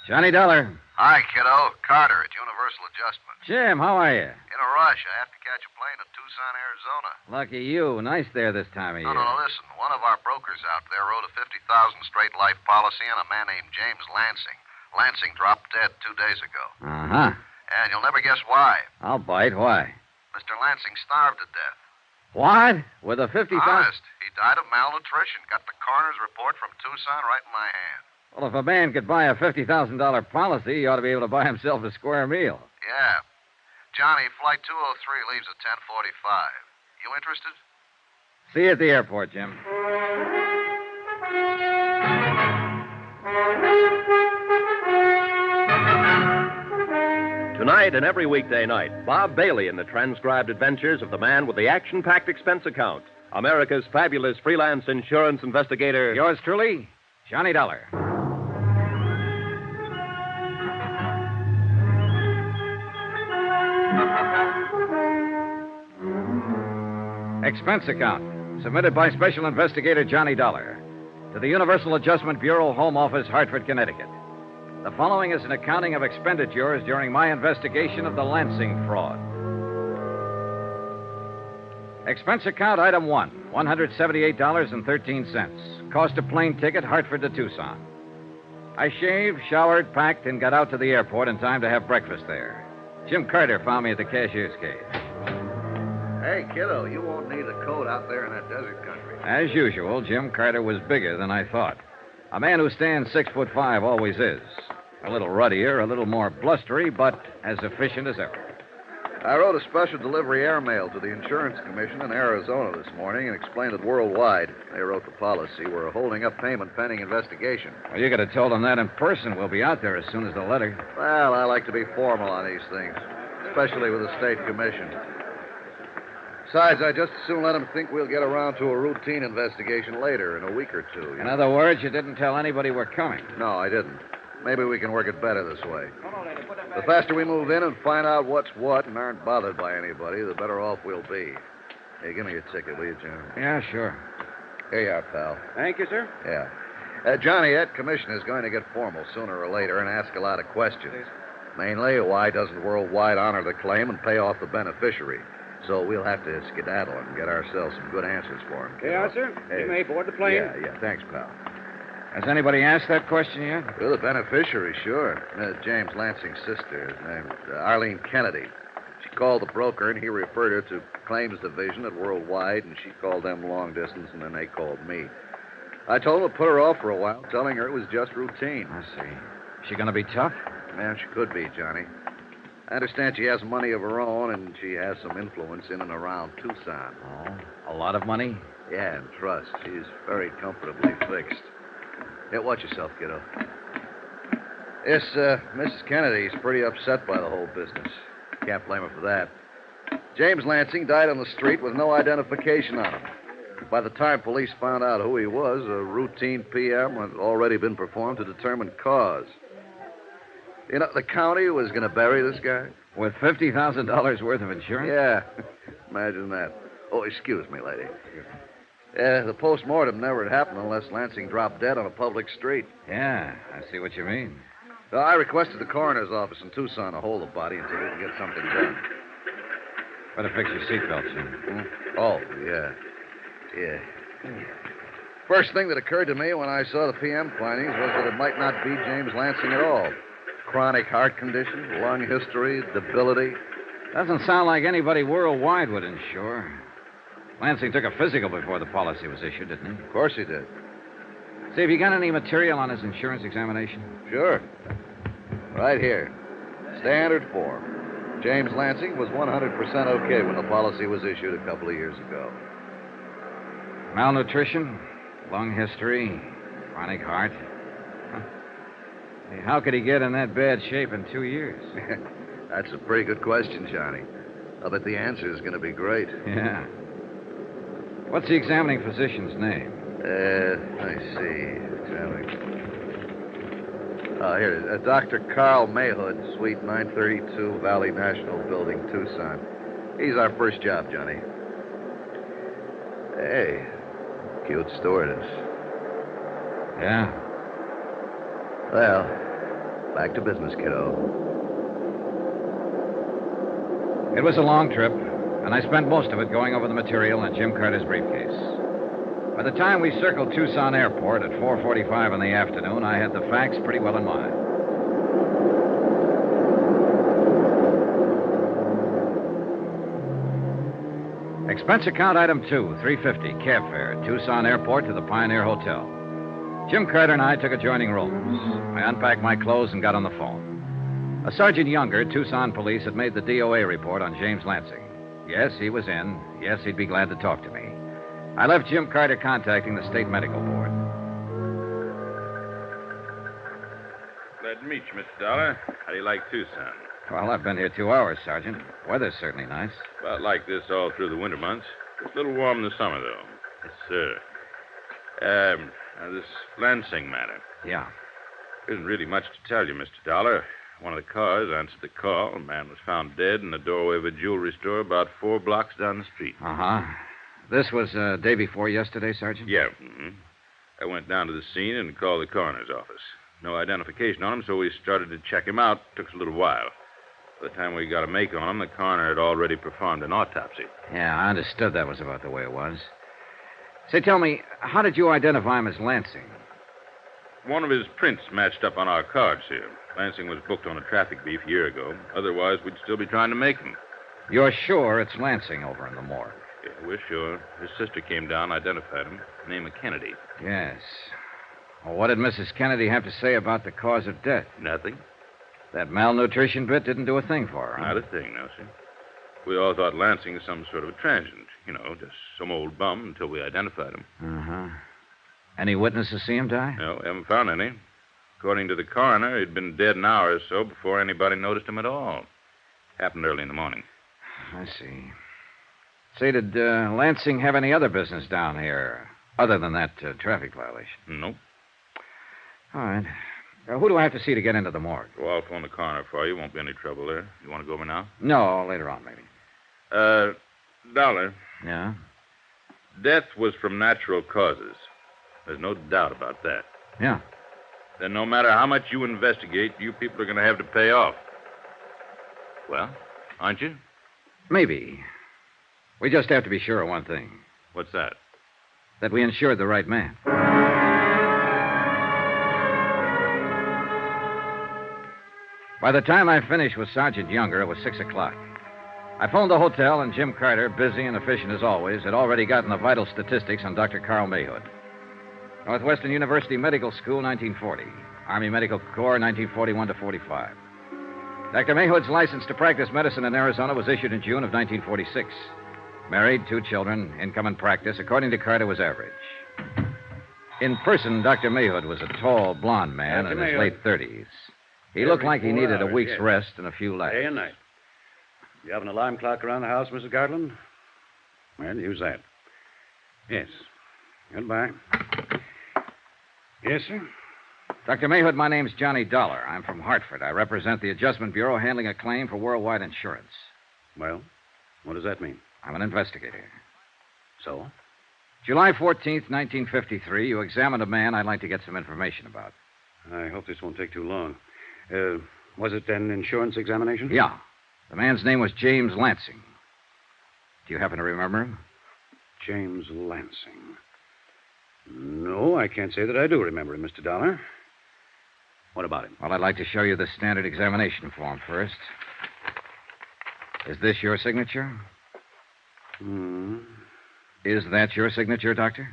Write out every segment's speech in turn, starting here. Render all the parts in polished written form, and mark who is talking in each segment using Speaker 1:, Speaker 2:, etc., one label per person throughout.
Speaker 1: Johnny Dollar.
Speaker 2: Hi, kiddo. Carter at Universal Adjustment.
Speaker 1: Jim, how are you?
Speaker 2: In a rush. I have to catch a plane to Tucson, Arizona.
Speaker 1: Lucky you. Nice there this time of year.
Speaker 2: No, listen. One of our brokers out there wrote a 50,000 straight life policy on a man named James Lansing. Lansing dropped dead 2 days ago.
Speaker 1: Uh-huh.
Speaker 2: And you'll never guess why.
Speaker 1: I'll bite. Why?
Speaker 2: Mr. Lansing starved to death.
Speaker 1: What? With a 50,000?
Speaker 2: Honest. He died of malnutrition. Got the coroner's report from Tucson right in my hand.
Speaker 1: Well, if a man could buy a $50,000 policy, he ought to be able to buy himself a square meal.
Speaker 2: Yeah. Johnny, Flight 203 leaves at 10:45. You interested?
Speaker 1: See you at the airport, Jim.
Speaker 3: Tonight and every weekday night, Bob Bailey in the transcribed adventures of the man with the action-packed expense account, America's fabulous freelance insurance investigator.
Speaker 1: Yours truly, Johnny Dollar. Expense account, submitted by Special Investigator Johnny Dollar to the Universal Adjustment Bureau, Home Office, Hartford, Connecticut. The following is an accounting of expenditures during my investigation of the Lansing fraud. Expense account item 1, $178.13. Cost of plane ticket, Hartford to Tucson. I shaved, showered, packed, and got out to the airport in time to have breakfast there. Jim Carter found me at the cashier's cage.
Speaker 2: Hey, kiddo, you won't need a coat out there in that desert country.
Speaker 1: As usual, Jim Carter was bigger than I thought. A man who stands 6'5" always is. A little ruddier, a little more blustery, but as efficient as ever.
Speaker 2: I wrote a special delivery airmail to the Insurance Commission in Arizona this morning and explained it worldwide. They wrote the policy. We're holding up payment pending investigation.
Speaker 1: Well, you could have told them that in person. We'll be out there as soon as the letter.
Speaker 2: Well, I like to be formal on these things, especially with the State Commission. Besides, I just as soon let them think we'll get around to a routine investigation later in a week or two.
Speaker 1: In other words, you didn't tell anybody we're coming.
Speaker 2: No, I didn't. Maybe we can work it better this way. The faster we move in and find out what's what and aren't bothered by anybody, the better off we'll be. Hey, give me your ticket, will you, Jim?
Speaker 1: Yeah, sure.
Speaker 2: Here you are, pal.
Speaker 1: Thank you, sir.
Speaker 2: Yeah. Johnny, that commission is going to get formal sooner or later and ask a lot of questions. Mainly, why doesn't Worldwide honor the claim and pay off the beneficiary? So we'll have to skedaddle and get ourselves some good answers for him.
Speaker 1: Yeah, sir.
Speaker 2: Hey.
Speaker 1: You may board the plane.
Speaker 2: Yeah. Thanks, pal.
Speaker 1: Has anybody asked that question yet?
Speaker 2: Well, the beneficiary, sure. James Lansing's sister, named Arlene Kennedy. She called the broker, and he referred her to Claims Division at Worldwide, and she called them long distance, and then they called me. I told them to put her off for a while, telling her it was just routine.
Speaker 1: I see. Is she going to be tough?
Speaker 2: Yeah, she could be, Johnny. I understand she has money of her own, and she has some influence in and around Tucson.
Speaker 1: Oh, a lot of money?
Speaker 2: Yeah, and trust. She's very comfortably fixed. Hey, watch yourself, kiddo. Yes, Mrs. Kennedy's pretty upset by the whole business. Can't blame her for that. James Lansing died on the street with no identification on him. By the time police found out who he was, a routine PM had already been performed to determine cause. You know, the county was going to bury this guy.
Speaker 1: With $50,000 worth of insurance?
Speaker 2: Yeah, imagine that. Oh, excuse me, lady. The postmortem never had happened unless Lansing dropped dead on a public street.
Speaker 1: Yeah, I see what you mean.
Speaker 2: So I requested the coroner's office in Tucson to hold the body until we can get something done.
Speaker 1: Better fix your seatbelt, Jim.
Speaker 2: Oh, yeah. First thing that occurred to me when I saw the PM findings was that it might not be James Lansing at all. Chronic heart condition, lung history, debility.
Speaker 1: Doesn't sound like anybody worldwide would insure. Lansing took a physical before the policy was issued, didn't he?
Speaker 2: Of course he did.
Speaker 1: See, have you got any material on his insurance examination?
Speaker 2: Sure. Right here. Standard form. James Lansing was 100% okay when the policy was issued a couple of years ago.
Speaker 1: Malnutrition, lung history, chronic heart. Huh. Hey, how could he get in that bad shape in 2 years?
Speaker 2: That's a pretty good question, Johnny. I bet the answer is going to be great.
Speaker 1: Yeah. What's the examining physician's name?
Speaker 2: Let me see. Here, Dr. Carl Mayhood, Suite 932, Valley National Building, Tucson. He's our first job, Johnny. Hey, cute stewardess.
Speaker 1: Yeah.
Speaker 2: Well, back to business, kiddo.
Speaker 1: It was a long trip, and I spent most of it going over the material in Jim Carter's briefcase. By the time we circled Tucson Airport at 4:45 in the afternoon, I had the facts pretty well in mind. Expense account item 2, $350, cab fare, Tucson Airport to the Pioneer Hotel. Jim Carter and I took adjoining rooms. I unpacked my clothes and got on the phone. A Sergeant Younger, Tucson Police, had made the DOA report on James Lansing. Yes, he was in. Yes, he'd be glad to talk to me. I left Jim Carter contacting the State Medical Board.
Speaker 4: Glad to meet you, Mr. Dollar. How do you like Tucson?
Speaker 1: Well, I've been here 2 hours, Sergeant. Weather's certainly nice.
Speaker 4: About like this all through the winter months. It's a little warm in the summer, though. Yes, sir. Now this Lansing matter.
Speaker 1: Yeah.
Speaker 4: There isn't really much to tell you, Mr. Dollar. One of the cars answered the call. A man was found dead in the doorway of a jewelry store about 4 blocks down the street.
Speaker 1: Uh-huh. This was day before yesterday, Sergeant?
Speaker 4: Yeah. Mm-hmm. I went down to the scene and called the coroner's office. No identification on him, so we started to check him out. Took us a little while. By the time we got a make on him, the coroner had already performed an autopsy.
Speaker 1: Yeah, I understood that was about the way it was. Say, tell me, how did you identify him as Lansing?
Speaker 4: One of his prints matched up on our cards here. Lansing was booked on a traffic beef a year ago. Otherwise, we'd still be trying to make him.
Speaker 1: You're sure it's Lansing over in the morgue?
Speaker 4: Yeah, we're sure. His sister came down, identified him. Name of Kennedy.
Speaker 1: Yes. Well, what did Mrs. Kennedy have to say about the cause of death?
Speaker 4: Nothing.
Speaker 1: That malnutrition bit didn't do a thing for her, huh?
Speaker 4: Not a thing, no, sir. We all thought Lansing was some sort of a transient. You know, just some old bum until we identified him.
Speaker 1: Uh-huh. Any witnesses see him die?
Speaker 4: No, we haven't found any. According to the coroner, he'd been dead an hour or so before anybody noticed him at all. Happened early in the morning.
Speaker 1: I see. Say, did Lansing have any other business down here other than that traffic violation?
Speaker 4: Nope.
Speaker 1: All right. Who do I have to see to get into the morgue?
Speaker 4: Well, I'll phone the coroner for you. Won't be any trouble there. You want to go over now?
Speaker 1: No, later on, maybe.
Speaker 4: Dollar.
Speaker 1: Yeah?
Speaker 4: Death was from natural causes. There's no doubt about that.
Speaker 1: Yeah.
Speaker 4: Then no matter how much you investigate, you people are going to have to pay off. Well, aren't you?
Speaker 1: Maybe. We just have to be sure of one thing.
Speaker 4: What's that?
Speaker 1: That we insured the right man. By the time I finished with Sergeant Younger, it was 6 o'clock. I phoned the hotel, and Jim Carter, busy and efficient as always, had already gotten the vital statistics on Dr. Carl Mayhood. Northwestern University Medical School, 1940. Army Medical Corps, 1941 to 45. Dr. Mayhood's license to practice medicine in Arizona was issued in June of 1946. Married, 2 children, income and practice, according to Carter, was average. In person, Dr. Mayhood was a tall, blond man in his late 30s. He looked like he needed a week's rest and a few laughs.
Speaker 5: Day and night. You have an alarm clock around the house, Mrs. Garland? Well, use that. Yes. Goodbye. Yes, sir?
Speaker 1: Dr. Mayhood, my name's Johnny Dollar. I'm from Hartford. I represent the Adjustment Bureau handling a claim for worldwide insurance.
Speaker 5: Well, what does that mean?
Speaker 1: I'm an investigator.
Speaker 5: So?
Speaker 1: July 14th, 1953, you examined a man I'd like to get some information about.
Speaker 5: I hope this won't take too long. Was it an insurance examination?
Speaker 1: Yeah. The man's name was James Lansing. Do you happen to remember him?
Speaker 5: James Lansing. No, I can't say that I do remember him, Mr. Dollar. What about him?
Speaker 1: Well, I'd like to show you the standard examination form first. Is this your signature?
Speaker 5: Hmm.
Speaker 1: Is that your signature, Doctor?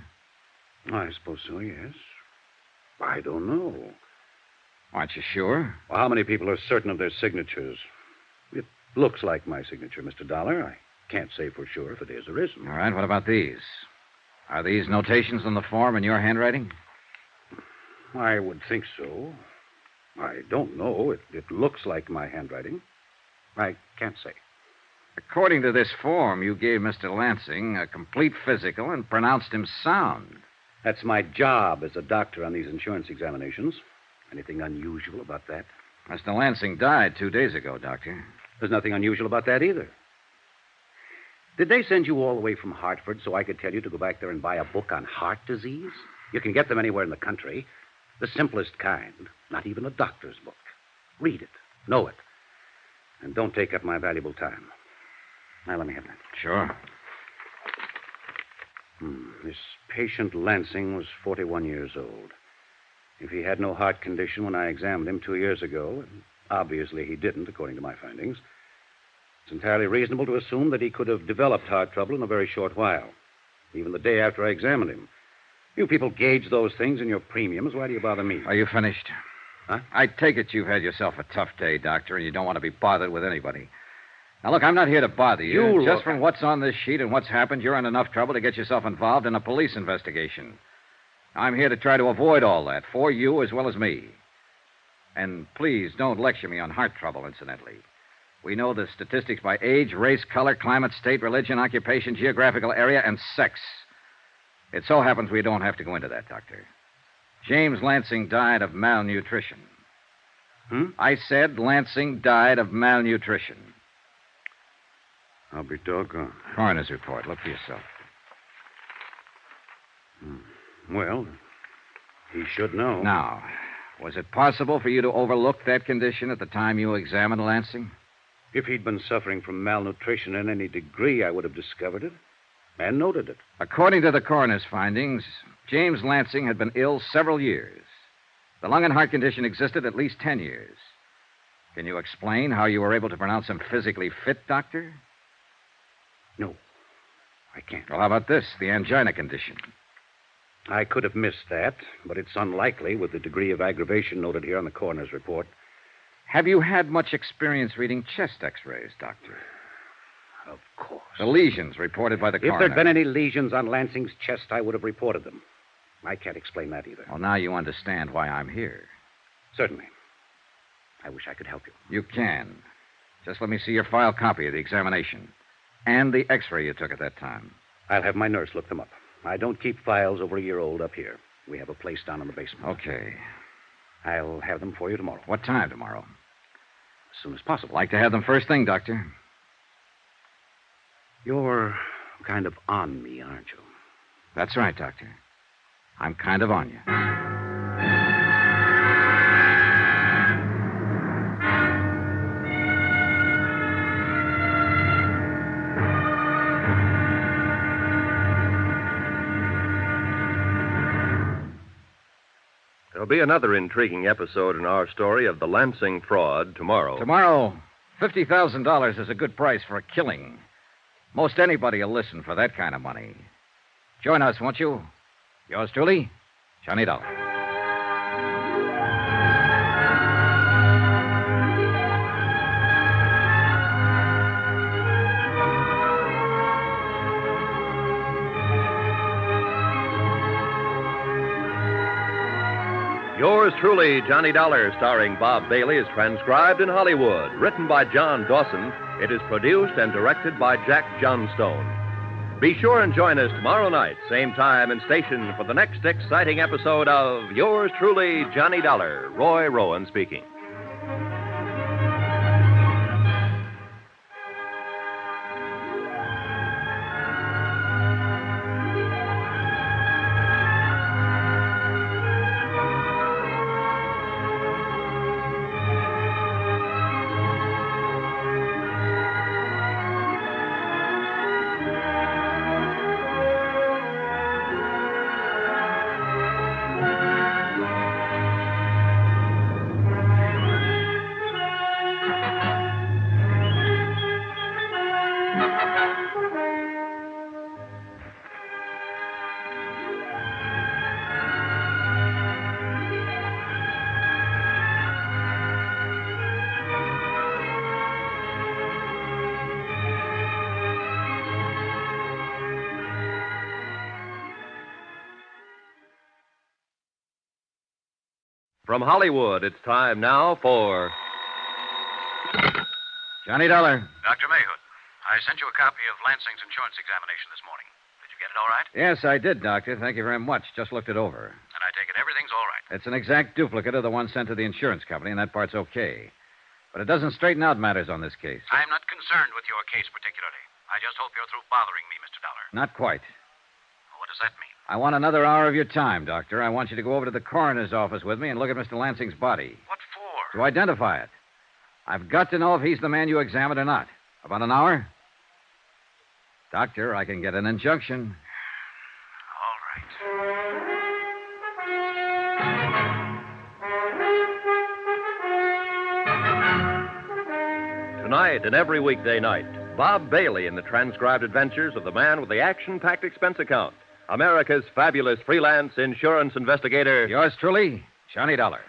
Speaker 5: I suppose so, yes. I don't know.
Speaker 1: Aren't you sure?
Speaker 5: Well, how many people are certain of their signatures? It looks like my signature, Mr. Dollar. I can't say for sure if it is or isn't.
Speaker 1: All right, what about these? Are these notations on the form in your handwriting?
Speaker 5: I would think so. I don't know. It looks like my handwriting. I can't say.
Speaker 1: According to this form, you gave Mr. Lansing a complete physical and pronounced him sound.
Speaker 5: That's my job as a doctor on these insurance examinations. Anything unusual about that?
Speaker 1: Mr. Lansing died 2 days ago, Doctor.
Speaker 5: There's nothing unusual about that either. Did they send you all the way from Hartford so I could tell you to go back there and buy a book on heart disease? You can get them anywhere in the country. The simplest kind. Not even a doctor's book. Read it. Know it. And don't take up my valuable time. Now, let me have that.
Speaker 1: Sure.
Speaker 5: This patient Lansing was 41 years old. If he had no heart condition when I examined him 2 years ago, and obviously he didn't, according to my findings, it's entirely reasonable to assume that he could have developed heart trouble in a very short while, even the day after I examined him. You people gauge those things in your premiums. Why do you bother me?
Speaker 1: Are you finished?
Speaker 5: Huh?
Speaker 1: I take it you've had yourself a tough day, Doctor, and you don't want to be bothered with anybody. Now, look, I'm not here to bother you.
Speaker 5: You
Speaker 1: Just
Speaker 5: look-
Speaker 1: from what's on this sheet and what's happened, you're in enough trouble to get yourself involved in a police investigation. I'm here to try to avoid all that, for you as well as me. And please don't lecture me on heart trouble, incidentally. We know the statistics by age, race, color, climate, state, religion, occupation, geographical area, and sex. It so happens we don't have to go into that, Doctor. James Lansing died of malnutrition. I said Lansing died of malnutrition.
Speaker 5: I'll be doggone.
Speaker 1: Coroner's report. Look for yourself.
Speaker 5: Well, he should know.
Speaker 1: Now, was it possible for you to overlook that condition at the time you examined Lansing?
Speaker 5: If he'd been suffering from malnutrition in any degree, I would have discovered it and noted it.
Speaker 1: According to the coroner's findings, James Lansing had been ill several years. The lung and heart condition existed at least 10 years. Can you explain how you were able to pronounce him physically fit, Doctor?
Speaker 5: No, I can't.
Speaker 1: Well, how about this, the angina condition?
Speaker 5: I could have missed that, but it's unlikely with the degree of aggravation noted here on the coroner's report.
Speaker 1: Have you had much experience reading chest x-rays, Doctor?
Speaker 5: Of course.
Speaker 1: The lesions reported by the
Speaker 5: If
Speaker 1: coroner.
Speaker 5: there'd been any lesions on Lansing's chest, I would have reported them. I can't explain that either.
Speaker 1: Well, now you understand why I'm here.
Speaker 5: Certainly. I wish I could help you.
Speaker 1: You can. Just let me see your file copy of the examination and the x-ray you took at that time.
Speaker 5: I'll have my nurse look them up. I don't keep files over a year old up here. We have a place down in the basement.
Speaker 1: Okay.
Speaker 5: I'll have them for you tomorrow.
Speaker 1: What time tomorrow?
Speaker 5: As soon as possible.
Speaker 1: Like to have them first thing, Doctor.
Speaker 5: You're kind of on me, aren't you?
Speaker 1: That's right, Doctor. I'm kind of on you.
Speaker 3: There'll be another intriguing episode in our story of the Lansing fraud tomorrow.
Speaker 1: Tomorrow, $50,000 is a good price for a killing. Most anybody will listen for that kind of money. Join us, won't you? Yours truly, Johnny Dollar.
Speaker 3: Yours truly, Johnny Dollar, starring Bob Bailey, is transcribed in Hollywood. Written by John Dawson, it is produced and directed by Jack Johnstone. Be sure and join us tomorrow night, same time and station, for the next exciting episode of Yours truly, Johnny Dollar. Roy Rowan speaking. From Hollywood, it's time now for...
Speaker 1: Johnny Dollar.
Speaker 6: Dr. Mayhood, I sent you a copy of Lansing's insurance examination this morning. Did you get it all right?
Speaker 1: Yes, I did, Doctor. Thank you very much. Just looked it over.
Speaker 6: And I take it everything's all right.
Speaker 1: It's an exact duplicate of the one sent to the insurance company, and that part's okay. But it doesn't straighten out matters on this case.
Speaker 6: I'm not concerned with your case particularly. I just hope you're through bothering me, Mr. Dollar.
Speaker 1: Not quite.
Speaker 6: What does that mean?
Speaker 1: I want another hour of your time, Doctor. I want you to go over to the coroner's office with me and look at Mr. Lansing's body.
Speaker 6: What for?
Speaker 1: To identify it. I've got to know if he's the man you examined or not. About an hour? Doctor, I can get an injunction.
Speaker 6: All right.
Speaker 3: Tonight and every weekday night, Bob Bailey in the transcribed adventures of the man with the action-packed expense account, America's fabulous freelance insurance investigator.
Speaker 1: Yours truly, Johnny Dollar.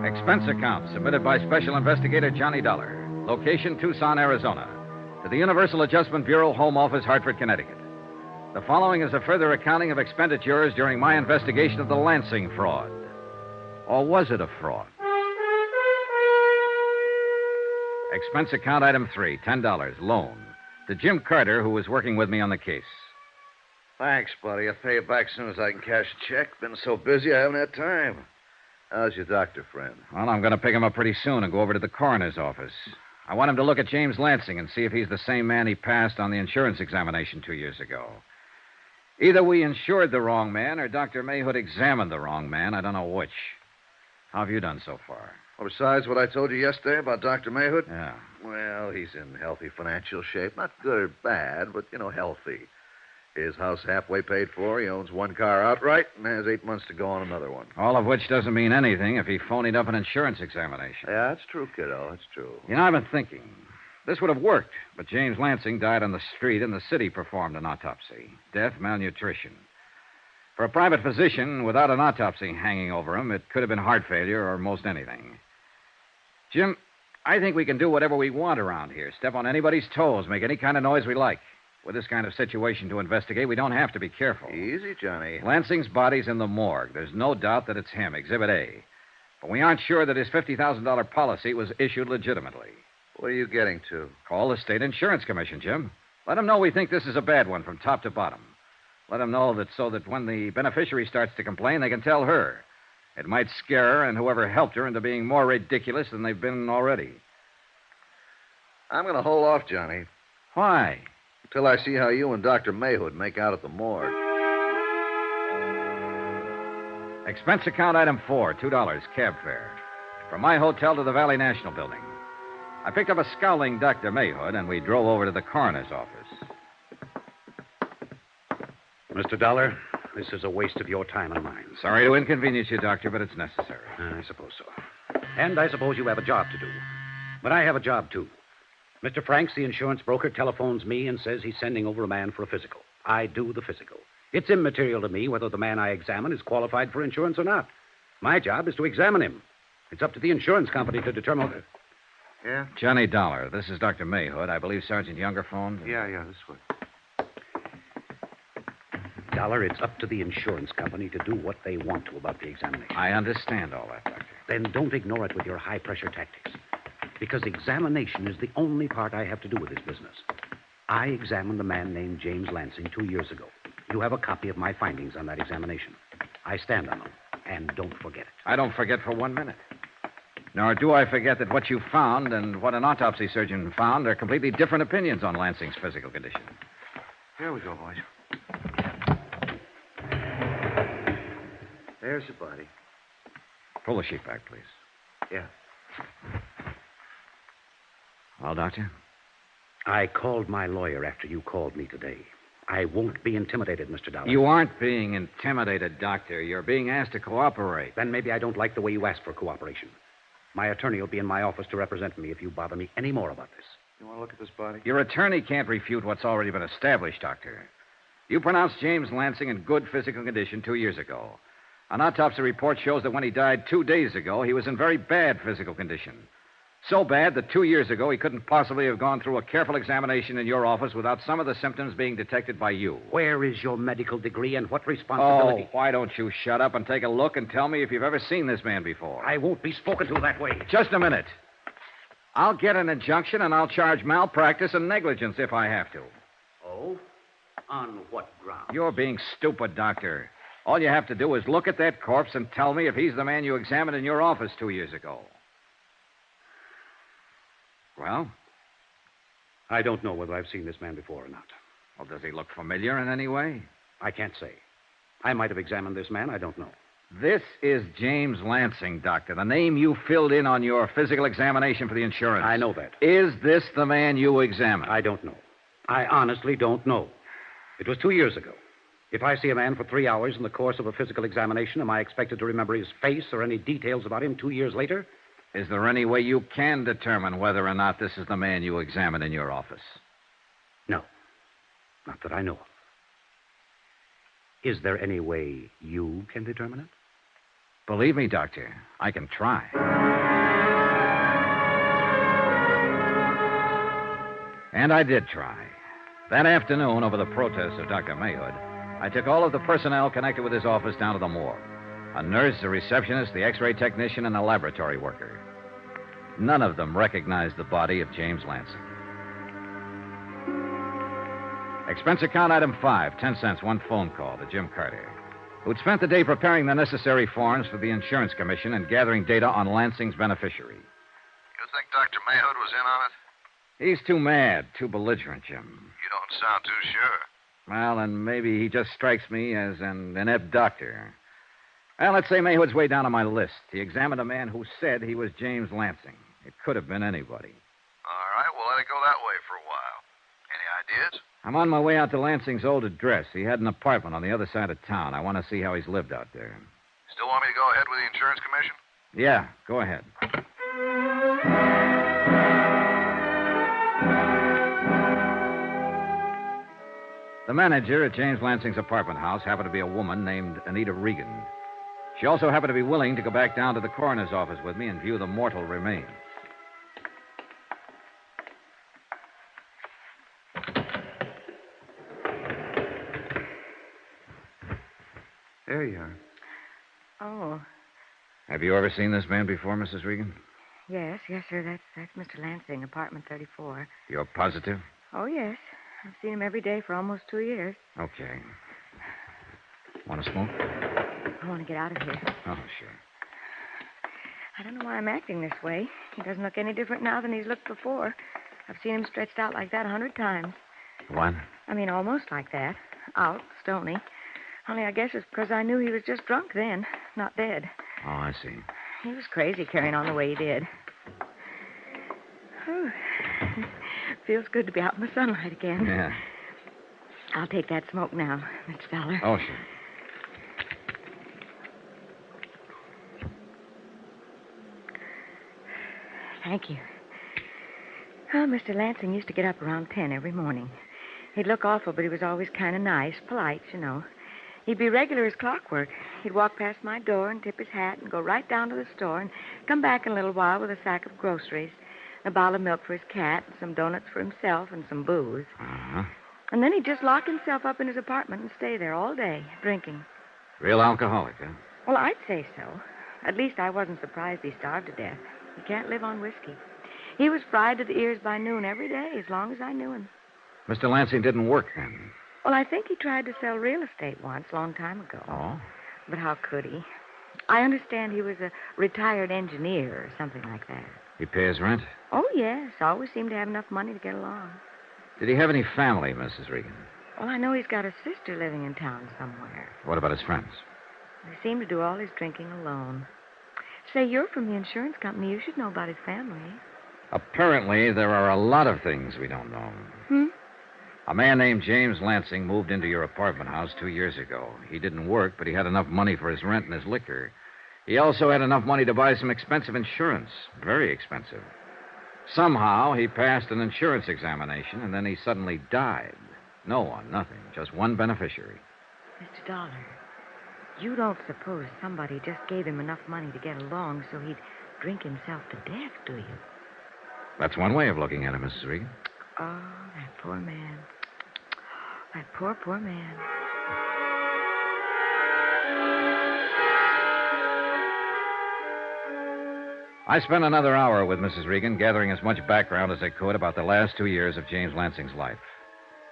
Speaker 1: Expense account submitted by Special Investigator Johnny Dollar. Location, Tucson, Arizona. To the Universal Adjustment Bureau, Home Office, Hartford, Connecticut. The following is a further accounting of expenditures during my investigation of the Lansing fraud. Or was it a fraud? Expense account item 3, $10, loan. To Jim Carter, who was working with me on the case.
Speaker 2: Thanks, buddy. I'll pay you back as soon as I can cash a check. Been so busy I haven't had time. How's your doctor friend?
Speaker 1: Well, I'm going to pick him up pretty soon and go over to the coroner's office. I want him to look at James Lansing and see if he's the same man he passed on the insurance examination 2 years ago. Either we insured the wrong man or Dr. Mayhood examined the wrong man. I don't know which. How have you done so far?
Speaker 2: Well, besides what I told you yesterday about Dr. Mayhood?
Speaker 1: Yeah.
Speaker 2: Well, he's in healthy financial shape. Not good or bad, but, healthy. His house halfway paid for. He owns one car outright and has 8 months to go on another one.
Speaker 1: All of which doesn't mean anything if he phonied up an insurance examination.
Speaker 2: Yeah, that's true, kiddo. That's true.
Speaker 1: I've been thinking. This would have worked, but James Lansing died on the street and the city performed an autopsy. Death, malnutrition. For a private physician, without an autopsy hanging over him, it could have been heart failure or most anything. Jim, I think we can do whatever we want around here. Step on anybody's toes, make any kind of noise we like. With this kind of situation to investigate, we don't have to be careful.
Speaker 2: Easy, Johnny.
Speaker 1: Lansing's body's in the morgue. There's no doubt that it's him, Exhibit A. But we aren't sure that his $50,000 policy was issued legitimately.
Speaker 2: What are you getting to?
Speaker 1: Call the State Insurance Commission, Jim. Let them know we think this is a bad one from top to bottom. Let them know that so that when the beneficiary starts to complain, they can tell her. It might scare her and whoever helped her into being more ridiculous than they've been already.
Speaker 2: I'm going to hold off, Johnny.
Speaker 1: Why?
Speaker 2: Until I see how you and Dr. Mayhood make out at the morgue.
Speaker 1: Expense account item 4, $2, cab fare. From my hotel to the Valley National Building. I picked up a scowling Dr. Mayhood, and we drove over to the coroner's office.
Speaker 5: Mr. Dollar, this is a waste of your time and mine.
Speaker 1: Sorry to inconvenience you, Doctor, but it's necessary.
Speaker 5: I suppose so. And I suppose you have a job to do. But I have a job, too. Mr. Franks, the insurance broker, telephones me and says he's sending over a man for a physical. I do the physical. It's immaterial to me whether the man I examine is qualified for insurance or not. My job is to examine him. It's up to the insurance company to determine...
Speaker 2: Yeah?
Speaker 1: Johnny Dollar, this is Dr. Mayhood. I believe Sergeant Younger phoned.
Speaker 2: Yeah, this way.
Speaker 5: Dollar, it's up to the insurance company to do what they want to about the examination.
Speaker 1: I understand all that, Doctor.
Speaker 5: Then don't ignore it with your high-pressure tactics. Because examination is the only part I have to do with this business. I examined a man named James Lansing 2 years ago. You have a copy of my findings on that examination. I stand on them. And don't forget it.
Speaker 1: I don't forget for 1 minute. Nor do I forget that what you found and what an autopsy surgeon found are completely different opinions on Lansing's physical condition.
Speaker 2: Here we go, boys. There's the body.
Speaker 1: Pull the sheet back, please.
Speaker 2: Yeah.
Speaker 1: Well, Doctor?
Speaker 5: I called my lawyer after you called me today. I won't be intimidated, Mr. Dollar.
Speaker 1: You aren't being intimidated, Doctor. You're being asked to cooperate.
Speaker 5: Then maybe I don't like the way you asked for cooperation. My attorney will be in my office to represent me if you bother me any more about this.
Speaker 2: You want to look at this body?
Speaker 1: Your attorney can't refute what's already been established, Doctor. You pronounced James Lansing in good physical condition 2 years ago. An autopsy report shows that when he died 2 days ago, he was in very bad physical condition. So bad that 2 years ago he couldn't possibly have gone through a careful examination in your office without some of the symptoms being detected by you.
Speaker 5: Where is your medical degree and what responsibility?
Speaker 1: Oh, why don't you shut up and take a look and tell me if you've ever seen this man before?
Speaker 5: I won't be spoken to that way.
Speaker 1: Just a minute. I'll get an injunction and I'll charge malpractice and negligence if I have to.
Speaker 5: Oh? On what ground?
Speaker 1: You're being stupid, Doctor. All you have to do is look at that corpse and tell me if he's the man you examined in your office 2 years ago. Well?
Speaker 5: I don't know whether I've seen this man before or not.
Speaker 1: Well, does he look familiar in any way?
Speaker 5: I can't say. I might have examined this man. I don't know.
Speaker 1: This is James Lansing, Doctor. The name you filled in on your physical examination for the insurance.
Speaker 5: I know that.
Speaker 1: Is this the man you examined?
Speaker 5: I don't know. I honestly don't know. It was 2 years ago. If I see a man for 3 hours in the course of a physical examination, am I expected to remember his face or any details about him 2 years later?
Speaker 1: Is there any way you can determine whether or not this is the man you examined in your office?
Speaker 5: No. Not that I know of. Is there any way you can determine it?
Speaker 1: Believe me, Doctor, I can try. And I did try. That afternoon, over the protest of Dr. Mayhood, I took all of the personnel connected with his office down to the morgue. A nurse, a receptionist, the x-ray technician, and a laboratory worker. None of them recognized the body of James Lansing. Expense account item 5, 10 cents, one phone call to Jim Carter, who'd spent the day preparing the necessary forms for the insurance commission and gathering data on Lansing's beneficiary.
Speaker 2: You think Dr. Mayhood was in on it?
Speaker 1: He's too mad, too belligerent, Jim.
Speaker 2: You don't sound too sure.
Speaker 1: Well, and maybe he just strikes me as an inept doctor. Well, let's say Mayhood's way down on my list. He examined a man who said he was James Lansing. It could have been anybody.
Speaker 2: All right, we'll let it go that way for a while. Any ideas?
Speaker 1: I'm on my way out to Lansing's old address. He had an apartment on the other side of town. I want to see how he's lived out there.
Speaker 2: Still want me to go ahead with the insurance commission?
Speaker 1: Yeah, go ahead. The manager at James Lansing's apartment house happened to be a woman named Anita Regan. She also happened to be willing to go back down to the coroner's office with me and view the mortal remains.
Speaker 7: There you are.
Speaker 8: Oh,
Speaker 1: Have you ever seen this man before, Mrs. Regan?
Speaker 8: yes, sir. That's Mr. Lansing, apartment 34.
Speaker 1: You're positive?
Speaker 8: Oh, yes. I've seen him every day for almost 2 years.
Speaker 1: Okay. Want to smoke?
Speaker 8: I want to get out of here.
Speaker 1: Oh, sure.
Speaker 8: I don't know why I'm acting this way. He doesn't look any different now than he's looked before. I've seen him stretched out like that 100 times.
Speaker 1: What?
Speaker 8: I mean, almost like that. Out, stony. Only I guess it's because I knew he was just drunk then, not dead.
Speaker 1: Oh, I see.
Speaker 8: He was crazy carrying on the way he did. Whew. Feels good to be out in the sunlight again.
Speaker 1: Yeah.
Speaker 8: I'll take that smoke now, Mr. Dollar.
Speaker 1: Oh, sure.
Speaker 8: Thank you. Oh, Mr. Lansing used to get up around 10 every morning. He'd look awful, but he was always kind of nice, polite, you know. He'd be regular as clockwork. He'd walk past my door and tip his hat and go right down to the store and come back in a little while with a sack of groceries, a bottle of milk for his cat, and some donuts for himself, and some booze.
Speaker 1: Uh-huh.
Speaker 8: And then he'd just lock himself up in his apartment and stay there all day, drinking.
Speaker 1: Real alcoholic, huh?
Speaker 8: Well, I'd say so. At least I wasn't surprised he starved to death. He can't live on whiskey. He was fried to the ears by noon every day, as long as I knew him.
Speaker 1: Mr. Lansing didn't work then.
Speaker 8: Well, I think he tried to sell real estate once, a long time ago.
Speaker 1: Oh?
Speaker 8: But how could he? I understand he was a retired engineer or something like that.
Speaker 1: He pays rent?
Speaker 8: Oh, yes. Always seemed to have enough money to get along.
Speaker 1: Did he have any family, Mrs. Regan?
Speaker 8: Well, I know he's got a sister living in town somewhere.
Speaker 1: What about his friends?
Speaker 8: They seem to do all his drinking alone. Say, you're from the insurance company. You should know about his family.
Speaker 1: Apparently, there are a lot of things we don't know. A man named James Lansing moved into your apartment house 2 years ago. He didn't work, but he had enough money for his rent and his liquor. He also had enough money to buy some expensive insurance. Very expensive. Somehow, he passed an insurance examination, and then he suddenly died. No one, nothing. Just one beneficiary.
Speaker 8: Mr. Dollar, you don't suppose somebody just gave him enough money to get along so he'd drink himself to death, do you?
Speaker 1: That's one way of looking at it, Mrs. Regan.
Speaker 8: Oh, that poor man. That poor man.
Speaker 1: I spent another hour with Mrs. Regan, gathering as much background as I could about the last 2 years of James Lansing's life.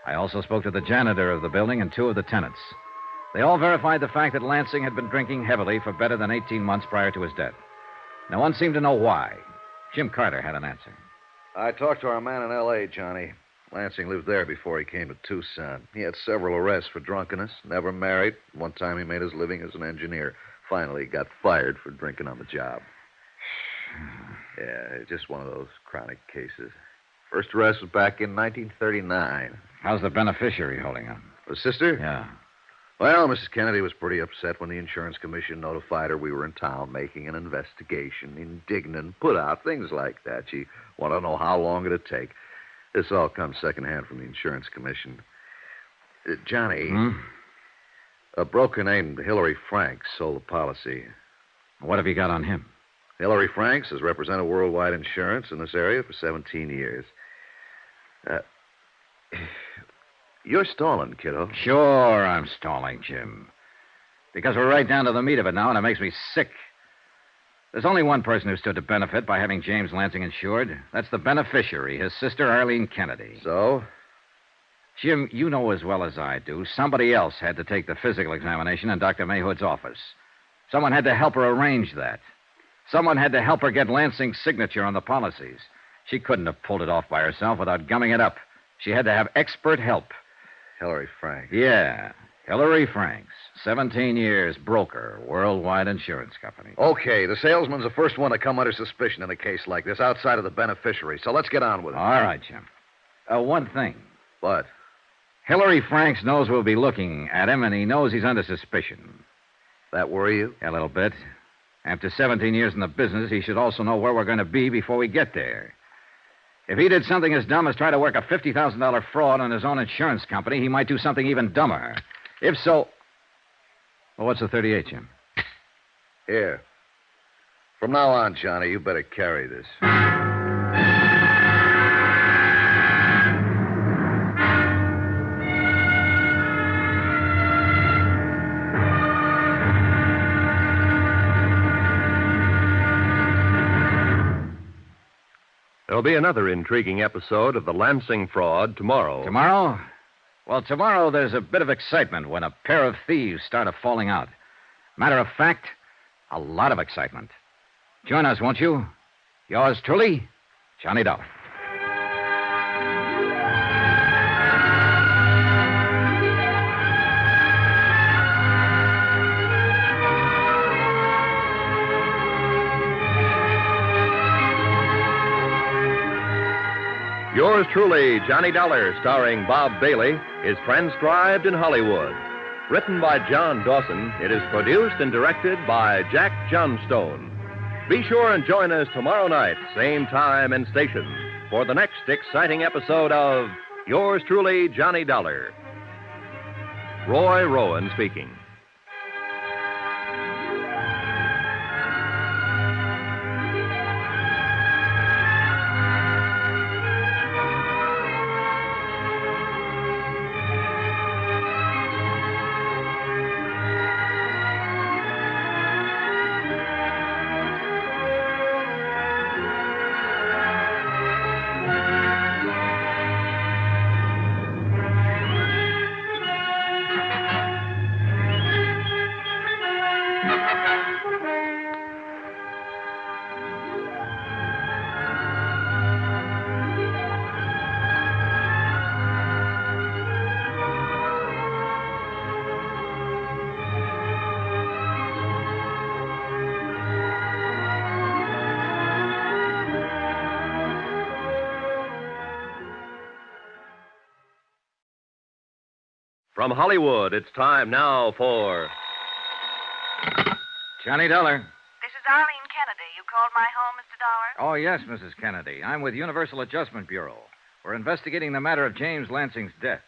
Speaker 1: I also spoke to the janitor of the building and 2 of the tenants. They all verified the fact that Lansing had been drinking heavily for better than 18 months prior to his death. No one seemed to know why. Jim Carter had an answer.
Speaker 2: I talked to our man in L.A., Johnny. Lansing lived there before he came to Tucson. He had several arrests for drunkenness, never married. One time he made his living as an engineer. Finally, he got fired for drinking on the job. Yeah, just one of those chronic cases. First arrest was back in 1939.
Speaker 1: How's the beneficiary holding up?
Speaker 2: The sister?
Speaker 1: Yeah.
Speaker 2: Well, Mrs. Kennedy was pretty upset when the insurance commission notified her we were in town making an investigation, indignant, put out, things like that. She wanted to know how long it'd take. This all comes secondhand from the insurance commission. Johnny, a broker named Hillary Franks sold the policy.
Speaker 1: What have you got on him?
Speaker 2: Hillary Franks has represented Worldwide Insurance in this area for 17 years. You're stalling, kiddo.
Speaker 1: Sure, I'm stalling, Jim. Because we're right down to the meat of it now, and it makes me sick. There's only one person who stood to benefit by having James Lansing insured. That's the beneficiary, his sister, Arlene Kennedy.
Speaker 2: So?
Speaker 1: Jim, you know as well as I do, somebody else had to take the physical examination in Dr. Mayhood's office. Someone had to help her arrange that. Someone had to help her get Lansing's signature on the policies. She couldn't have pulled it off by herself without gumming it up. She had to have expert help.
Speaker 2: Hillary Franks.
Speaker 1: Yeah, Hillary Franks. 17 years, broker, Worldwide Insurance Company.
Speaker 2: Okay, the salesman's the first one to come under suspicion in a case like this, outside of the beneficiary. So let's get on with it.
Speaker 1: All right, Jim. One thing.
Speaker 2: What?
Speaker 1: Hillary Franks knows we'll be looking at him, and he knows he's under suspicion.
Speaker 2: That worry you?
Speaker 1: A little bit. After 17 years in the business, he should also know where we're going to be before we get there. If he did something as dumb as try to work a $50,000 fraud on his own insurance company, he might do something even dumber. If so... Well, what's the 38, Jim?
Speaker 2: Here. From now on, Johnny, you better carry this.
Speaker 3: There'll be another intriguing episode of the Lansing fraud tomorrow.
Speaker 1: Tomorrow? Well, tomorrow there's a bit of excitement when a pair of thieves start a falling out. Matter of fact, a lot of excitement. Join us, won't you? Yours truly, Johnny Dollar.
Speaker 3: Yours truly, Johnny Dollar, starring Bob Bailey, is transcribed in Hollywood. Written by John Dawson, it is produced and directed by Jack Johnstone. Be sure and join us tomorrow night, same time and station, for the next exciting episode of Yours truly, Johnny Dollar. Roy Rowan speaking. From Hollywood, it's time now for...
Speaker 1: Johnny Dollar.
Speaker 9: This is Arlene Kennedy. You called my home, Mr. Dollar?
Speaker 1: Oh, yes, Mrs. Kennedy. I'm with Universal Adjustment Bureau. We're investigating the matter of James Lansing's death.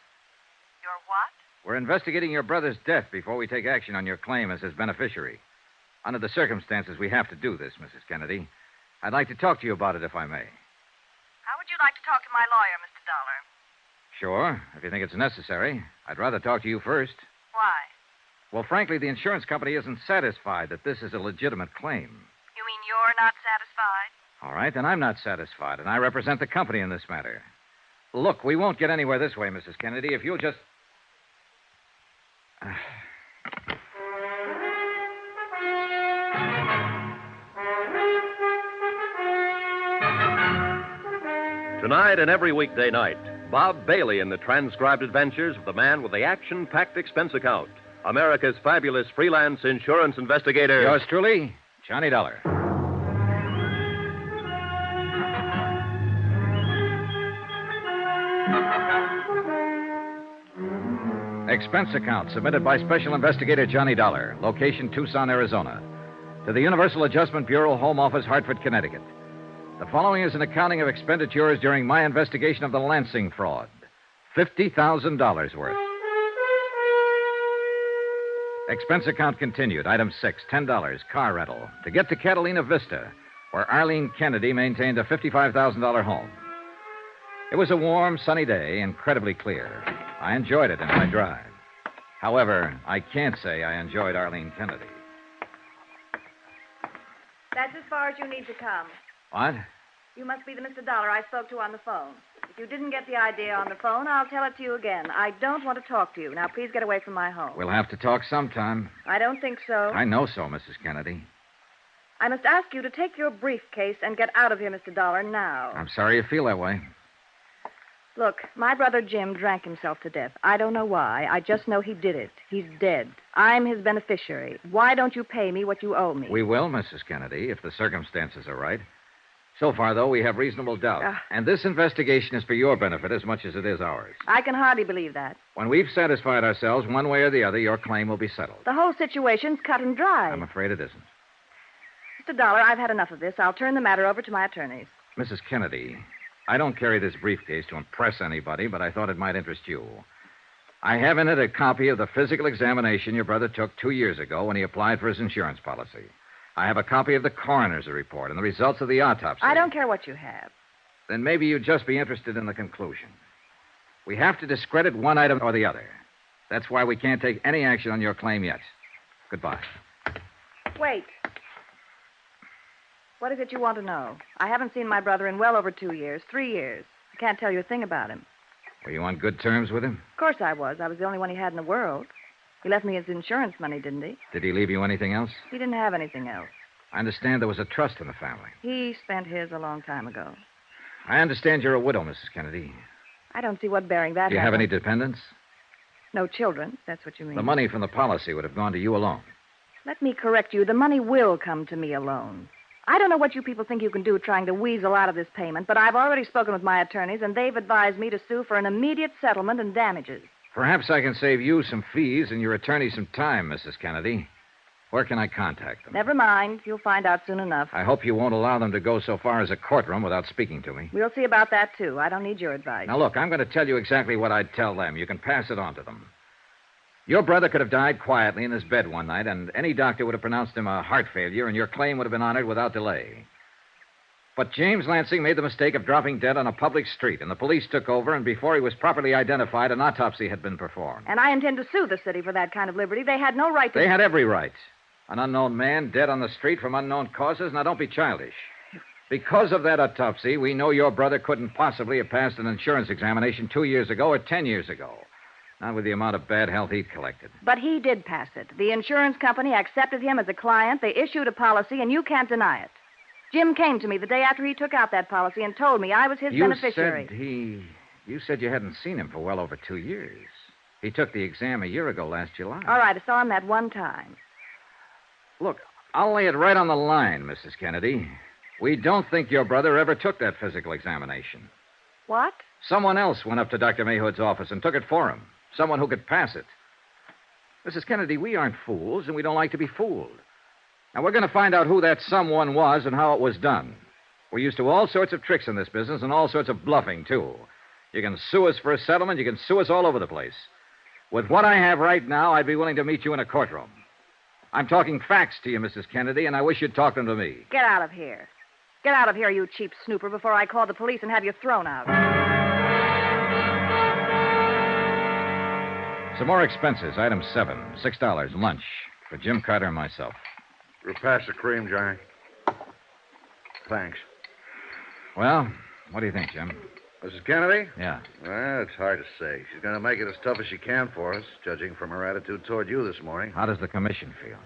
Speaker 9: Your what?
Speaker 1: We're investigating your brother's death before we take action on your claim as his beneficiary. Under the circumstances, we have to do this, Mrs. Kennedy. I'd like to talk to you about it, if I may.
Speaker 9: How would you like to talk to my lawyer, Mr. Dollar?
Speaker 1: Sure, if you think it's necessary. I'd rather talk to you first.
Speaker 9: Why?
Speaker 1: Well, frankly, the insurance company isn't satisfied that this is a legitimate claim.
Speaker 9: You mean you're not satisfied?
Speaker 1: All right, then I'm not satisfied, and I represent the company in this matter. Look, we won't get anywhere this way, Mrs. Kennedy, if you'll just...
Speaker 3: Tonight and every weekday night, Bob Bailey in the transcribed adventures of the man with the action-packed expense account, America's fabulous freelance insurance investigator.
Speaker 1: Yours truly, Johnny Dollar. Expense account submitted by Special Investigator Johnny Dollar, location Tucson, Arizona, to the Universal Adjustment Bureau, Home Office, Hartford, Connecticut. The following is an accounting of expenditures during my investigation of the Lansing fraud. $50,000 worth. Expense account continued. Item 6, $10, car rental, to get to Catalina Vista, where Arlene Kennedy maintained a $55,000 home. It was a warm, sunny day, incredibly clear. I enjoyed it in my drive. However, I can't say I enjoyed Arlene Kennedy.
Speaker 9: That's as far as you need to come.
Speaker 1: What?
Speaker 9: You must be the Mr. Dollar I spoke to on the phone. If you didn't get the idea on the phone, I'll tell it to you again. I don't want to talk to you. Now, please get away from my home.
Speaker 1: We'll have to talk sometime.
Speaker 9: I don't think so.
Speaker 1: I know so, Mrs. Kennedy.
Speaker 9: I must ask you to take your briefcase and get out of here, Mr. Dollar, now.
Speaker 1: I'm sorry you feel that way.
Speaker 9: Look, my brother Jim drank himself to death. I don't know why. I just know he did it. He's dead. I'm his beneficiary. Why don't you pay me what you owe me?
Speaker 1: We will, Mrs. Kennedy, if the circumstances are right. So far, though, we have reasonable doubt. And this investigation is for your benefit as much as it is ours.
Speaker 9: I can hardly believe that.
Speaker 1: When we've satisfied ourselves one way or the other, your claim will be settled.
Speaker 9: The whole situation's cut and dry.
Speaker 1: I'm afraid it isn't.
Speaker 9: Mr. Dollar, I've had enough of this. I'll turn the matter over to my attorneys.
Speaker 1: Mrs. Kennedy, I don't carry this briefcase to impress anybody, but I thought it might interest you. I have in it a copy of the physical examination your brother took 2 years ago when he applied for his insurance policy. I have a copy of the coroner's report and the results of the autopsy.
Speaker 9: I don't care what you have.
Speaker 1: Then maybe you'd just be interested in the conclusion. We have to discredit one item or the other. That's why we can't take any action on your claim yet. Goodbye.
Speaker 9: Wait. What is it you want to know? I haven't seen my brother in well over 2 years, 3 years. I can't tell you a thing about him.
Speaker 1: Were you on good terms with him?
Speaker 9: Of course I was. I was the only one he had in the world. He left me his insurance money, didn't he?
Speaker 1: Did he leave you anything else?
Speaker 9: He didn't have anything else.
Speaker 1: I understand there was a trust in the family.
Speaker 9: He spent his a long time ago.
Speaker 1: I understand you're a widow, Mrs. Kennedy.
Speaker 9: I don't see what bearing that has.
Speaker 1: Do you have any dependents?
Speaker 9: No children, if that's what you mean.
Speaker 1: The money from the policy would have gone to you alone.
Speaker 9: Let me correct you. The money will come to me alone. I don't know what you people think you can do trying to weasel out of this payment, but I've already spoken with my attorneys, and they've advised me to sue for an immediate settlement and damages.
Speaker 1: Perhaps I can save you some fees and your attorney some time, Mrs. Kennedy. Where can I contact them?
Speaker 9: Never mind. You'll find out soon enough.
Speaker 1: I hope you won't allow them to go so far as a courtroom without speaking to me.
Speaker 9: We'll see about that, too. I don't need your advice.
Speaker 1: Now, look, I'm going to tell you exactly what I'd tell them. You can pass it on to them. Your brother could have died quietly in his bed one night, and any doctor would have pronounced him a heart failure, and your claim would have been honored without delay. But James Lansing made the mistake of dropping dead on a public street, and the police took over, and before he was properly identified, an autopsy had been performed.
Speaker 9: And I intend to sue the city for that kind of liberty. They had no right to...
Speaker 1: They had every right. An unknown man dead on the street from unknown causes. Now, don't be childish. Because of that autopsy, we know your brother couldn't possibly have passed an insurance examination 2 years ago or 10 years ago. Not with the amount of bad health he'd collected.
Speaker 9: But he did pass it. The insurance company accepted him as a client. They issued a policy, and you can't deny it. Jim came to me the day after he took out that policy and told me I was his beneficiary.
Speaker 1: You said you hadn't seen him for well over 2 years. He took the exam a year ago last July.
Speaker 9: All right, I saw him that one time.
Speaker 1: Look, I'll lay it right on the line, Mrs. Kennedy. We don't think your brother ever took that physical examination.
Speaker 9: What?
Speaker 1: Someone else went up to Dr. Mayhood's office and took it for him. Someone who could pass it. Mrs. Kennedy, we aren't fools, and we don't like to be fooled. Now, we're going to find out who that someone was and how it was done. We're used to all sorts of tricks in this business and all sorts of bluffing, too. You can sue us for a settlement. You can sue us all over the place. With what I have right now, I'd be willing to meet you in a courtroom. I'm talking facts to you, Mrs. Kennedy, and I wish you'd talk them to me.
Speaker 9: Get out of here. Get out of here, you cheap snooper, before I call the police and have you thrown out.
Speaker 1: Some more expenses. Item 7, $6, lunch, for Jim Carter and myself.
Speaker 2: We'll pass the cream, Johnny. Thanks.
Speaker 1: Well, what do you think, Jim?
Speaker 2: Mrs. Kennedy?
Speaker 1: Yeah.
Speaker 2: Well, it's hard to say. She's going to make it as tough as she can for us, judging from her attitude toward you this morning.
Speaker 1: How does the commission feel?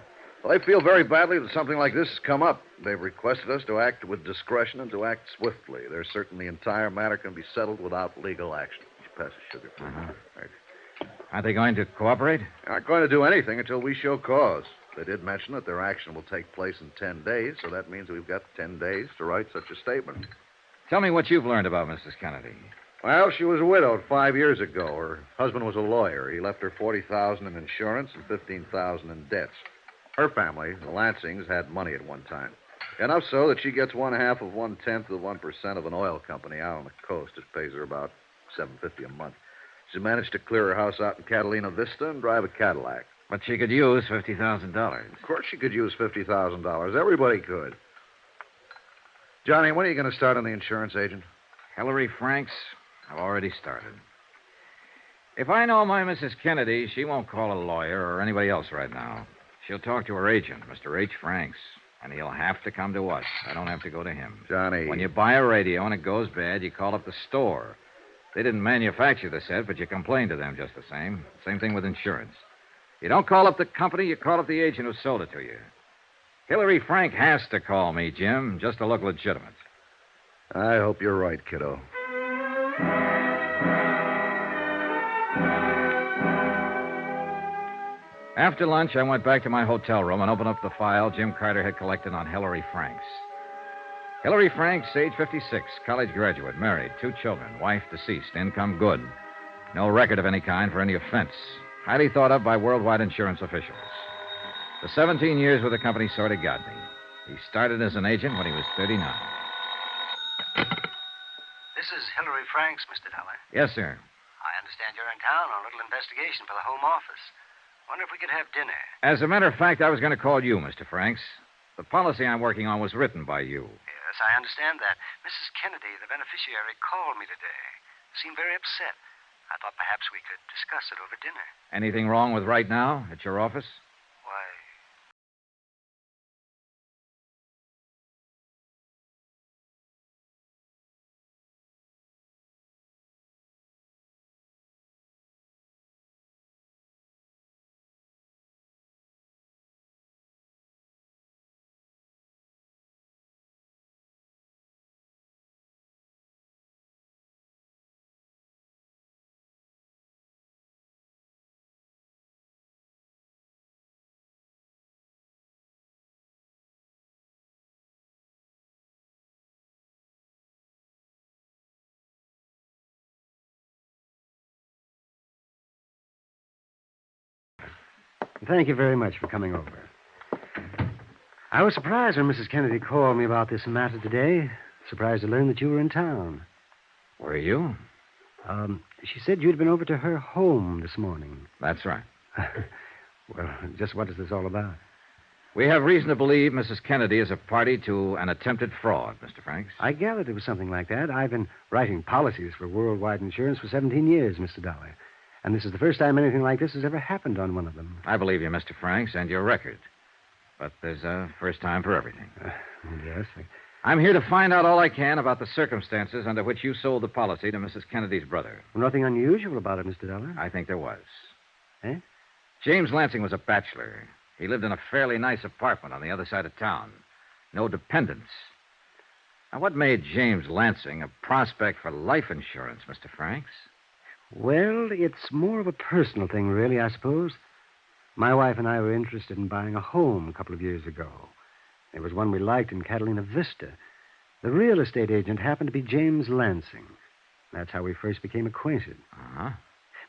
Speaker 2: Well, they feel very badly that something like this has come up. They've requested us to act with discretion and to act swiftly. They're certain the entire matter can be settled without legal action. Pass the sugar, please. Right.
Speaker 1: Aren't they going to cooperate?
Speaker 2: They're not going to do anything until we show cause. They did mention that their action will take place in 10 days, so that means we've got 10 days to write such a statement.
Speaker 1: Tell me what you've learned about Mrs. Kennedy.
Speaker 2: Well, she was widowed 5 years ago. Her husband was a lawyer. He left her $40,000 in insurance and $15,000 in debts. Her family, the Lansings, had money at one time. Enough so that she gets 1/2 of 1/10 of 1% of an oil company out on the coast. It pays her about $750 a month. She managed to clear her house out in Catalina Vista and drive a Cadillac.
Speaker 1: But she could use $50,000.
Speaker 2: Of course she could use $50,000. Everybody could. Johnny, when are you going to start on the insurance agent?
Speaker 1: Hillary Franks, I've already started. If I know my Mrs. Kennedy, she won't call a lawyer or anybody else right now. She'll talk to her agent, Mr. H. Franks, and he'll have to come to us. I don't have to go to him.
Speaker 2: Johnny.
Speaker 1: When you buy a radio and it goes bad, you call up the store. They didn't manufacture the set, but you complain to them just the same. Same thing with insurance. You don't call up the company, you call up the agent who sold it to you. Hillary Frank has to call me, Jim, just to look legitimate.
Speaker 2: I hope you're right, kiddo.
Speaker 1: After lunch, I went back to my hotel room and opened up the file Jim Carter had collected on Hillary Franks. Hillary Franks, age 56, college graduate, married, 2 children, wife deceased, income good. No record of any kind for any offense. Highly thought of by worldwide insurance officials. The 17 years with the company sort of got me. He started as an agent when he was 39.
Speaker 6: This is Hillary Franks, Mr. Dollar.
Speaker 1: Yes, sir.
Speaker 6: I understand you're in town on a little investigation for the Home Office. Wonder if we could have dinner.
Speaker 1: As a matter of fact, I was going to call you, Mr. Franks. The policy I'm working on was written by you.
Speaker 6: Yes, I understand that. Mrs. Kennedy, the beneficiary, called me today. Seemed very upset. I thought perhaps we could discuss it over dinner.
Speaker 1: Anything wrong with right now at your office?
Speaker 6: Why,
Speaker 10: Thank you very much for coming over. I was surprised when Mrs. Kennedy called me about this matter today. Surprised to learn that you were in town.
Speaker 1: Were you?
Speaker 10: She said you'd been over to her home this morning.
Speaker 1: That's right.
Speaker 10: Well, just what is this all about?
Speaker 1: We have reason to believe Mrs. Kennedy is a party to an attempted fraud, Mr. Franks.
Speaker 10: I gathered it was something like that. I've been writing policies for worldwide insurance for 17 years, Mr. Dollar. And this is the first time anything like this has ever happened on one of them.
Speaker 1: I believe you, Mr. Franks, and your record. But there's a first time for everything.
Speaker 10: Yes.
Speaker 1: I'm here to find out all I can about the circumstances under which you sold the policy to Mrs. Kennedy's brother.
Speaker 10: Nothing unusual about it, Mr. Dollar.
Speaker 1: I think there was.
Speaker 10: Eh?
Speaker 1: James Lansing was a bachelor. He lived in a fairly nice apartment on the other side of town. No dependents. Now, what made James Lansing a prospect for life insurance, Mr. Franks?
Speaker 10: Well, it's more of a personal thing, really, I suppose. My wife and I were interested in buying a home a couple of years ago. There was one we liked in Catalina Vista. The real estate agent happened to be James Lansing. That's how we first became acquainted.
Speaker 1: Uh-huh.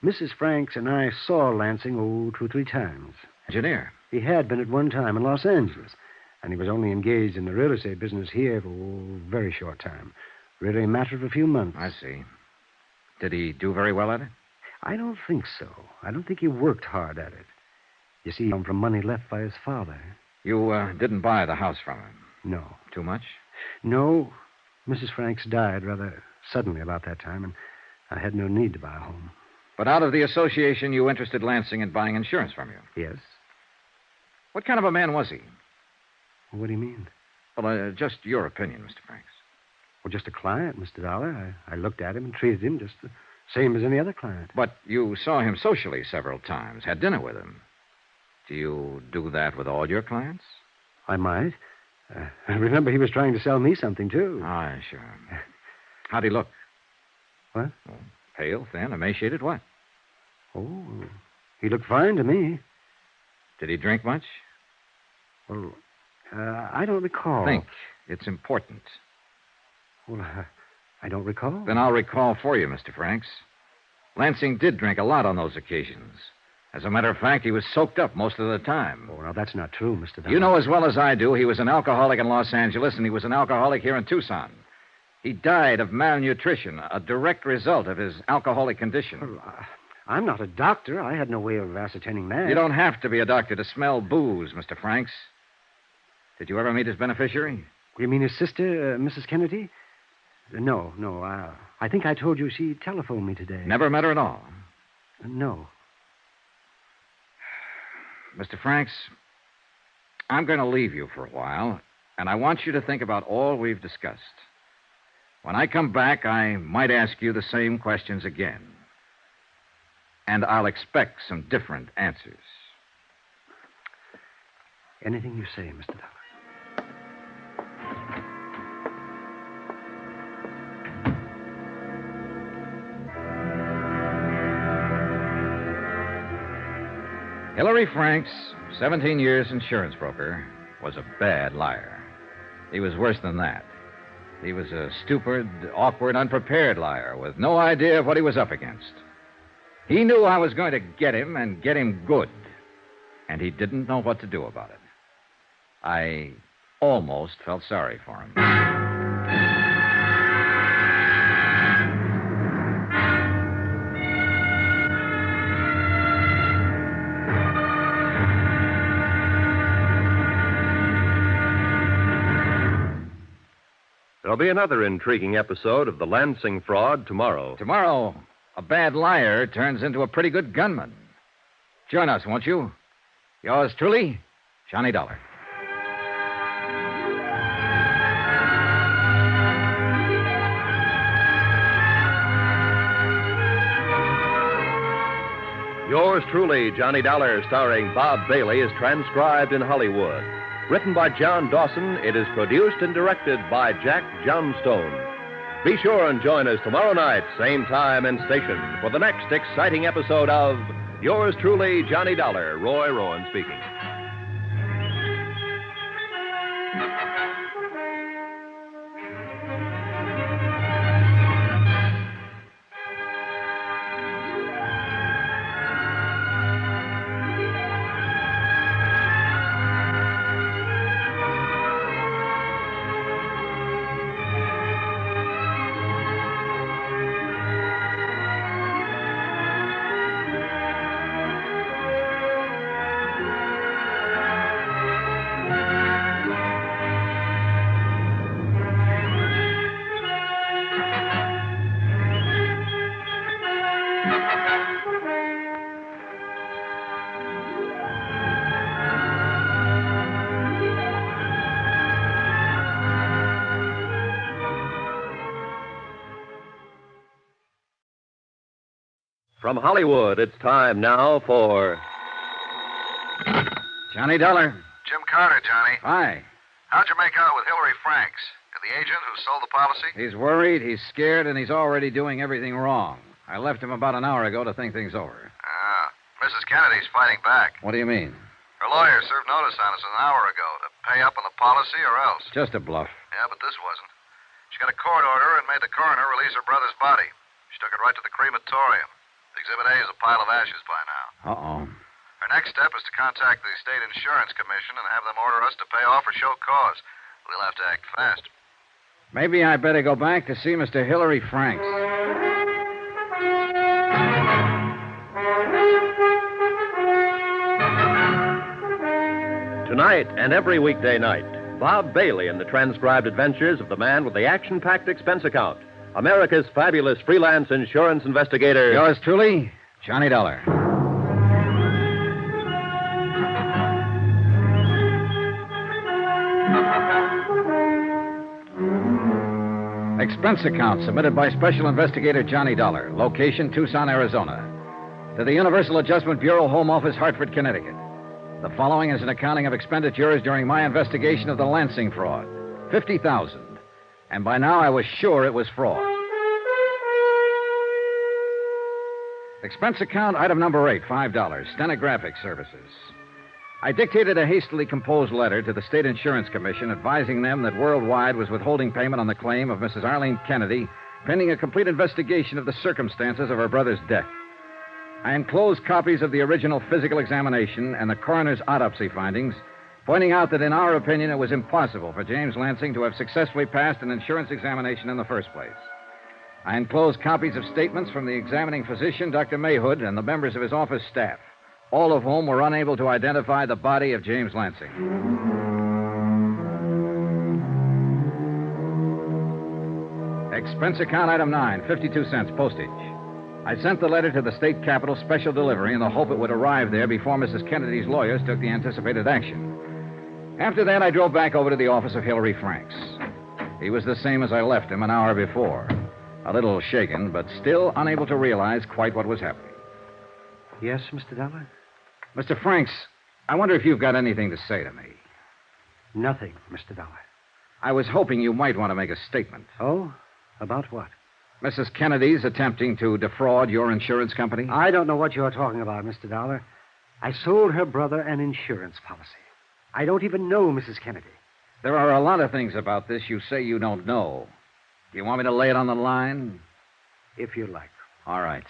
Speaker 10: Mrs. Franks and I saw Lansing, 2 or 3 times.
Speaker 1: Engineer.
Speaker 10: He had been at one time in Los Angeles, and he was only engaged in the real estate business here for a very short time. Really a matter of a few months.
Speaker 1: I see. Did he do very well at it?
Speaker 10: I don't think so. I don't think he worked hard at it. You see, he came from money left by his father.
Speaker 1: You didn't buy the house from him?
Speaker 10: No.
Speaker 1: Too much?
Speaker 10: No. Mrs. Franks died rather suddenly about that time, and I had no need to buy a home.
Speaker 1: But out of the association, you interested Lansing in buying insurance from you?
Speaker 10: Yes.
Speaker 1: What kind of a man was he?
Speaker 10: What do you mean?
Speaker 1: Well, just your opinion, Mr. Franks.
Speaker 10: Well, just a client, Mr. Dollar. I looked at him and treated him just the same as any other client.
Speaker 1: But you saw him socially several times, had dinner with him. Do you do that with all your clients?
Speaker 10: I might. Remember, he was trying to sell me something, too.
Speaker 1: Aye, sure. How'd he look?
Speaker 10: What?
Speaker 1: Oh, pale, thin, emaciated, what?
Speaker 10: Oh, he looked fine to me.
Speaker 1: Did he drink much?
Speaker 10: Well, I don't recall.
Speaker 1: Think. It's important.
Speaker 10: Well, I don't recall.
Speaker 1: Then I'll recall for you, Mr. Franks. Lansing did drink a lot on those occasions. As a matter of fact, he was soaked up most of the time.
Speaker 10: Oh, now, that's not true, Mr. Dunn.
Speaker 1: You know as well as I do, he was an alcoholic in Los Angeles, and he was an alcoholic here in Tucson. He died of malnutrition, a direct result of his alcoholic condition.
Speaker 10: Well, I'm not a doctor. I had no way of ascertaining that.
Speaker 1: You don't have to be a doctor to smell booze, Mr. Franks. Did you ever meet his beneficiary?
Speaker 10: You mean his sister, Mrs. Kennedy? No. I think I told you she telephoned me today.
Speaker 1: Never met her at all?
Speaker 10: No.
Speaker 1: Mr. Franks, I'm going to leave you for a while, and I want you to think about all we've discussed. When I come back, I might ask you the same questions again. And I'll expect some different answers.
Speaker 10: Anything you say, Mr. Dollar.
Speaker 1: Hillary Franks, 17 years insurance broker, was a bad liar. He was worse than that. He was a stupid, awkward, unprepared liar with no idea of what he was up against. He knew I was going to get him and get him good, and he didn't know what to do about it. I almost felt sorry for him.
Speaker 3: There'll be another intriguing episode of the Lansing fraud tomorrow.
Speaker 1: Tomorrow, a bad liar turns into a pretty good gunman. Join us, won't you? Yours truly, Johnny Dollar.
Speaker 3: Yours truly, Johnny Dollar, starring Bob Bailey, is transcribed in Hollywood. Written by John Dawson, it is produced and directed by Jack Johnstone. Be sure and join us tomorrow night, same time and station, for the next exciting episode of Yours truly, Johnny Dollar. Roy Rowan speaking. From Hollywood, it's time now for
Speaker 1: Johnny Dollar.
Speaker 6: Jim Carter, Johnny.
Speaker 1: Hi.
Speaker 6: How'd you make out with Hillary Franks? The agent who sold the policy?
Speaker 1: He's worried, he's scared, and he's already doing everything wrong. I left him about an hour ago to think things over.
Speaker 6: Ah, Mrs. Kennedy's fighting back.
Speaker 1: What do you mean?
Speaker 6: Her lawyer served notice on us an hour ago to pay up on the policy or else.
Speaker 1: Just a bluff.
Speaker 6: Yeah, but this wasn't. She got a court order and made the coroner release her brother's body. She took it right to the crematorium. Exhibit A is a pile of ashes by now.
Speaker 1: Uh-oh.
Speaker 6: Her next step is to contact the State Insurance Commission and have them order us to pay off or show cause. We'll have to act fast.
Speaker 1: Maybe I better go back to see Mr. Hillary Franks.
Speaker 3: Tonight and every weekday night, Bob Bailey in the transcribed adventures of the man with the action-packed expense account, America's fabulous freelance insurance investigator.
Speaker 1: Yours truly, Johnny Dollar. Expense account submitted by Special Investigator Johnny Dollar. Location, Tucson, Arizona. To the Universal Adjustment Bureau, Home Office, Hartford, Connecticut. The following is an accounting of expenditures during my investigation of the Lansing fraud. $50,000. And by now I was sure it was fraud. Expense account item number 8, $5. Stenographic services. I dictated a hastily composed letter to the State Insurance Commission advising them that Worldwide was withholding payment on the claim of Mrs. Arlene Kennedy pending a complete investigation of the circumstances of her brother's death. I enclosed copies of the original physical examination and the coroner's autopsy findings, pointing out that in our opinion it was impossible for James Lansing to have successfully passed an insurance examination in the first place. I enclosed copies of statements from the examining physician, Dr. Mayhood, and the members of his office staff, all of whom were unable to identify the body of James Lansing. Expense account item 9, 52 cents postage. I sent the letter to the state capitol special delivery in the hope it would arrive there before Mrs. Kennedy's lawyers took the anticipated action. After that, I drove back over to the office of Hilary Franks. He was the same as I left him an hour before. A little shaken, but still unable to realize quite what was happening.
Speaker 10: Yes, Mr. Dollar?
Speaker 1: Mr. Franks, I wonder if you've got anything to say to me.
Speaker 10: Nothing, Mr. Dollar.
Speaker 1: I was hoping you might want to make a statement.
Speaker 10: Oh? About what?
Speaker 1: Mrs. Kennedy's attempting to defraud your insurance company?
Speaker 10: I don't know what you're talking about, Mr. Dollar. I sold her brother an insurance policy. I don't even know Mrs. Kennedy.
Speaker 1: There are a lot of things about this you say you don't know. Do you want me to lay it on the line?
Speaker 10: If you like.
Speaker 1: All right.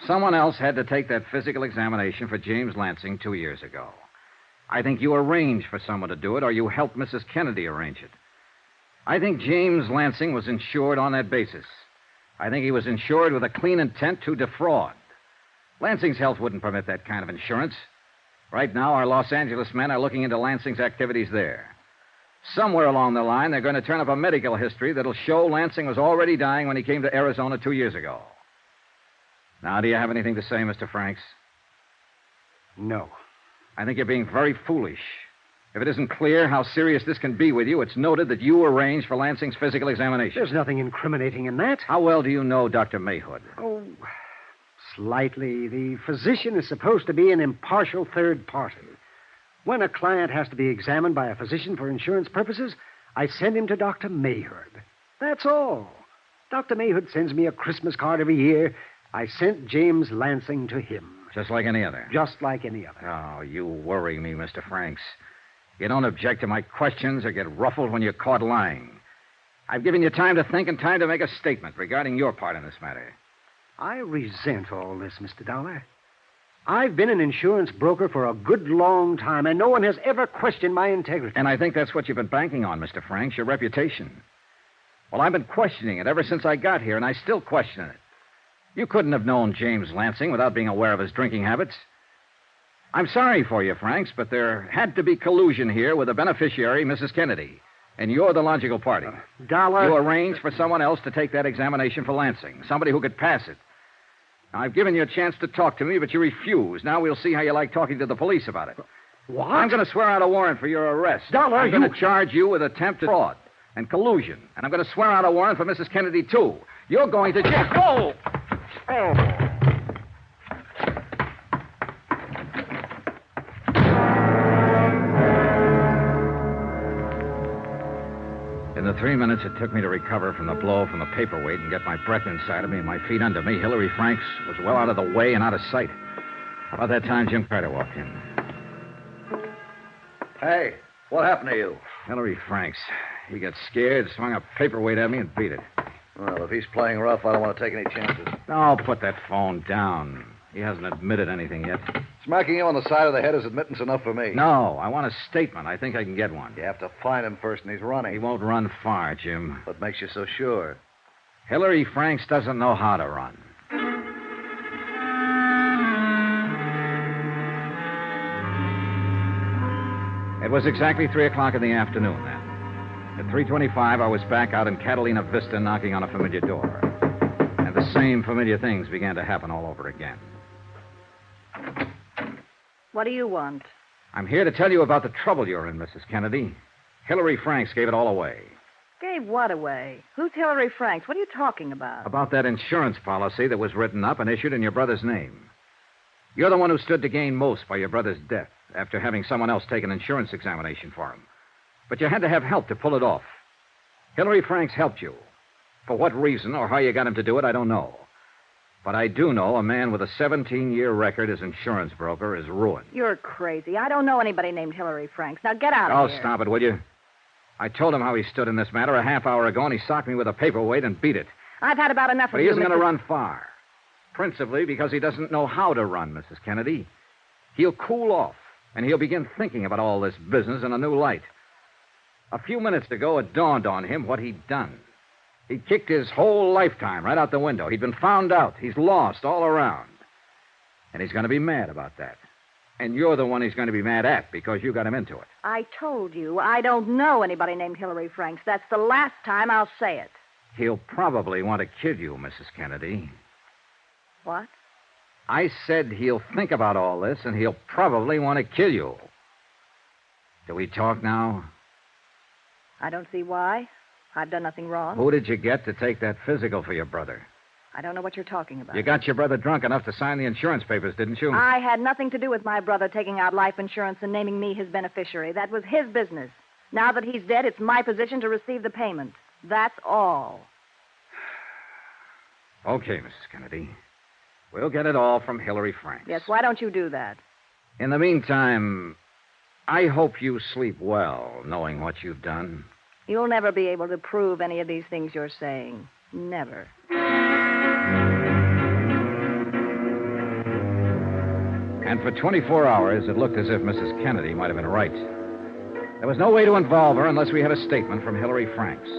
Speaker 1: Someone else had to take that physical examination for James Lansing 2 years ago. I think you arranged for someone to do it, or you helped Mrs. Kennedy arrange it. I think James Lansing was insured on that basis. I think he was insured with a clean intent to defraud. Lansing's health wouldn't permit that kind of insurance. Right now, our Los Angeles men are looking into Lansing's activities there. Somewhere along the line, they're going to turn up a medical history that'll show Lansing was already dying when he came to Arizona 2 years ago. Now, do you have anything to say, Mr. Franks?
Speaker 10: No.
Speaker 1: I think you're being very foolish. If it isn't clear how serious this can be with you, it's noted that you arranged for Lansing's physical examination.
Speaker 10: There's nothing incriminating in that.
Speaker 1: How well do you know Dr. Mayhood?
Speaker 10: Oh, slightly. The physician is supposed to be an impartial third party. When a client has to be examined by a physician for insurance purposes, I send him to Dr. Mayhood. That's all. Dr. Mayhood sends me a Christmas card every year. I sent James Lansing to him.
Speaker 1: Just like any other?
Speaker 10: Just like any other.
Speaker 1: Oh, you worry me, Mr. Franks. You don't object to my questions or get ruffled when you're caught lying. I've given you time to think and time to make a statement regarding your part in this matter.
Speaker 10: I resent all this, Mr. Dollar. I've been an insurance broker for a good long time, and no one has ever questioned my integrity.
Speaker 1: And I think that's what you've been banking on, Mr. Franks, your reputation. Well, I've been questioning it ever since I got here, and I still question it. You couldn't have known James Lansing without being aware of his drinking habits. I'm sorry for you, Franks, but there had to be collusion here with the beneficiary, Mrs. Kennedy. And you're the logical party.
Speaker 10: Dollar.
Speaker 1: You arranged for someone else to take that examination for Lansing, somebody who could pass it. Now, I've given you a chance to talk to me, but you refuse. Now we'll see how you like talking to the police about it.
Speaker 10: What?
Speaker 1: I'm going to swear out a warrant for your arrest.
Speaker 10: Dollar,
Speaker 1: I'm going to charge you with attempted fraud and collusion. And I'm going to swear out a warrant for Mrs. Kennedy, too. You're going to jail. Oh! Oh! In the 3 minutes it took me to recover from the blow from the paperweight and get my breath inside of me and my feet under me, Hilary Franks was well out of the way and out of sight. About that time, Jim Carter walked in.
Speaker 2: Hey, what happened to you?
Speaker 1: Hilary Franks. He got scared, swung a paperweight at me, and beat it.
Speaker 2: Well, if he's playing rough, I don't want to take any chances.
Speaker 1: Oh, put that phone down. He hasn't admitted anything yet.
Speaker 2: Smacking you on the side of the head is admittance enough for me.
Speaker 1: No, I want a statement. I think I can get one.
Speaker 2: You have to find him first, and he's running.
Speaker 1: He won't run far, Jim.
Speaker 2: What makes you so sure?
Speaker 1: Hilary Franks doesn't know how to run. It was exactly 3 o'clock in the afternoon then. At 3:25, I was back out in Catalina Vista knocking on a familiar door. And the same familiar things began to happen all over again.
Speaker 9: What do you want?
Speaker 1: I'm here to tell you about the trouble you're in, Mrs. Kennedy. Hilary Franks gave it all away.
Speaker 9: Gave what away? Who's Hilary Franks? What are you talking about?
Speaker 1: About that insurance policy that was written up and issued in your brother's name. You're the one who stood to gain most by your brother's death. after having someone else take an insurance examination for him. But you had to have help to pull it off. Hillary Franks helped you. For what reason or how you got him to do it, I don't know. But I do know a man with a 17-year record as insurance broker is ruined.
Speaker 9: You're crazy. I don't know anybody named Hillary Franks. Now get out of here.
Speaker 1: Oh, stop it, will you? I told him how he stood in this matter a half hour ago, and he socked me with a paperweight and beat it.
Speaker 9: I've had about enough
Speaker 1: But
Speaker 9: of
Speaker 1: he
Speaker 9: you,
Speaker 1: isn't going to
Speaker 9: Mr.
Speaker 1: run far. Principally because he doesn't know how to run, Mrs. Kennedy. He'll cool off, and he'll begin thinking about all this business in a new light. A few minutes ago, it dawned on him what he'd done. He'd kicked his whole lifetime right out the window. He'd been found out. He's lost all around. And he's going to be mad about that. And you're the one he's going to be mad at because you got him into it.
Speaker 9: I told you, I don't know anybody named Hillary Franks. That's the last time I'll say it.
Speaker 1: He'll probably want to kill you, Mrs. Kennedy.
Speaker 9: What?
Speaker 1: I said he'll think about all this, and he'll probably want to kill you. Do we talk now?
Speaker 9: I don't see why. I've done nothing wrong.
Speaker 1: Who did you get to take that physical for your brother?
Speaker 9: I don't know what you're talking about.
Speaker 1: You got your brother drunk enough to sign the insurance papers, didn't you?
Speaker 9: I had nothing to do with my brother taking out life insurance and naming me his beneficiary. That was his business. Now that he's dead, it's my position to receive the payment. That's all.
Speaker 1: Okay, Mrs. Kennedy. We'll get it all from Hillary Franks.
Speaker 9: Yes, why don't you do that?
Speaker 1: In the meantime, I hope you sleep well, knowing what you've done.
Speaker 9: You'll never be able to prove any of these things you're saying. Never.
Speaker 1: And for 24 hours, it looked as if Mrs. Kennedy might have been right. There was no way to involve her unless we had a statement from Hillary Franks,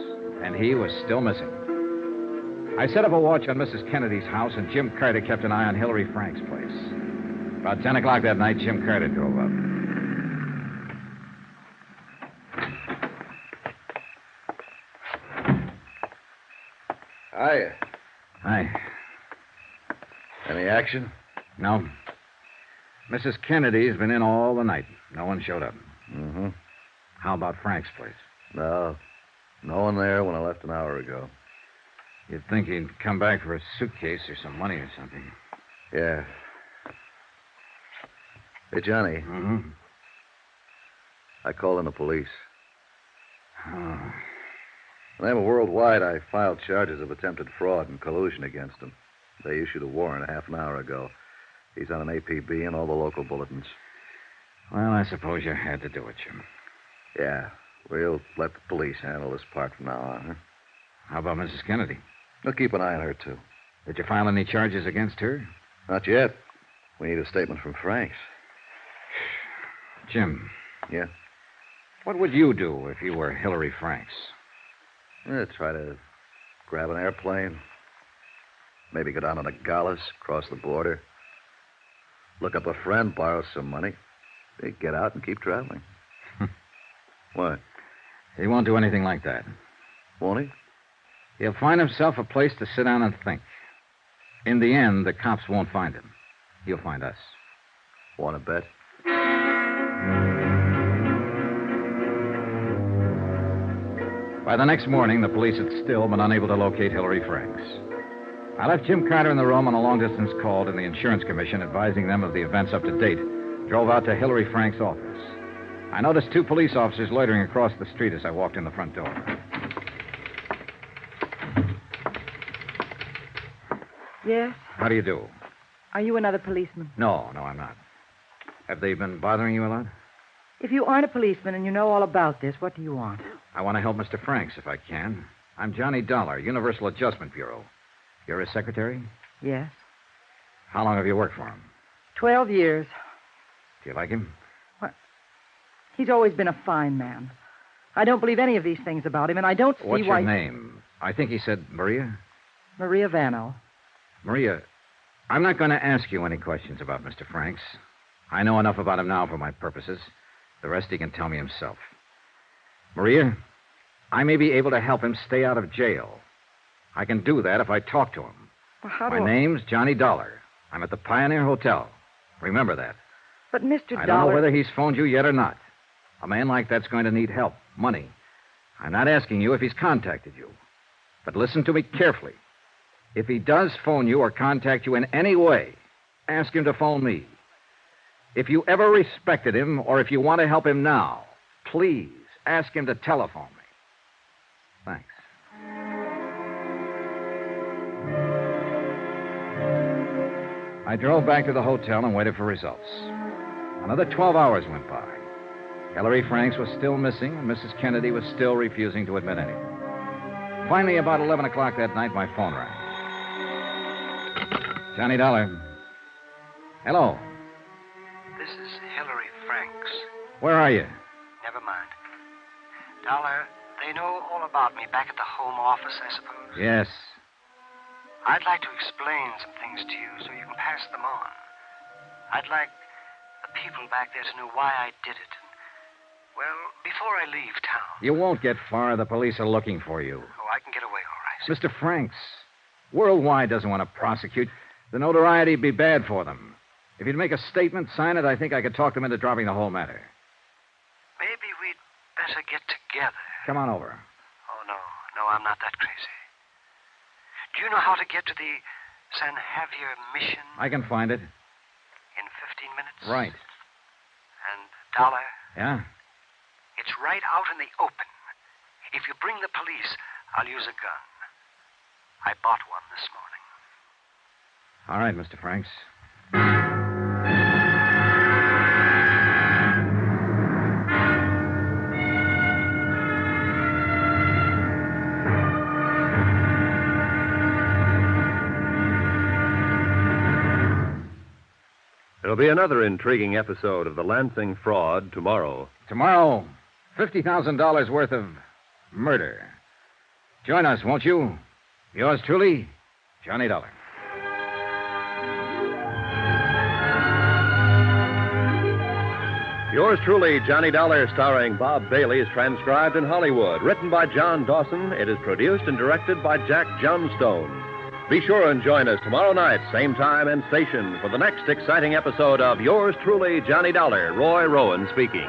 Speaker 1: and he was still missing. I set up a watch on Mrs. Kennedy's house, and Jim Carter kept an eye on Hillary Franks' place. About 10 o'clock that night, Jim Carter drove up.
Speaker 2: Hiya.
Speaker 1: Hi.
Speaker 2: Any action?
Speaker 1: No. Mrs. Kennedy's been in all the night. No one showed up.
Speaker 2: Mm-hmm.
Speaker 1: How about Frank's place?
Speaker 2: No. No one there when I left an hour ago.
Speaker 1: You'd think he'd come back for a suitcase or some money or something.
Speaker 2: Yeah. Hey, Johnny.
Speaker 1: Mm-hmm.
Speaker 2: I called in the police.
Speaker 1: Oh.
Speaker 2: In the name of Worldwide, I filed charges of attempted fraud and collusion against him. They issued a warrant a half an hour ago. He's on an APB and all the local bulletins.
Speaker 1: Well, I suppose you had to do it, Jim.
Speaker 2: Yeah. We'll let the police handle this part from now on, huh?
Speaker 1: How about Mrs. Kennedy?
Speaker 2: We'll keep an eye on her, too.
Speaker 1: Did you file any charges against her?
Speaker 2: Not yet. We need a statement from Franks.
Speaker 1: Jim.
Speaker 2: Yeah?
Speaker 1: What would you do if you were Hillary Franks?
Speaker 2: Try to grab an airplane. Maybe go down to Nogales, cross the border. Look up a friend, borrow some money. Then get out and keep traveling. What?
Speaker 1: He won't do anything like that.
Speaker 2: Won't he?
Speaker 1: He'll find himself a place to sit down and think. In the end, the cops won't find him. He'll find us.
Speaker 2: Want to bet?
Speaker 1: By the next morning, the police had still been unable to locate Hillary Franks. I left Jim Carter in the room on a long-distance call to the Insurance Commission, advising them of the events up to date. Drove out to Hillary Franks' office. I noticed two police officers loitering across the street as I walked in the front door.
Speaker 8: Yes?
Speaker 1: How do you do?
Speaker 8: Are you another policeman?
Speaker 1: No, I'm not. Have they been bothering you a lot?
Speaker 8: If you aren't a policeman and you know all about this, what do you want?
Speaker 1: I want to help Mr. Franks if I can. I'm Johnny Dollar, Universal Adjustment Bureau. You're his secretary?
Speaker 8: Yes.
Speaker 1: How long have you worked for him?
Speaker 8: 12 years.
Speaker 1: Do you like him?
Speaker 8: What? He's always been a fine man. I don't believe any of these things about him, and I don't see
Speaker 1: What's
Speaker 8: why...
Speaker 1: your name? I think he said Maria?
Speaker 8: Maria Vano.
Speaker 1: Maria, I'm not going to ask you any questions about Mr. Franks. I know enough about him now for my purposes. The rest he can tell me himself. Maria, I may be able to help him stay out of jail. I can do that if I talk to him.
Speaker 8: Well, how
Speaker 1: My
Speaker 8: do I...
Speaker 1: name's Johnny Dollar. I'm at the Pioneer Hotel. Remember that.
Speaker 8: But Mr.
Speaker 1: I
Speaker 8: Dollar...
Speaker 1: don't know whether he's phoned you yet or not. A man like that's going to need help, money. I'm not asking you if he's contacted you. But listen to me carefully. If he does phone you or contact you in any way, ask him to phone me. If you ever respected him, or if you want to help him now, please ask him to telephone me. Thanks. I drove back to the hotel and waited for results. Another 12 hours went by. Hillary Franks was still missing, and Mrs. Kennedy was still refusing to admit anything. Finally, about 11 o'clock that night, my phone rang. Johnny Dollar. Hello.
Speaker 10: This is Hillary Franks.
Speaker 1: Where are you?
Speaker 10: Never mind. Dollar, they know all about me back at the home office, I suppose?
Speaker 1: Yes.
Speaker 10: I'd like to explain some things to you so you can pass them on. I'd like the people back there to know why I did it. Well, before I leave town.
Speaker 1: You won't get far. The police are looking for you.
Speaker 10: Oh, I can get away all right.
Speaker 1: Mr. Franks, Worldwide doesn't want to prosecute. The notoriety would be bad for them. If you'd make a statement, sign it, I think I could talk them into dropping the whole matter.
Speaker 10: Maybe we'd better get together.
Speaker 1: Come on over.
Speaker 10: Oh, no, I'm not that crazy. Do you know how to get to the San Javier mission?
Speaker 1: I can find it.
Speaker 10: In 15 minutes?
Speaker 1: Right.
Speaker 10: And Dollar?
Speaker 1: Yeah?
Speaker 10: It's right out in the open. If you bring the police, I'll use a gun. I bought one this morning.
Speaker 1: All right, Mr. Franks.
Speaker 3: There'll be another intriguing episode of the Lansing Fraud tomorrow.
Speaker 1: Tomorrow, $50,000 worth of murder. Join us, won't you? Yours truly, Johnny Dollar.
Speaker 3: Yours truly, Johnny Dollar, starring Bob Bailey, is transcribed in Hollywood. Written by John Dawson, it is produced and directed by Jack Johnstone. Be sure and join us tomorrow night, same time and station, for the next exciting episode of Yours truly, Johnny Dollar. Roy Rowan speaking.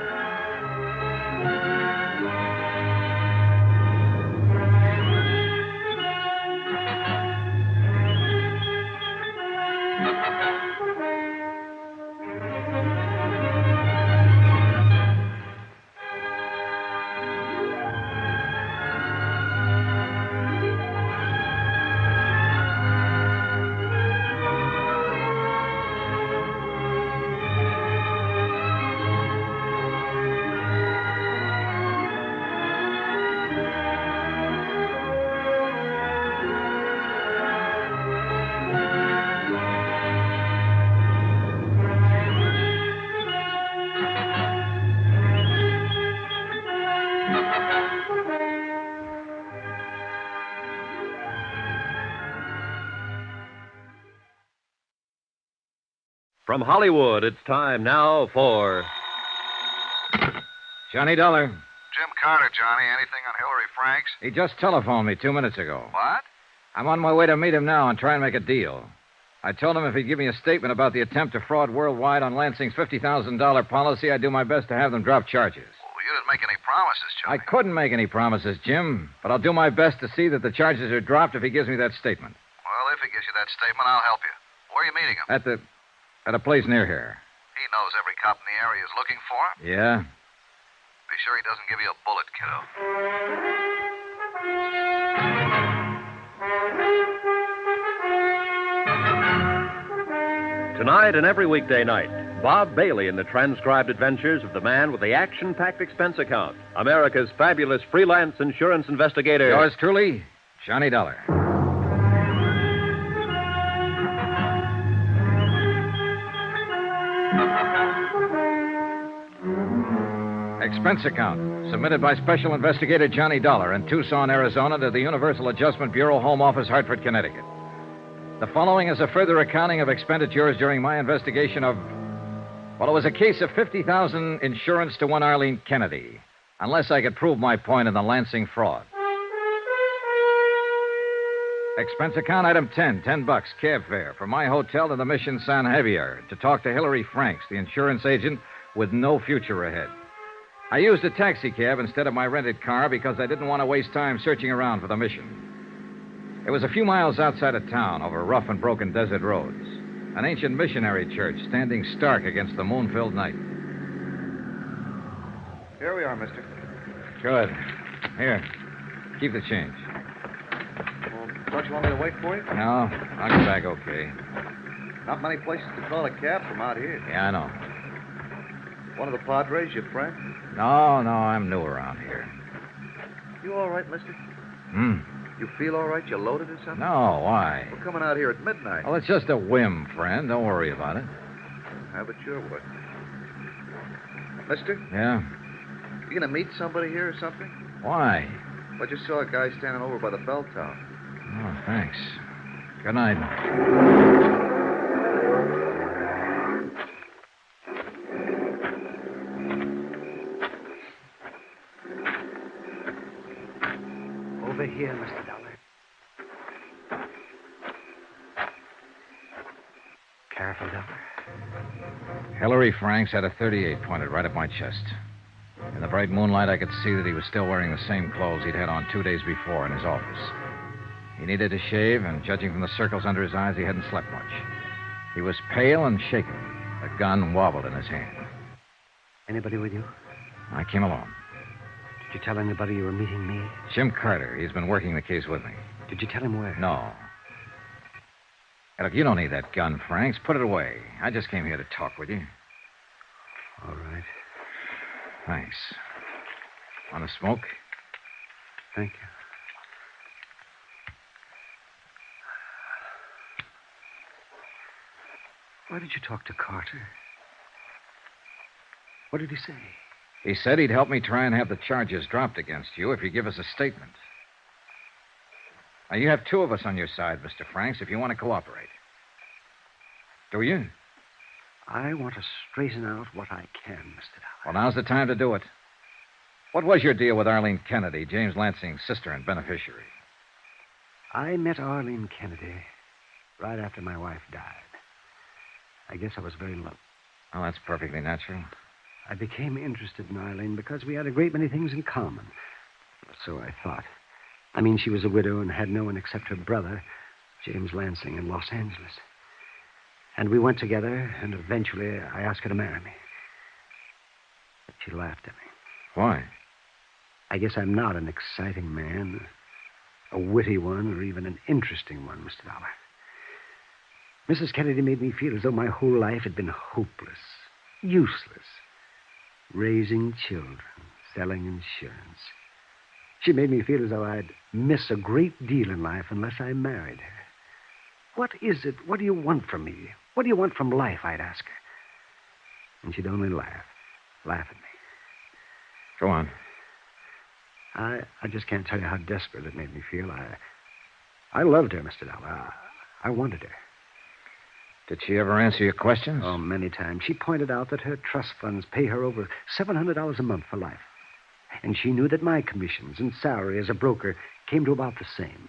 Speaker 3: From Hollywood, it's time now for
Speaker 1: Johnny Dollar.
Speaker 6: Jim Carter, Johnny. Anything on Hillary Franks?
Speaker 1: He just telephoned me 2 minutes ago.
Speaker 6: What?
Speaker 1: I'm on my way to meet him now and try and make a deal. I told him if he'd give me a statement about the attempt to fraud Worldwide on Lansing's $50,000 policy, I'd do my best to have them drop charges.
Speaker 6: Well, you didn't make any promises, Johnny.
Speaker 1: I couldn't make any promises, Jim, but I'll do my best to see that the charges are dropped if he gives me that statement.
Speaker 6: Well, if he gives you that statement, I'll help you. Where are you meeting him?
Speaker 1: At a place near here.
Speaker 6: He knows every cop in the area is looking for him.
Speaker 1: Yeah?
Speaker 6: Be sure he doesn't give you a bullet, kiddo.
Speaker 3: Tonight and every weekday night, Bob Bailey in the transcribed adventures of the man with the action-packed expense account, America's fabulous freelance insurance investigator.
Speaker 1: Yours truly, Johnny Dollar. Expense account submitted by Special Investigator Johnny Dollar in Tucson, Arizona to the Universal Adjustment Bureau, Home Office, Hartford, Connecticut. The following is a further accounting of expenditures during my investigation of, well, it was a case of $50,000 insurance to one Arlene Kennedy, unless I could prove my point in the Lansing fraud. Expense account item 10, $10, cab fare from my hotel to the Mission San Javier to talk to Hillary Franks, the insurance agent with no future ahead. I used a taxi cab instead of my rented car because I didn't want to waste time searching around for the mission. It was a few miles outside of town over rough and broken desert roads. An ancient missionary church standing stark against the moon-filled night.
Speaker 7: Here we are, mister.
Speaker 1: Good. Here. Keep the change.
Speaker 7: Well, don't you want me to wait for you?
Speaker 1: No, I'll get back okay.
Speaker 7: Not many places to call a cab from out here.
Speaker 1: Yeah, I know.
Speaker 7: One of the Padres, your friend?
Speaker 1: No, I'm new around here.
Speaker 7: You all right, mister?
Speaker 1: Hmm.
Speaker 7: You feel all right? You loaded or something?
Speaker 1: No, why?
Speaker 7: We're coming out here at midnight.
Speaker 1: Well, it's just a whim, friend. Don't worry about it.
Speaker 7: I bet sure would. Mister,
Speaker 1: Yeah?
Speaker 7: you gonna meet somebody here or something?
Speaker 1: Why?
Speaker 7: I just saw a guy standing over by the bell tower.
Speaker 1: Oh, thanks. Good night.
Speaker 10: Over here, Mr. Dollar. Careful, Dollar.
Speaker 1: Hillary Franks had a .38 pointed right at my chest. In the bright moonlight, I could see that he was still wearing the same clothes he'd had on 2 days before in his office. He needed to shave, and judging from the circles under his eyes, he hadn't slept much. He was pale and shaken. The gun wobbled in his hand.
Speaker 10: Anybody with you?
Speaker 1: I came along.
Speaker 10: Did you tell anybody you were meeting me?
Speaker 1: Jim Carter. He's been working the case with me.
Speaker 10: Did you tell him where?
Speaker 1: No. Hey, look, you don't need that gun, Franks. Put it away. I just came here to talk with you.
Speaker 10: All right.
Speaker 1: Thanks. Want to smoke?
Speaker 10: Thank you. Why did you talk to Carter? What did he say?
Speaker 1: He said he'd help me try and have the charges dropped against you if you give us a statement. Now, you have two of us on your side, Mr. Franks, if you want to cooperate. Do you?
Speaker 10: I want to straighten out what I can, Mr. Dollar.
Speaker 1: Well, now's the time to do it. What was your deal with Arlene Kennedy, James Lansing's sister and beneficiary?
Speaker 10: I met Arlene Kennedy right after my wife died. I guess I was very low.
Speaker 1: Oh, that's perfectly natural.
Speaker 10: I became interested in Arlene because we had a great many things in common. So I thought. I mean, she was a widow and had no one except her brother, James Lansing, in Los Angeles. And we went together, and eventually I asked her to marry me. But she laughed at me.
Speaker 1: Why?
Speaker 10: I guess I'm not an exciting man, a witty one, or even an interesting one, Mr. Dollar. Mrs. Kennedy made me feel as though my whole life had been hopeless, useless. Raising children, selling insurance. She made me feel as though I'd miss a great deal in life unless I married her. What is it? What do you want from me? What do you want from life? I'd ask her. And she'd only laugh at me.
Speaker 1: Go on.
Speaker 10: I just can't tell you how desperate it made me feel. I loved her, Mr. Dollar. I wanted her.
Speaker 1: Did she ever answer your questions?
Speaker 10: Oh, many times. She pointed out that her trust funds pay her over $700 a month for life. And she knew that my commissions and salary as a broker came to about the same.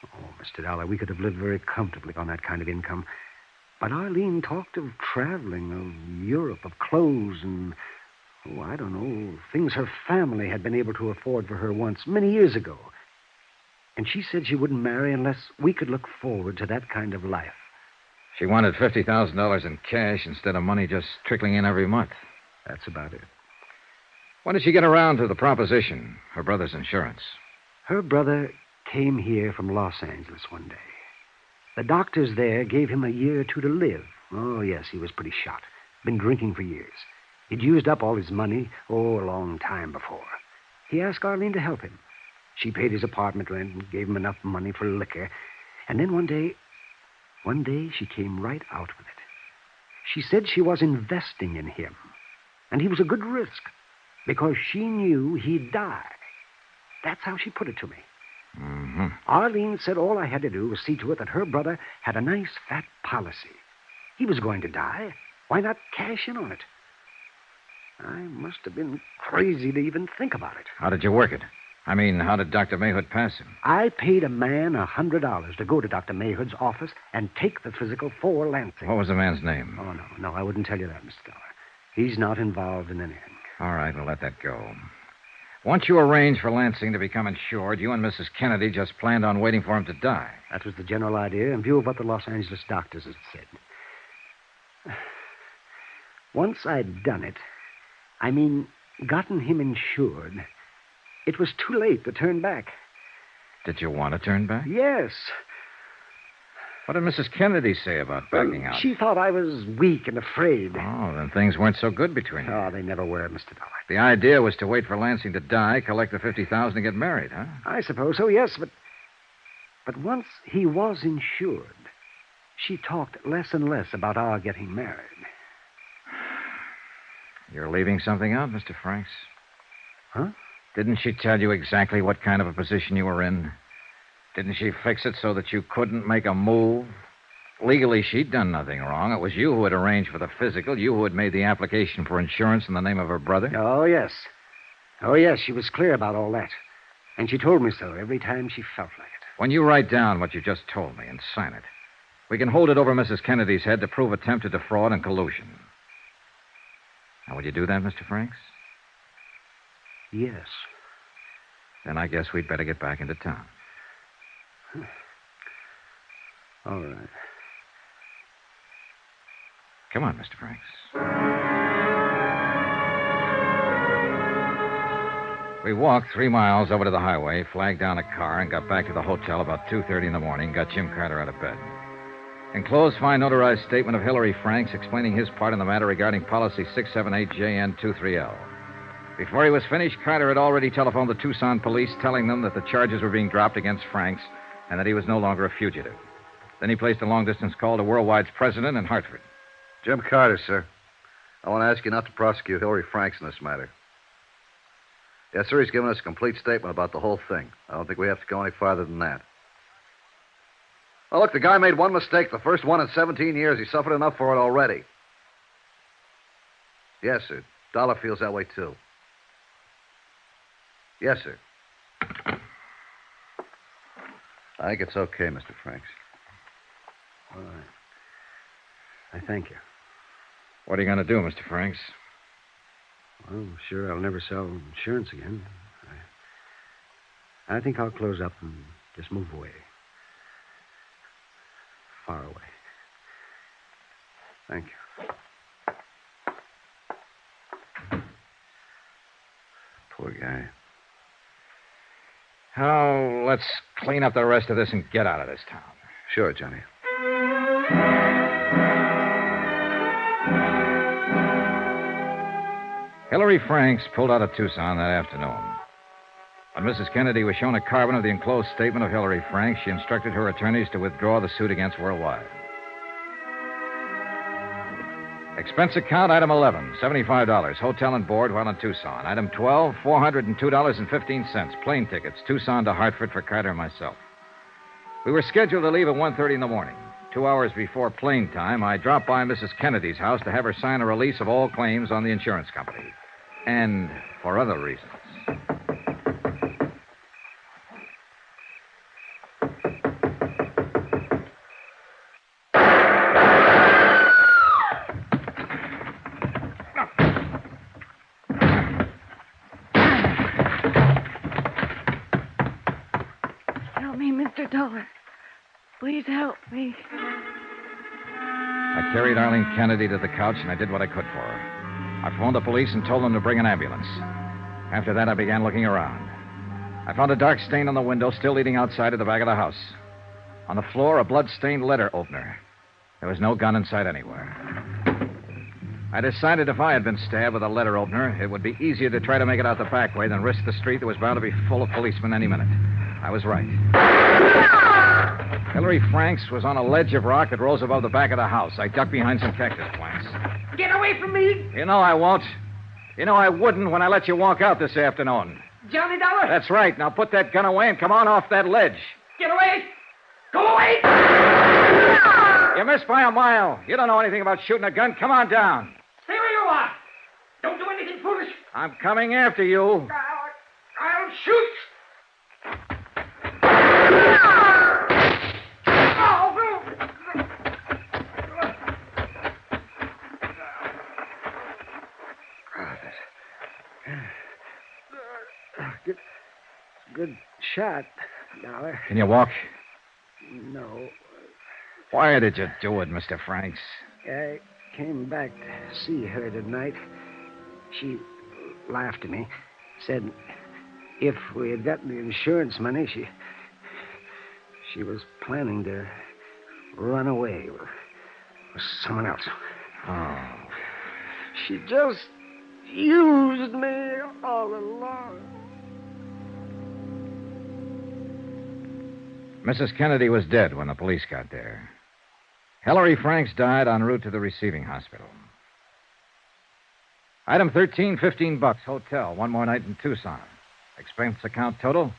Speaker 10: Oh, Mr. Dollar, we could have lived very comfortably on that kind of income. But Arlene talked of traveling, of Europe, of clothes, and, oh, I don't know, things her family had been able to afford for her once, many years ago. And she said she wouldn't marry unless we could look forward to that kind of life.
Speaker 1: She wanted $50,000 in cash instead of money just trickling in every month.
Speaker 10: That's about it.
Speaker 1: When did she get around to the proposition, her brother's insurance?
Speaker 10: Her brother came here from Los Angeles one day. The doctors there gave him a year or two to live. Oh, yes, he was pretty shot. Been drinking for years. He'd used up all his money, a long time before. He asked Arlene to help him. She paid his apartment rent and gave him enough money for liquor. And then one day, she came right out with it. She said she was investing in him. And he was a good risk because she knew he'd die. That's how she put it to me.
Speaker 1: Mm-hmm.
Speaker 10: Arlene said all I had to do was see to it that her brother had a nice fat policy. He was going to die. Why not cash in on it? I must have been crazy to even think about it.
Speaker 1: How did you work it? I mean, how did Dr. Mayhood pass him?
Speaker 10: I paid a man $100 to go to Dr. Mayhood's office and take the physical for Lansing.
Speaker 1: What was the man's name?
Speaker 10: Oh, no, I wouldn't tell you that, Mr. Dollar. He's not involved in anything.
Speaker 1: All right, we'll let that go. Once you arranged for Lansing to become insured, you and Mrs. Kennedy just planned on waiting for him to die.
Speaker 10: That was the general idea in view of what the Los Angeles doctors had said. Once I'd done it, I mean, gotten him insured, it was too late to turn back.
Speaker 1: Did you want to turn back?
Speaker 10: Yes.
Speaker 1: What did Mrs. Kennedy say about backing out?
Speaker 10: She thought I was weak and afraid.
Speaker 1: Oh, then things weren't so good between you.
Speaker 10: Oh, they never were, Mr. Dollar.
Speaker 1: The idea was to wait for Lansing to die, collect the $50,000 and get married, huh?
Speaker 10: I suppose so, yes, but once he was insured, she talked less and less about our getting married.
Speaker 1: You're leaving something out, Mr. Franks.
Speaker 10: Huh?
Speaker 1: Didn't she tell you exactly what kind of a position you were in? Didn't she fix it so that you couldn't make a move? Legally, she'd done nothing wrong. It was you who had arranged for the physical, you who had made the application for insurance in the name of her brother.
Speaker 10: Oh, yes. Oh, yes, she was clear about all that. And she told me so every time she felt like it.
Speaker 1: When you write down what you just told me and sign it, we can hold it over Mrs. Kennedy's head to prove attempted defraud and collusion. Now, will you do that, Mr. Franks?
Speaker 10: Yes.
Speaker 1: Then I guess we'd better get back into town.
Speaker 10: All right.
Speaker 1: Come on, Mr. Franks. We walked 3 miles over to the highway, flagged down a car, and got back to the hotel about 2:30 in the morning, got Jim Carter out of bed. Enclosed, fine notarized statement of Hillary Franks explaining his part in the matter regarding policy 678JN23L. Before he was finished, Carter had already telephoned the Tucson police, telling them that the charges were being dropped against Franks and that he was no longer a fugitive. Then he placed a long-distance call to Worldwide's president in Hartford.
Speaker 6: Jim Carter, sir. I want to ask you not to prosecute Hillary Franks in this matter. Yes, sir, he's given us a complete statement about the whole thing. I don't think we have to go any farther than that. Oh, look, the guy made one mistake, the first one in 17 years. He suffered enough for it already. Yes, sir. Dollar feels that way, too. Yes, sir. I think it's okay, Mr. Franks.
Speaker 10: All right. I thank you.
Speaker 1: What are you going to do, Mr. Franks?
Speaker 10: Well, sure, I'll never sell insurance again. I think I'll close up and just move away. Far away. Thank you.
Speaker 6: Poor guy.
Speaker 1: Oh, let's clean up the rest of this and get out of this town.
Speaker 6: Sure, Johnny.
Speaker 1: Hillary Franks pulled out of Tucson that afternoon. When Mrs. Kennedy was shown a carbon of the enclosed statement of Hillary Franks, she instructed her attorneys to withdraw the suit against Worldwide. Expense account, item 11, $75, hotel and board while in Tucson. Item 12, $402.15, plane tickets, Tucson to Hartford for Carter and myself. We were scheduled to leave at 1:30 in the morning. 2 hours before plane time, I dropped by Mrs. Kennedy's house to have her sign a release of all claims on the insurance company. And for other reasons.
Speaker 9: Help me, Mr. Dollar. Please help me.
Speaker 1: I carried Arlene Kennedy to the couch, and I did what I could for her. I phoned the police and told them to bring an ambulance. After that, I began looking around. I found a dark stain on the window still leading outside of the back of the house. On the floor, a blood-stained letter opener. There was no gun inside anywhere. I decided if I had been stabbed with a letter opener, it would be easier to try to make it out the back way than risk the street that was bound to be full of policemen any minute. I was right. Hillary Franks was on a ledge of rock that rose above the back of the house. I ducked behind some cactus plants.
Speaker 11: Get away from me!
Speaker 1: You know I won't. You know I wouldn't when I let you walk out this afternoon.
Speaker 11: Johnny Dollar!
Speaker 1: That's right. Now put that gun away and come on off that ledge.
Speaker 11: Get away! Go away!
Speaker 1: You missed by a mile. You don't know anything about shooting a gun. Come on down.
Speaker 11: Stay where you are! Don't do anything foolish!
Speaker 1: I'm coming after you.
Speaker 11: I'll shoot!
Speaker 10: Good shot, Dollar.
Speaker 1: Can you walk?
Speaker 10: No.
Speaker 1: Why did you do it, Mr. Franks?
Speaker 10: came back to see her tonight. She laughed at me, said if we had gotten the insurance money, she was planning to run away with someone else.
Speaker 1: Oh.
Speaker 10: She just used me all along.
Speaker 1: Mrs. Kennedy was dead when the police got there. Hilary Franks died en route to the receiving hospital. Item 13, $15, hotel, one more night in Tucson. Expense account total,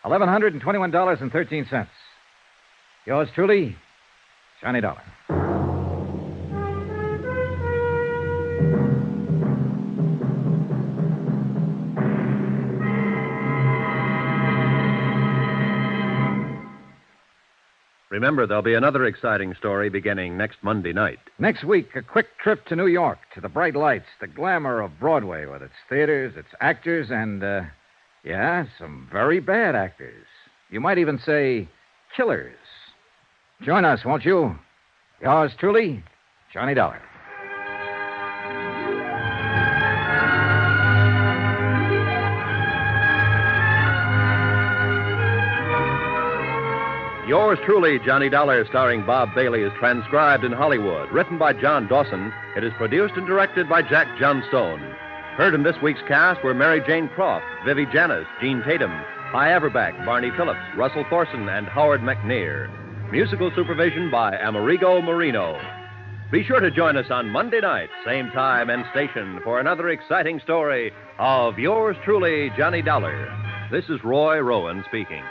Speaker 1: $1,121.13. Yours truly, Johnny Dollar.
Speaker 3: Remember, there'll be another exciting story beginning next Monday night.
Speaker 1: Next week, a quick trip to New York, to the bright lights, the glamour of Broadway with its theaters, its actors, and, some very bad actors. You might even say killers. Join us, won't you? Yours truly, Johnny Dollar.
Speaker 3: Yours truly, Johnny Dollar, starring Bob Bailey, is transcribed in Hollywood. Written by John Dawson, it is produced and directed by Jack Johnstone. Heard in this week's cast were Mary Jane Croft, Vivi Janis, Gene Tatum, Hy Averback, Barney Phillips, Russell Thorson, and Howard McNear. Musical supervision by Amerigo Marino. Be sure to join us on Monday night, same time and station, for another exciting story of Yours truly, Johnny Dollar. This is Roy Rowan speaking.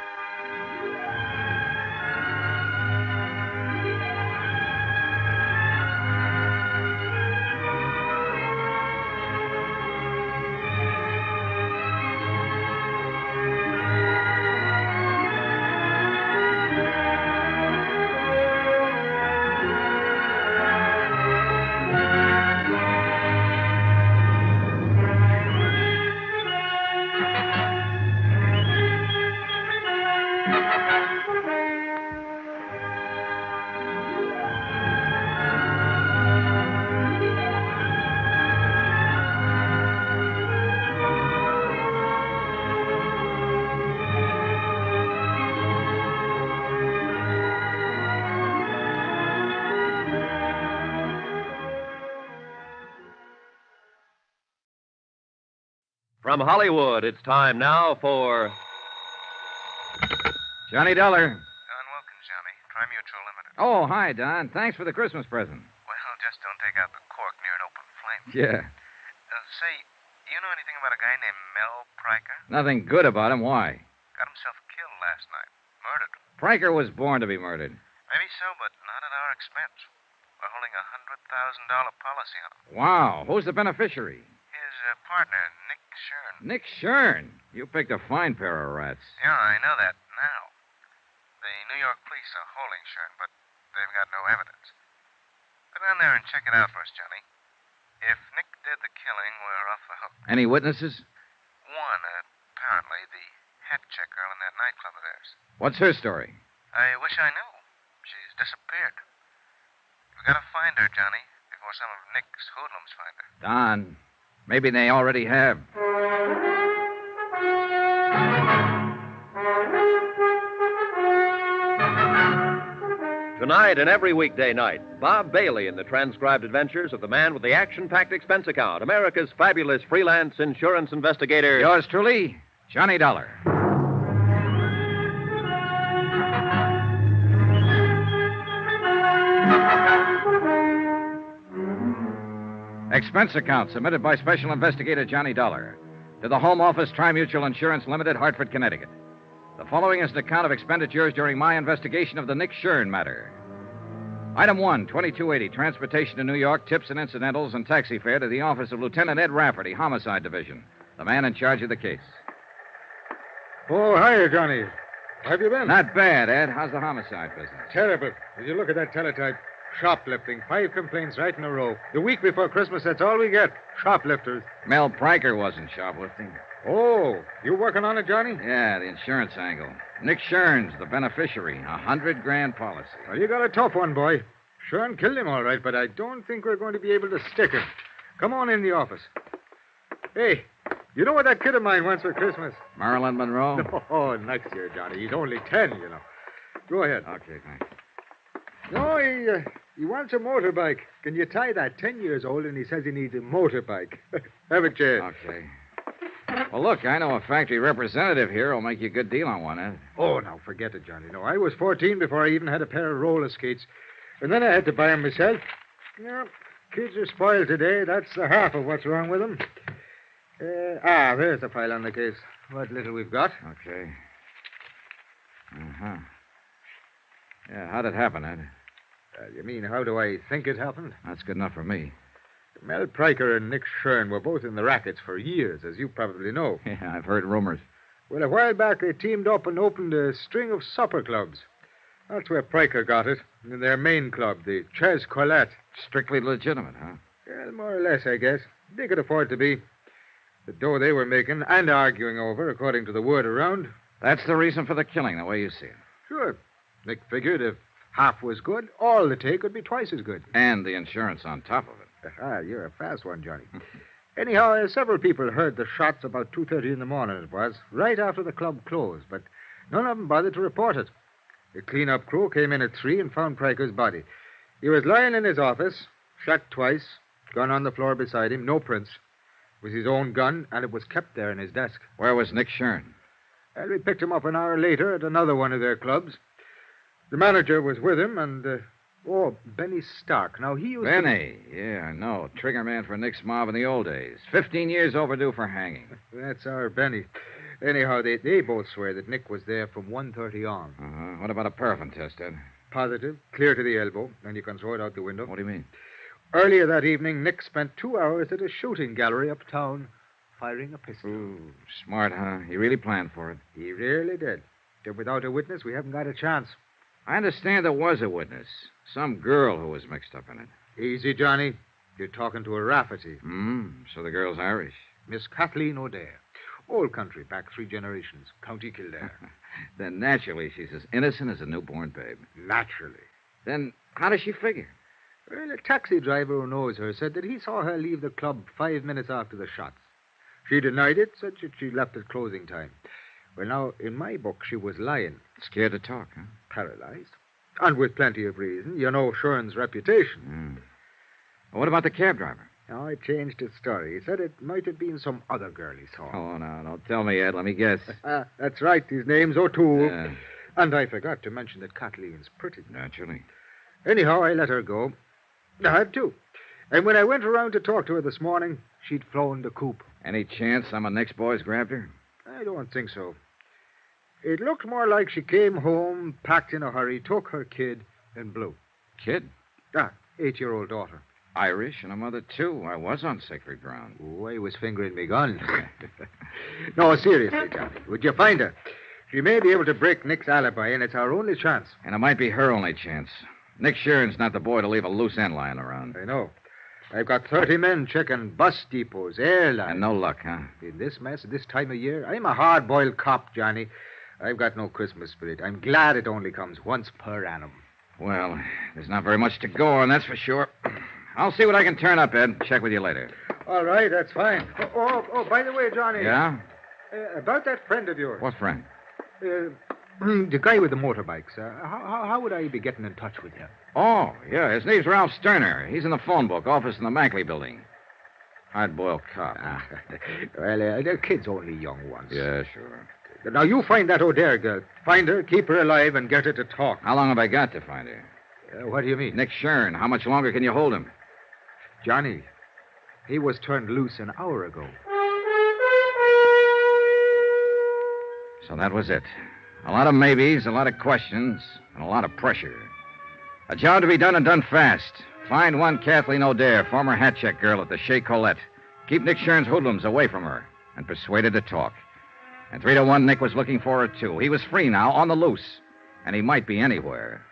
Speaker 3: From Hollywood, it's time now for
Speaker 1: Johnny Dollar.
Speaker 12: Don Wilkins, Johnny. Tri-Mutual Limited.
Speaker 1: Oh, hi, Don. Thanks for the Christmas present.
Speaker 12: Well, just don't take out the cork near an open flame.
Speaker 1: Yeah.
Speaker 12: Say, you know anything about a guy named Mel Pryker?
Speaker 1: Nothing good about him. Why?
Speaker 12: Got himself killed last night. Murdered.
Speaker 1: Pryker was born to be murdered.
Speaker 12: Maybe so, but not at our expense. We're holding a $100,000 policy on him.
Speaker 1: Wow. Who's the beneficiary?
Speaker 12: His partner, Nick Shern.
Speaker 1: Nick Shern. You picked a fine pair of rats.
Speaker 12: Yeah, I know that now. The New York police are holding Shern, but they've got no evidence. Go down there and check it out for us, Johnny. If Nick did the killing, we're off the hook.
Speaker 1: Any witnesses?
Speaker 12: One, apparently, the hat check girl in that nightclub of theirs.
Speaker 1: What's her story?
Speaker 12: I wish I knew. She's disappeared. We've got to find her, Johnny, before some of Nick's hoodlums find her.
Speaker 1: Don, maybe they already have.
Speaker 3: Tonight and every weekday night, Bob Bailey in the transcribed adventures of the man with the action-packed expense account, America's fabulous freelance insurance investigator.
Speaker 1: Yours truly, Johnny Dollar. Expense account submitted by Special Investigator Johnny Dollar to the Home Office Tri-Mutual Insurance Limited, Hartford, Connecticut. The following is an account of expenditures during my investigation of the Nick Shern matter. Item 1, 2280, transportation to New York, tips and incidentals, and taxi fare to the office of Lieutenant Ed Rafferty, Homicide Division, the man in charge of the case.
Speaker 13: Oh, hiya, Johnny. How have you been?
Speaker 1: Not bad, Ed. How's the homicide business?
Speaker 13: Terrible. Did you look at that teletype? Shoplifting. 5 complaints right in a row. The week before Christmas, that's all we get. Shoplifters.
Speaker 1: Mel Pryker wasn't shoplifting.
Speaker 13: Oh, you working on it, Johnny?
Speaker 1: Yeah, the insurance angle. Nick Shern's the beneficiary. $100,000 policy.
Speaker 13: Well, you got a tough one, boy. Sean killed him all right, but I don't think we're going to be able to stick him. Come on in the office. Hey, you know what that kid of mine wants for Christmas?
Speaker 1: Marilyn Monroe?
Speaker 13: Oh, next year, Johnny. He's only 10, you know. Go ahead.
Speaker 1: Okay, thanks.
Speaker 13: No, he wants a motorbike. Can you tie that? 10 years old, and he says he needs a motorbike. Have a chair.
Speaker 1: Okay. Well, look, I know a factory representative here who'll make you a good deal on one, Ed.
Speaker 13: Oh, now, forget it, Johnny. No, I was 14 before I even had a pair of roller skates. And then I had to buy them myself. Yeah, kids are spoiled today. That's the half of what's wrong with them. There's the file on the case. What little we've got.
Speaker 1: Okay. Uh-huh. Yeah, how'd it happen, Ed?
Speaker 13: You mean, how do I think it happened?
Speaker 1: That's good enough for me.
Speaker 13: Mel Pryker and Nick Shern were both in the rackets for years, as you probably know.
Speaker 1: Yeah, I've heard rumors.
Speaker 13: Well, a while back, they teamed up and opened a string of supper clubs. That's where Pryker got it, in their main club, the Ches Colette.
Speaker 1: Strictly legitimate, huh?
Speaker 13: Well, more or less, I guess. They could afford to be. The dough they were making and arguing over, according to the word around.
Speaker 1: That's the reason for the killing, the way you see it.
Speaker 13: Sure. Nick figured if half was good, all the take would be twice as good.
Speaker 1: And the insurance on top of it.
Speaker 13: You're a fast one, Johnny. Anyhow, several people heard the shots about 2:30 in the morning, it was, right after the club closed, but none of them bothered to report it. The clean-up crew came in at 3 and found Pryker's body. He was lying in his office, shot twice, gun on the floor beside him, no prints. It was his own gun, and it was kept there in his desk.
Speaker 1: Where was Nick Shern?
Speaker 13: Well, we picked him up an hour later at another one of their clubs. The manager was with him, and, Benny Stark. Now, he used
Speaker 1: Benny, yeah, I know. Trigger man for Nick's mob in the old days. 15 years overdue for hanging.
Speaker 13: That's our Benny. Anyhow, they both swear that Nick was there from 1:30 on.
Speaker 1: Uh-huh. What about a paraffin test, Ed?
Speaker 13: Positive, clear to the elbow, and you can throw it out the window.
Speaker 1: What do you mean?
Speaker 13: Earlier that evening, Nick spent 2 hours at a shooting gallery uptown firing a pistol.
Speaker 1: Ooh, smart, huh? He really planned for it.
Speaker 13: He really did. If without a witness, we haven't got a chance.
Speaker 1: I understand there was a witness. Some girl who was mixed up in it.
Speaker 13: Easy, Johnny. You're talking to a Rafferty.
Speaker 1: So the girl's Irish.
Speaker 13: Miss Kathleen O'Dare. Old country, back 3 generations. County Kildare.
Speaker 1: Then naturally she's as innocent as a newborn babe.
Speaker 13: Naturally.
Speaker 1: Then how does she figure?
Speaker 13: Well, a taxi driver who knows her said that he saw her leave the club 5 minutes after the shots. She denied it, said that she left at closing time. Well, now, in my book, she was lying.
Speaker 1: Scared to talk, huh?
Speaker 13: Paralyzed. And with plenty of reason. You know Shern's reputation.
Speaker 1: Well, what about the cab driver?
Speaker 13: Now, I changed his story. He said it might have been some other girl he saw.
Speaker 1: Oh, no, don't tell me, Ed. Let me guess.
Speaker 13: That's right. His name's O'Toole.
Speaker 1: Yeah.
Speaker 13: And I forgot to mention that Kathleen's pretty.
Speaker 1: Naturally.
Speaker 13: Anyhow, I let her go. I had to. And when I went around to talk to her this morning, she'd flown the coop.
Speaker 1: Any chance some of Nick's boys grabbed her?
Speaker 13: I don't think so. It looked more like she came home, packed in a hurry, took her kid, and blew.
Speaker 1: Kid?
Speaker 13: 8-year-old daughter.
Speaker 1: Irish and a mother, too. I was on sacred ground.
Speaker 13: Oh, I was fingering me gun. No, seriously, Johnny. Would you find her? She may be able to break Nick's alibi, and it's our only chance.
Speaker 1: And it might be her only chance. Nick Shern's not the boy to leave a loose end lying around.
Speaker 13: I know. I've got 30 men checking bus depots, airlines.
Speaker 1: And no luck, huh?
Speaker 13: In this mess at this time of year, I'm a hard-boiled cop, Johnny. I've got no Christmas spirit. I'm glad it only comes once per annum.
Speaker 1: Well, there's not very much to go on, that's for sure. I'll see what I can turn up, Ed. Check with you later.
Speaker 13: All right, that's fine. Oh, by the way, Johnny.
Speaker 1: Yeah?
Speaker 13: About that friend of yours.
Speaker 1: What friend?
Speaker 13: The guy with the motorbikes. How would I be getting in touch with him?
Speaker 1: Oh, yeah. His name's Ralph Sterner. He's in the phone book office in the Mackley building. Hard-boiled cop.
Speaker 13: Well, the kid's only young ones.
Speaker 1: Yeah, sure.
Speaker 13: Now, you find that O'Dare girl. Find her, keep her alive, and get her to talk.
Speaker 1: How long have I got to find her?
Speaker 13: What do you mean?
Speaker 1: Nick Shern. How much longer can you hold him?
Speaker 13: Johnny, he was turned loose an hour ago.
Speaker 1: So that was it. A lot of maybes, a lot of questions, and a lot of pressure. A job to be done and done fast. Find one Kathleen O'Dare, former hat check girl at the Chez Colette. Keep Nick Shern's hoodlums away from her, and persuade her to talk. And 3 to 1, Nick was looking for her, too. He was free now, on the loose. And he might be anywhere.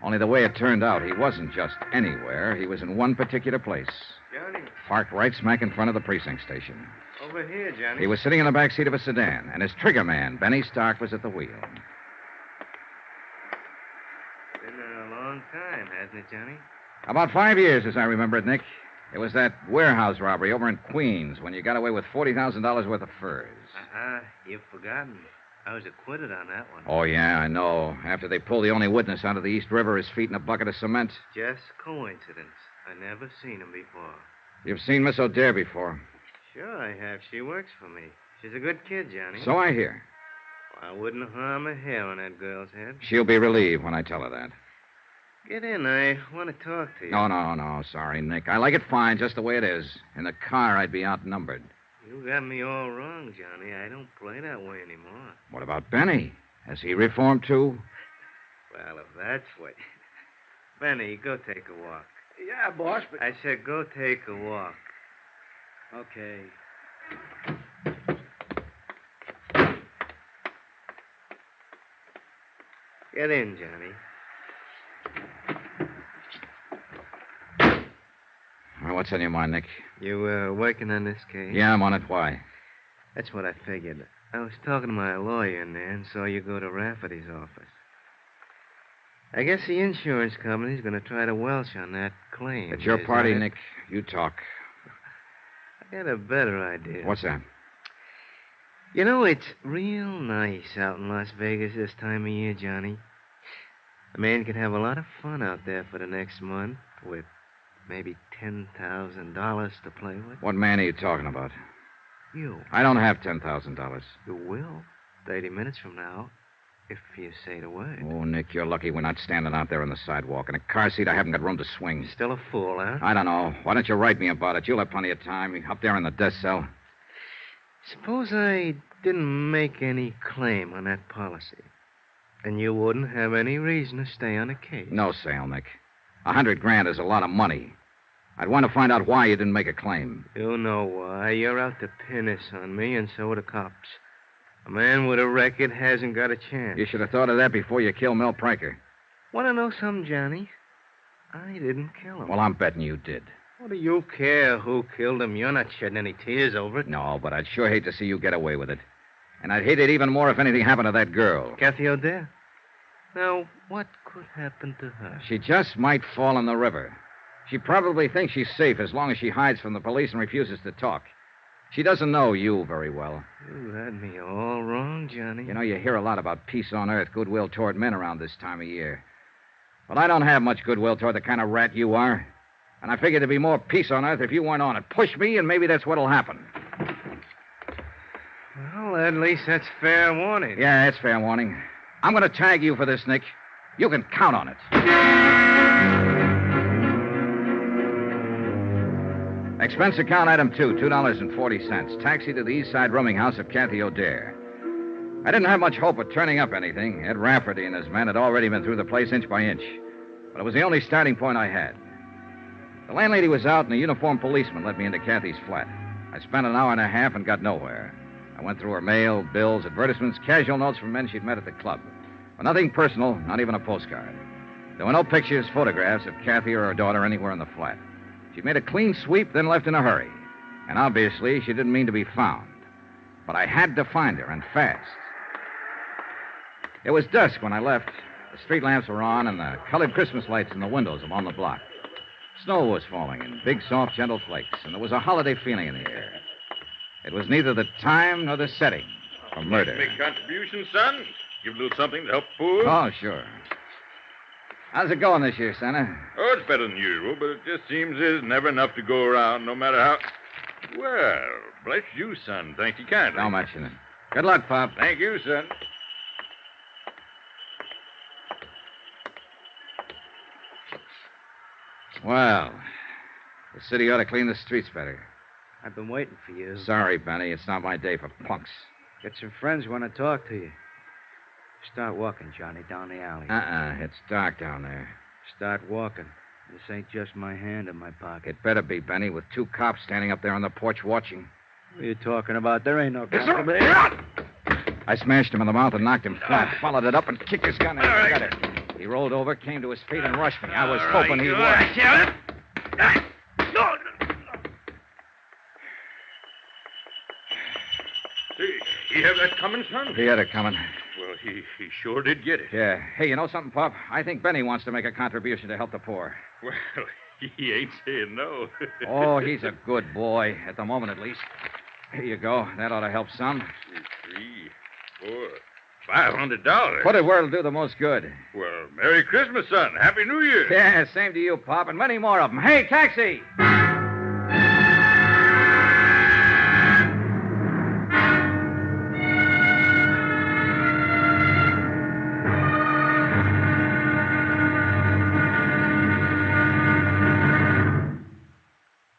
Speaker 1: Only the way it turned out, he wasn't just anywhere. He was in one particular place.
Speaker 12: Johnny.
Speaker 1: Parked right smack in front of the precinct station.
Speaker 12: Over here, Johnny.
Speaker 1: He was sitting in the back seat of a sedan, and his trigger man, Benny Stark, was at the wheel.
Speaker 12: Been there a long time. hasn't it, Johnny?
Speaker 1: About 5 years, as I remember it, Nick. It was that warehouse robbery over in Queens when you got away with $40,000 worth of furs.
Speaker 12: You've forgotten. I was acquitted on that one.
Speaker 1: Oh, yeah, I know. After they pulled the only witness out of the East River, his feet in a bucket of cement.
Speaker 12: Just coincidence. I never seen him before.
Speaker 1: You've seen Miss O'Dare before.
Speaker 12: Sure I have. She works for me. She's a good kid, Johnny.
Speaker 1: So I hear.
Speaker 12: I wouldn't harm a hair on that girl's head.
Speaker 1: She'll be relieved when I tell her that.
Speaker 12: Get in. I want to talk to you.
Speaker 1: No. Sorry, Nick. I like it fine just the way it is. In the car, I'd be outnumbered.
Speaker 12: You got me all wrong, Johnny. I don't play that way anymore.
Speaker 1: What about Benny? Has he reformed, too?
Speaker 12: Well, if that's what... Benny, go take a walk.
Speaker 13: Yeah, boss, but...
Speaker 12: I said go take a walk.
Speaker 13: Okay.
Speaker 12: Get in, Johnny.
Speaker 1: Well, what's on your mind, Nick?
Speaker 12: You working on this case?
Speaker 1: Yeah, I'm on it. Why?
Speaker 12: That's what I figured. I was talking to my lawyer in there and saw you go to Rafferty's office. I guess the insurance company's going to try to welch on that claim.
Speaker 1: It's your party,
Speaker 12: it?
Speaker 1: Nick. You talk.
Speaker 12: I got a better idea.
Speaker 1: What's that?
Speaker 12: You know, it's real nice out in Las Vegas this time of year, Johnny. A man could have a lot of fun out there for the next month with maybe $10,000 to play with.
Speaker 1: What man are you talking about?
Speaker 12: You.
Speaker 1: I don't have $10,000.
Speaker 12: You will. 30 minutes from now, if you say the word.
Speaker 1: Oh, Nick, you're lucky we're not standing out there on the sidewalk. In a car seat, I haven't got room to swing.
Speaker 12: Still a fool, huh?
Speaker 1: I don't know. Why don't you write me about it? You'll have plenty of time. Up there in the death cell.
Speaker 12: Suppose I didn't make any claim on that policy. And you wouldn't have any reason to stay on the case.
Speaker 1: No sale, Nick. $100,000 is a lot of money. I'd want to find out why you didn't make a claim.
Speaker 12: You know why. You're out to pin this on me, and so are the cops. A man with a record hasn't got a chance.
Speaker 1: You should have thought of that before you killed Mel Pranker.
Speaker 12: Want to know something, Johnny? I didn't kill him.
Speaker 1: Well, I'm betting you did.
Speaker 12: What do you care who killed him? You're not shedding any tears over it.
Speaker 1: No, but I'd sure hate to see you get away with it. And I'd hate it even more if anything happened to that girl.
Speaker 12: Kathy O'Dare? Now, what could happen to her?
Speaker 1: She just might fall in the river. She probably thinks she's safe as long as she hides from the police and refuses to talk. She doesn't know you very well.
Speaker 12: You had me all wrong, Johnny.
Speaker 1: You know, you hear a lot about peace on earth, goodwill toward men around this time of year. Well, I don't have much goodwill toward the kind of rat you are. And I figured there'd be more peace on earth if you weren't on it. Push me, and maybe that's what'll happen.
Speaker 12: Well, at least that's fair warning.
Speaker 1: Yeah, it's fair warning. I'm going to tag you for this, Nick. You can count on it. Expense account item 2, $2.40. Taxi to the East Side rooming house of Kathy O'Dare. I didn't have much hope of turning up anything. Ed Rafferty and his men had already been through the place inch by inch. But it was the only starting point I had. The landlady was out, and a uniformed policeman led me into Kathy's flat. I spent an hour and a half and got nowhere. I went through her mail, bills, advertisements, casual notes from men she'd met at the club. But nothing personal, not even a postcard. There were no pictures, photographs of Kathy or her daughter anywhere in the flat. She made a clean sweep, then left in a hurry. And obviously, she didn't mean to be found. But I had to find her, and fast. It was dusk when I left. The street lamps were on, and the colored Christmas lights in the windows along the block. Snow was falling in big, soft, gentle flakes, and there was a holiday feeling in the air. It was neither the time nor the setting for murder.
Speaker 4: Make contributions, son? Give a little something to help the poor?
Speaker 1: Oh, sure. How's it going this year, Santa?
Speaker 4: Oh, it's better than usual, but it just seems there's never enough to go around, no matter how... Well, bless you, son. Thank you kindly.
Speaker 1: Don't mention it. Good luck, Pop.
Speaker 4: Thank you, son.
Speaker 1: Well, the city ought to clean the streets better.
Speaker 13: I've been waiting for you.
Speaker 1: Sorry, Benny. It's not my day for punks.
Speaker 13: Got some friends want to talk to you. Start walking, Johnny, down the alley.
Speaker 1: It's dark down there.
Speaker 13: Start walking. This ain't just my hand in my pocket.
Speaker 1: It better be, Benny, with 2 cops standing up there on the porch watching.
Speaker 13: What are you talking about? There ain't no cops.
Speaker 1: I smashed him in the mouth and knocked him flat. Followed it up and kicked his gun and he got it. He rolled over, came to his feet, and rushed me. I was hoping he would.
Speaker 4: See, you have that coming, son?
Speaker 1: He had it coming.
Speaker 4: Well, he sure did get it.
Speaker 1: Yeah. Hey, you know something, Pop? I think Benny wants to make a contribution to help the poor.
Speaker 4: Well, he ain't saying no.
Speaker 1: Oh, he's a good boy, at the moment at least. Here you go. That ought to help some.
Speaker 4: 3, 4, $500.
Speaker 1: Put it where it'll do the most good.
Speaker 4: Well, Merry Christmas, son. Happy New Year.
Speaker 1: Yeah, same to you, Pop, and many more of them. Hey, taxi!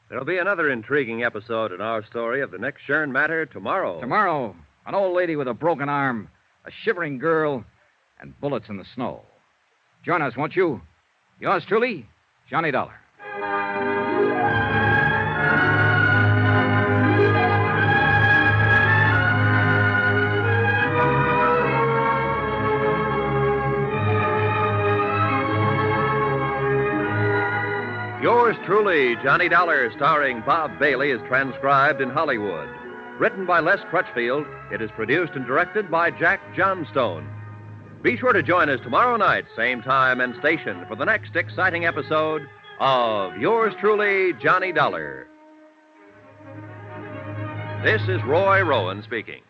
Speaker 3: There'll be another intriguing episode in our story of the Nick Shern matter tomorrow.
Speaker 1: Tomorrow, an old lady with a broken arm, a shivering girl, and bullets in the snow. Join us, won't you? Yours truly, Johnny Dollar.
Speaker 3: Yours truly, Johnny Dollar, starring Bob Bailey, is transcribed in Hollywood. Written by Les Crutchfield, it is produced and directed by Jack Johnstone. Be sure to join us tomorrow night, same time and station, for the next exciting episode of Yours truly, Johnny Dollar. This is Roy Rowan speaking.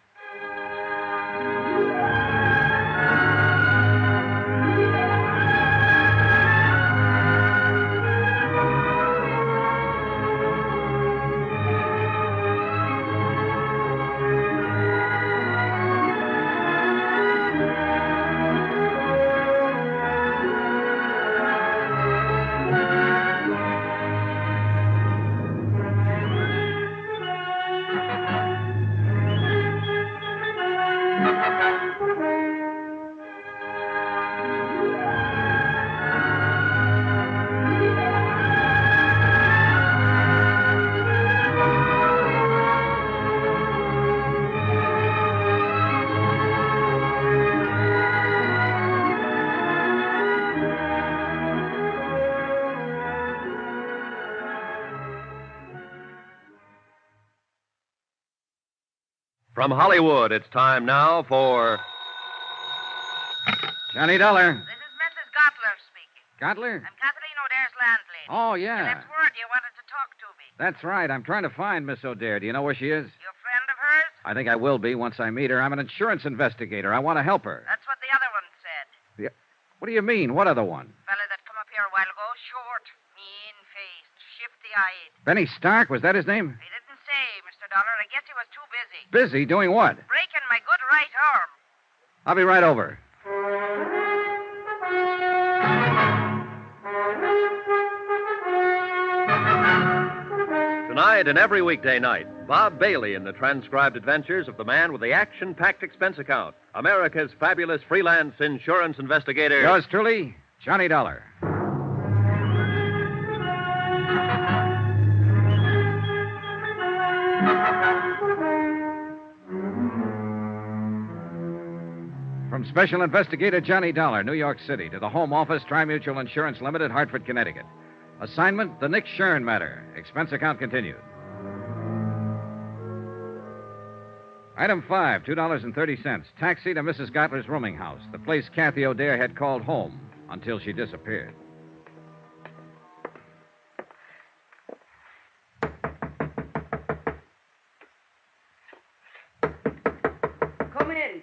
Speaker 3: From Hollywood, it's time now for
Speaker 1: Johnny Dollar.
Speaker 14: This is Mrs. Gottler speaking.
Speaker 1: Gottler?
Speaker 14: I'm Kathleen O'Dare's landlady.
Speaker 1: Oh,
Speaker 14: You
Speaker 1: yeah.
Speaker 14: left word you wanted to talk to me.
Speaker 1: That's right. I'm trying to find Miss O'Dare. Do you know where she is?
Speaker 14: You a friend of hers?
Speaker 1: I think I will be once I meet her. I'm an insurance investigator. I want to help her.
Speaker 14: That's what the other one said.
Speaker 1: What do you mean? What other one?
Speaker 14: Fella that come up here a while ago, short, mean-faced, shifty-eyed.
Speaker 1: Benny Stark? Was that his name?
Speaker 14: He didn't say, Mr. Dollar. I guess he was too busy.
Speaker 1: Busy doing what?
Speaker 14: Breaking my good right arm.
Speaker 1: I'll be right over.
Speaker 3: Tonight and every weekday night, Bob Bailey in the transcribed adventures of the man with the action-packed expense account, America's fabulous freelance insurance investigator.
Speaker 1: Yours truly, Johnny Dollar. From Special Investigator Johnny Dollar, New York City, to the Home Office, Tri-Mutual Insurance Limited, Hartford, Connecticut. Assignment, the Nick Shern matter. Expense account continued. Item 5, $2.30. Taxi to Mrs. Gottler's rooming house, the place Kathy O'Dare had called home until she disappeared.
Speaker 14: Come in.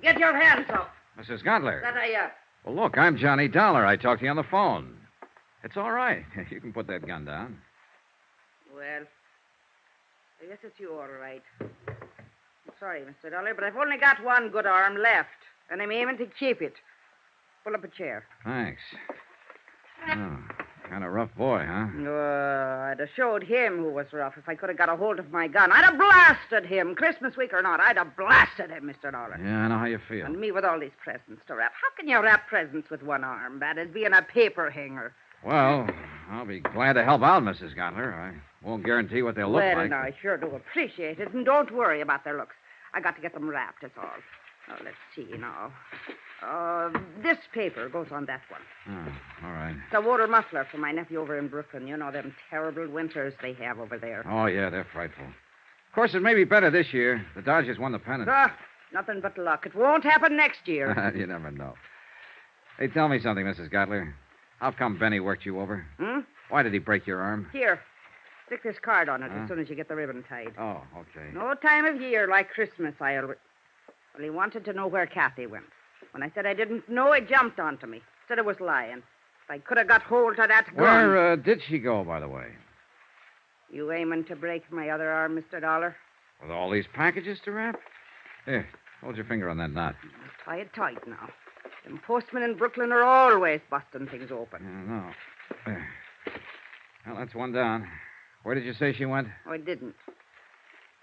Speaker 14: Get your hands up.
Speaker 1: Mrs. Gottler.
Speaker 14: That I,
Speaker 1: Well, look, I'm Johnny Dollar. I talked to you on the phone. It's all right. You can put that gun down.
Speaker 14: Well, I guess it's you all right. I'm sorry, Mr. Dollar, but I've only got one good arm left, and I'm aiming to keep it. Pull up a chair.
Speaker 1: Thanks. Oh, kind of rough boy, huh?
Speaker 14: I'd have showed him who was rough if I could have got a hold of my gun. I'd have blasted him, Christmas week or not. I'd have blasted him, Mr. Dollar.
Speaker 1: Yeah, I know how you feel.
Speaker 14: And me with all these presents to wrap. How can you wrap presents with one arm? Bad as being a paper hanger.
Speaker 1: Well, I'll be glad to help out, Mrs. Gottler. I won't guarantee what they'll look
Speaker 14: well,
Speaker 1: like.
Speaker 14: Well, I sure do appreciate it, and don't worry about their looks. I got to get them wrapped, that's all. Oh, let's see now. This paper goes on that one.
Speaker 1: Oh, all right.
Speaker 14: It's a water muffler for my nephew over in Brooklyn. You know them terrible winters they have over there.
Speaker 1: Oh, yeah, they're frightful. course, it may be better this year. The Dodgers won the pennant.
Speaker 14: Nothing but luck. It won't happen next year.
Speaker 1: You never know. Hey, tell me something, Mrs. Gottler. How come Benny worked you over? Why did he break your arm?
Speaker 14: Here. Stick this card on it as soon as you get the ribbon tied.
Speaker 1: Oh, okay.
Speaker 14: No time of year like Christmas, Well, he wanted to know where Kathy went. When I said I didn't know, he jumped onto me. Said I was lying. If I could have got hold of that gun...
Speaker 1: Where did she go, by the way?
Speaker 14: You aiming to break my other arm, Mr. Dollar?
Speaker 1: With all these packages to wrap? Here, hold your finger on that knot.
Speaker 14: Tie it tight now. Them postmen in Brooklyn are always busting things open.
Speaker 1: I know. There. Well, that's one down. Where did you say she went?
Speaker 14: Oh, I didn't.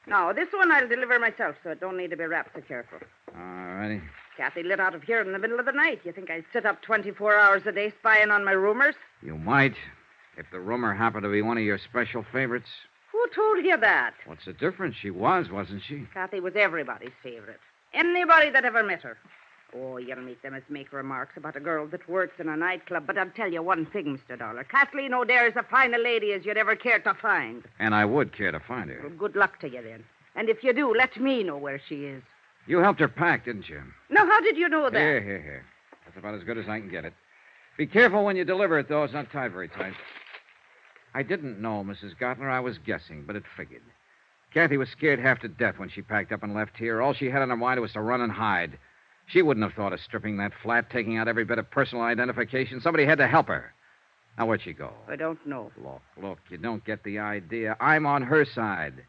Speaker 14: No, this one I'll deliver myself, so it don't need to be wrapped so careful.
Speaker 1: All righty.
Speaker 14: Kathy lit out of here in the middle of the night. You think I'd sit up 24 hours a day spying on my roomers?
Speaker 1: You might, if the roomer happened to be one of your special favorites.
Speaker 14: Who told you that?
Speaker 1: What's the difference? She was, wasn't she?
Speaker 14: Kathy was everybody's favorite. Anybody that ever met her. Oh, you'll meet them as make remarks about a girl that works in a nightclub, but I'll tell you one thing, Mr. Dollar. Kathleen O'Dare is as fine a lady as you'd ever care to find.
Speaker 1: And I would care to find her.
Speaker 14: Well, good luck to you, then. And if you do, let me know where she is.
Speaker 1: You helped her pack, didn't you?
Speaker 14: Now, how did you know that?
Speaker 1: Here. That's about as good as I can get it. Be careful when you deliver it, though. It's not tied very tight. I didn't know, Mrs. Gottler. I was guessing, but it figured. Kathy was scared half to death when she packed up and left here. All she had on her mind was to run and hide. She wouldn't have thought of stripping that flat, taking out every bit of personal identification. Somebody had to help her. Now, where'd she go?
Speaker 14: I don't know.
Speaker 1: Look, you don't get the idea. I'm on her side.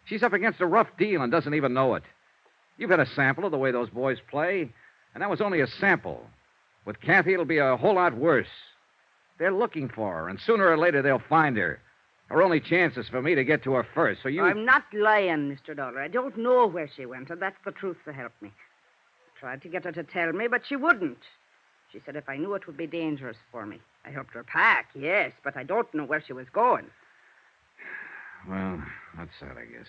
Speaker 1: She's up against a rough deal and doesn't even know it. You've had a sample of the way those boys play, and that was only a sample. With Kathy, it'll be a whole lot worse. They're looking for her, and sooner or later they'll find her. Her only chance is for me to get to her first, so you...
Speaker 14: I'm not lying, Mr. Dollar. I don't know where she went, and that's the truth to help me. I tried to get her to tell me, but she wouldn't. She said if I knew it would be dangerous for me. I helped her pack, yes, but I don't know where she was going.
Speaker 1: Well, that's sad, I guess.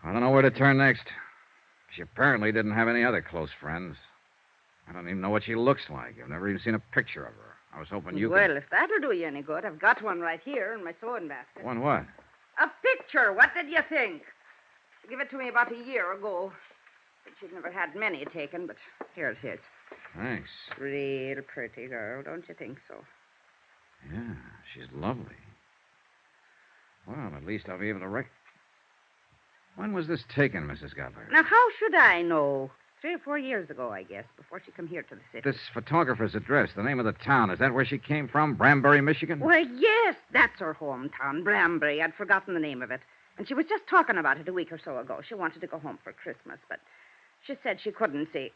Speaker 1: I don't know where to turn next. She apparently didn't have any other close friends. I don't even know what she looks like. I've never even seen a picture of her. I was hoping you
Speaker 14: Well, if that'll do you any good, I've got one right here in my sewing basket.
Speaker 1: One what?
Speaker 14: A picture. What did you think? She gave it to me about a year ago. But she'd never had many taken, but here it is.
Speaker 1: Thanks.
Speaker 14: Real pretty girl, don't you think so?
Speaker 1: Yeah, she's lovely. Well, at least I'll be able to When was this taken, Mrs. Gottler?
Speaker 14: Now, how should I know? 3 or 4 years ago, I guess, before she come here to the city.
Speaker 1: This photographer's address, the name of the town, is that where she came from? Branbury, Michigan?
Speaker 14: Why, yes, that's her hometown, Branbury. I'd forgotten the name of it. And she was just talking about it a week or so ago. She wanted to go home for Christmas, but she said she couldn't see.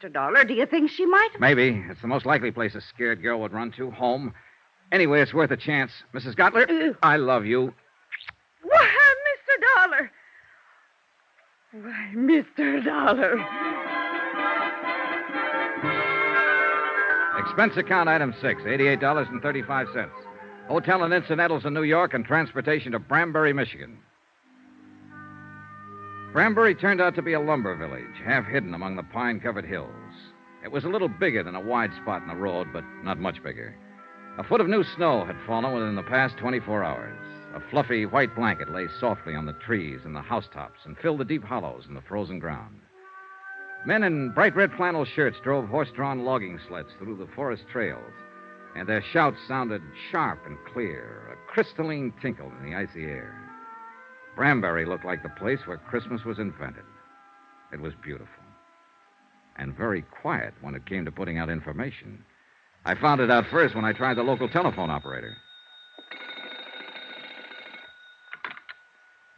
Speaker 14: Mr. Dollar, do you think she might?
Speaker 1: Maybe. It's the most likely place a scared girl would run to, home. Anyway, it's worth a chance. Mrs. Gottler, I love you.
Speaker 14: Why, Mr. Dollar. Why, Mr. Dollar.
Speaker 1: Expense account item 6, $88.35. Hotel and incidentals in New York and transportation to Branbury, Michigan. Branbury turned out to be a lumber village, half hidden among the pine-covered hills. It was a little bigger than a wide spot in the road, but not much bigger. A foot of new snow had fallen within the past 24 hours. A fluffy white blanket lay softly on the trees and the housetops and filled the deep hollows in the frozen ground. Men in bright red flannel shirts drove horse-drawn logging sleds through the forest trails, and their shouts sounded sharp and clear, a crystalline tinkle in the icy air. Branbury looked like the place where Christmas was invented. It was beautiful, and very quiet when it came to putting out information. I found it out first when I tried the local telephone operator.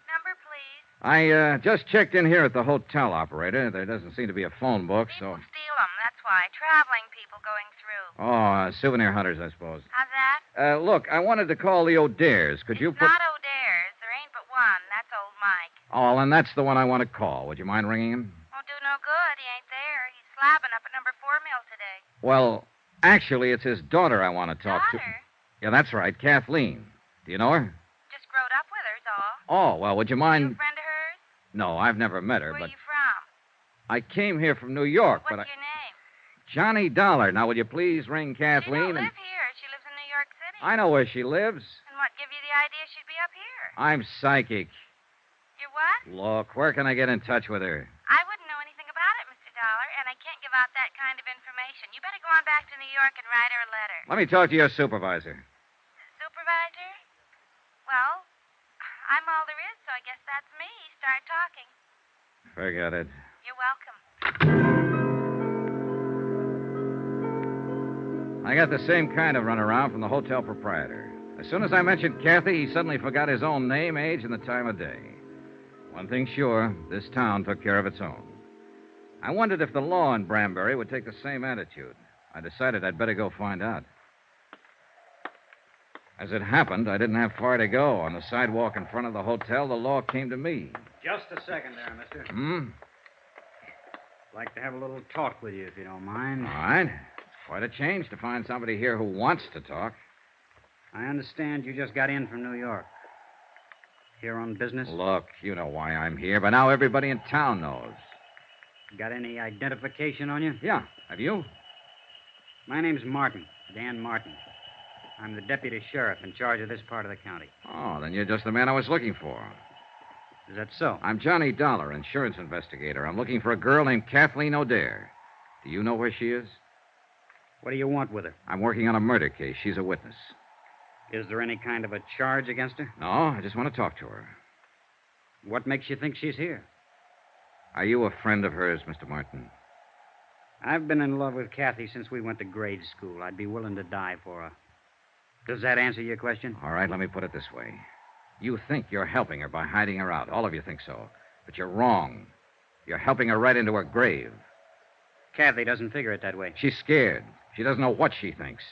Speaker 15: Number, please.
Speaker 1: I just checked in here at the hotel, operator. There doesn't seem to be a phone book, so...
Speaker 15: People steal them, that's why. Traveling people going through.
Speaker 1: Oh, souvenir hunters, I suppose.
Speaker 15: How's that?
Speaker 1: Look, I wanted to call the O'Dares. Could you put...
Speaker 15: Not O'Dare's. There ain't but one. That's old Mike.
Speaker 1: Oh, and that's the one I want to call. Would you mind ringing him?
Speaker 15: Won't do no good. He ain't there. He's slabbing up at number 4 mill today.
Speaker 1: Well, actually, it's his daughter I want to talk to. Yeah, that's right, Kathleen. Do you know her?
Speaker 15: Just growed up with her's all.
Speaker 1: Oh, well, would you mind...
Speaker 15: You a friend of hers?
Speaker 1: No, I've never met her,
Speaker 15: Where
Speaker 1: but...
Speaker 15: you from?
Speaker 1: I came here from New York,
Speaker 15: What's
Speaker 1: but
Speaker 15: your name?
Speaker 1: Johnny Dollar. Now, would you please ring Kathleen?
Speaker 15: She don't live here. She lives in New York City.
Speaker 1: I know where she lives.
Speaker 15: And what give you the idea she'd be up here?
Speaker 1: I'm psychic.
Speaker 15: You're what?
Speaker 1: Look, where can I get in touch with her?
Speaker 15: I wouldn't know anything about it, Mr. Dollar, and I can't give out that kind of information. You better go on back to New York and write her a letter.
Speaker 1: Let me talk to your supervisor.
Speaker 15: Supervisor? Well, I'm all there is, so I guess that's me. Start talking.
Speaker 1: Forget it.
Speaker 15: You're welcome.
Speaker 1: I got the same kind of runaround from the hotel proprietor. As soon as I mentioned Kathy, he suddenly forgot his own name, age, and the time of day. One thing sure, this town took care of its own. I wondered if the law in Branbury would take the same attitude. I decided I'd better go find out. As it happened, I didn't have far to go. On the sidewalk in front of the hotel, the law came to me.
Speaker 10: Just a second there, mister.
Speaker 1: Hmm?
Speaker 10: I'd like to have a little talk with you, if you don't mind.
Speaker 1: All right. It's quite a change to find somebody here who wants to talk.
Speaker 10: I understand you just got in from New York. Here on business?
Speaker 1: Look, you know why I'm here, but now everybody in town knows.
Speaker 10: Got any identification on you?
Speaker 1: Yeah. Have you?
Speaker 10: My name's Martin, Dan Martin. I'm the deputy sheriff in charge of this part of the county.
Speaker 1: Oh, then you're just the man I was looking for.
Speaker 10: Is that so?
Speaker 1: I'm Johnny Dollar, insurance investigator. I'm looking for a girl named Kathleen O'Dare. Do you know where she is?
Speaker 10: What do you want with her?
Speaker 1: I'm working on a murder case. She's a witness.
Speaker 10: Is there any kind of a charge against her?
Speaker 1: No, I just want to talk to her.
Speaker 10: What makes you think she's here?
Speaker 1: Are you a friend of hers, Mr. Martin?
Speaker 10: I've been in love with Kathy since we went to grade school. I'd be willing to die for her. Does that answer your question?
Speaker 1: All right, let me put it this way. You think you're helping her by hiding her out. All of you think so. But you're wrong. You're helping her right into her grave.
Speaker 10: Kathy doesn't figure it that way.
Speaker 1: She's scared. She doesn't know what she thinks.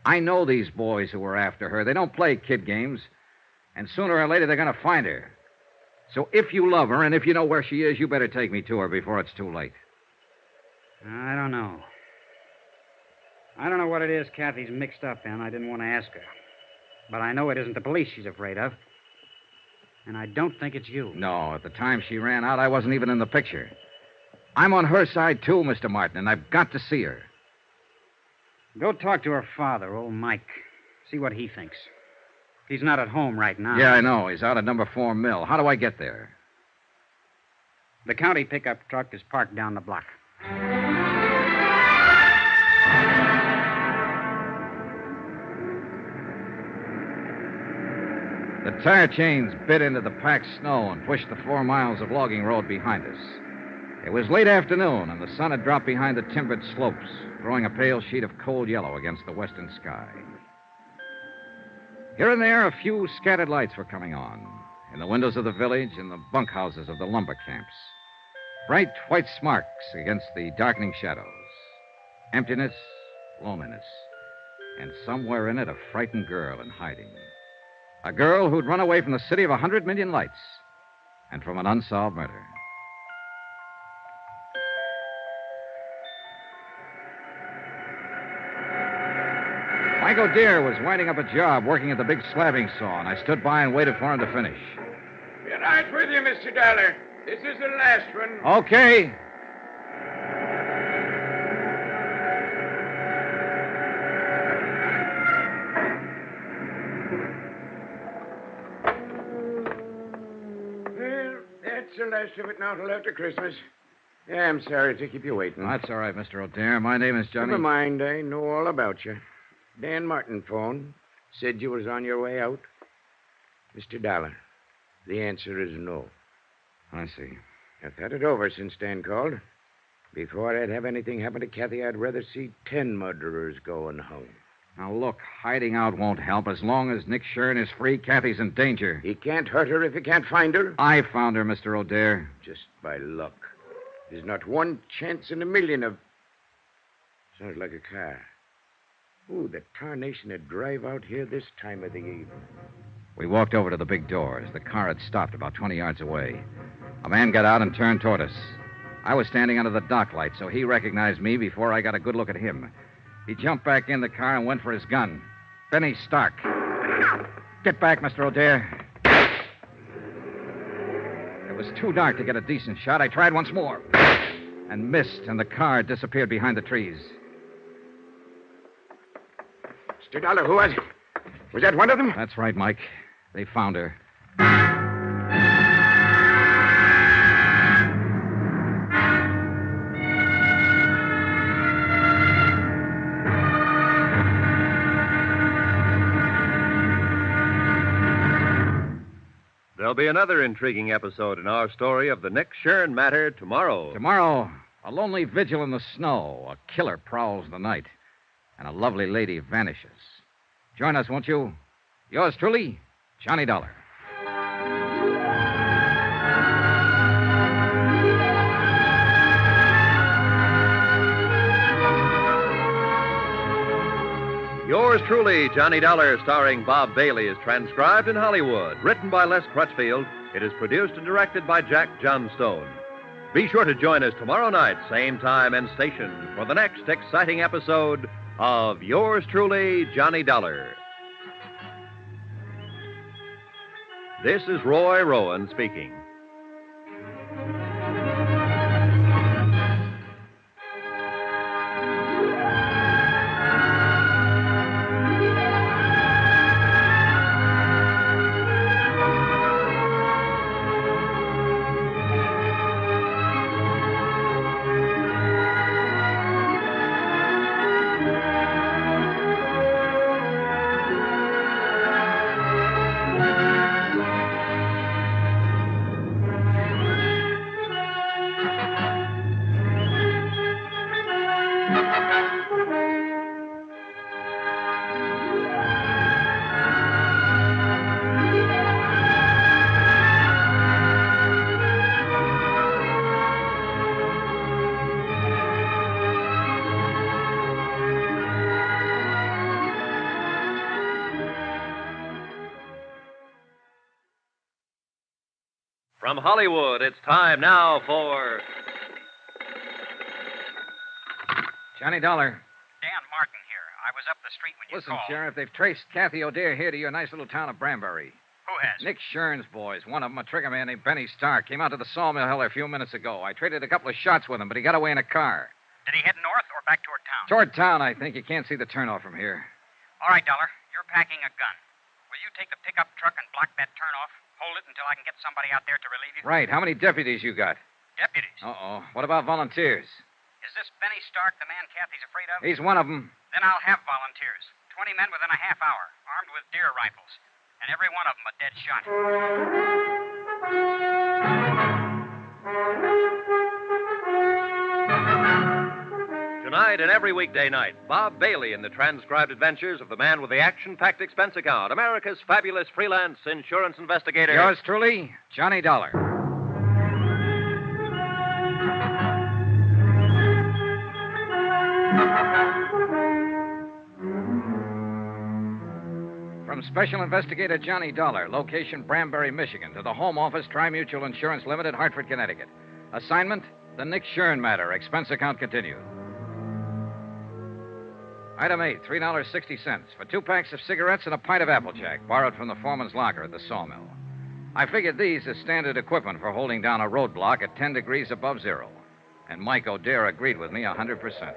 Speaker 1: I know these boys who are after her. They don't play kid games. And sooner or later, they're going to find her. So if you love her and if you know where she is, you better take me to her before it's too late.
Speaker 10: I don't know. I don't know what it is Kathy's mixed up in. I didn't want to ask her. But I know it isn't the police she's afraid of. And I don't think it's you.
Speaker 1: No, at the time she ran out, I wasn't even in the picture. I'm on her side, too, Mr. Martin, and I've got to see her.
Speaker 10: Go talk to her father, old Mike. See what he thinks. He's not at home right now.
Speaker 1: Yeah, I know. He's out at number 4 Mill. How do I get there?
Speaker 10: The county pickup truck is parked down the block.
Speaker 1: The tire chains bit into the packed snow and pushed the 4 miles of logging road behind us. It was late afternoon, and the sun had dropped behind the timbered slopes, throwing a pale sheet of cold yellow against the western sky. Here and there, a few scattered lights were coming on, in the windows of the village and the bunkhouses of the lumber camps. Bright white sparks against the darkening shadows. Emptiness, loneliness, and somewhere in it a frightened girl in hiding. A girl who'd run away from the city of 100 million lights and from an unsolved murder. Mike O'Dare was winding up a job working at the big slabbing saw, and I stood by and waited for him to finish.
Speaker 11: Be right with you, Mr. Dollar. This is the last one.
Speaker 1: Okay.
Speaker 11: Well, that's the last of it now till after Christmas. Yeah, I'm sorry to keep you waiting.
Speaker 1: That's all right, Mr. O'Dare. My name is Johnny.
Speaker 11: Never mind. I know all about you. Dan Martin phoned. Said you was on your way out. Mr. Dollar, the answer is no.
Speaker 1: I see.
Speaker 11: I've had it over since Dan called. Before I'd have anything happen to Kathy, I'd rather see 10 murderers going home.
Speaker 1: Now, look, hiding out won't help. As long as Nick Shern is free, Kathy's in danger.
Speaker 11: He can't hurt her if he can't find her.
Speaker 1: I found her, Mr. O'Dare.
Speaker 11: Just by luck. There's not one chance in a million of... Sounds like a car. Ooh, the tarnation would drive out here this time of the evening.
Speaker 1: We walked over to the big doors. The car had stopped about 20 yards away. A man got out and turned toward us. I was standing under the dock light, so he recognized me before I got a good look at him. He jumped back in the car and went for his gun. Benny Stark. Get back, Mr. O'Dare. It was too dark to get a decent shot. I tried once more and missed, and the car disappeared behind the trees.
Speaker 11: Mr. Dollar, who was it? Was that one of them?
Speaker 1: That's right, Mike. They found her.
Speaker 3: There'll be another intriguing episode in our story of the Nick Shern matter tomorrow.
Speaker 1: Tomorrow, a lonely vigil in the snow. A killer prowls the night, and a lovely lady vanishes. Join us, won't you? Yours truly, Johnny Dollar.
Speaker 3: Yours truly, Johnny Dollar, starring Bob Bailey, is transcribed in Hollywood. Written by Les Crutchfield, it is produced and directed by Jack Johnstone. Be sure to join us tomorrow night, same time and station, for the next exciting episode of Yours truly, Johnny Dollar. This is Roy Rowan speaking. From Hollywood, it's time now for
Speaker 1: Johnny Dollar.
Speaker 16: Dan Martin here. I was up the street when you
Speaker 1: Listen,
Speaker 16: called.
Speaker 1: Sheriff, they've traced Kathy O'Dare here to your nice little town of Branbury.
Speaker 16: Who has?
Speaker 1: Nick Shern's boys. One of them, a trigger man named Benny Stark, came out to the sawmill here a few minutes ago. I traded a couple of shots with him, but he got away in a car.
Speaker 16: Did he head north or back toward town?
Speaker 1: Toward town, I think. You can't see the turnoff from here.
Speaker 16: All right, Dollar. You're packing a gun. Will you take the pickup truck and block that turnoff? Hold it until I can get somebody out there to relieve you?
Speaker 1: Right. How many deputies you got?
Speaker 16: Deputies?
Speaker 1: Uh-oh. What about volunteers?
Speaker 16: Is this Benny Stark the man Kathy's afraid of?
Speaker 1: He's one of them.
Speaker 16: Then I'll have volunteers. 20 men within a half hour, armed with deer rifles. And every one of them a dead shot.
Speaker 3: Tonight and every weekday night, Bob Bailey in the transcribed adventures of the man with the action-packed expense account, America's fabulous freelance insurance investigator.
Speaker 1: Yours truly, Johnny Dollar. From Special Investigator Johnny Dollar, location Branbury, Michigan, to the Home Office, Tri-Mutual Insurance Limited, Hartford, Connecticut. Assignment, the Nick Shern matter. Expense account continued. Item 8, $3.60 for 2 packs of cigarettes and a pint of Applejack, borrowed from the foreman's locker at the sawmill. I figured these as standard equipment for holding down a roadblock at 10 degrees above zero. And Mike O'Dare agreed with me 100%.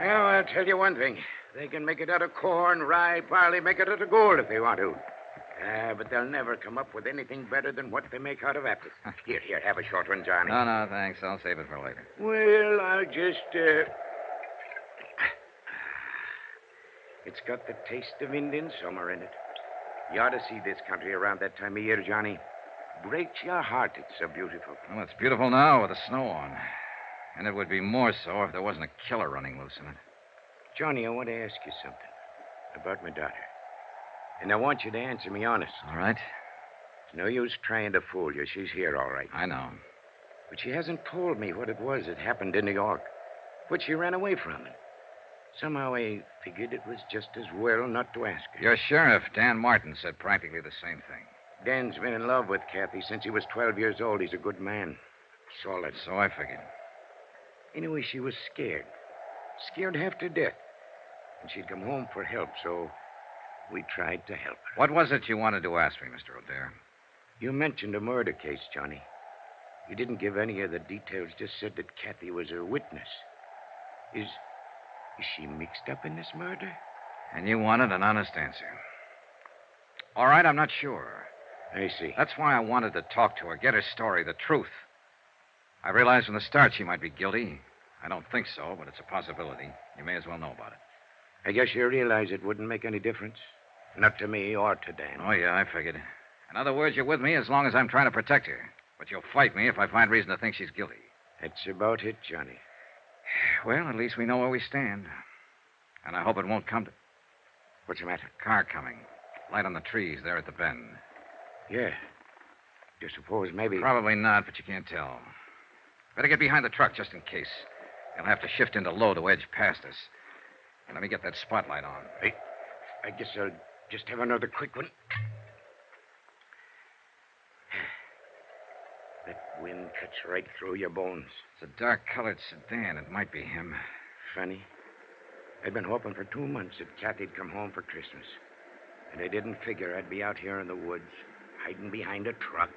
Speaker 11: Well, I'll tell you one thing. They can make it out of corn, rye, barley, make it out of gold if they want to. But they'll never come up with anything better than what they make out of apples. Here, have a short one, Johnny.
Speaker 1: No, thanks. I'll save it for later.
Speaker 11: Well, I'll just, It's got the taste of Indian summer in it. You ought to see this country around that time of year, Johnny. Breaks your heart, it's so beautiful.
Speaker 1: Well, it's beautiful now with the snow on. And it would be more so if there wasn't a killer running loose in it.
Speaker 11: Johnny, I want to ask you something about my daughter. And I want you to answer me honest.
Speaker 1: All right.
Speaker 11: It's no use trying to fool you. She's here, all right.
Speaker 1: I know.
Speaker 11: But she hasn't told me what it was that happened in New York. What she ran away from. And somehow I figured it was just as well not to ask her.
Speaker 1: Your sheriff, Dan Martin, said practically the same thing.
Speaker 11: Dan's been in love with Kathy since he was 12 years old. He's a good man. Solid.
Speaker 1: So I figured.
Speaker 11: Anyway, she was scared. Scared half to death. And she'd come home for help, so we tried to help her.
Speaker 1: What was it you wanted to ask me, Mr. O'Dare?
Speaker 11: You mentioned a murder case, Johnny. You didn't give any of the details, just said that Kathy was a witness. Is she mixed up in this murder?
Speaker 1: And you wanted an honest answer. All right, I'm not sure.
Speaker 11: I see.
Speaker 1: That's why I wanted to talk to her, get her story, the truth. I realized from the start she might be guilty. I don't think so, but it's a possibility. You may as well know about it.
Speaker 11: I guess you realize it wouldn't make any difference. Not to me or to Dan.
Speaker 1: Oh, yeah, I figured. In other words, you're with me as long as I'm trying to protect her. But you'll fight me if I find reason to think she's guilty.
Speaker 11: That's about it, Johnny.
Speaker 1: Well, at least we know where we stand. And I hope it won't come to...
Speaker 11: What's the matter?
Speaker 1: Car coming. Light on the trees there at the bend.
Speaker 11: Yeah. Do you suppose maybe...
Speaker 1: Probably not, but you can't tell. Better get behind the truck just in case. They'll have to shift into low to edge past us. Let me get that spotlight on.
Speaker 11: I guess I'll just have another quick one. That wind cuts right through your bones.
Speaker 1: It's a dark-colored sedan. It might be him.
Speaker 11: Funny. I'd been hoping for 2 months that Kathy'd come home for Christmas. And I didn't figure I'd be out here in the woods, hiding behind a truck,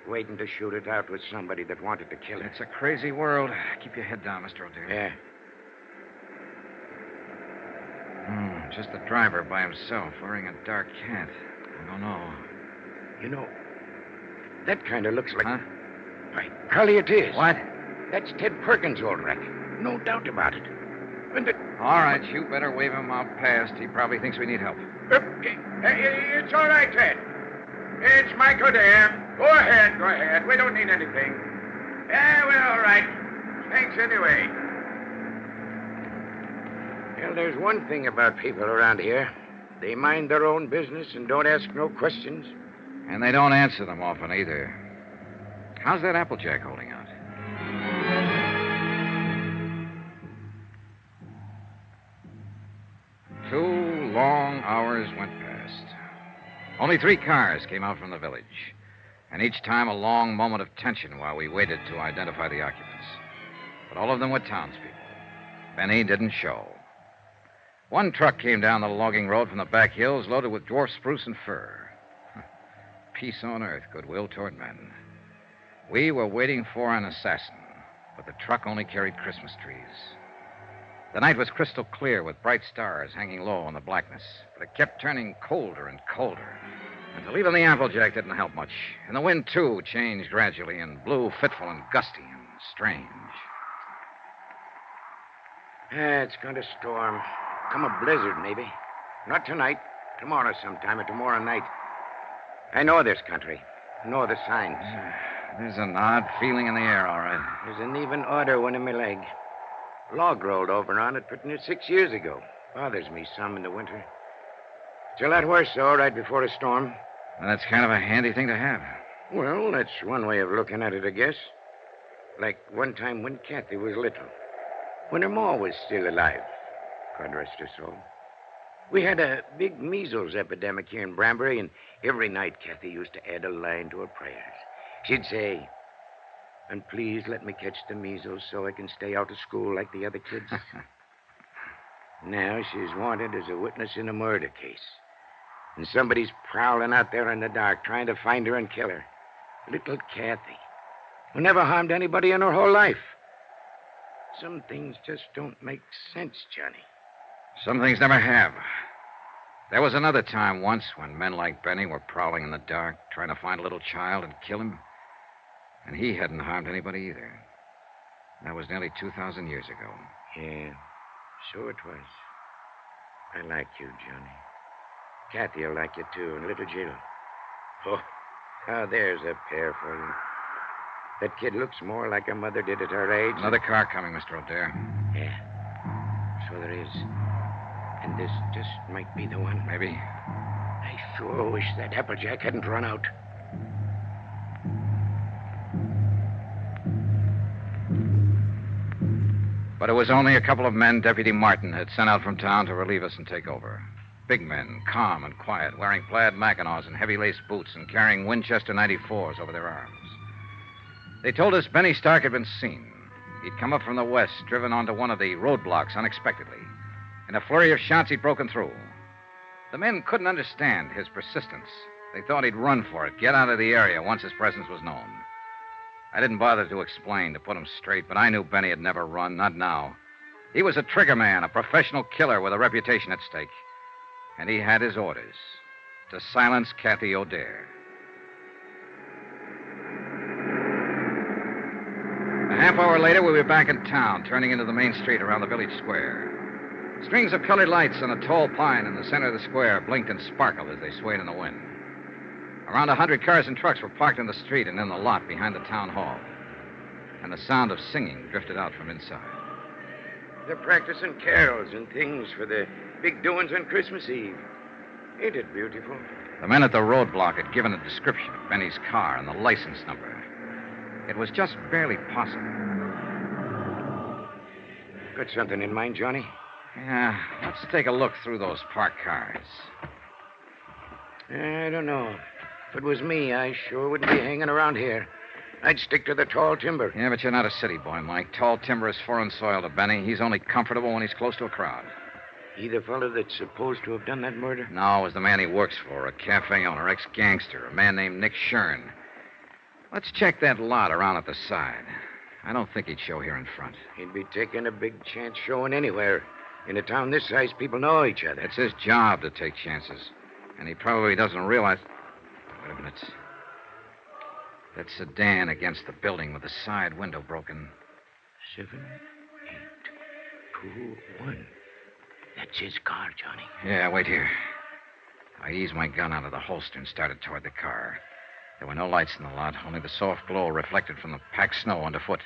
Speaker 11: waiting to shoot it out with somebody that wanted to kill her.
Speaker 1: It's a crazy world. Keep your head down, Mr. O'Dare.
Speaker 11: Yeah.
Speaker 1: Just the driver by himself, wearing a dark hat. I don't know.
Speaker 11: You know, that kind of looks like...
Speaker 1: Huh?
Speaker 11: By golly, it is.
Speaker 1: What?
Speaker 11: That's Ted Perkins' old wreck. No doubt about it. And
Speaker 1: All right, you better wave him out past. He probably thinks we need help.
Speaker 11: It's all right, Ted. It's Michael Dare. Go ahead. We don't need anything. Yeah, well, all right. Thanks anyway. Well, there's one thing about people around here. They mind their own business and don't ask no questions.
Speaker 1: And they don't answer them often either. How's that Applejack holding out? Two long hours went past. Only 3 cars came out from the village. And each time a long moment of tension while we waited to identify the occupants. But all of them were townspeople. Benny didn't show. One truck came down the logging road from the back hills loaded with dwarf spruce and fir. Peace on earth, goodwill toward men. We were waiting for an assassin, but the truck only carried Christmas trees. The night was crystal clear with bright stars hanging low in the blackness, but it kept turning colder and colder. Until even the Applejack didn't help much. And the wind, too, changed gradually and blew fitful and gusty and strange.
Speaker 11: It's going to storm. Come a blizzard, maybe. Not tonight. Tomorrow sometime or tomorrow night. I know this country. Know the signs.
Speaker 1: There's an odd feeling in the air, all right.
Speaker 11: There's an even odor one in my leg. Log rolled over on it pretty near 6 years ago. Bothers me some in the winter. It's a lot worse, though, right before a storm.
Speaker 1: And that's kind of a handy thing to have.
Speaker 11: Well, that's one way of looking at it, I guess. Like one time when Kathy was little. When her ma was still alive. God rest her soul. We had a big measles epidemic here in Branbury, and every night Kathy used to add a line to her prayers. She'd say, "And please let me catch the measles so I can stay out of school like the other kids." Now she's wanted as a witness in a murder case. And somebody's prowling out there in the dark trying to find her and kill her. Little Kathy, who never harmed anybody in her whole life. Some things just don't make sense, Johnny.
Speaker 1: Some things never have. There was another time once when men like Benny were prowling in the dark, trying to find a little child and kill him. And he hadn't harmed anybody either. That was nearly 2,000 years ago.
Speaker 11: Yeah, so it was. I like you, Johnny. Kathy will like you, too, and little Jill. Oh, now there's a pair for you. That kid looks more like her mother did at her age.
Speaker 1: Another car coming, Mr. O'Dare.
Speaker 11: Yeah, so there is. And this just might be the one.
Speaker 1: Maybe.
Speaker 11: I sure wish that Applejack hadn't run out.
Speaker 1: But it was only a couple of men Deputy Martin had sent out from town to relieve us and take over. Big men, calm and quiet, wearing plaid mackinaws and heavy-laced boots and carrying Winchester 94s over their arms. They told us Benny Stark had been seen. He'd come up from the west, driven onto one of the roadblocks unexpectedly. In a flurry of shots, he'd broken through. The men couldn't understand his persistence. They thought he'd run for it, get out of the area once his presence was known. I didn't bother to explain, to put him straight, but I knew Benny had never run, not now. He was a trigger man, a professional killer with a reputation at stake. And he had his orders to silence Kathy O'Dare. Half hour later, we were back in town, turning into the main street around the village square. Strings of colored lights on a tall pine in the center of the square blinked and sparkled as they swayed in the wind. Around 100 cars and trucks were parked in the street and in the lot behind the town hall. And the sound of singing drifted out from inside.
Speaker 11: They're practicing carols and things for the big doings on Christmas Eve. Ain't it beautiful?
Speaker 1: The men at the roadblock had given a description of Benny's car and the license number. It was just barely possible.
Speaker 11: Got something in mind, Johnny?
Speaker 1: Yeah, let's take a look through those parked cars.
Speaker 11: I don't know. If it was me, I sure wouldn't be hanging around here. I'd stick to the tall timber.
Speaker 1: Yeah, but you're not a city boy, Mike. Tall timber is foreign soil to Benny. He's only comfortable when he's close to a crowd.
Speaker 11: He the fellow that's supposed to have done that murder?
Speaker 1: No, it was the man he works for, a cafe owner, ex-gangster, a man named Nick Shern. Let's check that lot around at the side. I don't think he'd show here in front.
Speaker 11: He'd be taking a big chance showing anywhere. In a town this size, people know each other.
Speaker 1: It's his job to take chances. And he probably doesn't realize... Wait a minute. That sedan against the building with the side window broken.
Speaker 11: 7, 8, 2, 1. That's his car, Johnny.
Speaker 1: Yeah, wait here. I eased my gun out of the holster and started toward the car. There were no lights in the lot, only the soft glow reflected from the packed snow underfoot.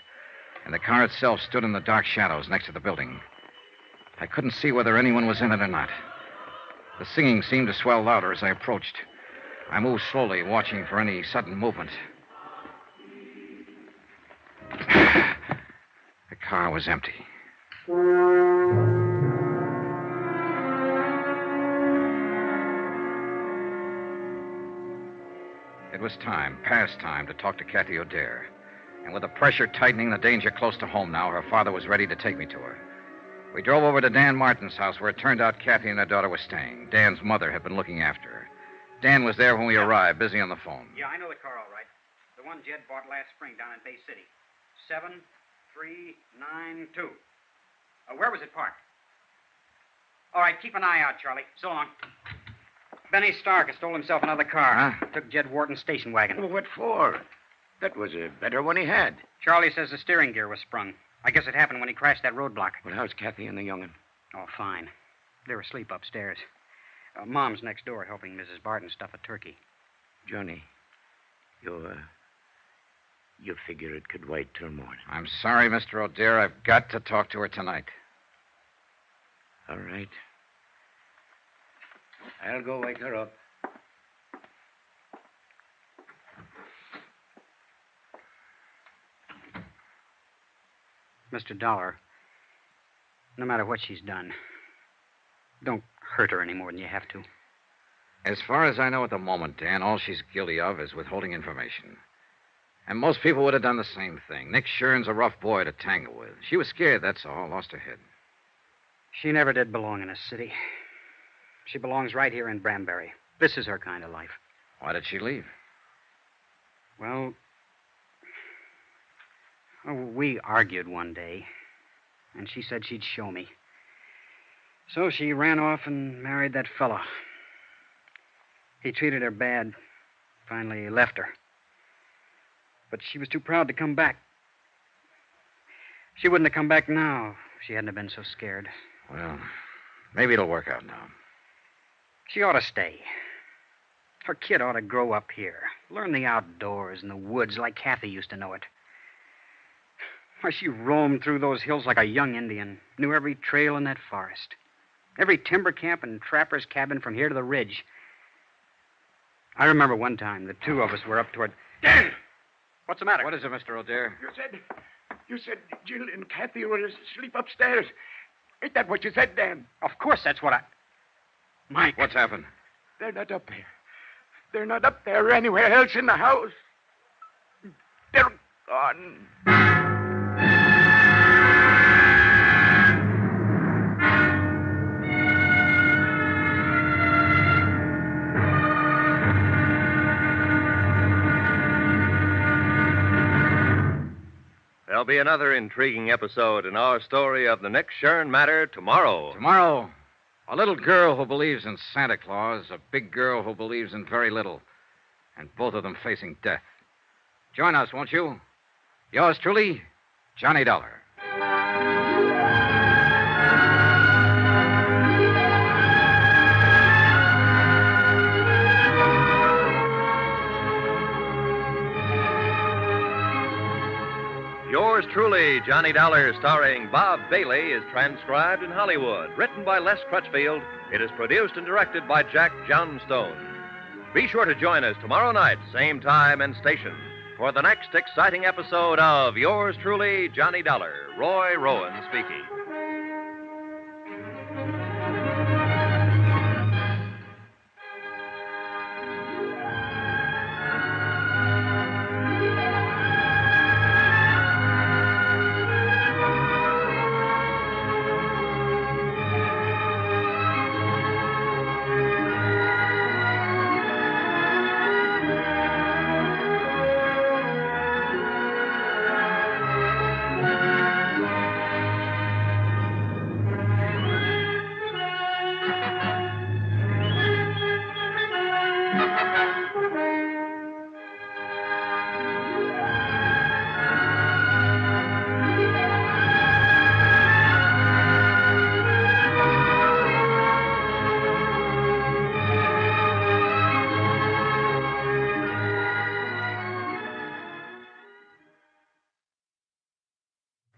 Speaker 1: And the car itself stood in the dark shadows next to the building. I couldn't see whether anyone was in it or not. The singing seemed to swell louder as I approached. I moved slowly, watching for any sudden movement. The car was empty. It was time, past time, to talk to Kathy O'Dare. And with the pressure tightening, the danger close to home now, her father was ready to take me to her. We drove over to Dan Martin's house, where it turned out Kathy and her daughter were staying. Dan's mother had been looking after her. Dan was there when we arrived, busy on the phone.
Speaker 16: Yeah, I know the car all right. The one Jed bought last spring down in Bay City. 7392. Where was it parked? All right, keep an eye out, Charlie. So long. Benny Stark has stole himself another car.
Speaker 1: Huh?
Speaker 16: Took Jed Wharton's station wagon.
Speaker 11: Well, what for? That was a better one he had.
Speaker 16: Charlie says the steering gear was sprung. I guess it happened when he crashed that roadblock.
Speaker 11: Well, how's Kathy and the young'un?
Speaker 16: Oh, fine. They're asleep upstairs. Mom's next door helping Mrs. Barton stuff a turkey.
Speaker 11: Johnny, you figure it could wait till morning.
Speaker 1: I'm sorry, Mr. O'Dare. I've got to talk to her tonight.
Speaker 11: All right. I'll go wake her up.
Speaker 16: Mr. Dollar, no matter what she's done, don't hurt her any more than you have to.
Speaker 1: As far as I know at the moment, Dan, all she's guilty of is withholding information. And most people would have done the same thing. Nick Shern's a rough boy to tangle with. She was scared, that's all. Lost her head.
Speaker 16: She never did belong in a city. She belongs right here in Branbury. This is her kind of life.
Speaker 1: Why did she leave?
Speaker 16: Well, we argued one day, and she said she'd show me. So she ran off and married that fellow. He treated her bad. Finally left her. But she was too proud to come back. She wouldn't have come back now if she hadn't have been so scared.
Speaker 1: Well, maybe it'll work out now.
Speaker 16: She ought to stay. Her kid ought to grow up here. Learn the outdoors and the woods like Kathy used to know it. Why, she roamed through those hills like a young Indian. Knew every trail in that forest. Every timber camp and trapper's cabin from here to the ridge. I remember one time the two of us were up toward...
Speaker 11: Dan!
Speaker 16: What's the matter?
Speaker 1: What is it, Mr. O'Dare?
Speaker 11: You said Jill and Kathy were asleep upstairs. Ain't that what you said, Dan?
Speaker 16: Of course, that's what I... Mike.
Speaker 1: What's happened?
Speaker 11: They're not up there. They're not up there or anywhere else in the house. They're gone.
Speaker 3: There'll be another intriguing episode in our story of the Nick Shern matter tomorrow.
Speaker 1: Tomorrow, a little girl who believes in Santa Claus, a big girl who believes in very little, and both of them facing death. Join us, won't you? Yours truly, Johnny Dollar.
Speaker 3: Yours truly, Johnny Dollar, starring Bob Bailey, is transcribed in Hollywood. Written by Les Crutchfield, it is produced and directed by Jack Johnstone. Be sure to join us tomorrow night, same time and station, for the next exciting episode of Yours truly, Johnny Dollar. Roy Rowan speaking.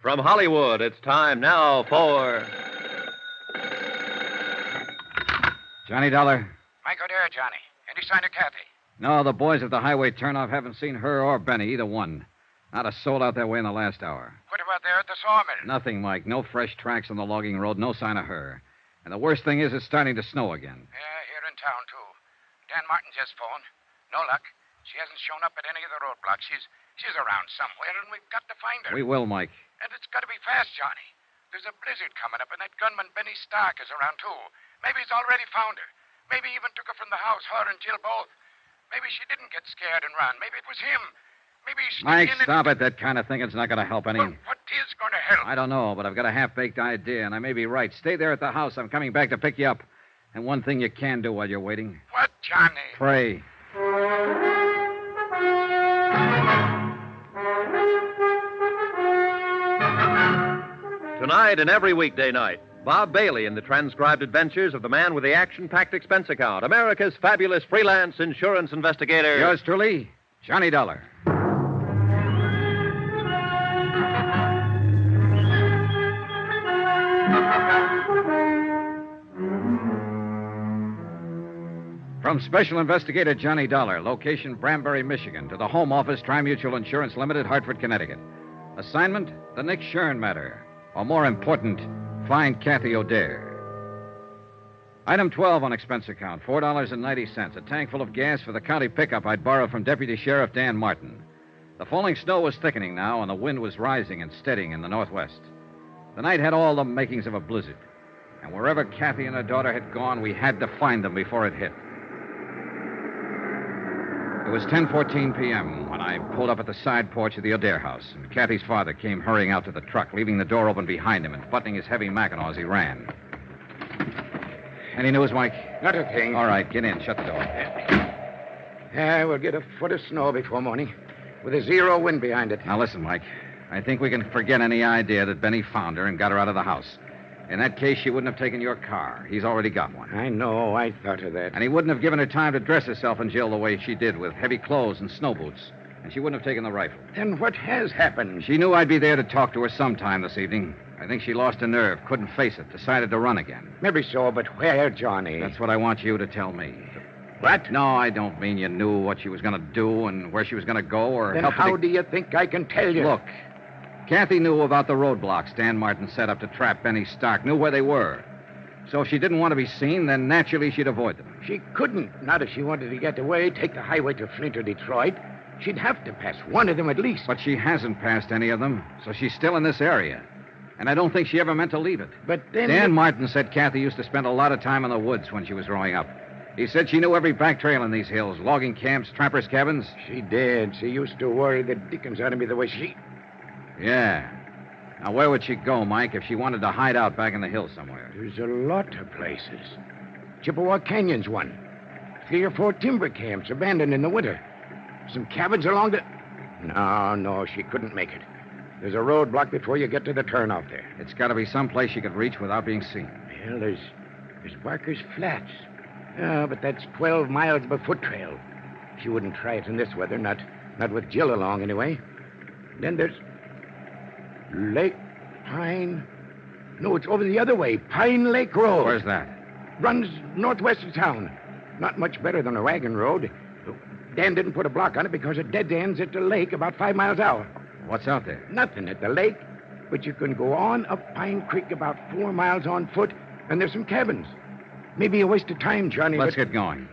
Speaker 3: From Hollywood, it's time now for...
Speaker 1: Johnny Dollar?
Speaker 11: Mike O'Dare, Johnny. Any sign of Kathy?
Speaker 1: No, the boys at the highway turnoff haven't seen her or Benny, either one. Not a soul out that way in the last hour.
Speaker 11: What about there at the sawmill?
Speaker 1: Nothing, Mike. No fresh tracks on the logging road, no sign of her. And the worst thing is it's starting to snow again.
Speaker 11: Yeah, here in town, too. Dan Martin just phoned. No luck. She hasn't shown up at any of the roadblocks. She's around somewhere, and we've got to find her.
Speaker 1: We will, Mike.
Speaker 11: And it's got to be fast, Johnny. There's a blizzard coming up, and that gunman Benny Stark is around, too. Maybe he's already found her. Maybe he even took her from the house, her and Jill both. Maybe she didn't get scared and run. Maybe it was him. Maybe he sneaked
Speaker 1: Mike,
Speaker 11: in
Speaker 1: stop it. That kind of thinking's not going to help any.
Speaker 11: Well, what is going to help?
Speaker 1: I don't know, but I've got a half-baked idea, and I may be right. Stay there at the house. I'm coming back to pick you up. And one thing you can do while you're waiting.
Speaker 11: What, Johnny?
Speaker 1: Pray.
Speaker 3: Tonight and every weekday night, Bob Bailey in the transcribed adventures of the man with the action-packed expense account, America's fabulous freelance insurance investigator.
Speaker 1: Yours truly, Johnny Dollar. From Special Investigator Johnny Dollar, location Branbury, Michigan, to the Home Office, Tri-Mutual Insurance Limited, Hartford, Connecticut. Assignment, the Nick Shern matter. Or more important, find Kathy O'Dare. Item 12 on expense account, $4.90. A tank full of gas for the county pickup I'd borrowed from Deputy Sheriff Dan Martin. The falling snow was thickening now, and the wind was rising and steadying in the northwest. The night had all the makings of a blizzard. And wherever Kathy and her daughter had gone, we had to find them before it hit. It was 10:14 p.m. when I pulled up at the side porch of the O'Dare house, and Kathy's father came hurrying out to the truck, leaving the door open behind him and buttoning his heavy mackinaw as he ran. Any news, Mike?
Speaker 11: Not a thing.
Speaker 1: All right, get in. Shut the door.
Speaker 11: Yeah, we'll get a foot of snow before morning, with a zero wind behind it.
Speaker 1: Now, listen, Mike. I think we can forget any idea that Benny found her and got her out of the house. In that case, she wouldn't have taken your car. He's already got one.
Speaker 11: I know. I thought of that.
Speaker 1: And he wouldn't have given her time to dress herself and Jill the way she did, with heavy clothes and snow boots. And she wouldn't have taken the rifle.
Speaker 11: Then what has happened?
Speaker 1: She knew I'd be there to talk to her sometime this evening. I think she lost her nerve, couldn't face it, decided to run again.
Speaker 11: Maybe so, but where, Johnny?
Speaker 1: That's what I want you to tell me.
Speaker 11: What?
Speaker 1: No, I don't mean you knew what she was going to do and where she was going to go or
Speaker 11: then
Speaker 1: help
Speaker 11: how do you think I can tell you?
Speaker 1: Look, Kathy knew about the roadblocks Dan Martin set up to trap Benny Stark, knew where they were. So if she didn't want to be seen, then naturally she'd avoid them.
Speaker 11: She couldn't. Not if she wanted to get away, take the highway to Flint or Detroit. She'd have to pass one of them at least.
Speaker 1: But she hasn't passed any of them, so she's still in this area. And I don't think she ever meant to leave it.
Speaker 11: But then...
Speaker 1: Dan Martin said Kathy used to spend a lot of time in the woods when she was growing up. He said she knew every back trail in these hills, logging camps, trappers' cabins.
Speaker 11: She did. She used to worry the dickens out of me the way she...
Speaker 1: Yeah. Now, where would she go, Mike, if she wanted to hide out back in the hills somewhere?
Speaker 11: There's a lot of places. Chippewa Canyon's one. 3 or 4 timber camps abandoned in the winter. Some cabins along the... No, she couldn't make it. There's a roadblock before you get to the turnoff there.
Speaker 1: It's got to be someplace you could reach without being seen.
Speaker 11: Well, there's Barker's Flats. Oh, but that's 12 miles of a foot trail. She wouldn't try it in this weather, not with Jill along, anyway. Then there's Lake Pine. No, it's over the other way. Pine Lake Road.
Speaker 1: Where's that?
Speaker 11: Runs northwest of town. Not much better than a wagon road. Dan didn't put a block on it because it dead ends at the lake about 5 miles out.
Speaker 1: What's out there?
Speaker 11: Nothing at the lake, but you can go on up Pine Creek about 4 miles on foot, and there's some cabins. Maybe a waste of time, Johnny.
Speaker 1: Let's get going.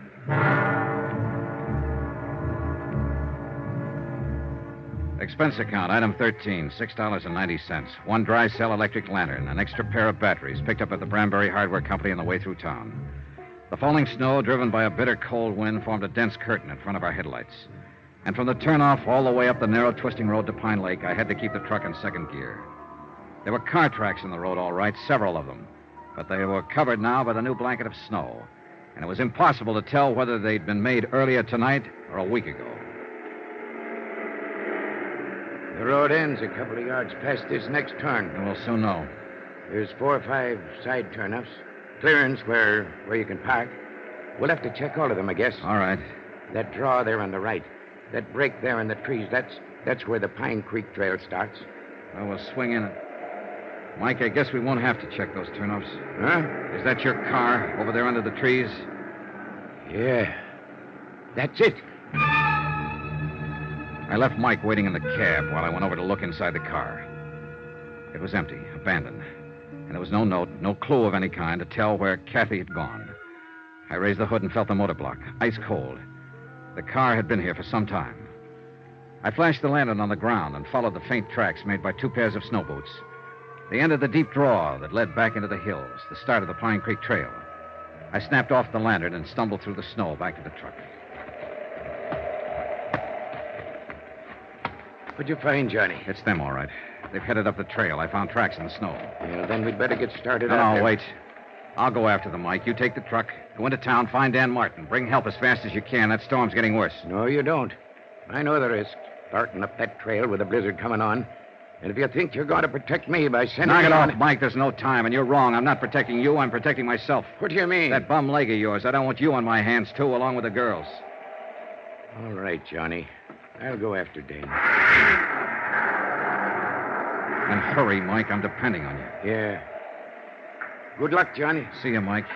Speaker 1: Expense account, item 13, $6.90. One dry cell electric lantern, an extra pair of batteries picked up at the Branbury Hardware Company on the way through town. The falling snow, driven by a bitter cold wind, formed a dense curtain in front of our headlights. And from the turnoff all the way up the narrow, twisting road to Pine Lake, I had to keep the truck in second gear. There were car tracks in the road, all right, several of them. But they were covered now by the new blanket of snow. And it was impossible to tell whether they'd been made earlier tonight or a week ago.
Speaker 11: The road ends a couple of yards past this next turn.
Speaker 1: And we'll soon know.
Speaker 11: There's 4 or 5 side turnoffs. Clearance where you can park. We'll have to check all of them, I guess.
Speaker 1: All right.
Speaker 11: That draw there on the right. That break there in the trees, that's where the Pine Creek Trail starts.
Speaker 1: Well, we'll swing in it. Mike, I guess we won't have to check those turnoffs.
Speaker 11: Huh?
Speaker 1: Is that your car over there under the trees?
Speaker 11: Yeah. That's it.
Speaker 1: I left Mike waiting in the cab while I went over to look inside the car. It was empty, abandoned. And there was no note, no clue of any kind to tell where Kathy had gone. I raised the hood and felt the motor block, ice cold. The car had been here for some time. I flashed the lantern on the ground and followed the faint tracks made by 2 pairs of snow boots. They entered the deep draw that led back into the hills, the start of the Pine Creek Trail. I snapped off the lantern and stumbled through the snow back to the truck.
Speaker 11: What'd you find, Johnny?
Speaker 1: It's them, all right. They've headed up the trail. I found tracks in the snow.
Speaker 11: Yeah, then we'd better get started
Speaker 1: No,
Speaker 11: out there.
Speaker 1: wait. I'll go after them, Mike. You take the truck, go into town, find Dan Martin. Bring help as fast as you can. That storm's getting worse.
Speaker 11: No, you don't. I know the risk. Starting up that trail with a blizzard coming on. And if you think you're going to protect me by sending
Speaker 1: Knock
Speaker 11: me
Speaker 1: it
Speaker 11: on
Speaker 1: off, Mike. There's no time, and you're wrong. I'm not protecting you. I'm protecting myself.
Speaker 11: What do you mean?
Speaker 1: That bum leg of yours. I don't want you on my hands, too, along with the girls.
Speaker 11: All right, Johnny. I'll go after Dan.
Speaker 1: And hurry, Mike. I'm depending on you.
Speaker 11: Yeah. Good luck, Johnny.
Speaker 1: See you, Mike.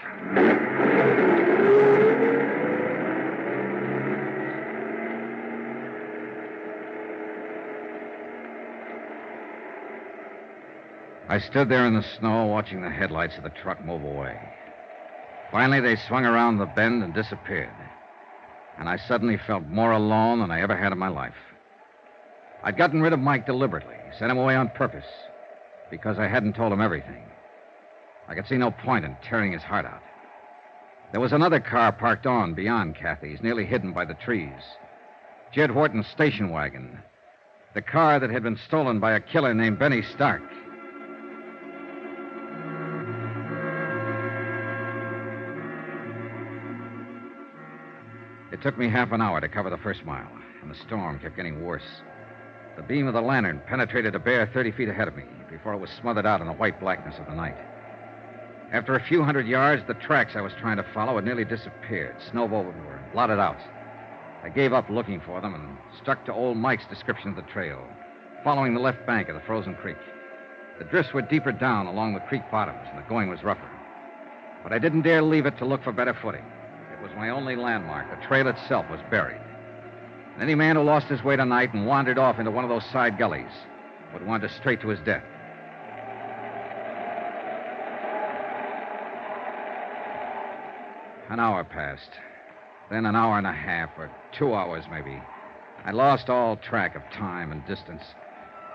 Speaker 1: I stood there in the snow watching the headlights of the truck move away. Finally, they swung around the bend and disappeared. And I suddenly felt more alone than I ever had in my life. I'd gotten rid of Mike deliberately, sent him away on purpose, because I hadn't told him everything. I could see no point in tearing his heart out. There was another car parked on beyond Kathy's, nearly hidden by the trees. Jed Horton's station wagon. The car that had been stolen by a killer named Benny Stark. It took me half an hour to cover the first mile, and the storm kept getting worse. The beam of the lantern penetrated a bare 30 feet ahead of me before it was smothered out in the white blackness of the night. After a few hundred yards, the tracks I was trying to follow had nearly disappeared, snowed over and blotted out. I gave up looking for them and stuck to old Mike's description of the trail, following the left bank of the frozen creek. The drifts were deeper down along the creek bottoms, and the going was rougher. But I didn't dare leave it to look for better footing. It was my only landmark. The trail itself was buried. And any man who lost his way tonight and wandered off into one of those side gullies would wander straight to his death. An hour passed. Then an hour and a half, or 2 hours maybe. I lost all track of time and distance.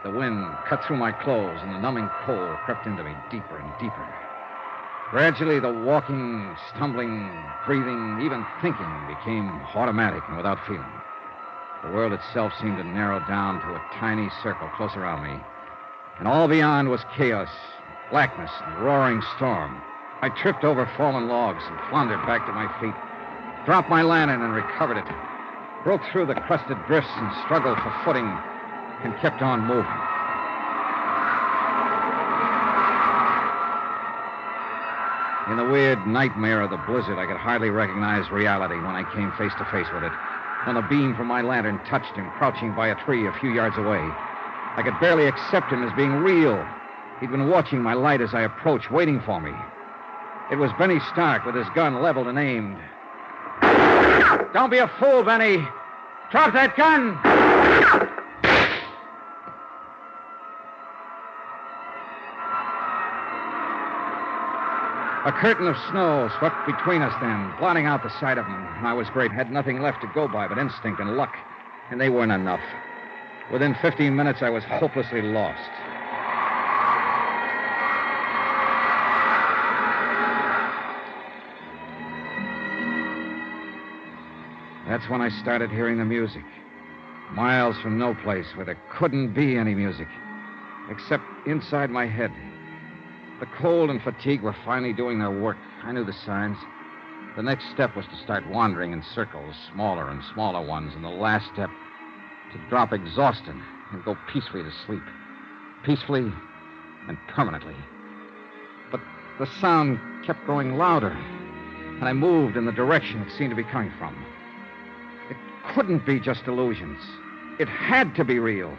Speaker 1: The wind cut through my clothes, and the numbing cold crept into me deeper and deeper. Gradually, the walking, stumbling, breathing, even thinking became automatic and without feeling. The world itself seemed to narrow down to a tiny circle close around me. And all beyond was chaos, blackness, and roaring storm. I tripped over fallen logs and floundered back to my feet, dropped my lantern and recovered it, broke through the crusted drifts and struggled for footing, and kept on moving. In the weird nightmare of the blizzard, I could hardly recognize reality when I came face to face with it. When the beam from my lantern touched him, crouching by a tree a few yards away. I could barely accept him as being real. He'd been watching my light as I approached, waiting for me. It was Benny Stark with his gun leveled and aimed. Don't be a fool, Benny. Drop that gun! A curtain of snow swept between us then, blotting out the sight of him. I was great, had nothing left to go by but instinct and luck. And they weren't enough. Within 15 minutes, I was hopelessly lost. That's when I started hearing the music. Miles from no place where there couldn't be any music. Except inside my head. The cold and fatigue were finally doing their work. I knew the signs. The next step was to start wandering in circles, smaller and smaller ones, and the last step, to drop exhausted and go peacefully to sleep. Peacefully and permanently. But the sound kept growing louder, and I moved in the direction it seemed to be coming from. It couldn't be just illusions. It had to be real.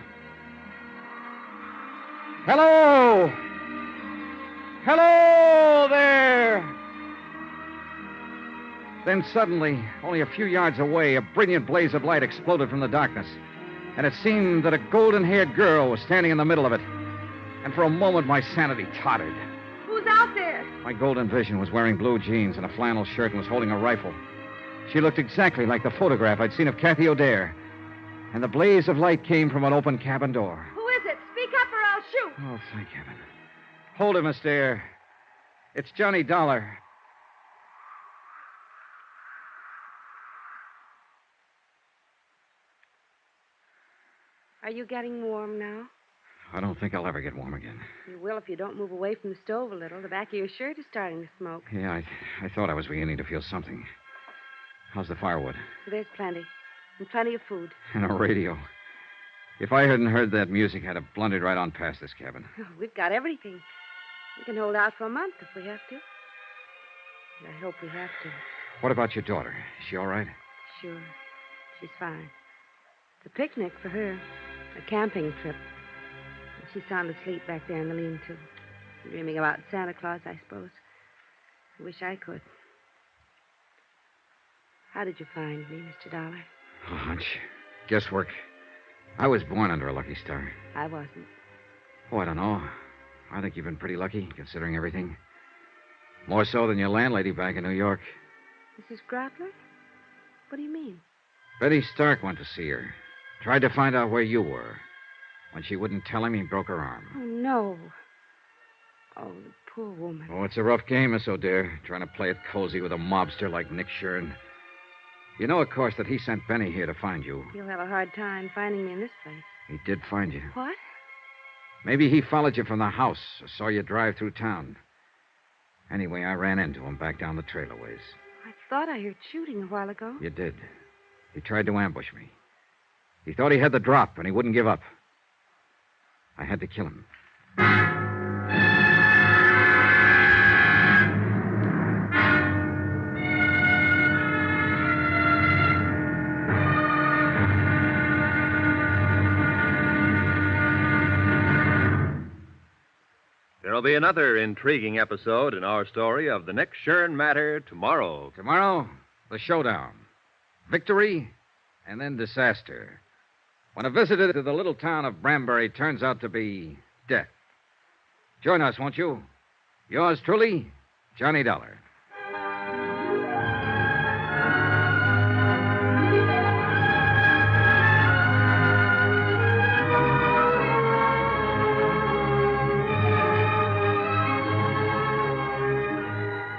Speaker 1: Hello! Hello there! Then suddenly, only a few yards away, a brilliant blaze of light exploded from the darkness. And it seemed that a golden-haired girl was standing in the middle of it. And for a moment, my sanity tottered.
Speaker 15: Who's out there?
Speaker 1: My golden vision was wearing blue jeans and a flannel shirt and was holding a rifle. She looked exactly like the photograph I'd seen of Kathy O'Dare. And the blaze of light came from an open cabin door.
Speaker 15: Who is it? Speak up or I'll shoot.
Speaker 1: Oh, thank heaven. Hold it, Miss Dare. It's Johnny Dollar.
Speaker 15: Are you getting warm now?
Speaker 1: I don't think I'll ever get warm again.
Speaker 15: You will if you don't move away from the stove a little. The back of your shirt is starting to smoke.
Speaker 1: Yeah, I thought I was beginning to feel something. How's the firewood?
Speaker 15: There's plenty. And plenty of food.
Speaker 1: And a radio. If I hadn't heard that music, I'd have blundered right on past this cabin.
Speaker 15: Oh, we've got everything. We can hold out for a month if we have to. I hope we have to.
Speaker 1: What about your daughter? Is she all right?
Speaker 15: Sure. She's fine. It's a picnic for her. A camping trip. She's sound asleep back there in the lean-to. Dreaming about Santa Claus, I suppose. I wish I could. How did you find me, Mr. Dollar?
Speaker 1: A hunch. Guesswork. I was born under a lucky star.
Speaker 15: I wasn't.
Speaker 1: Oh, I don't know. I think you've been pretty lucky, considering everything. More so than your landlady back in New York.
Speaker 15: Mrs. Grottler? What do you mean?
Speaker 1: Betty Stark went to see her. Tried to find out where you were. When she wouldn't tell him, he broke her arm.
Speaker 15: Oh, no. Oh, the poor woman.
Speaker 1: Oh, it's a rough game, Miss O'Dare, trying to play it cozy with a mobster like Nick Shern. You know, of course, that he sent Benny here to find you.
Speaker 15: You'll have a hard time finding me in this place.
Speaker 1: He did find you.
Speaker 15: What?
Speaker 1: Maybe he followed you from the house or saw you drive through town. Anyway, I ran into him back down the trailer ways.
Speaker 15: I thought I heard shooting a while ago.
Speaker 1: You did. He tried to ambush me. He thought he had the drop, and he wouldn't give up. I had to kill him.
Speaker 3: There'll be another intriguing episode in our story of the Nick Shern matter tomorrow.
Speaker 1: Tomorrow, the showdown. Victory, and then disaster. When a visitor to the little town of Branbury turns out to be death. Join us, won't you? Yours truly, Johnny Dollar.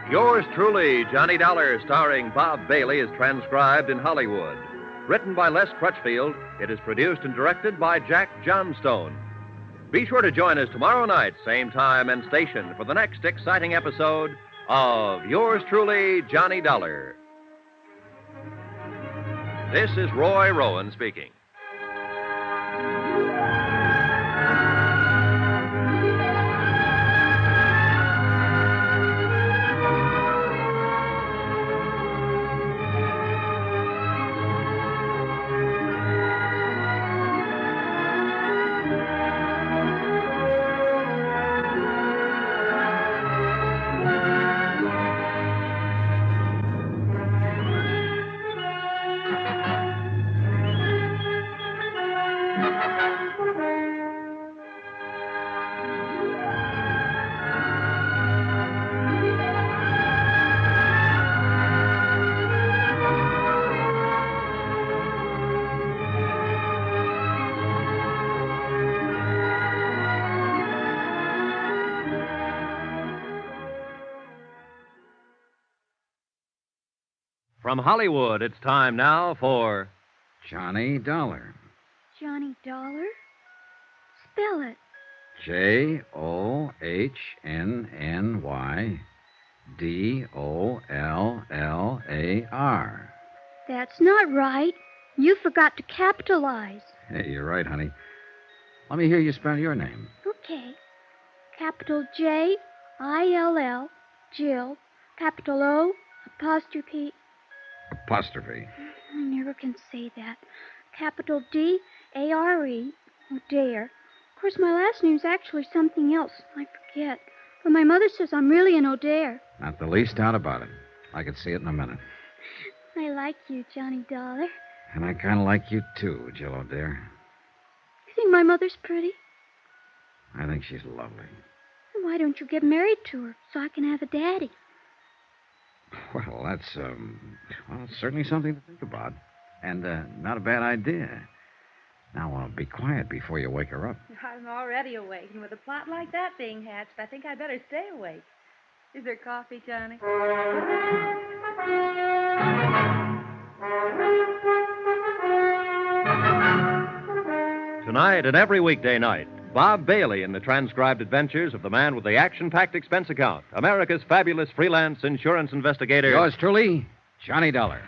Speaker 3: Yours truly, Johnny Dollar, starring Bob Bailey, is transcribed in Hollywood. Written by Les Crutchfield, it is produced and directed by Jack Johnstone. Be sure to join us tomorrow night, same time and station, for the next exciting episode of Yours truly, Johnny Dollar. This is Roy Rowan speaking. From Hollywood, it's time now for
Speaker 1: Johnny Dollar.
Speaker 17: Johnny Dollar? Spell it.
Speaker 1: JOHNNYDOLLAR.
Speaker 17: That's not right. You forgot to capitalize.
Speaker 1: Hey, you're right, honey. Let me hear you spell your name.
Speaker 17: Okay. Capital Jill, Jill. Capital O, apostrophe.
Speaker 1: Apostrophe.
Speaker 17: I never can say that. Capital D-A-R-E, Dare. Of course, my last name's actually something else. I forget. But my mother says I'm really an O'Dare.
Speaker 1: Not the least doubt about it. I could see it in a minute.
Speaker 17: I like you, Johnny Dollar.
Speaker 1: And I kind of like you, too, Jill O'Dare.
Speaker 17: You think my mother's pretty?
Speaker 1: I think she's lovely.
Speaker 17: Then why don't you get married to her so I can have a daddy?
Speaker 1: Well, that's, certainly something to think about. And, not a bad idea. Now, be quiet before you wake her up.
Speaker 15: I'm already awake, and with a plot like that being hatched, I think I'd better stay awake. Is there coffee, Johnny?
Speaker 3: Tonight and every weekday night, Bob Bailey in the transcribed adventures of the man with the action-packed expense account, America's fabulous freelance insurance investigator.
Speaker 1: Yours truly, Johnny Dollar.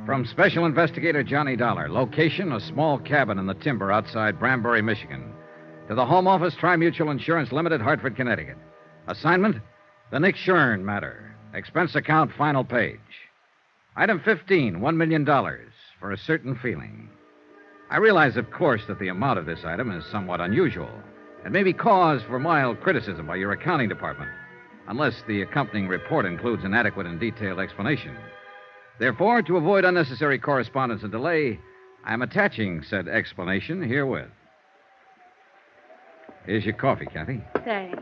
Speaker 1: From Special Investigator Johnny Dollar, location a small cabin in the timber outside Branbury, Michigan, to the Home Office Tri-Mutual Insurance Limited, Hartford, Connecticut. Assignment, the Nick Shern matter. Expense account, final page. Item 15, $1 million for a certain feeling. I realize, of course, that the amount of this item is somewhat unusual. It may be cause for mild criticism by your accounting department, unless the accompanying report includes an adequate and detailed explanation. Therefore, to avoid unnecessary correspondence and delay, I am attaching said explanation herewith. Here's your coffee, Kathy.
Speaker 15: Thanks.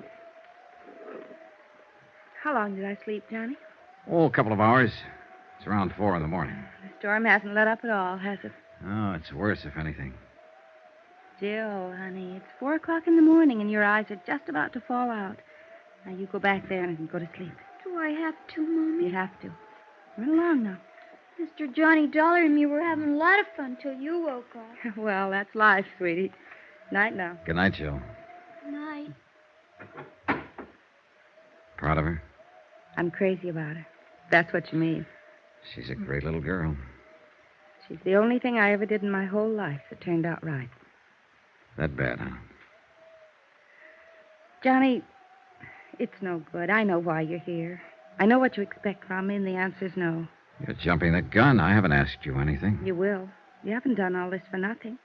Speaker 15: How long did I sleep, Johnny?
Speaker 1: Oh, a couple of hours. It's around 4 in the morning.
Speaker 15: The storm hasn't let up at all, has it?
Speaker 1: Oh, it's worse, if anything.
Speaker 15: Jill, honey, it's 4 o'clock in the morning, and your eyes are just about to fall out. Now, you go back there and go to sleep.
Speaker 17: Do I have to, Mommy?
Speaker 15: You have to. Run along now.
Speaker 17: Mr. Johnny Dollar and me were having a lot of fun till you woke up.
Speaker 15: Well, that's life, sweetie. Night now.
Speaker 1: Good night, Jill.
Speaker 17: Night.
Speaker 1: Proud of her?
Speaker 15: I'm crazy about her. That's what you mean.
Speaker 1: She's a great little girl.
Speaker 15: She's the only thing I ever did in my whole life that turned out right.
Speaker 1: That bad, huh?
Speaker 15: Johnny, it's no good. I know why you're here. I know what you expect from me, and the answer's no.
Speaker 1: You're jumping the gun. I haven't asked you anything.
Speaker 15: You will. You haven't done all this for nothing.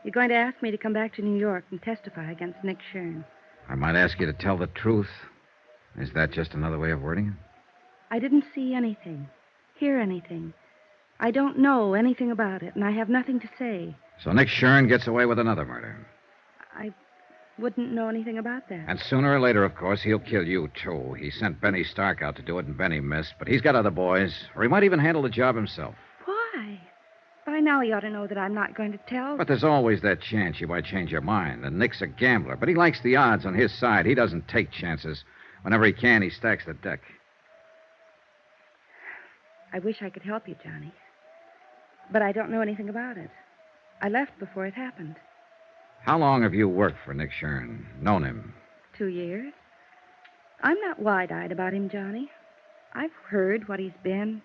Speaker 15: You're going to ask me to come back to New York and testify against Nick Shern.
Speaker 1: I might ask you to tell the truth. Is that just another way of wording it?
Speaker 15: I didn't see anything, hear anything. I don't know anything about it, and I have nothing to say.
Speaker 1: So Nick Shern gets away with another murder.
Speaker 15: I wouldn't know anything about that.
Speaker 1: And sooner or later, of course, he'll kill you, too. He sent Benny Stark out to do it, and Benny missed. But he's got other boys, or he might even handle the job himself.
Speaker 15: Why? By now you ought to know that I'm not going to tell.
Speaker 1: But there's always that chance you might change your mind. And Nick's a gambler, but he likes the odds on his side. He doesn't take chances. Whenever he can, he stacks the deck.
Speaker 15: I wish I could help you, Johnny. But I don't know anything about it. I left before it happened.
Speaker 1: How long have you worked for Nick Shern? Known him?
Speaker 15: 2 years. I'm not wide-eyed about him, Johnny. I've heard what he's been,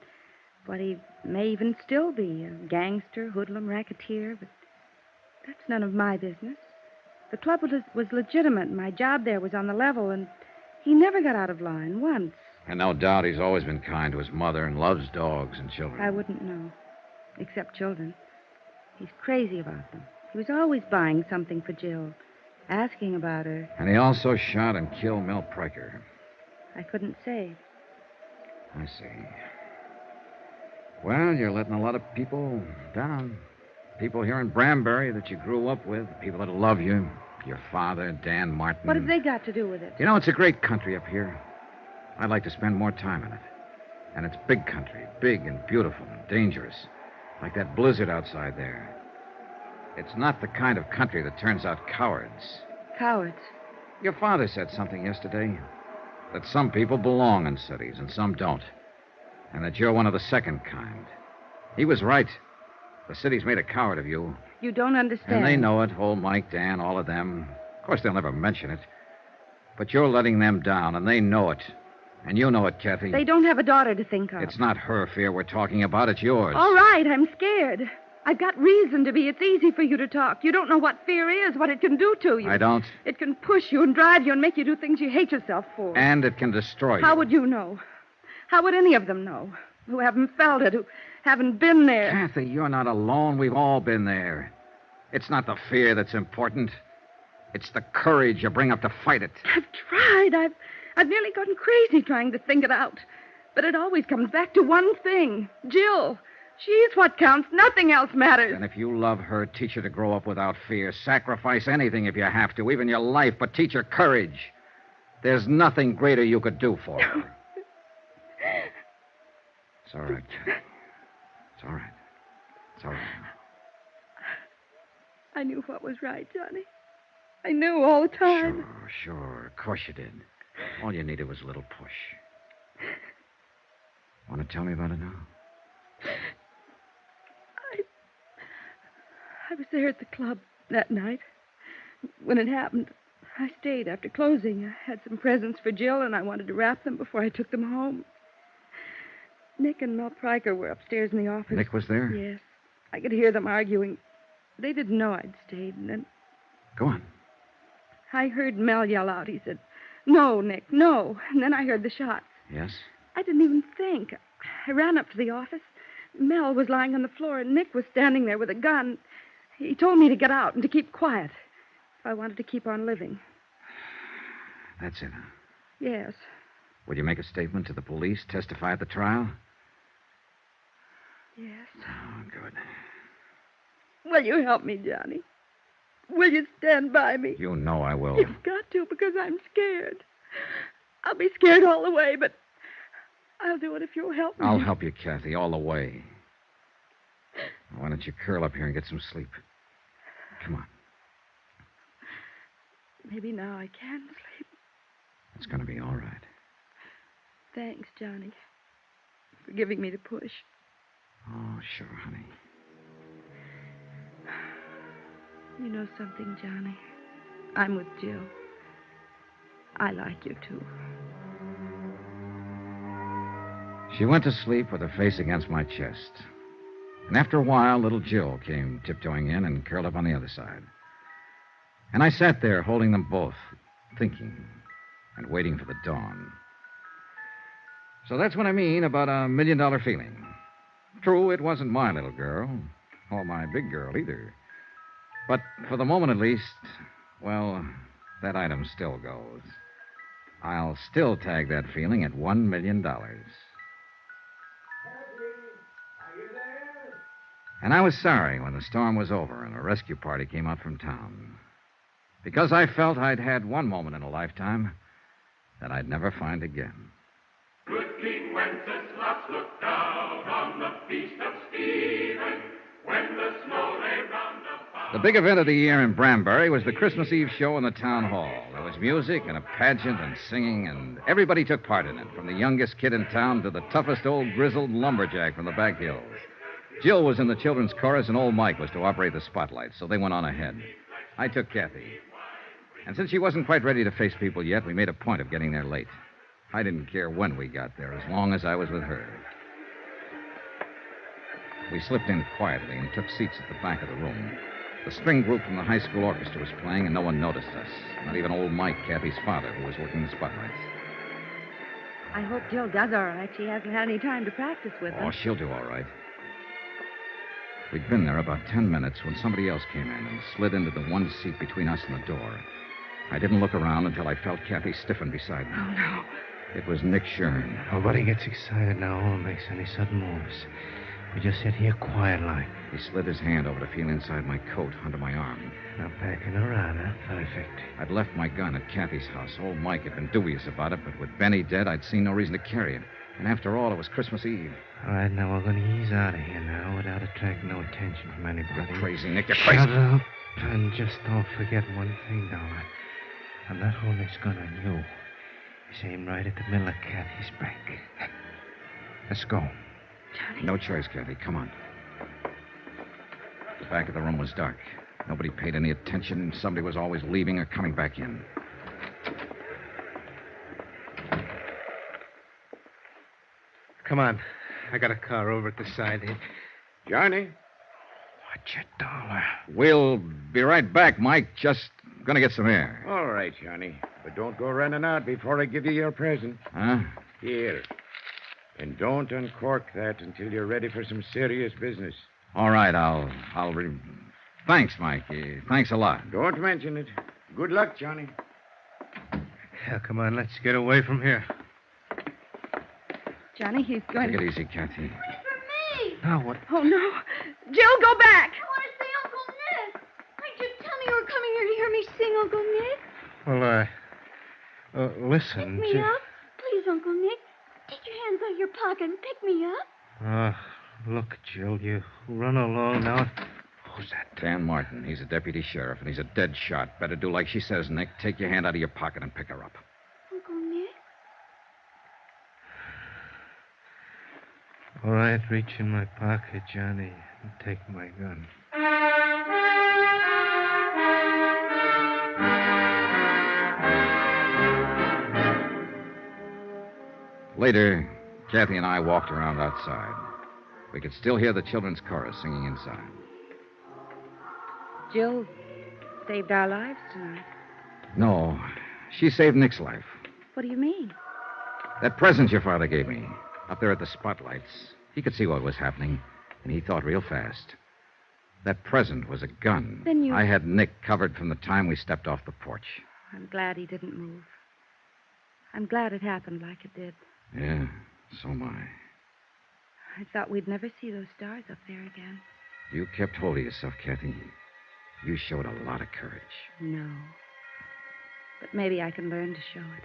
Speaker 15: what he may even still be, a gangster, hoodlum, racketeer, but that's none of my business. The club was legitimate, and my job there was on the level, and he never got out of line once.
Speaker 1: And no doubt he's always been kind to his mother and loves dogs and children.
Speaker 15: I wouldn't know, except children. He's crazy about them. He was always buying something for Jill, asking about her.
Speaker 1: And he also shot and killed Mel Pryker.
Speaker 15: I couldn't say.
Speaker 1: I see. Well, you're letting a lot of people down. People here in Branbury that you grew up with, people that love you. Your father, Dan Martin.
Speaker 15: What have they got to do with it?
Speaker 1: You know, it's a great country up here. I'd like to spend more time in it. And it's big country, big and beautiful and dangerous. Like that blizzard outside there. It's not the kind of country that turns out cowards.
Speaker 15: Cowards.
Speaker 1: Your father said something yesterday. That some people belong in cities and some don't. And that you're one of the second kind. He was right. The city's made a coward of you.
Speaker 15: You don't understand.
Speaker 1: And they know it. Old Mike, Dan, all of them. Of course, they'll never mention it. But you're letting them down, and they know it. And you know it, Kathy.
Speaker 15: They don't have a daughter to think of.
Speaker 1: It's not her fear we're talking about. It's yours.
Speaker 15: All right, I'm scared. I've got reason to be. It's easy for you to talk. You don't know what fear is, what it can do to you.
Speaker 1: I don't.
Speaker 15: It can push you and drive you and make you do things you hate yourself for.
Speaker 1: And it can destroy you.
Speaker 15: How would you know? How would any of them know? Who haven't felt it, who haven't been there.
Speaker 1: Kathy, you're not alone. We've all been there. It's not the fear that's important. It's the courage you bring up to fight it.
Speaker 15: I've tried. I've nearly gone crazy trying to think it out. But it always comes back to one thing. Jill. She's what counts. Nothing else matters.
Speaker 1: And if you love her, teach her to grow up without fear. Sacrifice anything if you have to, even your life, but teach her courage. There's nothing greater you could do for her. It's all right, Kathy. It's all right. It's all right.
Speaker 15: I knew what was right, Johnny. I knew all the time.
Speaker 1: Sure. Of course you did. All you needed was a little push. Want to tell me about it now?
Speaker 15: I was there at the club that night. When it happened, I stayed after closing. I had some presents for Jill, and I wanted to wrap them before I took them home. Nick and Mel Pryker were upstairs in the office.
Speaker 1: Nick was there?
Speaker 15: Yes. I could hear them arguing. They didn't know I'd stayed, and then...
Speaker 1: Go on.
Speaker 15: I heard Mel yell out. He said, "No, Nick, no." And then I heard the shots.
Speaker 1: Yes?
Speaker 15: I didn't even think. I ran up to the office. Mel was lying on the floor, and Nick was standing there with a gun. He told me to get out and to keep quiet if I wanted to keep on living.
Speaker 1: That's it, huh?
Speaker 15: Yes.
Speaker 1: Would you make a statement to the police, testify at the trial?
Speaker 15: Yes.
Speaker 1: Oh, good.
Speaker 15: Will you help me, Johnny? Will you stand by me?
Speaker 1: You know I will.
Speaker 15: You've got to, because I'm scared. I'll be scared all the way, but I'll do it if you'll help me.
Speaker 1: I'll help you, Kathy, all the way. Why don't you curl up here and get some sleep? Come on.
Speaker 15: Maybe now I can sleep.
Speaker 1: It's going to be all right.
Speaker 15: Thanks, Johnny, for giving me the push.
Speaker 1: Oh, sure, honey.
Speaker 15: You know something, Johnny? I'm with Jill. I like you, too.
Speaker 1: She went to sleep with her face against my chest. And after a while, little Jill came tiptoeing in and curled up on the other side. And I sat there holding them both, thinking and waiting for the dawn. So that's what I mean about $1 million feeling. True, it wasn't my little girl, or my big girl either. But for the moment at least, well, that item still goes. I'll still tag that feeling at $1 million. And I was sorry when the storm was over and a rescue party came out from town. Because I felt I'd had one moment in a lifetime that I'd never find again.
Speaker 18: Good King Wenceslas looked down on the feast of Stephen when the snow lay round about.
Speaker 1: The big event of the year in Branbury was the Christmas Eve show in the town hall. There was music and a pageant and singing, and everybody took part in it, from the youngest kid in town to the toughest old grizzled lumberjack from the back hills. Jill was in the children's chorus, and old Mike was to operate the spotlight, so they went on ahead. I took Kathy. And since she wasn't quite ready to face people yet, we made a point of getting there late. I didn't care when we got there, as long as I was with her. We slipped in quietly and took seats at the back of the room. The string group from the high school orchestra was playing, and no one noticed us. Not even old Mike, Kathy's father, who was working the spotlights.
Speaker 8: I hope Jill does all right. She hasn't had any time to practice with
Speaker 1: Oh,
Speaker 8: them.
Speaker 1: she'll do all right. We'd been there about 10 minutes when somebody else came in and slid into the one seat between us and the door. I didn't look around until I felt Kathy stiffen beside me.
Speaker 8: Oh, no.
Speaker 1: It was Nick Shern.
Speaker 19: Nobody gets excited now or makes any sudden moves. We just sit here quiet like.
Speaker 1: He slid his hand over to feel inside my coat under my arm.
Speaker 19: Now packing around, huh? Perfect.
Speaker 1: I'd left my gun at Kathy's house. Old Mike had been dubious about it, but with Benny dead, I'd seen no reason to carry it. And after all, it was Christmas Eve.
Speaker 19: All right, now we're going to ease out of here now without attracting no attention from anybody.
Speaker 1: You're crazy, Nick. You're
Speaker 19: Shut
Speaker 1: crazy.
Speaker 19: up. And just don't forget one thing, Dollar. I'm not holding this gun on you. It's aimed right at the middle of Kathy's back. Let's go.
Speaker 1: No choice, Kathy. Come on. The back of the room was dark. Nobody paid any attention. Somebody was always leaving or coming back in.
Speaker 19: Come on. I got a car over at the side here.
Speaker 11: Johnny?
Speaker 19: Watch it, Dollar.
Speaker 1: We'll be right back, Mike. Just gonna get some air.
Speaker 11: All right, Johnny. But don't go running out before I give you your present.
Speaker 1: Huh?
Speaker 11: Here. And don't uncork that until you're ready for some serious business.
Speaker 1: All right, Thanks, Mike. Thanks a lot.
Speaker 11: Don't mention it. Good luck, Johnny.
Speaker 19: Yeah, come on. Let's get away from here.
Speaker 9: Johnny, he's going
Speaker 1: Take it easy, Kathy.
Speaker 17: For me!
Speaker 19: Now what?
Speaker 9: Oh, no. Jill, go back.
Speaker 17: I want to see Uncle Nick. Why'd you tell me you were coming here to hear me sing, Uncle Nick?
Speaker 19: Well, listen.
Speaker 17: Pick me up. Please, Uncle Nick. Take your hands out of your pocket and pick me up.
Speaker 19: Look, Jill, you run along now. Who's that?
Speaker 1: Dan Martin. He's a deputy sheriff, and he's a dead shot. Better do like she says, Nick. Take your hand out of your pocket and pick her up.
Speaker 17: Uncle Nick?
Speaker 19: All right, reach in my pocket, Johnny, and take my gun.
Speaker 1: Later, Kathy and I walked around outside. We could still hear the children's chorus singing inside.
Speaker 15: Jill saved our lives tonight.
Speaker 1: No, she saved Nick's life.
Speaker 15: What do you mean?
Speaker 1: That present your father gave me, up there at the spotlights, he could see what was happening, and he thought real fast. That present was a gun.
Speaker 15: Then you...
Speaker 1: I had Nick covered from the time we stepped off the porch.
Speaker 15: I'm glad he didn't move. I'm glad it happened like it did.
Speaker 1: Yeah, so am I.
Speaker 15: I thought we'd never see those stars up there again.
Speaker 1: You kept hold of yourself, Kathy. You showed a lot of courage.
Speaker 15: No. But maybe I can learn to show it.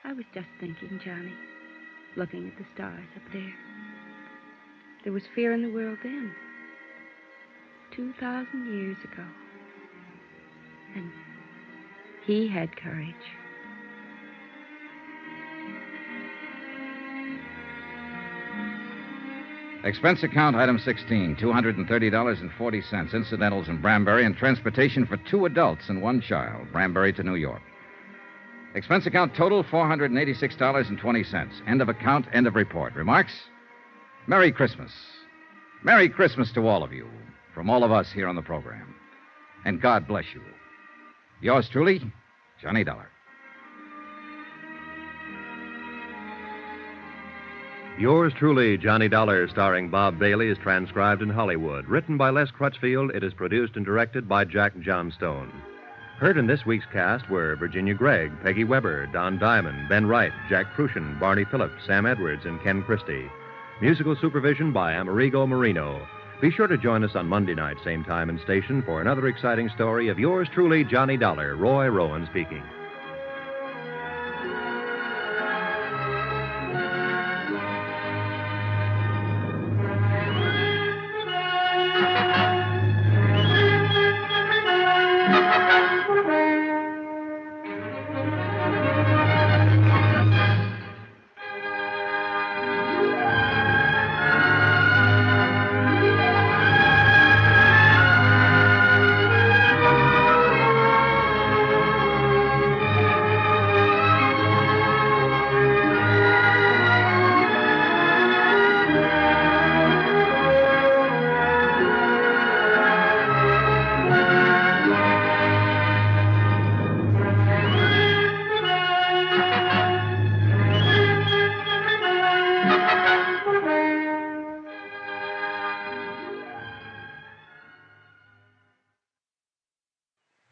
Speaker 15: I was just thinking, Johnny, looking at the stars up there. There was fear in the world then, 2,000 years ago. And he had courage.
Speaker 1: Expense account, item 16, $230.40, incidentals in Branbury, and transportation for 2 adults and 1 child, Branbury to New York. Expense account total, $486.20. End of account, end of report. Remarks? Merry Christmas. Merry Christmas to all of you, from all of us here on the program. And God bless you. Yours truly, Johnny Dollar.
Speaker 3: Yours truly, Johnny Dollar, starring Bob Bailey, is transcribed in Hollywood. Written by Les Crutchfield, it is produced and directed by Jack Johnstone. Heard in this week's cast were Virginia Gregg, Peggy Weber, Don Diamond, Ben Wright, Jack Prussian, Barney Phillips, Sam Edwards, and Ken Christie. Musical supervision by Amerigo Marino. Be sure to join us on Monday night, same time and station, for another exciting story of yours truly, Johnny Dollar. Roy Rowan speaking.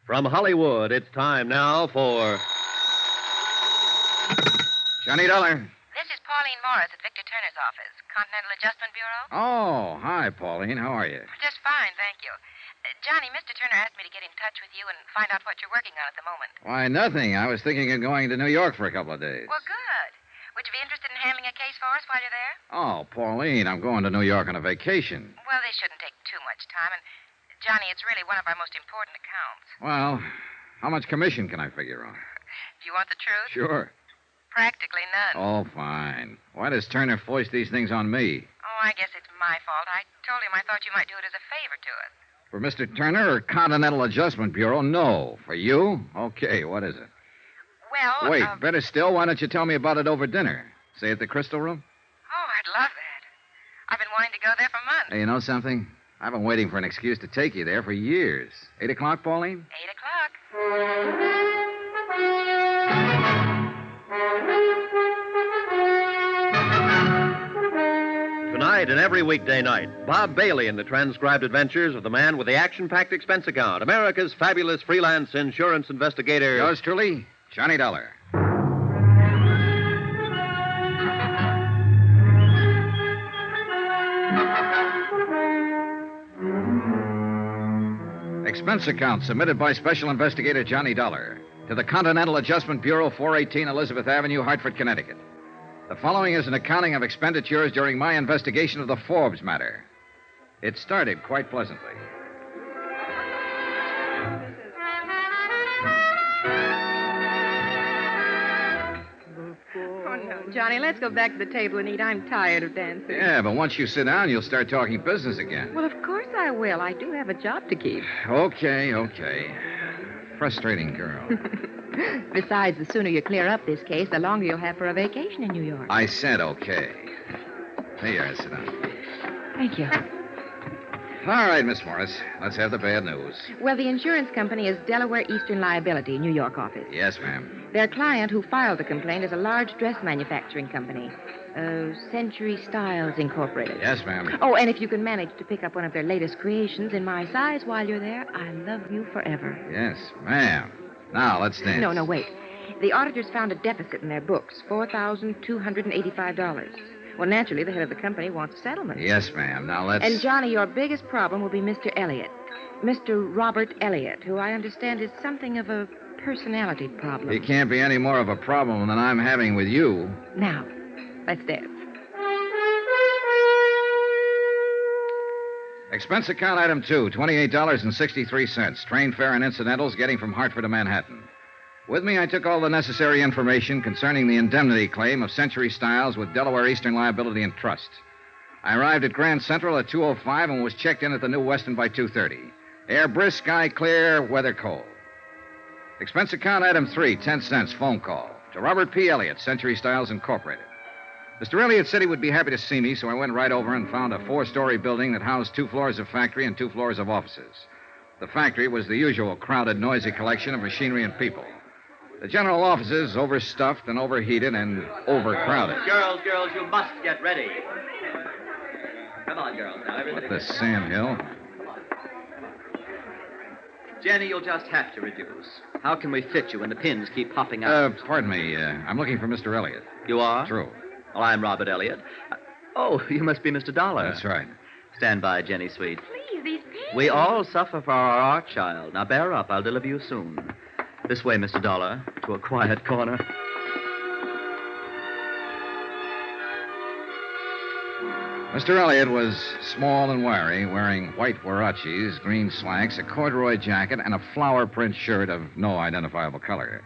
Speaker 3: From Hollywood, it's time now for
Speaker 1: Johnny Dollar.
Speaker 20: This is Pauline Morris at Victor Turner's office, Continental Adjustment Bureau.
Speaker 1: Oh, hi, Pauline. How are you?
Speaker 20: Just fine, thank you. Johnny, Mr. Turner asked me to get in touch with you and find out what you're working on at the moment.
Speaker 1: Why, nothing. I was thinking of going to New York for a couple of days.
Speaker 20: Well, good. Would you be interested in handling a case for us while you're there?
Speaker 1: Oh, Pauline, I'm going to New York on a vacation.
Speaker 20: Well, this shouldn't take too much time, and Johnny, it's really one of our most important accounts.
Speaker 1: Well, how much commission can I figure on?
Speaker 20: Do you want the truth?
Speaker 1: Sure.
Speaker 20: Practically none.
Speaker 1: Oh, fine. Why does Turner foist these things on me?
Speaker 20: Oh, I guess it's my fault. I told him I thought you might do it as a favor to us.
Speaker 1: For Mr. Turner or Continental Adjustment Bureau? No. For you? Okay, what is it?
Speaker 20: Well,
Speaker 1: Wait, better still, why don't you tell me about it over dinner? Say at the Crystal Room?
Speaker 20: Oh, I'd love that. I've been wanting to go there for months.
Speaker 1: Hey, you know something? I've been waiting for an excuse to take you there for years. 8 o'clock, Pauline?
Speaker 20: 8 o'clock.
Speaker 3: Tonight and every weekday night, Bob Bailey in the transcribed adventures of the man with the action-packed expense account, America's fabulous freelance insurance investigator.
Speaker 1: Yours truly, Johnny Dollar. Expense account submitted by Special Investigator Johnny Dollar to the Continental Adjustment Bureau, 418 Elizabeth Avenue, Hartford, Connecticut. The following is an accounting of expenditures during my investigation of the Forbes matter. It started quite pleasantly.
Speaker 15: Oh, no. Johnny, let's go back to the table and eat. I'm tired of dancing.
Speaker 1: Yeah, but once you sit down, you'll start talking business again.
Speaker 15: Well, of course I will. I do have a job to keep.
Speaker 1: Okay. Frustrating girl.
Speaker 20: Besides, the sooner you clear up this case, the longer you'll have for a vacation in New York.
Speaker 1: I said okay. There you are, sit down.
Speaker 20: Thank you.
Speaker 1: All right, Miss Morris, let's have the bad news.
Speaker 20: Well, the insurance company is Delaware Eastern Liability, New York office.
Speaker 1: Yes, ma'am.
Speaker 20: Their client who filed the complaint is a large dress manufacturing company, Century Styles Incorporated.
Speaker 1: Yes, ma'am.
Speaker 20: Oh, and if you can manage to pick up one of their latest creations in my size while you're there, I love you forever.
Speaker 1: Yes, ma'am. Now, let's dance.
Speaker 20: No, wait. The auditors found a deficit in their books, $4,285. Well, naturally, the head of the company wants a settlement.
Speaker 1: Yes, ma'am. Now, let's...
Speaker 20: And, Johnny, your biggest problem will be Mr. Elliott. Mr. Robert Elliott, who I understand is something of a personality problem.
Speaker 1: He can't be any more of a problem than I'm having with you.
Speaker 20: Now, let's dance.
Speaker 1: Expense account item 2, $28.63. Train fare and incidentals getting from Hartford to Manhattan. With me, I took all the necessary information concerning the indemnity claim of Century Styles with Delaware Eastern Liability and Trust. I arrived at Grand Central at 2:05 and was checked in at the New Weston by 2:30. Air brisk, sky clear, weather cold. Expense account item 3, 10 cents, phone call to Robert P. Elliott, Century Styles Incorporated. Mr. Elliott said he would be happy to see me, so I went right over and found a 4-story building that housed 2 floors of factory and 2 floors of offices. The factory was the usual crowded, noisy collection of machinery and people. The general offices overstuffed and overheated and overcrowded.
Speaker 21: Girls, you must get ready. Come on, girls. Now, everything.
Speaker 1: What the Sam Hill?
Speaker 21: Jenny, you'll just have to reduce. How can we fit you when the pins keep popping out?
Speaker 1: Pardon me. I'm looking for Mr. Elliott.
Speaker 21: You are?
Speaker 1: True.
Speaker 21: Well, I'm Robert Elliott. Oh, you must be Mr. Dollar.
Speaker 1: That's right.
Speaker 21: Stand by, Jenny, sweet.
Speaker 20: Please, these pins.
Speaker 21: We all suffer for our art child. Now, bear up. I'll deliver you soon. This way, Mr. Dollar, to a quiet corner.
Speaker 1: Mr. Elliott was small and wiry, wearing white huaraches, green slacks, a corduroy jacket, and a flower print shirt of no identifiable color.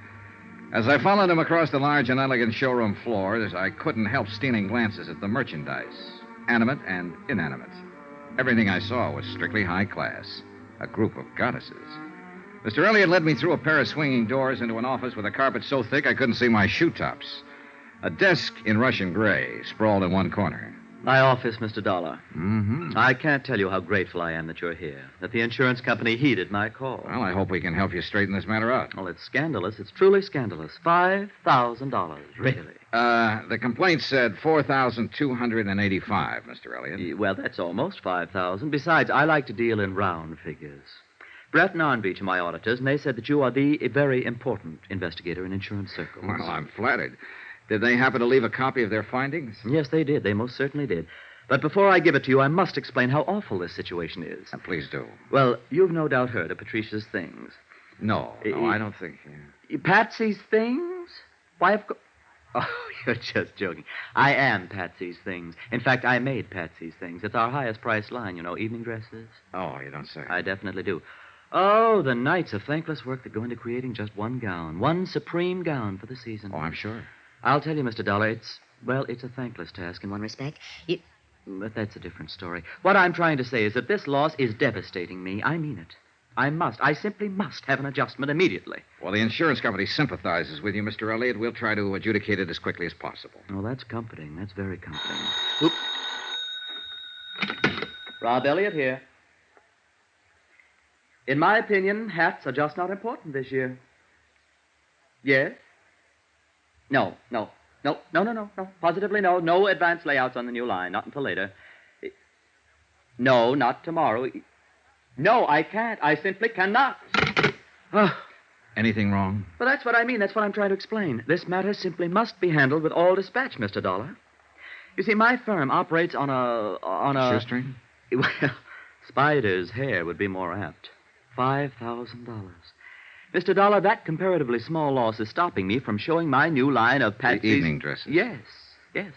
Speaker 1: As I followed him across the large and elegant showroom floors, I couldn't help stealing glances at the merchandise, animate and inanimate. Everything I saw was strictly high class, a group of goddesses. Mr. Elliott led me through a pair of swinging doors into an office with a carpet so thick I couldn't see my shoe tops. A desk in Russian gray sprawled in one corner.
Speaker 21: My office, Mr. Dollar.
Speaker 1: Mm-hmm.
Speaker 21: I can't tell you how grateful I am that you're here, that the insurance company heeded my call.
Speaker 1: Well, I hope we can help you straighten this matter out.
Speaker 21: Well, it's scandalous. It's truly scandalous. $5,000, really.
Speaker 1: The complaint said $4,285, Mr. Elliott.
Speaker 21: Well, that's almost $5,000. Besides, I like to deal in round figures. Brett and Arnbeach are my auditors, and they said that you are the very important investigator in insurance circles.
Speaker 1: Well, I'm flattered. Did they happen to leave a copy of their findings?
Speaker 21: Yes, they did. They most certainly did. But before I give it to you, I must explain how awful this situation is.
Speaker 1: Please do.
Speaker 21: Well, you've no doubt heard of Patricia's things.
Speaker 1: No, I don't think...
Speaker 21: Patsy's things? Why, Oh, you're just joking. I am Patsy's Things. In fact, I made Patsy's Things. It's our highest price line, you know, evening dresses.
Speaker 1: Oh, you don't say.
Speaker 21: I definitely do. Oh, the nights of thankless work that go into creating just one gown, one supreme gown for the season.
Speaker 1: Oh, I'm sure.
Speaker 21: I'll tell you, Mr. Dollar, it's a thankless task in one respect. But that's a different story. What I'm trying to say is that this loss is devastating me. I mean it. I simply must have an adjustment immediately.
Speaker 1: Well, the insurance company sympathizes with you, Mr. Elliott. We'll try to adjudicate it as quickly as possible.
Speaker 21: Oh, that's comforting. That's very comforting. Oop. Rob Elliott here. In my opinion, hats are just not important this year. Yes? No. Positively no. No advance layouts on the new line. Not until later. No, not tomorrow. No, I can't. I simply cannot.
Speaker 1: Anything wrong?
Speaker 21: Well, that's what I mean. That's what I'm trying to explain. This matter simply must be handled with all dispatch, Mr. Dollar. You see, my firm operates on a...
Speaker 1: Shoestring?
Speaker 21: Well, Spider's hair would be more apt. $5,000. Mr. Dollar, that comparatively small loss is stopping me from showing my new line of Patsy's...
Speaker 1: The evening dresses?
Speaker 21: Yes.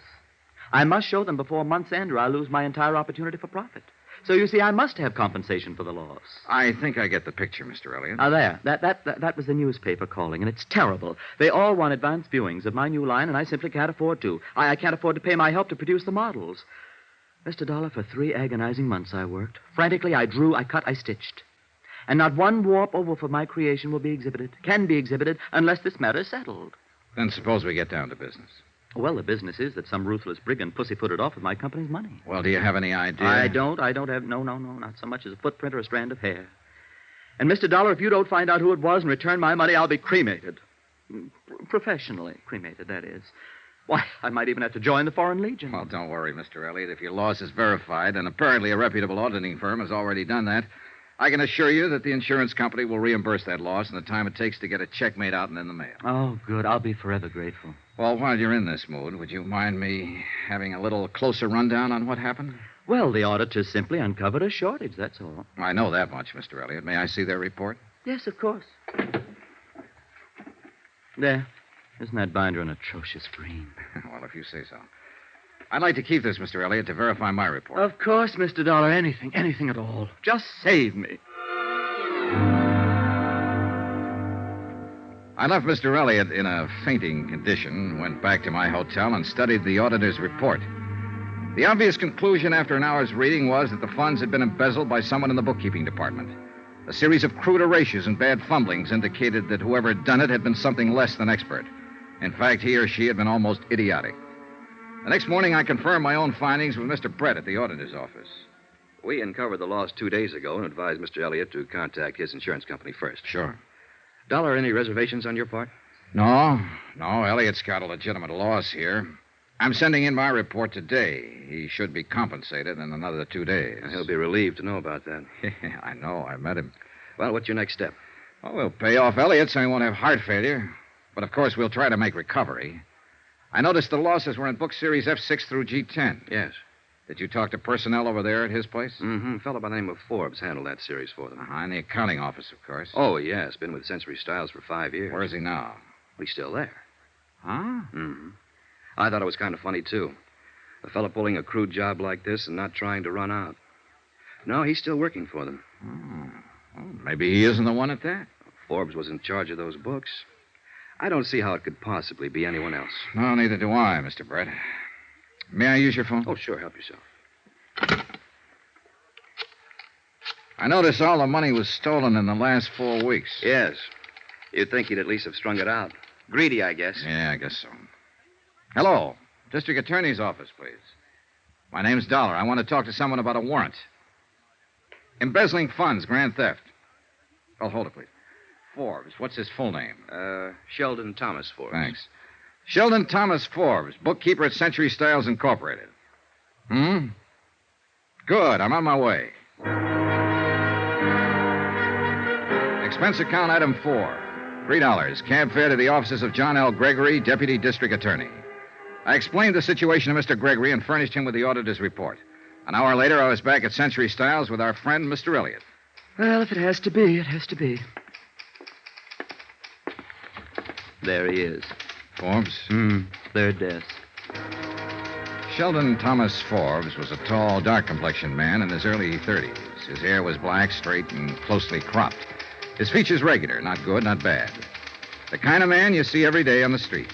Speaker 21: I must show them before month's end or I'll lose my entire opportunity for profit. So, you see, I must have compensation for the loss.
Speaker 1: I think I get the picture, Mr. Elliott.
Speaker 21: There. That was the newspaper calling, and it's terrible. They all want advance viewings of my new line, and I simply can't afford to. I can't afford to pay my help to produce the models. Mr. Dollar, for 3 agonizing months I worked. Frantically, I drew, I cut, I stitched. And not one warp or woof of my creation can be exhibited, unless this matter is settled.
Speaker 1: Then suppose we get down to business.
Speaker 21: Well, the business is that some ruthless brigand pussyfooted off with my company's money.
Speaker 1: Well, do you have any idea?
Speaker 21: I don't have... No, not so much as a footprint or a strand of hair. And, Mr. Dollar, if you don't find out who it was and return my money, I'll be cremated. Professionally cremated, that is. Why, I might even have to join the Foreign Legion.
Speaker 1: Well, don't worry, Mr. Elliott. If your loss is verified, and apparently a reputable auditing firm has already done that, I can assure you that the insurance company will reimburse that loss in the time it takes to get a check made out and in the mail.
Speaker 21: Oh, good. I'll be forever grateful.
Speaker 1: Well, while you're in this mood, would you mind me having a little closer rundown on what happened?
Speaker 21: Well, the auditors simply uncovered a shortage, that's all.
Speaker 1: I know that much, Mr. Elliott. May I see their report?
Speaker 21: Yes, of course. There. Isn't that binder an atrocious green?
Speaker 1: Well, if you say so. I'd like to keep this, Mr. Elliott, to verify my report.
Speaker 21: Of course, Mr. Dollar. Anything at all. Just save me.
Speaker 1: I left Mr. Elliott in a fainting condition, went back to my hotel, and studied the auditor's report. The obvious conclusion after an hour's reading was that the funds had been embezzled by someone in the bookkeeping department. A series of crude erasures and bad fumblings indicated that whoever had done it had been something less than expert. In fact, he or she had been almost idiotic. The next morning, I confirmed my own findings with Mr. Brett at the auditor's office.
Speaker 2: We uncovered the loss 2 days ago and advised Mr. Elliott to contact his insurance company first.
Speaker 1: Sure.
Speaker 2: Dollar, any reservations on your part?
Speaker 1: No. Elliott's got a legitimate loss here. I'm sending in my report today. He should be compensated in another 2 days.
Speaker 2: And he'll be relieved to know about that.
Speaker 1: I know. I met him.
Speaker 2: Well, what's your next step?
Speaker 1: Well, we'll pay off Elliott so he won't have heart failure. But, of course, we'll try to make recovery. I noticed the losses were in book series F6 through G10.
Speaker 2: Yes.
Speaker 1: Did you talk to personnel over there at his place?
Speaker 2: Mm-hmm. A fellow by the name of Forbes handled that series for them.
Speaker 1: In the accounting office, of course.
Speaker 2: Oh, yes. Been with Century Styles for 5 years.
Speaker 1: Where is he now?
Speaker 2: He's still there.
Speaker 1: Huh?
Speaker 2: Mm-hmm. I thought it was kind of funny, too. A fellow pulling a crude job like this and not trying to run out. No, he's still working for them.
Speaker 1: Well, maybe he isn't the one at that.
Speaker 2: Forbes was in charge of those books. I don't see how it could possibly be anyone else.
Speaker 1: No, neither do I, Mr. Brett. May I use your phone?
Speaker 2: Oh, sure. Help yourself.
Speaker 1: I noticed all the money was stolen in the last 4 weeks.
Speaker 2: Yes. You'd think he'd at least have strung it out. Greedy, I guess.
Speaker 1: Yeah, I guess so. Hello. District Attorney's office, please. My name's Dollar. I want to talk to someone about a warrant. Embezzling funds, grand theft. Oh, hold it, please. Forbes. What's his full name?
Speaker 2: Sheldon Thomas Forbes.
Speaker 1: Thanks. Sheldon Thomas Forbes, bookkeeper at Century Styles Incorporated. Good. I'm on my way. Expense account item 4. $3. Cab fare to the offices of John L. Gregory, Deputy District Attorney. I explained the situation to Mr. Gregory and furnished him with the auditor's report. An hour later, I was back at Century Styles with our friend, Mr. Elliott.
Speaker 21: Well, if it has to be, it has to be. There he is.
Speaker 1: Forbes?
Speaker 21: Third desk.
Speaker 1: Sheldon Thomas Forbes was a tall, dark-complexioned man in his early 30s. His hair was black, straight, and closely cropped. His features regular, not good, not bad. The kind of man you see every day on the street.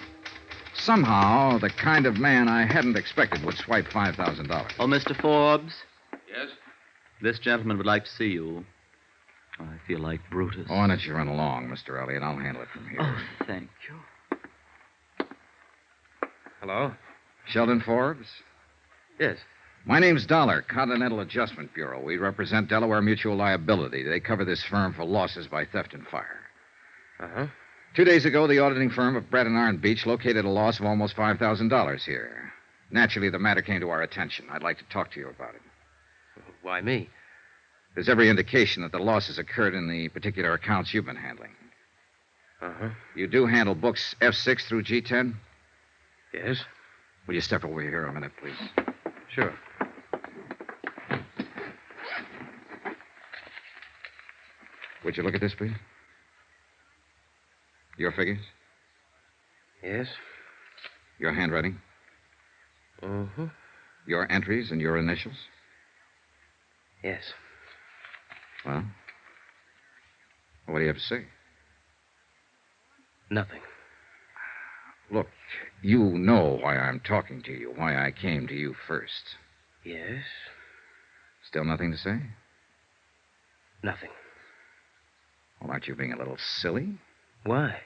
Speaker 1: Somehow, the kind of man I hadn't expected would swipe $5,000.
Speaker 21: Oh, Mr. Forbes?
Speaker 4: Yes?
Speaker 21: This gentleman would like to see you. I feel like Brutus.
Speaker 1: Oh, why don't you run along, Mr. Elliott? I'll handle it from here.
Speaker 21: Oh, thank you.
Speaker 4: Hello?
Speaker 1: Sheldon Forbes?
Speaker 4: Yes.
Speaker 1: My name's Dollar, Continental Adjustment Bureau. We represent Delaware Mutual Liability. They cover this firm for losses by theft and fire.
Speaker 4: Uh-huh.
Speaker 1: 2 days ago, the auditing firm of Brett and Arn Beach located a loss of almost $5,000 here. Naturally, the matter came to our attention. I'd like to talk to you about it.
Speaker 4: Why me?
Speaker 1: There's every indication that the losses occurred in the particular accounts you've been handling.
Speaker 4: Uh-huh.
Speaker 1: You do handle books F6 through G10?
Speaker 4: Yes?
Speaker 1: Will you step over here a minute, please?
Speaker 4: Sure.
Speaker 1: Would you look at this, please? Your figures?
Speaker 4: Yes?
Speaker 1: Your handwriting?
Speaker 4: Mm-hmm.
Speaker 1: Your entries and your initials?
Speaker 4: Yes.
Speaker 1: Well, what do you have to say?
Speaker 4: Nothing.
Speaker 1: Look, you know why I'm talking to you, why I came to you first.
Speaker 4: Yes?
Speaker 1: Still nothing to say?
Speaker 4: Nothing.
Speaker 1: Well, aren't you being a little silly?
Speaker 4: Why?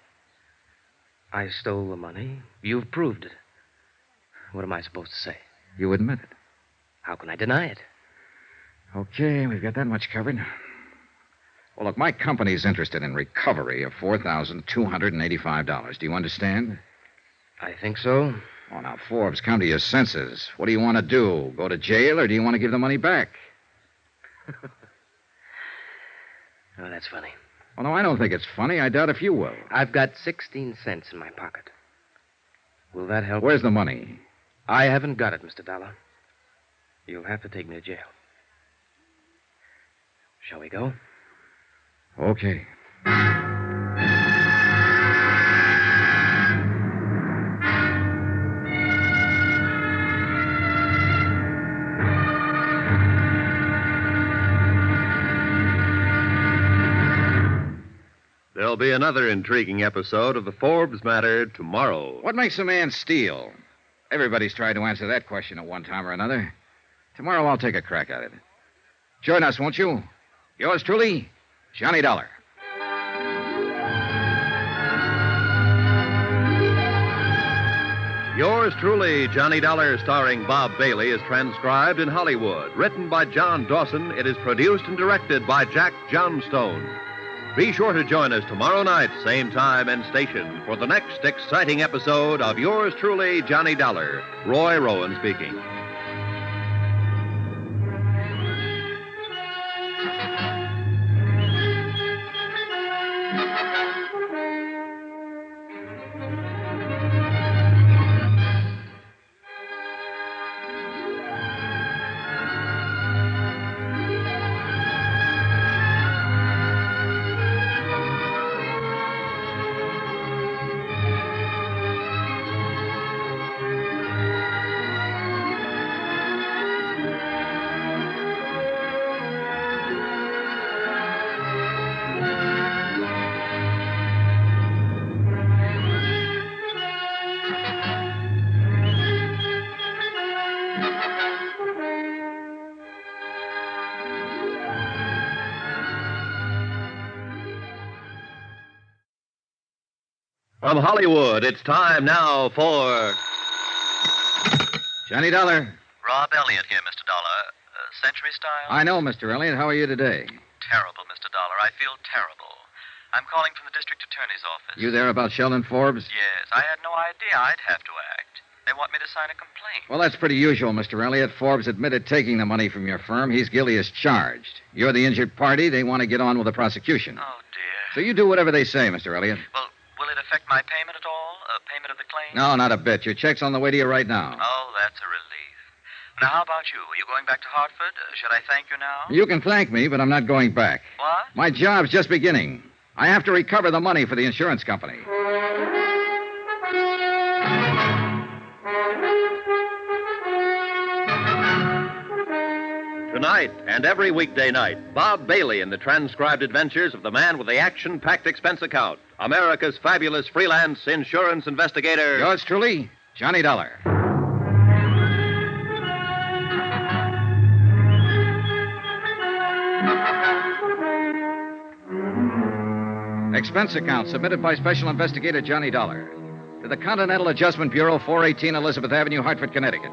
Speaker 4: I stole the money. You've proved it. What am I supposed to say?
Speaker 1: You admit it.
Speaker 4: How can I deny it?
Speaker 1: Okay, we've got that much covered. Well, look, my company's interested in recovery of $4,285. Do you understand?
Speaker 4: I think so.
Speaker 1: Oh, now, Forbes, come to your senses. What do you want to do? Go to jail, or do you want to give the money back?
Speaker 4: Oh, that's funny.
Speaker 1: Well, no, I don't think it's funny. I doubt if you will.
Speaker 4: I've got 16 cents in my pocket. Will that help?
Speaker 1: Where's the money?
Speaker 4: I haven't got it, Mr. Dollar. You'll have to take me to jail. Shall we go?
Speaker 1: Okay.
Speaker 3: There'll be another intriguing episode of the Forbes matter tomorrow.
Speaker 1: What makes a man steal? Everybody's tried to answer that question at one time or another. Tomorrow I'll take a crack at it. Join us, won't you? Yours truly, Johnny Dollar.
Speaker 3: Yours truly, Johnny Dollar, starring Bob Bailey, is transcribed in Hollywood. Written by John Dawson, it is produced and directed by Jack Johnstone. Be sure to join us tomorrow night, same time and station, for the next exciting episode of Yours truly, Johnny Dollar. Roy Rowan speaking. From Hollywood, it's time now for
Speaker 1: Johnny Dollar.
Speaker 5: Rob Elliott here, Mr. Dollar. Century style?
Speaker 1: I know, Mr. Elliott. How are you today?
Speaker 5: Terrible, Mr. Dollar. I feel terrible. I'm calling from the district attorney's office.
Speaker 1: You there about Sheldon Forbes?
Speaker 5: Yes, I had no idea I'd have to act. They want me to sign a complaint.
Speaker 1: Well, that's pretty usual, Mr. Elliott. Forbes admitted taking the money from your firm. He's guilty as charged. You're the injured party. They want to get on with the prosecution.
Speaker 5: Oh, dear.
Speaker 1: So you do whatever they say, Mr. Elliott.
Speaker 5: Well, will it affect my payment at all? Payment of the claim?
Speaker 1: No, not a bit. Your check's on the way to you right now.
Speaker 5: Oh, that's a relief. Now, how about you? Are you going back to Hartford? Should I thank you now?
Speaker 1: You can thank me, but I'm not going back.
Speaker 5: What?
Speaker 1: My job's just beginning. I have to recover the money for the insurance company.
Speaker 3: Tonight and every weekday night, Bob Bailey in the transcribed adventures of the man with the action-packed expense account, America's fabulous freelance insurance investigator.
Speaker 1: Yours truly, Johnny Dollar. Expense account submitted by Special Investigator Johnny Dollar to the Continental Adjustment Bureau, 418 Elizabeth Avenue, Hartford, Connecticut.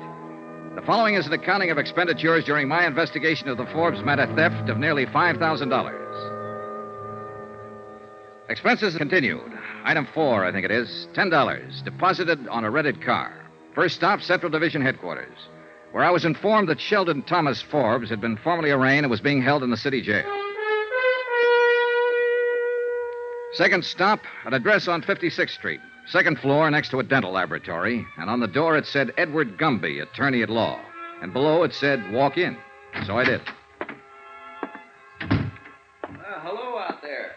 Speaker 1: The following is an accounting of expenditures during my investigation of the Forbes matter theft of nearly $5,000. Expenses continued. Item 4, I think it is, $10, deposited on a rented car. First stop, Central Division Headquarters, where I was informed that Sheldon Thomas Forbes had been formally arraigned and was being held in the city jail. Second stop, an address on 56th Street. Second floor next to a dental laboratory, and on the door it said Edward Gumby, attorney at law. And below it said, walk in. So I did.
Speaker 7: Hello out there.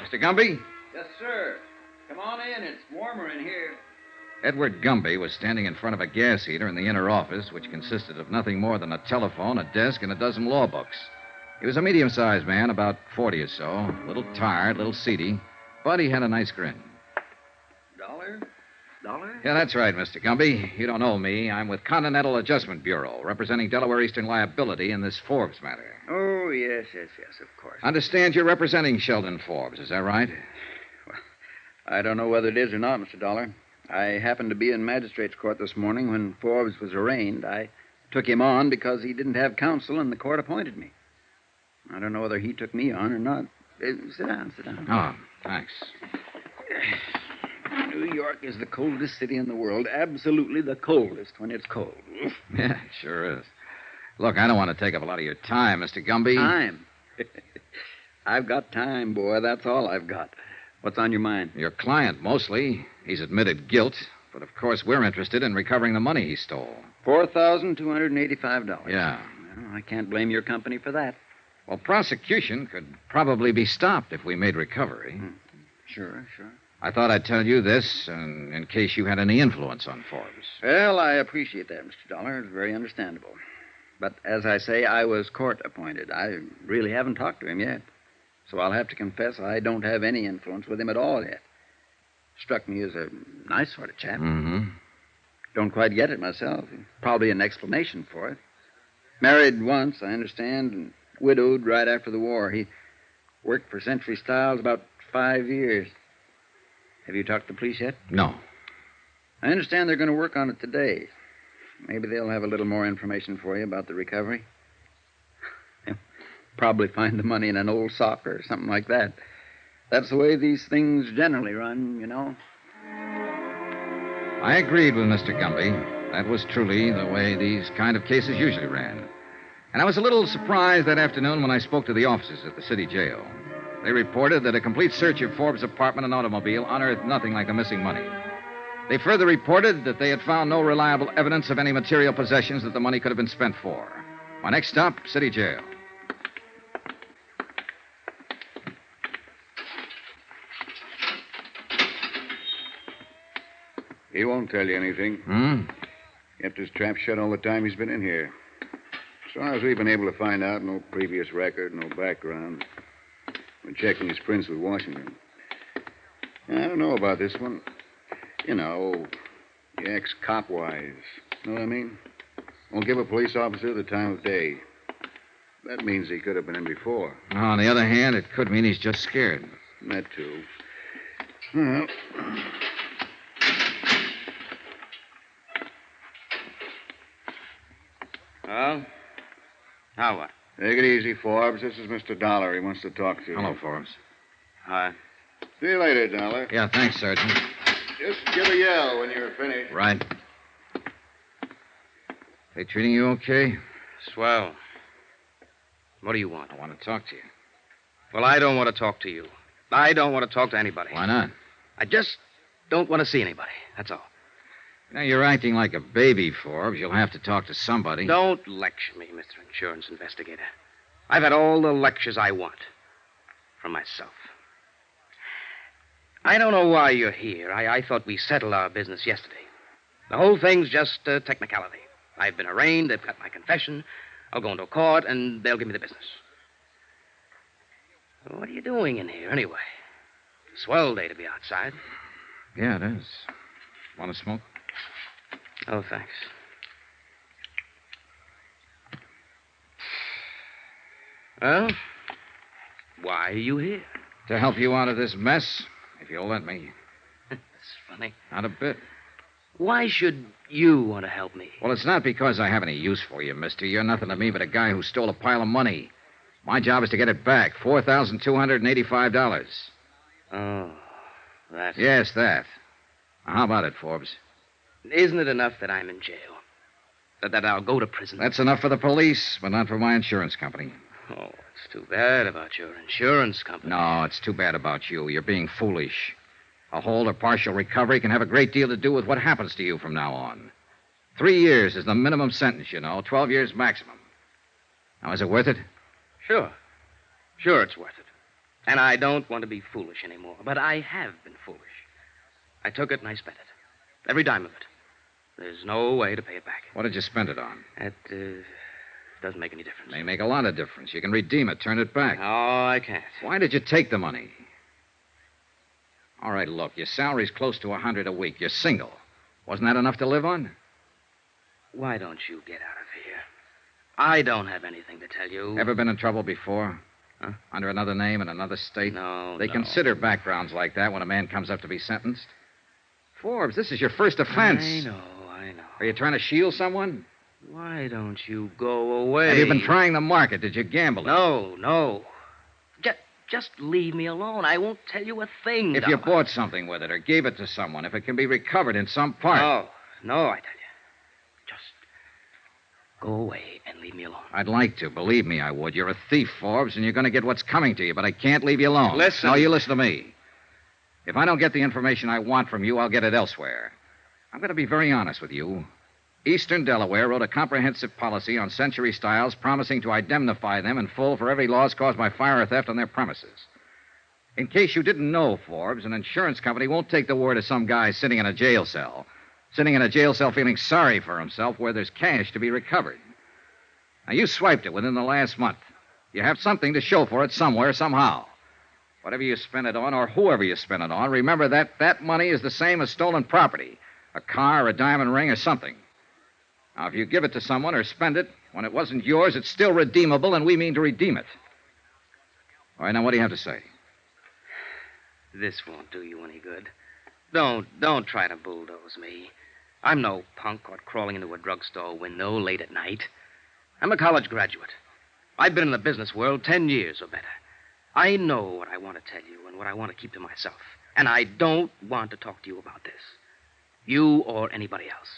Speaker 1: Mr. Gumby?
Speaker 7: Yes, sir. Come on in. It's warmer in here.
Speaker 1: Edward Gumby was standing in front of a gas heater in the inner office, which consisted of nothing more than a telephone, a desk, and a dozen law books. He was a medium-sized man, about 40 or so, a little tired, a little seedy, but he had a nice grin.
Speaker 7: Dollar?
Speaker 1: Yeah, that's right, Mr. Gumby. You don't know me. I'm with Continental Adjustment Bureau, representing Delaware Eastern Liability in this Forbes matter.
Speaker 7: Oh, yes, of course.
Speaker 1: Understand you're representing Sheldon Forbes, is that right?
Speaker 7: Well, I don't know whether it is or not, Mr. Dollar. I happened to be in magistrate's court this morning when Forbes was arraigned. I took him on because he didn't have counsel and the court appointed me. I don't know whether he took me on or not. Sit down.
Speaker 1: Oh, thanks.
Speaker 7: New York is the coldest city in the world. Absolutely the coldest when it's cold.
Speaker 1: Yeah, it sure is. Look, I don't want to take up a lot of your time, Mr. Gumby.
Speaker 7: Time? I've got time, boy. That's all I've got. What's on your mind?
Speaker 1: Your client, mostly. He's admitted guilt, but of course we're interested in recovering the money he stole.
Speaker 7: $4,285.
Speaker 1: Yeah.
Speaker 7: Well, I can't blame your company for that.
Speaker 1: Well, prosecution could probably be stopped if we made recovery.
Speaker 7: Sure.
Speaker 1: I thought I'd tell you this in case you had any influence on Forbes.
Speaker 7: Well, I appreciate that, Mr. Dollar. It's very understandable. But as I say, I was court appointed. I really haven't talked to him yet. So I'll have to confess I don't have any influence with him at all yet. Struck me as a nice sort of chap.
Speaker 1: Mm-hmm.
Speaker 7: Don't quite get it myself. Probably an explanation for it. Married once, I understand, and widowed right after the war. He worked for Century Styles about 5 years. Have you talked to the police yet?
Speaker 1: No.
Speaker 7: I understand they're going to work on it today. Maybe they'll have a little more information for you about the recovery. They'll probably find the money in an old sock or something like that. That's the way these things generally run, you know.
Speaker 1: I agreed with Mr. Gumby. That was truly the way these kind of cases usually ran. And I was a little surprised that afternoon when I spoke to the officers at the city jail. They reported that a complete search of Forbes' apartment and automobile unearthed nothing like the missing money. They further reported that they had found no reliable evidence of any material possessions that the money could have been spent for. My next stop, city jail.
Speaker 11: He won't tell you anything. Kept his trap shut all the time he's been in here. As far as we've been able to find out, no previous record, no background. We're checking his prints with Washington. I don't know about this one. You know, ex-cop-wise. Know what I mean? Won't give a police officer the time of day. That means he could have been in before.
Speaker 1: On the other hand, it could mean he's just scared.
Speaker 11: That, too. Well...
Speaker 16: Well, now what?
Speaker 11: Take it easy, Forbes. This is Mr. Dollar. He wants to talk to you.
Speaker 1: Hello, Forbes.
Speaker 16: Hi.
Speaker 11: See you later, Dollar.
Speaker 1: Yeah, thanks, Sergeant.
Speaker 11: Just give a yell when you're finished.
Speaker 1: Right. They treating you okay?
Speaker 16: Swell. What do you want?
Speaker 1: I want to talk to you.
Speaker 16: Well, I don't want to talk to you. I don't want to talk to anybody.
Speaker 1: Why not?
Speaker 16: I just don't want to see anybody. That's all.
Speaker 1: Now, you're acting like a baby, Forbes. You'll have to talk to somebody.
Speaker 16: Don't lecture me, Mr. Insurance Investigator. I've had all the lectures I want. From myself. I don't know why you're here. I thought we settled our business yesterday. The whole thing's just a technicality. I've been arraigned. They've got my confession. I'll go into court, and they'll give me the business. What are you doing in here, anyway? Swell day to be outside.
Speaker 1: Yeah, it is. Want to smoke?
Speaker 16: Oh, thanks. Well, why are you here?
Speaker 1: To help you out of this mess, if you'll let me.
Speaker 16: That's funny.
Speaker 1: Not a bit.
Speaker 16: Why should you want to help me?
Speaker 1: Well, it's not because I have any use for you, mister. You're nothing to me but a guy who stole a pile of money. My job is to get it back. $4,285.
Speaker 16: Oh, that's...
Speaker 1: Yes, that. Now, how about it, Forbes?
Speaker 16: Isn't it enough that I'm in jail? That I'll go to prison?
Speaker 1: That's enough for the police, but not for my insurance company.
Speaker 16: Oh, it's too bad about your insurance company.
Speaker 1: No, it's too bad about you. You're being foolish. A hold or partial recovery can have a great deal to do with what happens to you from now on. 3 years is the minimum sentence, you know. 12 years maximum. Now, is it worth it?
Speaker 16: Sure. Sure, it's worth it. And I don't want to be foolish anymore. But I have been foolish. I took it and I spent it. Every dime of it. There's no way to pay it back.
Speaker 1: What did you spend it on?
Speaker 16: It doesn't make any difference.
Speaker 1: May make a lot of difference. You can redeem it, turn it back.
Speaker 16: No, I can't.
Speaker 1: Why did you take the money? All right, look, your salary's close to $100 a week. You're single. Wasn't that enough to live on?
Speaker 16: Why don't you get out of here? I don't have anything to tell you.
Speaker 1: Ever been in trouble before?
Speaker 16: Huh?
Speaker 1: Under another name in another state?
Speaker 16: No,
Speaker 1: They consider backgrounds like that when a man comes up to be sentenced. Forbes, this is your first offense.
Speaker 16: I know.
Speaker 1: Are you trying to shield someone?
Speaker 16: Why don't you go away?
Speaker 1: Have you been trying the market? Did you gamble it?
Speaker 16: No. Just leave me alone. I won't tell you a thing.
Speaker 1: If you bought something with it or gave it to someone, if it can be recovered in some part.
Speaker 16: No, I tell you. Just go away and leave me alone.
Speaker 1: I'd like to. Believe me, I would. You're a thief, Forbes, and you're going to get what's coming to you, but I can't leave you alone.
Speaker 16: Listen.
Speaker 1: No, you listen to me. If I don't get the information I want from you, I'll get it elsewhere. I'm going to be very honest with you. Eastern Delaware wrote a comprehensive policy on Century Styles promising to indemnify them in full for every loss caused by fire or theft on their premises. In case you didn't know, Forbes, an insurance company won't take the word of some guy sitting in a jail cell feeling sorry for himself where there's cash to be recovered. Now, you swiped it within the last month. You have something to show for it somewhere, somehow. Whatever you spend it on, or whoever you spend it on, remember that money is the same as stolen property. A car, a diamond ring, or something. Now, if you give it to someone or spend it, when it wasn't yours, it's still redeemable, and we mean to redeem it. All right, now, what do you have to say?
Speaker 16: This won't do you any good. Don't try to bulldoze me. I'm no punk caught crawling into a drugstore window late at night. I'm a college graduate. I've been in the business world 10 years or better. I know what I want to tell you and what I want to keep to myself. And I don't want to talk to you about this. You or anybody else.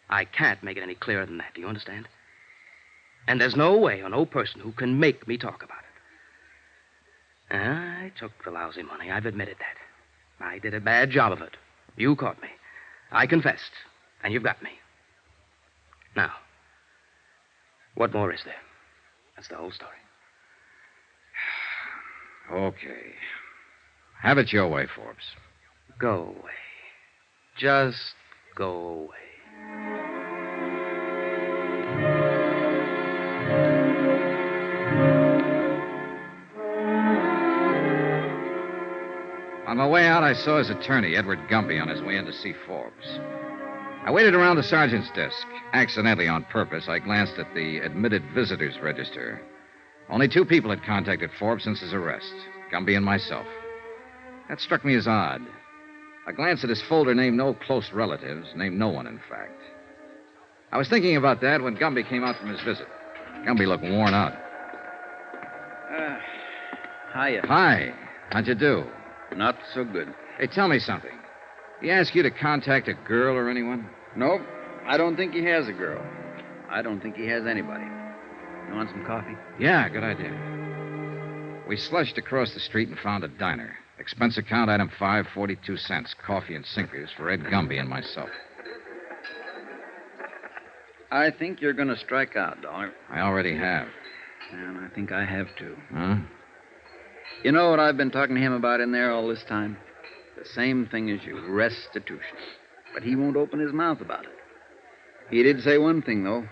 Speaker 16: I can't make it any clearer than that. Do you understand? And there's no way or no person who can make me talk about it. I took the lousy money. I've admitted that. I did a bad job of it. You caught me. I confessed. And you've got me. Now, what more is there? That's the whole story.
Speaker 1: Okay. Have it your way, Forbes.
Speaker 16: Go away. Just go away.
Speaker 1: On my way out, I saw his attorney, Edward Gumby, on his way in to see Forbes. I waited around the sergeant's desk. Accidentally, on purpose, I glanced at the admitted visitors register. Only 2 people had contacted Forbes since his arrest, Gumby and myself. That struck me as odd. A glance at his folder named no close relatives, named no one, in fact. I was thinking about that when Gumby came out from his visit. Gumby looked worn out.
Speaker 7: Hiya.
Speaker 1: Hi. How'd you do?
Speaker 7: Not so good.
Speaker 1: Hey, tell me something. He asked you to contact a girl or anyone?
Speaker 7: Nope. I don't think he has a girl. I don't think he has anybody. You want some coffee?
Speaker 1: Yeah, good idea. We slushed across the street and found a diner. Expense account, item 5, 42 cents. Coffee and sinkers for Ed Gumby and myself.
Speaker 7: I think you're going to strike out, Dollar.
Speaker 1: I already have.
Speaker 7: And I think I have, too.
Speaker 1: Huh?
Speaker 7: You know what I've been talking to him about in there all this time? The same thing as you, restitution. But he won't open his mouth about it. He did say one thing, though.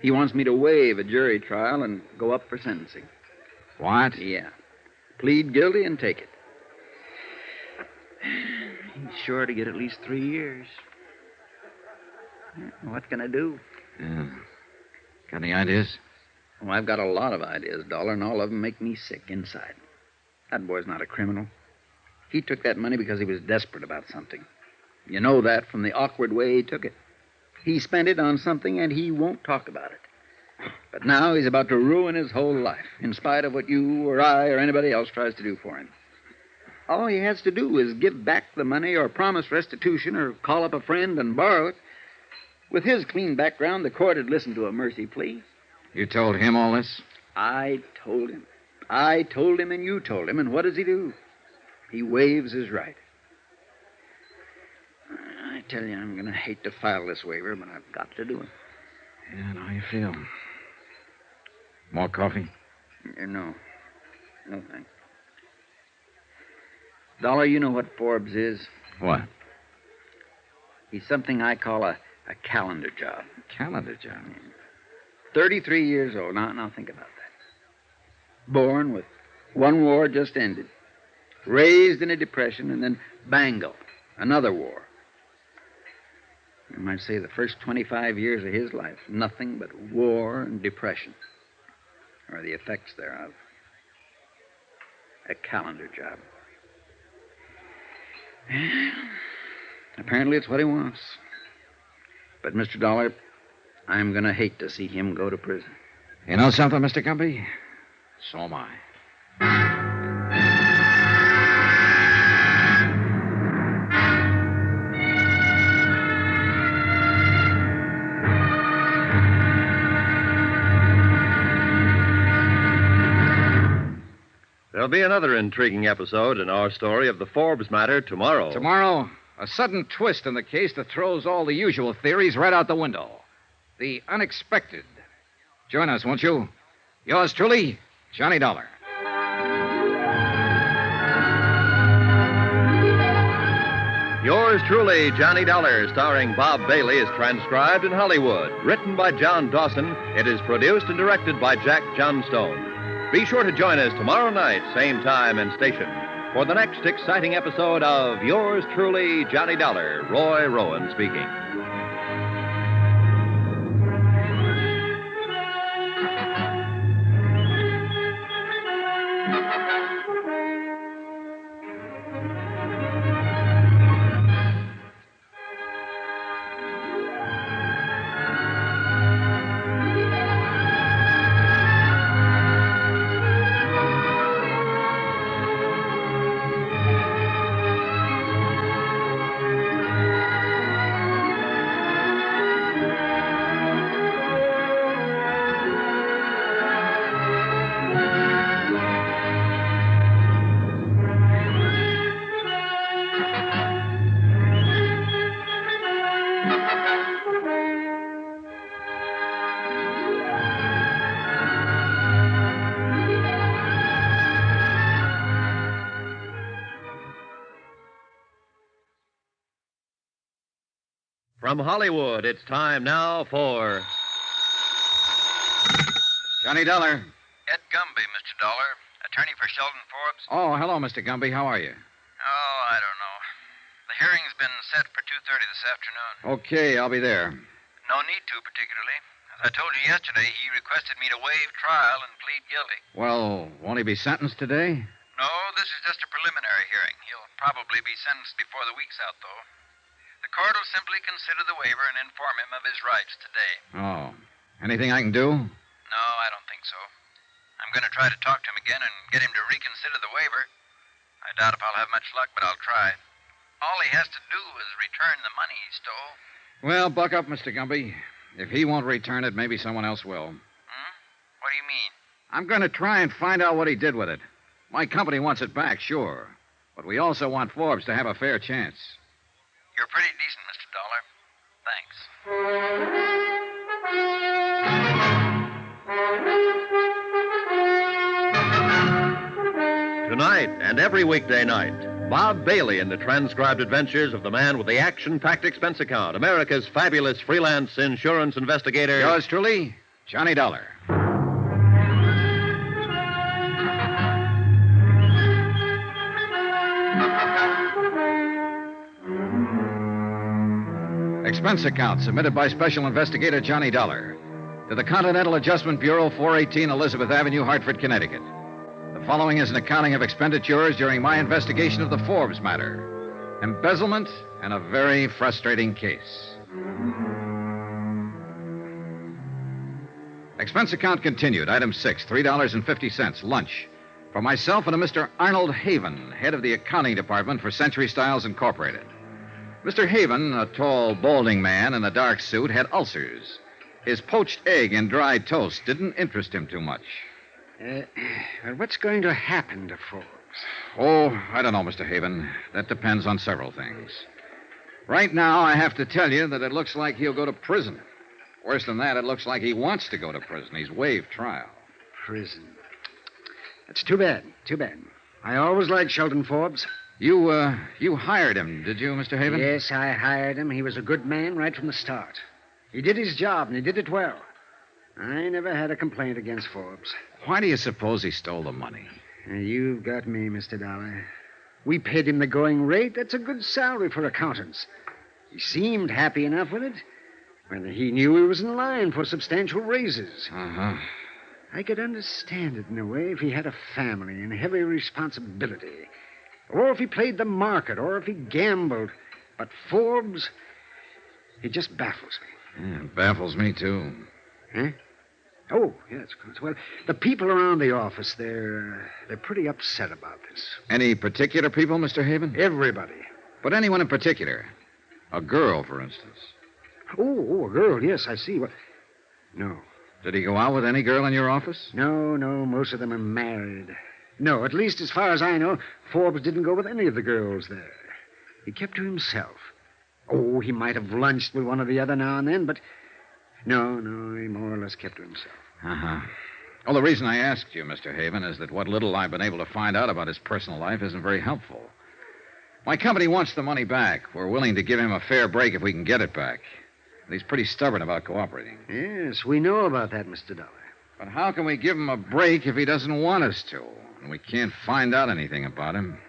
Speaker 7: He wants me to waive a jury trial and go up for sentencing.
Speaker 1: What?
Speaker 7: Yeah. Plead guilty and take it. He's sure to get at least 3 years. What can I do?
Speaker 1: Yeah. Got any ideas?
Speaker 7: Well, I've got a lot of ideas, Dollar, and all of them make me sick inside. That boy's not a criminal. He took that money because he was desperate about something. You know that from the awkward way he took it. He spent it on something, and he won't talk about it. But now he's about to ruin his whole life, in spite of what you or I or anybody else tries to do for him. All he has to do is give back the money or promise restitution or call up a friend and borrow it. With his clean background, the court would listen to a mercy plea.
Speaker 1: You told him all this?
Speaker 7: I told him. I told him and you told him, and what does he do? He waives his right. I tell you, I'm going to hate to file this waiver, but I've got to do it.
Speaker 1: Yeah, how you feel? More coffee?
Speaker 7: No. No, thanks. Dollar, you know what Forbes is?
Speaker 1: What?
Speaker 7: He's something I call a calendar job.
Speaker 1: Calendar job?
Speaker 7: 33 years old. Now think about that. Born with one war just ended. Raised in a depression, and then bango, another war. You might say the first 25 years of his life, nothing but war and depression, or the effects thereof. A calendar job. Apparently it's what he wants. But, Mr. Dollar, I'm going to hate to see him go to prison.
Speaker 1: You know something, Mr. Gumby? So am I.
Speaker 3: There'll be another intriguing episode in our story of the Forbes matter tomorrow.
Speaker 1: Tomorrow, a sudden twist in the case that throws all the usual theories right out the window. The unexpected. Join us, won't you? Yours truly, Johnny Dollar.
Speaker 3: Yours truly, Johnny Dollar, starring Bob Bailey, is transcribed in Hollywood. Written by John Dawson, it is produced and directed by Jack Johnstone. Be sure to join us tomorrow night, same time and station, for the next exciting episode of Yours truly, Johnny Dollar. Roy Rowan speaking. From Hollywood, it's time now for
Speaker 1: Johnny Dollar.
Speaker 5: Ed Gumby, Mr. Dollar, attorney for Sheldon Forbes.
Speaker 1: Oh, hello, Mr. Gumby. How are you?
Speaker 5: Oh, I don't know. The hearing's been set for 2:30 this afternoon.
Speaker 1: Okay, I'll be there.
Speaker 5: No need to, particularly. As I told you yesterday, he requested me to waive trial and plead guilty.
Speaker 1: Well, won't he be sentenced today?
Speaker 5: No, this is just a preliminary hearing. He'll probably be sentenced before the week's out, though. The court will simply consider the waiver and inform him of his rights today.
Speaker 1: Oh. Anything I can do?
Speaker 5: No, I don't think so. I'm going to try to talk to him again and get him to reconsider the waiver. I doubt if I'll have much luck, but I'll try. All he has to do is return the money he stole.
Speaker 1: Well, buck up, Mr. Gumby. If he won't return it, maybe someone else will.
Speaker 5: What do you mean?
Speaker 1: I'm going to try and find out what he did with it. My company wants it back, sure. But we also want Forbes to have a fair chance.
Speaker 5: You're pretty decent, Mr. Dollar. Thanks.
Speaker 3: Tonight and every weekday night, Bob Bailey in the transcribed adventures of the man with the action-packed expense account, America's fabulous freelance insurance investigator.
Speaker 1: Yours truly, Johnny Dollar. Expense account submitted by Special Investigator Johnny Dollar to the Continental Adjustment Bureau, 418 Elizabeth Avenue, Hartford, Connecticut. The following is an accounting of expenditures during my investigation of the Forbes matter. Embezzlement and a very frustrating case. Expense account continued. Item 6, $3.50, lunch. For myself and a Mr. Arnold Haven, head of the accounting department for Century Styles Incorporated. Mr. Haven, a tall, balding man in a dark suit, had ulcers. His poached egg and dry toast didn't interest him too much.
Speaker 13: Well, what's going to happen to Forbes?
Speaker 1: Oh, I don't know, Mr. Haven. That depends on several things. Right now, I have to tell you that it looks like he'll go to prison. Worse than that, it looks like he wants to go to prison. He's waived trial.
Speaker 13: Prison. That's too bad. Too bad. I always liked Sheldon Forbes.
Speaker 1: You hired him, did you, Mr. Haven?
Speaker 13: Yes, I hired him. He was a good man right from the start. He did his job, and he did it well. I never had a complaint against Forbes.
Speaker 1: Why do you suppose he stole the money?
Speaker 13: You've got me, Mr. Dollar. We paid him the going rate. That's a good salary for accountants. He seemed happy enough with it. Whether he knew he was in line for substantial raises.
Speaker 1: Uh-huh.
Speaker 13: I could understand it in a way if he had a family and heavy responsibility. Or if he played the market, or if he gambled. But Forbes, he just baffles me.
Speaker 1: Yeah, it baffles me, too.
Speaker 13: Huh? Oh, yes, of course. Well, the people around the office, they're pretty upset about this.
Speaker 1: Any particular people, Mr. Haven?
Speaker 13: Everybody.
Speaker 1: But anyone in particular? A girl, for instance.
Speaker 13: Oh, a girl, yes, I see. Well, no.
Speaker 1: Did he go out with any girl in your office?
Speaker 13: No, most of them are married. No, at least as far as I know, Forbes didn't go with any of the girls there. He kept to himself. Oh, he might have lunched with one or the other now and then, but no, he more or less kept to himself.
Speaker 1: Uh-huh. Well, the reason I asked you, Mr. Haven, is that what little I've been able to find out about his personal life isn't very helpful. My company wants the money back. We're willing to give him a fair break if we can get it back. But he's pretty stubborn about cooperating.
Speaker 13: Yes, we know about that, Mr. Dollar.
Speaker 1: But how can we give him a break if he doesn't want us to? And we can't find out anything about him.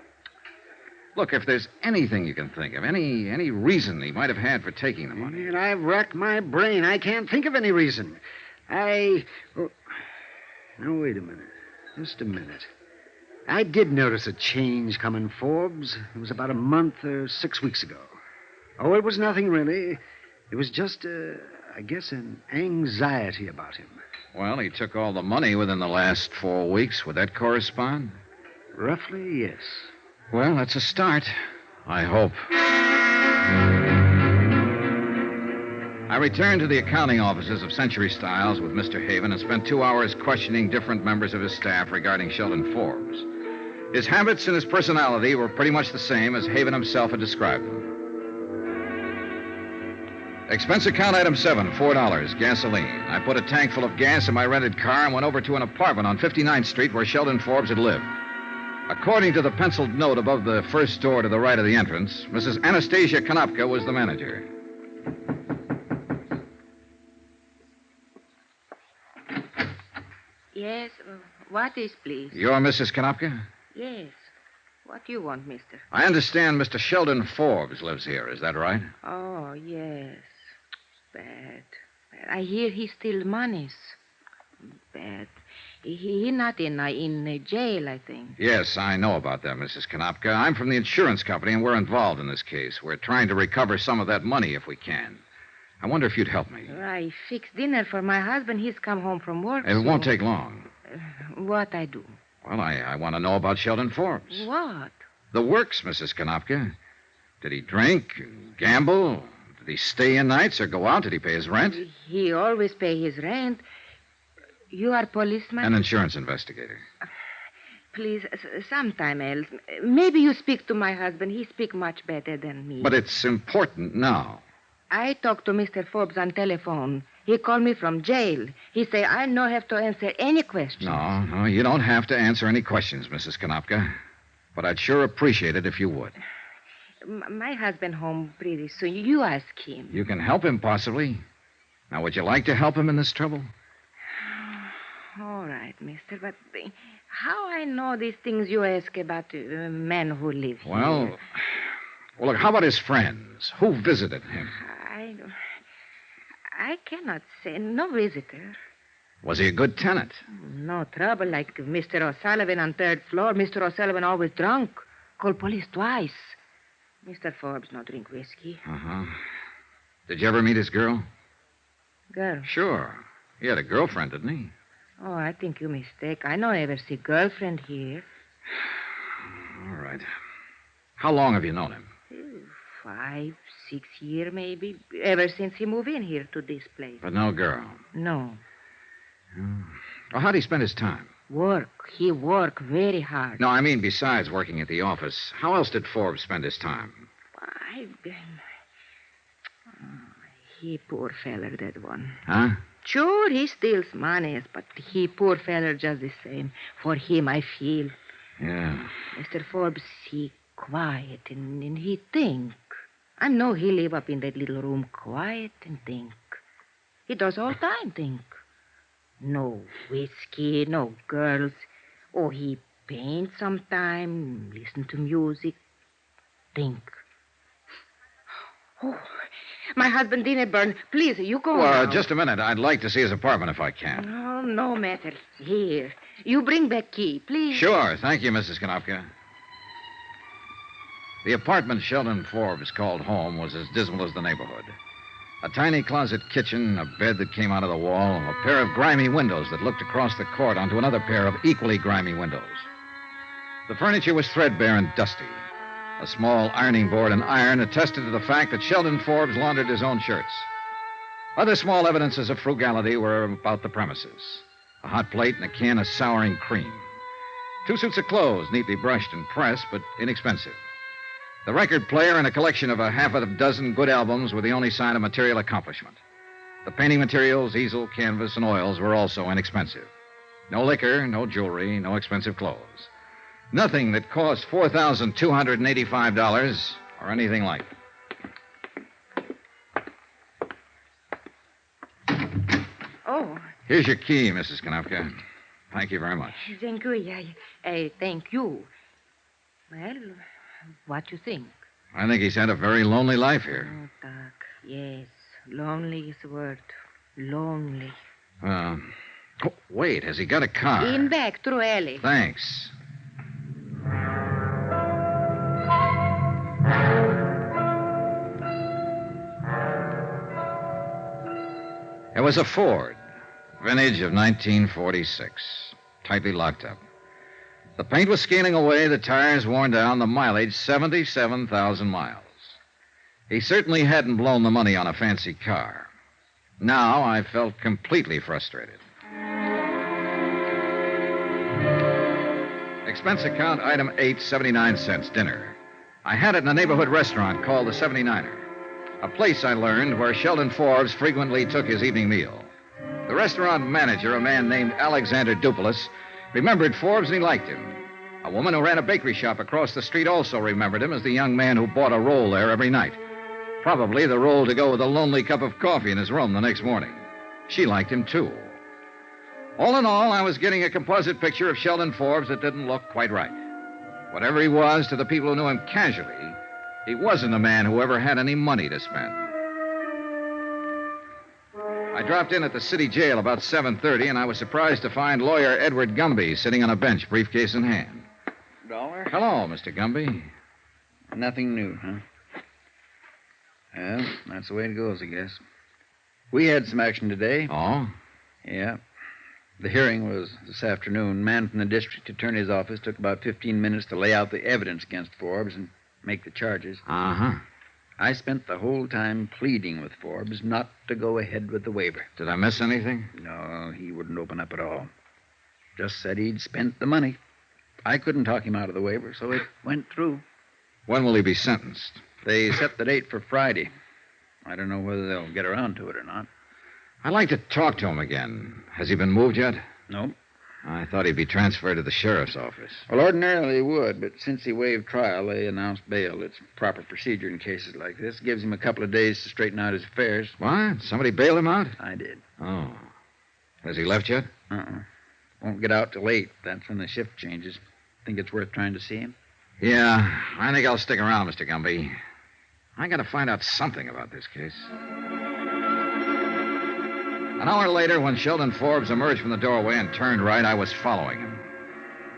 Speaker 1: Look, if there's anything you can think of, any reason he might have had for taking the money.
Speaker 13: And I've racked my brain. I can't think of any reason. Now, wait a minute. Just a minute. I did notice a change coming, Forbes. It was about a month or 6 weeks ago. Oh, it was nothing, really. It was just, I guess, an anxiety about him.
Speaker 1: Well, he took all the money within the last 4 weeks. Would that correspond?
Speaker 13: Roughly, yes.
Speaker 1: Well, that's a start. I hope. I returned to the accounting offices of Century Styles with Mr. Haven and spent 2 hours questioning different members of his staff regarding Sheldon Forbes. His habits and his personality were pretty much the same as Haven himself had described them. Expense account item 7, $4, gasoline. I put a tank full of gas in my rented car and went over to an apartment on 59th Street where Sheldon Forbes had lived. According to the penciled note above the first door to the right of the entrance, Mrs. Anastasia Konopka was the manager.
Speaker 20: Yes, what is, please?
Speaker 1: You're Mrs. Konopka?
Speaker 20: Yes. What do you want, mister?
Speaker 1: I understand Mr. Sheldon Forbes lives here. Is that right?
Speaker 20: Oh, yes. Bad. I hear he steals monies. Bad. He not in jail, I think.
Speaker 1: Yes, I know about that, Mrs. Konopka. I'm from the insurance company, and we're involved in this case. We're trying to recover some of that money if we can. I wonder if you'd help me.
Speaker 20: I fixed dinner for my husband. He's come home from work.
Speaker 1: It won't take long.
Speaker 20: What I do?
Speaker 1: Well, I want to know about Sheldon Forbes.
Speaker 20: What?
Speaker 1: The works, Mrs. Konopka. Did he drink, gamble? Did he stay in nights or go out? Did he pay his rent?
Speaker 20: He always pay his rent. You are policeman?
Speaker 1: An insurance investigator.
Speaker 20: Please, sometime else. Maybe you speak to my husband. He speak much better than me.
Speaker 1: But it's important now.
Speaker 20: I talked to Mr. Forbes on telephone. He called me from jail. He say I no have to answer any questions.
Speaker 1: No, you don't have to answer any questions, Mrs. Konopka. But I'd sure appreciate it if you would.
Speaker 20: My husband home pretty soon. You ask him.
Speaker 1: You can help him, possibly. Now, would you like to help him in this trouble?
Speaker 20: All right, mister, but how I know these things you ask about men who live here?
Speaker 6: Well, look, how about his friends? Who visited him?
Speaker 20: I cannot say. No visitor.
Speaker 6: Was he a good tenant?
Speaker 20: No trouble like Mr. O'Sullivan on third floor. Mr. O'Sullivan always drunk. Called police twice. Mr. Forbes no drink whiskey.
Speaker 6: Uh-huh. Did you ever meet his girl?
Speaker 20: Girl?
Speaker 6: Sure. He had a girlfriend, didn't he?
Speaker 20: Oh, I think you mistake. I no ever see girlfriend here.
Speaker 6: All right. How long have you known him?
Speaker 20: 5, 6 years, maybe. Ever since he moved in here to this place.
Speaker 6: But no girl?
Speaker 20: No.
Speaker 6: Well, how'd he spend his time?
Speaker 20: Work. He work very hard.
Speaker 6: No, I mean besides working at the office. How else did Forbes spend his time?
Speaker 20: He poor feller, that one.
Speaker 6: Huh?
Speaker 20: Sure, he steals money, but he poor feller just the same. For him, I feel.
Speaker 6: Yeah.
Speaker 20: Mr. Forbes, he quiet and he think. I know he live up in that little room quiet and think. He does all time think. No whiskey, no girls. Oh, he paint sometime, listen to music, think. Oh, my husband dinner burn. Please, you go
Speaker 6: Well,
Speaker 20: now.
Speaker 6: just a minute. I'd like to see his apartment if I can.
Speaker 20: Oh, no matter. Here. You bring back key, please.
Speaker 6: Sure. Thank you, Mrs. Konopka. The apartment Sheldon Forbes called home was as dismal as the neighborhood. A tiny closet kitchen, a bed that came out of the wall, a pair of grimy windows that looked across the court onto another pair of equally grimy windows. The furniture was threadbare and dusty. A small ironing board and iron attested to the fact that Sheldon Forbes laundered his own shirts. Other small evidences of frugality were about the premises. A hot plate and a can of souring cream. 2 suits of clothes, neatly brushed and pressed, but inexpensive. The record player and a collection of a half a dozen good albums were the only sign of material accomplishment. The painting materials, easel, canvas, and oils were also inexpensive. No liquor, no jewelry, no expensive clothes. Nothing that cost $4,285 or anything like it.
Speaker 20: Oh.
Speaker 6: Here's your key, Mrs. Konopka. Thank you very much.
Speaker 20: Thank you. Thank you. Well, what you think?
Speaker 6: I think he's had a very lonely life here.
Speaker 20: Oh, Doc. Yes. Lonely is the word. Lonely.
Speaker 6: Wait, has he got a car?
Speaker 20: In back, through alley.
Speaker 6: Thanks. It was a Ford, vintage of 1946, tightly locked up. The paint was scaling away, the tires worn down, the mileage 77,000 miles. He certainly hadn't blown the money on a fancy car. Now I felt completely frustrated. Expense account item 8, 79 cents, dinner. I had it in a neighborhood restaurant called the 79er, a place I learned where Sheldon Forbes frequently took his evening meal. The restaurant manager, a man named Alexander Dupulis, remembered Forbes and he liked him. A woman who ran a bakery shop across the street also remembered him as the young man who bought a roll there every night. Probably the roll to go with a lonely cup of coffee in his room the next morning. She liked him, too. All in all, I was getting a composite picture of Sheldon Forbes that didn't look quite right. Whatever he was to the people who knew him casually, he wasn't a man who ever had any money to spend. I dropped in at the city jail about 7:30, and I was surprised to find lawyer Edward Gumby sitting on a bench, briefcase in hand.
Speaker 7: $1?
Speaker 6: Hello, Mr. Gumby.
Speaker 7: Nothing new, huh? Well, that's the way it goes, I guess. We had some action today.
Speaker 6: Oh?
Speaker 7: Yeah. The hearing was this afternoon. Man from the district attorney's office took about 15 minutes to lay out the evidence against Forbes and make the charges.
Speaker 6: Uh-huh.
Speaker 7: I spent the whole time pleading with Forbes not to go ahead with the waiver.
Speaker 6: Did I miss anything?
Speaker 7: No, he wouldn't open up at all. Just said he'd spent the money. I couldn't talk him out of the waiver, so it went through.
Speaker 6: When will he be sentenced?
Speaker 7: They set the date for Friday. I don't know whether they'll get around to it or not.
Speaker 6: I'd like to talk to him again. Has he been moved yet?
Speaker 7: No.
Speaker 6: I thought he'd be transferred to the sheriff's office.
Speaker 7: Well, ordinarily he would, but since he waived trial, they announced bail. It's proper procedure in cases like this. Gives him a couple of days to straighten out his affairs.
Speaker 6: What? Somebody bailed him out?
Speaker 7: I did.
Speaker 6: Oh. Has he left yet?
Speaker 7: Uh-uh. Won't get out till 8. That's when the shift changes. Think it's worth trying to see him?
Speaker 6: Yeah, I think I'll stick around, Mr. Gumby. I gotta find out something about this case. An hour later, when Sheldon Forbes emerged from the doorway and turned right, I was following him.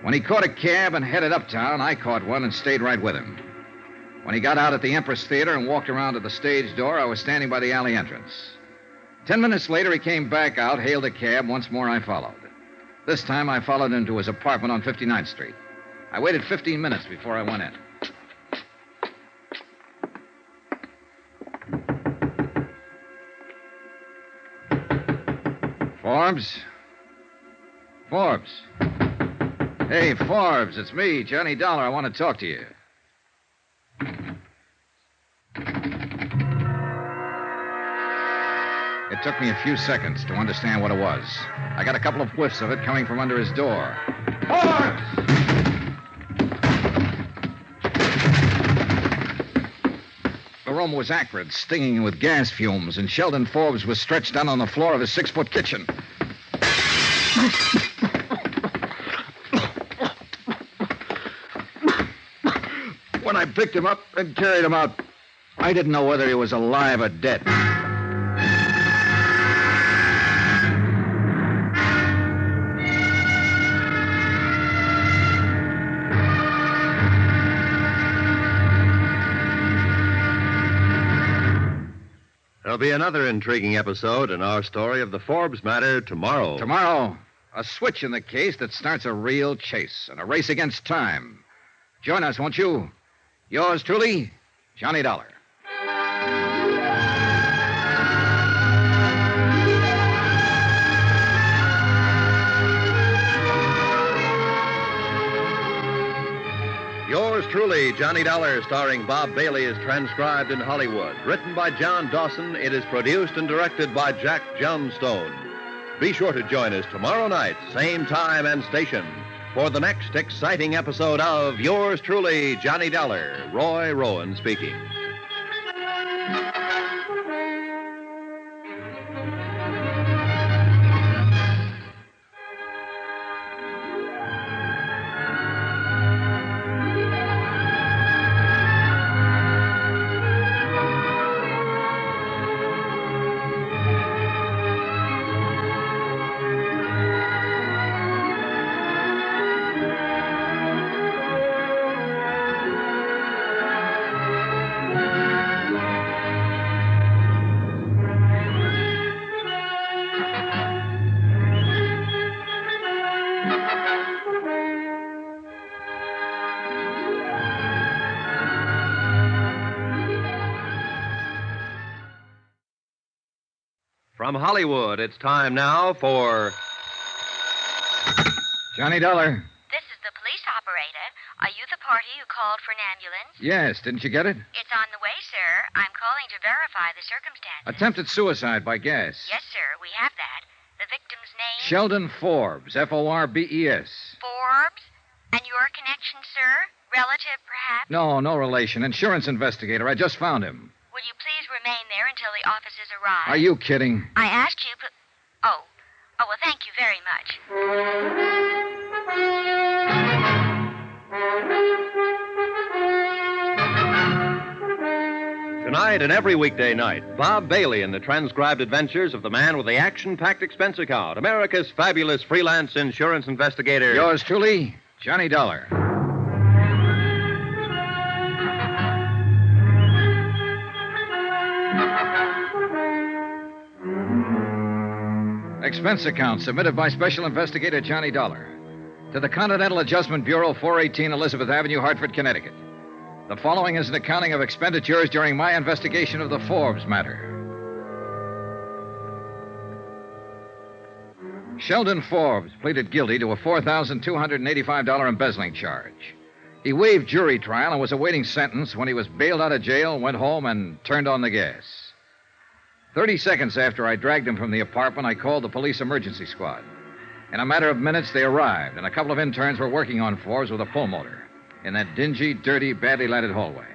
Speaker 6: When he caught a cab and headed uptown, I caught one and stayed right with him. When he got out at the Empress Theater and walked around to the stage door, I was standing by the alley entrance. 10 minutes later, he came back out, hailed a cab. Once more, I followed. This time, I followed him to his apartment on 59th Street. I waited 15 minutes before I went in. Forbes? Forbes? Hey, Forbes, it's me, Johnny Dollar. I want to talk to you. It took me a few seconds to understand what it was. I got a couple of whiffs of it coming from under his door. Forbes! The room was acrid, stinging with gas fumes, and Sheldon Forbes was stretched down on the floor of his 6-foot kitchen. When I picked him up and carried him out, I didn't know whether he was alive or dead.
Speaker 3: There'll be another intriguing episode in our story of the Forbes matter tomorrow.
Speaker 6: Tomorrow, a switch in the case that starts a real chase and a race against time. Join us, won't you? Yours truly, Johnny Dollar.
Speaker 3: Yours truly, Johnny Dollar, starring Bob Bailey, is transcribed in Hollywood. Written by John Dawson, it is produced and directed by Jack Johnstone. Be sure to join us tomorrow night, same time and station, for the next exciting episode of Yours truly, Johnny Dollar. Roy Rowan speaking. From Hollywood, it's time now for
Speaker 6: Johnny Dollar.
Speaker 12: This is the police operator. Are you the party who called for an ambulance?
Speaker 6: Yes, didn't you get it?
Speaker 12: It's on the way, sir. I'm calling to verify the circumstances.
Speaker 6: Attempted suicide by gas.
Speaker 12: Yes, sir, we have that. The victim's name?
Speaker 6: Sheldon Forbes, Forbes.
Speaker 12: Forbes? And your connection, sir? Relative, perhaps?
Speaker 6: No relation. Insurance investigator. I just found him.
Speaker 12: Will you please remain there until the officers arrive?
Speaker 6: Are you kidding?
Speaker 12: I asked you, but... Oh, well, thank you very
Speaker 3: much. Tonight and every weekday night, Bob Bailey in the transcribed adventures of the man with the action-packed expense account, America's fabulous freelance insurance investigator.
Speaker 6: Yours truly, Johnny Dollar. Expense account submitted by Special Investigator Johnny Dollar to the Continental Adjustment Bureau, 418 Elizabeth Avenue, Hartford, Connecticut. The following is an accounting of expenditures during my investigation of the Forbes matter. Sheldon Forbes pleaded guilty to a $4,285 embezzling charge. He waived jury trial and was awaiting sentence when he was bailed out of jail, went home, and turned on the gas. 30 seconds after I dragged him from the apartment, I called the police emergency squad. In a matter of minutes, they arrived, and a couple of interns were working on Forbes with a pulmotor in that dingy, dirty, badly lighted hallway.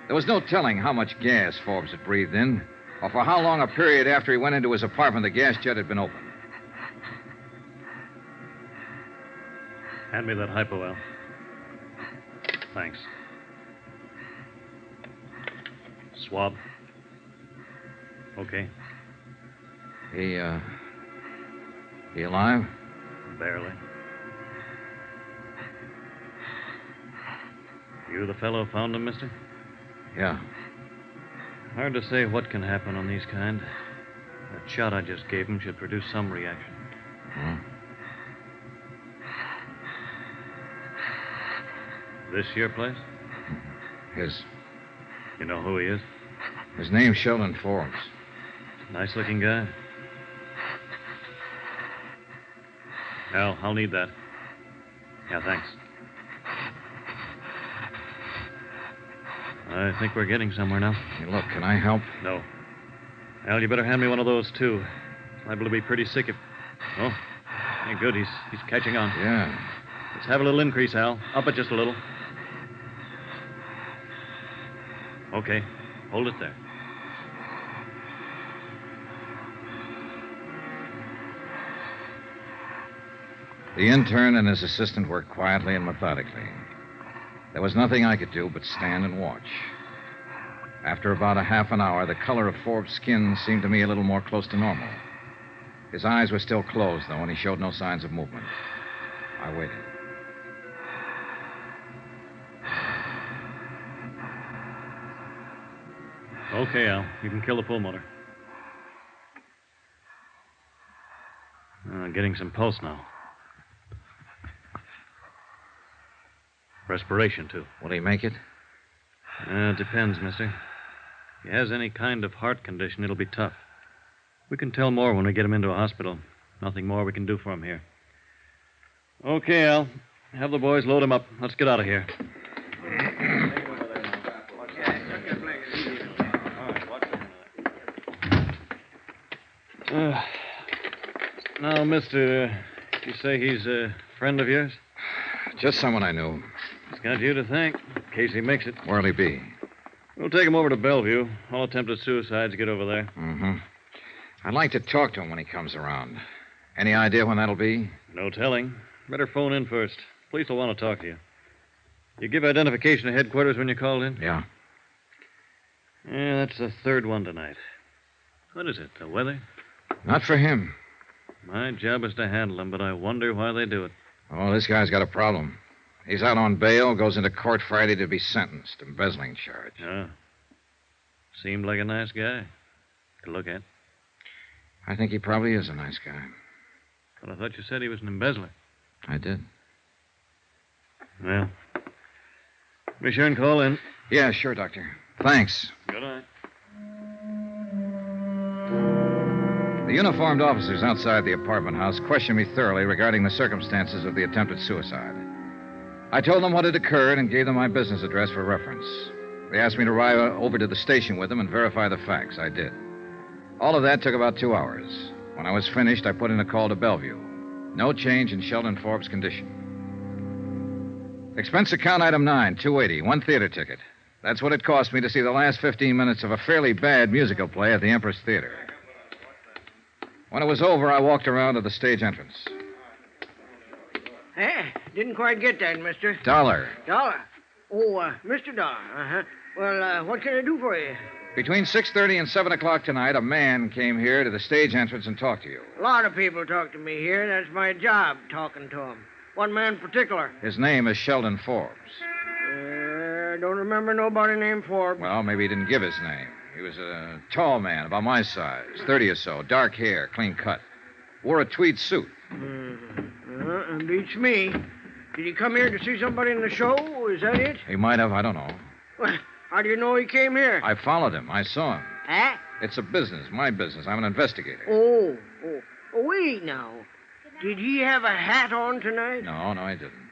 Speaker 6: There was no telling how much gas Forbes had breathed in, or for how long a period after he went into his apartment the gas jet had been open.
Speaker 14: Hand me that hypo, Al. Thanks. Swab. Okay.
Speaker 6: He alive?
Speaker 14: Barely. You the fellow found him, mister?
Speaker 6: Yeah.
Speaker 14: Hard to say what can happen on these kind. That shot I just gave him should produce some reaction.
Speaker 6: Hmm.
Speaker 14: This your place?
Speaker 6: His.
Speaker 14: You know who he is?
Speaker 6: His name's Sheldon Forbes.
Speaker 14: Nice looking guy. Al, I'll need that. Yeah, thanks. I think we're getting somewhere now.
Speaker 6: Hey, look, can I help?
Speaker 14: No. Al, you better hand me one of those, too. Liable to be pretty sick if... Oh, hey, good. He's catching on.
Speaker 6: Yeah.
Speaker 14: Let's have a little increase, Al. Up it just a little. Okay. Hold it there.
Speaker 6: The intern and his assistant worked quietly and methodically. There was nothing I could do but stand and watch. After about a half an hour, the color of Forbes' skin seemed to me a little more close to normal. His eyes were still closed, though, and he showed no signs of movement. I waited.
Speaker 14: Okay, Al. You can kill the pulmotor. Getting some pulse now. Respiration, too.
Speaker 6: Will he make it?
Speaker 14: Depends, mister. If he has any kind of heart condition, it'll be tough. We can tell more when we get him into a hospital. Nothing more we can do for him here. Okay, Al. Have the boys load him up. Let's get out of here. Now, mister, you say he's a friend of yours?
Speaker 6: Just someone I knew.
Speaker 14: He's got you to thank, in case he makes it.
Speaker 6: Where'll he be?
Speaker 14: We'll take him over to Bellevue. All attempted suicides get over there.
Speaker 6: Mm-hmm. I'd like to talk to him when he comes around. Any idea when that'll be?
Speaker 14: No telling. Better phone in first. Police will want to talk to you. You give identification to headquarters when you called in?
Speaker 6: Yeah.
Speaker 14: Yeah, that's the third one tonight. What is it, the weather?
Speaker 6: Not for him.
Speaker 14: My job is to handle them, but I wonder why they do it.
Speaker 6: Oh, this guy's got a problem. He's out on bail, goes into court Friday to be sentenced. Embezzling charge.
Speaker 14: Oh. Seemed like a nice guy to look at.
Speaker 6: I think he probably is a nice guy.
Speaker 14: But I thought you said he was an embezzler.
Speaker 6: I did.
Speaker 14: Well, be sure and call in.
Speaker 6: Yeah, sure, Doctor. Thanks.
Speaker 14: Good night.
Speaker 6: The uniformed officers outside the apartment house questioned me thoroughly regarding the circumstances of the attempted suicide. I told them what had occurred and gave them my business address for reference. They asked me to ride over to the station with them and verify the facts. I did. All of that took about 2 hours. When I was finished, I put in a call to Bellevue. No change in Sheldon Forbes' condition. Expense account item 9, $280, 1 theater ticket. That's what it cost me to see the last 15 minutes of a fairly bad musical play at the Empress Theater. When it was over, I walked around to the stage entrance.
Speaker 22: Didn't quite get that, mister.
Speaker 6: $1.
Speaker 22: Dollar? Oh, Mr. Dollar. Uh-huh. Well, what can I do for you?
Speaker 6: Between 6:30 and 7 o'clock tonight, a man came here to the stage entrance and talked to you.
Speaker 22: A lot of people talk to me here. That's my job, talking to them. One man in particular.
Speaker 6: His name is Sheldon Forbes.
Speaker 22: Don't remember nobody named Forbes.
Speaker 6: Well, maybe he didn't give his name. He was a tall man, about my size, 30 or so, dark hair, clean cut. Wore a tweed suit.
Speaker 22: Beats me. Did he come here to see somebody in the show? Is that it?
Speaker 6: He might have, I don't know.
Speaker 22: Well, how do you know he came here?
Speaker 6: I followed him. I saw him.
Speaker 22: Huh?
Speaker 6: It's a business, my business. I'm an investigator.
Speaker 22: Oh, wait now. Did he have a hat on tonight?
Speaker 6: No, I didn't.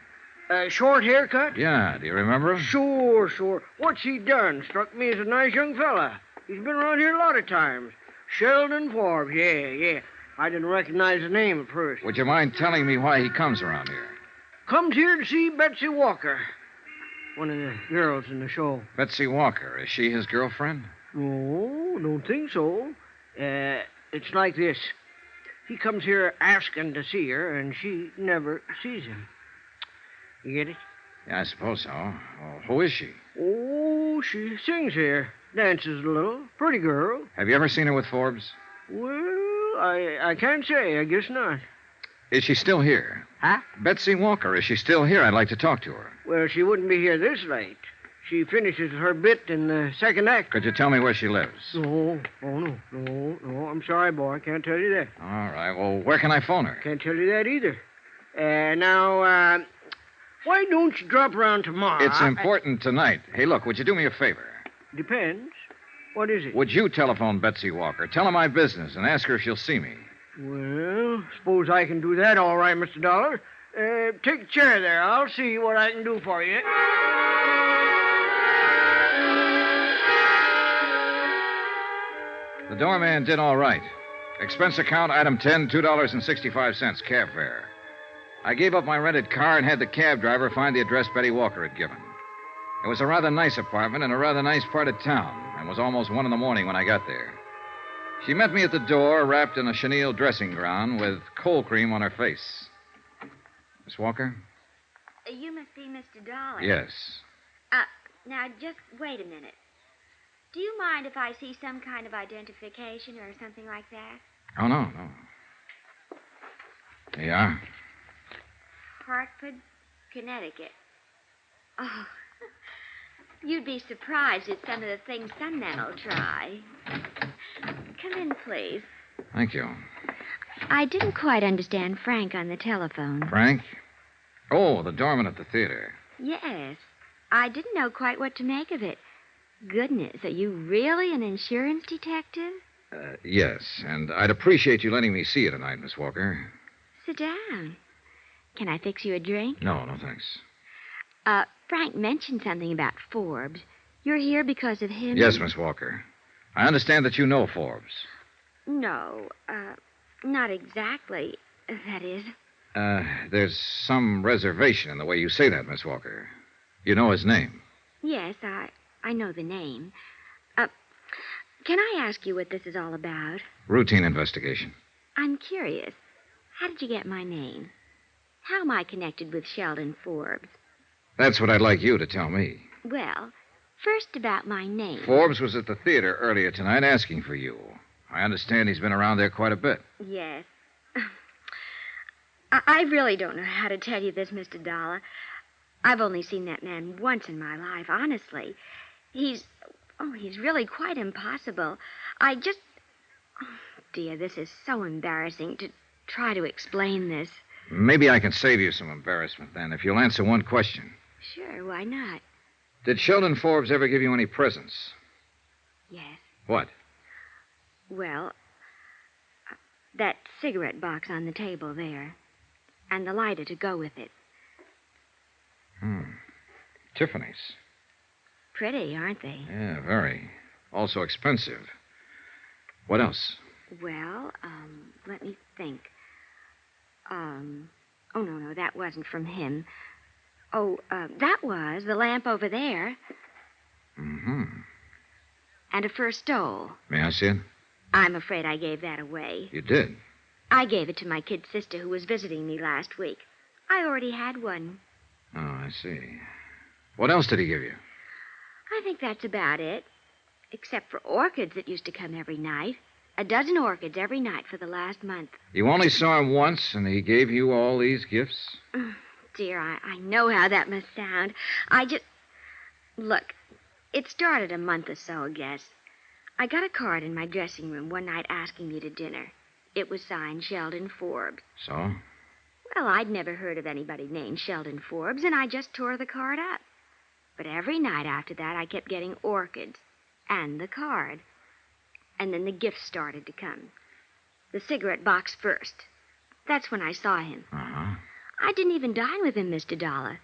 Speaker 22: A short haircut?
Speaker 6: Yeah, do you remember him?
Speaker 22: Sure. What's he done? Struck me as a nice young fella. He's been around here a lot of times. Sheldon Forbes, yeah. I didn't recognize the name at first.
Speaker 6: Would you mind telling me why he comes around here?
Speaker 22: Comes here to see Betsy Walker. One of the girls in the show.
Speaker 6: Betsy Walker. Is she his girlfriend?
Speaker 22: No, don't think so. It's like this. He comes here asking to see her, and she never sees him. You get it?
Speaker 6: Yeah, I suppose so. Well, who is she?
Speaker 22: Oh, she sings here. Dances a little. Pretty girl.
Speaker 6: Have you ever seen her with Forbes?
Speaker 22: Well, I can't say. I guess not.
Speaker 6: Is she still here?
Speaker 22: Huh?
Speaker 6: Betsy Walker, is she still here? I'd like to talk to her.
Speaker 22: Well, she wouldn't be here this late. She finishes her bit in the second act.
Speaker 6: Could you tell me where she lives?
Speaker 22: No. Oh, no. I'm sorry, boy. I can't tell you that.
Speaker 6: All right. Well, where can I phone her?
Speaker 22: Can't tell you that either. Now, why don't you drop around tomorrow?
Speaker 6: It's important tonight. Hey, look, would you do me a favor?
Speaker 22: Depends. What is it?
Speaker 6: Would you telephone Betsy Walker? Tell her my business and ask her if she'll see me.
Speaker 22: Well, suppose I can do that all right, Mr. Dollar. Take a chair there. I'll see what I can do for you.
Speaker 6: The doorman did all right. Expense account, item 10, $2.65, cab fare. I gave up my rented car and had the cab driver find the address Betty Walker had given. It was a rather nice apartment in a rather nice part of town, and was almost 1 a.m. when I got there. She met me at the door, wrapped in a chenille dressing gown with cold cream on her face. Miss Walker?
Speaker 12: You must be Mr. Dollar.
Speaker 6: Yes.
Speaker 12: Now, just wait a minute. Do you mind if I see some kind of identification or something like that?
Speaker 6: Oh, no. There you are.
Speaker 12: Hartford, Connecticut. Oh, you'd be surprised at some of the things some men will try. Come in, please.
Speaker 6: Thank you.
Speaker 12: I didn't quite understand Frank on the telephone.
Speaker 6: Frank? Oh, the doorman at the theater.
Speaker 12: Yes. I didn't know quite what to make of it. Goodness, are you really an insurance detective?
Speaker 6: Yes, and I'd appreciate you letting me see you tonight, Miss Walker.
Speaker 12: Sit down. Can I fix you a drink?
Speaker 6: No, thanks.
Speaker 12: Frank mentioned something about Forbes. You're here because of him?
Speaker 6: Yes, Miss Walker. I understand that you know Forbes.
Speaker 12: No, not exactly. That is.
Speaker 6: There's some reservation in the way you say that, Miss Walker. You know his name.
Speaker 12: Yes, I know the name. Can I ask you what this is all about?
Speaker 6: Routine investigation.
Speaker 12: I'm curious. How did you get my name? How am I connected with Sheldon Forbes?
Speaker 6: That's what I'd like you to tell me.
Speaker 12: Well, first about my name.
Speaker 6: Forbes was at the theater earlier tonight asking for you. I understand he's been around there quite a bit.
Speaker 12: Yes. I really don't know how to tell you this, Mr. Dollar. I've only seen that man once in my life, honestly. He's really quite impossible. Oh, dear, this is so embarrassing to try to explain this.
Speaker 6: Maybe I can save you some embarrassment, then, if you'll answer one question.
Speaker 12: Sure, why not?
Speaker 6: Did Sheldon Forbes ever give you any presents?
Speaker 12: Yes.
Speaker 6: What?
Speaker 12: Well, that cigarette box on the table there. And the lighter to go with it.
Speaker 6: Tiffany's.
Speaker 12: Pretty, aren't they?
Speaker 6: Yeah, very. Also expensive. What else?
Speaker 12: Well, let me think. Oh, no, that wasn't from him. That was the lamp over there.
Speaker 6: Mm-hmm.
Speaker 12: And a fur stole.
Speaker 6: May I see it?
Speaker 12: I'm afraid I gave that away.
Speaker 6: You did?
Speaker 12: I gave it to my kid sister who was visiting me last week. I already had one.
Speaker 6: Oh, I see. What else did he give you?
Speaker 12: I think that's about it. Except for orchids that used to come every night. 12 orchids every night for the last month.
Speaker 6: You only saw him once, and he gave you all these gifts?
Speaker 12: Dear, I know how that must sound. Look, it started a month or so, I guess. I got a card in my dressing room one night asking me to dinner. It was signed Sheldon Forbes.
Speaker 6: So?
Speaker 12: Well, I'd never heard of anybody named Sheldon Forbes, and I just tore the card up. But every night after that, I kept getting orchids and the card. And then the gifts started to come. The cigarette box first. That's when I saw him.
Speaker 6: Uh-huh.
Speaker 12: I didn't even dine with him, Mr. Dollar.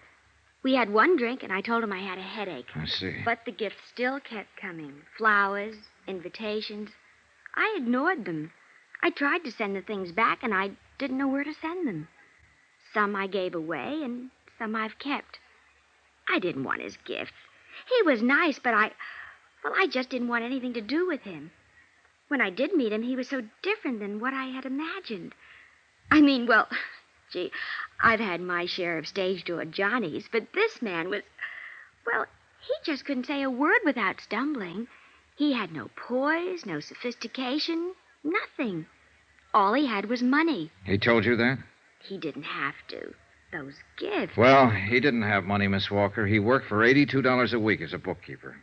Speaker 12: We had one drink, and I told him I had a headache.
Speaker 6: I see.
Speaker 12: But the gifts still kept coming. Flowers, invitations. I ignored them. I tried to send the things back, and I didn't know where to send them. Some I gave away, and some I've kept. I didn't want his gifts. He was nice, but I just didn't want anything to do with him. When I did meet him, he was so different than what I had imagined. Gee, I've had my share of stage door Johnnies, but this man was... Well, he just couldn't say a word without stumbling. He had no poise, no sophistication, nothing. All he had was money.
Speaker 6: He told you that?
Speaker 12: He didn't have to. Those gifts.
Speaker 6: Well, he didn't have money, Miss Walker. He worked for $82 a week as a bookkeeper.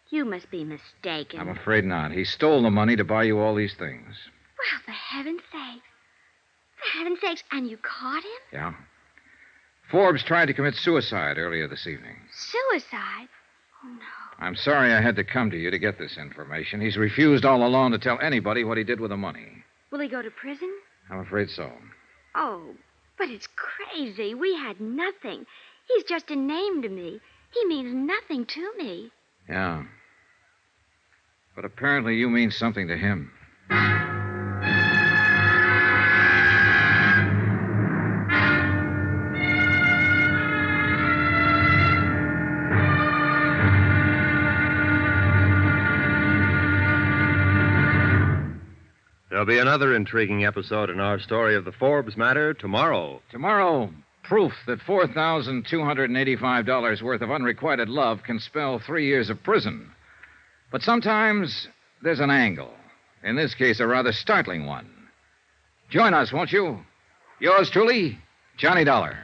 Speaker 12: You must be mistaken.
Speaker 6: I'm afraid not. He stole the money to buy you all these things.
Speaker 12: Well, for heaven's sake. For heaven's sakes, and you caught him?
Speaker 6: Yeah. Forbes tried to commit suicide earlier this evening.
Speaker 12: Suicide? Oh, no.
Speaker 6: I'm sorry I had to come to you to get this information. He's refused all along to tell anybody what he did with the money.
Speaker 12: Will he go to prison?
Speaker 6: I'm afraid so.
Speaker 12: Oh, but it's crazy. We had nothing. He's just a name to me. He means nothing to me.
Speaker 6: Yeah. But apparently you mean something to him.
Speaker 3: There'll be another intriguing episode in our story of the Forbes matter tomorrow.
Speaker 6: Tomorrow, proof that $4,285 worth of unrequited love can spell 3 years of prison. But sometimes there's an angle. In this case, a rather startling one. Join us, won't you? Yours truly, Johnny Dollar.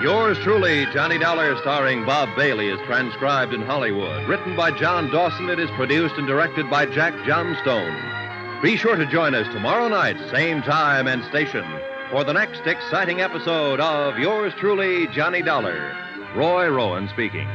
Speaker 3: Yours truly, Johnny Dollar, starring Bob Bailey, is transcribed in Hollywood. Written by John Dawson, it is produced and directed by Jack Johnstone. Be sure to join us tomorrow night, same time and station, for the next exciting episode of Yours truly, Johnny Dollar. Roy Rowan speaking.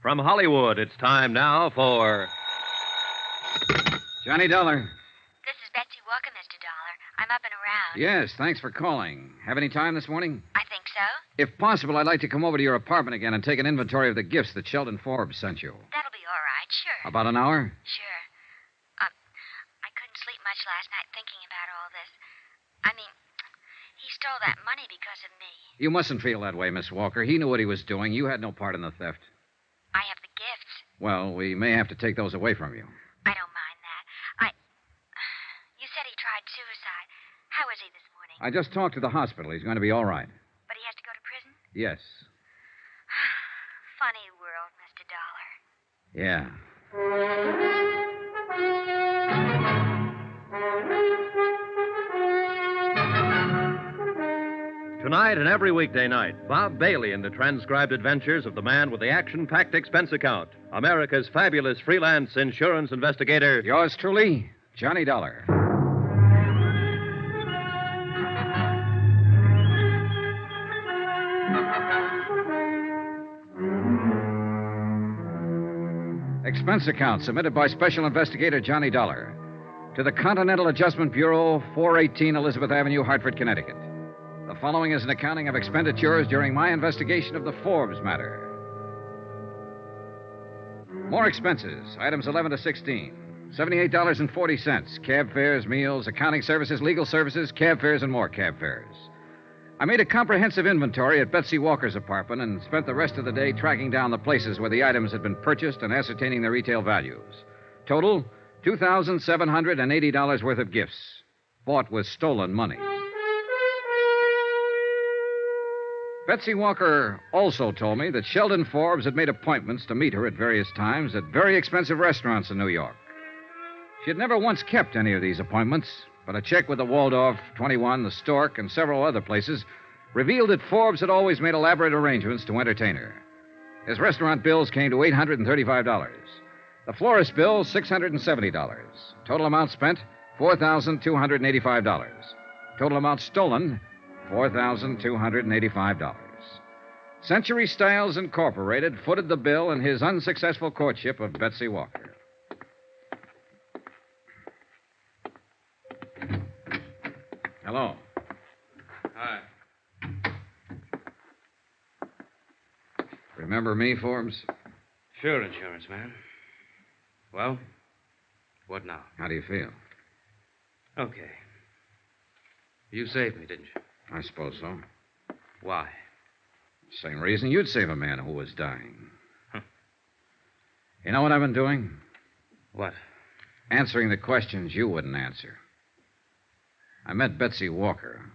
Speaker 3: From Hollywood, it's time now for...
Speaker 1: Johnny Dollar.
Speaker 12: This is Betsy Walker, Mr. Dollar. I'm up and around.
Speaker 1: Yes, thanks for calling. Have any time this morning?
Speaker 12: I think so.
Speaker 1: If possible, I'd like to come over to your apartment again and take an inventory of the gifts that Sheldon Forbes sent you.
Speaker 12: That'll be all right, sure.
Speaker 1: About an hour?
Speaker 12: Sure. I couldn't sleep much last night thinking about all this. I mean, he stole that money because of me.
Speaker 1: You mustn't feel that way, Miss Walker. He knew what he was doing. You had no part in the theft.
Speaker 12: I have the gifts.
Speaker 1: Well, we may have to take those away from you.
Speaker 12: I don't mind that. You said he tried suicide. How is he this morning?
Speaker 1: I just talked to the hospital. He's going to be all right.
Speaker 12: But he has to go to prison?
Speaker 1: Yes.
Speaker 12: Funny world, Mr. Dollar.
Speaker 1: Yeah.
Speaker 3: Tonight and every weekday night, Bob Bailey in the transcribed adventures of the man with the action-packed expense account, America's fabulous freelance insurance investigator.
Speaker 1: Yours truly, Johnny Dollar. Expense account submitted by Special Investigator Johnny Dollar to the Continental Adjustment Bureau, 418 Elizabeth Avenue, Hartford, Connecticut. The following is an accounting of expenditures during my investigation of the Forbes matter. More expenses, items 11 to 16. $78.40. Cab fares, meals, accounting services, legal services, cab fares, and more cab fares. I made a comprehensive inventory at Betsy Walker's apartment and spent the rest of the day tracking down the places where the items had been purchased and ascertaining their retail values. Total, $2,780 worth of gifts, bought with stolen money. Betsy Walker also told me that Sheldon Forbes had made appointments to meet her at various times at very expensive restaurants in New York. She had never once kept any of these appointments, but a check with the Waldorf, 21, the Stork, and several other places revealed that Forbes had always made elaborate arrangements to entertain her. His restaurant bills came to $835. The florist bill, $670. Total amount spent, $4,285. Total amount stolen, $4,285. Century Styles Incorporated footed the bill in his unsuccessful courtship of Betsy Walker. Hello.
Speaker 10: Hi.
Speaker 1: Remember me, Forbes?
Speaker 10: Sure, insurance man. Well, what now?
Speaker 1: How do you feel?
Speaker 10: Okay. You saved me, didn't you?
Speaker 1: I suppose so.
Speaker 10: Why?
Speaker 1: Same reason you'd save a man who was dying. You know what I've been doing?
Speaker 10: What?
Speaker 1: Answering the questions you wouldn't answer. I met Betsy Walker.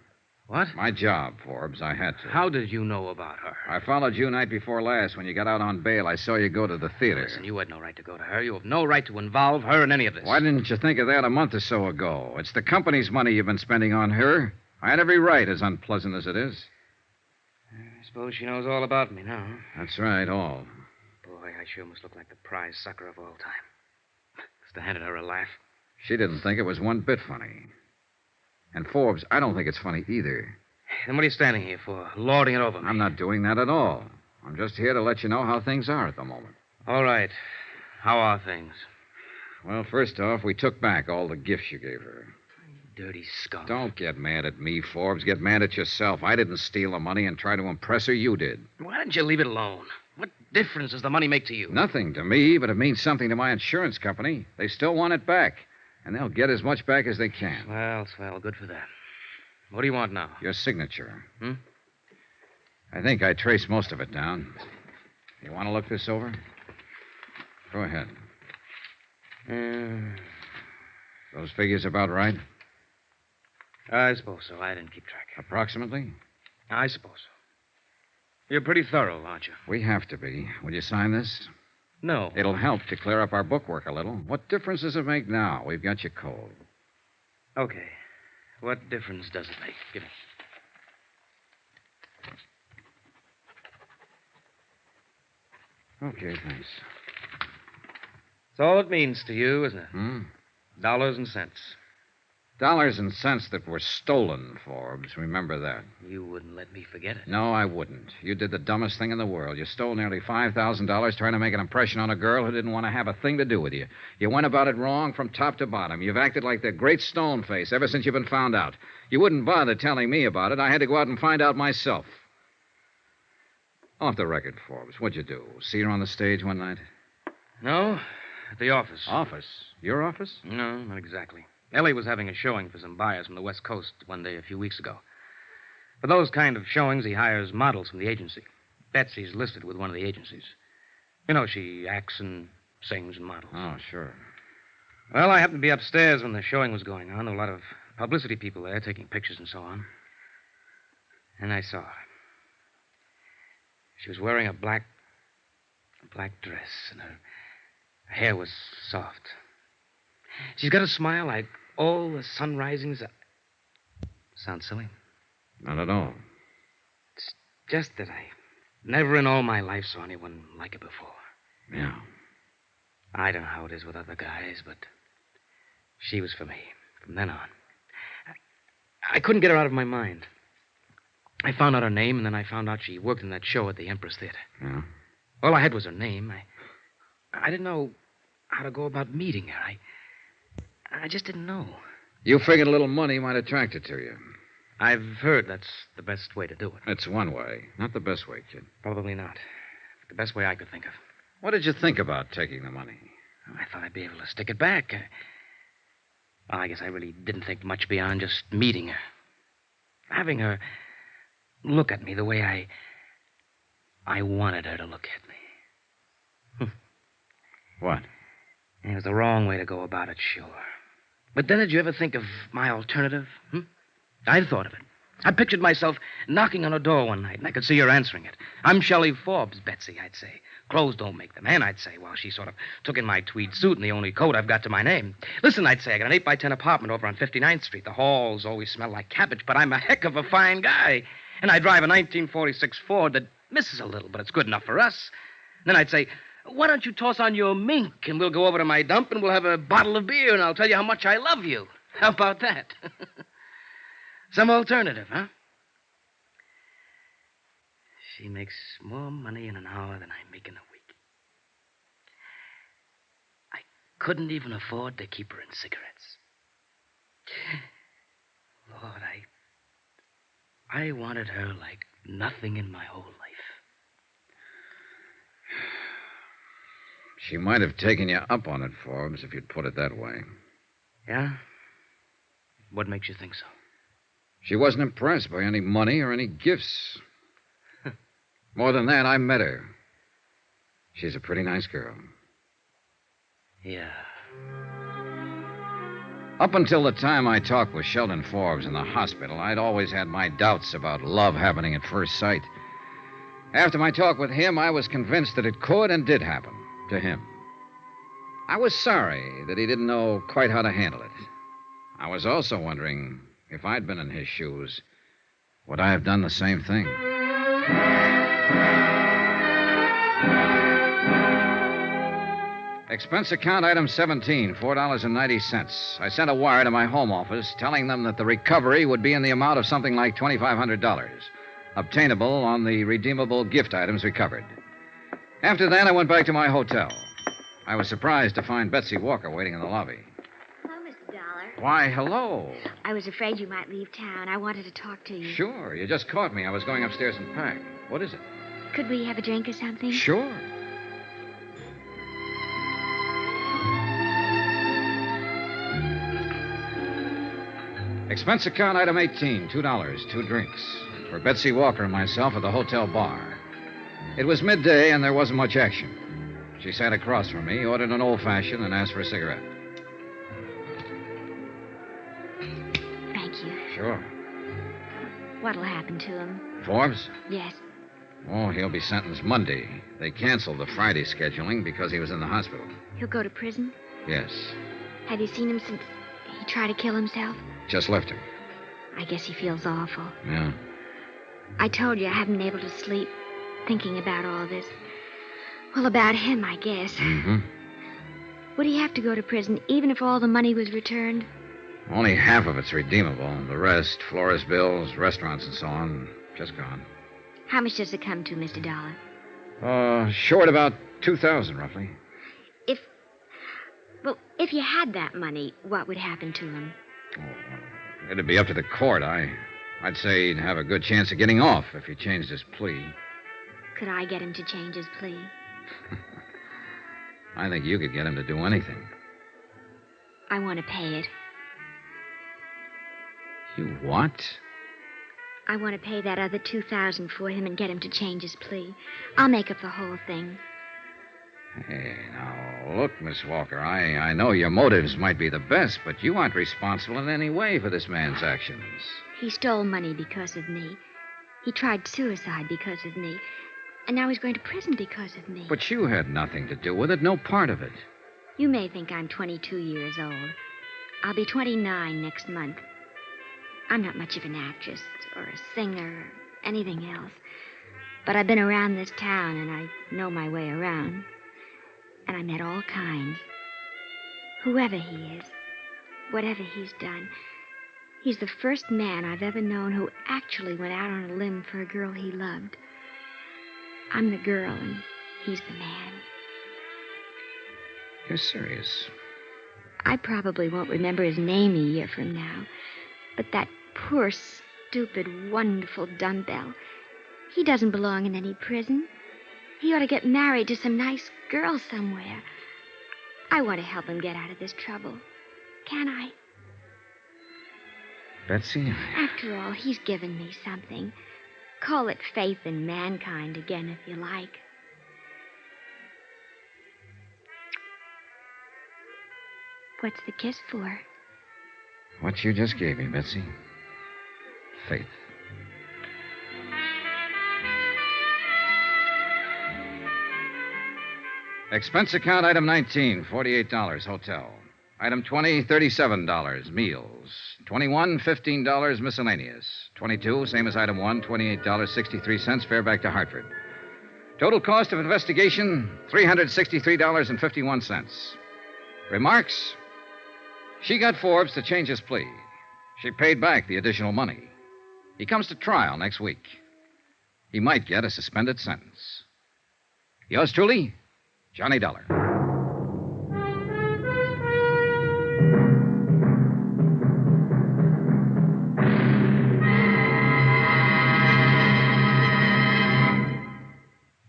Speaker 10: What?
Speaker 1: My job, Forbes. I had to.
Speaker 10: How did you know about her?
Speaker 1: I followed you night before last when you got out on bail. I saw you go to the theater.
Speaker 10: Listen, you had no right to go to her. You have no right to involve her in any of this.
Speaker 1: Why didn't you think of that a month or so ago? It's the company's money you've been spending on her. I had every right, as unpleasant as it is.
Speaker 10: I suppose she knows all about me now.
Speaker 1: That's right, all.
Speaker 10: Boy, I sure must look like the prize sucker of all time. Must have handed her a laugh.
Speaker 1: She didn't think it was one bit funny. And Forbes, I don't think it's funny either.
Speaker 10: Then what are you standing here for? Lording it over me?
Speaker 1: I'm not doing that at all. I'm just here to let you know how things are at the moment.
Speaker 10: All right. How are things?
Speaker 1: Well, first off, we took back all the gifts you gave her.
Speaker 10: Dirty skunk.
Speaker 1: Don't get mad at me, Forbes. Get mad at yourself. I didn't steal the money and try to impress her. You did.
Speaker 10: Why didn't you leave it alone? What difference does the money make to you?
Speaker 1: Nothing to me, but it means something to my insurance company. They still want it back. And they'll get as much back as they can.
Speaker 10: Well, swell. Good for them. What do you want now?
Speaker 1: Your signature.
Speaker 10: Hmm?
Speaker 1: I think I traced most of it down. You want to look this over? Go ahead. Those figures about right?
Speaker 10: I suppose so. I didn't keep track.
Speaker 1: Approximately?
Speaker 10: I suppose so. You're pretty thorough, aren't you?
Speaker 1: We have to be. Will you sign this?
Speaker 10: No.
Speaker 1: It'll help to clear up our bookwork a little. What difference does it make now? We've got you cold.
Speaker 10: Okay. What difference does it make? Give it.
Speaker 1: Okay, thanks.
Speaker 10: That's all it means to you, isn't it?
Speaker 1: Hmm?
Speaker 10: Dollars and cents.
Speaker 1: Dollars and cents that were stolen, Forbes. Remember that.
Speaker 10: You wouldn't let me forget it.
Speaker 1: No, I wouldn't. You did the dumbest thing in the world. You stole nearly $5,000 trying to make an impression on a girl who didn't want to have a thing to do with you. You went about it wrong from top to bottom. You've acted like the great stone face ever since you've been found out. You wouldn't bother telling me about it. I had to go out and find out myself. Off the record, Forbes. What'd you do? See her on the stage one night?
Speaker 10: No, at the office.
Speaker 1: Office? Your office?
Speaker 10: No, not exactly. Ellie was having a showing for some buyers from the West Coast one day a few weeks ago. For those kind of showings, he hires models from the agency. Betsy's listed with one of the agencies. You know, she acts and sings and models.
Speaker 1: Oh, sure.
Speaker 10: Well, I happened to be upstairs when the showing was going on. There were a lot of publicity people there taking pictures and so on. And I saw her. She was wearing a black dress, and her hair was soft. She's got a smile like all the sun risings. Sounds silly?
Speaker 1: Not at all.
Speaker 10: It's just that I never in all my life saw anyone like her before.
Speaker 1: Yeah.
Speaker 10: I don't know how it is with other guys, but she was for me from then on. I couldn't get her out of my mind. I found out her name, and then I found out she worked in that show at the Empress Theater.
Speaker 1: Yeah?
Speaker 10: All I had was her name. I didn't know how to go about meeting her. I just didn't know.
Speaker 1: You figured a little money might attract her to you.
Speaker 10: I've heard that's the best way to do it.
Speaker 1: It's one way. Not the best way, kid.
Speaker 10: Probably not. The best way I could think of.
Speaker 1: What did you think about taking the money?
Speaker 10: I thought I'd be able to stick it back. I guess I really didn't think much beyond just meeting her. Having her look at me the way I wanted her to look at me.
Speaker 1: What?
Speaker 10: It was the wrong way to go about it, sure. But then did you ever think of my alternative? I'd thought of it. I pictured myself knocking on her door one night, and I could see her answering it. "I'm Shelley Forbes, Betsy," I'd say. "Clothes don't make the man," I'd say, while she sort of took in my tweed suit and the only coat I've got to my name. "Listen," I'd say, "I got an 8x10 apartment over on 59th Street. The halls always smell like cabbage, but I'm a heck of a fine guy. And I drive a 1946 Ford that misses a little, but it's good enough for us." Then I'd say, Why don't you toss on your mink and we'll go over to my dump and we'll have a bottle of beer and I'll tell you how much I love you. How about that? Some alternative, huh? She makes more money in an hour than I make in a week. I couldn't even afford to keep her in cigarettes. Lord, I wanted her like nothing in my whole life.
Speaker 6: She might have taken you up on it, Forbes, if you'd put it that way.
Speaker 10: Yeah? What makes you think so?
Speaker 6: She wasn't impressed by any money or any gifts. More than that, I met her. She's a pretty nice girl.
Speaker 10: Yeah.
Speaker 6: Up until the time I talked with Sheldon Forbes in the hospital, I'd always had my doubts about love happening at first sight. After my talk with him, I was convinced that it could and did happen to him. I was sorry that he didn't know quite how to handle it. I was also wondering if I'd been in his shoes, would I have done the same thing? Expense account item 17, $4.90. I sent a wire to my home office telling them that the recovery would be in the amount of something like $2,500, obtainable on the redeemable gift items recovered. After that, I went back to my hotel. I was surprised to find Betsy Walker waiting in the lobby.
Speaker 12: Hello, Mr. Dollar.
Speaker 6: Why, hello.
Speaker 12: I was afraid you might leave town. I wanted to talk to you.
Speaker 6: Sure, you just caught me. I was going upstairs and pack. What is it?
Speaker 12: Could we have a drink or something?
Speaker 6: Sure. Expense account item 18, $2, 2 drinks. For Betsy Walker and myself at the hotel bar. It was midday and there wasn't much action. She sat across from me, ordered an old-fashioned, and asked for a cigarette.
Speaker 12: Thank you.
Speaker 6: Sure.
Speaker 12: What'll happen to him?
Speaker 6: Forbes?
Speaker 12: Yes.
Speaker 6: Oh, he'll be sentenced Monday. They canceled the Friday scheduling because he was in the hospital.
Speaker 12: He'll go to prison?
Speaker 6: Yes.
Speaker 12: Have you seen him since he tried to kill himself?
Speaker 6: Just left him.
Speaker 12: I guess he feels awful.
Speaker 6: Yeah.
Speaker 12: I told you I haven't been able to sleep thinking about all this. Well, about him, I guess.
Speaker 6: Mm-hmm.
Speaker 12: Would he have to go to prison even if all the money was returned?
Speaker 6: Only half of it's redeemable. The rest, florist bills, restaurants, and so on, just gone.
Speaker 12: How much does it come to, Mr. Dollar?
Speaker 6: Short about $2,000, roughly.
Speaker 12: If you had that money, what would happen to him?
Speaker 6: Oh, it'd be up to the court. I'd say he'd have a good chance of getting off if he changed his plea.
Speaker 12: Could I get him to change his plea?
Speaker 6: I think you could get him to do anything.
Speaker 12: I want to pay it.
Speaker 6: You what?
Speaker 12: I want to pay that other $2,000 for him and get him to change his plea. I'll make up the whole thing.
Speaker 6: Hey, now, look, Miss Walker, I know your motives might be the best, but you aren't responsible in any way for this man's actions.
Speaker 12: He stole money because of me. He tried suicide because of me. And now he's going to prison because of me.
Speaker 6: But you had nothing to do with it, no part of it.
Speaker 12: You may think I'm 22 years old. I'll be 29 next month. I'm not much of an actress or a singer or anything else. But I've been around this town and I know my way around. And I met all kinds. Whoever he is, whatever he's done, he's the first man I've ever known who actually went out on a limb for a girl he loved. I'm the girl and he's the man.
Speaker 6: You're serious?
Speaker 12: I probably won't remember his name a year from now. But that poor, stupid, wonderful dumbbell, he doesn't belong in any prison. He ought to get married to some nice girl somewhere. I want to help him get out of this trouble. Can I?
Speaker 6: Betsy?
Speaker 12: After all, he's given me something. Call it faith in mankind again, if you like. What's the kiss for?
Speaker 6: What you just gave me, Betsy. Faith. Expense account item 19, $48, hotel. Item 20, $37, meals. 21, $15, miscellaneous. 22, same as item 1, $28.63, fare back to Hartford. Total cost of investigation, $363.51. Remarks? She got Forbes to change his plea. She paid back the additional money. He comes to trial next week. He might get a suspended sentence. Yours truly, Johnny Dollar.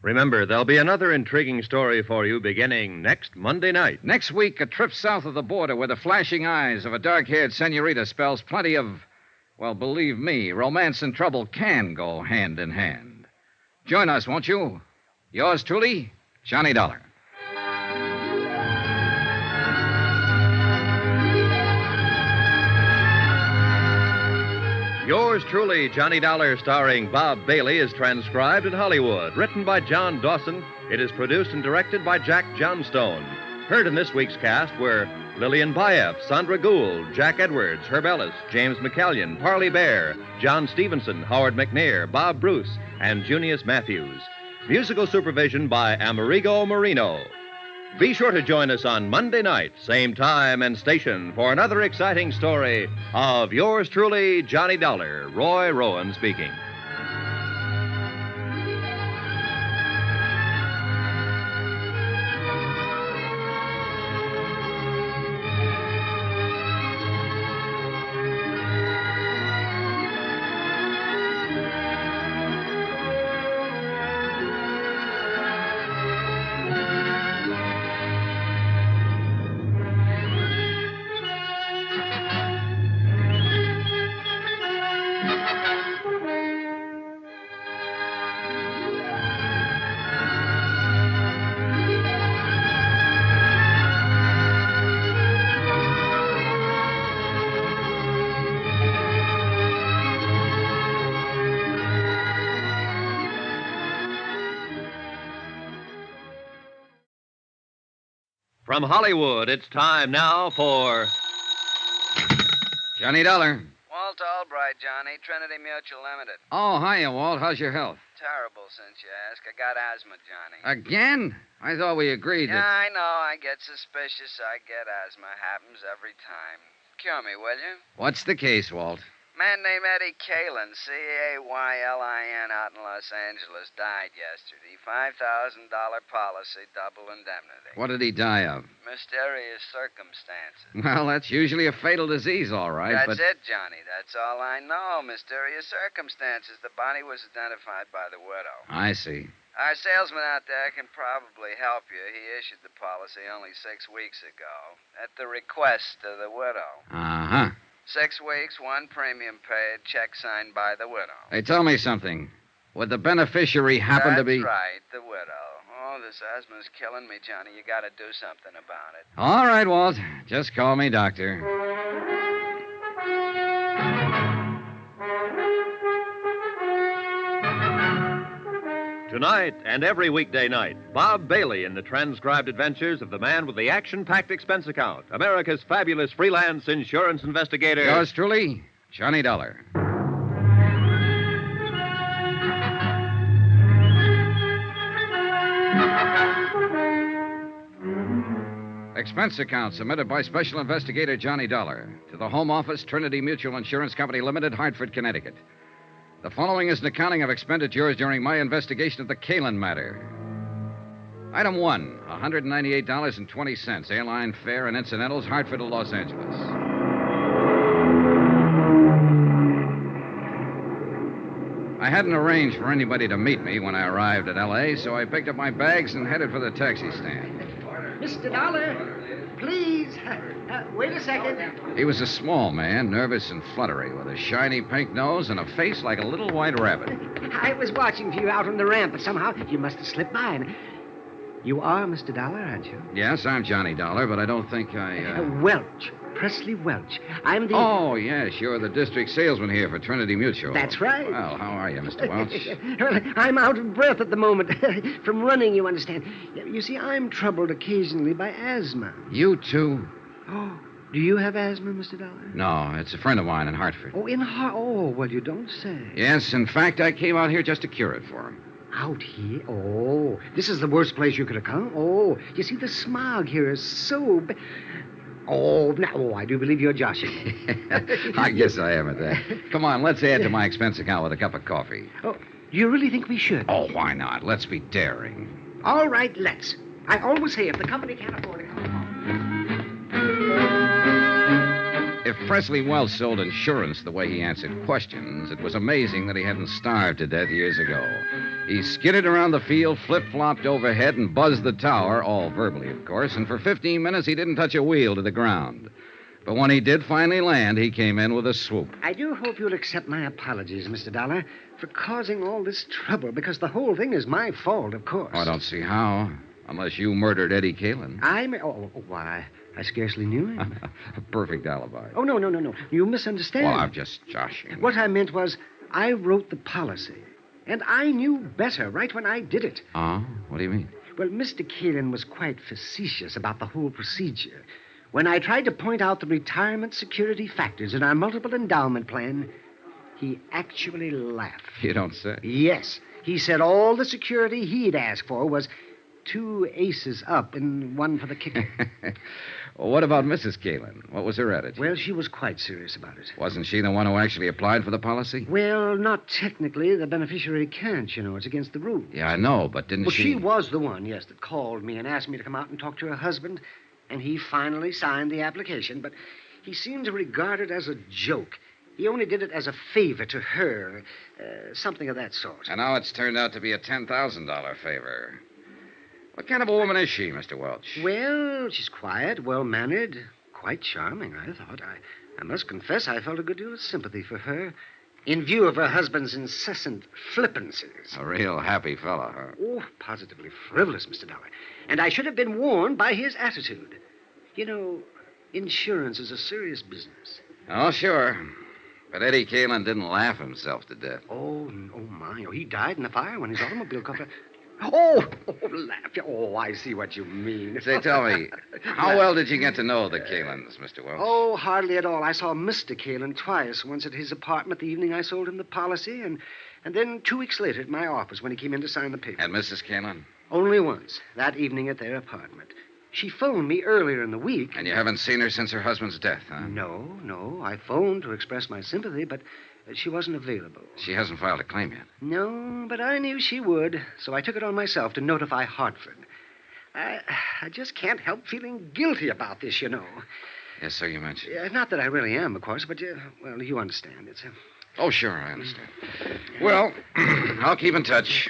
Speaker 3: Remember, there'll be another intriguing story for you beginning next Monday night.
Speaker 6: Next week, a trip south of the border where the flashing eyes of a dark-haired senorita spells plenty of, well, believe me, romance and trouble can go hand in hand. Join us, won't you? Yours truly, Johnny Dollar.
Speaker 3: Yours truly, Johnny Dollar, starring Bob Bailey, is transcribed in Hollywood. Written by John Dawson, it is produced and directed by Jack Johnstone. Heard in this week's cast were Lillian Baeff, Sandra Gould, Jack Edwards, Herb Ellis, James McCallion, Parley Bear, John Stevenson, Howard McNair, Bob Bruce, and Junius Matthews. Musical supervision by Amerigo Marino. Be sure to join us on Monday night, same time and station, for another exciting story of yours truly, Johnny Dollar. Roy Rowan speaking. From Hollywood, it's time now for
Speaker 6: Johnny Dollar.
Speaker 8: Walt Albright, Johnny, Trinity Mutual Limited.
Speaker 6: Oh, hiya, Walt. How's your health?
Speaker 8: Terrible, since you ask. I got asthma, Johnny.
Speaker 6: Again? I thought we agreed
Speaker 8: Yeah,
Speaker 6: that...
Speaker 8: I know. I get suspicious. I get asthma. Happens every time. Cure me, will you?
Speaker 6: What's the case, Walt?
Speaker 8: Man named Eddie Kalin, Caylin, out in Los Angeles, died yesterday. $5,000 policy, double indemnity.
Speaker 6: What did he die of?
Speaker 8: Mysterious circumstances.
Speaker 6: Well, that's usually a fatal disease, all right,
Speaker 8: That's
Speaker 6: but...
Speaker 8: it, Johnny. That's all I know. Mysterious circumstances. The body was identified by the widow.
Speaker 6: I see.
Speaker 8: Our salesman out there can probably help you. He issued the policy only 6 weeks ago at the request of the widow.
Speaker 6: Uh-huh.
Speaker 8: 6 weeks, 1 premium paid, check signed by the widow.
Speaker 6: Hey, tell me something. Would the beneficiary happen to be...
Speaker 8: That's right, the widow. Oh, this asthma's killing me, Johnny. You gotta do something about it.
Speaker 6: All right, Walt. Just call me doctor.
Speaker 3: Tonight and every weekday night, Bob Bailey in the transcribed adventures of the man with the action-packed expense account, America's fabulous freelance insurance investigator.
Speaker 6: Yours truly, Johnny Dollar. Expense account submitted by Special Investigator Johnny Dollar to the Home Office, Trinity Mutual Insurance Company Limited, Hartford, Connecticut. The following is an accounting of expenditures during my investigation of the Kalin matter. Item 1, $198.20, airline fare and incidentals, Hartford to Los Angeles. I hadn't arranged for anybody to meet me when I arrived at L.A., so I picked up my bags and headed for the taxi stand.
Speaker 22: Mr. Dollar, please. Wait a second.
Speaker 6: He was a small man, nervous and fluttery, with a shiny pink nose and a face like a little white rabbit.
Speaker 22: I was watching for you out on the ramp, but somehow you must have slipped by. And you are Mr. Dollar, aren't you?
Speaker 6: Yes, I'm Johnny Dollar, but I don't think I...
Speaker 22: Welch. Presley Welch. I'm the...
Speaker 6: Oh, yes, you're the district salesman here for Trinity Mutual.
Speaker 22: That's right.
Speaker 6: Well, how are you, Mr. Welch?
Speaker 22: Well, I'm out of breath at the moment. From running, you understand. You see, I'm troubled occasionally by asthma.
Speaker 6: You too?
Speaker 22: Oh, do you have asthma, Mr. Dollar?
Speaker 6: No, it's a friend of mine in Hartford.
Speaker 22: Oh, in Hartford? Oh, well, you don't say.
Speaker 6: Yes, in fact, I came out here just to cure it for him.
Speaker 22: Out here? Oh, this is the worst place you could have come? Oh, you see, the smog here is so I do believe you're joshing.
Speaker 6: I guess I am at that. Come on, let's add to my expense account with a cup of coffee.
Speaker 22: Oh, do you really think we should?
Speaker 6: Oh, why not? Let's be daring.
Speaker 22: All right, let's. I always say if the company can't afford it, come on.
Speaker 6: If Presley Welch sold insurance the way he answered questions, it was amazing that he hadn't starved to death years ago. He skidded around the field, flip-flopped overhead, and buzzed the tower, all verbally, of course, and for 15 minutes he didn't touch a wheel to the ground. But when he did finally land, he came in with a swoop.
Speaker 22: I do hope you'll accept my apologies, Mr. Dollar, for causing all this trouble, because the whole thing is my fault, of course.
Speaker 6: Oh, I don't see how. Unless you murdered Eddie Kalin.
Speaker 22: Why, I scarcely knew him.
Speaker 6: A perfect alibi.
Speaker 22: Oh, no. You misunderstand.
Speaker 6: Well, I'm just joshing.
Speaker 22: What I meant was, I wrote the policy, and I knew better right when I did it.
Speaker 6: Oh? What do you mean?
Speaker 22: Well, Mr. Kalin was quite facetious about the whole procedure. When I tried to point out the retirement security factors in our multiple endowment plan, he actually laughed.
Speaker 6: You don't say.
Speaker 22: Yes. He said all the security he'd asked for was 2 aces up and 1 for the kicker.
Speaker 6: Well, what about Mrs. Kalin? What was her attitude?
Speaker 22: Well, she was quite serious about it.
Speaker 6: Wasn't she the one who actually applied for the policy?
Speaker 22: Well, not technically. The beneficiary can't, you know. It's against the rules.
Speaker 6: Yeah, I know, but didn't she...
Speaker 22: She was the one, yes, that called me and asked me to come out and talk to her husband, and he finally signed the application, but he seemed to regard it as a joke. He only did it as a favor to her, something of that sort.
Speaker 6: And now it's turned out to be a $10,000 favor. What kind of a woman is she, Mr. Welch?
Speaker 22: Well, she's quiet, well-mannered, quite charming, I thought. I must confess I felt a good deal of sympathy for her, in view of her husband's incessant flippancies.
Speaker 6: A real happy fellow, huh?
Speaker 22: Oh, positively frivolous, Mr. Dollar. And I should have been warned by his attitude. You know, insurance is a serious business.
Speaker 6: Oh, sure. But Eddie Kalin didn't laugh himself to death.
Speaker 22: Oh, my. He died in the fire when his automobile caught fire. Laugh. Oh, I see what you mean.
Speaker 6: Say, tell me, how well did you get to know the Kalins, Mr. Welch?
Speaker 22: Oh, hardly at all. I saw Mr. Kalin twice, once at his apartment the evening I sold him the policy, and then 2 weeks later at my office when he came in to sign the paper.
Speaker 6: And Mrs. Kalin?
Speaker 22: Only once, that evening at their apartment. She phoned me earlier in the week.
Speaker 6: And you haven't seen her since her husband's death, huh?
Speaker 22: No. I phoned to express my sympathy, but she wasn't available.
Speaker 6: She hasn't filed a claim yet.
Speaker 22: No, but I knew she would, so I took it on myself to notify Hartford. I just can't help feeling guilty about this, you know.
Speaker 6: Yes, so you mentioned.
Speaker 22: Not that I really am, of course, but, you understand. It's
Speaker 6: Oh, sure, I understand. Well, I'll keep in touch.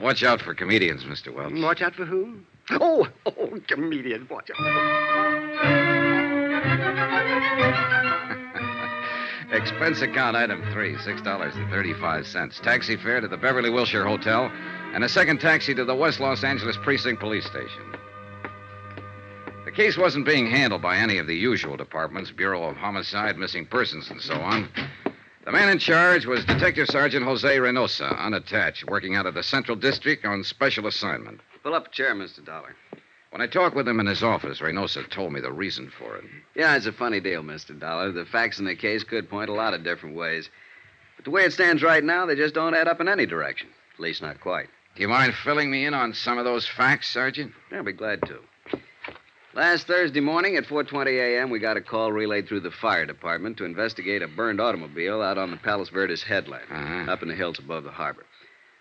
Speaker 6: Watch out for comedians, Mr. Welch.
Speaker 22: Watch out for who? Oh, comedians, watch out.
Speaker 6: Expense account item 3, $6.35. Taxi fare to the Beverly Wilshire Hotel, and a second taxi to the West Los Angeles Precinct Police Station. The case wasn't being handled by any of the usual departments, Bureau of Homicide, Missing Persons, and so on. The man in charge was Detective Sergeant Jose Reynosa, unattached, working out of the Central District on special assignment.
Speaker 7: Pull up a chair, Mr. Dollar.
Speaker 6: When I talked with him in his office, Reynosa told me the reason for it.
Speaker 7: Yeah, it's a funny deal, Mr. Dollar. The facts in the case could point a lot of different ways. But the way it stands right now, they just don't add up in any direction. At least not quite.
Speaker 6: Do you mind filling me in on some of those facts, Sergeant?
Speaker 7: I'll be glad to. Last Thursday morning at 4:20 a.m., we got a call relayed through the fire department to investigate a burned automobile out on the Palos Verdes headland, up in the hills above the harbor.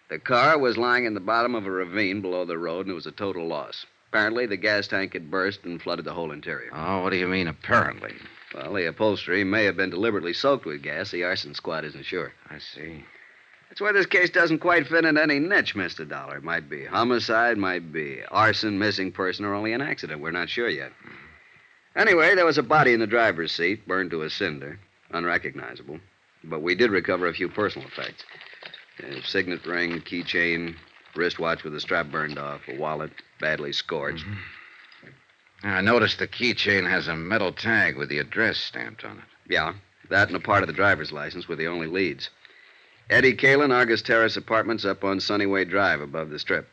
Speaker 7: The car was lying in the bottom of a ravine below the road, and it was a total loss. Apparently, the gas tank had burst and flooded the whole interior.
Speaker 6: Oh, what do you mean, apparently?
Speaker 7: Well, the upholstery may have been deliberately soaked with gas. The arson squad isn't sure.
Speaker 6: I see.
Speaker 7: That's why this case doesn't quite fit in any niche, Mr. Dollar. It might be homicide, might be arson, missing person, or only an accident. We're not sure yet. Anyway, there was a body in the driver's seat, burned to a cinder, unrecognizable. But we did recover a few personal effects. A signet ring, keychain, wristwatch with the strap burned off, a wallet badly scorched.
Speaker 6: I noticed the keychain has a metal tag with the address stamped on it.
Speaker 7: Yeah, that and a part of the driver's license were the only leads. Eddie Kalin, Argus Terrace Apartments up on Sunnyway Drive above the Strip.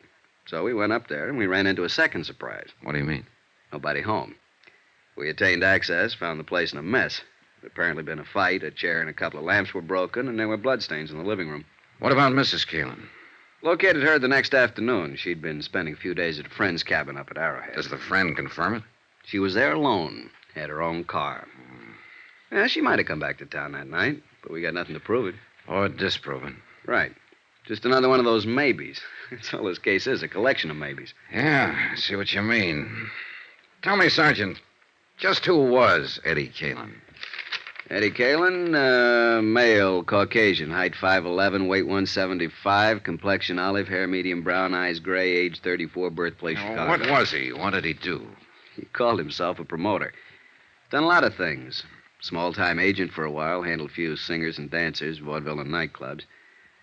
Speaker 7: So we went up there and we ran into a second surprise.
Speaker 6: What do you mean?
Speaker 7: Nobody home. We attained access, found the place in a mess. There'd apparently been a fight, a chair and a couple of lamps were broken, and there were bloodstains in the living room.
Speaker 6: What about Mrs. Kalin?
Speaker 9: Located her the next afternoon. She'd been spending a few days at a friend's cabin up at Arrowhead.
Speaker 6: Does the friend confirm it?
Speaker 9: She was there alone, had her own car. Yeah, she might have come back to town that night, but we got nothing to prove it.
Speaker 6: Or disprove it.
Speaker 9: Right. Just another one of those maybes. That's all this case is, a collection of maybes.
Speaker 6: Yeah, I see what you mean. Tell me, Sergeant, just who was Eddie Kalin?
Speaker 9: Eddie Kalin, male, Caucasian, height 5'11", weight 175, complexion olive, hair medium brown, eyes gray, age 34, birthplace Chicago.
Speaker 6: What was he? What did he do?
Speaker 9: He called himself a promoter. Done a lot of things. Small-time agent for a while, handled a few singers and dancers, vaudeville and nightclubs.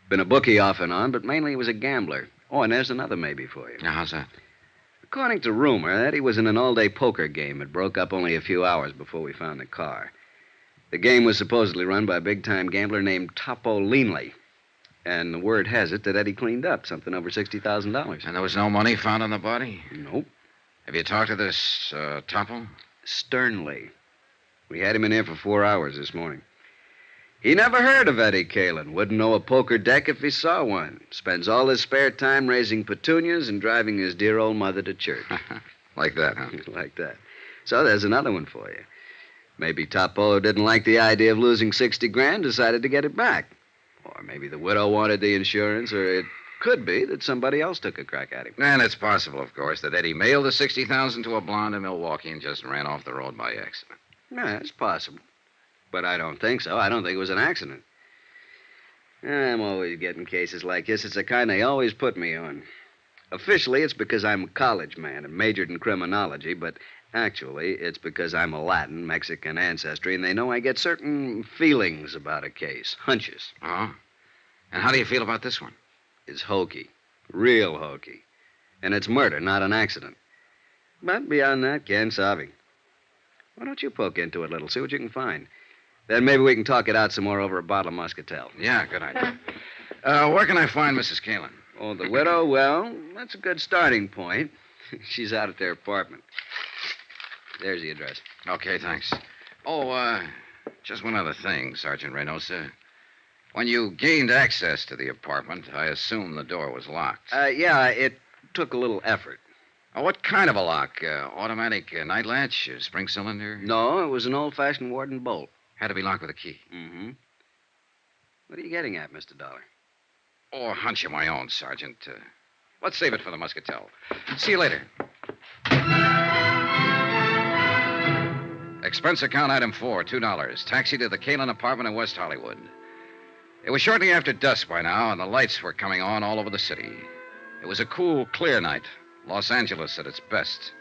Speaker 9: Been a bookie off and on, but mainly he was a gambler. Oh, and there's another maybe for you.
Speaker 6: Now, how's that?
Speaker 9: According to rumor, Eddie was in an all-day poker game. It broke up only a few hours before we found the car. The game was supposedly run by a big-time gambler named Topo Leanley. And the word has it that Eddie cleaned up something over $60,000.
Speaker 6: And there was no money found on the body?
Speaker 9: Nope.
Speaker 6: Have you talked to this Topo?
Speaker 9: Sternly. We had him in here for 4 hours this morning. He never heard of Eddie Kalin. Wouldn't know a poker deck if he saw one. Spends all his spare time raising petunias and driving his dear old mother to church.
Speaker 6: Like that, huh?
Speaker 9: Like that. So there's another one for you. Maybe Topo didn't like the idea of losing 60 grand, decided to get it back. Or maybe the widow wanted the insurance, or it could be that somebody else took a crack at him.
Speaker 6: And it's possible, of course, that Eddie mailed the $60,000 to a blonde in Milwaukee and just ran off the road by accident.
Speaker 9: Yeah, it's possible. But I don't think so. I don't think it was an accident. I'm always getting cases like this. It's the kind they always put me on. Officially, it's because I'm a college man and majored in criminology, but actually, it's because I'm a Latin, Mexican ancestry, and they know I get certain feelings about a case, hunches.
Speaker 6: Oh? And how do you feel about this one?
Speaker 9: It's hokey. Real hokey. And it's murder, not an accident. But beyond that, can't savvy. Why don't you poke into it a little, see what you can find? Then maybe we can talk it out some more over a bottle of Muscatel.
Speaker 6: Yeah, good idea. Where can I find Mrs. Kalin?
Speaker 9: Oh, the widow? Well, that's a good starting point. She's out at their apartment. There's the address.
Speaker 6: Okay, thanks. Oh, just one other thing, Sergeant Reynosa. When you gained access to the apartment, I assume the door was locked.
Speaker 9: Yeah, it took a little effort.
Speaker 6: What kind of a lock? Automatic night latch, spring cylinder?
Speaker 9: No, it was an old-fashioned Warden bolt.
Speaker 6: Had to be locked with a key.
Speaker 9: Mm-hmm. What are you getting at, Mr. Dollar?
Speaker 6: Oh, a hunch of my own, Sergeant. Let's save it for the Muscatel. See you later. Expense account item 4, $2. Taxi to the Kalin apartment in West Hollywood. It was shortly after dusk by now, and the lights were coming on all over the city. It was a cool, clear night. Los Angeles at its best.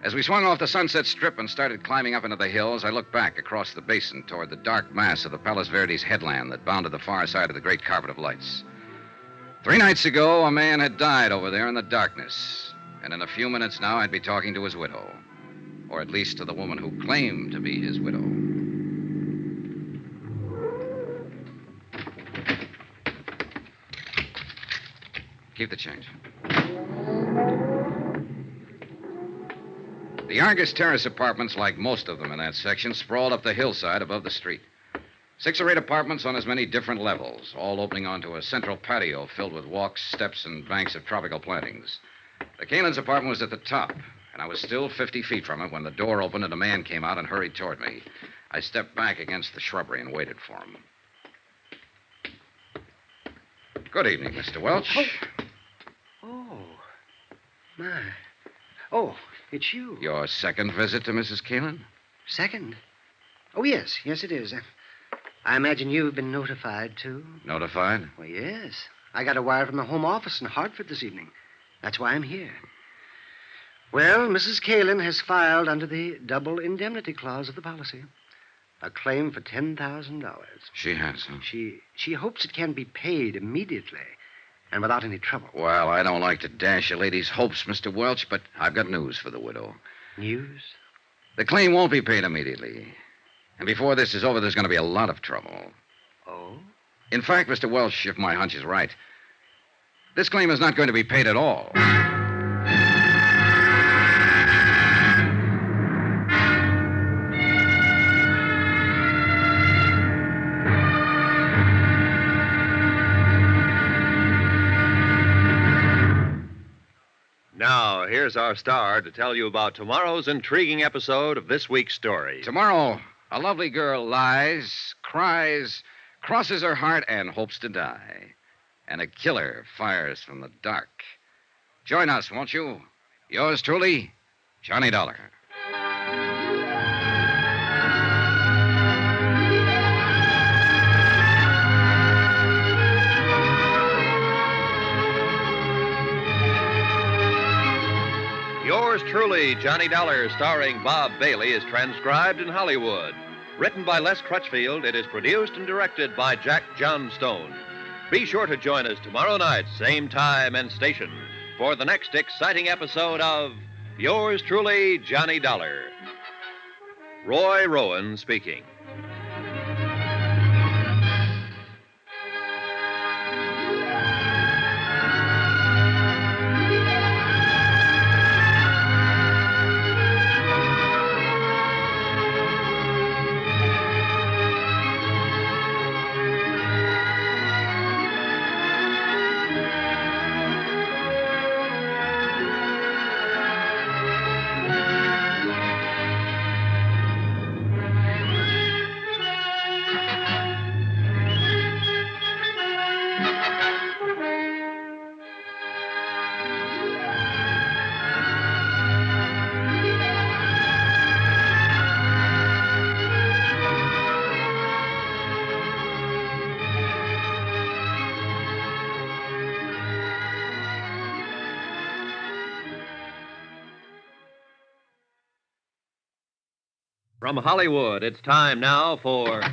Speaker 6: As we swung off the Sunset Strip and started climbing up into the hills, I looked back across the basin toward the dark mass of the Palos Verdes headland that bounded the far side of the great carpet of lights. 3 nights ago, a man had died over there in the darkness. And in a few minutes now, I'd be talking to his widow. Or at least to the woman who claimed to be his widow. Keep the change. The Argus Terrace apartments, like most of them in that section, sprawled up the hillside above the street. 6 or 8 apartments on as many different levels, all opening onto a central patio filled with walks, steps, and banks of tropical plantings. The Kalin's apartment was at the top, and I was still 50 feet from it when the door opened and a man came out and hurried toward me. I stepped back against the shrubbery and waited for him. Good evening, Mr. Welch.
Speaker 22: Oh, my. Oh, it's you.
Speaker 6: Your second visit to Mrs. Kalin?
Speaker 22: Second? Oh, yes. Yes, it is. I imagine you've been notified, too.
Speaker 6: Notified?
Speaker 22: Well, yes. I got a wire from the Home Office in Hartford this evening. That's why I'm here. Well, Mrs. Kalin has filed under the double indemnity clause of the policy a claim for $10,000.
Speaker 6: She has, huh?
Speaker 22: She hopes it can be paid immediately and without any trouble.
Speaker 6: Well, I don't like to dash a lady's hopes, Mr. Welch, but I've got news for the widow.
Speaker 22: News?
Speaker 6: The claim won't be paid immediately. And before this is over, there's going to be a lot of trouble.
Speaker 22: Oh?
Speaker 6: In fact, Mr. Welch, if my hunch is right, this claim is not going to be paid at all.
Speaker 3: here's our star to tell you about tomorrow's intriguing episode of this week's story.
Speaker 6: Tomorrow, a lovely girl lies, cries, crosses her heart, and hopes to die. And a killer fires from the dark. Join us, won't you? Yours truly, Johnny Dollar.
Speaker 3: Yours truly, Johnny Dollar, starring Bob Bailey, is transcribed in Hollywood. Written by Les Crutchfield, it is produced and directed by Jack Johnstone. Be sure to join us tomorrow night, same time and station, for the next exciting episode of Yours truly, Johnny Dollar. Roy Rowan speaking. From Hollywood, it's time now for...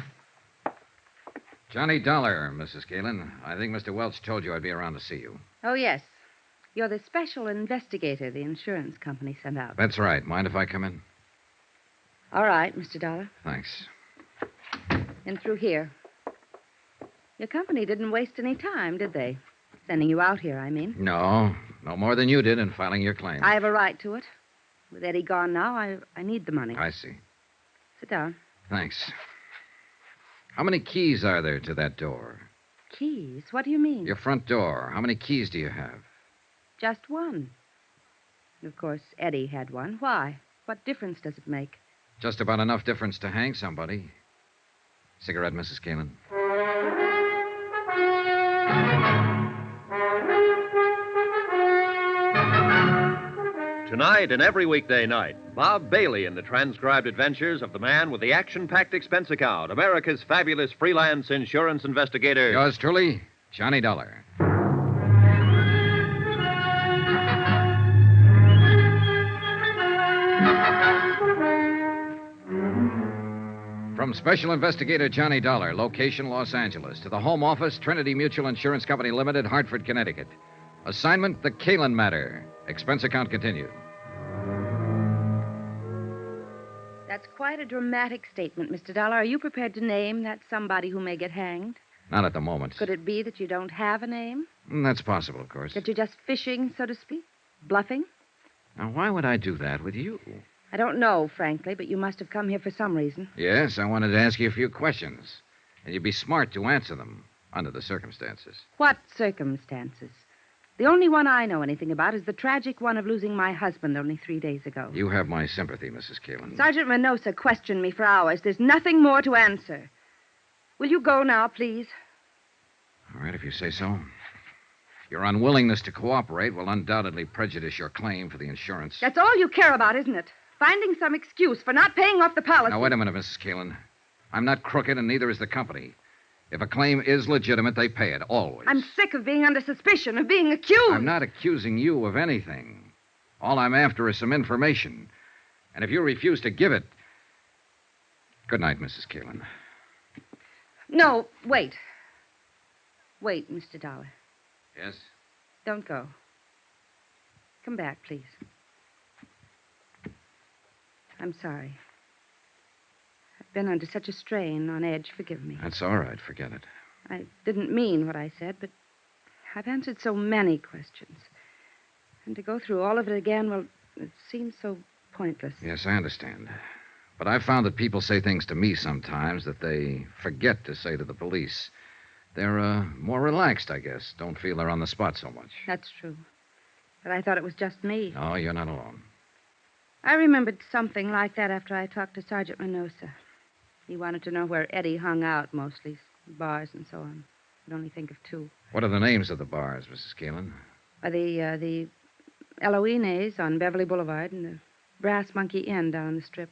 Speaker 6: Johnny Dollar, Mrs. Galen. I think Mr. Welch told you I'd be around to see you.
Speaker 15: Oh, yes. You're the special investigator the insurance company sent out.
Speaker 6: That's right. Mind if I come in?
Speaker 15: All right, Mr. Dollar.
Speaker 6: Thanks.
Speaker 15: In through here. Your company didn't waste any time, did they? Sending you out here, I mean.
Speaker 6: No more than you did in filing your claim.
Speaker 15: I have a right to it. With Eddie gone now, I need the money.
Speaker 6: I see.
Speaker 15: Sit down.
Speaker 6: Thanks. How many keys are there to that door?
Speaker 15: Keys? What do you mean?
Speaker 6: Your front door. How many keys do you have?
Speaker 15: Just one. Of course, Eddie had one. Why? What difference does it make?
Speaker 6: Just about enough difference to hang somebody. Cigarette, Mrs. Galen?
Speaker 3: Tonight and every weekday night, Bob Bailey in the transcribed adventures of the man with the action-packed expense account, America's fabulous freelance insurance investigator.
Speaker 6: Yours truly, Johnny Dollar. From Special Investigator Johnny Dollar, location Los Angeles, to the Home Office, Trinity Mutual Insurance Company Limited, Hartford, Connecticut. Assignment, the Kalen matter. Expense account continued.
Speaker 15: That's quite a dramatic statement, Mr. Dollar. Are you prepared to name that somebody who may get hanged?
Speaker 6: Not at the moment.
Speaker 15: Could it be that you don't have a name?
Speaker 6: That's possible, of course.
Speaker 15: That you're just fishing, so to speak? Bluffing?
Speaker 6: Now, why would I do that with you?
Speaker 15: I don't know, frankly, but you must have come here for some reason.
Speaker 6: Yes, I wanted to ask you a few questions. And you'd be smart to answer them, under the circumstances.
Speaker 15: What circumstances? The only one I know anything about is the tragic one of losing my husband only 3 days ago.
Speaker 6: You have my sympathy, Mrs. Kalen.
Speaker 15: Sergeant Menosa questioned me for hours. There's nothing more to answer. Will you go now, please?
Speaker 6: All right, if you say so. Your unwillingness to cooperate will undoubtedly prejudice your claim for the insurance.
Speaker 15: That's all you care about, isn't it? Finding some excuse for not paying off the policy.
Speaker 6: Now, wait a minute, Mrs. Kalen. I'm not crooked, and neither is the company. If a claim is legitimate, they pay it, always.
Speaker 15: I'm sick of being under suspicion, of being accused.
Speaker 6: I'm not accusing you of anything. All I'm after is some information. And if you refuse to give it... Good night, Mrs. Kalen.
Speaker 15: No, wait. Wait, Mr. Dollar.
Speaker 6: Yes?
Speaker 15: Don't go. Come back, please. I'm sorry. I've been under such a strain, on edge. Forgive me.
Speaker 6: That's all right. Forget it.
Speaker 15: I didn't mean what I said, but I've answered so many questions. And to go through all of it again, well, it seems so pointless.
Speaker 6: Yes, I understand. But I've found that people say things to me sometimes that they forget to say to the police. They're more relaxed, I guess. Don't feel they're on the spot so much.
Speaker 15: That's true. But I thought it was just me.
Speaker 6: No, you're not alone.
Speaker 15: I remembered something like that after I talked to Sergeant Renosa. He wanted to know where Eddie hung out mostly, bars and so on. Could only think of two.
Speaker 6: What are the names of the bars, Mrs. Keelan?
Speaker 15: The Eloines on Beverly Boulevard and the Brass Monkey Inn down on the Strip.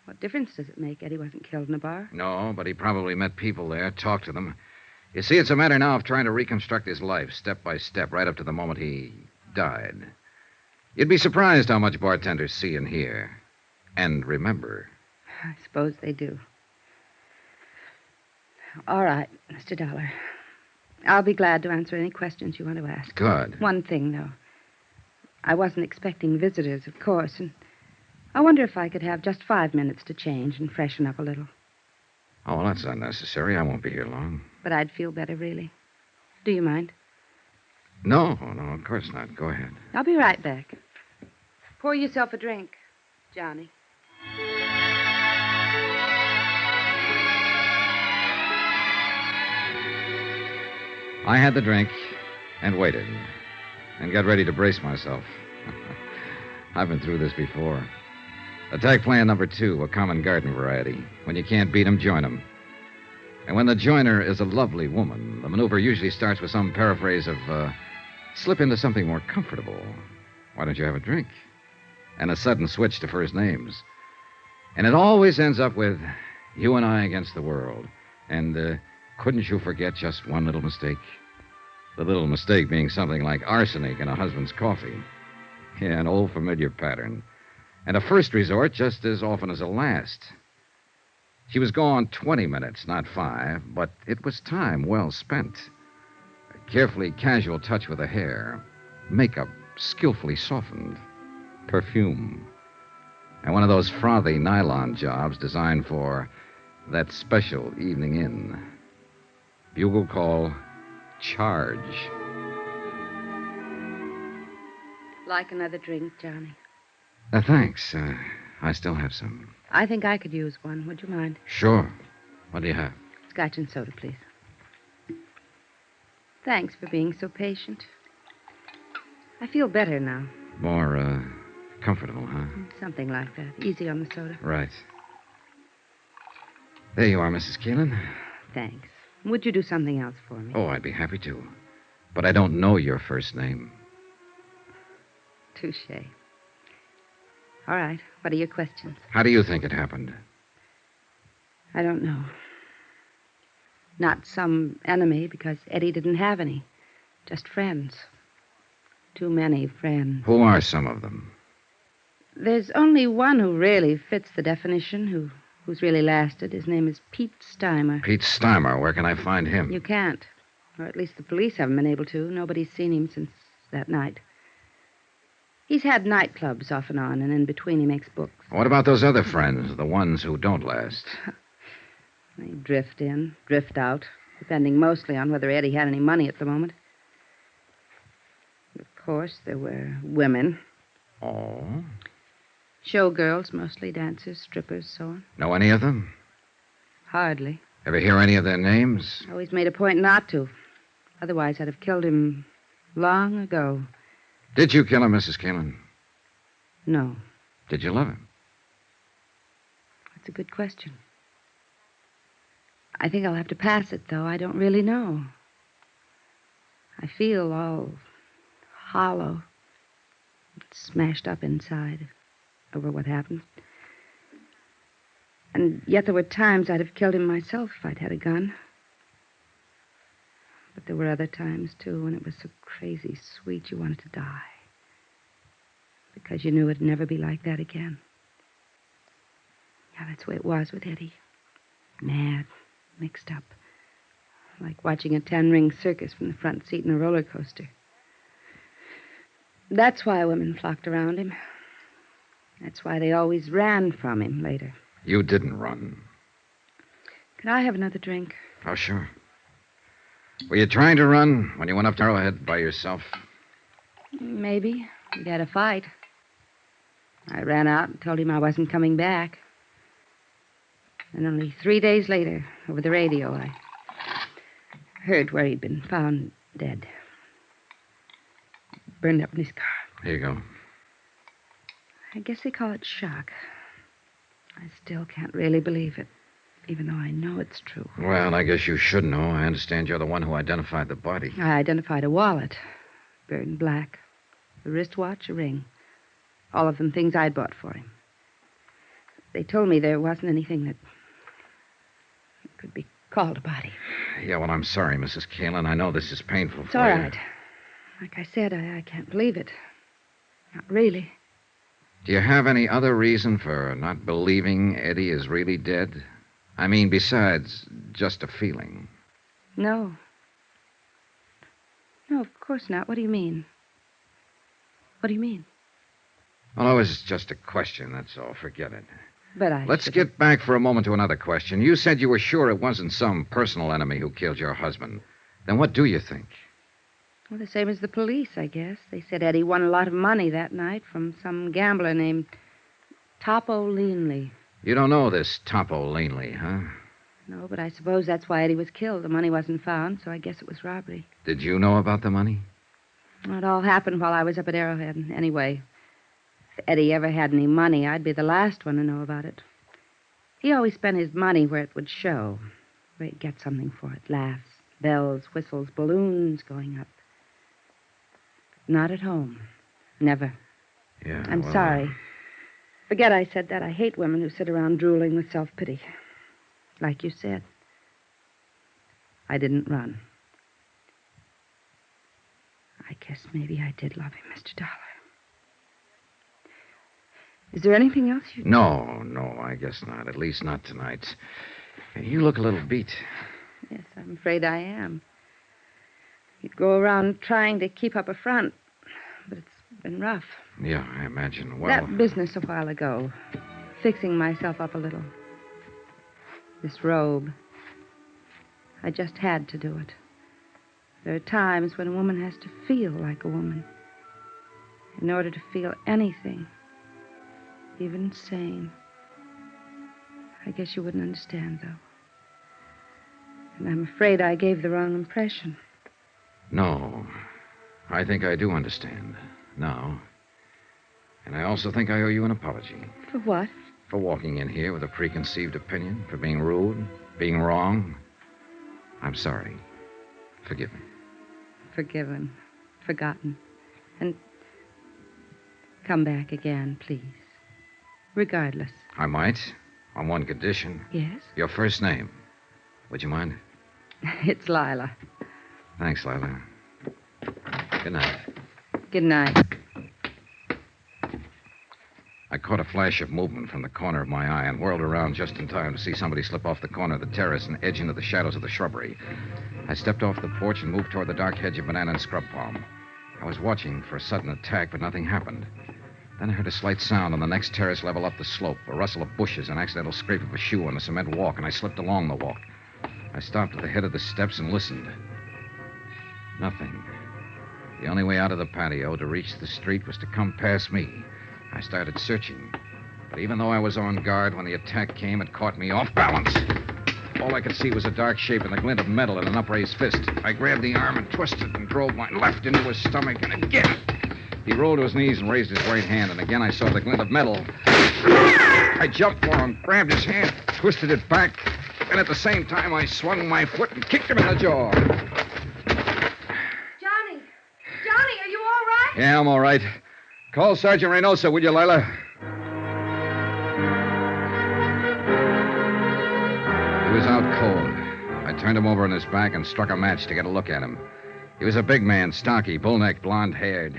Speaker 15: What difference does it make? Eddie wasn't killed in a bar.
Speaker 6: No, but he probably met people there, talked to them. You see, it's a matter now of trying to reconstruct his life step by step, right up to the moment he died. You'd be surprised how much bartenders see and hear. And remember.
Speaker 15: I suppose they do. All right, Mr. Dollar. I'll be glad to answer any questions you want to ask.
Speaker 6: Good.
Speaker 15: One thing, though. I wasn't expecting visitors, of course, and I wonder if I could have just 5 minutes to change and freshen up a little.
Speaker 6: Oh, well, that's unnecessary. I won't be here long.
Speaker 15: But I'd feel better, really. Do you mind?
Speaker 6: No, of course not. Go ahead.
Speaker 15: I'll be right back. Pour yourself a drink, Johnny.
Speaker 6: I had the drink and waited and got ready to brace myself. I've been through this before. Attack plan number 2, a common garden variety. When you can't beat 'em, join 'em. And when the joiner is a lovely woman, the maneuver usually starts with some paraphrase of, slip into something more comfortable. Why don't you have a drink? And a sudden switch to first names. And it always ends up with you and I against the world. And, couldn't you forget just one little mistake? The little mistake being something like arsenic in a husband's coffee. Yeah, an old familiar pattern. And a first resort just as often as a last. She was gone 20 minutes, not 5, but it was time well spent. A carefully casual touch with the hair. Makeup skillfully softened. Perfume. And one of those frothy nylon jobs designed for that special evening in. Bugle call, charge.
Speaker 15: Like another drink, Johnny?
Speaker 6: Thanks. I still have some.
Speaker 15: I think I could use one. Would you mind?
Speaker 6: Sure. What do you have?
Speaker 15: Scotch and soda, please. Thanks for being so patient. I feel better now.
Speaker 6: More, comfortable, huh?
Speaker 15: Something like that. Easy on the soda.
Speaker 6: Right. There you are, Mrs. Keelan.
Speaker 15: Thanks. Would you do something else for me?
Speaker 6: Oh, I'd be happy to. But I don't know your first name.
Speaker 15: Touché. All right. What are your questions?
Speaker 6: How do you think it happened?
Speaker 15: I don't know. Not some enemy, because Eddie didn't have any. Just friends. Too many friends.
Speaker 6: Who are some of them?
Speaker 15: There's only one who really fits the definition, who's really lasted. His name is Pete Steimer.
Speaker 6: Pete Steimer. Where can I find him?
Speaker 15: You can't. Or at least the police haven't been able to. Nobody's seen him since that night. He's had nightclubs off and on, and in between he makes books.
Speaker 6: What about those other friends, the ones who don't last?
Speaker 15: They drift in, drift out, depending mostly on whether Eddie had any money at the moment. Of course, there were women.
Speaker 6: Oh?
Speaker 15: Showgirls, mostly dancers, strippers, so on.
Speaker 6: Know any of them?
Speaker 15: Hardly.
Speaker 6: Ever hear any of their names?
Speaker 15: Always made a point not to. Otherwise, I'd have killed him long ago.
Speaker 6: Did you kill him, Mrs. Keelan?
Speaker 15: No.
Speaker 6: Did you love him?
Speaker 15: That's a good question. I think I'll have to pass it, though. I don't really know. I feel all hollow, smashed up inside over what happened. And yet there were times I'd have killed him myself if I'd had a gun. But there were other times, too, when it was so crazy sweet you wanted to die. Because you knew it'd never be like that again. Yeah, that's the way it was with Eddie. Mad, mixed up. Like watching a 10-ring circus from the front seat in a roller coaster. That's why women flocked around him. That's why they always ran from him later.
Speaker 6: You didn't run.
Speaker 15: Could I have another drink?
Speaker 6: Oh, sure. Were you trying to run when you went up to Arrowhead by yourself?
Speaker 15: Maybe. We'd had a fight. I ran out and told him I wasn't coming back. And only 3 days later, over the radio, I heard where he'd been found dead. burned up in his car.
Speaker 6: Here you go.
Speaker 15: I guess they call it shock. I still can't really believe it, even though I know it's true.
Speaker 6: Well, I guess you should know. I understand you're the one who identified the body.
Speaker 15: I identified a wallet, burned black, a wristwatch, a ring. All of them things I'd bought for him. They told me there wasn't anything that could be called a body.
Speaker 6: Yeah, well, I'm sorry, Mrs. Kalen. I know this is painful
Speaker 15: It's
Speaker 6: for
Speaker 15: all
Speaker 6: you.
Speaker 15: right. Like I said, I can't believe it. Not really.
Speaker 6: Do you have any other reason for not believing Eddie is really dead? I mean, besides just a feeling.
Speaker 15: No. No, of course not. What do you mean? What do you mean?
Speaker 6: Well, it was just a question, that's all. Forget it.
Speaker 15: But
Speaker 6: Let's get back for a moment to another question. You said you were sure it wasn't some personal enemy who killed your husband. Then what do you think?
Speaker 15: Well, the same as the police, I guess. They said Eddie won a lot of money that night from some gambler named Topo Leanley.
Speaker 6: You don't know this Topo Leanley, huh?
Speaker 15: No, but I suppose that's why Eddie was killed. The money wasn't found, so I guess it was robbery.
Speaker 6: Did you know about the money?
Speaker 15: Well, it all happened while I was up at Arrowhead. Anyway, if Eddie ever had any money, I'd be the last one to know about it. He always spent his money where it would show, where he'd get something for it. Laughs, bells, whistles, balloons going up. Not at home. Never.
Speaker 6: Yeah.
Speaker 15: I'm sorry. Forget I said that. I hate women who sit around drooling with self-pity. Like you said. I didn't run. I guess maybe I did love him, Mr. Dollar. Is there anything else you...
Speaker 6: No, I guess not. At least not tonight. You look a little beat.
Speaker 15: Yes, I'm afraid I am. You'd go around trying to keep up a front, but it's been rough.
Speaker 6: Yeah, I imagine. Well,
Speaker 15: That business a while ago, fixing myself up a little. This robe. I just had to do it. There are times when a woman has to feel like a woman. In order to feel anything, even sane. I guess you wouldn't understand, though. And I'm afraid I gave the wrong impression.
Speaker 6: no. I think I do understand now. And I also think I owe you an apology.
Speaker 15: For what?
Speaker 6: For walking in here with a preconceived opinion, for being rude, being wrong. I'm sorry. Forgive me.
Speaker 15: Forgiven. Forgotten. And come back again, please. Regardless.
Speaker 6: I might, on one condition.
Speaker 15: Yes?
Speaker 6: Your first name. Would you mind?
Speaker 15: It's Lila.
Speaker 6: Thanks, Lila. Good night.
Speaker 15: Good night.
Speaker 6: I caught a flash of movement from the corner of my eye and whirled around just in time to see somebody slip off the corner of the terrace and edge into the shadows of the shrubbery. I stepped off the porch and moved toward the dark hedge of banana and scrub palm. I was watching for a sudden attack, but nothing happened. Then I heard a slight sound on the next terrace level up the slope, a rustle of bushes, an accidental scrape of a shoe on the cement walk, and I slipped along the walk. I stopped at the head of the steps and listened. Nothing. The only way out of the patio to reach the street was to come past me. I started searching. But even though I was on guard, when the attack came, it caught me off balance. All I could see was a dark shape and the glint of metal in an upraised fist. I grabbed the arm and twisted and drove my left into his stomach, and again. He rolled to his knees and raised his right hand, and again I saw the glint of metal. I jumped for him, grabbed his hand, twisted it back, and at the same time I swung my foot and kicked him in the jaw.
Speaker 15: Johnny, are you all right?
Speaker 6: Yeah, I'm all right. Call Sergeant Reynosa, will you, Lila? He was out cold. I turned him over on his back and struck a match to get a look at him. He was a big man, stocky, bull-necked, blonde-haired.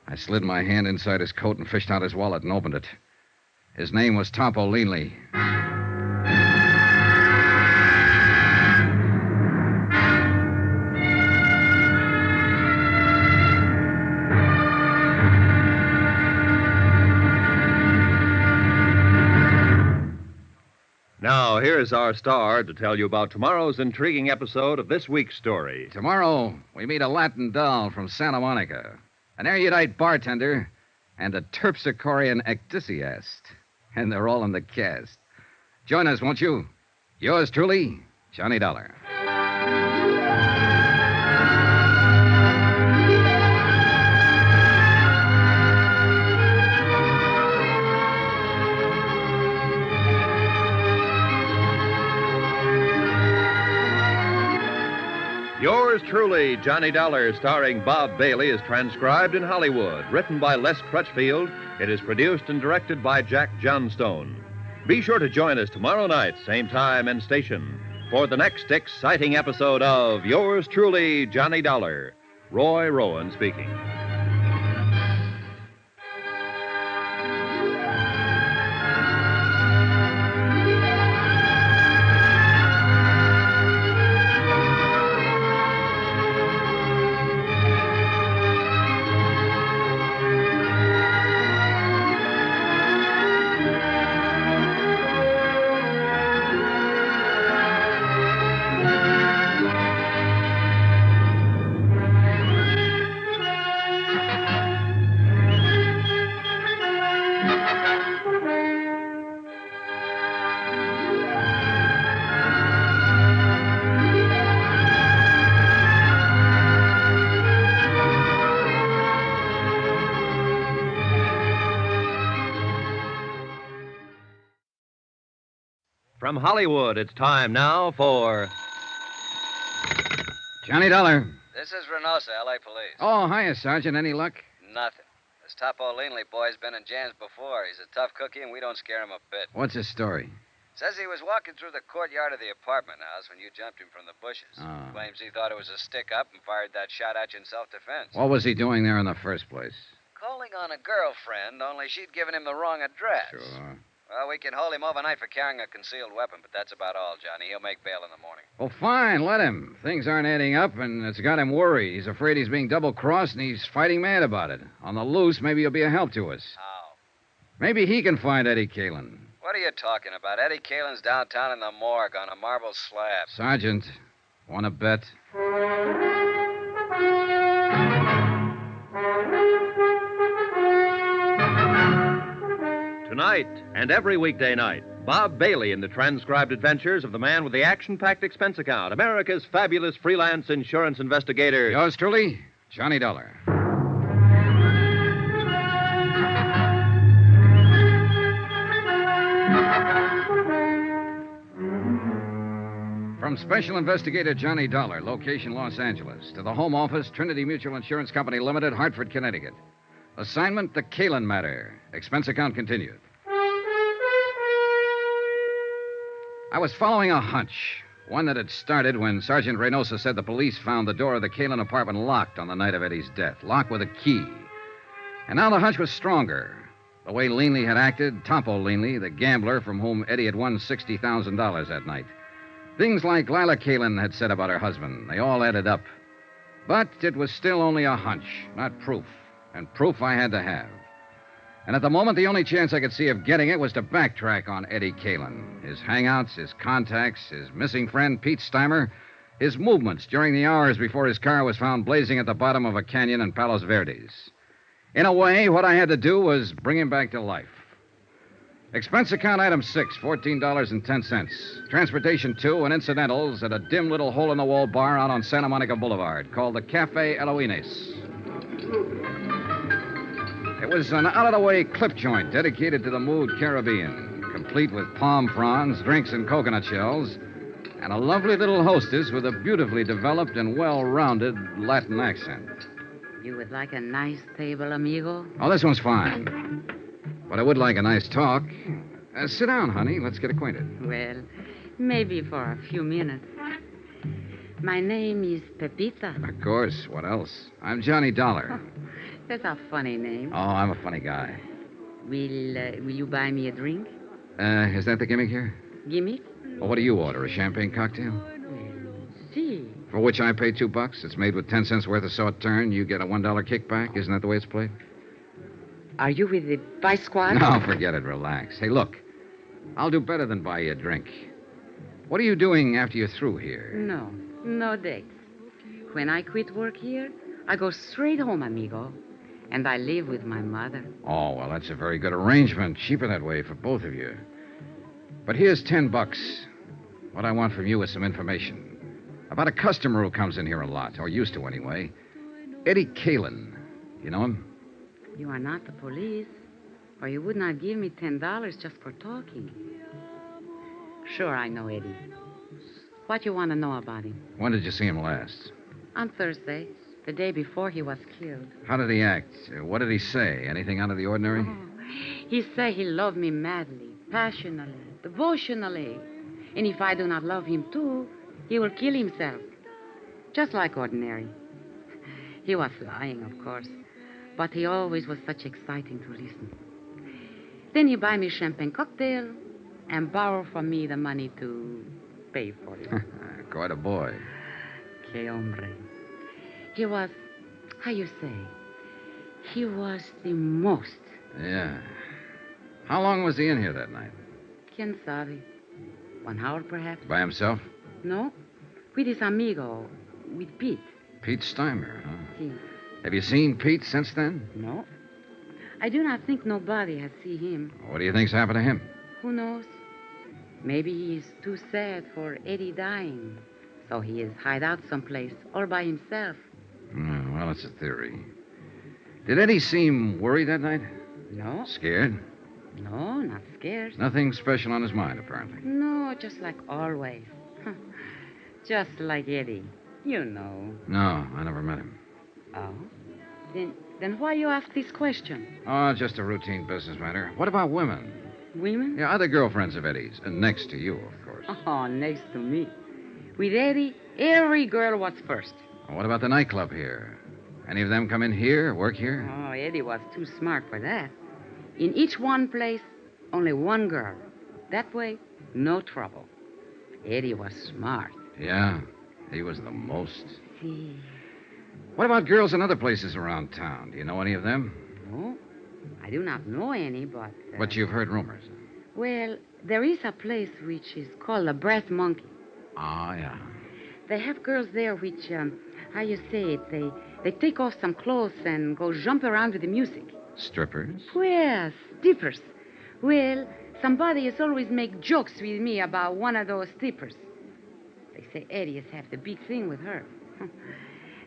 Speaker 6: I slid my hand inside his coat and fished out his wallet and opened it. His name was Topo Leanley.
Speaker 3: Now, here's our star to tell you about tomorrow's intriguing episode of this week's story.
Speaker 6: Tomorrow, we meet a Latin doll from Santa Monica, an erudite bartender, and a terpsichorean ecdysiast. And they're all in the cast. Join us, won't you? Yours truly, Johnny Dollar.
Speaker 3: Yours truly, Johnny Dollar, starring Bob Bailey, is transcribed in Hollywood. Written by Les Crutchfield, it is produced and directed by Jack Johnstone. Be sure to join us tomorrow night, same time and station, for the next exciting episode of Yours truly, Johnny Dollar. Roy Rowan speaking. From Hollywood, it's time now for
Speaker 6: Johnny Dollar.
Speaker 8: This is Reynosa, L.A. Police.
Speaker 6: Oh, hiya, Sergeant. Any luck?
Speaker 8: Nothing. This Topo Leanley boy's been in jams before. He's a tough cookie, and we don't scare him a bit.
Speaker 6: What's his story?
Speaker 8: Says he was walking through the courtyard of the apartment house when you jumped him from the bushes.
Speaker 6: Oh.
Speaker 8: Claims he thought it was a stick-up and fired that shot at you in self-defense.
Speaker 6: What was he doing there in the first place?
Speaker 8: Calling on a girlfriend, only she'd given him the wrong address.
Speaker 6: Sure.
Speaker 8: Well, we can hold him overnight for carrying a concealed weapon, but that's about all, Johnny. He'll make bail in the morning.
Speaker 6: Well, fine. Let him. Things aren't adding up, and it's got him worried. He's afraid he's being double-crossed, and he's fighting mad about it. On the loose, maybe he'll be a help to us.
Speaker 8: How?
Speaker 6: Maybe he can find Eddie Kalin.
Speaker 8: What are you talking about? Eddie Kalin's downtown in the morgue on a marble slab.
Speaker 6: Sergeant, want to bet?
Speaker 3: Tonight and every weekday night, Bob Bailey in the transcribed adventures of the man with the action-packed expense account, America's fabulous freelance insurance investigator.
Speaker 6: Yours truly, Johnny Dollar. From Special Investigator Johnny Dollar, location Los Angeles, to the Home Office, Trinity Mutual Insurance Company Limited, Hartford, Connecticut. Assignment, the Kalin matter. Expense account continued. I was following a hunch, one that had started when Sergeant Reynosa said the police found the door of the Kalin apartment locked on the night of Eddie's death, locked with a key. And now the hunch was stronger. The way Leanley had acted, Topo Leanley, the gambler from whom Eddie had won $60,000 that night. Things like Lila Kalin had said about her husband, they all added up. But it was still only a hunch, not proof. And proof I had to have. And at the moment, the only chance I could see of getting it was to backtrack on Eddie Kalin. His hangouts, his contacts, his missing friend, Pete Steimer, his movements during the hours before his car was found blazing at the bottom of a canyon in Palos Verdes. In a way, what I had to do was bring him back to life. Expense account item 6, $14.10. Transportation 2 and incidentals at a dim little hole-in-the-wall bar out on Santa Monica Boulevard called the Cafe Eloines. It was an out-of-the-way clip joint dedicated to the mood Caribbean, complete with palm fronds, drinks, and coconut shells, and a lovely little hostess with a beautifully developed and well-rounded Latin accent.
Speaker 20: You would like a nice table, amigo?
Speaker 6: Oh, this one's fine. But I would like a nice talk. Sit down, honey. Let's get acquainted.
Speaker 20: Well, maybe for a few minutes. My name is Pepita.
Speaker 6: Of course. What else? I'm Johnny Dollar.
Speaker 20: That's a funny name.
Speaker 6: Oh, I'm a funny guy.
Speaker 20: Will you buy me a drink?
Speaker 6: Is that the gimmick here?
Speaker 20: Gimmick?
Speaker 6: Well, what do you order? A champagne cocktail?
Speaker 20: See.
Speaker 6: For which I pay $2. It's made with 10 cents worth of sauterne. You get a $1 kickback. Isn't that the way it's played?
Speaker 20: Are you with the Vice Squad?
Speaker 6: No, forget it. Relax. Hey, look. I'll do better than buy you a drink. What are you doing after you're through here?
Speaker 20: No dates. When I quit work here, I go straight home, amigo. And I live with my mother.
Speaker 6: Oh, well, that's a very good arrangement. Cheaper that way for both of you. But here's $10. What I want from you is some information. About a customer who comes in here a lot, or used to anyway. Eddie Kalin. You know him?
Speaker 20: You are not the police, or you would not give me $10 just for talking. Sure, I know Eddie.
Speaker 17: What you want to know about him?
Speaker 6: When did you see him last?
Speaker 17: On Thursday, the day before he was killed.
Speaker 6: How did he act? What did he say? Anything out of the ordinary?
Speaker 17: He said he loved me madly, passionately, devotionally. And if I do not love him too, he will kill himself. Just like ordinary. He was lying, of course. But he always was such exciting to listen. Then he buy me champagne cocktail and borrow from me the money to pay for it.
Speaker 6: Quite a boy.
Speaker 17: Que hombre. He was, how you say, he was the most.
Speaker 6: Yeah. How long was he in here that night?
Speaker 17: Quien sabe? 1 hour, perhaps?
Speaker 6: By himself?
Speaker 17: No. With his amigo, with Pete.
Speaker 6: Pete Steimer, huh?
Speaker 17: Si.
Speaker 6: Have you seen Pete since then?
Speaker 17: No. I do not think nobody has seen him.
Speaker 6: What do you think's happened to him?
Speaker 17: Who knows? Maybe he is too sad for Eddie dying. So he is hide out someplace all by himself.
Speaker 6: Well, it's a theory. Did Eddie seem worried that night?
Speaker 17: No.
Speaker 6: Scared?
Speaker 17: No, not scared.
Speaker 6: Nothing special on his mind, apparently.
Speaker 17: No, just like always. Just like Eddie. You know.
Speaker 6: No, I never met him.
Speaker 17: Oh? Then why you ask this question?
Speaker 6: Oh, just a routine business matter. What about women?
Speaker 17: Women?
Speaker 6: Yeah, other girlfriends of Eddie's. And next to you, of course.
Speaker 17: Oh, next to me. With Eddie, every girl was first.
Speaker 6: What about the nightclub here? Any of them come in here, work here?
Speaker 17: Oh, Eddie was too smart for that. In each one place, only one girl. That way, no trouble. Eddie was smart.
Speaker 6: Yeah, he was the most.
Speaker 17: See.
Speaker 6: What about girls in other places around town? Do you know any of them?
Speaker 17: No, I do not know any, but...
Speaker 6: But you've heard rumors.
Speaker 17: Well, there is a place which is called the Brass Monkey.
Speaker 6: Ah, yeah.
Speaker 17: They have girls there which, how you say it, they take off some clothes and go jump around with the music.
Speaker 6: Strippers?
Speaker 17: Yes, strippers. Well, somebody has always make jokes with me about one of those strippers. They say Eddie has had the big thing with her.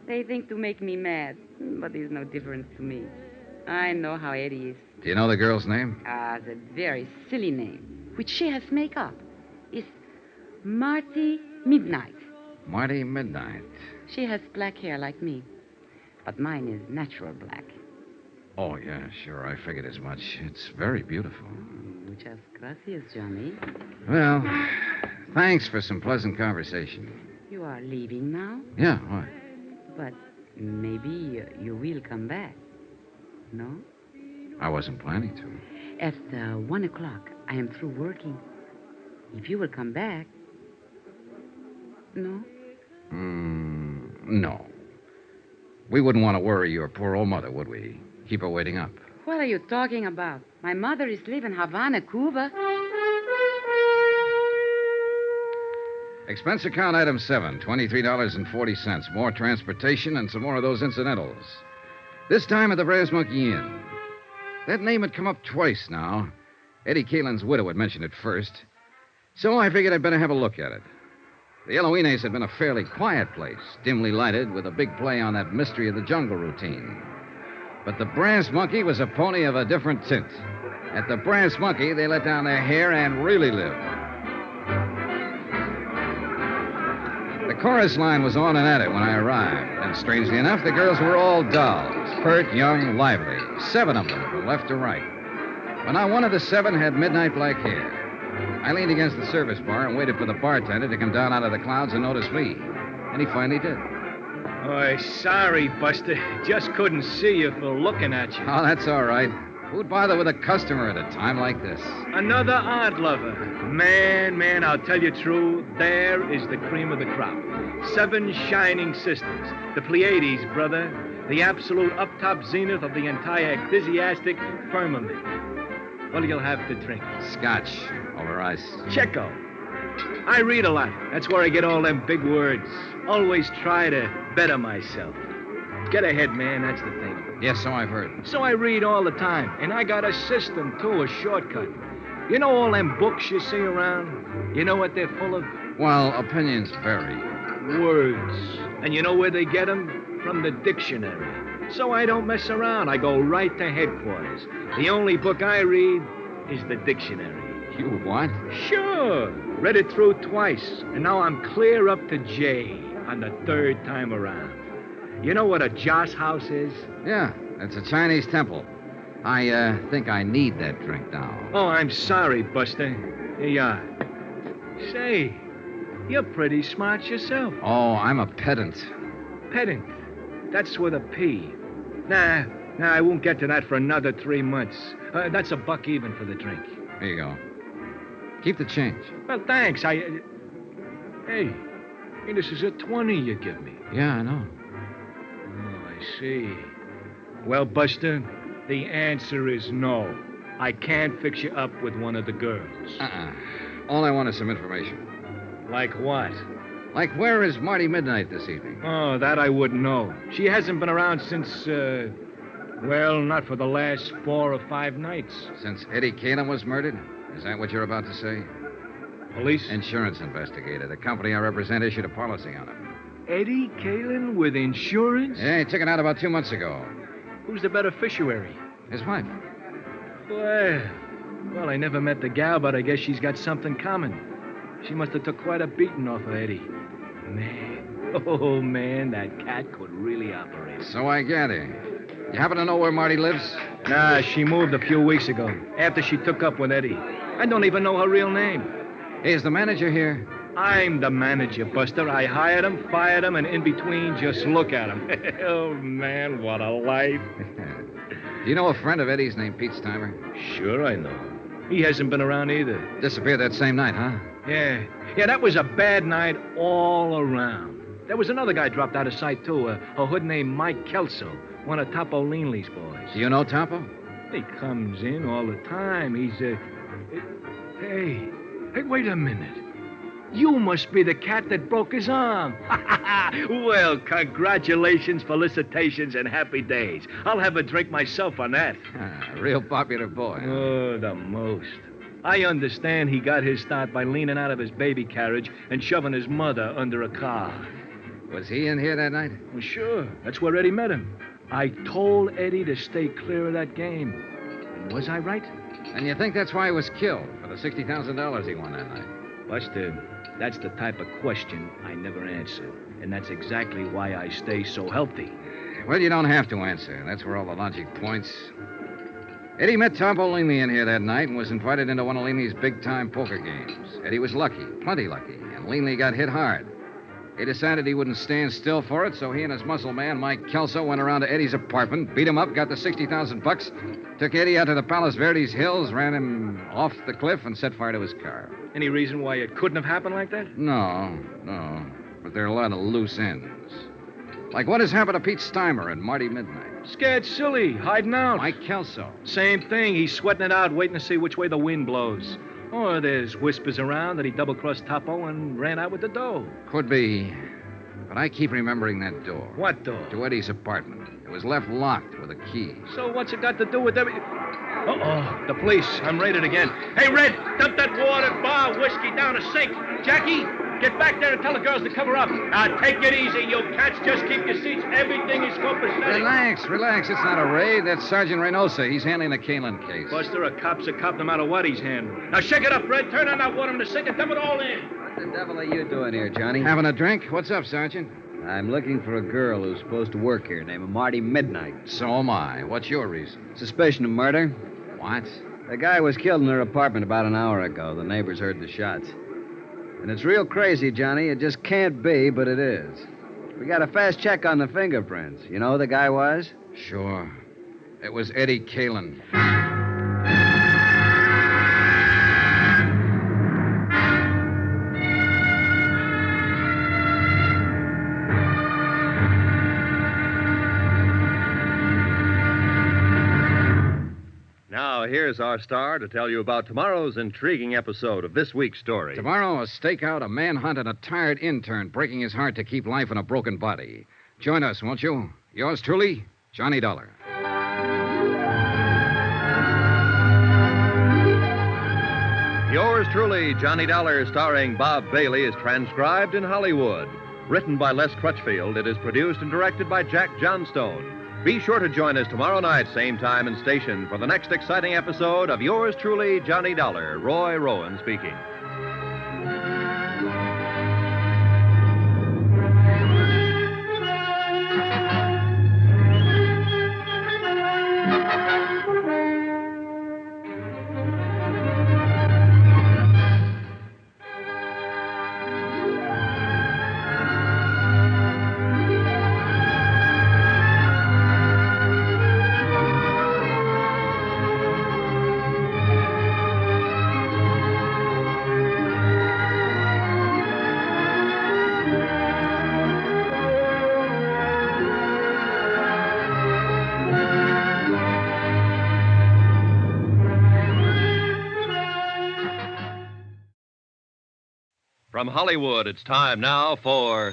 Speaker 17: They think to make me mad, but there's no difference to me. I know how Eddie is.
Speaker 6: Do you know the girl's name?
Speaker 17: The very silly name, which she has make up, is Marty Midnight.
Speaker 6: Marty Midnight.
Speaker 17: She has black hair like me, but mine is natural black.
Speaker 6: Oh, yeah, sure. I figured as much. It's very beautiful.
Speaker 17: Muchas gracias, Johnny.
Speaker 6: Well, thanks for some pleasant conversation.
Speaker 17: You are leaving now?
Speaker 6: Yeah, why?
Speaker 17: But maybe you will come back. No?
Speaker 6: I wasn't planning to.
Speaker 17: At 1 o'clock, I am through working. If you will come back... No?
Speaker 6: No. We wouldn't want to worry your poor old mother, would we? Keep her waiting up.
Speaker 17: What are you talking about? My mother is living in Havana, Cuba.
Speaker 6: Expense account item 7, $23.40. More transportation and some more of those incidentals. This time at the Brass Monkey Inn. That name had come up twice now. Eddie Kalin's widow had mentioned it first. So I figured I'd better have a look at it. The Yellow Inez had been a fairly quiet place, dimly lighted, with a big play on that mystery of the jungle routine. But the Brass Monkey was a pony of a different tint. At the Brass Monkey, they let down their hair and really lived. The chorus line was on and at it when I arrived, and strangely enough, the girls were all dolls, pert, young, lively, 7 of them from left to right. But not one of the 7 had midnight black hair. I leaned against the service bar and waited for the bartender to come down out of the clouds and notice me, and he finally did.
Speaker 18: Oh, sorry, Buster. Just couldn't see you for looking at you.
Speaker 6: Oh, that's all right. Who'd bother with a customer at a time like this?
Speaker 18: Another art lover. Man, I'll tell you true, there is the cream of the crop. 7 shining sisters. The Pleiades, brother. The absolute up-top zenith of the entire ecclesiastic firmament. What'll you have to drink?
Speaker 6: Scotch over ice.
Speaker 18: Checo. I read a lot. That's where I get all them big words. Always try to better myself. Get ahead, man, that's the thing.
Speaker 6: Yes, so I've heard.
Speaker 18: So I read all the time, and I got a system, too, a shortcut. You know all them books you see around? You know what they're full of?
Speaker 6: Well, opinions vary.
Speaker 18: Words. And you know where they get them? From the dictionary. So I don't mess around. I go right to headquarters. The only book I read is the dictionary.
Speaker 6: You what?
Speaker 18: Sure. Read it through twice, and now I'm clear up to J on the third time around. You know what a joss house is?
Speaker 6: Yeah, it's a Chinese temple. I think I need that drink now.
Speaker 18: Oh, I'm sorry, Buster. Here you are. Say, you're pretty smart yourself.
Speaker 6: Oh, I'm a pedant.
Speaker 18: Pedant. That's with a P. Nah, I won't get to that for another 3 months. That's a buck even for the drink.
Speaker 6: Here you go. Keep the change.
Speaker 18: Well, thanks. Hey, this is a 20 you give me.
Speaker 6: Yeah, I know.
Speaker 18: Oh, I see. Well, Buster, the answer is no. I can't fix you up with one of the girls.
Speaker 6: All I want is some information.
Speaker 18: Like what?
Speaker 6: Like, where is Marty Midnight this evening?
Speaker 18: Oh, that I wouldn't know. She hasn't been around since, well, not for the last 4 or 5 nights.
Speaker 6: Since Eddie Calin was murdered? Is that what you're about to say?
Speaker 18: Police?
Speaker 6: Insurance investigator. The company I represent issued a policy on him.
Speaker 18: Eddie Calin with insurance?
Speaker 6: Yeah, he took it out about 2 months ago.
Speaker 18: Who's the beneficiary?
Speaker 6: His wife.
Speaker 18: Well, I never met the gal, but I guess she's got something common. She must have took quite a beating off of Eddie. Man, that cat could really operate.
Speaker 6: So I gather. You happen to know where Marty lives?
Speaker 18: Nah, she moved a few weeks ago, after she took up with Eddie. I don't even know her real name.
Speaker 6: Hey, is the manager here?
Speaker 18: I'm the manager, Buster. I hired him, fired him, and in between, just look at him. Oh, man, what a life.
Speaker 6: Do you know a friend of Eddie's named Pete Steimer?
Speaker 18: Sure I know. He hasn't been around either.
Speaker 6: Disappeared that same night, huh?
Speaker 18: Yeah, that was a bad night all around. There was another guy dropped out of sight, too, a hood named Mike Kelso, one of Topo Leanley's boys.
Speaker 6: Do you know Topo?
Speaker 18: He comes in all the time. He's, Hey, wait a minute. You must be the cat that broke his arm. Well, congratulations, felicitations, and happy days. I'll have a drink myself on that.
Speaker 6: Real popular boy. Huh?
Speaker 18: Oh, the most. I understand he got his start by leaning out of his baby carriage and shoving his mother under a car.
Speaker 6: Was he in here that night?
Speaker 18: Well, sure. That's where Eddie met him. I told Eddie to stay clear of that game. And was I right?
Speaker 6: And you think that's why he was killed, for the $60,000 he won that night?
Speaker 18: Buster, that's the type of question I never answer. And that's exactly why I stay so healthy.
Speaker 6: Well, you don't have to answer. That's where all the logic points. Eddie met Topo Leanley in here that night and was invited into one of Leanley's big-time poker games. Eddie was lucky, plenty lucky, and Leanley got hit hard. He decided he wouldn't stand still for it, so he and his muscle man, Mike Kelso, went around to Eddie's apartment, beat him up, got the $60,000, took Eddie out to the Palos Verdes Hills, ran him off the cliff, and set fire to his car.
Speaker 18: Any reason why it couldn't have happened like that?
Speaker 6: No. But there are a lot of loose ends. Like what has happened to Pete Steimer and Marty Midnight?
Speaker 18: Scared silly, hiding out.
Speaker 6: Mike Kelso.
Speaker 18: Same thing. He's sweating it out, waiting to see which way the wind blows. Or there's whispers around that he double-crossed Topo and ran out with the dough.
Speaker 6: Could be. But I keep remembering that door.
Speaker 18: What door?
Speaker 6: To Eddie's apartment. It was left locked with a key.
Speaker 18: So what's it got to do with every... Uh-oh, the police. I'm raided again. Hey, Red, dump that water, bar, whiskey down a sink. Jackie, get back there and tell the girls to cover up. Now, take it easy, you cats. Just keep your seats. Everything is copacetic.
Speaker 6: Relax. It's not a raid. That's Sergeant Reynosa. He's handling the Calin case.
Speaker 18: Buster, a cop's a cop no matter what he's handling. Now, shake it up, Red. Turn on that water in the sink and dump it all in.
Speaker 9: What the devil are you doing here, Johnny?
Speaker 6: Having a drink? What's up, Sergeant?
Speaker 9: I'm looking for a girl who's supposed to work here named Marty Midnight.
Speaker 6: So am I. What's your reason?
Speaker 9: Suspicion of murder.
Speaker 6: What?
Speaker 9: The guy was killed in her apartment about an hour ago. The neighbors heard the shots. And it's real crazy, Johnny. It just can't be, but it is. We got a fast check on the fingerprints. You know who the guy was?
Speaker 6: Sure. It was Eddie Calin.
Speaker 3: Now, here's our star to tell you about tomorrow's intriguing episode of this week's story.
Speaker 6: Tomorrow, a stakeout, a manhunt, and a tired intern breaking his heart to keep life in a broken body. Join us, won't you? Yours truly, Johnny Dollar.
Speaker 3: Yours truly, Johnny Dollar, starring Bob Bailey, is transcribed in Hollywood. Written by Les Crutchfield, it is produced and directed by Jack Johnstone. Be sure to join us tomorrow night, same time and station, for the next exciting episode of yours truly, Johnny Dollar, Roy Rowan speaking. From Hollywood, it's time now for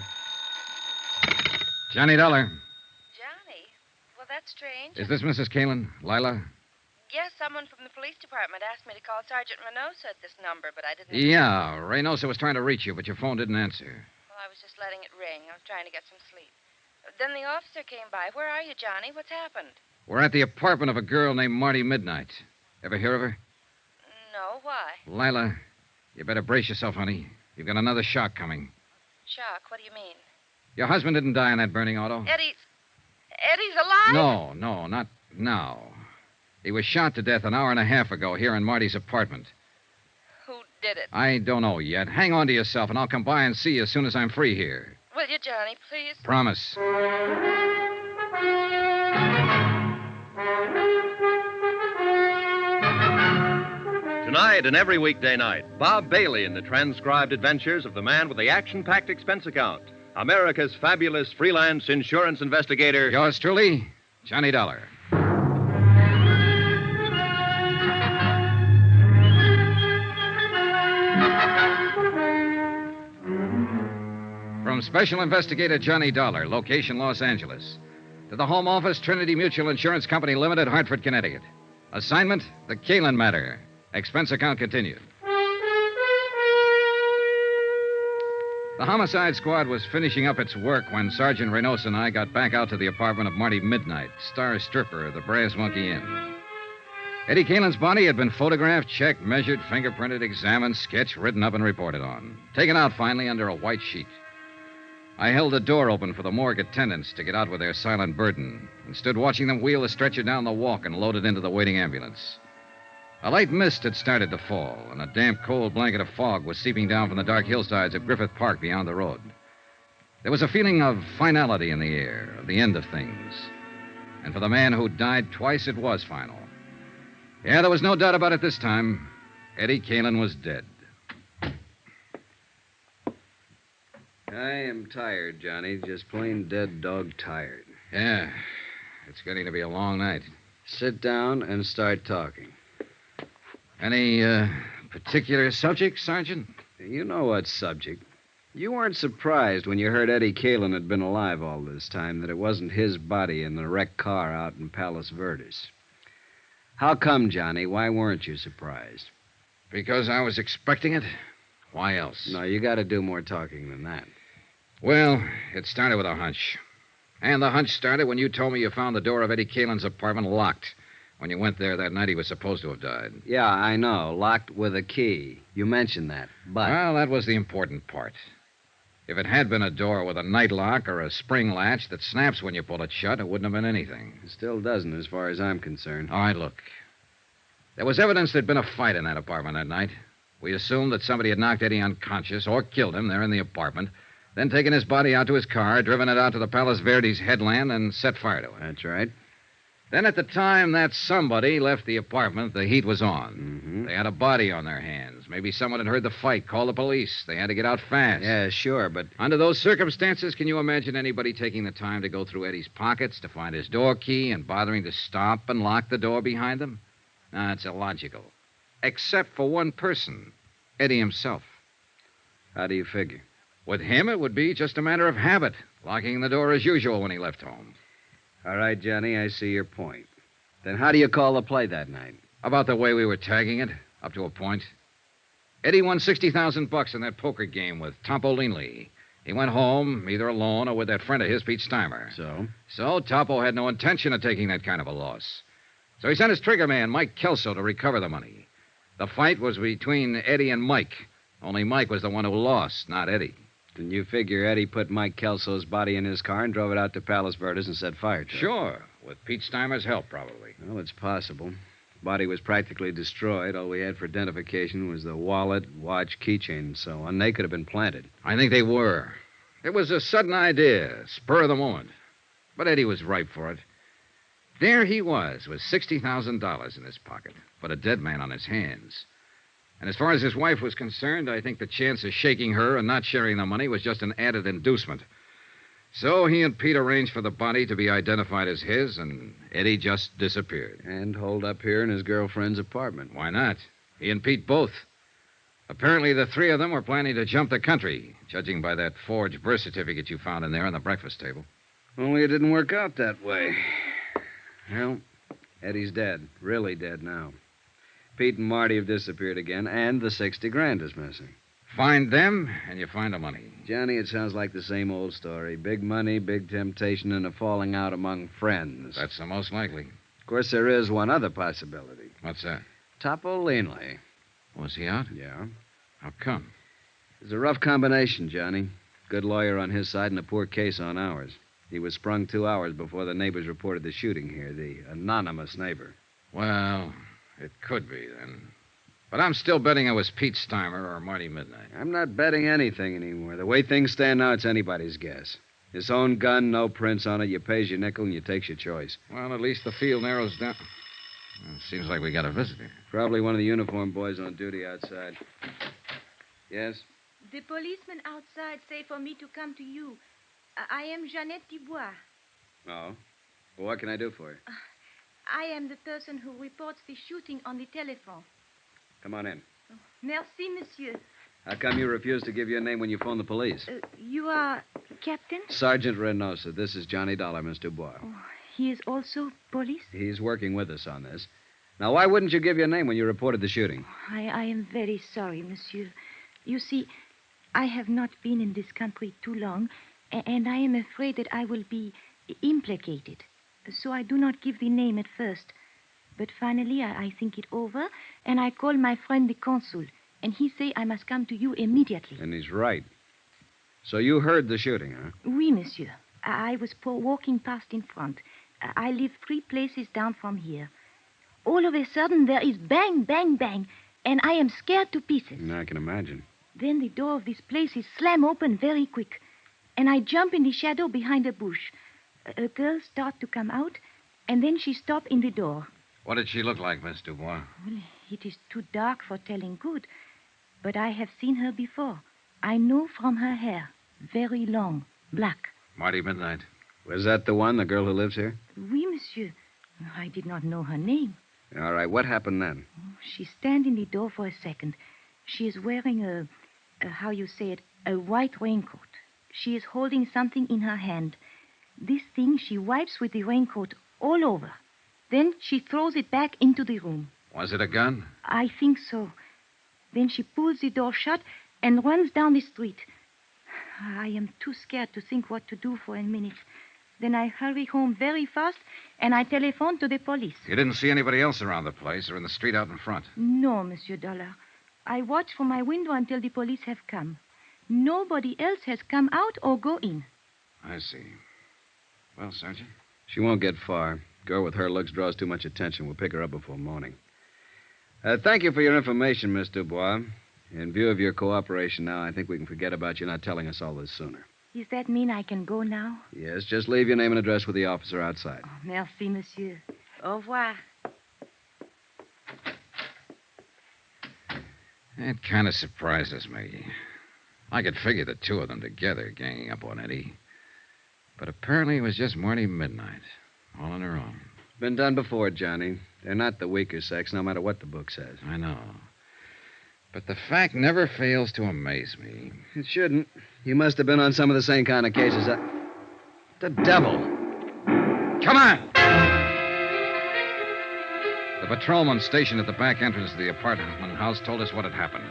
Speaker 6: Johnny Dollar.
Speaker 2: Johnny? Well, that's strange.
Speaker 6: Is this Mrs. Kalen? Lila?
Speaker 2: Yes, someone from the police department asked me to call Sergeant Reynosa at this number, but I didn't...
Speaker 6: Yeah, Reynosa was trying to reach you, but your phone didn't answer.
Speaker 2: Well, I was just letting it ring. I was trying to get some sleep. Then the officer came by. Where are you, Johnny? What's happened?
Speaker 6: We're at the apartment of a girl named Marty Midnight. Ever hear of her?
Speaker 2: No, why?
Speaker 6: Lila, you better brace yourself, honey. You've got another shock coming.
Speaker 2: Shock? What do you mean?
Speaker 6: Your husband didn't die in that burning auto?
Speaker 2: Eddie's alive?
Speaker 6: No, not now. He was shot to death an hour and a half ago here in Marty's apartment.
Speaker 2: Who did it?
Speaker 6: I don't know yet. Hang on to yourself, and I'll come by and see you as soon as I'm free here.
Speaker 2: Will you, Johnny, please?
Speaker 6: Promise.
Speaker 3: Tonight and every weekday night, Bob Bailey in the transcribed adventures of the man with the action-packed expense account, America's fabulous freelance insurance investigator.
Speaker 6: Yours truly, Johnny Dollar. From Special Investigator Johnny Dollar, location Los Angeles, to the Home Office, Trinity Mutual Insurance Company Limited, Hartford, Connecticut. Assignment, the Kalen matter. Expense account continued. The homicide squad was finishing up its work when Sergeant Reynosa and I got back out to the apartment of Marty Midnight, star stripper of the Brass Monkey Inn. Eddie Kalen's body had been photographed, checked, measured, fingerprinted, examined, sketched, written up, and reported on. Taken out finally under a white sheet. I held the door open for the morgue attendants to get out with their silent burden and stood watching them wheel the stretcher down the walk and load it into the waiting ambulance. A light mist had started to fall, and a damp, cold blanket of fog was seeping down from the dark hillsides of Griffith Park beyond the road. There was a feeling of finality in the air, of the end of things. And for the man who died twice, it was final. Yeah, there was no doubt about it this time. Eddie Kalen was dead.
Speaker 9: I am tired, Johnny. Just plain dead dog tired.
Speaker 6: Yeah, it's getting to be a long night.
Speaker 9: Sit down and start talking.
Speaker 6: Any particular subject, Sergeant?
Speaker 9: You know what subject. You weren't surprised when you heard Eddie Kalen had been alive all this time that it wasn't his body in the wrecked car out in Palos Verdes. How come, Johnny? Why weren't you surprised?
Speaker 6: Because I was expecting it. Why else?
Speaker 9: No, you got to do more talking than that.
Speaker 6: Well, it started with a hunch. And the hunch started when you told me you found the door of Eddie Kalen's apartment locked. When you went there that night, he was supposed to have died.
Speaker 9: Yeah, I know. Locked with a key. You mentioned that, but...
Speaker 6: Well, that was the important part. If it had been a door with a night lock or a spring latch that snaps when you pull it shut, it wouldn't have been anything.
Speaker 9: It still doesn't, as far as I'm concerned.
Speaker 6: All right, look. There was evidence there'd been a fight in that apartment that night. We assumed that somebody had knocked Eddie unconscious or killed him there in the apartment, then taken his body out to his car, driven it out to the Palos Verdes headland, and set fire to it.
Speaker 9: That's right.
Speaker 6: Then at the time that somebody left the apartment, the heat was on.
Speaker 9: Mm-hmm.
Speaker 6: They had a body on their hands. Maybe someone had heard the fight, called the police. They had to get out fast.
Speaker 9: Yeah, sure, but...
Speaker 6: Under those circumstances, can you imagine anybody taking the time to go through Eddie's pockets to find his door key and bothering to stop and lock the door behind them? No, it's illogical. Except for one person, Eddie himself.
Speaker 9: How do you figure?
Speaker 6: With him, it would be just a matter of habit, locking the door as usual when he left home.
Speaker 9: All right, Johnny, I see your point. Then how do you call the play that night?
Speaker 6: About the way we were tagging it, up to a point. Eddie won $60,000 in that poker game with Tompo Linley. He went home, either alone or with that friend of his, Pete Steimer. So Topo had no intention of taking that kind of a loss. So he sent his trigger man, Mike Kelso, to recover the money. The fight was between Eddie and Mike. Only Mike was the one who lost, not Eddie.
Speaker 9: And you figure Eddie put Mike Kelso's body in his car and drove it out to Palos Verdes and set fire to it?
Speaker 6: Sure, with Pete Steimer's help, probably.
Speaker 9: Well, it's possible. Body was practically destroyed. All we had for identification was the wallet, watch, keychain, and so on. They could have been planted.
Speaker 6: I think they were. It was a sudden idea, spur of the moment. But Eddie was ripe for it. There he was, with $60,000 in his pocket, but a dead man on his hands. And as far as his wife was concerned, I think the chance of shaking her and not sharing the money was just an added inducement. So he and Pete arranged for the body to be identified as his, and Eddie just disappeared.
Speaker 9: And holed up here in his girlfriend's apartment.
Speaker 6: Why not? He and Pete both. Apparently, the three of them were planning to jump the country, judging by that forged birth certificate you found in there on the breakfast table.
Speaker 9: Only it didn't work out that way. Well, Eddie's dead. Really dead now. Pete and Marty have disappeared again, and the 60 grand is missing.
Speaker 6: Find them, and you find the money.
Speaker 9: Johnny, it sounds like the same old story. Big money, big temptation, and a falling out among friends.
Speaker 6: That's the most likely.
Speaker 9: Of course, there is one other possibility.
Speaker 6: What's that?
Speaker 9: Topo Leanley.
Speaker 6: Was he out?
Speaker 9: Yeah.
Speaker 6: How come?
Speaker 9: It's a rough combination, Johnny. Good lawyer on his side and a poor case on ours. He was sprung 2 hours before the neighbors reported the shooting here, the anonymous neighbor.
Speaker 6: Well, it could be, then. But I'm still betting it was Pete Steimer or Marty Midnight.
Speaker 9: I'm not betting anything anymore. The way things stand now, it's anybody's guess. His own gun, no prints on it. You pays your nickel and you takes your choice.
Speaker 6: Well, at least the field narrows down. Well, seems like we got a visitor.
Speaker 9: Probably one of the uniformed boys on duty outside. Yes?
Speaker 19: The policeman outside say for me to come to you. I am Jeannette Dubois.
Speaker 9: Oh? Well, what can I do for you?
Speaker 19: I am the person who reports the shooting on the telephone.
Speaker 9: Come on in.
Speaker 19: Merci, monsieur.
Speaker 9: How come you refused to give your name when you phoned the police?
Speaker 19: You are Captain?
Speaker 9: Sergeant Reynosa. This is Johnny Dollar, Miss Dubois.
Speaker 19: Oh, he is also police?
Speaker 9: He's working with us on this. Now, why wouldn't you give your name when you reported the shooting?
Speaker 19: I am very sorry, monsieur. You see, I have not been in this country too long, and I am afraid that I will be implicated. So I do not give the name at first. But finally, I think it over, and I call my friend the consul, and he say I must come to you immediately.
Speaker 9: And he's right. So you heard the shooting, huh?
Speaker 19: Oui, monsieur. I was walking past in front. I live 3 places down from here. All of a sudden, there is bang, bang, bang, and I am scared to pieces.
Speaker 9: I can imagine.
Speaker 19: Then the door of this place is slam open very quick, and I jump in the shadow behind a bush. A girl start to come out, and then she stop in the door.
Speaker 6: What did she look like, Miss Dubois?
Speaker 19: Well, it is too dark for telling good, but I have seen her before. I know from her hair. Very long, black.
Speaker 6: Marty Midnight.
Speaker 9: Was that the one, the girl who lives here?
Speaker 19: Oui, monsieur. I did not know her name.
Speaker 9: All right, what happened then?
Speaker 19: She stand in the door for a second. She is wearing a how you say it, a white raincoat. She is holding something in her hand. This thing she wipes with the raincoat all over. Then she throws it back into the room.
Speaker 6: Was it a gun?
Speaker 19: I think so. Then she pulls the door shut and runs down the street. I am too scared to think what to do for a minute. Then I hurry home very fast, and I telephone to the police.
Speaker 6: You didn't see anybody else around the place or in the street out in front?
Speaker 19: No, Monsieur Dollar. I watch from my window until the police have come. Nobody else has come out or go in.
Speaker 6: I see. Well, Sergeant?
Speaker 9: She won't get far. Girl with her looks draws too much attention. We'll pick her up before morning. Thank you for your information, Miss Dubois. In view of your cooperation now, I think we can forget about you not telling us all this sooner.
Speaker 19: Does that mean I can go now?
Speaker 9: Yes, just leave your name and address with the officer outside.
Speaker 19: Oh, merci, monsieur. Au revoir.
Speaker 6: It kind of surprises me. I could figure the two of them together ganging up on Eddie. But apparently it was just Marty Midnight, all on her own.
Speaker 9: Been done before, Johnny. They're not the weaker sex, no matter what the book says.
Speaker 6: I know. But the fact never fails to amaze me.
Speaker 9: It shouldn't. You must have been on some of the same kind of cases. The devil.
Speaker 6: Come on! The patrolman stationed at the back entrance of the apartment house told us what had happened.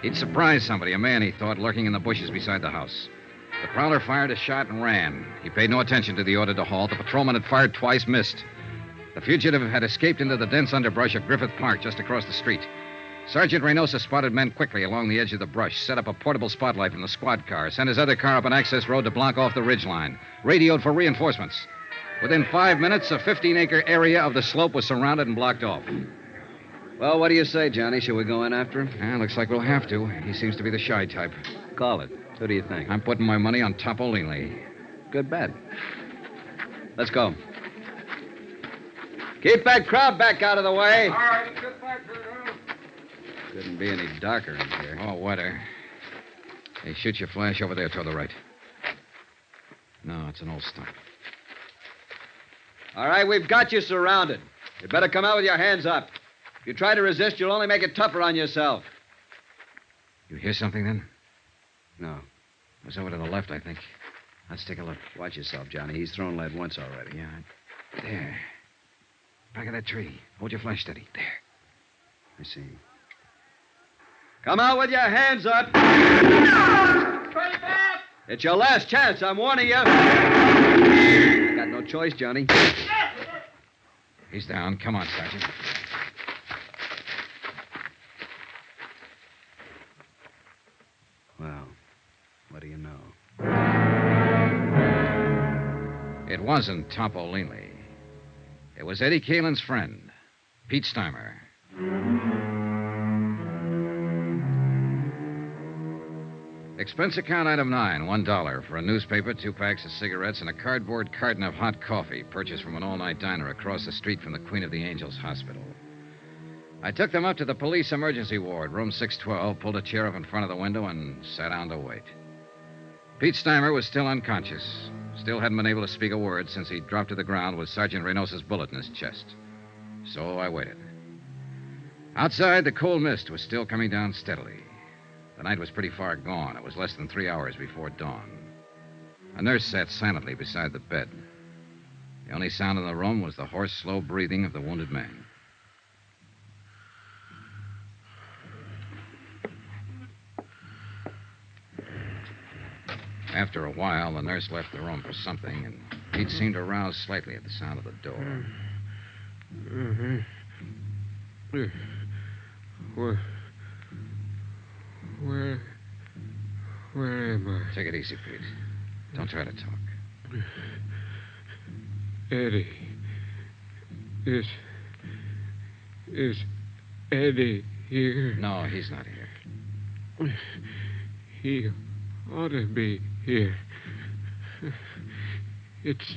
Speaker 6: He'd surprised somebody, a man, he thought, lurking in the bushes beside the house. The prowler fired a shot and ran. He paid no attention to the order to halt. The patrolman had fired twice, missed. The fugitive had escaped into the dense underbrush of Griffith Park just across the street. Sergeant Reynosa spotted men quickly along the edge of the brush, set up a portable spotlight from the squad car, sent his other car up an access road to block off the ridgeline, radioed for reinforcements. Within 5 minutes, a 15-acre area of the slope was surrounded and blocked off.
Speaker 9: Well, what do you say, Johnny? Shall we go in after him?
Speaker 6: Yeah, looks like we'll have to. He seems to be the shy type.
Speaker 9: Call it. Who do you think?
Speaker 6: I'm putting my money on Topolini.
Speaker 9: Good bet. Let's go. Keep that crowd back out of the way.
Speaker 13: All right, get back.
Speaker 9: Couldn't be any darker in here.
Speaker 6: Oh, weather. Hey, shoot your flash over there toward the right. No, it's an old stump.
Speaker 9: All right, we've got you surrounded. You better come out with your hands up. If you try to resist, you'll only make it tougher on yourself.
Speaker 6: You hear something, then?
Speaker 9: No.
Speaker 6: It was over to the left, I think. Let's take a look.
Speaker 9: Watch yourself, Johnny. He's thrown lead once already.
Speaker 6: Yeah. There. Back of that tree. Hold your flash steady. There.
Speaker 9: I see. Come out with your hands up. It's your last chance. I'm warning you. You got no choice, Johnny.
Speaker 6: He's down. Come on, Sergeant.
Speaker 9: Well, what do you know?
Speaker 6: It wasn't Topolini. It was Eddie Kalin's friend, Pete Steimer. Expense account item 9, $1 for a newspaper, 2 packs of cigarettes, and a cardboard carton of hot coffee purchased from an all-night diner across the street from the Queen of the Angels Hospital. I took them up to the police emergency ward, room 612, pulled a chair up in front of the window, and sat down to wait. Pete Steimer was still unconscious. Still hadn't been able to speak a word since he dropped to the ground with Sergeant Reynosa's bullet in his chest. So I waited. Outside, the cold mist was still coming down steadily. The night was pretty far gone. It was less than 3 hours before dawn. A nurse sat silently beside the bed. The only sound in the room was the hoarse, slow breathing of the wounded man. After a while, the nurse left the room for something, and Pete seemed to rouse slightly at the sound of the door.
Speaker 4: Where am I?
Speaker 6: Take it easy, Pete. Don't try to talk.
Speaker 4: Eddie. Is Eddie here?
Speaker 6: No, he's not here.
Speaker 4: He ought to be here. It's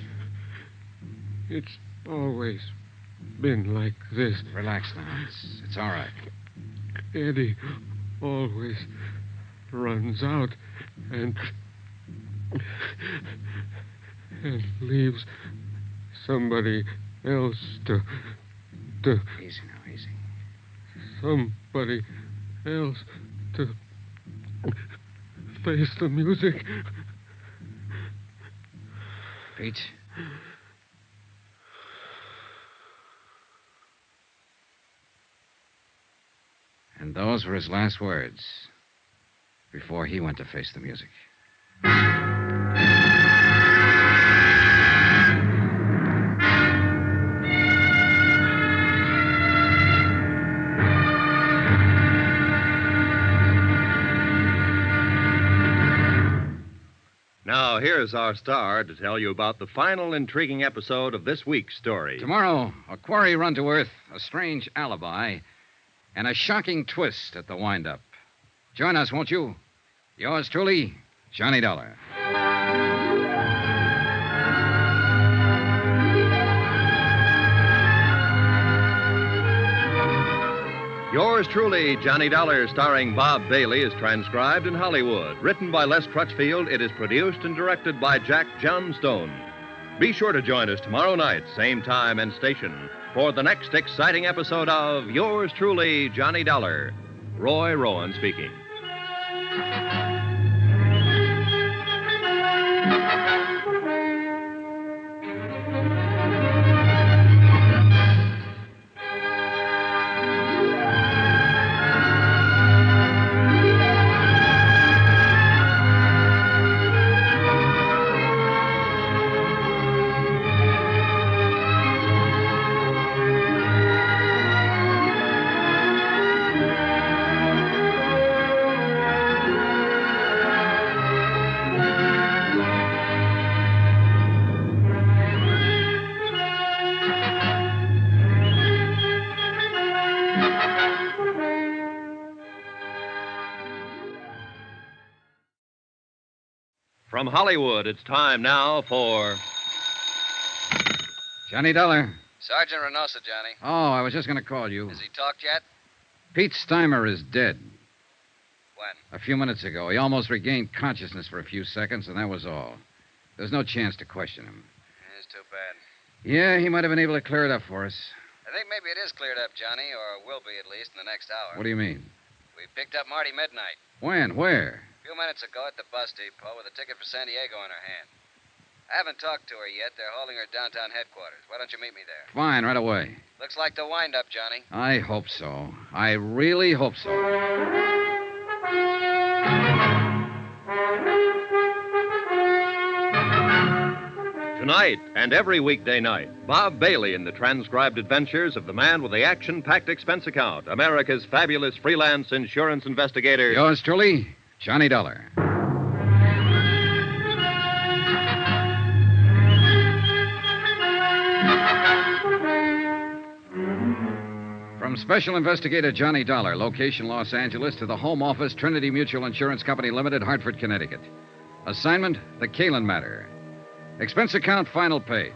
Speaker 4: always been like this.
Speaker 6: Relax now. It's all right.
Speaker 4: Eddie always runs out and leaves somebody else to
Speaker 6: Easy now, easy.
Speaker 4: Somebody else to face the music.
Speaker 6: Pete? And those were his last words before he went to face the music.
Speaker 3: Now, here's our star to tell you about the final intriguing episode of this week's story.
Speaker 6: Tomorrow, a quarry run to earth, a strange alibi, and a shocking twist at the wind-up. Join us, won't you? Yours truly, Johnny Dollar.
Speaker 3: Yours truly, Johnny Dollar, starring Bob Bailey, is transcribed in Hollywood. Written by Les Crutchfield, it is produced and directed by Jack Johnstone. Be sure to join us tomorrow night, same time and station, for the next exciting episode of Yours truly, Johnny Dollar. Roy Rowan speaking. From Hollywood, it's time now for.
Speaker 6: Johnny Dollar.
Speaker 9: Sergeant Reynosa, Johnny.
Speaker 6: Oh, I was just going to call you.
Speaker 9: Has he talked yet?
Speaker 6: Pete Steimer is dead.
Speaker 9: When?
Speaker 6: A few minutes ago. He almost regained consciousness for a few seconds, and that was all. There's no chance to question him.
Speaker 9: It's too bad.
Speaker 6: Yeah, he might have been able to clear it up for us.
Speaker 9: I think maybe it is cleared up, Johnny, or will be at least in the next hour.
Speaker 6: What do you mean?
Speaker 9: We picked up Marty Midnight.
Speaker 6: When? Where?
Speaker 9: A few minutes ago at the bus depot with a ticket for San Diego in her hand. I haven't talked to her yet. They're holding her downtown headquarters. Why don't you meet me there?
Speaker 6: Fine, right away.
Speaker 9: Looks like the wind-up, Johnny.
Speaker 6: I hope so. I really hope so.
Speaker 3: Tonight and every weekday night, Bob Bailey in the transcribed adventures of the man with the action-packed expense account, America's fabulous freelance insurance investigator.
Speaker 6: Yours truly, Johnny Dollar. From Special Investigator Johnny Dollar, location Los Angeles, to the home office, Trinity Mutual Insurance Company Limited, Hartford, Connecticut. Assignment, the Kalen matter. Expense account, final page.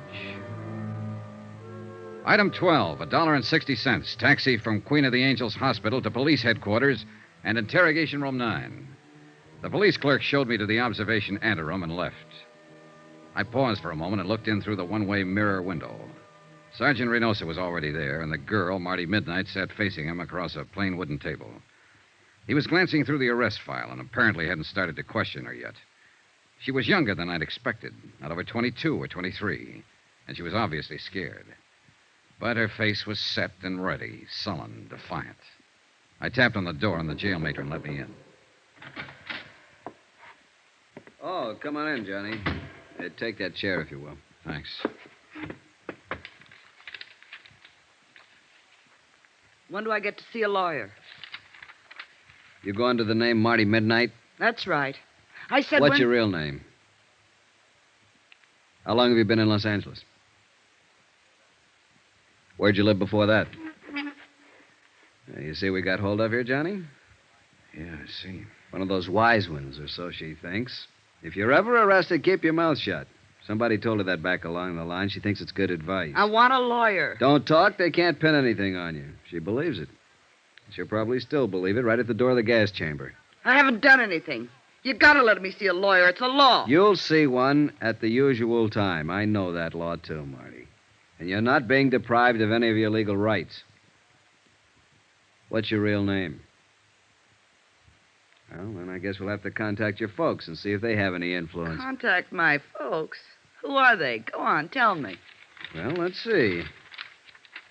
Speaker 6: Item 12, $1.60. Taxi from Queen of the Angels Hospital to police headquarters and interrogation room 9. The police clerk showed me to the observation anteroom and left. I paused for a moment and looked in through the one-way mirror window. Sergeant Reynosa was already there, and the girl, Marty Midnight, sat facing him across a plain wooden table. He was glancing through the arrest file and apparently hadn't started to question her yet. She was younger than I'd expected, not over 22 or 23, and she was obviously scared. But her face was set and ready, sullen, defiant. I tapped on the door, and the jail matron let me in.
Speaker 9: Oh, come on in, Johnny. Take that chair, if you will.
Speaker 6: Thanks.
Speaker 11: When do I get to see a lawyer?
Speaker 9: You go under the name Marty Midnight?
Speaker 11: That's right. I said
Speaker 9: What's your real name? How long have you been in Los Angeles? Where'd you live before that? You see we got hold of here, Johnny?
Speaker 6: Yeah, I see.
Speaker 9: One of those wise ones, or so she thinks. If you're ever arrested, keep your mouth shut. Somebody told her that back along the line. She thinks it's good advice.
Speaker 11: I want a lawyer.
Speaker 9: Don't talk. They can't pin anything on you. She believes it. She'll probably still believe it right at the door of the gas chamber.
Speaker 11: I haven't done anything. You gotta let me see a lawyer. It's a law.
Speaker 9: You'll see one at the usual time. I know that law, too, Marty. And you're not being deprived of any of your legal rights. What's your real name? Well, then I guess we'll have to contact your folks and see if they have any influence.
Speaker 11: Contact my folks? Who are they? Go on, tell me.
Speaker 9: Well, let's see.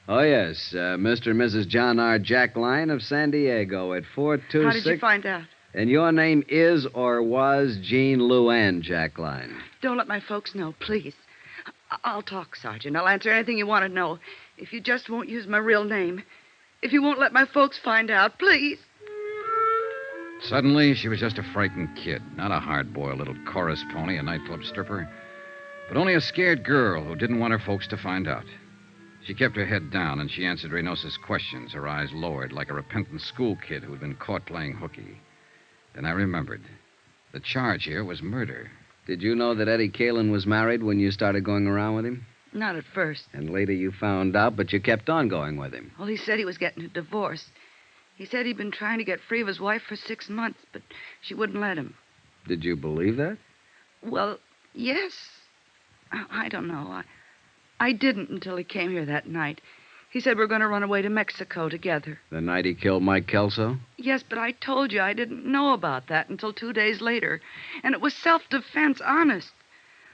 Speaker 9: Oh, yes, Mr. and Mrs. John R. Jackline of San Diego at 426...
Speaker 11: How did you find out?
Speaker 9: And your name is or was Jean Luann Jackline.
Speaker 11: Don't let my folks know, please. I'll talk, Sergeant. I'll answer anything you want to know. If you just won't use my real name. If you won't let my folks find out, please.
Speaker 6: Suddenly, she was just a frightened kid, not a hard-boiled little chorus pony, a nightclub stripper, but only a scared girl who didn't want her folks to find out. She kept her head down, and she answered Reynosa's questions, her eyes lowered like a repentant school kid who'd been caught playing hooky. Then I remembered. The charge here was murder.
Speaker 9: Did you know that Eddie Kalen was married when you started going around with him?
Speaker 11: Not at first.
Speaker 9: And later you found out, but you kept on going with him.
Speaker 11: Well, he said he was getting a divorce. He said he'd been trying to get free of his wife for 6 months, but she wouldn't let him.
Speaker 9: Did you believe that?
Speaker 11: Well, yes. I don't know. I didn't until he came here that night. He said we're going to run away to Mexico together.
Speaker 9: The night he killed Mike Kelso?
Speaker 11: Yes, but I told you I didn't know about that until 2 days later. And it was self-defense, honest.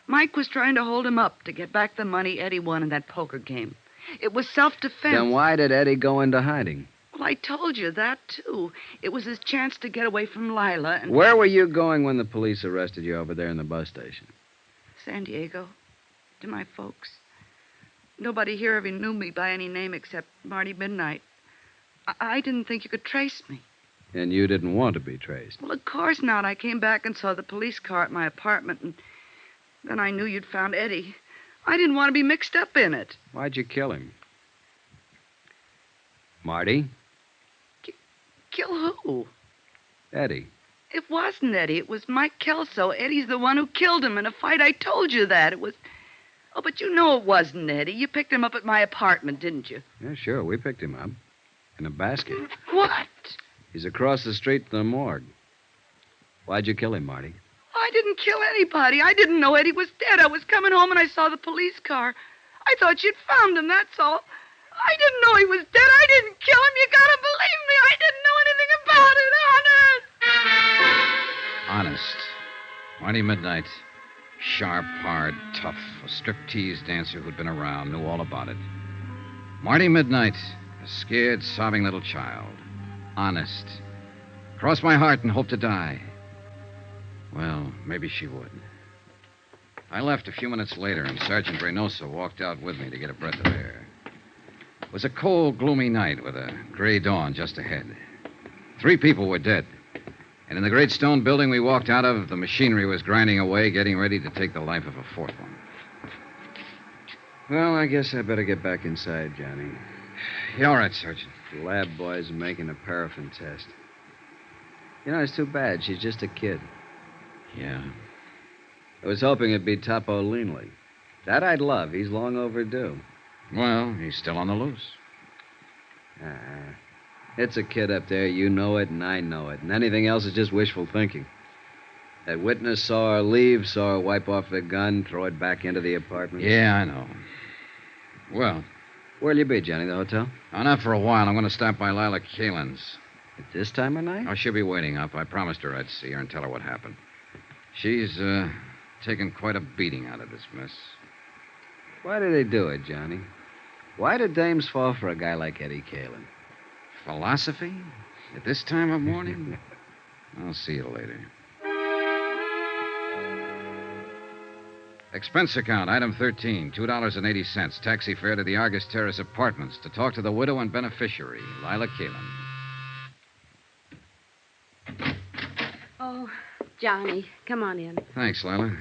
Speaker 11: Mike was trying to hold him up to get back the money Eddie won in that poker game. It was self-defense.
Speaker 9: Then why did Eddie go into hiding?
Speaker 11: Well, I told you that, too. It was his chance to get away from Lila and...
Speaker 9: Where were you going when the police arrested you over there in the bus station?
Speaker 11: San Diego. To my folks. Nobody here ever knew me by any name except Marty Midnight. I didn't think you could trace me.
Speaker 9: And you didn't want to be traced?
Speaker 11: Well, of course not. I came back and saw the police car at my apartment, and then I knew you'd found Eddie. I didn't want to be mixed up in it.
Speaker 9: Why'd you kill him? Marty?
Speaker 11: Kill who?
Speaker 9: Eddie.
Speaker 11: It wasn't Eddie. It was Mike Kelso. Eddie's the one who killed him in a fight. I told you that. It was... Oh, but you know it wasn't Eddie. You picked him up at my apartment, didn't you?
Speaker 9: Yeah, sure. We picked him up. In a basket.
Speaker 11: What?
Speaker 9: He's across the street in the morgue. Why'd you kill him, Marty?
Speaker 11: I didn't kill anybody. I didn't know Eddie was dead. I was coming home and I saw the police car. I thought you'd found him, that's all. I didn't know he was dead. I didn't kill him. You gotta believe me. I didn't know anything about it, honest.
Speaker 6: Honest. Marty Midnight. Sharp, hard, tough. A striptease dancer who'd been around, knew all about it. Marty Midnight. A scared, sobbing little child. Honest. Cross my heart and hope to die. Well, maybe she would. I left a few minutes later, and Sergeant Reynoso walked out with me to get a breath of air. It was a cold, gloomy night with a gray dawn just ahead. 3 people were dead. And in the great stone building we walked out of, the machinery was grinding away, getting ready to take the life of a 4th one.
Speaker 9: Well, I guess I better get back inside, Johnny.
Speaker 6: Yeah, all right, Sergeant.
Speaker 9: The lab boys are making a paraffin test. You know, it's too bad. She's just a kid.
Speaker 6: Yeah.
Speaker 9: I was hoping it'd be Topo Leanley. That I'd love. He's long overdue.
Speaker 6: Well, he's still on the loose.
Speaker 9: It's a kid up there. You know it, and I know it. And anything else is just wishful thinking. That witness saw her leave, saw her wipe off the gun, throw it back into the apartment.
Speaker 6: Yeah, I know. Well...
Speaker 9: Where'll you be, Johnny? The hotel?
Speaker 6: Oh, not for a while. I'm going to stop by Lila Kalin's.
Speaker 9: At this time of night?
Speaker 6: Oh, she'll be waiting up. I promised her I'd see her and tell her what happened. She's, taken quite a beating out of this mess.
Speaker 9: Why do they do it, Johnny? Why do dames fall for a guy like Eddie Kalin?
Speaker 6: Philosophy? At this time of morning? I'll see you later. Expense account, item 13, $2.80. Taxi fare to the Argus Terrace Apartments to talk to the widow and beneficiary, Lila Kalin.
Speaker 15: Oh, Johnny, come on in.
Speaker 6: Thanks, Lila.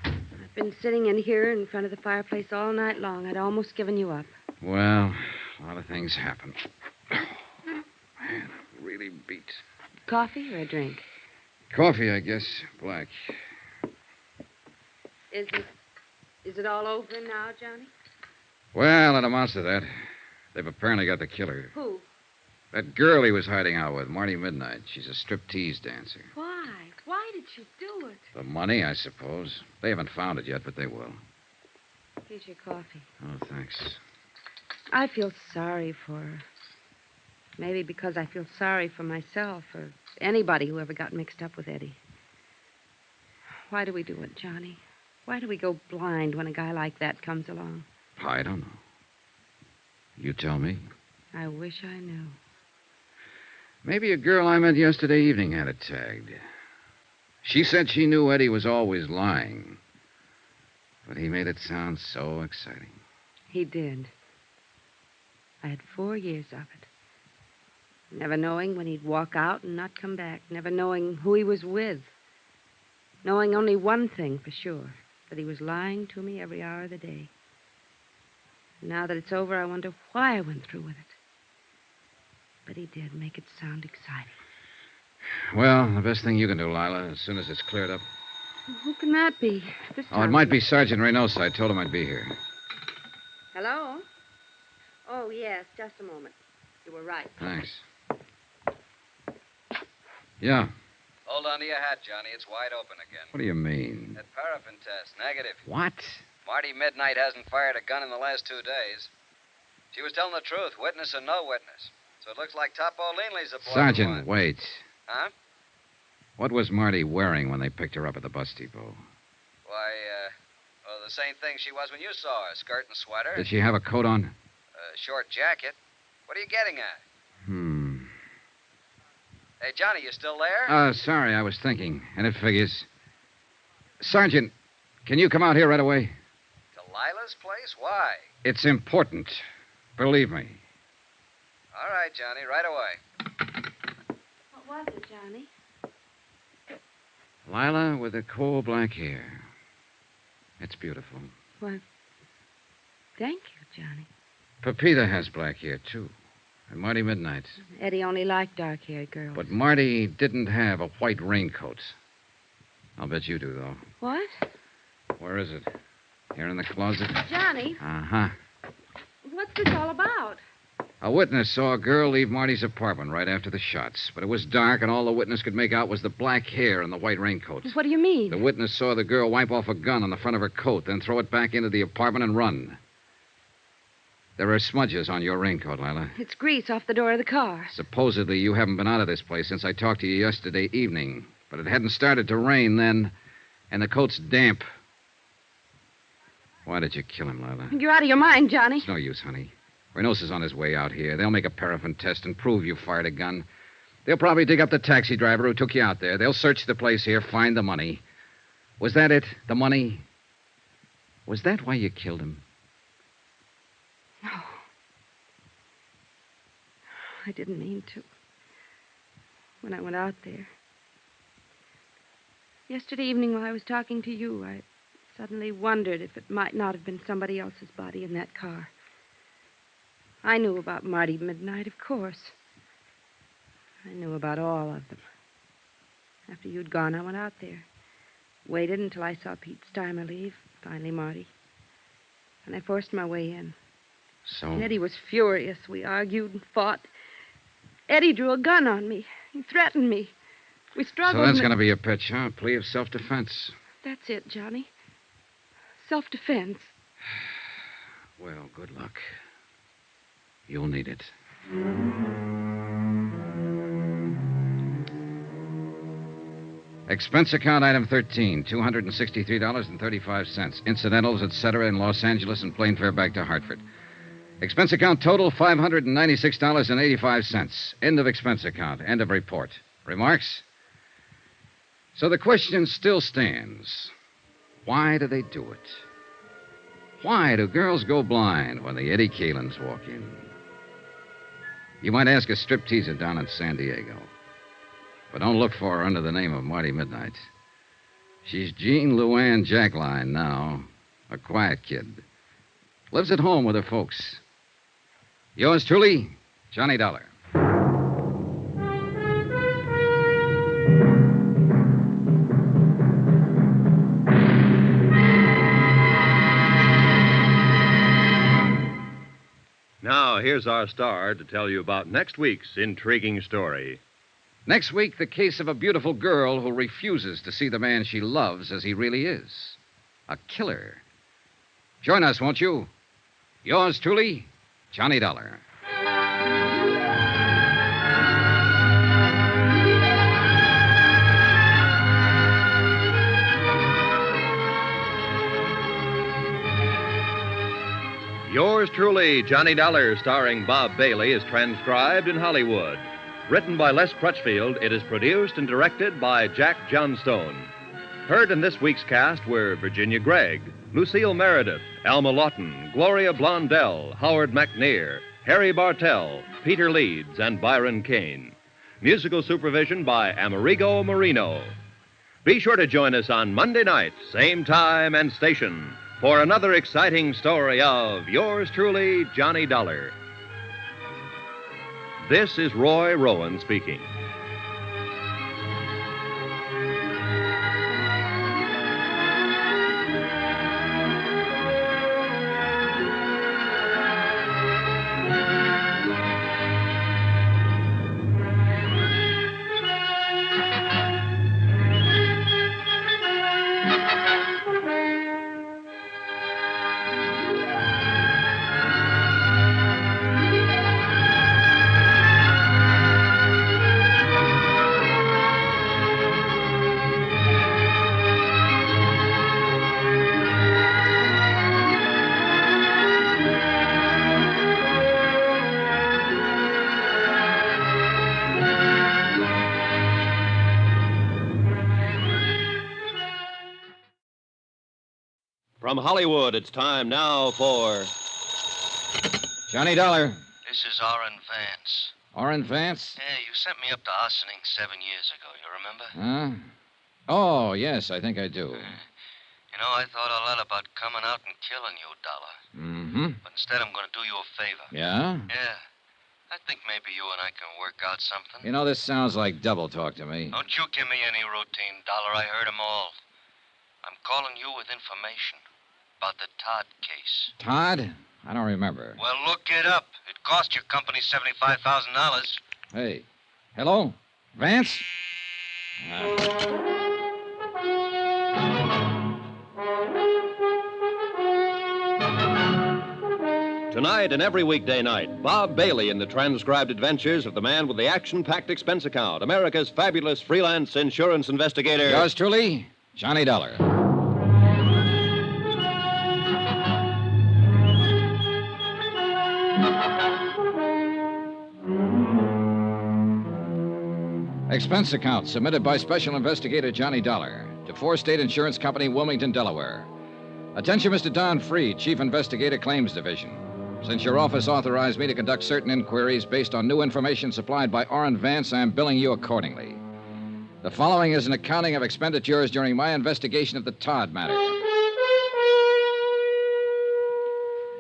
Speaker 15: I've been sitting in here in front of the fireplace all night long. I'd almost given you up.
Speaker 6: Well, a lot of things happen. Man, I'm really beat.
Speaker 15: Coffee or a drink?
Speaker 6: Coffee, I guess. Black.
Speaker 15: Is it all over now, Johnny?
Speaker 6: Well, it amounts to that. They've apparently got the killer.
Speaker 15: Who?
Speaker 6: That girl he was hiding out with, Marty Midnight. She's a striptease dancer.
Speaker 15: Why? Why did she do it?
Speaker 6: The money, I suppose. They haven't found it yet, but they will.
Speaker 15: Here's your coffee.
Speaker 6: Oh, thanks.
Speaker 15: I feel sorry for her. Maybe because I feel sorry for myself or anybody who ever got mixed up with Eddie. Why do we do it, Johnny? Why do we go blind when a guy like that comes along?
Speaker 6: I don't know. You tell me.
Speaker 15: I wish I knew.
Speaker 6: Maybe a girl I met yesterday evening had it tagged. She said she knew Eddie was always lying. But he made it sound so exciting.
Speaker 15: He did. I had 4 years of it. Never knowing when he'd walk out and not come back. Never knowing who he was with. Knowing only one thing for sure. That he was lying to me every hour of the day. Now that it's over, I wonder why I went through with it. But he did make it sound exciting.
Speaker 6: Well, the best thing you can do, Lila, as soon as it's cleared up.
Speaker 15: Who can that be? This
Speaker 6: Oh, it
Speaker 15: time?
Speaker 6: might be Sergeant Reynoso. I told him I'd be here.
Speaker 15: Hello? Oh, yes, just a moment. You were right.
Speaker 6: Thanks. Yeah.
Speaker 9: Hold on to your hat, Johnny. It's wide open again.
Speaker 6: What do you mean?
Speaker 9: That paraffin test, negative.
Speaker 6: What?
Speaker 9: Marty Midnight hasn't fired a gun in the last 2 days. She was telling the truth, witness or no witness. So it looks like Topo Leanley's the boy.
Speaker 6: Sergeant, wait.
Speaker 9: Huh?
Speaker 6: What was Marty wearing when they picked her up at the bus depot?
Speaker 9: Why, well, the same thing she was when you saw her. Skirt and sweater.
Speaker 6: Did she have a coat on?
Speaker 9: A short jacket. What are you getting at? Hey, Johnny, you still there?
Speaker 6: Sorry, I was thinking. And it figures. Sergeant, can you come out here right away?
Speaker 9: To Lila's place? Why?
Speaker 6: It's important. Believe me.
Speaker 9: All right, Johnny, right away.
Speaker 15: What was it, Johnny?
Speaker 6: Lila with the coal black hair. It's beautiful.
Speaker 15: Well, thank you, Johnny.
Speaker 6: Pepita has black hair, too. And Marty Midnight.
Speaker 15: Eddie only liked dark-haired girls.
Speaker 6: But Marty didn't have a white raincoat. I'll bet you do, though.
Speaker 15: What?
Speaker 6: Where is it? Here in the closet?
Speaker 15: Johnny,
Speaker 6: Uh-huh.
Speaker 15: what's this all about?
Speaker 6: A witness saw a girl leave Marty's apartment right after the shots. But it was dark, and all the witness could make out was the black hair and the white raincoat.
Speaker 15: What do you mean?
Speaker 6: The witness saw the girl wipe off a gun on the front of her coat, then throw it back into the apartment and run. There are smudges on your raincoat, Lila.
Speaker 15: It's grease off the door of the car.
Speaker 6: Supposedly, you haven't been out of this place since I talked to you yesterday evening. But it hadn't started to rain then, and the coat's damp. Why did you kill him, Lila?
Speaker 15: You're out of your mind, Johnny.
Speaker 6: It's no use, honey. Reynosa's on his way out here. They'll make a paraffin test and prove you fired a gun. They'll probably dig up the taxi driver who took you out there. They'll search the place here, find the money. Was that it? The money? Was that why you killed him?
Speaker 15: No. I didn't mean to. When I went out there. Yesterday evening while I was talking to you, I suddenly wondered if it might not have been somebody else's body in that car. I knew about Marty Midnight, of course. I knew about all of them. After you'd gone, I went out there. Waited until I saw Pete Steimer leave. Finally, Marty. And I forced my way in.
Speaker 6: So?
Speaker 15: And Eddie was furious. We argued and fought. Eddie drew a gun on me. He threatened me. We struggled.
Speaker 6: So that's going to be your pitch, huh? A plea of self-defense.
Speaker 15: That's it, Johnny. Self-defense.
Speaker 6: Well, good luck. You'll need it. Expense account item 13, $263.35. Incidentals, etc., in Los Angeles and plane fare back to Hartford. Expense account total, $596.85. End of expense account. End of report. Remarks? So the question still stands. Why do they do it? Why do girls go blind when the Eddie Kalins walk in? You might ask a stripteaser down in San Diego. But don't look for her under the name of Marty Midnight. She's Jean Luann Jackline now, a quiet kid. Lives at home with her folks. Yours truly, Johnny Dollar.
Speaker 3: Now, here's our star to tell you about next week's intriguing story.
Speaker 6: Next week, the case of a beautiful girl who refuses to see the man she loves as he really is. A killer. Join us, won't you? Yours truly, Johnny Dollar.
Speaker 3: Yours truly, Johnny Dollar, starring Bob Bailey, is transcribed in Hollywood. Written by Les Crutchfield, it is produced and directed by Jack Johnstone. Heard in this week's cast were Virginia Gregg, Lucille Meredith, Alma Lawton, Gloria Blondell, Howard McNear, Harry Bartell, Peter Leeds, and Byron Kane. Musical supervision by Amerigo Marino. Be sure to join us on Monday night, same time and station, for another exciting story of yours truly, Johnny Dollar. This is Roy Rowan speaking. From Hollywood, it's time now for
Speaker 6: Johnny Dollar.
Speaker 16: This is Orrin Vance.
Speaker 6: Orrin Vance?
Speaker 16: Yeah, you sent me up to Ossining 7 years ago, you remember?
Speaker 6: Huh? Oh, yes, I think I do.
Speaker 16: You know, I thought a lot about coming out and killing you, Dollar.
Speaker 6: Mm-hmm.
Speaker 16: But instead, I'm going to do you a favor.
Speaker 6: Yeah?
Speaker 16: Yeah. I think maybe you and I can work out something.
Speaker 6: You know, this sounds like double talk to me.
Speaker 16: Don't you give me any routine, Dollar. I heard 'em all. I'm calling you with information about the Todd case.
Speaker 6: Todd? I don't remember.
Speaker 16: Well, look it up. It cost your company $75,000.
Speaker 6: Hey. Hello? Vance?
Speaker 3: Tonight and every weekday night, Bob Bailey in the transcribed adventures of the man with the action-packed expense account, America's fabulous freelance insurance investigator.
Speaker 6: Yours truly, Johnny Dollar. Expense account submitted by Special Investigator Johnny Dollar to Four State Insurance Company, Wilmington, Delaware. Attention, Mr. Don Freed, Chief Investigator, Claims Division. Since your office authorized me to conduct certain inquiries based on new information supplied by Orrin Vance, I am billing you accordingly. The following is an accounting of expenditures during my investigation of the Todd matter.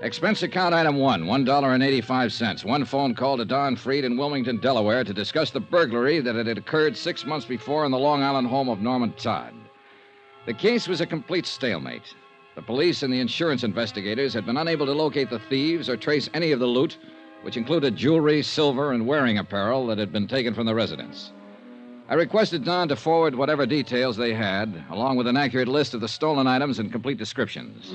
Speaker 6: Expense account item 1, $1.85. One phone call to Don Freed in Wilmington, Delaware to discuss the burglary that had occurred 6 months before in the Long Island home of Norman Todd. The case was a complete stalemate. The police and the insurance investigators had been unable to locate the thieves or trace any of the loot, which included jewelry, silver, and wearing apparel that had been taken from the residence. I requested Don to forward whatever details they had, along with an accurate list of the stolen items and complete descriptions.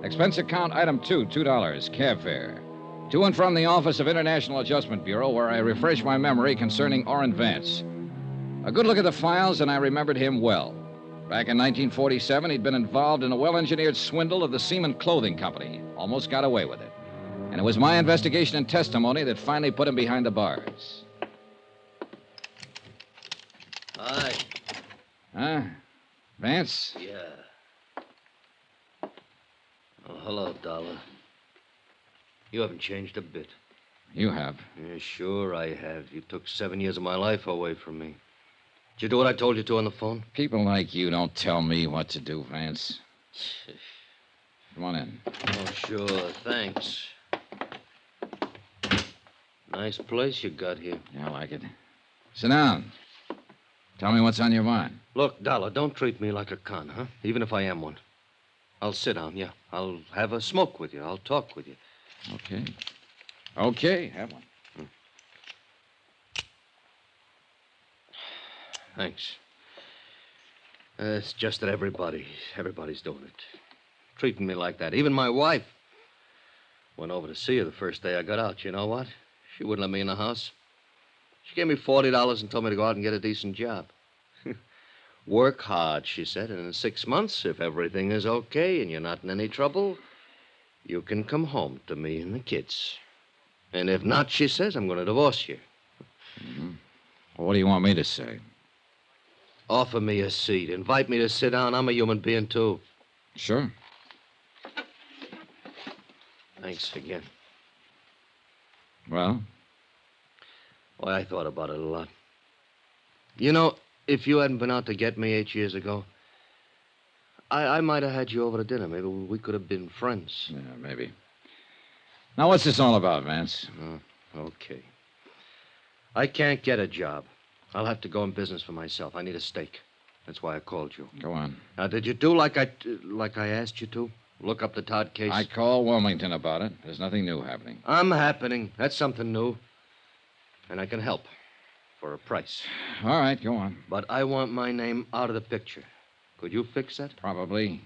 Speaker 6: Expense account item 2, $2, cab fare. To and from the Office of International Adjustment Bureau, where I refresh my memory concerning Orrin Vance. A good look at the files, and I remembered him well. Back in 1947, he'd been involved in a well-engineered swindle of the Seaman Clothing Company. Almost got away with it. And it was my investigation and testimony that finally put him behind the bars.
Speaker 16: Hi.
Speaker 6: Huh? Vance?
Speaker 16: Yeah. Oh, hello, Dollar. You haven't changed a bit.
Speaker 6: You have.
Speaker 16: Yeah, sure I have. You took 7 years of my life away from me. Did you do what I told you to on the phone?
Speaker 6: People like you don't tell me what to do, Vance. Come on in.
Speaker 16: Oh, sure. Thanks. Nice place you got here.
Speaker 6: Yeah, I like it. Sit down. Tell me what's on your mind.
Speaker 16: Look, Dollar, don't treat me like a con, huh? Even if I am one. I'll sit down, yeah. I'll have a smoke with you. I'll talk with you.
Speaker 6: Okay. Okay, have one.
Speaker 16: Thanks. It's just that everybody's doing it. Treating me like that. Even my wife. Went over to see her the first day I got out. You know what? She wouldn't let me in the house. She gave me $40 and told me to go out and get a decent job. Work hard, she said, and in 6 months, if everything is okay and you're not in any trouble, you can come home to me and the kids. And if not, she says, I'm going to divorce you.
Speaker 6: Mm-hmm. Well, what do you want me to say?
Speaker 16: Offer me a seat. Invite me to sit down. I'm a human being, too.
Speaker 6: Sure.
Speaker 16: Thanks again.
Speaker 6: Well?
Speaker 16: Well, I thought about it a lot. You know, if you hadn't been out to get me 8 years ago, I might have had you over to dinner. Maybe we could have been friends.
Speaker 6: Yeah, maybe. Now, what's this all about, Vance?
Speaker 16: Okay. I can't get a job. I'll have to go in business for myself. I need a stake. That's why I called you.
Speaker 6: Go on.
Speaker 16: Now, did you do like I asked you to? Look up the Todd case?
Speaker 6: I called Wilmington about it. There's nothing new happening.
Speaker 16: I'm happening. That's something new. And I can help. For a price.
Speaker 6: All right, go on.
Speaker 16: But I want my name out of the picture. Could you fix that?
Speaker 6: Probably.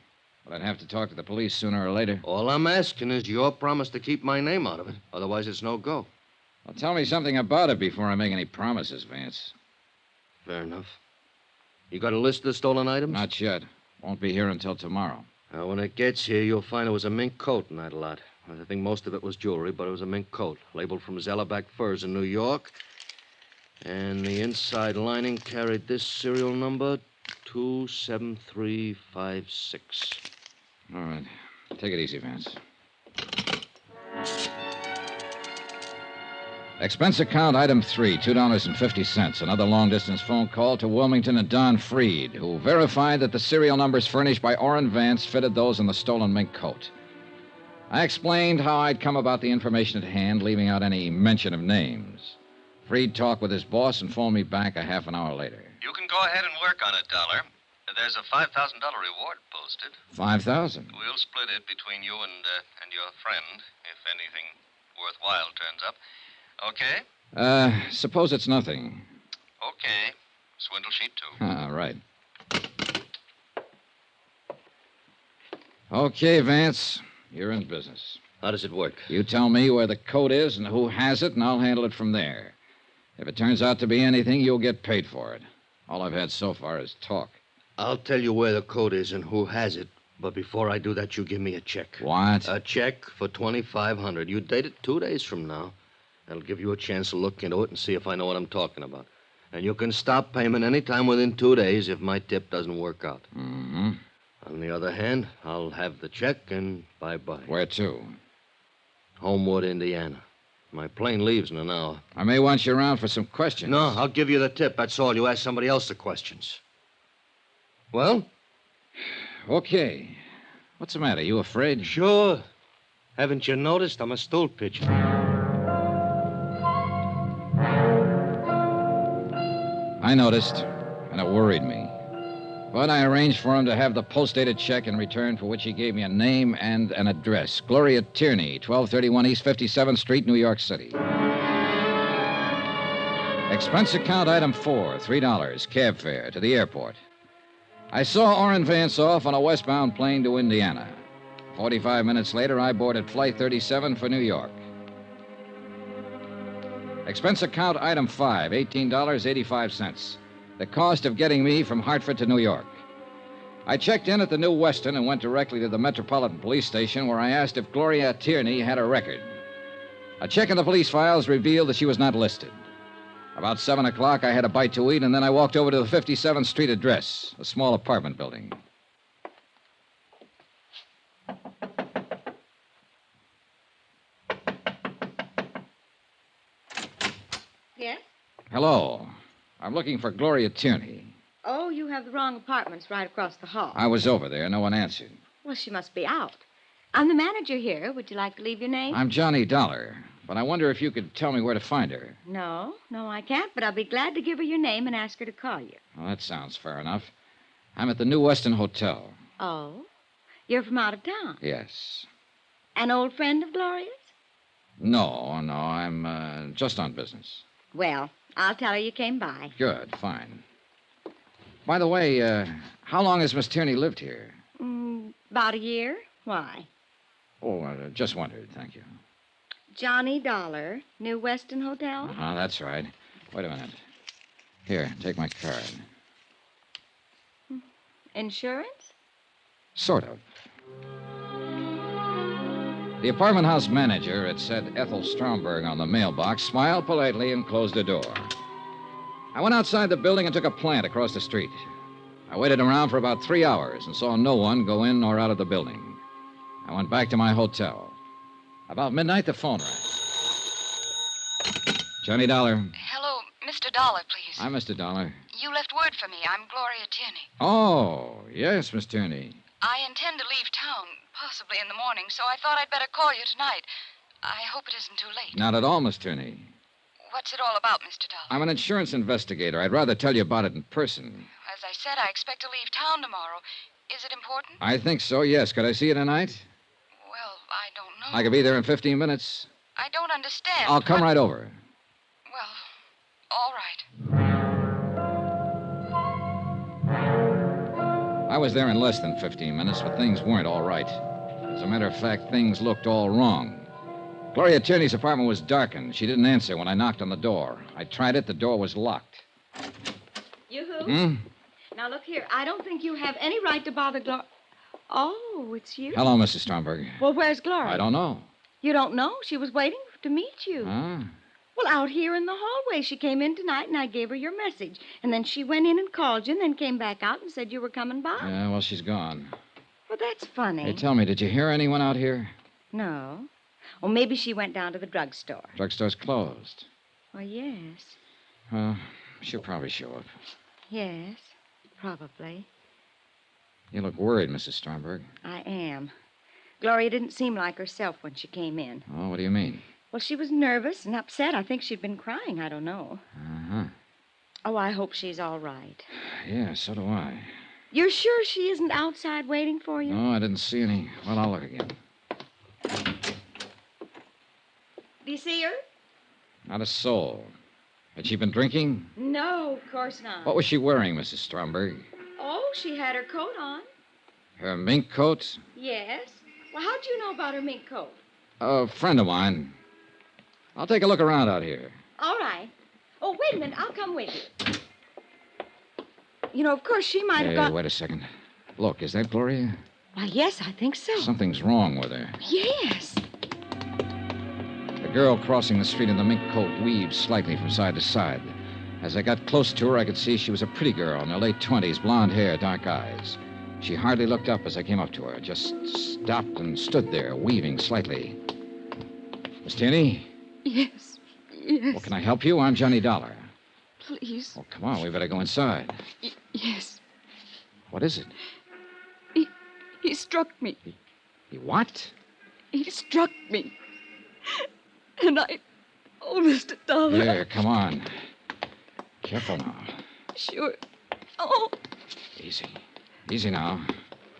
Speaker 6: But I'd have to talk to the police sooner or later.
Speaker 16: All I'm asking is your promise to keep my name out of it. Otherwise, it's no go.
Speaker 6: Well, tell me something about it before I make any promises, Vance.
Speaker 16: Fair enough. You got a list of the stolen items?
Speaker 6: Not yet. Won't be here until tomorrow.
Speaker 16: Now, when it gets here, you'll find there was a mink coat in that lot. I think most of it was jewelry, but it was a mink coat, labeled from Zellerback Furs in New York. And the inside lining carried this serial number, 27356.
Speaker 6: All right. Take it easy, Vance. Expense account item 3, $2.50. Another long-distance phone call to Wilmington and Don Freed, who verified that the serial numbers furnished by Orrin Vance fitted those in the stolen mink coat. I explained how I'd come about the information at hand, leaving out any mention of names. Freed talked with his boss and phoned me back a half an hour later.
Speaker 3: You can go ahead and work on it, Dollar. There's a $5,000 reward posted.
Speaker 6: 5,000.
Speaker 3: We'll split it between you and your friend if anything worthwhile turns up. Okay?
Speaker 6: Suppose it's nothing.
Speaker 3: Okay. Swindle sheet 2.
Speaker 6: Ah, right. Okay, Vance. You're in business.
Speaker 16: How does it work?
Speaker 6: You tell me where the code is and who has it, and I'll handle it from there. If it turns out to be anything, you'll get paid for it. All I've had so far is talk.
Speaker 16: I'll tell you where the code is and who has it. But before I do that, you give me a check.
Speaker 6: What?
Speaker 16: A check for $2,500. You date it 2 days from now. That'll give you a chance to look into it and see if I know what I'm talking about. And you can stop payment any time within 2 days if my tip doesn't work out.
Speaker 6: Mm-hmm.
Speaker 16: On the other hand, I'll have the check and bye-bye.
Speaker 6: Where to?
Speaker 16: Homewood, Indiana. My plane leaves in an hour.
Speaker 6: I may want you around for some questions.
Speaker 16: No, I'll give you the tip. That's all. You ask somebody else the questions. Well?
Speaker 6: Okay. What's the matter? You afraid?
Speaker 16: Sure. Haven't you noticed? I'm a stool pitcher.
Speaker 6: I noticed, and it worried me. But I arranged for him to have the post-dated check in return, for which he gave me a name and an address. Gloria Tierney, 1231 East 57th Street, New York City. Expense account item 4, $3, cab fare to the airport. I saw Orrin Vance off on a westbound plane to Indiana. 45 minutes later, I boarded Flight 37 for New York. Expense account item 5, $18.85. The cost of getting me from Hartford to New York. I checked in at the New Weston and went directly to the Metropolitan Police Station, where I asked if Gloria Tierney had a record. A check in the police files revealed that she was not listed. About 7 o'clock, I had a bite to eat, and then I walked over to the 57th Street address, a small apartment building.
Speaker 15: Yes?
Speaker 6: Hello. I'm looking for Gloria Tierney.
Speaker 15: Oh, you have the wrong apartments right across the hall.
Speaker 6: I was over there. No one answered.
Speaker 15: Well, she must be out. I'm the manager here. Would you like to leave your name?
Speaker 6: I'm Johnny Dollar, but I wonder if you could tell me where to find her.
Speaker 15: No, I can't, but I'll be glad to give her your name and ask her to call you.
Speaker 6: Well, that sounds fair enough. I'm at the New Weston Hotel.
Speaker 15: Oh? You're from out of town?
Speaker 6: Yes.
Speaker 15: An old friend of Gloria's?
Speaker 6: No, I'm just on business.
Speaker 15: Well, I'll tell her you came by.
Speaker 6: Good, fine. By the way, how long has Miss Tierney lived here?
Speaker 15: About a year. Why?
Speaker 6: Oh, just wondered, thank you.
Speaker 15: Johnny Dollar, New Weston Hotel?
Speaker 6: Uh-huh, that's right. Wait a minute. Here, take my card.
Speaker 15: Insurance?
Speaker 6: Sort of. The apartment house manager, it said Ethel Stromberg on the mailbox, smiled politely and closed the door. I went outside the building and took a plant across the street. I waited around for about 3 hours and saw no one go in or out of the building. I went back to my hotel. About midnight, the phone rang. Johnny Dollar.
Speaker 2: Hello, Mr. Dollar, please.
Speaker 6: Hi, Mr. Dollar.
Speaker 2: You left word for me. I'm Gloria Tierney.
Speaker 6: Oh, yes, Miss Tierney.
Speaker 2: I intend to leave town, possibly in the morning, so I thought I'd better call you tonight. I hope it isn't too late.
Speaker 6: Not at all, Miss Tierney.
Speaker 2: What's it all about, Mr. Dollar?
Speaker 6: I'm an insurance investigator. I'd rather tell you about it in person.
Speaker 2: As I said, I expect to leave town tomorrow. Is it important?
Speaker 6: I think so, yes. Could I see you tonight?
Speaker 2: Well, I don't know.
Speaker 6: I could be there in 15 minutes.
Speaker 2: I don't understand.
Speaker 6: I'll come right over.
Speaker 2: Well, all right.
Speaker 6: I was there in less than 15 minutes, but things weren't all right. As a matter of fact, things looked all wrong. Gloria Tierney's apartment was darkened. She didn't answer when I knocked on the door. I tried it. The door was locked.
Speaker 15: You who?
Speaker 6: Hmm?
Speaker 15: Now, look here. I don't think you have any right to bother Gloria. Oh, it's you?
Speaker 6: Hello, Mrs. Stromberg.
Speaker 15: Well, where's Gloria?
Speaker 6: I don't know.
Speaker 15: You don't know? She was waiting to meet you.
Speaker 6: Huh?
Speaker 15: Well, out here in the hallway. She came in tonight, and I gave her your message. And then she went in and called you, and then came back out and said you were coming by.
Speaker 6: Yeah, well, she's gone.
Speaker 15: Well, that's funny.
Speaker 6: Hey, tell me, did you hear anyone out here?
Speaker 15: No. Well, maybe she went down to the drugstore.
Speaker 6: Drugstore's closed.
Speaker 15: Well, yes.
Speaker 6: Well, she'll probably show up.
Speaker 15: Yes, probably.
Speaker 6: You look worried, Mrs. Stromberg.
Speaker 15: I am.
Speaker 5: Gloria didn't seem like herself when she came in.
Speaker 6: Oh, what do you mean?
Speaker 5: Well, she was nervous and upset. I think she'd been crying. I don't know.
Speaker 6: Uh-huh.
Speaker 5: Oh, I hope she's all right.
Speaker 6: Yeah, so do I.
Speaker 5: You're sure she isn't outside waiting for you?
Speaker 6: No, I didn't see any. Well, I'll look again.
Speaker 5: Do you see her?
Speaker 6: Not a soul. Had she been drinking?
Speaker 5: No, of course not.
Speaker 6: What was she wearing, Mrs. Stromberg?
Speaker 5: Oh, she had her coat on.
Speaker 6: Her mink coat?
Speaker 5: Yes. Well, how'd you know about her mink coat?
Speaker 6: A friend of mine. I'll take a look around out here.
Speaker 5: All right. Oh, wait a minute. I'll come with you. You know, of course, she might have
Speaker 6: Hey,
Speaker 5: got...
Speaker 6: wait a second. Look, is that Gloria?
Speaker 5: Why, yes, I think so.
Speaker 6: Something's wrong with her.
Speaker 5: Yes.
Speaker 6: The girl crossing the street in the mink coat weaved slightly from side to side. As I got close to her, I could see she was a pretty girl in her late 20s, blonde hair, dark eyes. She hardly looked up as I came up to her, just stopped and stood there, weaving slightly. Miss Tierney?
Speaker 5: Yes. Yes.
Speaker 6: Well, can I help you? I'm Johnny Dollar.
Speaker 5: Please.
Speaker 6: Oh, come on, we better go inside.
Speaker 5: Yes.
Speaker 6: What is it?
Speaker 5: He struck me.
Speaker 6: He what?
Speaker 5: He struck me. And I... Oh, Mr. Dollar.
Speaker 6: Here, come on. Careful now.
Speaker 5: Sure. Oh,
Speaker 6: Easy. Easy now.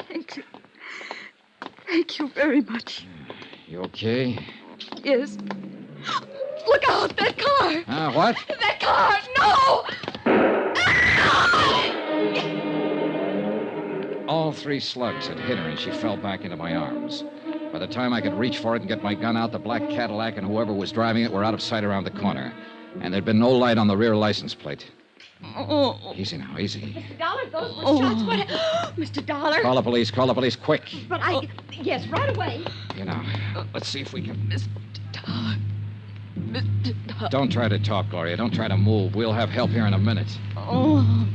Speaker 5: thank you. Thank you very much.
Speaker 6: You okay?
Speaker 5: Yes. Look out, that car!
Speaker 6: What?
Speaker 5: That car! No!
Speaker 6: All 3 slugs had hit her, and she fell back into my arms. By the time I could reach for it and get my gun out, the black Cadillac and whoever was driving it were out of sight around the corner. And there'd been no light on the rear license plate.
Speaker 5: Oh.
Speaker 6: Easy now, easy.
Speaker 5: Mr. Dollar, those were shots. What? Mr. Dollar.
Speaker 6: Call the police, quick.
Speaker 5: But I... Yes, right away.
Speaker 6: You know, let's see if we can...
Speaker 5: Mr. Dollar. Mr. Dollar.
Speaker 6: Don't try to talk, Gloria. Don't try to move. We'll have help here in a minute.
Speaker 5: Oh.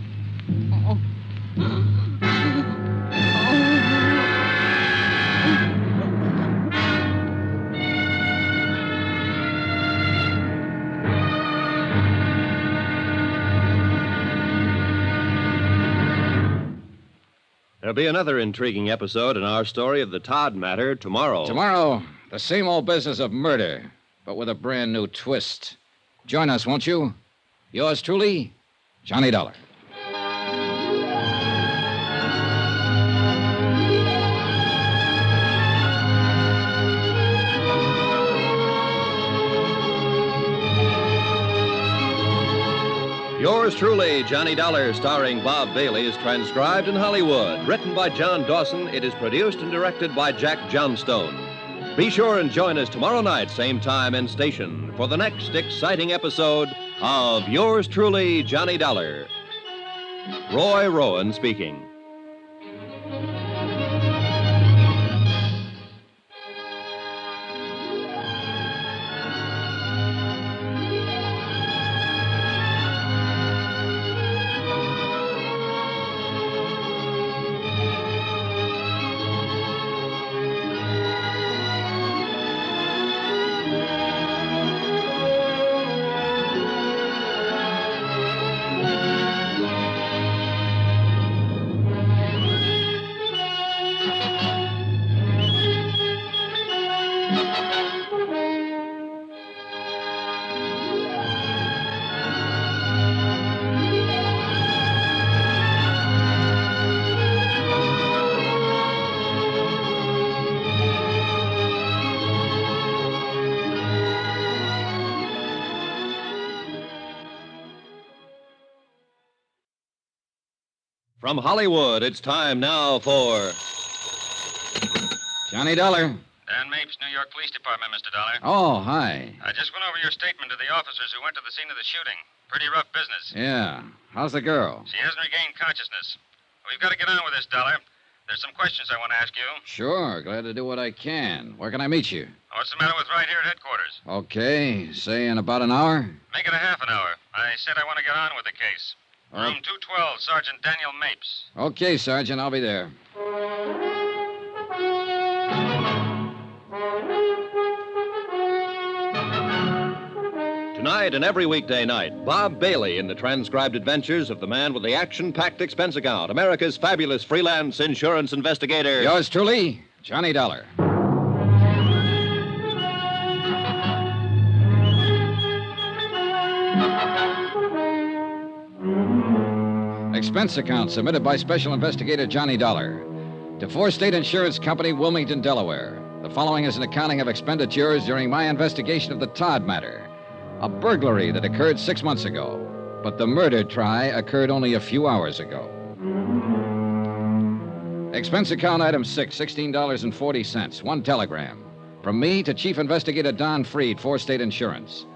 Speaker 3: There'll be another intriguing episode in our story of the Todd matter tomorrow.
Speaker 6: Tomorrow, the same old business of murder, but with a brand new twist. Join us, won't you? Yours truly, Johnny Dollar.
Speaker 3: Yours truly, Johnny Dollar, starring Bob Bailey, is transcribed in Hollywood. Written by John Dawson, it is produced and directed by Jack Johnstone. Be sure and join us tomorrow night, same time and station, for the next exciting episode of Yours truly, Johnny Dollar. Roy Rowan speaking. From Hollywood, it's time now for
Speaker 6: Johnny Dollar.
Speaker 1: Dan Mapes, New York Police Department, Mr. Dollar.
Speaker 6: Oh, hi.
Speaker 1: I just went over your statement to the officers who went to the scene of the shooting. Pretty rough business.
Speaker 6: Yeah. How's the girl?
Speaker 1: She hasn't regained consciousness. We've got to get on with this, Dollar. There's some questions I want to ask you.
Speaker 6: Sure. Glad to do what I can. Where can I meet you?
Speaker 1: What's the matter with right here at headquarters?
Speaker 6: Okay. Say in about an hour?
Speaker 1: Make it a half an hour. I said I want to get on with the case. Room 212, Sergeant Daniel Mapes.
Speaker 6: Okay, Sergeant. I'll be there.
Speaker 3: Tonight and every weekday night, Bob Bailey in the transcribed adventures of the man with the action-packed expense account, America's fabulous freelance insurance investigator.
Speaker 6: Yours truly, Johnny Dollar. Expense account submitted by Special Investigator Johnny Dollar to Four State Insurance Company, Wilmington, Delaware. The following is an accounting of expenditures during my investigation of the Todd matter, a burglary that occurred 6 months ago, but the murder try occurred only a few hours ago. Expense account item 6, $16.40. One telegram. From me to Chief Investigator Don Freed, Four State Insurance.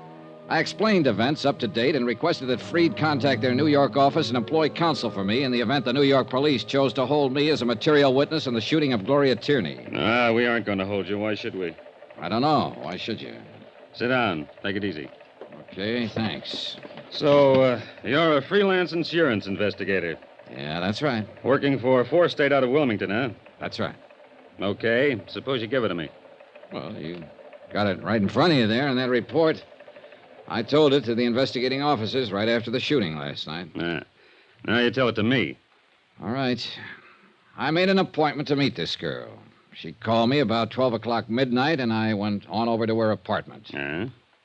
Speaker 6: I explained events up to date and requested that Freed contact their New York office and employ counsel for me in the event the New York police chose to hold me as a material witness in the shooting of Gloria Tierney.
Speaker 14: We aren't going to hold you. Why should we?
Speaker 6: I don't know. Why should you?
Speaker 14: Sit down. Take it easy.
Speaker 6: Okay, thanks.
Speaker 14: So, you're a freelance insurance investigator.
Speaker 6: Yeah, that's right.
Speaker 14: Working for Four State out of Wilmington, huh?
Speaker 6: That's right.
Speaker 14: Okay. Suppose you give it to me.
Speaker 6: Well, you got it right in front of you there in that report. I told it to the investigating officers right after the shooting last night.
Speaker 14: Now you tell it to me.
Speaker 6: All right. I made an appointment to meet this girl. She called me about 12 o'clock midnight, and I went on over to her apartment.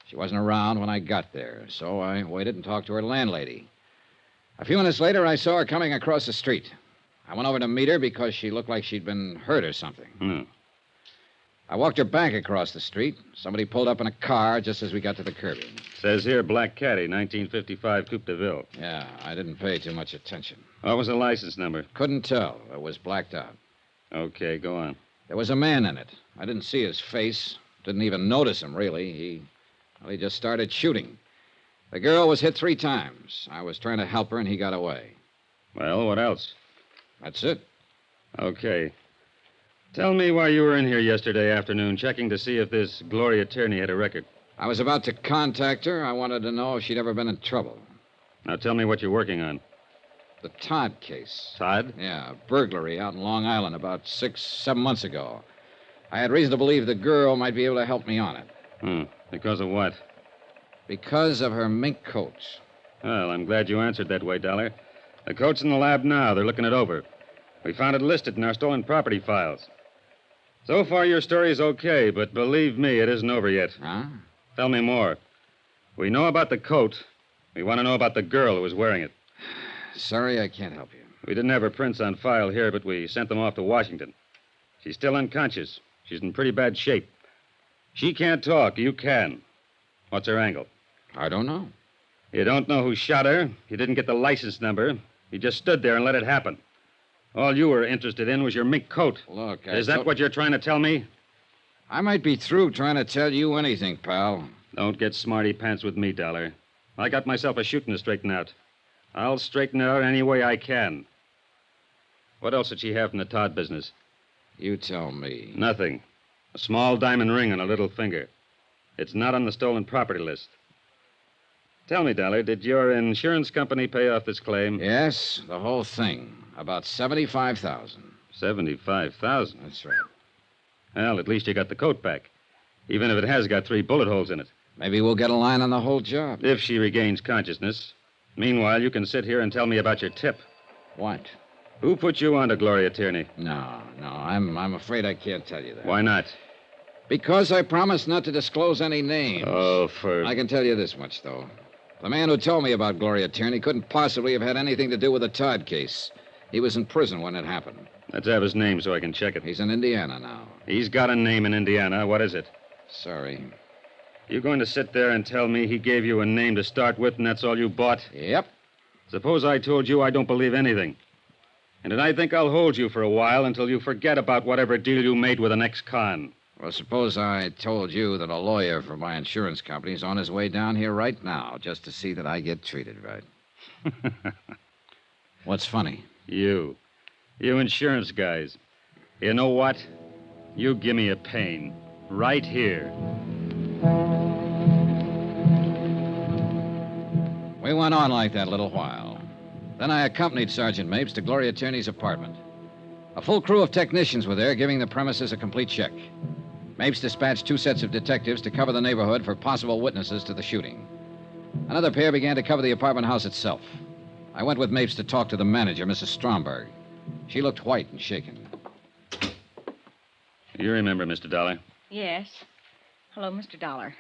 Speaker 6: She wasn't around when I got there, so I waited and talked to her landlady. A few minutes later, I saw her coming across the street. I went over to meet her because she looked like she'd been hurt or something. I walked her back across the street. Somebody pulled up in a car just as we got to the curbing.
Speaker 14: Says here, Black Caddy, 1955 Coupe de Ville.
Speaker 6: Yeah, I didn't pay too much attention.
Speaker 14: What was the license number?
Speaker 6: Couldn't tell. It was blacked out.
Speaker 14: Okay, go on.
Speaker 6: There was a man in it. I didn't see his face. Didn't even notice him, really. He just started shooting. The girl was hit 3 times. I was trying to help her, and he got away.
Speaker 14: Well, what else?
Speaker 6: That's it.
Speaker 14: Okay. Tell me why you were in here yesterday afternoon checking to see if this Gloria Tierney had a record.
Speaker 6: I was about to contact her. I wanted to know if she'd ever been in trouble.
Speaker 14: Now tell me what you're working on.
Speaker 6: The Todd case.
Speaker 14: Todd?
Speaker 6: Yeah, a burglary out in Long Island about 6-7 months ago. I had reason to believe the girl might be able to help me on it.
Speaker 14: Because of what?
Speaker 6: Because of her mink coat.
Speaker 14: Well, I'm glad you answered that way, Dollar. The coat's in the lab now. They're looking it over. We found it listed in our stolen property files. So far, your story is okay, but believe me, it isn't over yet.
Speaker 6: Huh?
Speaker 14: Tell me more. We know about the coat. We want to know about the girl who was wearing it.
Speaker 6: Sorry, I can't help you.
Speaker 14: We didn't have her prints on file here, but we sent them off to Washington. She's still unconscious. She's in pretty bad shape. She can't talk. You can. What's her angle?
Speaker 6: I don't know.
Speaker 14: You don't know who shot her. You didn't get the license number. You just stood there and let it happen. All you were interested in was your mink coat.
Speaker 6: Look,
Speaker 14: Is that what you're trying to tell me?
Speaker 6: I might be through trying to tell you anything, pal.
Speaker 14: Don't get smarty pants with me, Dollar. I got myself a shooting to straighten out. I'll straighten it out any way I can. What else did she have from the Todd business?
Speaker 6: You tell me.
Speaker 14: Nothing. A small diamond ring on her little finger. It's not on the stolen property list. Tell me, Dollar, did your insurance company pay off this claim?
Speaker 6: Yes, the whole thing. About $75,000.
Speaker 14: $75,000?
Speaker 6: That's right.
Speaker 14: Well, at least you got the coat back. Even if it has got 3 bullet holes in it.
Speaker 6: Maybe we'll get a line on the whole job.
Speaker 14: If she regains consciousness. Meanwhile, you can sit here and tell me about your tip.
Speaker 6: What?
Speaker 14: Who put you on to Gloria Tierney?
Speaker 6: No, I'm afraid I can't tell you that.
Speaker 14: Why not?
Speaker 6: Because I promised not to disclose any names.
Speaker 14: Oh,
Speaker 6: I can tell you this much, though. The man who told me about Gloria Tierney couldn't possibly have had anything to do with the Todd case. He was in prison when it happened.
Speaker 14: Let's have his name so I can check it.
Speaker 6: He's in Indiana now.
Speaker 14: He's got a name in Indiana. What is it?
Speaker 6: Sorry.
Speaker 14: You going to sit there and tell me he gave you a name to start with and that's all you bought?
Speaker 6: Yep.
Speaker 14: Suppose I told you I don't believe anything. And then I think I'll hold you for a while until you forget about whatever deal you made with an ex-con.
Speaker 6: Well, suppose I told you that a lawyer for my insurance company is on his way down here right now just to see that I get treated right. What's funny?
Speaker 14: You insurance guys. You know what? You give me a pain. Right here.
Speaker 6: We went on like that a little while. Then I accompanied Sergeant Mapes to Gloria Tierney's apartment. A full crew of technicians were there, giving the premises a complete check. Mapes dispatched 2 sets of detectives to cover the neighborhood for possible witnesses to the shooting. Another pair began to cover the apartment house itself. I went with Mapes to talk to the manager, Mrs. Stromberg. She looked white and shaken.
Speaker 14: You remember, Mr. Dollar?
Speaker 5: Yes. Hello, Mr. Dollar.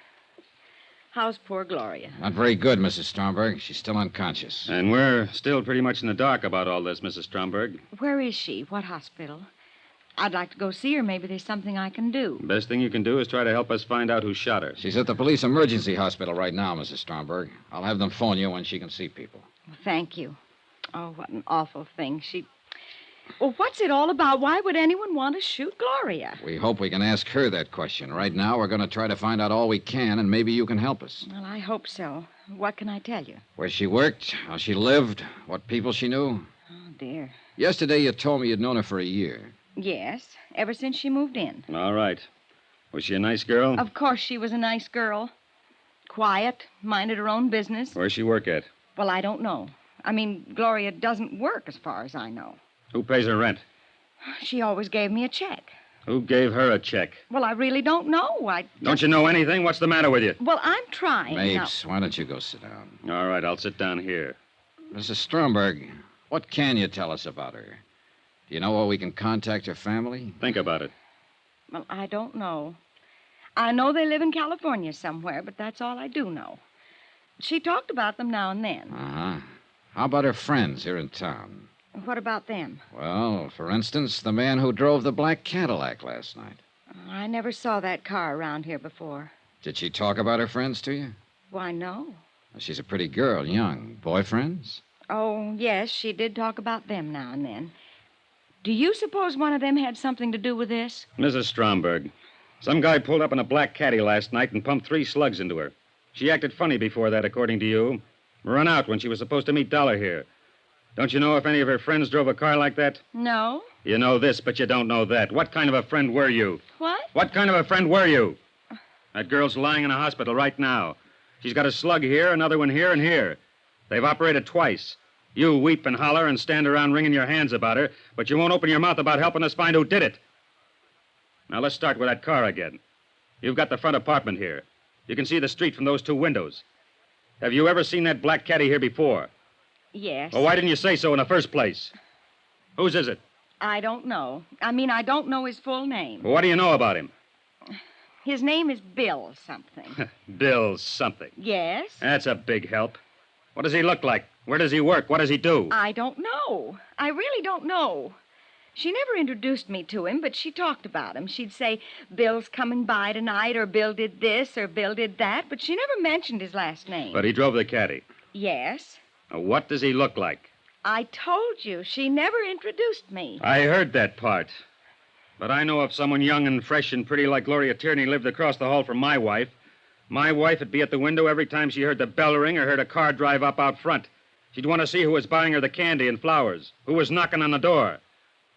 Speaker 5: How's poor Gloria?
Speaker 6: Not very good, Mrs. Stromberg. She's still unconscious.
Speaker 14: And we're still pretty much in the dark about all this, Mrs. Stromberg.
Speaker 5: Where is she? What hospital? I'd like to go see her. Maybe there's something I can do.
Speaker 14: Best thing you can do is try to help us find out who shot her.
Speaker 6: She's at the police emergency hospital right now, Mrs. Stromberg. I'll have them phone you when she can see people.
Speaker 5: Well, thank you. Oh, what an awful thing. Well, what's it all about? Why would anyone want to shoot Gloria?
Speaker 6: We hope we can ask her that question. Right now, we're going to try to find out all we can, and maybe you can help us.
Speaker 5: Well, I hope so. What can I tell you?
Speaker 6: Where she worked, how she lived, what people she knew.
Speaker 5: Oh, dear.
Speaker 6: Yesterday, you told me you'd known her for a year.
Speaker 5: Yes, ever since she moved in.
Speaker 14: All right. Was she a nice girl?
Speaker 5: Of course she was a nice girl. Quiet, minded her own business.
Speaker 14: Where's she work at?
Speaker 5: Well, I don't know. I mean, Gloria doesn't work as far as I know.
Speaker 14: Who pays her rent?
Speaker 5: She always gave me a check.
Speaker 14: Who gave her a check?
Speaker 5: Well, I really don't know.
Speaker 14: Don't you know anything? What's the matter with you?
Speaker 5: Well, I'm trying.
Speaker 6: Mapes, why don't you go sit down?
Speaker 14: All right, I'll sit down here.
Speaker 6: Mrs. Stromberg, what can you tell us about her? Do you know where we can contact her family?
Speaker 14: Think about it.
Speaker 5: Well, I don't know. I know they live in California somewhere, but that's all I do know. She talked about them now and then.
Speaker 6: Uh-huh. How about her friends here in town?
Speaker 5: What about them?
Speaker 6: Well, for instance, the man who drove the black Cadillac last night.
Speaker 5: I never saw that car around here before.
Speaker 6: Did she talk about her friends to you?
Speaker 5: Why, no.
Speaker 6: Well, she's a pretty girl, young. Boyfriends?
Speaker 5: Oh, yes, she did talk about them now and then. Do you suppose one of them had something to do with this?
Speaker 14: Mrs. Stromberg, some guy pulled up in a black caddy last night and pumped 3 slugs into her. She acted funny before that, according to you. Run out when she was supposed to meet Dollar here. Don't you know if any of her friends drove a car like that?
Speaker 5: No.
Speaker 14: You know this, but you don't know that. What kind of a friend were you?
Speaker 5: What?
Speaker 14: What kind of a friend were you? That girl's lying in a hospital right now. She's got a slug here, another one here, and here. They've operated twice. You weep and holler and stand around wringing your hands about her, but you won't open your mouth about helping us find who did it. Now, let's start with that car again. You've got the front apartment here. You can see the street from those 2 windows. Have you ever seen that black caddy here before?
Speaker 5: Yes.
Speaker 14: Well, why didn't you say so in the first place? Whose is it?
Speaker 5: I don't know. I don't know his full name.
Speaker 14: Well, what do you know about him?
Speaker 5: His name is Bill something.
Speaker 14: Bill something.
Speaker 5: Yes?
Speaker 14: That's a big help. What does he look like? Where does he work? What does he do?
Speaker 5: I don't know. I really don't know. She never introduced me to him, but she talked about him. She'd say, Bill's coming by tonight, or Bill did this, or Bill did that, but she never mentioned his last name.
Speaker 14: But he drove the caddy.
Speaker 5: Yes.
Speaker 14: Now, what does he look like?
Speaker 5: I told you, she never introduced me.
Speaker 14: I heard that part. But I know if someone young and fresh and pretty like Gloria Tierney lived across the hall from my wife would be at the window every time she heard the bell ring or heard a car drive up out front. She'd want to see who was buying her the candy and flowers, who was knocking on the door.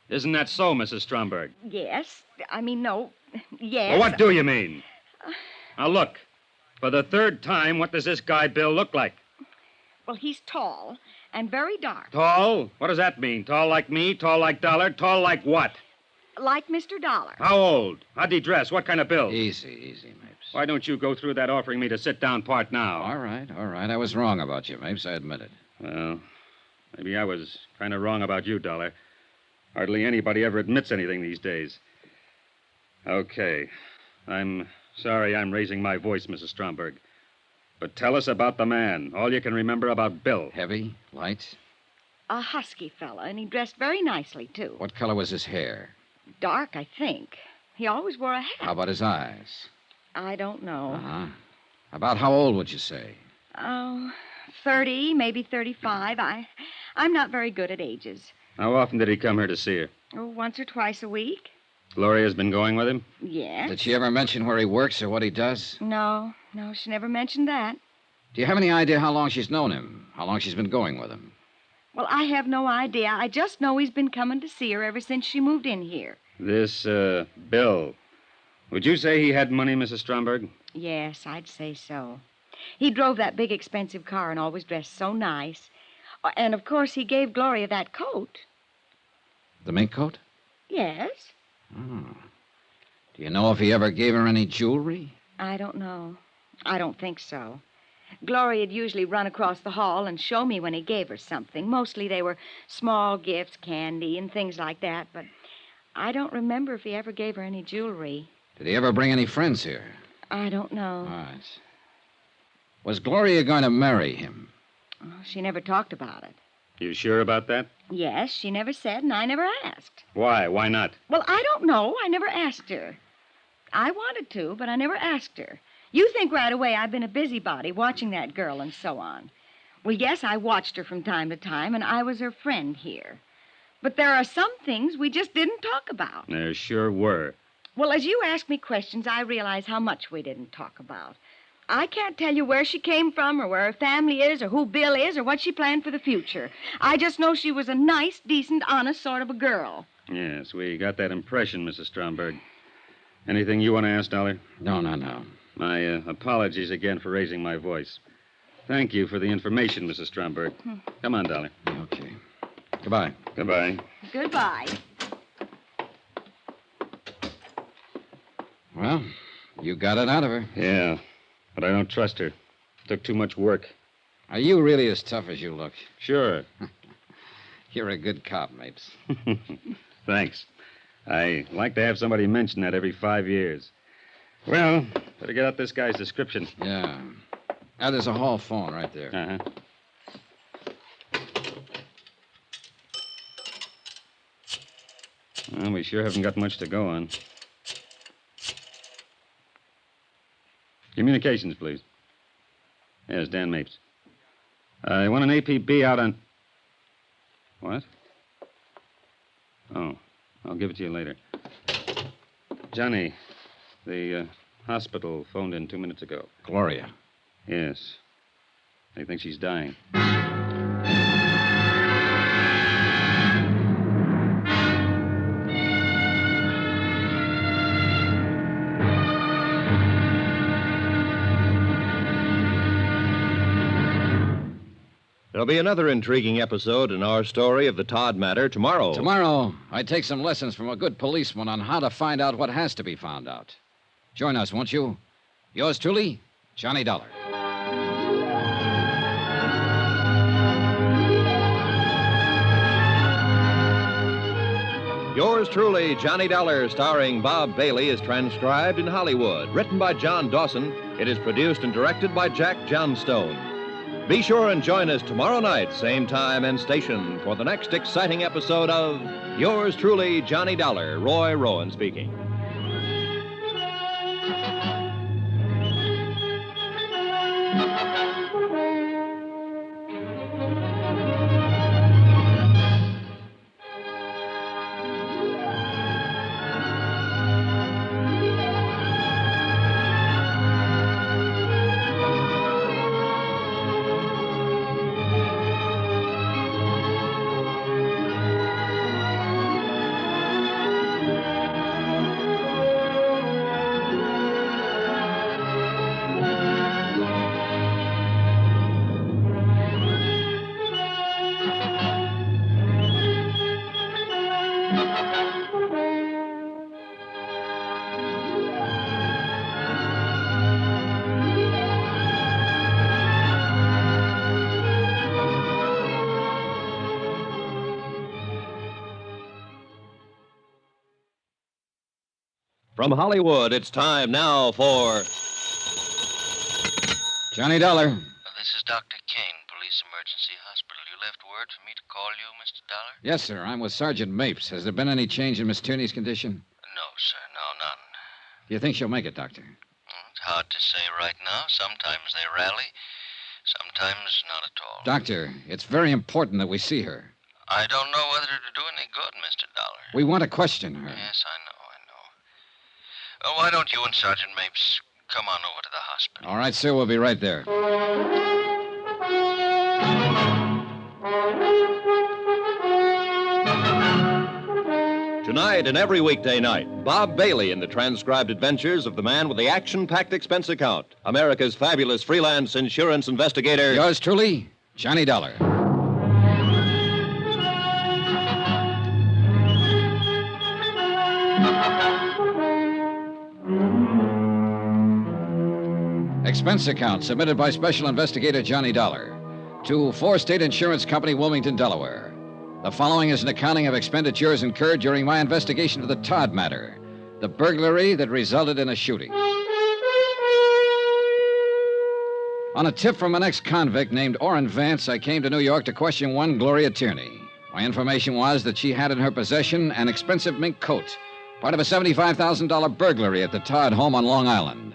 Speaker 14: Isn't that so, Mrs. Stromberg?
Speaker 5: Yes. No. Yes.
Speaker 14: Well, what do you mean? Now, look. For the 3rd time, what does this guy Bill look like?
Speaker 5: Well, he's tall and very dark.
Speaker 14: Tall? What does that mean? Tall like me? Tall like Dollar? Tall like what?
Speaker 5: Like Mr. Dollar.
Speaker 14: How old? How'd he dress? What kind of build?
Speaker 6: Easy, Mapes.
Speaker 14: Why don't you go through that offering me to sit down part now?
Speaker 6: All right. I was wrong about you, Mapes. I admit it.
Speaker 14: Well, maybe I was kind of wrong about you, Dollar. Hardly anybody ever admits anything these days. Okay. I'm sorry I'm raising my voice, Mrs. Stromberg. But tell us about the man. All you can remember about Bill.
Speaker 6: Heavy? Light?
Speaker 5: A husky fella, and he dressed very nicely, too.
Speaker 6: What color was his hair?
Speaker 5: Dark, I think. He always wore a hat.
Speaker 6: How about his eyes?
Speaker 5: I don't know.
Speaker 6: Uh-huh. About how old would you say?
Speaker 5: Oh, 30, maybe 35. I'm not very good at ages.
Speaker 14: How often did he come here to see her?
Speaker 5: Oh, once or twice a week.
Speaker 14: Gloria's been going with him?
Speaker 5: Yes.
Speaker 6: Did she ever mention where he works or what he does?
Speaker 5: No, she never mentioned that.
Speaker 6: Do you have any idea how long she's known him? How long she's been going with him?
Speaker 5: Well, I have no idea. I just know he's been coming to see her ever since she moved in here.
Speaker 14: This, Bill. Would you say he had money, Mrs. Stromberg?
Speaker 5: Yes, I'd say so. He drove that big, expensive car and always dressed so nice. And, of course, he gave Gloria that coat.
Speaker 6: The mink coat?
Speaker 5: Yes.
Speaker 6: Oh. Do you know if he ever gave her any jewelry?
Speaker 5: I don't know. I don't think so. Gloria'd usually run across the hall and show me when he gave her something. Mostly they were small gifts, candy, and things like that, but I don't remember if he ever gave her any jewelry.
Speaker 6: Did he ever bring any friends here?
Speaker 5: I don't know.
Speaker 6: All right. Was Gloria going to marry him?
Speaker 5: Well, she never talked about it.
Speaker 14: You sure about that?
Speaker 5: Yes, she never said, and I never asked.
Speaker 14: Why? Why not?
Speaker 5: Well, I don't know. I never asked her. I wanted to, but I never asked her. You think right away I've been a busybody watching that girl and so on. Well, yes, I watched her from time to time, and I was her friend here. But there are some things we just didn't talk about.
Speaker 14: There sure were.
Speaker 5: Well, as you ask me questions, I realize how much we didn't talk about. I can't tell you where she came from or where her family is or who Bill is or what she planned for the future. I just know she was a nice, decent, honest sort of a girl.
Speaker 14: Yes, we got that impression, Mrs. Stromberg. Anything you want to ask, Dollar?
Speaker 6: No.
Speaker 14: My apologies again for raising my voice. Thank you for the information, Mrs. Stromberg. Come on, Dollar.
Speaker 6: Okay. Goodbye.
Speaker 14: Goodbye.
Speaker 5: Goodbye.
Speaker 6: Well, you got it out of her.
Speaker 14: Yeah, but I don't trust her. Took too much work.
Speaker 6: Are you really as tough as you look?
Speaker 14: Sure.
Speaker 6: You're a good cop, Mapes.
Speaker 14: Thanks. I like to have somebody mention that every 5 years. Well, better get out this guy's description.
Speaker 6: Yeah. There's a hall phone right there.
Speaker 14: Uh-huh. Well, we sure haven't got much to go on. Communications, please. Yes, Dan Mapes. I want an APB out on... What? Oh, I'll give it to you later. Johnny, the hospital phoned in 2 minutes ago.
Speaker 6: Gloria.
Speaker 14: Yes. They think she's dying.
Speaker 3: There'll be another intriguing episode in our story of the Todd matter tomorrow.
Speaker 6: Tomorrow, I take some lessons from a good policeman on how to find out what has to be found out. Join us, won't you? Yours truly, Johnny Dollar.
Speaker 3: Yours truly, Johnny Dollar, starring Bob Bailey, is transcribed in Hollywood. Written by John Dawson, it is produced and directed by Jack Johnstone. Be sure and join us tomorrow night, same time and station, for the next exciting episode of Yours truly, Johnny Dollar. Roy Rowan speaking. From Hollywood, it's time now for
Speaker 6: Johnny Dollar.
Speaker 10: This is Dr. Kane, Police Emergency Hospital. You left word for me to call you, Mr. Dollar?
Speaker 6: Yes, sir. I'm with Sergeant Mapes. Has there been any change in Miss Tierney's condition?
Speaker 10: No, sir. No, none.
Speaker 6: Do you think she'll make it, Doctor?
Speaker 10: It's hard to say right now. Sometimes they rally, sometimes not at all.
Speaker 6: Doctor, it's very important that we see her.
Speaker 10: I don't know whether it'll do any good, Mr. Dollar.
Speaker 6: We want to question her.
Speaker 10: Yes, I know. Well, why don't you and Sergeant Mapes come on over to the hospital?
Speaker 6: All right, sir. We'll be right there.
Speaker 3: Tonight and every weekday night, Bob Bailey in the transcribed adventures of the man with the action-packed expense account, America's fabulous freelance insurance investigator.
Speaker 6: Yours truly, Johnny Dollar. Expense account submitted by Special Investigator Johnny Dollar to 4 State Insurance Company, Wilmington, Delaware. The following is an accounting of expenditures incurred during my investigation of the Todd matter, the burglary that resulted in a shooting. On a tip from an ex-convict named Orrin Vance, I came to New York to question one Gloria Tierney. My information was that she had in her possession an expensive mink coat, part of a $75,000 burglary at the Todd home on Long Island.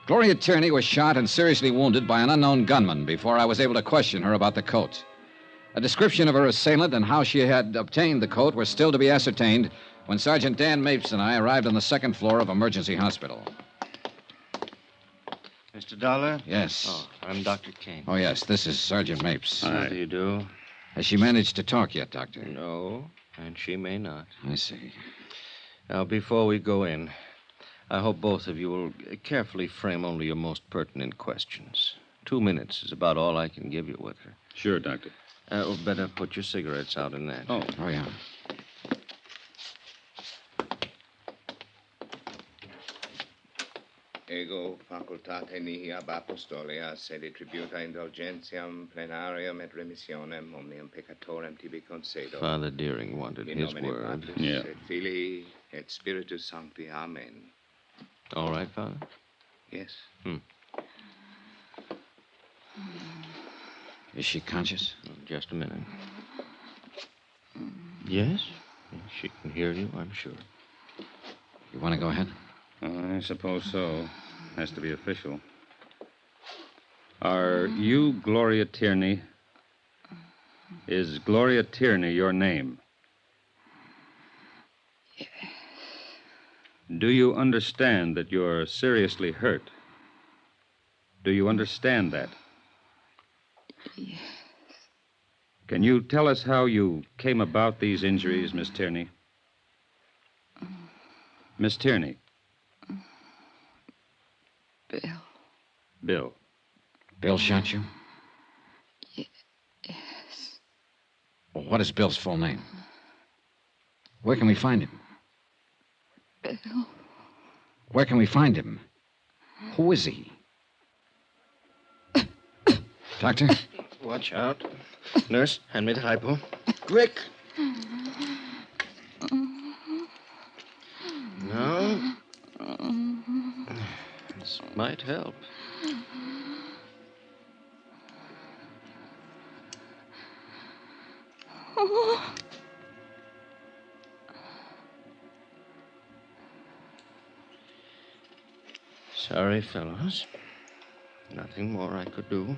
Speaker 6: Gloria Tierney was shot and seriously wounded by an unknown gunman before I was able to question her about the coat. A description of her assailant and how she had obtained the coat were still to be ascertained when Sergeant Dan Mapes and I arrived on the second floor of Emergency Hospital.
Speaker 16: Mr. Dollar?
Speaker 6: Yes.
Speaker 16: Oh, I'm Dr. Kane.
Speaker 6: Oh, yes, this is Sergeant Mapes.
Speaker 16: How do you do?
Speaker 6: Has she managed to talk yet, Doctor?
Speaker 16: No, and she may not.
Speaker 6: I see.
Speaker 16: Now, before we go in, I hope both of you will carefully frame only your most pertinent questions. 2 minutes is about all I can give you with her.
Speaker 14: Sure, Doctor.
Speaker 16: Better put your cigarettes out in that.
Speaker 6: Oh, yeah.
Speaker 12: Ego facultate mihi ab apostolia sed tributa indulgentiam plenarium et remissionem omnium peccatorem tibi concedo.
Speaker 16: Father Deering wanted
Speaker 12: In
Speaker 16: his
Speaker 12: nomine
Speaker 16: word.
Speaker 12: Patris et Filii et Spiritus Sancti. Amen.
Speaker 16: All right, Father?
Speaker 12: Yes.
Speaker 6: Is she conscious?
Speaker 16: Just a minute. Yes? She can hear you, I'm sure.
Speaker 6: You want to go ahead?
Speaker 14: I suppose so. Has to be official. Are you Gloria Tierney? Is Gloria Tierney your name?
Speaker 2: Yes.
Speaker 14: Do you understand that you're seriously hurt? Do you understand that?
Speaker 2: Yes.
Speaker 14: Can you tell us how you came about these injuries, Miss Tierney? Miss Tierney.
Speaker 2: Bill.
Speaker 6: Bill. Bill shot you?
Speaker 2: Yes.
Speaker 6: Well, what is Bill's full name? Where can we find him?
Speaker 2: Bill.
Speaker 6: Where can we find him? Who is he? Doctor?
Speaker 16: Watch out. Nurse, hand me the hypo. Quick. No. This might help. Sorry, fellows. Nothing more I could do.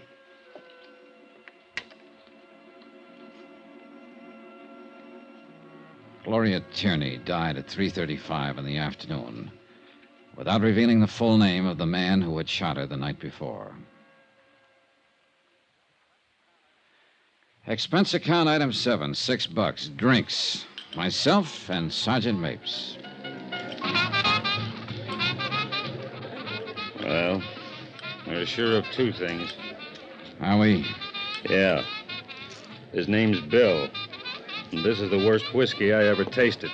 Speaker 6: Gloria Tierney died at 3:35 in the afternoon without revealing the full name of the man who had shot her the night before. Expense account item 7, $6. Drinks. Myself and Sergeant Mapes.
Speaker 14: Well, we're sure of two things.
Speaker 6: Are we?
Speaker 14: Yeah. His name's Bill. And this is the worst whiskey I ever tasted.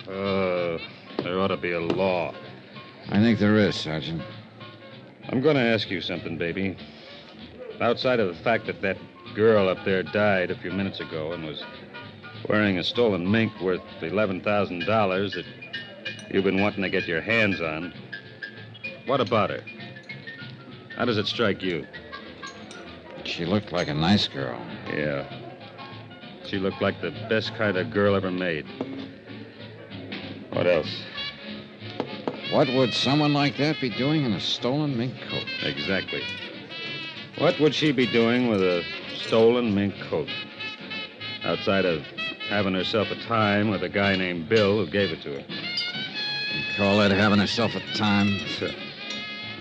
Speaker 14: There ought to be a law.
Speaker 6: I think there is, Sergeant.
Speaker 14: I'm going to ask you something, baby. Outside of the fact that girl up there died a few minutes ago and was wearing a stolen mink worth $11,000 that you've been wanting to get your hands on, what about her? How does it strike you?
Speaker 6: She looked like a nice girl.
Speaker 14: Yeah. She looked like the best kind of girl ever made. What else?
Speaker 6: What would someone like that be doing in a stolen mink coat?
Speaker 14: Exactly. What would she be doing with a stolen mink coat? Outside of having herself a time with a guy named Bill who gave it to her.
Speaker 6: You call that having herself a time?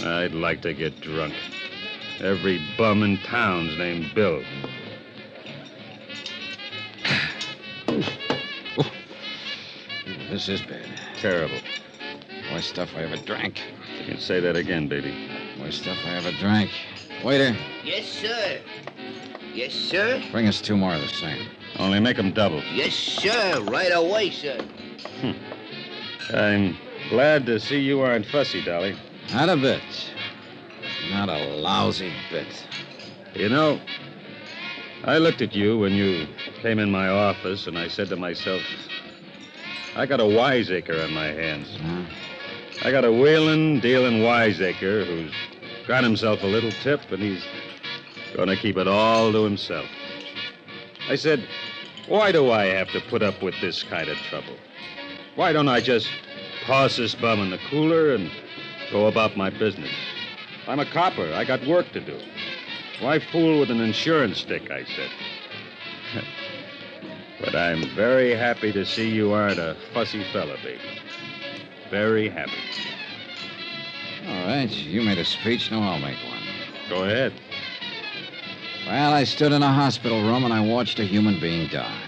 Speaker 14: I'd like to get drunk. Every bum in town's named Bill.
Speaker 6: This is bad.
Speaker 14: Terrible.
Speaker 6: Worst stuff I ever drank.
Speaker 14: You can say that again, baby.
Speaker 6: Worst stuff I ever drank. Waiter,
Speaker 21: Yes, sir. Yes, sir.
Speaker 6: bring us 2 more of the same.
Speaker 14: Only make 'em double.
Speaker 21: Yes, sir. Right away, sir.
Speaker 14: I'm glad to see you aren't fussy, Dolly.
Speaker 6: Not a bit. Not a lousy bit.
Speaker 14: You know, I looked at you when you came in my office, and I said to myself, I got a wiseacre on my hands.
Speaker 6: Huh?
Speaker 14: I got a wheeling, dealing wiseacre who's got himself a little tip, and he's going to keep it all to himself. I said, why do I have to put up with this kind of trouble? Why don't I just toss this bum in the cooler and go about my business? I'm a copper. I got work to do. Why fool with an insurance stick, I said. But I'm very happy to see you aren't a fussy fella, baby. Very happy.
Speaker 6: All right, you made a speech, now I'll make one.
Speaker 14: Go ahead.
Speaker 6: Well, I stood in a hospital room and I watched a human being die.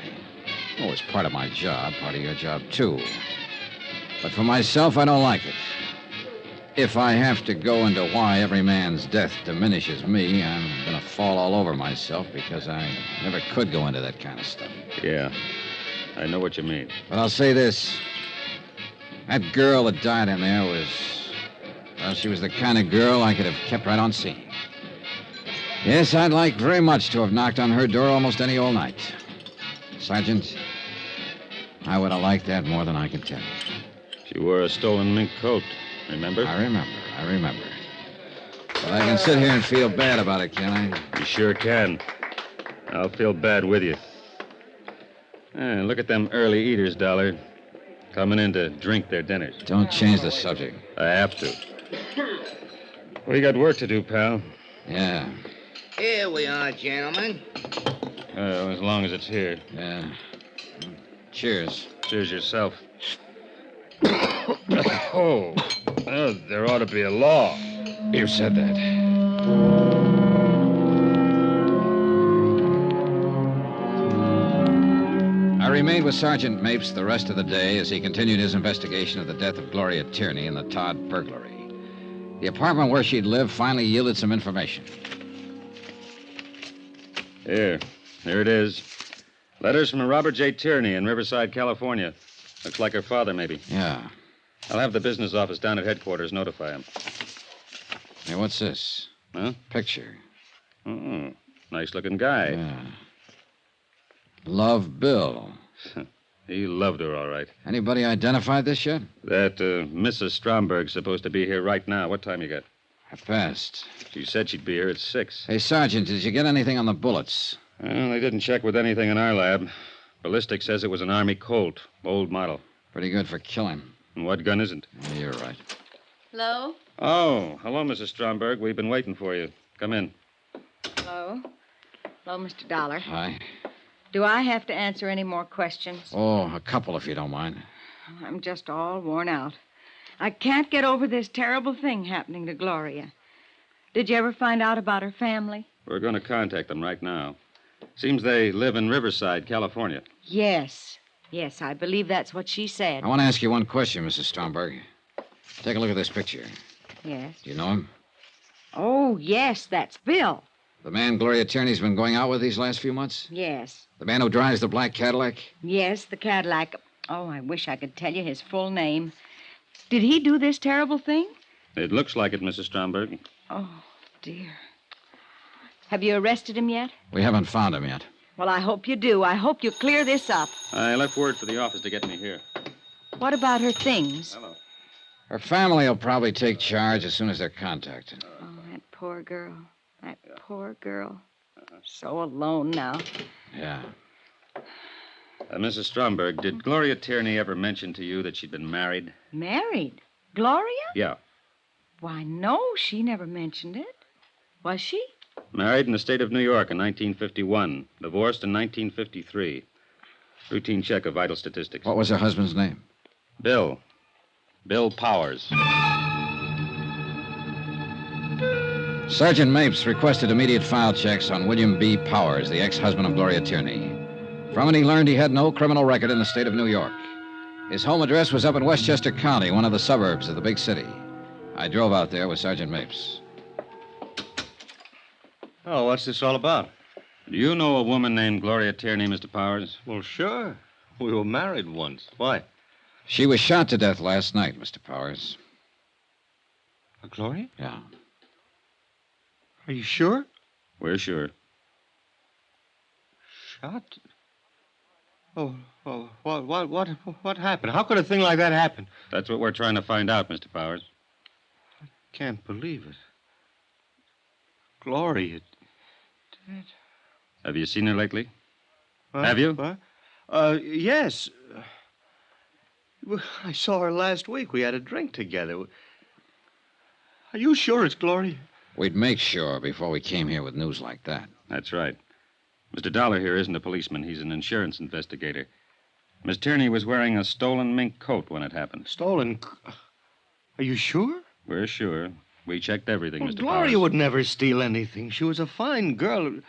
Speaker 6: Well, it was part of my job, part of your job, too. But for myself, I don't like it. If I have to go into why every man's death diminishes me, I'm going to fall all over myself because I never could go into that kind of stuff.
Speaker 14: Yeah, I know what you mean.
Speaker 6: But I'll say this. That girl that died in there was... Well, she was the kind of girl I could have kept right on seeing. Yes, I'd like very much to have knocked on her door almost any old night. Sergeant, I would have liked that more than I can tell you.
Speaker 14: She wore a stolen mink coat, remember?
Speaker 6: I remember. But I can sit here and feel bad about it, can I?
Speaker 14: You sure can. I'll feel bad with you. Look at them early eaters, Dollar. Coming in to drink their dinners.
Speaker 6: Don't change the subject.
Speaker 14: I have to. We got work to do, pal.
Speaker 6: Yeah.
Speaker 21: Here we are, gentlemen.
Speaker 14: As long as it's here.
Speaker 6: Yeah. Cheers.
Speaker 14: Cheers yourself. Oh, there ought to be a law.
Speaker 6: You said that. I remained with Sergeant Mapes the rest of the day as he continued his investigation of the death of Gloria Tierney and the Todd burglary. The apartment where she'd lived finally yielded some information.
Speaker 14: Here it is. Letters from a Robert J. Tierney in Riverside, California. Looks like her father, maybe.
Speaker 6: Yeah.
Speaker 14: I'll have the business office down at headquarters notify him.
Speaker 6: Hey, what's this?
Speaker 14: Huh?
Speaker 6: Picture.
Speaker 14: Oh, nice-looking guy.
Speaker 6: Yeah. Love Bill.
Speaker 14: He loved her, all right.
Speaker 6: Anybody identified this yet?
Speaker 14: That Mrs. Stromberg's supposed to be here right now. What time you got?
Speaker 6: 1:30.
Speaker 14: She said she'd be here at 6.
Speaker 6: Hey, Sergeant, did you get anything on the bullets?
Speaker 14: Well, they didn't check with anything in our lab. Ballistic says it was an Army Colt, old model.
Speaker 6: Pretty good for killing.
Speaker 14: And what gun isn't?
Speaker 6: Yeah, you're right.
Speaker 2: Hello?
Speaker 14: Oh, hello, Mrs. Stromberg. We've been waiting for you. Come in.
Speaker 5: Hello? Hello, Mr. Dollar.
Speaker 6: Hi.
Speaker 5: Do I have to answer any more questions?
Speaker 6: Oh, a couple, if you don't mind.
Speaker 5: I'm just all worn out. I can't get over this terrible thing happening to Gloria. Did you ever find out about her family?
Speaker 14: We're going to contact them right now. Seems they live in Riverside, California.
Speaker 5: Yes. Yes, I believe that's what she said.
Speaker 6: I want to ask you one question, Mrs. Stromberg. Take a look at this picture.
Speaker 5: Yes.
Speaker 6: Do you know him?
Speaker 5: Oh, yes, that's Bill.
Speaker 6: The man Gloria Tierney's been going out with these last few months?
Speaker 5: Yes.
Speaker 6: The man who drives the black Cadillac?
Speaker 5: Yes, the Cadillac. Oh, I wish I could tell you his full name. Did he do this terrible thing?
Speaker 14: It looks like it, Mrs. Stromberg.
Speaker 5: Oh, dear. Have you arrested him yet?
Speaker 6: We haven't found him yet.
Speaker 5: Well, I hope you do. I hope you clear this up.
Speaker 14: I left word for the office to get me here.
Speaker 5: What about her things?
Speaker 14: Hello.
Speaker 6: Her family will probably take charge as soon as they're contacted.
Speaker 5: Oh, that poor girl. That poor girl. So alone now.
Speaker 6: Yeah.
Speaker 14: Mrs. Stromberg, did Gloria Tierney ever mention to you that she'd been married?
Speaker 5: Married? Gloria?
Speaker 14: Yeah.
Speaker 5: Why, no, she never mentioned it. Was she?
Speaker 14: Married in the state of New York in 1951. Divorced in 1953. Routine check of vital statistics.
Speaker 6: What was her husband's name?
Speaker 14: Bill. Bill Powers.
Speaker 6: Sergeant Mapes requested immediate file checks on William B. Powers, the ex-husband of Gloria Tierney. From it, he learned he had no criminal record in the state of New York. His home address was up in Westchester County, one of the suburbs of the big city. I drove out there with Sergeant Mapes.
Speaker 16: Oh, what's this all about?
Speaker 14: Do you know a woman named Gloria Tierney, Mr. Powers?
Speaker 16: Well, sure. We were married once. Why?
Speaker 6: She was shot to death last night, Mr. Powers.
Speaker 16: Gloria?
Speaker 6: Yeah.
Speaker 16: Are you sure?
Speaker 14: We're sure.
Speaker 16: Shot? Oh, what happened? How could a thing like that happen?
Speaker 14: That's what we're trying to find out, Mr. Powers.
Speaker 16: Can't believe it. Gloria.
Speaker 14: Have you seen her lately?
Speaker 16: What?
Speaker 14: Have you?
Speaker 16: What? Yes. Well, I saw her last week. We had a drink together. Are you sure it's Gloria?
Speaker 6: We'd make sure before we came here with news like that.
Speaker 14: That's right. Mr. Dollar here isn't a policeman. He's an insurance investigator. Miss Tierney was wearing a stolen mink coat when it happened.
Speaker 16: Stolen? Are you sure?
Speaker 14: We're sure. We checked everything,
Speaker 16: Well,
Speaker 14: Mr.
Speaker 16: Gloria
Speaker 14: Powers.
Speaker 16: would never steal anything. She was a fine girl. A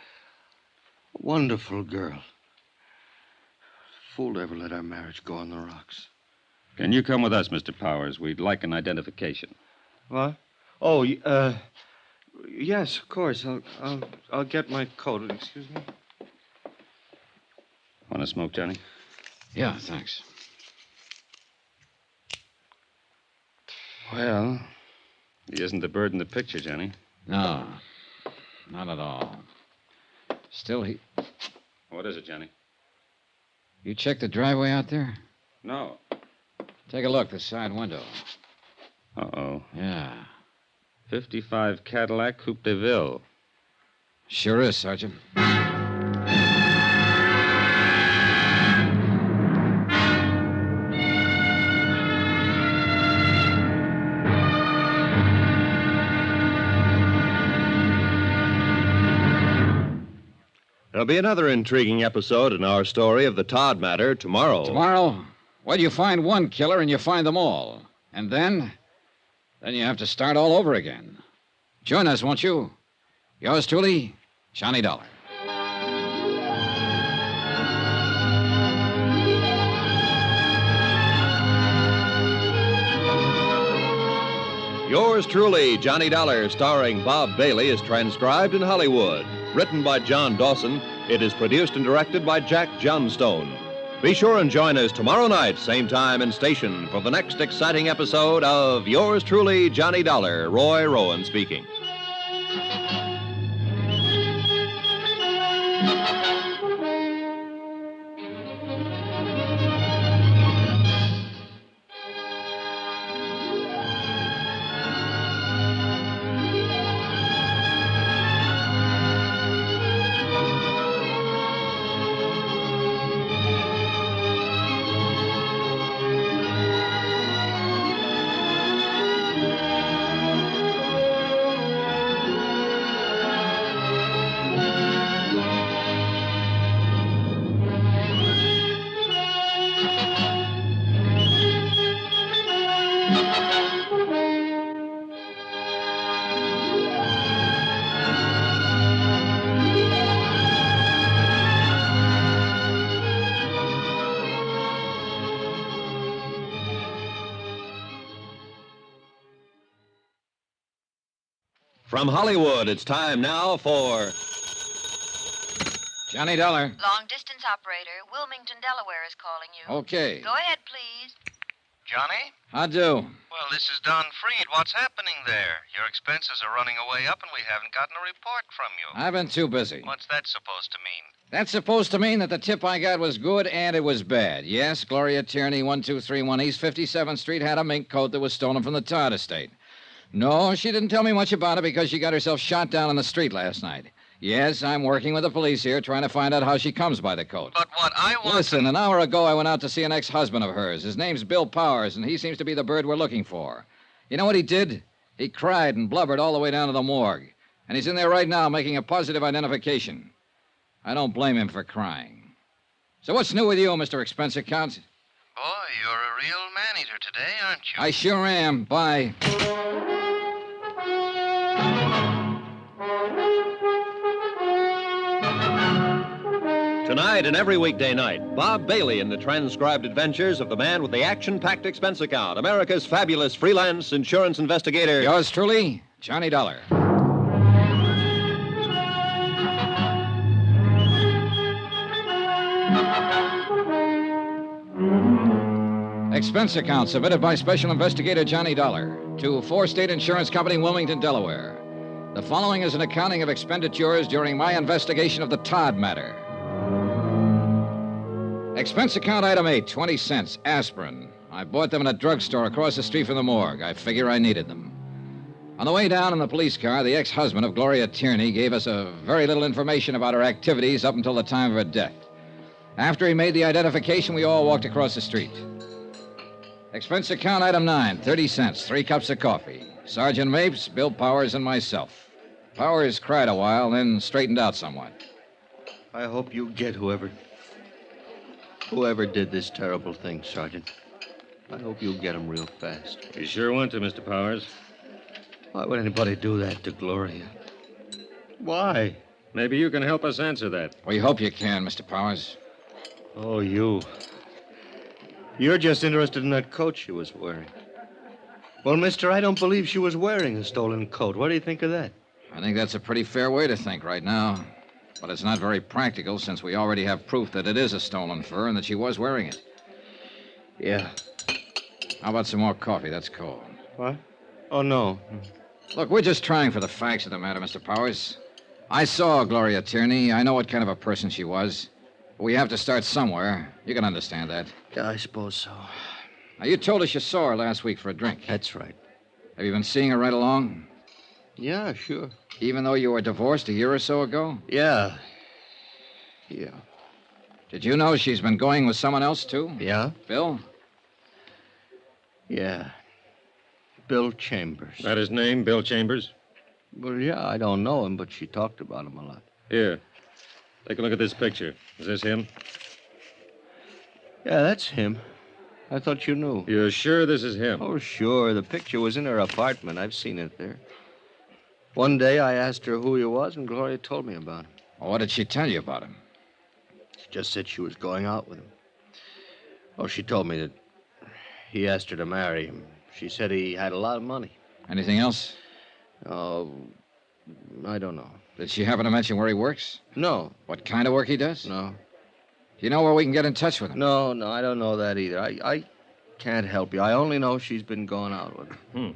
Speaker 16: wonderful girl. Fool to ever let our marriage go on the rocks.
Speaker 14: Can you come with us, Mr. Powers? We'd like an identification.
Speaker 16: What? Oh, yes, of course. I'll get my coat. Excuse me.
Speaker 14: Want to smoke, Johnny?
Speaker 6: Yeah, thanks.
Speaker 14: Well, he isn't the bird in the picture, Johnny.
Speaker 6: No, not at all. Still, he...
Speaker 14: What is it, Johnny?
Speaker 6: You checked the driveway out there?
Speaker 14: No.
Speaker 6: Take a look, the side window.
Speaker 14: Uh-oh.
Speaker 6: Yeah.
Speaker 14: 55 Cadillac Coupe de Ville.
Speaker 6: Sure is, Sergeant.
Speaker 3: There'll be another intriguing episode in our story of the Todd matter tomorrow.
Speaker 6: Tomorrow? Well, you find one killer and you find them all. And then you have to start all over again. Join us, won't you? Yours truly, Johnny Dollar.
Speaker 3: Yours truly, Johnny Dollar, starring Bob Bailey, is transcribed in Hollywood. Written by John Dawson, it is produced and directed by Jack Johnstone. Be sure and join us tomorrow night, same time and station, for the next exciting episode of Yours truly, Johnny Dollar. Roy Rowan speaking. From Hollywood, it's time now for...
Speaker 6: Johnny Dollar.
Speaker 2: Long distance operator, Wilmington, Delaware is calling you.
Speaker 6: Okay.
Speaker 2: Go ahead, please.
Speaker 10: Johnny?
Speaker 6: How'd do?
Speaker 10: Well, this is Don Freed. What's happening there? Your expenses are running away up, and we haven't gotten a report from you.
Speaker 6: I've been too busy.
Speaker 10: What's that supposed to mean?
Speaker 6: That's supposed to mean that the tip I got was good and it was bad. Yes, Gloria Tierney, 1231 East 57th Street, had a mink coat that was stolen from the Todd estate. No, she didn't tell me much about it because she got herself shot down on the street last night. Yes, I'm working with the police here trying to find out how she comes by the coat.
Speaker 10: But what I want...
Speaker 6: Listen, an hour ago I went out to see an ex-husband of hers. His name's Bill Powers, and he seems to be the bird we're looking for. You know what he did? He cried and blubbered all the way down to the morgue. And he's in there right now making a positive identification. I don't blame him for crying. So what's new with you, Mr. Expense Accounts?
Speaker 10: Boy, you're a real man-eater today, aren't you?
Speaker 6: I sure am. Bye.
Speaker 3: Tonight and every weekday night, Bob Bailey in the transcribed adventures of the man with the action-packed expense account, America's fabulous freelance insurance investigator.
Speaker 6: Yours truly, Johnny Dollar. Expense account submitted by Special Investigator Johnny Dollar to 4 State Insurance Company, Wilmington, Delaware. The following is an accounting of expenditures during my investigation of the Todd matter. Expense account item 8, 20 cents, aspirin. I bought them in a drugstore across the street from the morgue. I figure I needed them. On the way down in the police car, the ex-husband of Gloria Tierney gave us very little information about her activities up until the time of her death. After he made the identification, we all walked across the street. Expense account item 9, 30 cents, 3 cups of coffee. Sergeant Mapes, Bill Powers, and myself. Powers cried a while, then straightened out somewhat.
Speaker 16: I hope you get whoever did this terrible thing, Sergeant. I hope you'll get him real fast.
Speaker 14: You sure want to, Mr. Powers.
Speaker 16: Why would anybody do that to Gloria? Why?
Speaker 14: Maybe you can help us answer that.
Speaker 6: We hope you can, Mr. Powers.
Speaker 16: Oh, you. You're just interested in that coat she was wearing. Well, mister, I don't believe she was wearing a stolen coat. What do you think of that?
Speaker 6: I think that's a pretty fair way to think right now. But it's not very practical since we already have proof that it is a stolen fur and that she was wearing it.
Speaker 16: Yeah.
Speaker 6: How about some more coffee? That's cold.
Speaker 16: What? Oh, no.
Speaker 6: Look, we're just trying for the facts of the matter, Mr. Powers. I saw Gloria Tierney. I know what kind of a person she was. But we have to start somewhere. You can understand that.
Speaker 16: Yeah, I suppose so.
Speaker 6: Now, you told us you saw her last week for a drink.
Speaker 16: That's right.
Speaker 6: Have you been seeing her right along?
Speaker 16: Yeah, sure.
Speaker 6: Even though you were divorced a year or so ago?
Speaker 16: Yeah.
Speaker 6: Did you know she's been going with someone else, too?
Speaker 16: Yeah?
Speaker 6: Bill?
Speaker 16: Yeah. Bill Chambers.
Speaker 14: That his name, Bill Chambers?
Speaker 16: Well, yeah, I don't know him, but she talked about him a lot.
Speaker 14: Here. Take a look at this picture. Is this him?
Speaker 16: Yeah, that's him. I thought you knew.
Speaker 14: You're sure this is him?
Speaker 16: Oh, sure. The picture was in her apartment. I've seen it there. One day I asked her who he was, and Gloria told me about him.
Speaker 6: Well, what did she tell you about him?
Speaker 16: She just said she was going out with him. Oh, she told me that he asked her to marry him. She said he had a lot of money.
Speaker 6: Anything else?
Speaker 16: Oh, I don't know.
Speaker 6: Did she happen to mention where he works?
Speaker 16: No.
Speaker 6: What kind of work he does?
Speaker 16: No.
Speaker 6: Do you know where we can get in touch with him?
Speaker 16: No, I don't know that either. I can't help you. I only know she's been going out with him.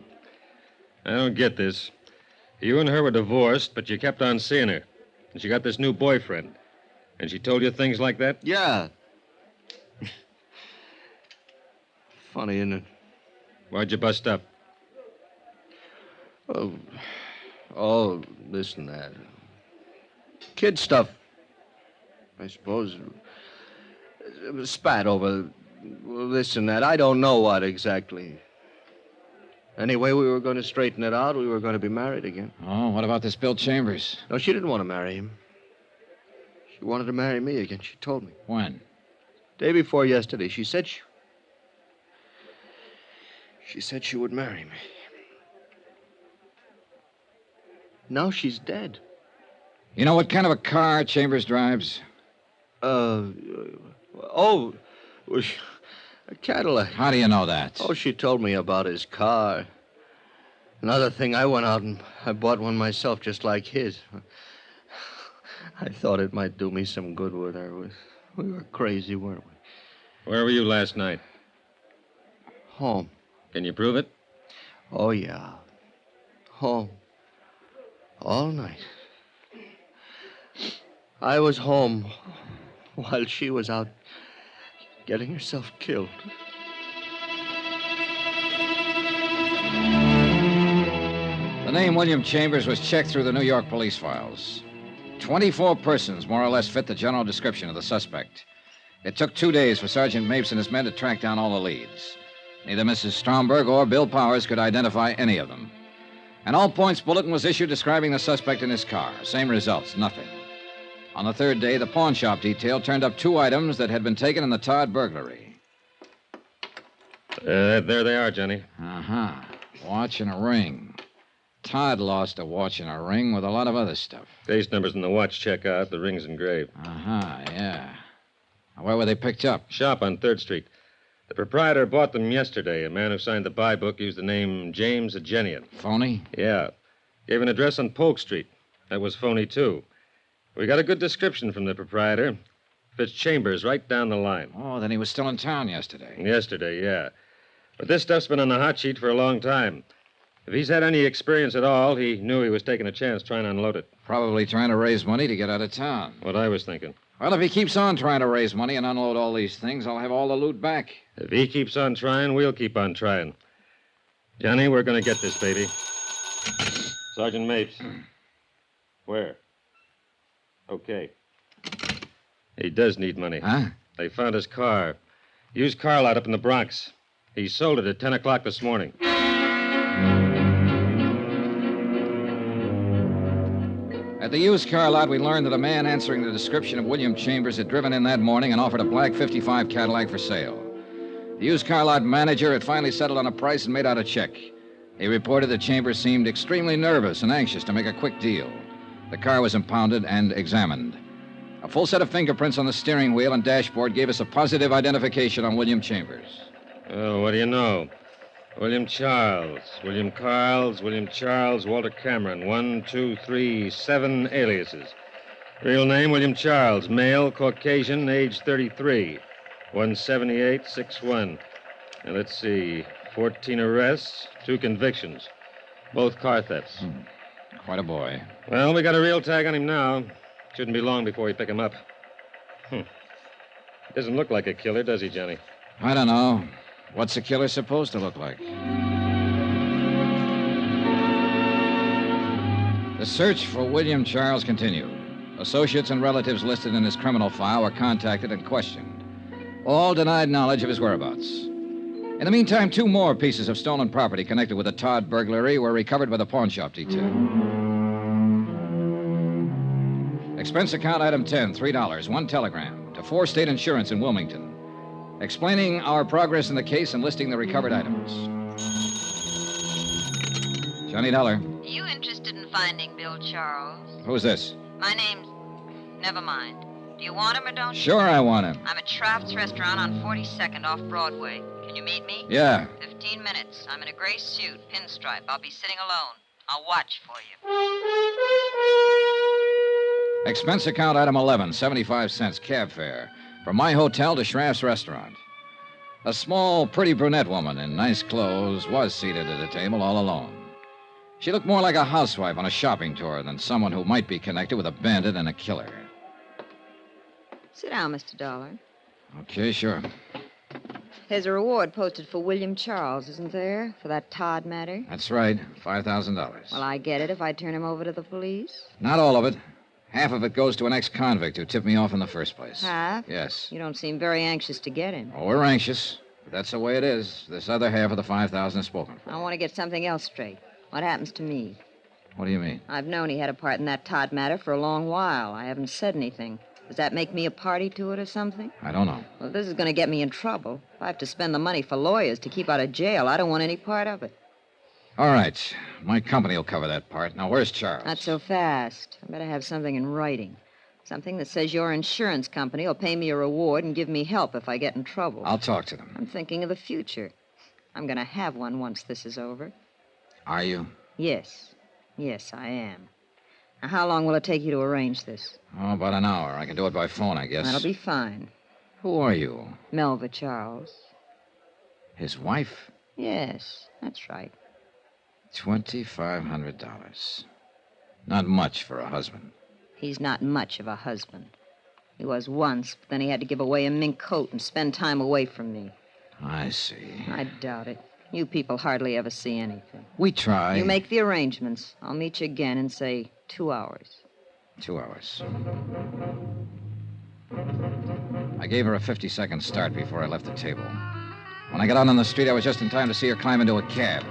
Speaker 14: I don't get this. You and her were divorced, but you kept on seeing her. And she got this new boyfriend. And she told you things like that?
Speaker 16: Yeah. Funny, isn't it?
Speaker 14: Why'd you bust up?
Speaker 16: Oh, this and that. Kid stuff, I suppose. Spat over this and that. I don't know what exactly. Anyway, we were going to straighten it out. We were going to be married again.
Speaker 6: Oh, what about this Bill Chambers?
Speaker 16: No, she didn't want to marry him. She wanted to marry me again. She told me.
Speaker 6: When?
Speaker 16: Day before yesterday. She said she would marry me. Now she's dead.
Speaker 6: You know what kind of a car Chambers drives?
Speaker 16: A Cadillac.
Speaker 6: How do you know that?
Speaker 16: Oh, she told me about his car. Another thing, I went out and I bought one myself just like his. I thought it might do me some good with her. We were crazy, weren't we?
Speaker 14: Where were you last night?
Speaker 16: Home.
Speaker 14: Can you prove it?
Speaker 16: Oh, yeah. Home. All night. I was home while she was out getting herself killed.
Speaker 6: The name William Chambers was checked through the New York police files. 24 persons more or less fit the general description of the suspect. It took 2 days for Sergeant Mapes and his men to track down all the leads. Neither Mrs. Stromberg or Bill Powers could identify any of them. An all-points bulletin was issued describing the suspect in his car. Same results, nothing. On the third day, the pawn shop detail turned up 2 items that had been taken in the Todd burglary.
Speaker 14: There they are, Johnny.
Speaker 6: Uh-huh. Watch and a ring. Todd lost a watch and a ring with a lot of other stuff.
Speaker 14: Case numbers in the watch check out. The ring's engraved.
Speaker 6: Uh-huh, yeah. Where were they picked up?
Speaker 14: Shop on 3rd Street. The proprietor bought them yesterday. A man who signed the buy book used the name James Agenian.
Speaker 6: Phony?
Speaker 14: Yeah. Gave an address on Polk Street. That was phony, too. We got a good description from the proprietor. Fits Chambers right down the line.
Speaker 6: Oh, then he was still in town yesterday.
Speaker 14: Yesterday, yeah. But this stuff's been on the hot sheet for a long time. If he's had any experience at all, he knew he was taking a chance trying to unload it.
Speaker 6: Probably trying to raise money to get out of town.
Speaker 14: What I was thinking.
Speaker 6: Well, if he keeps on trying to raise money and unload all these things, I'll have all the loot back.
Speaker 14: If he keeps on trying, we'll keep on trying. Johnny, we're going to get this baby. Sergeant Mapes. Where? Okay. He does need money.
Speaker 6: Huh?
Speaker 14: They found his car. Used car lot up in the Bronx. He sold it at 10 o'clock this morning.
Speaker 6: At the used car lot, we learned that a man answering the description of William Chambers had driven in that morning and offered a black 55 Cadillac for sale. The used car lot manager had finally settled on a price and made out a check. He reported that Chambers seemed extremely nervous and anxious to make a quick deal. The car was impounded and examined. A full set of fingerprints on the steering wheel and dashboard gave us a positive identification on William Chambers.
Speaker 14: Oh, what do you know? William Charles, William Carles, William Charles, Walter Cameron. 1, 2, 3, 7 aliases. Real name, William Charles. Male, Caucasian, age 33. 178, 6'1". Now, let's see. 14 arrests, 2 convictions. Both car thefts.
Speaker 6: Quite a boy.
Speaker 14: Well, we got a real tag on him now. Shouldn't be long before we pick him up. Doesn't look like a killer, does he, Johnny?
Speaker 6: I don't know. What's a killer supposed to look like? The search for William Charles continued. Associates and relatives listed in his criminal file were contacted and questioned. All denied knowledge of his whereabouts. In the meantime, 2 more pieces of stolen property connected with the Todd burglary were recovered by the pawn shop detail. Expense account item 10, $3, 1 telegram to 4 State Insurance in Wilmington, explaining our progress in the case and listing the recovered items. Johnny Dollar.
Speaker 2: You interested in finding Bill Charles?
Speaker 6: Who's this?
Speaker 2: My name's... Never mind. Do you want him or don't you?
Speaker 6: Sure, I want him.
Speaker 2: I'm at Shraft's Restaurant on 42nd off Broadway. Can you meet me?
Speaker 6: Yeah.
Speaker 2: 15 minutes. I'm in a gray suit, pinstripe. I'll be sitting alone. I'll watch for you.
Speaker 6: Expense account item 11, 75 cents cab fare from my hotel to Shraft's Restaurant. A small, pretty brunette woman in nice clothes was seated at a table all alone. She looked more like a housewife on a shopping tour than someone who might be connected with a bandit and a killer.
Speaker 5: Sit down, Mr. Dollar.
Speaker 6: Okay, sure.
Speaker 5: There's a reward posted for William Charles, isn't there? For that Todd matter?
Speaker 6: That's right, $5,000.
Speaker 5: Well, I get it if I turn him over to the police.
Speaker 6: Not all of it. Half of it goes to an ex-convict who tipped me off in the first place.
Speaker 5: Half?
Speaker 6: Yes.
Speaker 5: You don't seem very anxious to get him.
Speaker 6: Oh, we're anxious. But that's the way it is. This other half of the $5,000 is spoken for.
Speaker 5: I want to get something else straight. What happens to me?
Speaker 6: What do you mean?
Speaker 5: I've known he had a part in that Todd matter for a long while. I haven't said anything. Does that make me a party to it or something?
Speaker 6: I don't know.
Speaker 5: Well, this is going to get me in trouble. If I have to spend the money for lawyers to keep out of jail, I don't want any part of it.
Speaker 6: All right. My company will cover that part. Now, where's Charles?
Speaker 5: Not so fast. I better have something in writing. Something that says your insurance company will pay me a reward and give me help if I get in trouble.
Speaker 6: I'll talk to them.
Speaker 5: I'm thinking of the future. I'm going to have one once this is over.
Speaker 6: Are you?
Speaker 5: Yes. Yes, I am. Now, how long will it take you to arrange this?
Speaker 6: Oh, about an hour. I can do it by phone, I guess.
Speaker 5: That'll be fine.
Speaker 6: Who are you?
Speaker 5: Melva Charles.
Speaker 6: His wife?
Speaker 5: Yes, that's right.
Speaker 6: $2,500. Not much for a husband.
Speaker 5: He's not much of a husband. He was once, but then he had to give away a mink coat and spend time away from me.
Speaker 6: I see.
Speaker 5: I doubt it. You people hardly ever see anything.
Speaker 6: We try.
Speaker 5: You make the arrangements. I'll meet you again in, say, 2 hours.
Speaker 6: 2 hours. I gave her a 50-second start before I left the table. When I got out on the street, I was just in time to see her climb into a cab.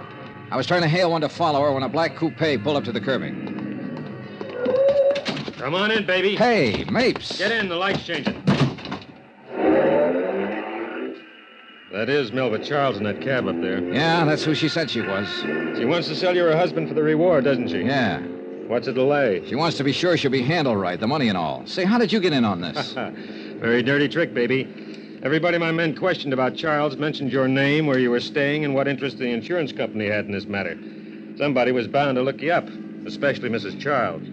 Speaker 6: I was trying to hail one to follow her when a black coupe pulled up to the curbing.
Speaker 14: Come on in, baby.
Speaker 6: Hey, Mapes.
Speaker 14: Get in, the light's changing. That is Melva Charles in that cab up there.
Speaker 6: Yeah, that's who she said she was.
Speaker 14: She wants to sell you her husband for the reward, doesn't she?
Speaker 6: Yeah.
Speaker 14: What's the delay?
Speaker 6: She wants to be sure she'll be handled right, the money and all. Say, how did you get in on this?
Speaker 14: Very dirty trick, baby. Everybody my men questioned about Charles mentioned your name, where you were staying, and what interest the insurance company had in this matter. Somebody was bound to look you up, especially Mrs. Charles.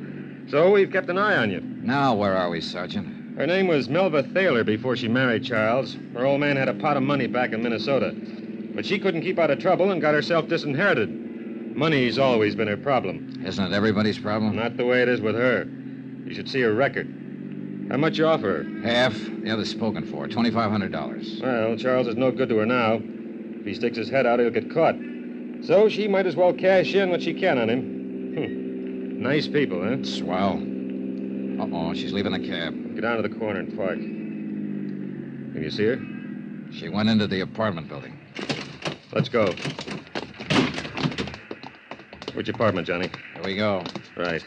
Speaker 14: So we've kept an eye on you.
Speaker 6: Now, where are we, Sergeant?
Speaker 14: Her name was Melva Thaler before she married Charles. Her old man had a pot of money back in Minnesota. But she couldn't keep out of trouble and got herself disinherited. Money's always been her problem.
Speaker 6: Isn't it everybody's problem?
Speaker 14: Not the way it is with her. You should see her record. How much you offer her?
Speaker 6: Half. The other's spoken for. $2,500.
Speaker 14: Well, Charles is no good to her now. If he sticks his head out, he'll get caught. So she might as well cash in what she can on him. Nice people, huh?
Speaker 6: Swell. Uh-oh, she's leaving the cab.
Speaker 14: Get down to the corner and park. Can you see her?
Speaker 6: She went into the apartment building.
Speaker 14: Let's go. Which apartment, Johnny?
Speaker 6: Here we go.
Speaker 14: Right.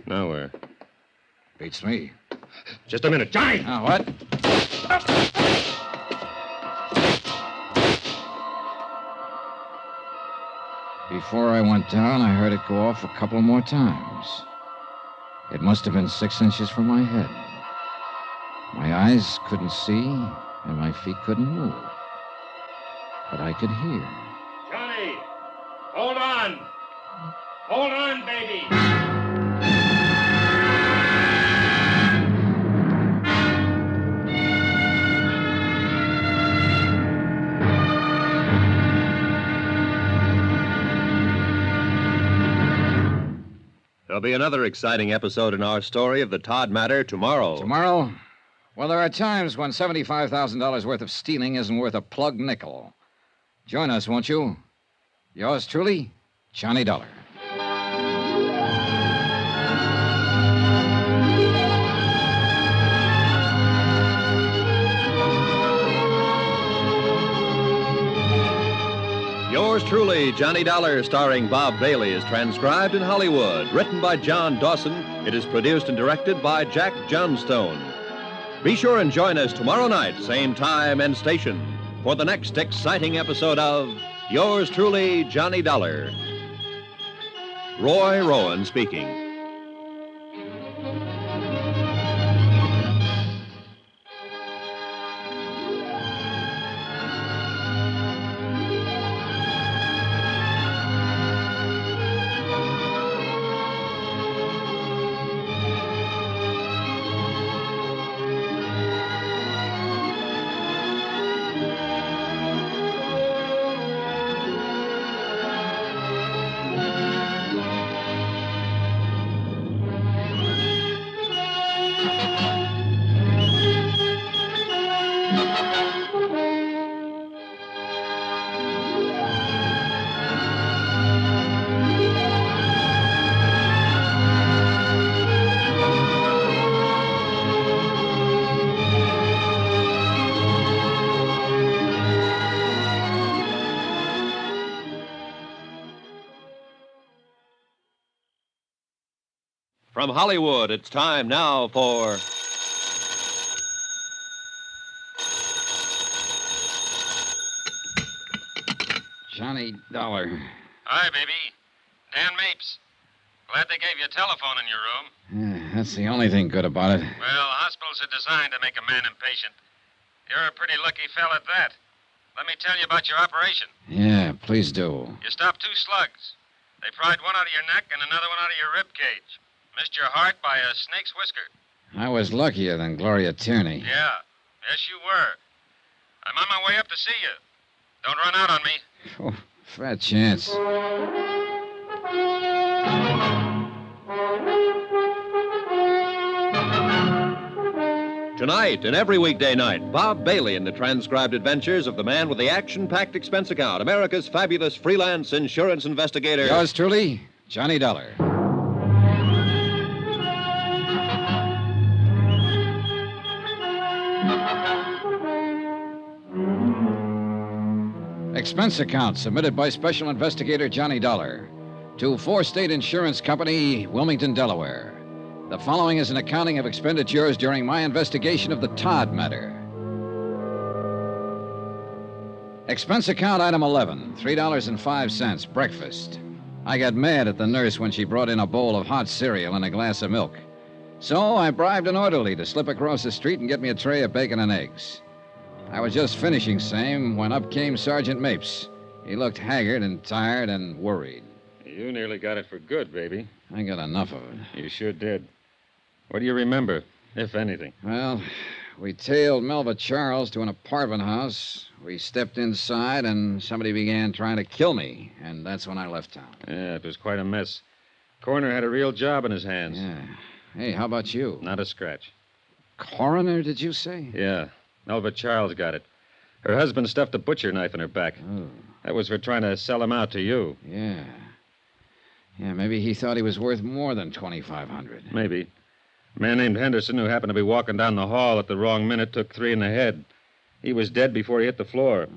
Speaker 14: Now where?
Speaker 6: Beats me.
Speaker 14: Just a minute, Johnny!
Speaker 6: What? Before I went down, I heard it go off a couple more times. It must have been 6 inches from my head. My eyes couldn't see, and my feet couldn't move. But I could hear.
Speaker 14: Johnny! Hold on! Hold on, baby!
Speaker 3: There'll be another exciting episode in our story of the Todd matter tomorrow.
Speaker 6: Tomorrow? Well, there are times when $75,000 worth of stealing isn't worth a plug nickel. Join us, won't you? Yours truly, Johnny Dollar.
Speaker 3: Yours truly, Johnny Dollar, starring Bob Bailey, is transcribed in Hollywood. Written by John Dawson, it is produced and directed by Jack Johnstone. Be sure and join us tomorrow night, same time and station, for the next exciting episode of Yours truly, Johnny Dollar. Roy Rowan speaking. From Hollywood, it's time now for...
Speaker 6: Johnny Dollar.
Speaker 14: Hi, baby. Dan Mapes. Glad they gave you a telephone in your room.
Speaker 6: Yeah, that's the only thing good about it.
Speaker 14: Well, hospitals are designed to make a man impatient. You're a pretty lucky fella at that. Let me tell you about your operation.
Speaker 6: Yeah, please do.
Speaker 14: You stopped 2 slugs. They pried one out of your neck and another one out of your rib cage. Missed your heart by a snake's whisker.
Speaker 6: I was luckier than Gloria Tierney.
Speaker 14: Yeah. Yes, you were. I'm on my way up to see you. Don't run out on me.
Speaker 6: Oh, fat chance.
Speaker 3: Tonight and every weekday night, Bob Bailey in the transcribed adventures of the man with the action-packed expense account, America's fabulous freelance insurance investigator.
Speaker 6: Yours truly, Johnny Dollar. Expense account submitted by Special Investigator Johnny Dollar to 4-State Insurance Company, Wilmington, Delaware. The following is an accounting of expenditures during my investigation of the Todd matter. Expense account item 11, $3.05, breakfast. I got mad at the nurse when she brought in a bowl of hot cereal and a glass of milk. So I bribed an orderly to slip across the street and get me a tray of bacon and eggs. I was just finishing same when up came Sergeant Mapes. He looked haggard and tired and worried.
Speaker 14: You nearly got it for good, baby.
Speaker 6: I got enough of it.
Speaker 14: You sure did. What do you remember, if anything?
Speaker 6: Well, we tailed Melva Charles to an apartment house. We stepped inside, and somebody began trying to kill me, and that's when I left town.
Speaker 14: Yeah, it was quite a mess. Coroner had a real job in his hands.
Speaker 6: Yeah. Hey, how about you?
Speaker 14: Not a scratch.
Speaker 6: Coroner, did you say?
Speaker 14: Yeah. Melva Charles got it. Her husband stuffed a butcher knife in her back.
Speaker 6: Oh.
Speaker 14: That was for trying to sell him out to you.
Speaker 6: Yeah. Yeah, maybe he thought he was worth more than $2,500.
Speaker 14: Maybe. A man named Henderson, who happened to be walking down the hall at the wrong minute, took 3 in the head. He was dead before he hit the floor.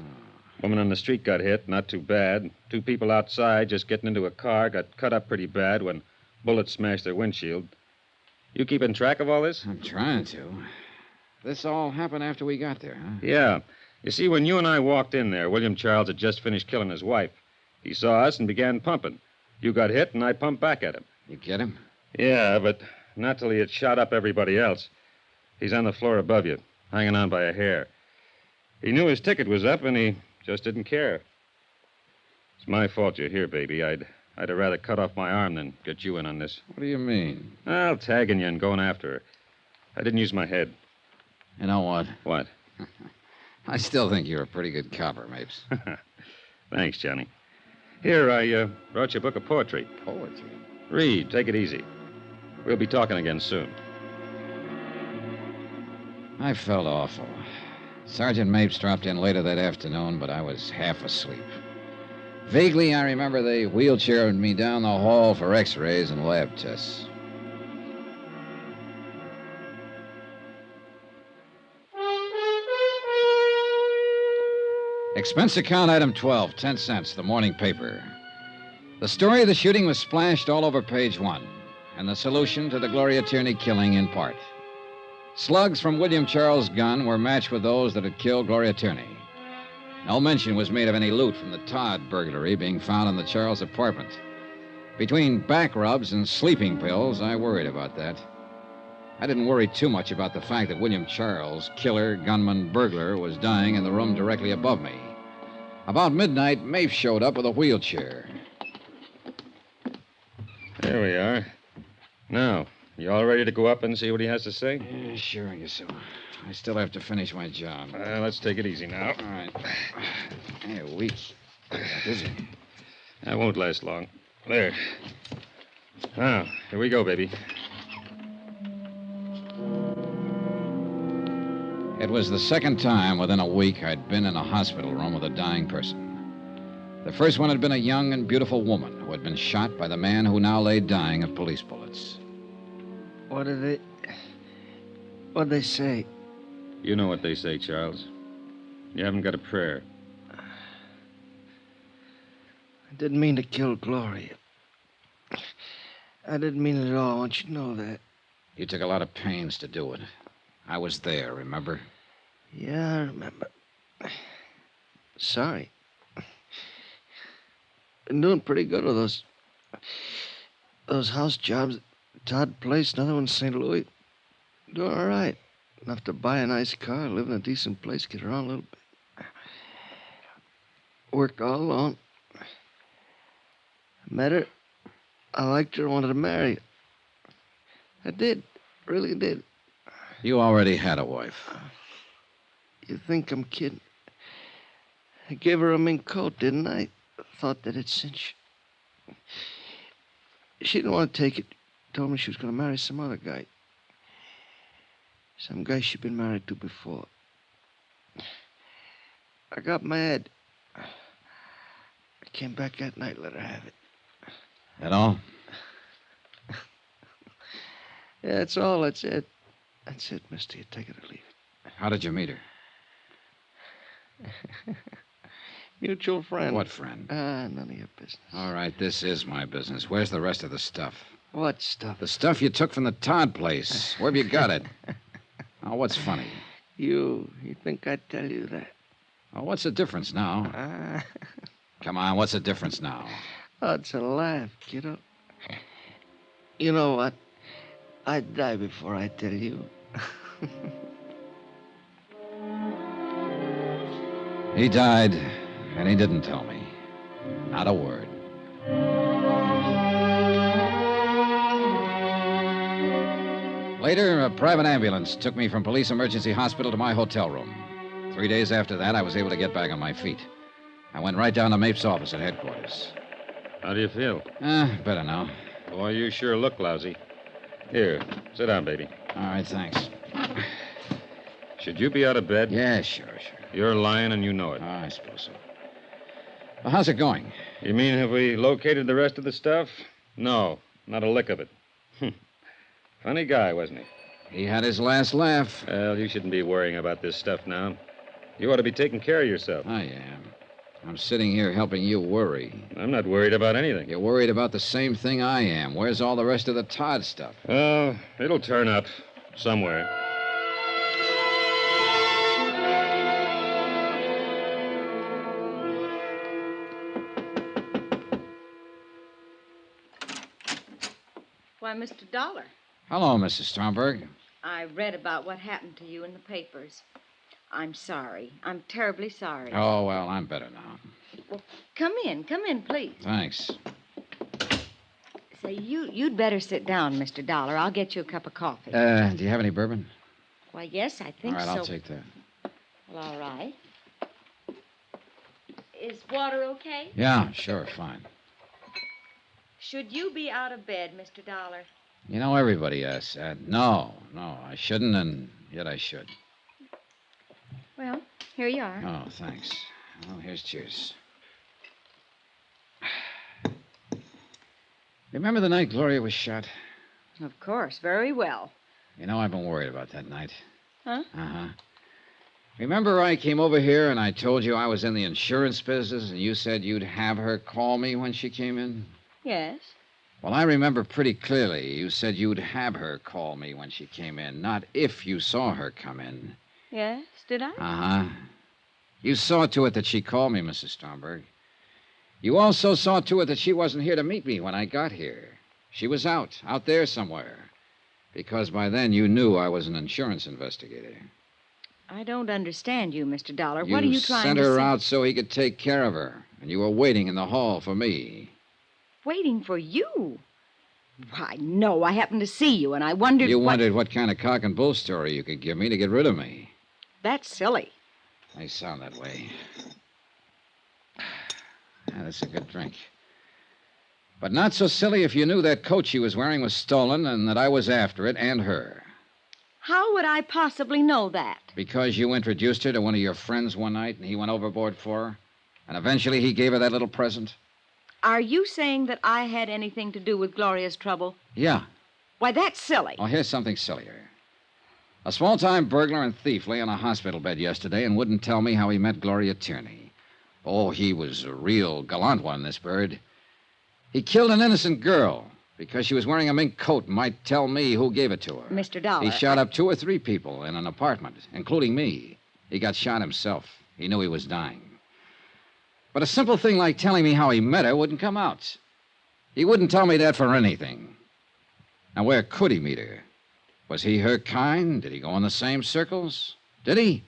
Speaker 14: Woman on the street got hit, not too bad. 2 people outside, just getting into a car, got cut up pretty bad when bullets smashed their windshield. You keeping track of all this?
Speaker 6: I'm trying to. This all happened after we got there, huh?
Speaker 14: Yeah. You see, when you and I walked in there, William Charles had just finished killing his wife. He saw us and began pumping. You got hit, and I pumped back at him.
Speaker 6: You get him?
Speaker 14: Yeah, but not till he had shot up everybody else. He's on the floor above you, hanging on by a hair. He knew his ticket was up, and he just didn't care. It's my fault you're here, baby. I'd have rather cut off my arm than get you in on this.
Speaker 6: What do you mean?
Speaker 14: Well, tagging you and going after her. I didn't use my head.
Speaker 6: You know what?
Speaker 14: What?
Speaker 6: I still think you're a pretty good copper, Mapes.
Speaker 14: Thanks, Johnny. Here, I brought you a book of poetry.
Speaker 6: Poetry?
Speaker 14: Read. Take it easy. We'll be talking again soon.
Speaker 6: I felt awful. Sergeant Mapes dropped in later that afternoon, but I was half asleep. Vaguely, I remember they wheelchaired me down the hall for x-rays and lab tests. Expense account item 12, 10 cents, the morning paper. The story of the shooting was splashed all over page 1, and the solution to the Gloria Tierney killing in part. Slugs from William Charles' gun were matched with those that had killed Gloria Tierney. No mention was made of any loot from the Todd burglary being found in the Charles apartment. Between back rubs and sleeping pills, I worried about that. I didn't worry too much about the fact that William Charles, killer, gunman, burglar, was dying in the room directly above me. About midnight, Mapes showed up with a wheelchair.
Speaker 14: There we are. Now, you all ready to go up and see what he has to say?
Speaker 6: Yeah, sure, I guess so. I still have to finish my job.
Speaker 14: Let's take it easy now.
Speaker 6: All right. Hey, a week. Busy.
Speaker 14: That won't last long. There. Now, here we go, baby.
Speaker 6: It was the second time within a week I'd been in a hospital room with a dying person. The first one had been a young and beautiful woman who had been shot by the man who now lay dying of police bullets.
Speaker 7: What'd they say?
Speaker 14: You know what they say, Charles. You haven't got a prayer.
Speaker 7: I didn't mean to kill Gloria. I didn't mean it at all. I want you to know that.
Speaker 6: You took a lot of pains to do it. I was there, remember?
Speaker 7: Yeah, I remember. Sorry. Been doing pretty good with those house jobs. Todd Place, another one in St. Louis. Doing all right. Enough to buy a nice car, live in a decent place, get around a little bit. Worked all alone. Met her. I liked her, wanted to marry her. I did. Really did.
Speaker 6: You already had a wife.
Speaker 7: You think I'm kidding? I gave her a mink coat, didn't I? Thought that it'd cinch. She didn't want to take it. Told me she was going to marry some other guy. Some guy she'd been married to before. I got mad. I came back that night, let her have it.
Speaker 6: That all?
Speaker 7: Yeah, that's all. That's it. That's it, mister. You take it or leave it.
Speaker 6: How did you meet her?
Speaker 7: Mutual friend.
Speaker 6: What friend?
Speaker 7: None of your business.
Speaker 6: All right, this is my business. Where's the rest of the stuff?
Speaker 7: What stuff?
Speaker 6: The stuff you took from the Todd place. Where have you got it? Oh, what's funny?
Speaker 7: You think I'd tell you that?
Speaker 6: Oh, what's the difference now? Come on, what's the difference now?
Speaker 7: Oh, it's a laugh, kiddo. You know what? I'd die before I tell you.
Speaker 6: He died, and he didn't tell me. Not a word. Later, a private ambulance took me from police emergency hospital to my hotel room. 3 days after that, I was able to get back on my feet. I went right down to Mapes' office at headquarters.
Speaker 14: How do you feel?
Speaker 6: Better now.
Speaker 14: Boy, you sure look lousy. Here, sit down, baby.
Speaker 6: All right, thanks.
Speaker 14: Should you be out of bed?
Speaker 6: Yeah, sure.
Speaker 14: You're lying and you know it.
Speaker 6: I suppose so. Well, how's it going?
Speaker 14: You mean have we located the rest of the stuff? No, not a lick of it. Funny guy, wasn't he?
Speaker 6: He had his last laugh.
Speaker 14: Well, you shouldn't be worrying about this stuff now. You ought to be taking care of yourself.
Speaker 6: I am. I'm sitting here helping you worry.
Speaker 14: I'm not worried about anything.
Speaker 6: You're worried about the same thing I am. Where's all the rest of the Todd stuff?
Speaker 14: Well, it'll turn up somewhere.
Speaker 5: Why, Mr. Dollar,
Speaker 6: Hello, Mrs. Stromberg.
Speaker 5: I read about what happened to you in the papers. I'm sorry. I'm terribly sorry.
Speaker 6: Oh, well, I'm better now.
Speaker 5: Well, come in, please.
Speaker 6: Thanks.
Speaker 5: Say, you'd better sit down, Mr. Dollar. I'll get you a cup of coffee.
Speaker 6: Do you have any bourbon?
Speaker 5: Why, yes, I think
Speaker 6: All right,
Speaker 5: so.
Speaker 6: I'll take that.
Speaker 5: Well, all right. Is water okay?
Speaker 6: Yeah, sure, fine.
Speaker 5: Should you be out of bed, Mr. Dollar?
Speaker 6: You know, everybody asks that. No, I shouldn't, and yet I should.
Speaker 5: Well, here you are.
Speaker 6: Oh, thanks. Well, here's cheers. Remember the night Gloria was shot?
Speaker 5: Of course, very well.
Speaker 6: You know, I've been worried about that night.
Speaker 5: Huh?
Speaker 6: Uh-huh. Remember I came over here and I told you I was in the insurance business and you said you'd have her call me when she came in?
Speaker 5: Yes.
Speaker 6: Well, I remember pretty clearly. You said you'd have her call me when she came in, not if you saw her come in.
Speaker 5: Yes, did I?
Speaker 6: Uh-huh. You saw to it that she called me, Mrs. Stromberg. You also saw to it that she wasn't here to meet me when I got here. She was out there somewhere. Because by then you knew I was an insurance investigator.
Speaker 5: I don't understand you, Mr. Dollar. What are you trying
Speaker 6: sent
Speaker 5: to say?
Speaker 6: her out so he could take care of her, and you were waiting in the hall for me.
Speaker 5: Waiting for you? Why, no, I happened to see you, and I wondered
Speaker 6: You wondered what kind of cock and bull story you could give me to get rid of me.
Speaker 5: That's silly.
Speaker 6: They sound that way. That's a good drink. But not so silly if you knew that coat she was wearing was stolen and that I was after it and her.
Speaker 5: How would I possibly know that?
Speaker 6: Because you introduced her to one of your friends one night and he went overboard for her? And eventually he gave her that little present?
Speaker 5: Are you saying that I had anything to do with Gloria's trouble?
Speaker 6: Yeah.
Speaker 5: Why, that's silly.
Speaker 6: Oh, here's something sillier. A small-time burglar and thief lay on a hospital bed yesterday and wouldn't tell me how he met Gloria Tierney. Oh, he was a real gallant one, this bird. He killed an innocent girl because she was wearing a mink coat and might tell me who gave it to her.
Speaker 5: Mr. Dollar.
Speaker 6: He shot up 2 or 3 people in an apartment, including me. He got shot himself. He knew he was dying. But a simple thing like telling me how he met her wouldn't come out. He wouldn't tell me that for anything. Now, where could he meet her? Was he her kind? Did he go in the same circles? Did he?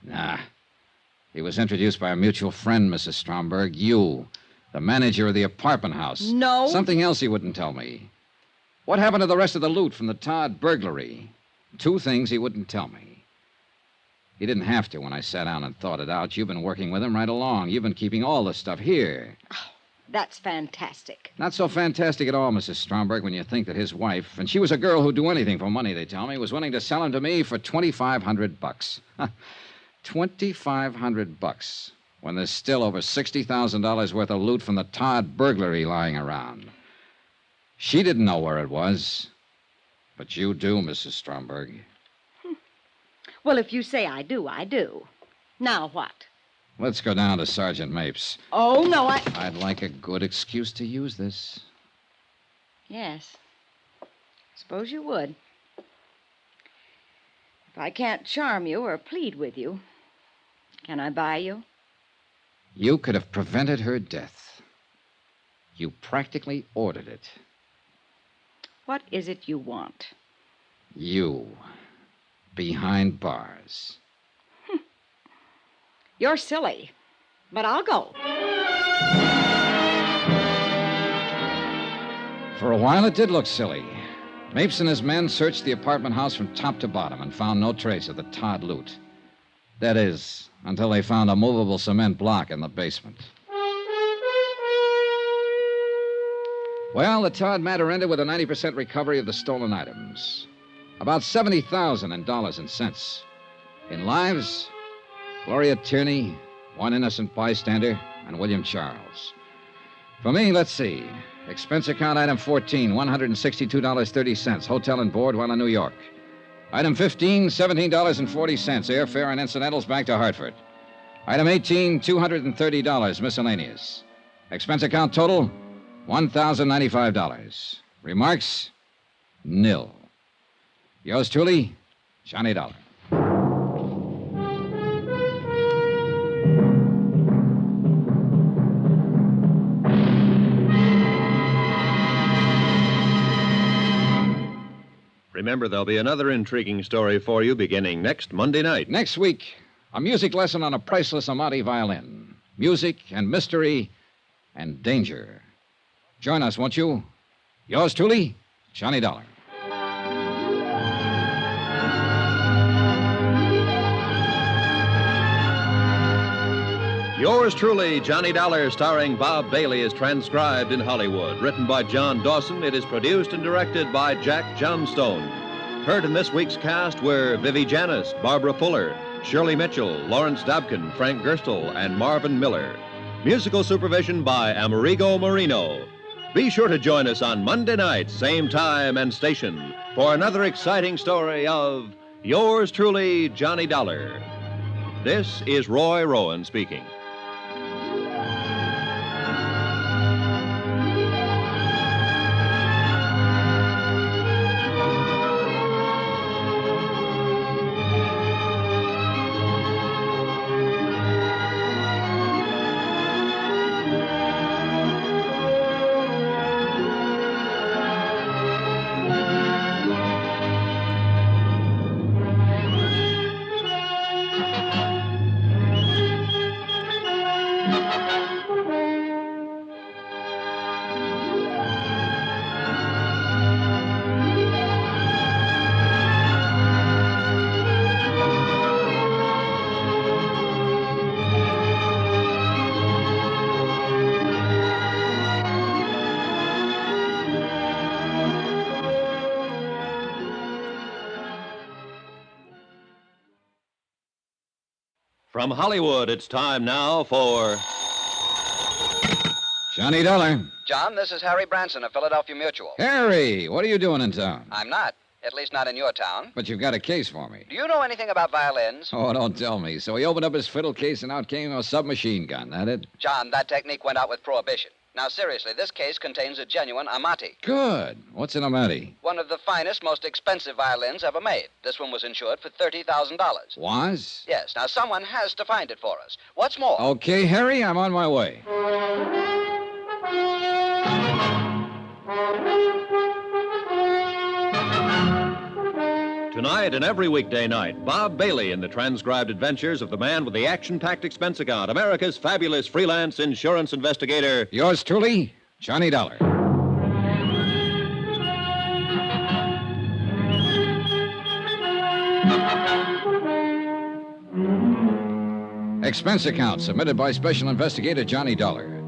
Speaker 6: Nah. He was introduced by a mutual friend, Mrs. Stromberg. You, the manager of the apartment house.
Speaker 5: No.
Speaker 6: Something else he wouldn't tell me. What happened to the rest of the loot from the Todd burglary? 2 things he wouldn't tell me. He didn't have to when I sat down and thought it out. You've been working with him right along. You've been keeping all the stuff here.
Speaker 5: Oh, that's fantastic.
Speaker 6: Not so fantastic at all, Mrs. Stromberg, when you think that his wife, and she was a girl who'd do anything for money, they tell me, was willing to sell him to me for $2,500. $2,500 when there's still over $60,000 worth of loot from the Todd burglary lying around. She didn't know where it was. But you do, Mrs. Stromberg.
Speaker 5: Well, if you say I do, I do. Now what?
Speaker 6: Let's go down to Sergeant Mapes.
Speaker 5: Oh, no,
Speaker 6: I'd like a good excuse to use this.
Speaker 5: Yes. Suppose you would. If I can't charm you or plead with you, can I buy you?
Speaker 6: You could have prevented her death. You practically ordered it.
Speaker 5: What is it you want?
Speaker 6: You. Behind bars.
Speaker 5: You're silly, but I'll go.
Speaker 6: For a while, it did look silly. Mapes and his men searched the apartment house from top to bottom and found no trace of the Todd loot. That is, until they found a movable cement block in the basement. Well, the Todd matter ended with a 90% recovery of the stolen items. About $70,000 in dollars and cents. In lives, Gloria Tierney, one innocent bystander, and William Charles. For me, let's see. Expense account item 14, $162.30. Hotel and board while in New York. Item 15, $17.40. Airfare and incidentals back to Hartford. Item 18, $230. Miscellaneous. Expense account total, $1,095. Remarks, nil. Yours truly, Johnny Dollar.
Speaker 3: Remember, there'll be another intriguing story for you beginning next Monday night.
Speaker 6: Next week, a music lesson on a priceless Amati violin. Music and mystery and danger. Join us, won't you? Yours truly, Johnny Dollar.
Speaker 3: Yours truly, Johnny Dollar, starring Bob Bailey, is transcribed in Hollywood. Written by John Dawson, it is produced and directed by Jack Johnstone. Heard in this week's cast were Vivi Janis, Barbara Fuller, Shirley Mitchell, Lawrence Dobkin, Frank Gerstle, and Marvin Miller. Musical supervision by Amerigo Marino. Be sure to join us on Monday night, same time and station, for another exciting story of Yours truly, Johnny Dollar. This is Roy Rowan speaking. From Hollywood, it's time now for
Speaker 6: Johnny Dollar.
Speaker 1: John, this is Harry Branson of Philadelphia Mutual.
Speaker 6: Harry, what are you doing in town?
Speaker 1: I'm not. At least not in your town.
Speaker 6: But you've got a case for me.
Speaker 1: Do you know anything about violins?
Speaker 6: Oh, don't tell me. So he opened up his fiddle case and out came a submachine gun, that it?
Speaker 1: John, that technique went out with Prohibition. Now, seriously, this case contains a genuine Amati.
Speaker 6: Good. What's an Amati?
Speaker 1: One of the finest, most expensive violins ever made. This one was insured for $30,000.
Speaker 6: Was?
Speaker 1: Yes. Now, someone has to find it for us. What's more...
Speaker 6: Okay, Harry, I'm on my way.
Speaker 3: Tonight and every weekday night, Bob Bailey in the transcribed adventures of the man with the action-packed expense account, America's fabulous freelance insurance investigator.
Speaker 6: Yours truly, Johnny Dollar. Expense account submitted by Special Investigator Johnny Dollar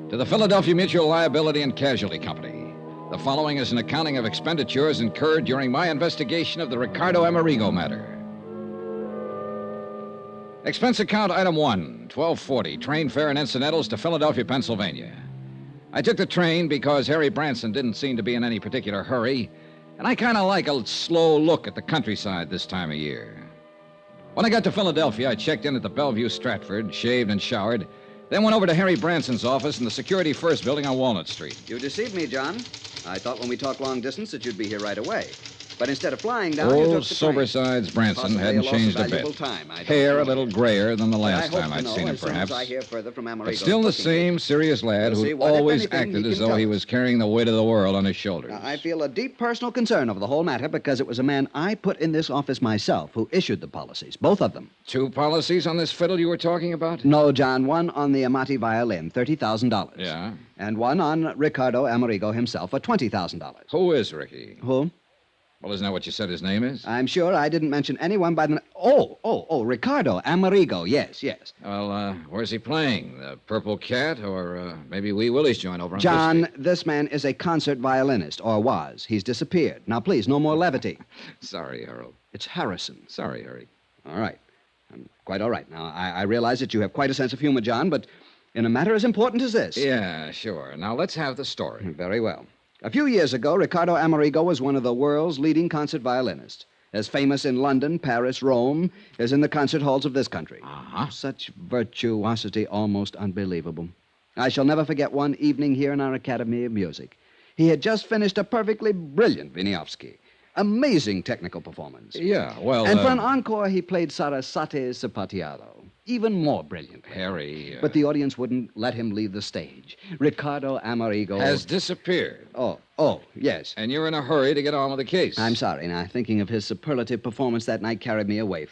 Speaker 6: to the Philadelphia Mutual Liability and Casualty Company. The following is an accounting of expenditures incurred during my investigation of the Ricardo Amerigo matter. Expense account item 1, 1240, train fare and incidentals to Philadelphia, Pennsylvania. I took the train because Harry Branson didn't seem to be in any particular hurry, and I kind of like a slow look at the countryside this time of year. When I got to Philadelphia, I checked in at the Bellevue Stratford, shaved and showered, then went over to Harry Branson's office in the Security First building on Walnut Street.
Speaker 9: You deceived me, John. I thought when we talked long distance that you'd be here right away. But instead of flying down, you took
Speaker 6: Old
Speaker 9: the train.
Speaker 6: Sobersides Branson
Speaker 9: Possibly
Speaker 6: hadn't
Speaker 9: a loss of
Speaker 6: changed a
Speaker 9: valuable
Speaker 6: bit.
Speaker 9: time. I don't
Speaker 6: Hair a
Speaker 9: know.
Speaker 6: little grayer than the
Speaker 9: But
Speaker 6: last
Speaker 9: I hope
Speaker 6: time
Speaker 9: to
Speaker 6: I'd
Speaker 9: know
Speaker 6: seen him,
Speaker 9: as soon as
Speaker 6: perhaps.
Speaker 9: I hear further from
Speaker 6: But
Speaker 9: Amerigo's
Speaker 6: still the
Speaker 9: booking
Speaker 6: same serious lad
Speaker 9: We'll see
Speaker 6: who
Speaker 9: what, if
Speaker 6: always
Speaker 9: anything,
Speaker 6: acted
Speaker 9: he
Speaker 6: as
Speaker 9: can
Speaker 6: though
Speaker 9: tell
Speaker 6: he
Speaker 9: us.
Speaker 6: was carrying the weight of the world on his shoulders.
Speaker 9: I feel a deep personal concern over the whole matter because it was a man I put in this office myself who issued the policies, both of them.
Speaker 6: 2 policies on this fiddle you were talking about?
Speaker 9: No, John, one on the Amati violin, $30,000.
Speaker 6: Yeah?
Speaker 9: And one on Ricardo Amerigo himself for $20,000.
Speaker 6: Who is Ricky?
Speaker 9: Who?
Speaker 6: Well, isn't that what you said his name is?
Speaker 9: I'm sure I didn't mention anyone by the... Ricardo Amerigo, yes.
Speaker 6: Well, where's he playing? The Purple Cat or maybe Wee Willie's joint over on
Speaker 9: John,
Speaker 6: Fifth Street?
Speaker 9: this man is a concert violinist, or was. He's disappeared. Now, please, no more levity.
Speaker 6: Sorry, Harold.
Speaker 9: It's Harrison.
Speaker 6: Sorry, Harry.
Speaker 9: All right.
Speaker 8: I'm quite all right. Now, I realize that you have quite a sense of humor, John, but in a matter as important as this.
Speaker 6: Yeah, sure. Now, let's have the story.
Speaker 8: Very well. A few years ago, Riccardo Amerigo was one of the world's leading concert violinists, as famous in London, Paris, Rome, as in the concert halls of this country.
Speaker 6: Uh-huh.
Speaker 8: Such virtuosity, almost unbelievable. I shall never forget one evening here in our Academy of Music. He had just finished a perfectly brilliant Wieniawski. Amazing technical performance.
Speaker 6: Yeah, well...
Speaker 8: And for an encore, he played Sarasate's Zapatiado. Even more brilliant.
Speaker 6: Harry...
Speaker 8: But the audience wouldn't let him leave the stage. Riccardo Amerigo...
Speaker 6: has disappeared.
Speaker 8: Oh, yes.
Speaker 6: And you're in a hurry to get on with the case.
Speaker 8: I'm sorry. Now, thinking of his superlative performance that night carried me away.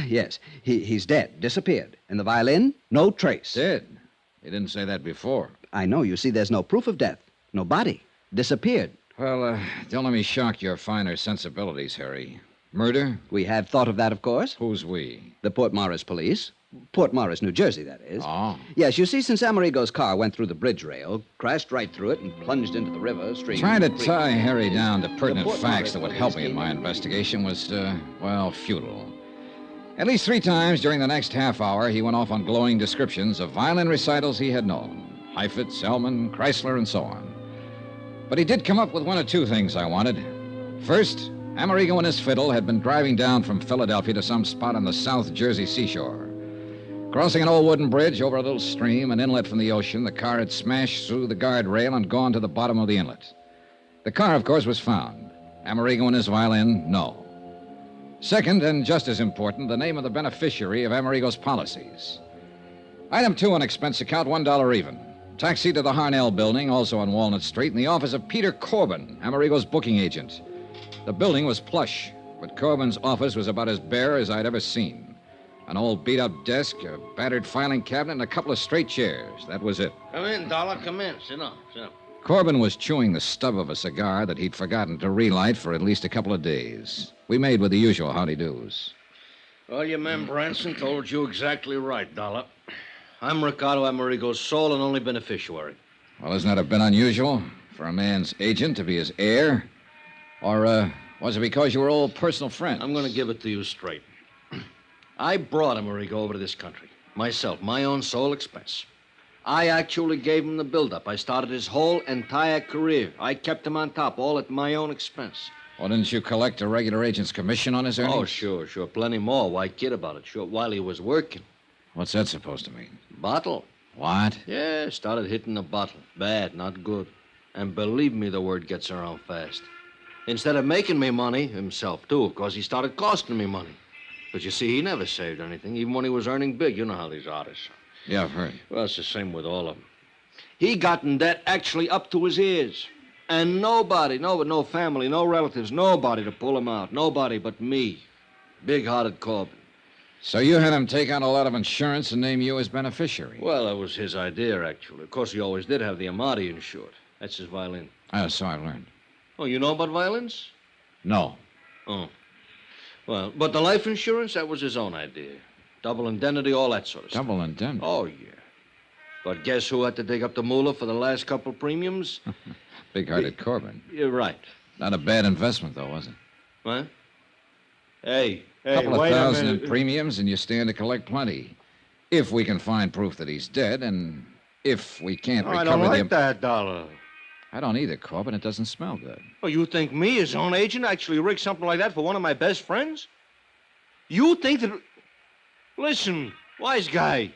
Speaker 8: Yes, he's dead, disappeared. And the violin, no trace.
Speaker 6: Dead? You didn't say that before.
Speaker 8: I know. You see, there's no proof of death. No body. Disappeared.
Speaker 6: Well, don't let me shock your finer sensibilities, Harry. Murder?
Speaker 8: We have thought of that, of course.
Speaker 6: Who's we?
Speaker 8: The Port Morris police. Port Morris, New Jersey, that is.
Speaker 6: Oh.
Speaker 8: Yes, you see, since Amerigo's car went through the bridge rail, crashed right through it, and plunged into the river stream.
Speaker 6: Trying to tie Harry down to pertinent facts that would help me in my investigation was, futile. At least 3 times during the next half hour, he went off on glowing descriptions of violin recitals he had known. Heifetz, Selman, Chrysler, and so on. But he did come up with 1 or 2 things I wanted. First, Amerigo and his fiddle had been driving down from Philadelphia to some spot on the South Jersey seashore. Crossing an old wooden bridge over a little stream, an inlet from the ocean, the car had smashed through the guardrail and gone to the bottom of the inlet. The car, of course, was found. Amerigo and his violin, no. Second, and just as important, the name of the beneficiary of Amerigo's policies. Item 2 on expense account, $1 even. Taxi to the Harnell building, also on Walnut Street, in the office of Peter Corbin, Amerigo's booking agent. The building was plush, but Corbin's office was about as bare as I'd ever seen. An old beat-up desk, a battered filing cabinet, and a couple of straight chairs. That was it.
Speaker 16: Come in, Dollar. Come in. Sit down.
Speaker 6: Corbin was chewing the stub of a cigar that he'd forgotten to relight for at least a couple of days. We made with the usual howdy-do's.
Speaker 16: Well, your man Branson told you exactly right, Dollar. I'm Riccardo Amerigo's sole and only beneficiary.
Speaker 6: Well, isn't that a bit unusual for a man's agent to be his heir? Or, was it because you were old personal friends?
Speaker 16: I'm going to give it to you straight. I brought Amerigo over to this country. Myself, my own sole expense. I actually gave him the build-up. I started his whole entire career. I kept him on top, all at my own expense.
Speaker 6: Well, didn't you collect a regular agent's commission on his earnings?
Speaker 16: Oh, sure. Plenty more. Why kid about it? Sure, while he was working.
Speaker 6: What's that supposed to mean?
Speaker 16: Bottle.
Speaker 6: What?
Speaker 16: Yeah, started hitting the bottle. Bad, not good. And believe me, the word gets around fast. Instead of making me money, himself, too, of course, he started costing me money. But you see, he never saved anything, even when he was earning big. You know how these artists are.
Speaker 6: Yeah, I've heard.
Speaker 16: Well, it's the same with all of them. He got in debt actually up to his ears. And nobody, no family, no relatives, nobody to pull him out. Nobody but me. Big-hearted Corbin.
Speaker 6: So you had him take out a lot of insurance and name you as beneficiary?
Speaker 16: Well, that was his idea, actually. Of course, he always did have the Amati insured. That's his violin.
Speaker 6: Oh, so I've learned.
Speaker 16: Oh, you know about violins?
Speaker 6: No.
Speaker 16: Oh. Well, but the life insurance, that was his own idea. Double indemnity, all that sort of stuff.
Speaker 6: Double indemnity?
Speaker 16: Oh, yeah. But guess who had to dig up the moolah for the last couple premiums?
Speaker 6: Big-hearted Corbin.
Speaker 16: You're right.
Speaker 6: Not a bad investment, though, was it?
Speaker 16: What? Hey,
Speaker 6: couple of
Speaker 16: wait a
Speaker 6: thousand
Speaker 16: minute.
Speaker 6: in premiums, and you stand to collect plenty. If we can find proof that he's dead, and if we can't recover
Speaker 16: I don't like
Speaker 6: the...
Speaker 16: that, Dollar.
Speaker 6: I don't either, Corbin. It doesn't smell good.
Speaker 16: Oh, you think me, his own agent, actually rigged something like that for one of my best friends? You think that... Listen, wise guy.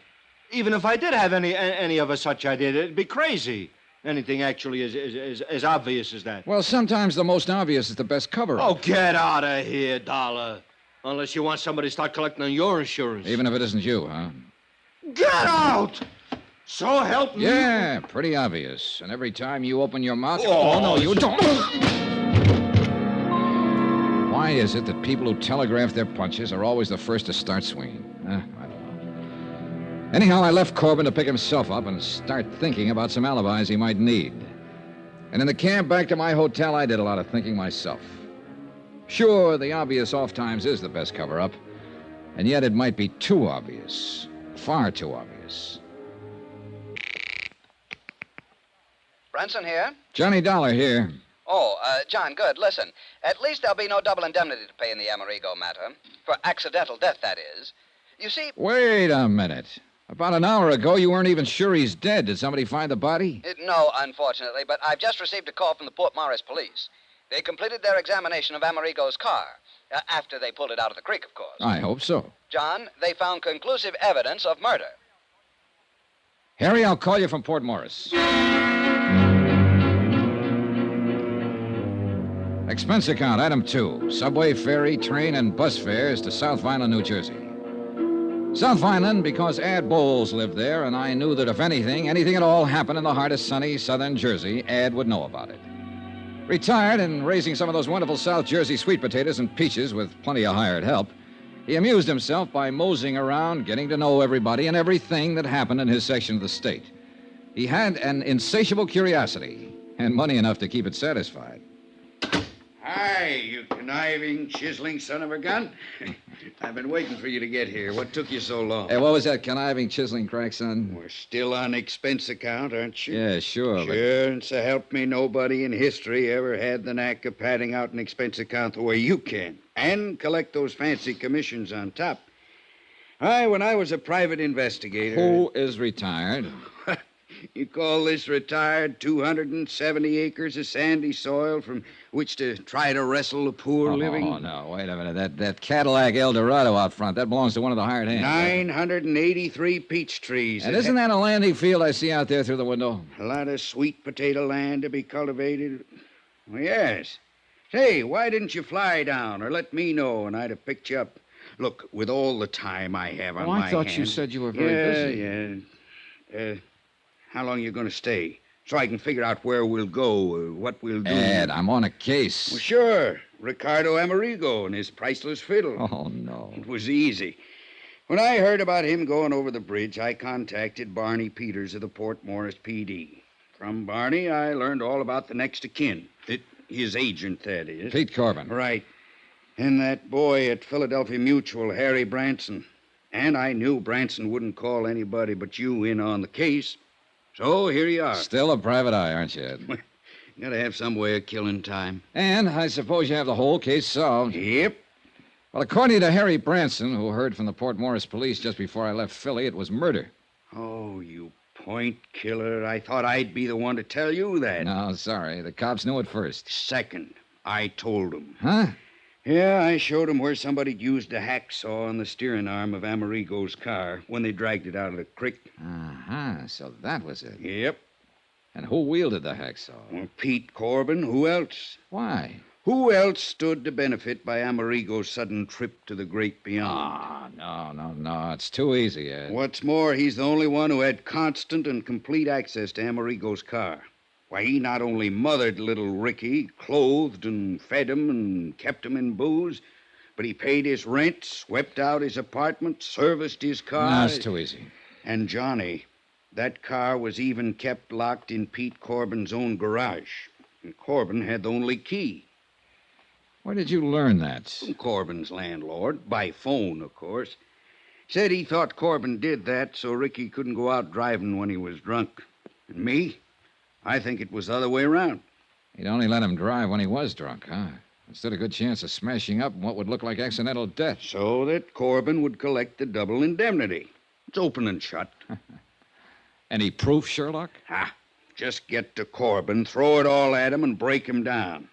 Speaker 16: Even if I did have any of a such idea, it'd be crazy. Anything actually as obvious as that.
Speaker 6: Well, sometimes the most obvious is the best cover-up.
Speaker 16: Oh, get out of here, Dollar. Unless you want somebody to start collecting on your insurance.
Speaker 6: Even if it isn't you, huh?
Speaker 16: Get out! So help me.
Speaker 6: Yeah, pretty obvious. And every time you open your mouth...
Speaker 16: Oh,
Speaker 6: no, you don't. Why is it that people who telegraph their punches are always the first to start swinging? I don't know. Anyhow, I left Corbin to pick himself up and start thinking about some alibis he might need. And in the cab back to my hotel, I did a lot of thinking myself. Sure, the obvious off times is the best cover-up, and yet it might be too obvious. Far too obvious.
Speaker 8: Branson here?
Speaker 6: Johnny Dollar here.
Speaker 8: Oh, John, good. Listen, at least there'll be no double indemnity to pay in the Amerigo matter. For accidental death, that is.
Speaker 9: You see...
Speaker 6: Wait a minute. About an hour ago, you weren't even sure he's dead. Did somebody find the body?
Speaker 9: No, unfortunately, but I've just received a call from the Port Morris police. They completed their examination of Amerigo's car. After they pulled it out of the creek, of course.
Speaker 6: I hope so.
Speaker 9: John, they found conclusive evidence of murder.
Speaker 6: Harry, I'll call you from Port Morris. Expense account, item 2. Subway, ferry, train, and bus fares to South Vineland, New Jersey. South Vineland because Ad Bowles lived there, and I knew that if anything at all happened in the heart of sunny southern Jersey, Ad would know about it. Retired and raising some of those wonderful South Jersey sweet potatoes and peaches with plenty of hired help, he amused himself by moseying around, getting to know everybody and everything that happened in his section of the state. He had an insatiable curiosity and money enough to keep it satisfied.
Speaker 20: Hi, you conniving, chiseling son of a gun. I've been waiting for you to get here. What took you so long?
Speaker 6: Hey, what was that conniving, chiseling crack, son?
Speaker 20: We're still on expense account, aren't you?
Speaker 6: Yeah, sure.
Speaker 20: Sure, and so help me, nobody in history ever had the knack of padding out an expense account the way you can. And collect those fancy commissions on top. When I was a private investigator...
Speaker 6: Who is retired?
Speaker 20: You call this retired? 270 acres of sandy soil from which to try to wrestle the poor living?
Speaker 6: Oh, no, wait a minute. That Cadillac Eldorado out front, that belongs to one of the hired hands.
Speaker 20: 983 peach trees.
Speaker 6: And isn't that a landing field I see out there through the window?
Speaker 20: A lot of sweet potato land to be cultivated? Well, yes. Say, why didn't you fly down or let me know and I'd have picked you up? Look, with all the time I have on my
Speaker 6: I thought
Speaker 20: hands...
Speaker 6: you said you were very busy.
Speaker 20: Yeah. How long are you going to stay? So I can figure out where we'll go, what we'll do.
Speaker 6: Ed, I'm on a case.
Speaker 20: Well, sure. Ricardo Amerigo and his priceless fiddle.
Speaker 6: Oh, no.
Speaker 20: It was easy. When I heard about him going over the bridge, I contacted Barney Peters of the Port Morris PD. From Barney, I learned all about the next of kin. His agent, that is.
Speaker 6: Pete Corbin.
Speaker 20: Right. And that boy at Philadelphia Mutual, Harry Branson. And I knew Branson wouldn't call anybody but you in on the case. So here you are.
Speaker 6: Still a private eye, aren't you, Ed?
Speaker 20: Gotta have some way of killing time.
Speaker 6: And I suppose you have the whole case solved.
Speaker 20: Yep.
Speaker 6: Well, according to Harry Branson, who heard from the Port Morris police just before I left Philly, it was murder.
Speaker 20: Oh, you point killer. I thought I'd be the one to tell you that.
Speaker 6: No, sorry. The cops knew it first.
Speaker 20: Second, I told them.
Speaker 6: Huh?
Speaker 20: Yeah, I showed them where somebody'd used a hacksaw on the steering arm of Amerigo's car when they dragged it out of the creek.
Speaker 6: Uh-huh. So that was it.
Speaker 20: Yep.
Speaker 6: And who wielded the hacksaw?
Speaker 20: Well, Pete Corbin. Who else?
Speaker 6: Why?
Speaker 20: Who else stood to benefit by Amerigo's sudden trip to the great beyond?
Speaker 6: No. It's too easy, Ed.
Speaker 20: What's more, he's the only one who had constant and complete access to Amerigo's car. Why, he not only mothered little Ricky, clothed and fed him and kept him in booze, but he paid his rent, swept out his apartment, serviced his car.
Speaker 6: No, it's too easy.
Speaker 20: And Johnny, that car was even kept locked in Pete Corbin's own garage. And Corbin had the only key.
Speaker 6: Where did you learn that?
Speaker 20: From Corbin's landlord, by phone, of course. Said he thought Corbin did that so Ricky couldn't go out driving when he was drunk. And me? I think it was the other way around.
Speaker 6: He'd only let him drive when he was drunk, huh? Instead, a good chance of smashing up what would look like accidental death.
Speaker 20: So that Corbin would collect the double indemnity. It's open and shut.
Speaker 6: Any proof, Sherlock?
Speaker 20: Just get to Corbin, throw it all at him, and break him down.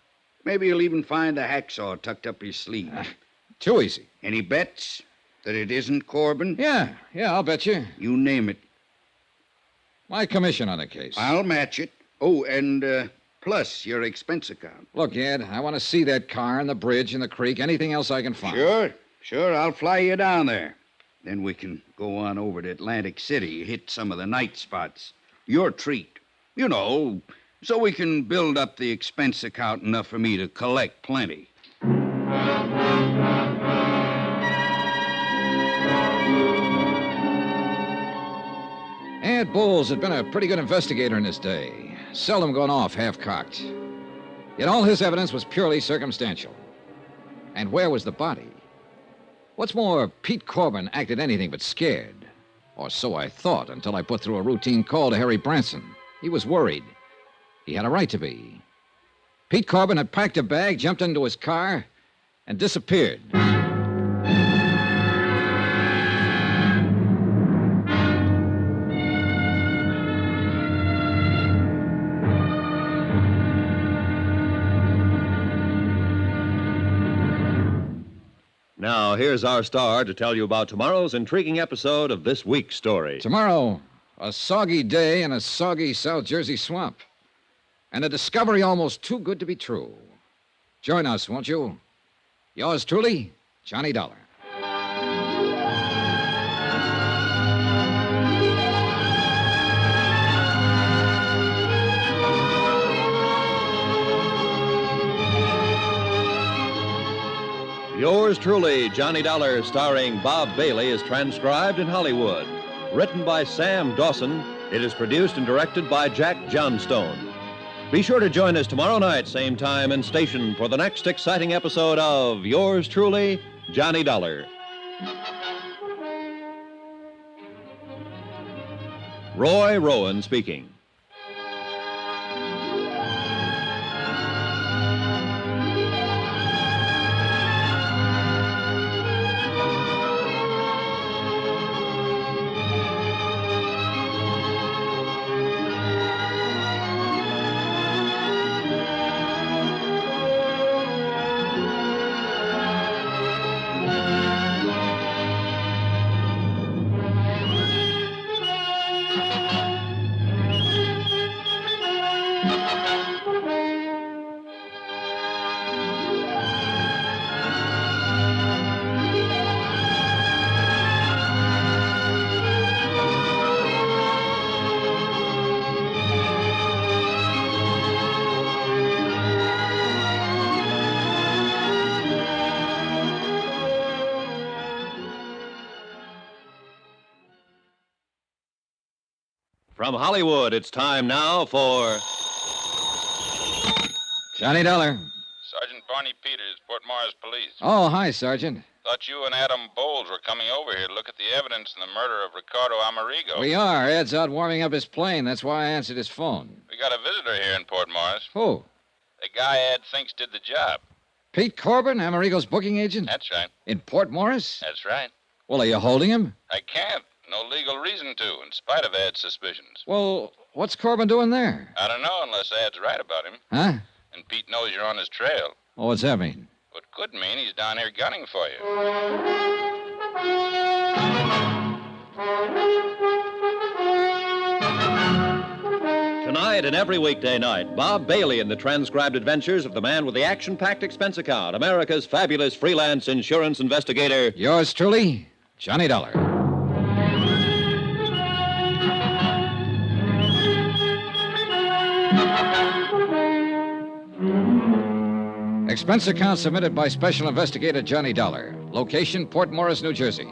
Speaker 20: Maybe he'll even find the hacksaw tucked up his sleeve.
Speaker 6: Too easy.
Speaker 20: Any bets that it isn't Corbin?
Speaker 6: Yeah, I'll bet you.
Speaker 20: You name it.
Speaker 6: My commission on the case.
Speaker 20: I'll match it. Oh, and plus your expense account.
Speaker 6: Look, Ed, I want to see that car and the bridge and the creek, anything else I can find.
Speaker 20: Sure. I'll fly you down there. Then we can go on over to Atlantic City, hit some of the night spots. Your treat. You know, so we can build up the expense account enough for me to collect plenty.
Speaker 6: Ed Bowles had been a pretty good investigator in his day, seldom gone off half-cocked. Yet all his evidence was purely circumstantial. And where was the body? What's more, Pete Corbin acted anything but scared. Or so I thought until I put through a routine call to Harry Branson. He was worried. He had a right to be. Pete Corbin had packed a bag, jumped into his car, and disappeared.
Speaker 3: here's our star to tell you about tomorrow's intriguing episode of this week's story.
Speaker 6: Tomorrow, a soggy day in a soggy South Jersey swamp. And a discovery almost too good to be true. Join us, won't you? Yours truly, Johnny Dollar.
Speaker 3: Yours truly, Johnny Dollar, starring Bob Bailey, is transcribed in Hollywood. Written by Sam Dawson, it is produced and directed by Jack Johnstone. Be sure to join us tomorrow night, same time and station, for the next exciting episode of Yours truly, Johnny Dollar. Roy Rowan speaking. From Hollywood, it's time now for
Speaker 6: Johnny Dollar.
Speaker 17: Sergeant Barney Peters, Port Morris Police.
Speaker 6: Oh, hi, Sergeant.
Speaker 17: Thought you and Adam Bowles were coming over here to look at the evidence in the murder of Ricardo Amerigo.
Speaker 6: We are. Ed's out warming up his plane. That's why I answered his phone.
Speaker 17: We got a visitor here in Port Morris.
Speaker 6: Who?
Speaker 17: The guy Ed thinks did the job.
Speaker 6: Pete Corbin, Amerigo's booking agent?
Speaker 17: That's right.
Speaker 6: In Port Morris?
Speaker 17: That's right.
Speaker 6: Well, are you holding him?
Speaker 17: I can't. No legal reason to, in spite of Ed's suspicions.
Speaker 6: Well, what's Corbin doing there?
Speaker 17: I don't know unless Ed's right about him.
Speaker 6: Huh?
Speaker 17: And Pete knows you're on his trail.
Speaker 6: Oh, what's that mean?
Speaker 17: What could mean he's down here gunning for you.
Speaker 3: Tonight and every weekday night, Bob Bailey in the transcribed adventures of the man with the action-packed expense account, America's fabulous freelance insurance investigator.
Speaker 6: Yours truly, Johnny Dollar. Expense account submitted by Special Investigator Johnny Dollar. Location, Port Morris, New Jersey.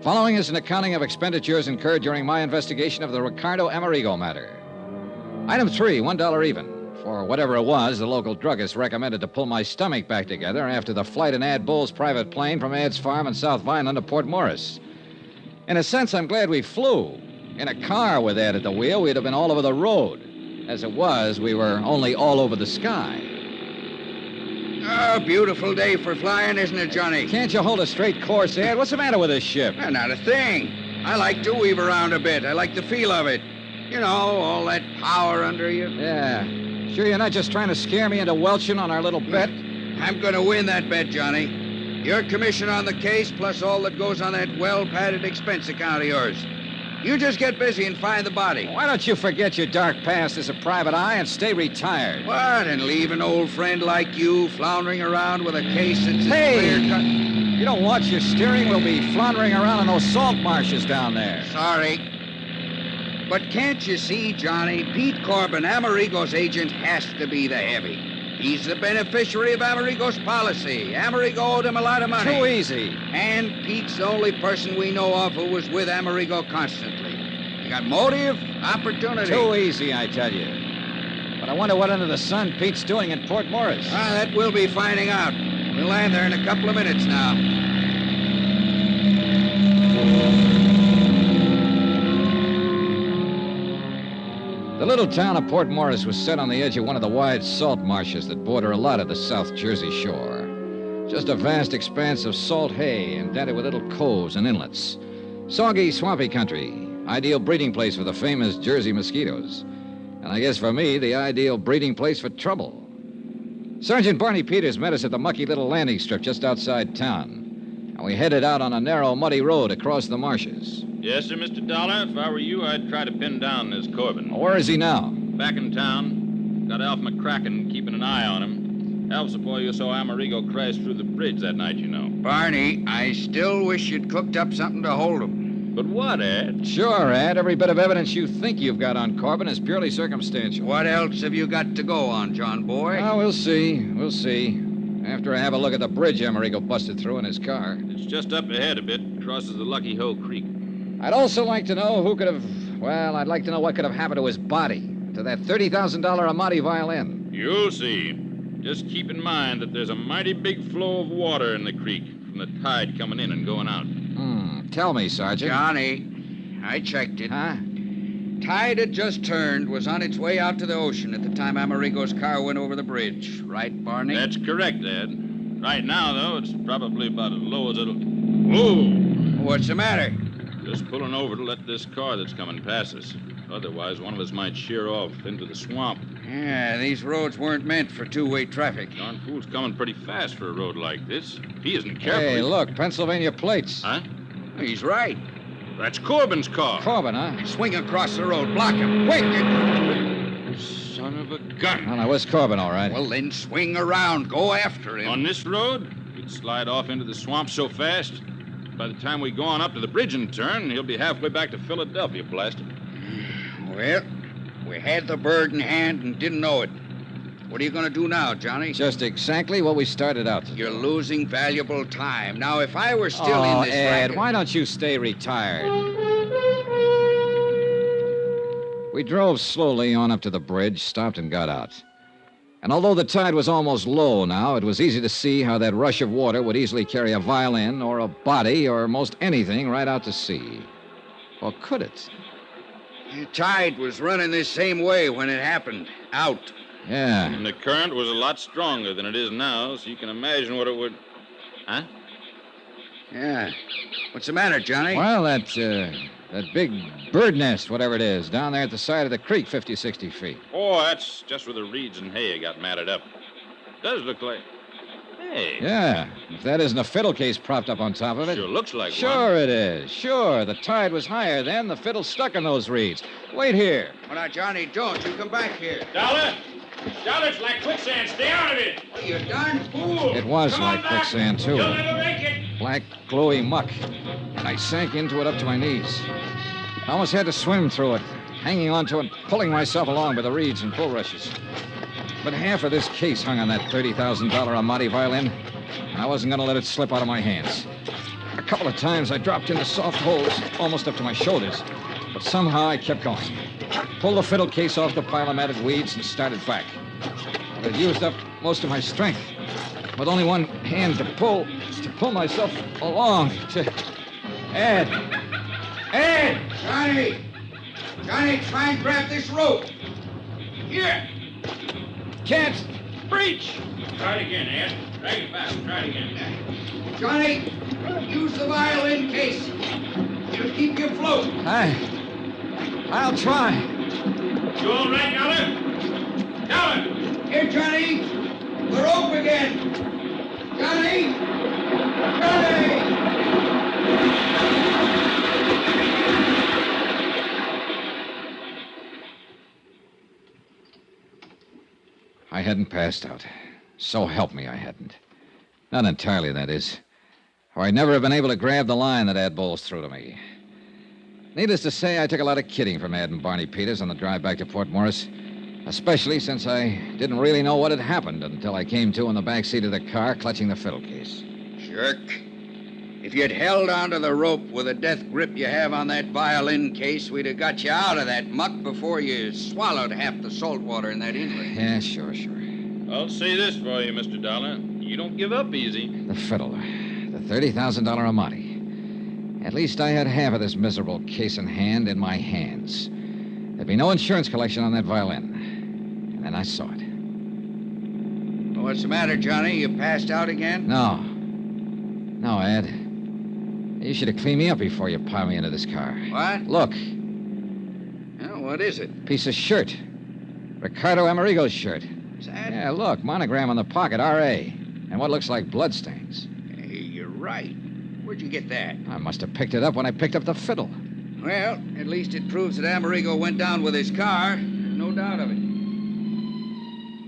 Speaker 6: Following is an accounting of expenditures incurred during my investigation of the Ricardo Amerigo matter. Item 3, $1 even. For whatever it was, the local druggist recommended to pull my stomach back together after the flight in Ad Bull's private plane from Ad's farm in South Vineland to Port Morris. In a sense, I'm glad we flew. In a car with Ed at the wheel, we'd have been all over the road. As it was, we were only all over the sky.
Speaker 20: Oh, beautiful day for flying, isn't it, Johnny?
Speaker 6: Can't you hold a straight course, Ed? What's the matter with this ship?
Speaker 20: Not a thing. I like to weave around a bit. I like the feel of it. You know, all that power under you.
Speaker 6: Yeah. Sure you're not just trying to scare me into welching on our little bet?
Speaker 20: I'm going to win that bet, Johnny. Your commission on the case, plus all that goes on that well-padded expense account of yours. You just get busy and find the body.
Speaker 6: Why don't you forget your dark past as a private eye and stay retired?
Speaker 20: What? And leave an old friend like you floundering around with a case that's
Speaker 6: clear-cut? You don't watch your steering, we'll be floundering around in those salt marshes down there.
Speaker 20: Sorry. But can't you see, Johnny? Pete Corbin, Amerigo's agent, has to be the heavy. He's the beneficiary of Amerigo's policy. Amerigo owed him a lot of money.
Speaker 6: Too easy.
Speaker 20: And Pete's the only person we know of who was with Amerigo constantly. You got motive, opportunity.
Speaker 6: Too easy, I tell you. But I wonder what under the sun Pete's doing in Port Morris.
Speaker 20: That we'll be finding out. We'll land there in a couple of minutes now.
Speaker 6: The little town of Port Morris was set on the edge of one of the wide salt marshes that border a lot of the South Jersey shore. Just a vast expanse of salt hay indented with little coves and inlets. Soggy, swampy country. Ideal breeding place for the famous Jersey mosquitoes. And I guess for me, the ideal breeding place for trouble. Sergeant Barney Peters met us at the mucky little landing strip just outside town. and we headed out on a narrow, muddy road across the marshes.
Speaker 17: Yes, sir, Mr. Dollar. If I were you, I'd try to pin down this Corbin.
Speaker 6: Where is he now?
Speaker 17: Back in town. Got Alf McCracken keeping an eye on him. Alf's the boy you saw Amerigo crash through the bridge that night, you know.
Speaker 20: Barney, I still wish you'd cooked up something to hold him.
Speaker 17: But what, Ed?
Speaker 6: Sure, Ed. Every bit of evidence you think you've got on Corbin is purely circumstantial.
Speaker 20: What else have you got to go on, John boy?
Speaker 6: Oh, we'll see. We'll see. After I have a look at the bridge Amerigo busted through in his car.
Speaker 17: It's just up ahead a bit. Crosses the Lucky Hoe Creek.
Speaker 6: I'd also like to know who could have... Well, I'd like to know what could have happened to his body. To that $30,000 Amati violin.
Speaker 17: You'll see. Just keep in mind that there's a mighty big flow of water in the creek from the tide coming in and going out.
Speaker 6: Tell me, Sergeant.
Speaker 20: Johnny, I checked it.
Speaker 6: Huh?
Speaker 20: Tide had just turned, was on its way out to the ocean at the time Amerigo's car went over the bridge. Right, Barney?
Speaker 17: That's correct, Ed. Right now, though, it's probably about as low as it'll... Whoa!
Speaker 20: What's the matter?
Speaker 17: Just pulling over to let this car that's coming pass us. Otherwise, one of us might sheer off into the swamp.
Speaker 20: Yeah, these roads weren't meant for two-way traffic.
Speaker 17: Darn fool's coming pretty fast for a road like this. If he isn't careful...
Speaker 6: Hey, look, Pennsylvania plates.
Speaker 17: Huh?
Speaker 20: He's right.
Speaker 17: That's Corbin's car.
Speaker 6: Corbin, huh?
Speaker 20: Swing across the road. Block him. Quick!
Speaker 17: Son of a gun.
Speaker 6: Oh, now, where's Corbin, all right?
Speaker 20: Well, then swing around. Go after him.
Speaker 17: On this road, he'd slide off into the swamp so fast, by the time we go on up to the bridge and turn, he'll be halfway back to Philadelphia, blast him.
Speaker 20: Well, we had the bird in hand and didn't know it. What are you going to do now, Johnny?
Speaker 6: Just exactly what we started out to do.
Speaker 20: You're losing valuable time. Now, if I were still in this
Speaker 6: Ed,
Speaker 20: racket...
Speaker 6: why don't you stay retired? We drove slowly on up to the bridge, stopped and got out. And although the tide was almost low now, it was easy to see how that rush of water would easily carry a violin or a body or most anything right out to sea. Or could it?
Speaker 20: The tide was running this same way when it happened. Out.
Speaker 6: Yeah.
Speaker 17: And the current was a lot stronger than it is now, so you can imagine what it would... Huh?
Speaker 20: Yeah. What's the matter, Johnny?
Speaker 6: Well, that big bird nest, whatever it is, down there at the side of the creek, 50, 60 feet.
Speaker 17: Oh, that's just where the reeds and hay got matted up. Does look like... Hey.
Speaker 6: Yeah. If that isn't a fiddle case propped up on top of it.
Speaker 17: Sure looks like one.
Speaker 6: Sure it is. Sure. The tide was higher then. The fiddle's stuck in those reeds. Wait here.
Speaker 20: Well, now, Johnny, don't. You come back here.
Speaker 17: Dollar! Dollar, it's like quicksand. Stay out of it.
Speaker 20: Well, you darn fool.
Speaker 6: It was like quicksand, too.
Speaker 17: You'll never make it.
Speaker 6: Black, glowy muck. And I sank into it up to my knees. I almost had to swim through it, hanging onto it, pulling myself along by the reeds and bulrushes. But half of this case hung on that $30,000 Amati violin, and I wasn't going to let it slip out of my hands. A couple of times I dropped into soft holes, almost up to my shoulders, but somehow I kept going. Pulled the fiddle case off the pile of matted weeds and started back. But it used up most of my strength. With only one hand to pull myself along, to... Ed! Ed!
Speaker 20: Johnny! Johnny, try and grab this rope. Here!
Speaker 6: Can't
Speaker 17: reach! Try it again, Ed. Drag it back. Try it again.
Speaker 20: Johnny, use the violin case. It'll keep you afloat.
Speaker 6: I'll try.
Speaker 17: You all right, Dollar? Dollar!
Speaker 20: Here, Johnny. The rope again. Johnny! Johnny!
Speaker 6: I hadn't passed out. So help me, I hadn't. Not entirely, that is. Or I'd never have been able to grab the line that Ad Bowles threw to me. Needless to say, I took a lot of kidding from Ad and Barney Peters on the drive back to Port Morris, especially since I didn't really know what had happened until I came to in the back seat of the car, clutching the fiddle case.
Speaker 20: Jerk. If you'd held onto the rope with the death grip you have on that violin case, we'd have got you out of that muck before you swallowed half the salt water in that inlet.
Speaker 6: Yeah, sure.
Speaker 17: I'll say this for you, Mr. Dollar. You don't give up easy.
Speaker 6: The fiddle. The $30,000 Amati. At least I had half of this miserable case in hand in my hands. There'd be no insurance collection on that violin. And then I saw it.
Speaker 20: Well, what's the matter, Johnny? You passed out again?
Speaker 6: No, Ed. You should have cleaned me up before you piled me into this car.
Speaker 20: What?
Speaker 6: Look.
Speaker 20: Oh, what is it?
Speaker 6: Piece of shirt. Ricardo Amerigo's shirt.
Speaker 20: Is that?
Speaker 6: Yeah, look. Monogram on the pocket, R.A. And what looks like bloodstains.
Speaker 20: Hey, you're right. Where'd you get that?
Speaker 6: I must have picked it up when I picked up the fiddle.
Speaker 20: Well, at least it proves that Amerigo went down with his car. No doubt of it.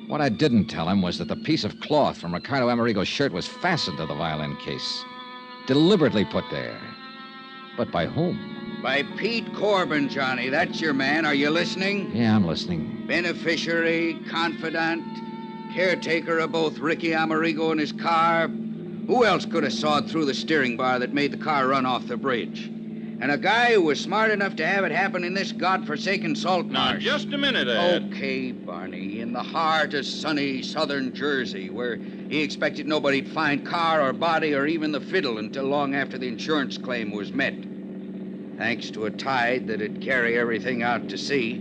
Speaker 6: What I didn't tell him was that the piece of cloth from Ricardo Amerigo's shirt was fastened to the violin case. Deliberately put there. But by whom?
Speaker 20: By Pete Corbin, Johnny. That's your man. Are you listening?
Speaker 6: Yeah, I'm listening.
Speaker 20: Beneficiary, confidant, caretaker of both Ricky Amerigo and his car. Who else could have sawed through the steering bar that made the car run off the bridge? And a guy who was smart enough to have it happen in this godforsaken salt marsh.
Speaker 17: Now, just a minute, Ed.
Speaker 20: Okay, Barney. In the heart of sunny southern Jersey, where he expected nobody'd find car or body or even the fiddle until long after the insurance claim was met. Thanks to a tide that'd carry everything out to sea.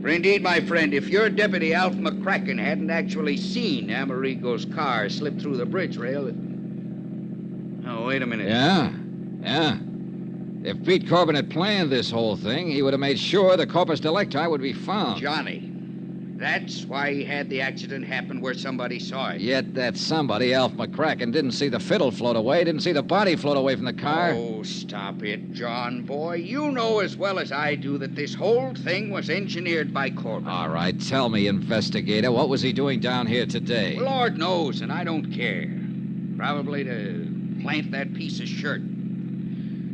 Speaker 20: For indeed, my friend, if your deputy, Alf McCracken, hadn't actually seen Amerigo's car slip through the bridge rail... Oh, wait a minute.
Speaker 6: Yeah. If Pete Corbin had planned this whole thing, he would have made sure the corpus delicti would be found.
Speaker 20: Johnny, that's why he had the accident happen where somebody saw it.
Speaker 6: Yet that somebody, Alf McCracken, didn't see the fiddle float away, didn't see the body float away from the car.
Speaker 20: Oh, stop it, John, boy. You know as well as I do that this whole thing was engineered by Corbin.
Speaker 6: All right, tell me, investigator, what was he doing down here today?
Speaker 20: Lord knows, and I don't care. Probably to plant that piece of shirt.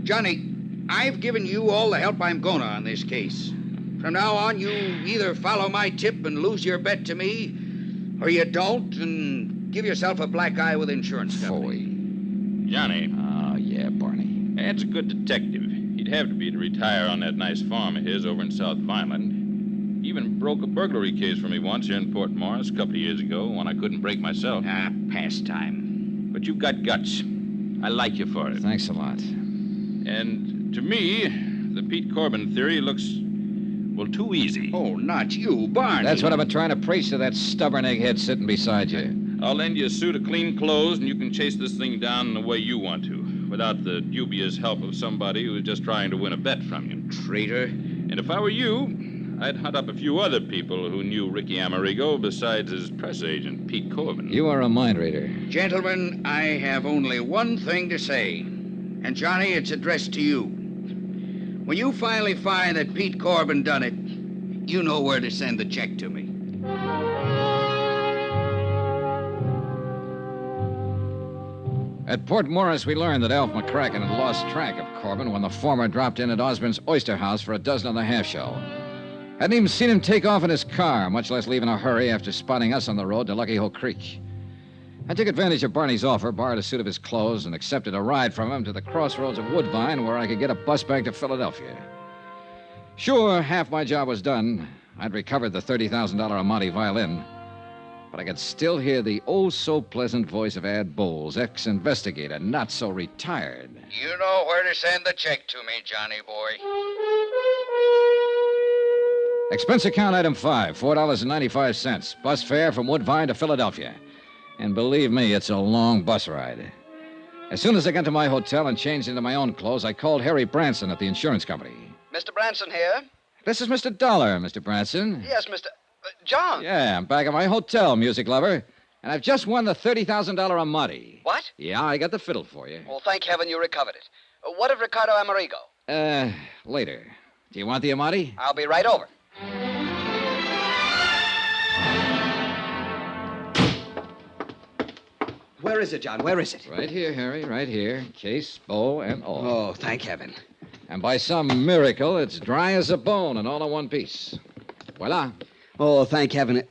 Speaker 20: Johnny, I've given you all the help I'm gonna on this case. From now on, you either follow my tip and lose your bet to me, or you don't and give yourself a black eye with insurance company.
Speaker 17: Johnny.
Speaker 6: Oh, yeah, Barney.
Speaker 17: Ed's a good detective. He'd have to be to retire on that nice farm of his over in South Vineland. He even broke a burglary case for me once here in Port Morris a couple of years ago when I couldn't break myself.
Speaker 20: Pastime.
Speaker 17: But you've got guts. I like you for it.
Speaker 6: Thanks a lot.
Speaker 17: And to me, the Pete Corbin theory looks, well, too easy.
Speaker 20: Oh, not you, Barney.
Speaker 6: That's what I've been trying to preach to that stubborn egghead sitting beside you.
Speaker 17: I'll lend you a suit of clean clothes, and you can chase this thing down in the way you want to, without the dubious help of somebody who's just trying to win a bet from you.
Speaker 20: Traitor.
Speaker 17: And if I were you, I'd hunt up a few other people who knew Ricky Amerigo besides his press agent, Pete Corbin.
Speaker 6: You are a mind reader.
Speaker 20: Gentlemen, I have only one thing to say. And, Johnny, it's addressed to you. When you finally find that Pete Corbin done it, you know where to send the check to me.
Speaker 6: At Port Morris, we learned that Alf McCracken had lost track of Corbin when the former dropped in at Osborne's Oyster House for a dozen and a half shell. Hadn't even seen him take off in his car, much less leave in a hurry after spotting us on the road to Lucky Hole Creek. I took advantage of Barney's offer, borrowed a suit of his clothes, and accepted a ride from him to the crossroads of Woodbine where I could get a bus back to Philadelphia. Sure, half my job was done. I'd recovered the $30,000 Amati violin. But I could still hear the oh-so-pleasant voice of Ad Bowles, ex-investigator, not so retired.
Speaker 20: You know where to send the check to me, Johnny boy.
Speaker 6: Expense account item 5, $4.95. Bus fare from Woodbine to Philadelphia. And believe me, it's a long bus ride. As soon as I got to my hotel and changed into my own clothes, I called Harry Branson at the insurance company.
Speaker 18: Mr. Branson here?
Speaker 6: This is Mr. Dollar, Mr. Branson.
Speaker 18: Yes, Mr. John.
Speaker 6: Yeah, I'm back at my hotel, music lover. And I've just won the $30,000 Amati.
Speaker 18: What?
Speaker 6: Yeah, I got the fiddle for you.
Speaker 18: Well, thank heaven you recovered it. What of Ricardo Amerigo?
Speaker 6: Later. Do you want the Amati?
Speaker 18: I'll be right over.
Speaker 8: Where is it, John? Where is it?
Speaker 6: Right here, Harry, right here. Case, bow, and all.
Speaker 8: Oh, thank heaven.
Speaker 6: And by some miracle, it's dry as a bone and all in one piece. Voila.
Speaker 8: Oh, thank heaven.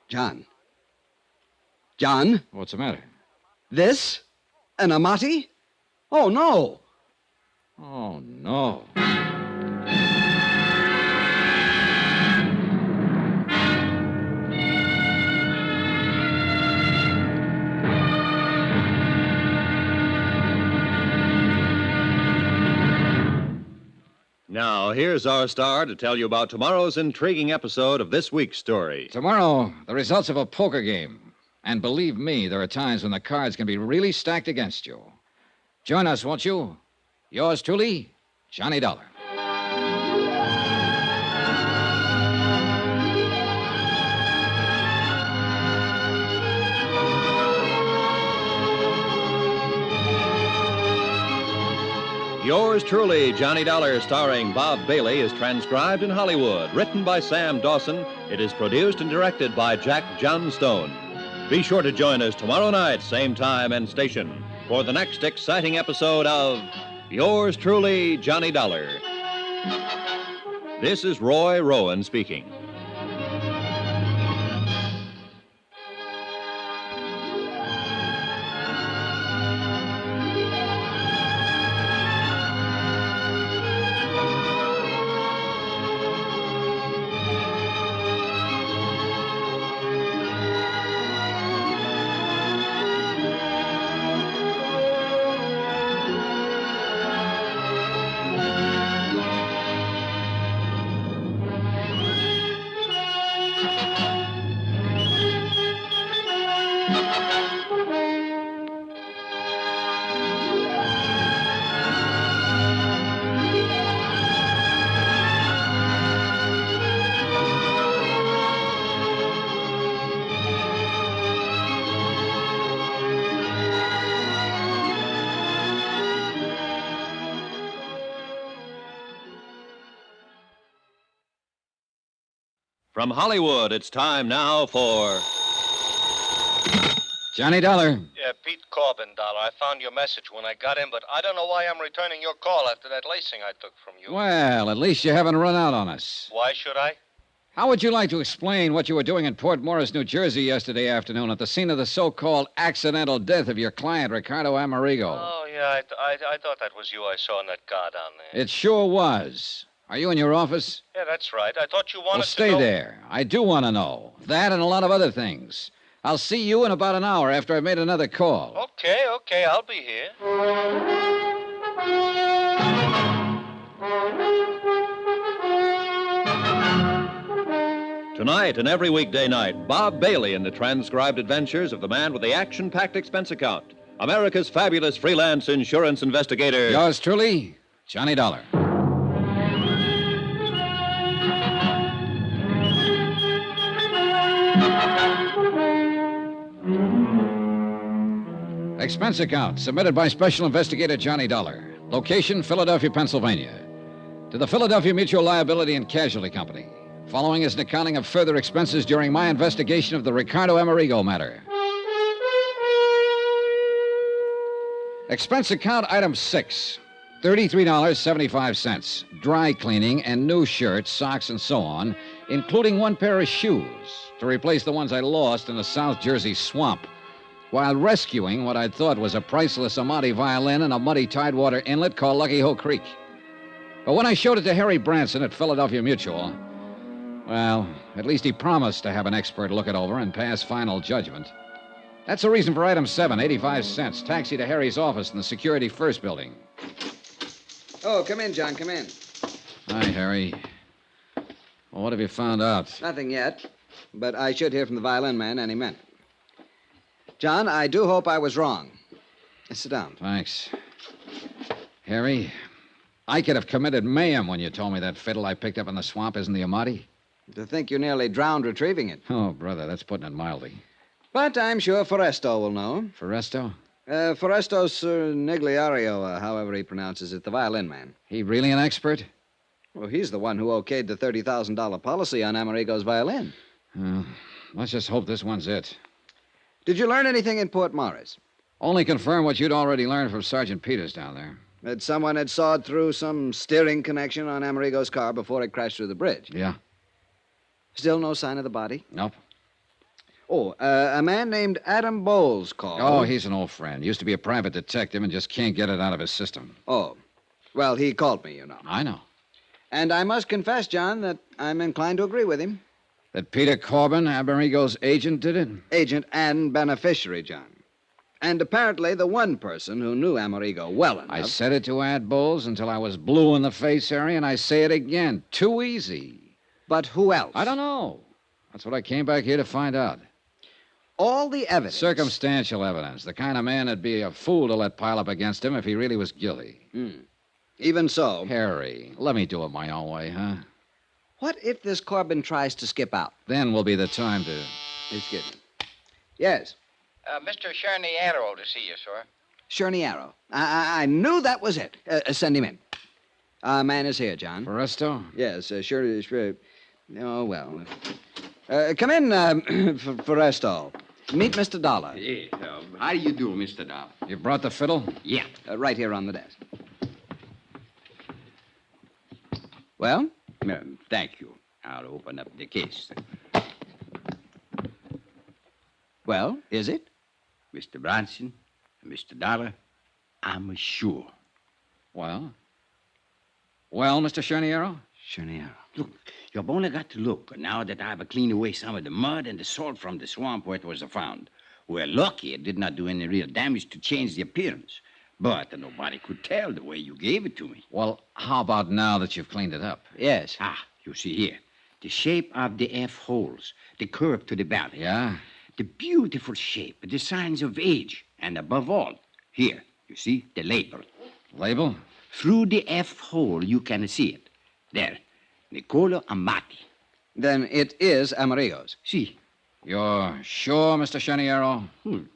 Speaker 8: John. John?
Speaker 6: What's the matter?
Speaker 8: This? An Amati? Oh, no.
Speaker 6: Oh, no.
Speaker 3: Now, here's our star to tell you about tomorrow's intriguing episode of this week's story.
Speaker 6: Tomorrow, the results of a poker game. And believe me, there are times when the cards can be really stacked against you. Join us, won't you? Yours truly, Johnny Dollar.
Speaker 3: Yours truly, Johnny Dollar, starring Bob Bailey, is transcribed in Hollywood. Written by Sam Dawson, it is produced and directed by Jack Johnstone. Be sure to join us tomorrow night, same time and station, for the next exciting episode of Yours truly, Johnny Dollar. This is Roy Rowan speaking. From Hollywood, it's time now for
Speaker 6: Johnny Dollar.
Speaker 16: Yeah, Pete Corbin, Dollar. I found your message when I got in, but I don't know why I'm returning your call after that lacing I took from you.
Speaker 6: Well, at least you haven't run out on us.
Speaker 16: Why should I?
Speaker 6: How would you like to explain what you were doing in Port Morris, New Jersey yesterday afternoon at the scene of the so-called accidental death of your client, Ricardo Amerigo?
Speaker 16: Oh, yeah, I thought that was you I saw in that car down there.
Speaker 6: It sure was. Are you in your office?
Speaker 16: Yeah, that's right. I thought you wanted
Speaker 6: Well, stay
Speaker 16: to know...
Speaker 6: there. I do want to know. That and a lot of other things. I'll see you in about an hour after I've made another call.
Speaker 16: Okay, I'll be here.
Speaker 3: Tonight and every weekday night, Bob Bailey in the transcribed adventures of the man with the action-packed expense account, America's fabulous freelance insurance investigator.
Speaker 6: Yours truly, Johnny Dollar. Expense account submitted by Special Investigator Johnny Dollar. Location, Philadelphia, Pennsylvania. To the Philadelphia Mutual Liability and Casualty Company. Following is an accounting of further expenses during my investigation of the Ricardo Amerigo matter. Expense account item 6. $33.75. Dry cleaning and new shirts, socks, and so on, including one pair of shoes to replace the ones I lost in the South Jersey swamp while rescuing what I thought was a priceless Amati violin in a muddy tidewater inlet called Lucky Hoe Creek. But when I showed it to Harry Branson at Philadelphia Mutual, well, at least he promised to have an expert look it over and pass final judgment. That's the reason for item 7, 85 cents. Taxi to Harry's office in the Security First building.
Speaker 8: Oh, come in, John, come in.
Speaker 6: Hi, Harry. Well, what have you found out?
Speaker 8: Nothing yet, but I should hear from the violin man any minute. John, I do hope I was wrong. Sit down.
Speaker 6: Thanks. Harry, I could have committed mayhem when you told me that fiddle I picked up in the swamp isn't the Amati.
Speaker 8: To think you nearly drowned retrieving it.
Speaker 6: Oh, brother, that's putting it mildly.
Speaker 8: But I'm sure Foresto will know.
Speaker 6: Foresto?
Speaker 8: Foresto Nigliario, however he pronounces it, the violin man.
Speaker 6: He really an expert?
Speaker 8: Well, he's the one who okayed the $30,000 policy on Amerigo's violin.
Speaker 6: Let's just hope this one's it.
Speaker 8: Did you learn anything in Port Morris?
Speaker 6: Only confirm what you'd already learned from Sergeant Peters down there.
Speaker 8: That someone had sawed through some steering connection on Amerigo's car before it crashed through the bridge.
Speaker 6: Yeah.
Speaker 8: Still no sign of the body?
Speaker 6: Nope.
Speaker 8: Oh, a man named Adam Bowles called.
Speaker 6: Oh, he's an old friend. Used to be a private detective and just can't get it out of his system.
Speaker 8: Oh. Well, he called me, you know.
Speaker 6: I know.
Speaker 8: And I must confess, John, that I'm inclined to agree with him.
Speaker 6: That Peter Corbin, Amerigo's agent, did it?
Speaker 8: Agent and beneficiary, John. And apparently the one person who knew Amerigo well enough.
Speaker 6: I said it to Ad Bowles until I was blue in the face, Harry, and I say it again. Too easy.
Speaker 8: But who else?
Speaker 6: I don't know. That's what I came back here to find out.
Speaker 8: All the evidence.
Speaker 6: Circumstantial evidence. The kind of man that'd be a fool to let pile up against him if he really was guilty.
Speaker 8: Even so.
Speaker 6: Harry, let me do it my own way, huh?
Speaker 8: What if this Corbin tries to skip out?
Speaker 6: Then will be the time to...
Speaker 8: Excuse me. Yes.
Speaker 19: Mr. Charniero to see you, sir.
Speaker 8: Cherniero. I knew that was it. Send him in. Our man is here, John.
Speaker 6: Foresto?
Speaker 8: Yes, sure. Oh, well. Come in, Foresto. Meet Mr. Dollar.
Speaker 19: Hey, how do you do, Mr. Dollar?
Speaker 6: You brought the fiddle?
Speaker 19: Yeah.
Speaker 8: Right here on the desk. Well?
Speaker 19: Thank you. I'll open up the case.
Speaker 8: Well, is it?
Speaker 19: Mr. Branson, Mr. Dollar, I'm sure.
Speaker 6: Well? Well, Mr. Cherniero?
Speaker 8: Cherniero.
Speaker 19: Look, you've only got to look now that I've cleaned away some of the mud and the salt from the swamp where it was found. We're lucky it did not do any real damage to change the appearance. But nobody could tell the way you gave it to me.
Speaker 6: Well, how about now that you've cleaned it up?
Speaker 8: Yes.
Speaker 19: You see here. The shape of the F holes, the curve to the belly.
Speaker 6: Yeah?
Speaker 19: The beautiful shape, the signs of age, and above all, here, you see, the label.
Speaker 6: Label?
Speaker 19: Through the F hole, you can see it. There, Niccolo Amati.
Speaker 8: Then it is Amerigo's.
Speaker 19: See.
Speaker 6: You're sure, Mr. Cherniero?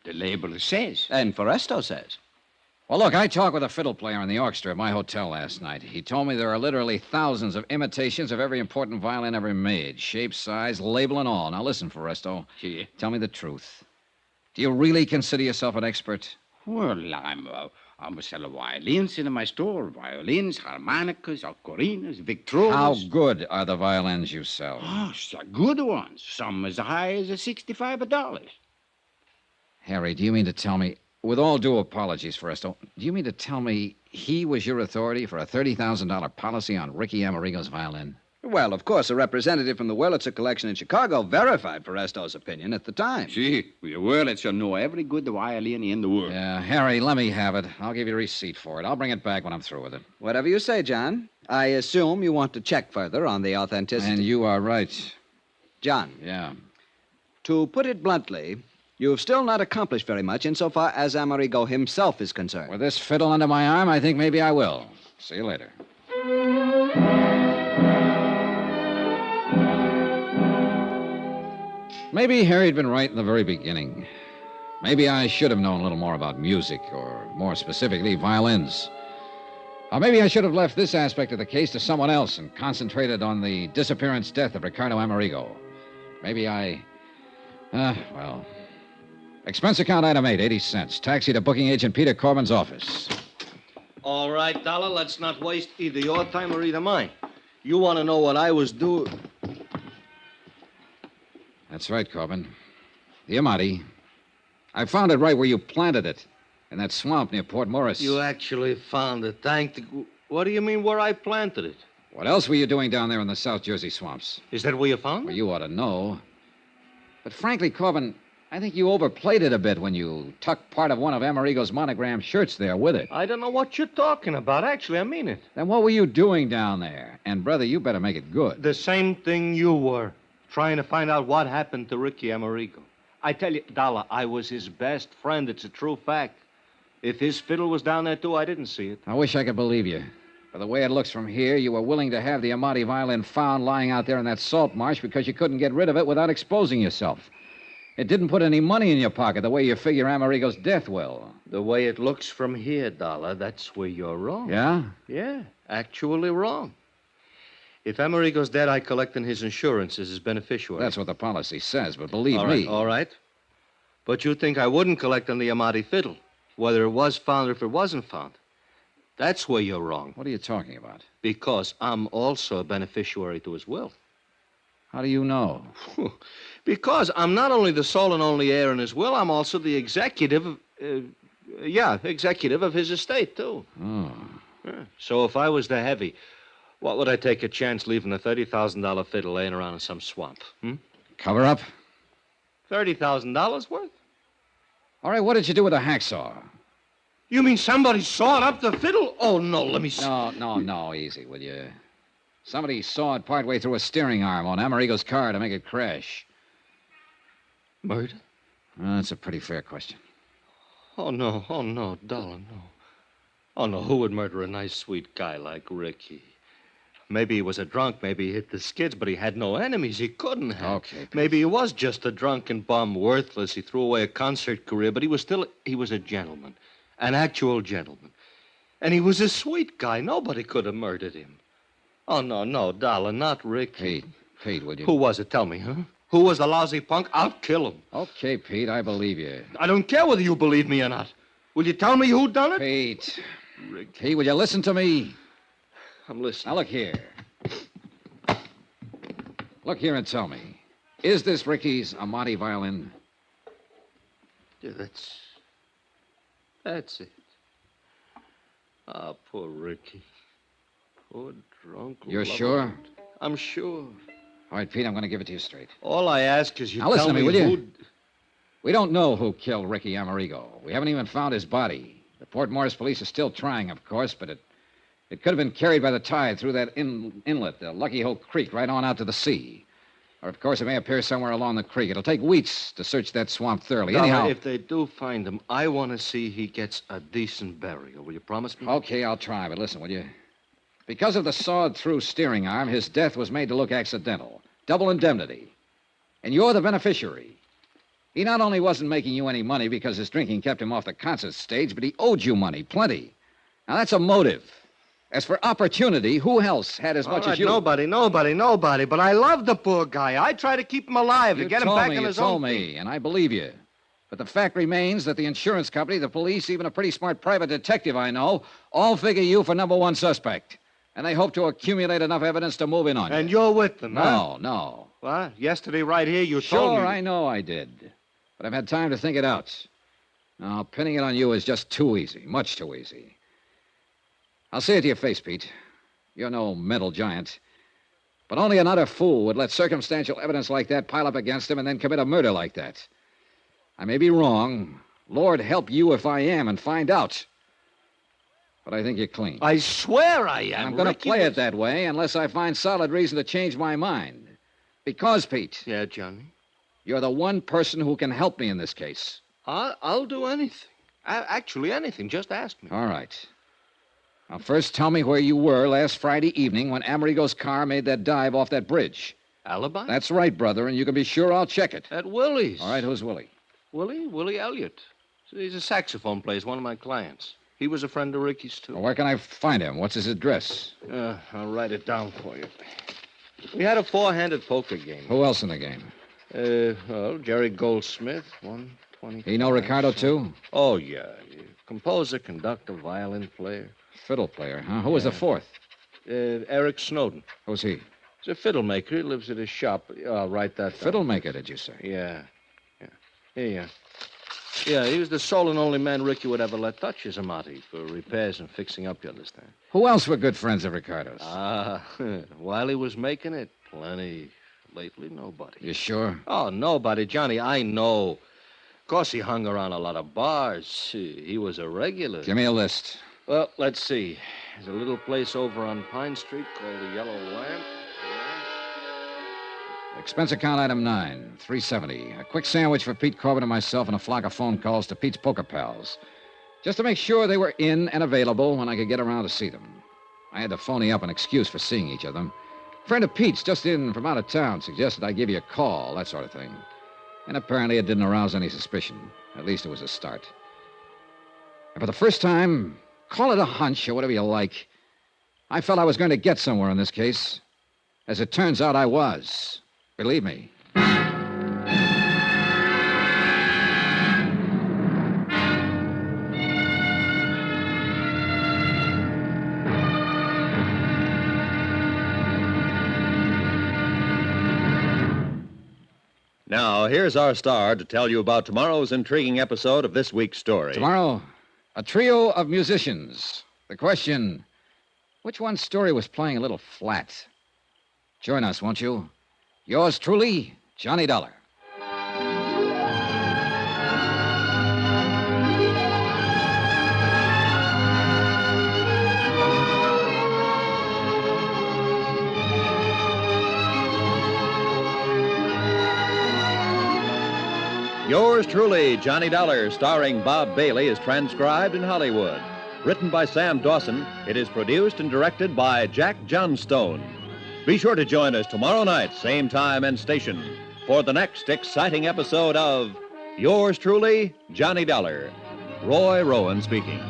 Speaker 19: The label says.
Speaker 8: And Foresto says.
Speaker 6: Well, look, I talked with a fiddle player in the orchestra at my hotel last night. He told me there are literally thousands of imitations of every important violin ever made. Shape, size, label, and all. Now, listen, Foresto.
Speaker 19: See.
Speaker 6: Tell me the truth. Do you really consider yourself an expert?
Speaker 19: Well, I'm a seller violins in my store. Violins, harmonicas, ocarinas, victrolas.
Speaker 6: How good are the violins you sell?
Speaker 19: Oh, good ones. Some as high as $65.
Speaker 6: Harry, do you mean to tell me... With all due apologies, Foresto, do you mean to tell me he was your authority for a $30,000 policy on Ricky Amerigo's violin?
Speaker 8: Well, of course, a representative from the Wurlitzer collection in Chicago verified Foresto's opinion at the time.
Speaker 19: See, the Wurlitzer know every good violin in the world.
Speaker 6: Yeah, Harry, let me have it. I'll give you a receipt for it. I'll bring it back when I'm through with it.
Speaker 8: Whatever you say, John. I assume you want to check further on the authenticity.
Speaker 6: And you are right.
Speaker 8: John.
Speaker 6: Yeah.
Speaker 8: To put it bluntly... You've still not accomplished very much insofar as Amerigo himself is concerned.
Speaker 6: With this fiddle under my arm, I think maybe I will. See you later. Maybe Harry'd been right in the very beginning. Maybe I should have known a little more about music, or more specifically, violins. Or maybe I should have left this aspect of the case to someone else and concentrated on the disappearance death of Ricardo Amerigo. Maybe I... well... Expense account item 8, 80 cents. Taxi to booking agent Peter Corbin's office.
Speaker 16: All right, Dollar, let's not waste either your time or either mine. You want to know what I was doing?
Speaker 6: That's right, Corbin. The Amati. I found it right where you planted it. In that swamp near Port Morris.
Speaker 16: You actually found it. What do you mean where I planted it?
Speaker 6: What else were you doing down there in the South Jersey swamps?
Speaker 16: Is that where you found it?
Speaker 6: Well, you ought to know. But frankly, Corbin... I think you overplayed it a bit when you tucked part of one of Amerigo's monogram shirts there with it.
Speaker 16: I don't know what you're talking about. Actually, I mean it.
Speaker 6: Then what were you doing down there? And, brother, you better make it good.
Speaker 16: The same thing you were. Trying to find out what happened to Ricky Amerigo. I tell you, Dollar, I was his best friend. It's a true fact. If his fiddle was down there, too, I didn't see it.
Speaker 6: I wish I could believe you. But the way it looks from here, you were willing to have the Amati violin found lying out there in that salt marsh because you couldn't get rid of it without exposing yourself. It didn't put any money in your pocket the way you figure Amerigo's death will.
Speaker 16: The way it looks from here, Dollar, that's where you're wrong.
Speaker 6: Yeah?
Speaker 16: Yeah, actually wrong. If Amerigo's dead, I collect on his insurance as his beneficiary.
Speaker 6: That's what the policy says, but believe me...
Speaker 16: All right. But you think I wouldn't collect on the Amati fiddle, whether it was found or if it wasn't found. That's where you're wrong.
Speaker 6: What are you talking about?
Speaker 16: Because I'm also a beneficiary to his will.
Speaker 6: How do you know?
Speaker 16: Because I'm not only the sole and only heir in his will, I'm also the executive of his estate, too.
Speaker 6: Oh.
Speaker 16: Yeah. So if I was the heavy, what would I take a chance leaving a $30,000 fiddle laying around in some swamp?
Speaker 6: Cover up?
Speaker 16: $30,000 worth?
Speaker 6: All right, what did you do with the hacksaw?
Speaker 16: You mean somebody sawed up the fiddle? Oh, no, let me see.
Speaker 6: No, easy, will you? Somebody sawed partway through a steering arm on Amerigo's car to make it crash.
Speaker 16: Murder?
Speaker 6: That's a pretty fair question.
Speaker 16: Oh, no, Dollar, no. Oh, no, who would murder a nice, sweet guy like Ricky? Maybe he was a drunk, maybe he hit the skids, but he had no enemies. He couldn't have.
Speaker 6: Okay.
Speaker 16: Maybe he was just a drunken bum, worthless. He threw away a concert career, but he was a gentleman. An actual gentleman. And he was a sweet guy. Nobody could have murdered him. Oh, no, Dollar, not Ricky.
Speaker 6: Pete, would you?
Speaker 16: Who was it? Tell me, huh? Who was the lousy punk? I'll kill him.
Speaker 6: Okay, Pete, I believe you.
Speaker 16: I don't care whether you believe me or not. Will you tell me who done it?
Speaker 6: Pete. Pete, will you listen to me?
Speaker 16: I'm listening.
Speaker 6: Now, look here. Look here and tell me. Is this Ricky's Amati violin?
Speaker 16: Yeah, that's it. Ah, poor Ricky. Poor drunk.
Speaker 6: You're sure?
Speaker 16: I'm sure.
Speaker 6: All right, Pete, I'm going to give it to you straight.
Speaker 16: All I ask is you
Speaker 6: now,
Speaker 16: tell
Speaker 6: listen to me, will
Speaker 16: who...
Speaker 6: you? We don't know who killed Ricky Amerigo. We haven't even found his body. The Port Morris police are still trying, of course, but it could have been carried by the tide through that inlet, the Lucky Hole Creek, right on out to the sea. Or, of course, it may appear somewhere along the creek. It'll take weeks to search that swamp thoroughly.
Speaker 16: Dollar,
Speaker 6: Anyhow,
Speaker 16: if they do find him, I want to see he gets a decent burial. Will you promise me?
Speaker 6: Okay, I'll try, but listen, will you? Because of the sawed-through steering arm, his death was made to look accidental. Double indemnity. And you're the beneficiary. He not only wasn't making you any money because his drinking kept him off the concert stage, but he owed you money, plenty. Now, that's a motive. As for opportunity, who else had as much as you?
Speaker 16: Nobody. But I love the poor guy. I try to keep him alive, to get him back in his own
Speaker 6: You told me, and I believe you. But the fact remains that the insurance company, the police, even a pretty smart private detective I know, all figure you for number one suspect. And they hope to accumulate enough evidence to move in on you.
Speaker 16: And you're with them, huh?
Speaker 6: No.
Speaker 16: What? Yesterday right here you told me...
Speaker 6: Sure, I know I did. But I've had time to think it out. Now, pinning it on you is just too easy, much too easy. I'll say it to your face, Pete. You're no mental giant. But only an utter fool would let circumstantial evidence like that pile up against him and then commit a murder like that. I may be wrong. Lord help you if I am and find out. But I think you're clean.
Speaker 16: I swear I am.
Speaker 6: And I'm going to play it that way unless I find solid reason to change my mind. Because, Pete.
Speaker 16: Yeah, Johnny?
Speaker 6: You're the one person who can help me in this case.
Speaker 16: I'll do anything. Actually, anything. Just ask me.
Speaker 6: All right. Now, first tell me where you were last Friday evening when Amerigo's car made that dive off that bridge.
Speaker 16: Alibi?
Speaker 6: That's right, brother, and you can be sure I'll check it.
Speaker 16: At Willie's.
Speaker 6: All right, who's Willie?
Speaker 16: Willie Elliott. He's a saxophone player, one of my clients. He was a friend of Ricky's, too.
Speaker 6: Well, where can I find him? What's his address?
Speaker 16: I'll write it down for you. We had a four-handed poker game.
Speaker 6: Who else in the game?
Speaker 16: Jerry Goldsmith, 120.
Speaker 6: He know Ricardo, too?
Speaker 16: Oh, yeah. Composer, conductor, violin player.
Speaker 6: Fiddle player, huh? Who was the fourth?
Speaker 16: Eric Snowden.
Speaker 6: Who's he?
Speaker 16: He's a fiddle maker. He lives at his shop. I'll write that down.
Speaker 6: Fiddle maker, did you say?
Speaker 16: Yeah. Here you are. Yeah, he was the sole and only man Ricky would ever let touch his Amati for repairs and fixing up, you understand?
Speaker 6: Who else were good friends of Ricardo's?
Speaker 16: While he was making it, plenty. Lately, nobody.
Speaker 6: You sure?
Speaker 16: Oh, nobody, Johnny, I know. Of course, he hung around a lot of bars. He was a regular.
Speaker 6: Give me a list.
Speaker 16: Well, let's see. There's a little place over on Pine Street called the Yellow Lamp.
Speaker 6: Expense account item 9, $370. A quick sandwich for Pete Corbin and myself and a flock of phone calls to Pete's poker pals. Just to make sure they were in and available when I could get around to see them. I had to phony up an excuse for seeing each of them. A friend of Pete's, just in from out of town, suggested I give you a call, that sort of thing. And apparently it didn't arouse any suspicion. At least it was a start. And for the first time, call it a hunch or whatever you like, I felt I was going to get somewhere in this case. As it turns out, I was. Believe me.
Speaker 3: Now, here's our star to tell you about tomorrow's intriguing episode of this week's story.
Speaker 6: Tomorrow, a trio of musicians. The question, which one's story was playing a little flat? Join us, won't you? Yours truly, Johnny Dollar.
Speaker 3: Yours truly, Johnny Dollar, starring Bob Bailey, is transcribed in Hollywood. Written by Sam Dawson, it is produced and directed by Jack Johnstone. Be sure to join us tomorrow night, same time and station, for the next exciting episode of Yours truly, Johnny Dollar. Roy Rowan speaking.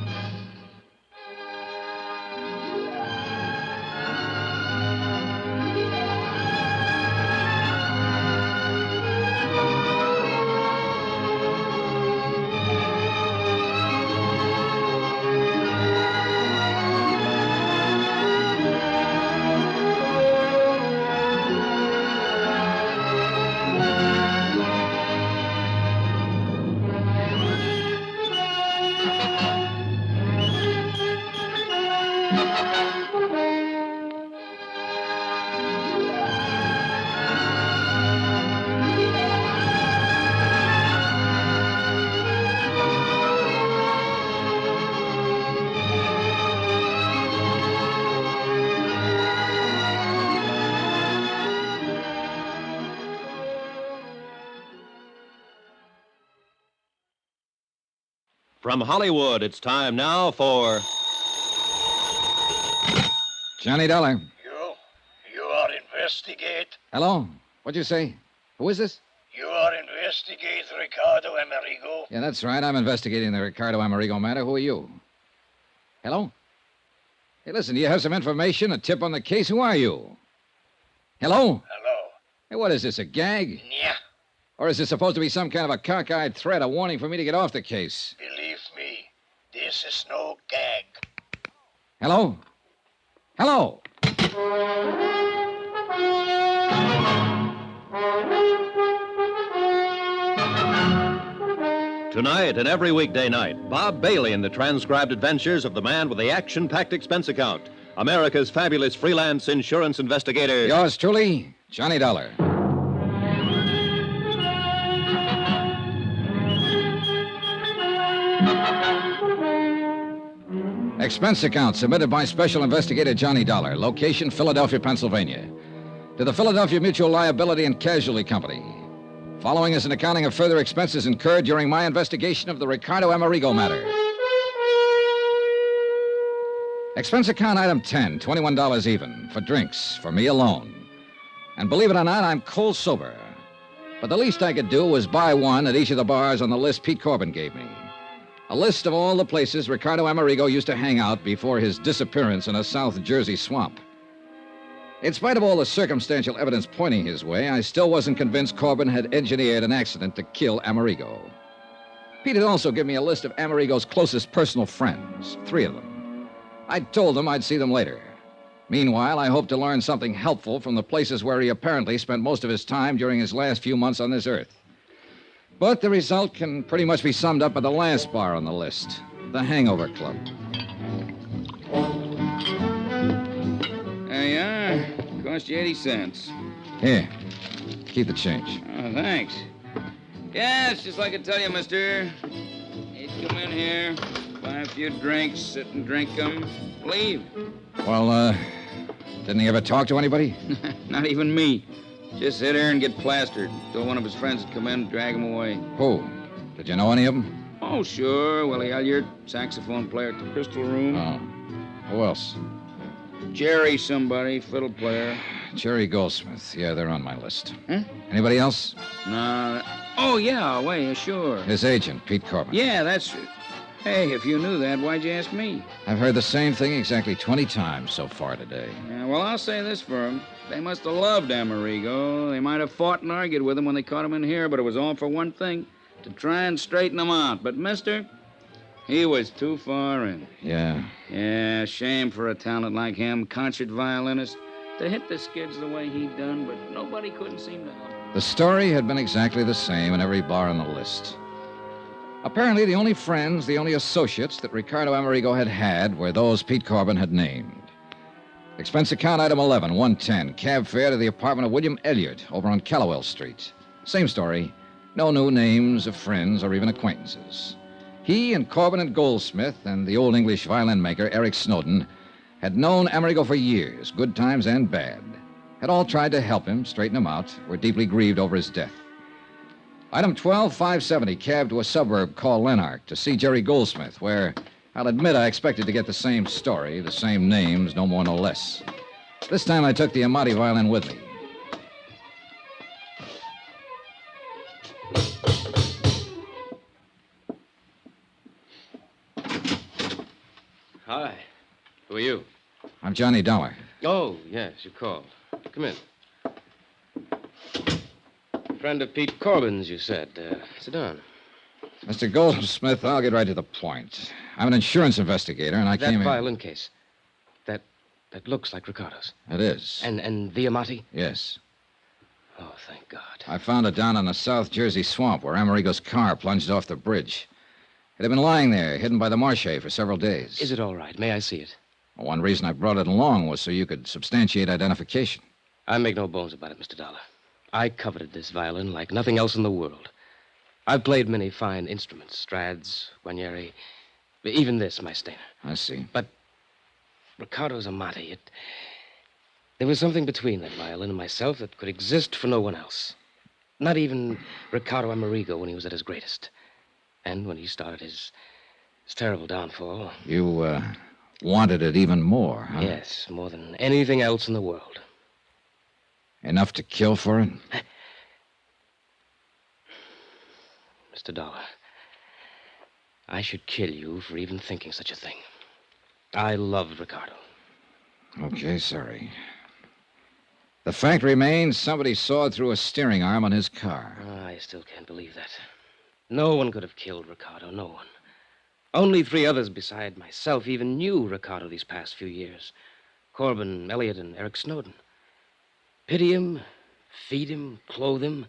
Speaker 3: From Hollywood, it's time now for
Speaker 6: Johnny Dollar.
Speaker 13: You are investigate.
Speaker 6: Hello? What'd you say? Who is this?
Speaker 13: You are investigate Ricardo Amerigo.
Speaker 6: Yeah, that's right. I'm investigating the Ricardo Amerigo matter. Who are you? Hello? Hey, listen, do you have some information, a tip on the case? Who are you? Hello?
Speaker 13: Hello.
Speaker 6: Hey, what is this, a gag?
Speaker 13: Yeah.
Speaker 6: Or is this supposed to be some kind of a cockeyed threat, a warning for me to get off the case?
Speaker 13: Believe me, this is no gag.
Speaker 6: Hello? Hello?
Speaker 3: Tonight and every weekday night, Bob Bailey in the transcribed adventures of the man with the action-packed expense account, America's fabulous freelance insurance investigator.
Speaker 6: Yours truly, Johnny Dollar. Expense account submitted by Special Investigator Johnny Dollar. Location, Philadelphia, Pennsylvania. To the Philadelphia Mutual Liability and Casualty Company. Following is an accounting of further expenses incurred during my investigation of the Ricardo Amerigo matter. Expense account item 10, $21 even, for drinks, for me alone. And believe it or not, I'm cold sober. But the least I could do was buy one at each of the bars on the list Pete Corbin gave me. A list of all the places Ricardo Amerigo used to hang out before his disappearance in a South Jersey swamp. In spite of all the circumstantial evidence pointing his way, I still wasn't convinced Corbin had engineered an accident to kill Amerigo. Pete had also given me a list of Amerigo's closest personal friends, 3 of them. I told them I'd see them later. Meanwhile, I hoped to learn something helpful from the places where he apparently spent most of his time during his last few months on this earth. But the result can pretty much be summed up by the last bar on the list, the Hangover Club.
Speaker 20: There you are. Cost you 80 cents.
Speaker 6: Here, keep the change.
Speaker 20: Oh, thanks. Yeah, it's just like I tell you, mister. You'd come in here, buy a few drinks, sit and drink them, leave.
Speaker 6: Well, didn't he ever talk to anybody?
Speaker 20: Not even me. Just sit here and get plastered until one of his friends would come in and drag him away.
Speaker 6: Who? Did you know any of them?
Speaker 20: Oh, sure. Willie Elliott, saxophone player at the Crystal Room.
Speaker 6: Oh. Who else?
Speaker 20: Jerry somebody, fiddle player.
Speaker 6: Jerry Goldsmith. Yeah, they're on my list.
Speaker 20: Huh?
Speaker 6: Anybody else?
Speaker 20: No. Oh, yeah, wait, sure.
Speaker 6: His agent, Pete Corbin.
Speaker 20: Yeah, that's... Hey, if you knew that, why'd you ask me?
Speaker 6: I've heard the same thing exactly 20 times so far today.
Speaker 20: Yeah, well, I'll say this for him. They must have loved Amerigo. They might have fought and argued with him when they caught him in here, but it was all for one thing, to try and straighten him out. But, mister, he was too far in.
Speaker 6: Yeah.
Speaker 20: Yeah, shame for a talent like him, concert violinist, to hit the skids the way he'd done, but nobody couldn't seem to help him.
Speaker 6: The story had been exactly the same in every bar on the list. Apparently, the only friends, the only associates that Ricardo Amerigo had were those Pete Corbin had named. Expense account item 11, 110, cab fare to the apartment of William Elliott over on Callowell Street. Same story. No new names of friends or even acquaintances. He and Corbin and Goldsmith and the old English violin maker, Eric Snowden, had known Amerigo for years, good times and bad. Had all tried to help him, straighten him out, were deeply grieved over his death. Item 12, 570, cab to a suburb called Lanark to see Jerry Goldsmith, where I'll admit I expected to get the same story, the same names, no more, no less. This time I took the Amati violin with me. Johnny Dollar.
Speaker 4: Oh, yes, you called. Come in. Friend of Pete Corbin's, you said. Sit down.
Speaker 6: Mr. Goldsmith, I'll get right to the point. I'm an insurance investigator, and I
Speaker 4: that
Speaker 6: came in...
Speaker 4: That violin case. That looks like Ricardo's.
Speaker 6: It is.
Speaker 4: And the Amati?
Speaker 6: Yes.
Speaker 4: Oh, thank God.
Speaker 6: I found it down in a South Jersey swamp where Amerigo's car plunged off the bridge. It had been lying there, hidden by the marsh for several days.
Speaker 4: Is it all right? May I see it?
Speaker 6: Well, one reason I brought it along was so you could substantiate identification.
Speaker 4: I make no bones about it, Mr. Dollar. I coveted this violin like nothing else in the world. I've played many fine instruments, Strads, Guarnieri, even this, my Stainer.
Speaker 6: I see.
Speaker 4: But Ricardo's Amati, there was something between that violin and myself that could exist for no one else. Not even Ricardo Amerigo when he was at his greatest. And when he started his terrible downfall.
Speaker 6: You, wanted it even more, huh?
Speaker 4: Yes, more than anything else in the world.
Speaker 6: Enough to kill for it?
Speaker 4: Mr. Dollar, I should kill you for even thinking such a thing. I loved Ricardo.
Speaker 6: Okay, sorry. The fact remains somebody sawed through a steering arm on his car.
Speaker 4: I still can't believe that. No one could have killed Ricardo, no one. Only 3 others beside myself even knew Ricardo these past few years. Corbin, Elliot, and Eric Snowden. Pity him, feed him, clothe him,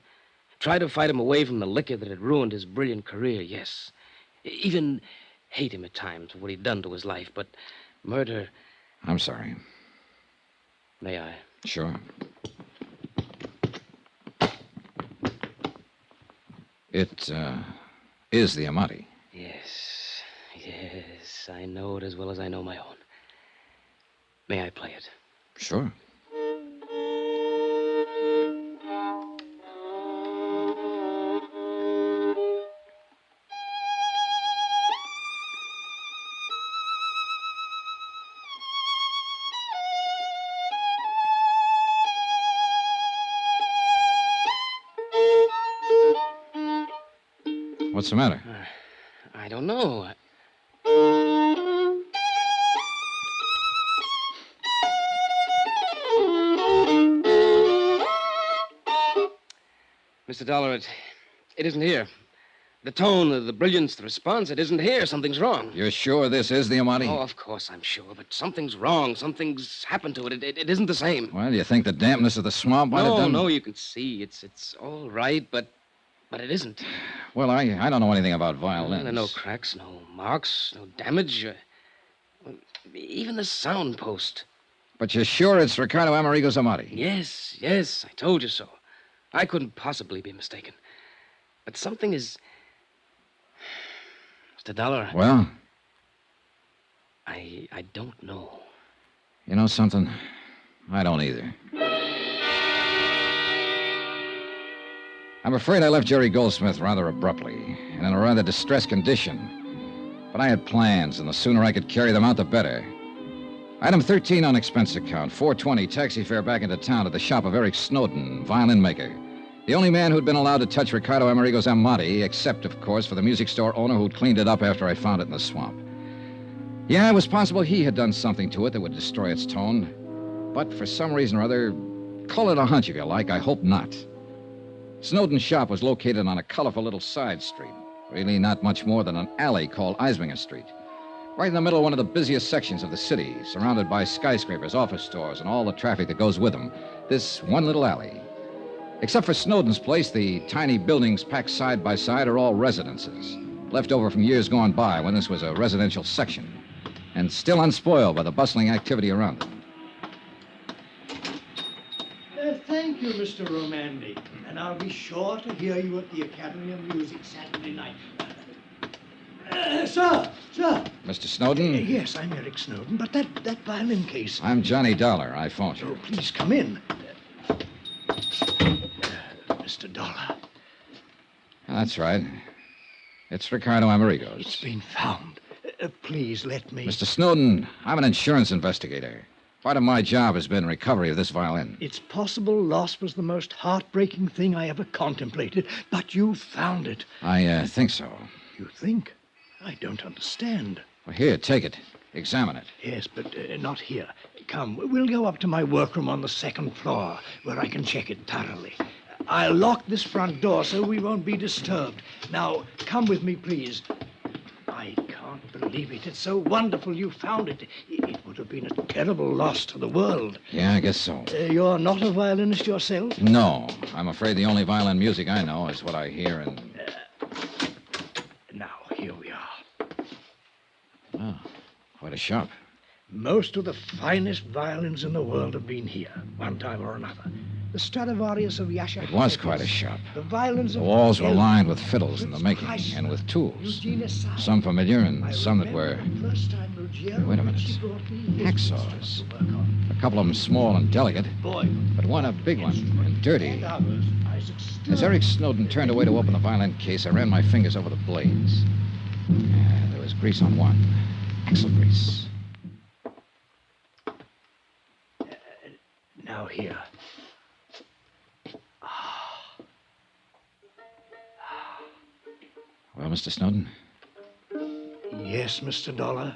Speaker 4: try to fight him away from the liquor that had ruined his brilliant career, yes. Even hate him at times for what he'd done to his life, but murder...
Speaker 6: I'm sorry.
Speaker 4: May I?
Speaker 6: Sure. It, is the Amati.
Speaker 4: Yes, I know it as well as I know my own. May I play it?
Speaker 6: Sure. What's the matter?
Speaker 4: I don't know. Mr. Dollar, it isn't here. The tone, the brilliance, the response, it isn't here. Something's wrong.
Speaker 6: You're sure this is the Amati?
Speaker 4: Oh, of course I'm sure, but something's wrong. Something's happened to it. It isn't the same.
Speaker 6: Well, you think the dampness of the swamp might have done...
Speaker 4: No, you can see. It's all right, but it isn't.
Speaker 6: Well, I don't know anything about violins.
Speaker 4: There are no cracks, no marks, no damage. Even the sound post.
Speaker 6: But you're sure it's Ricardo Amerigo's Amati?
Speaker 4: Yes, I told you so. I couldn't possibly be mistaken. But something is... Mr. Dollar.
Speaker 6: Well?
Speaker 4: I don't know.
Speaker 6: You know something? I don't either. I'm afraid I left Jerry Goldsmith rather abruptly and in a rather distressed condition. But I had plans, and the sooner I could carry them out, the better. Item 13 on expense account, $420 taxi fare back into town to the shop of Eric Snowden, violin maker. The only man who'd been allowed to touch Ricardo Amerigo's Amati, except, of course, for the music store owner who'd cleaned it up after I found it in the swamp. Yeah, it was possible he had done something to it that would destroy its tone. But for some reason or other, call it a hunch if you like, I hope not. Snowden's shop was located on a colorful little side street. Really not much more than an alley called Eisminger Street. Right in the middle of one of the busiest sections of the city, surrounded by skyscrapers, office stores, and all the traffic that goes with them. This one little alley. Except for Snowden's place, the tiny buildings packed side by side are all residences, left over from years gone by when this was a residential section, and still unspoiled by the bustling activity around it.
Speaker 22: Thank you, Mr. Romandi. And I'll be sure to hear you at the Academy of Music Saturday night. Sir!
Speaker 6: Mr. Snowden?
Speaker 22: Yes, I'm Eric Snowden, but that violin case...
Speaker 6: I'm Johnny Dollar. I phoned you.
Speaker 22: Oh, please come in. Mr. Dollar.
Speaker 6: That's right. It's Ricardo Amerigo's.
Speaker 22: It's been found. Please let me...
Speaker 6: Mr. Snowden, I'm an insurance investigator. Part of my job has been recovery of this violin.
Speaker 22: It's possible loss was the most heartbreaking thing I ever contemplated, but you found it.
Speaker 6: I think so.
Speaker 22: You think? I don't understand.
Speaker 6: Well, here, take it. Examine it.
Speaker 22: Yes, but not here. come. We'll go up to my workroom on the second floor, where I can check it thoroughly. I'll lock this front door so we won't be disturbed. Now, come with me, please. I can't believe it. It's so wonderful you found it. It would have been a terrible loss to the world.
Speaker 6: Yeah, I guess so.
Speaker 22: You're not a violinist yourself?
Speaker 6: No. I'm afraid the only violin music I know is what I hear in...
Speaker 22: Now, here we are.
Speaker 6: Oh, quite a shop.
Speaker 22: Most of the finest violins in the world have been here, one time or another. The Stradivarius of Yasha.
Speaker 6: It was quite a shop.
Speaker 22: The violins
Speaker 6: The
Speaker 22: of...
Speaker 6: walls were lined with fiddles in the making and with tools. Some familiar and some that were... Wait a minute. Hacksaws. A couple of them small and delicate, but one a big one and dirty. As Eric Snowden turned away to open the violin case, I ran my fingers over the blades. There was grease on one. Axle grease.
Speaker 22: Now here.
Speaker 6: Well, Mr. Snowden?
Speaker 22: Yes, Mr. Dollar.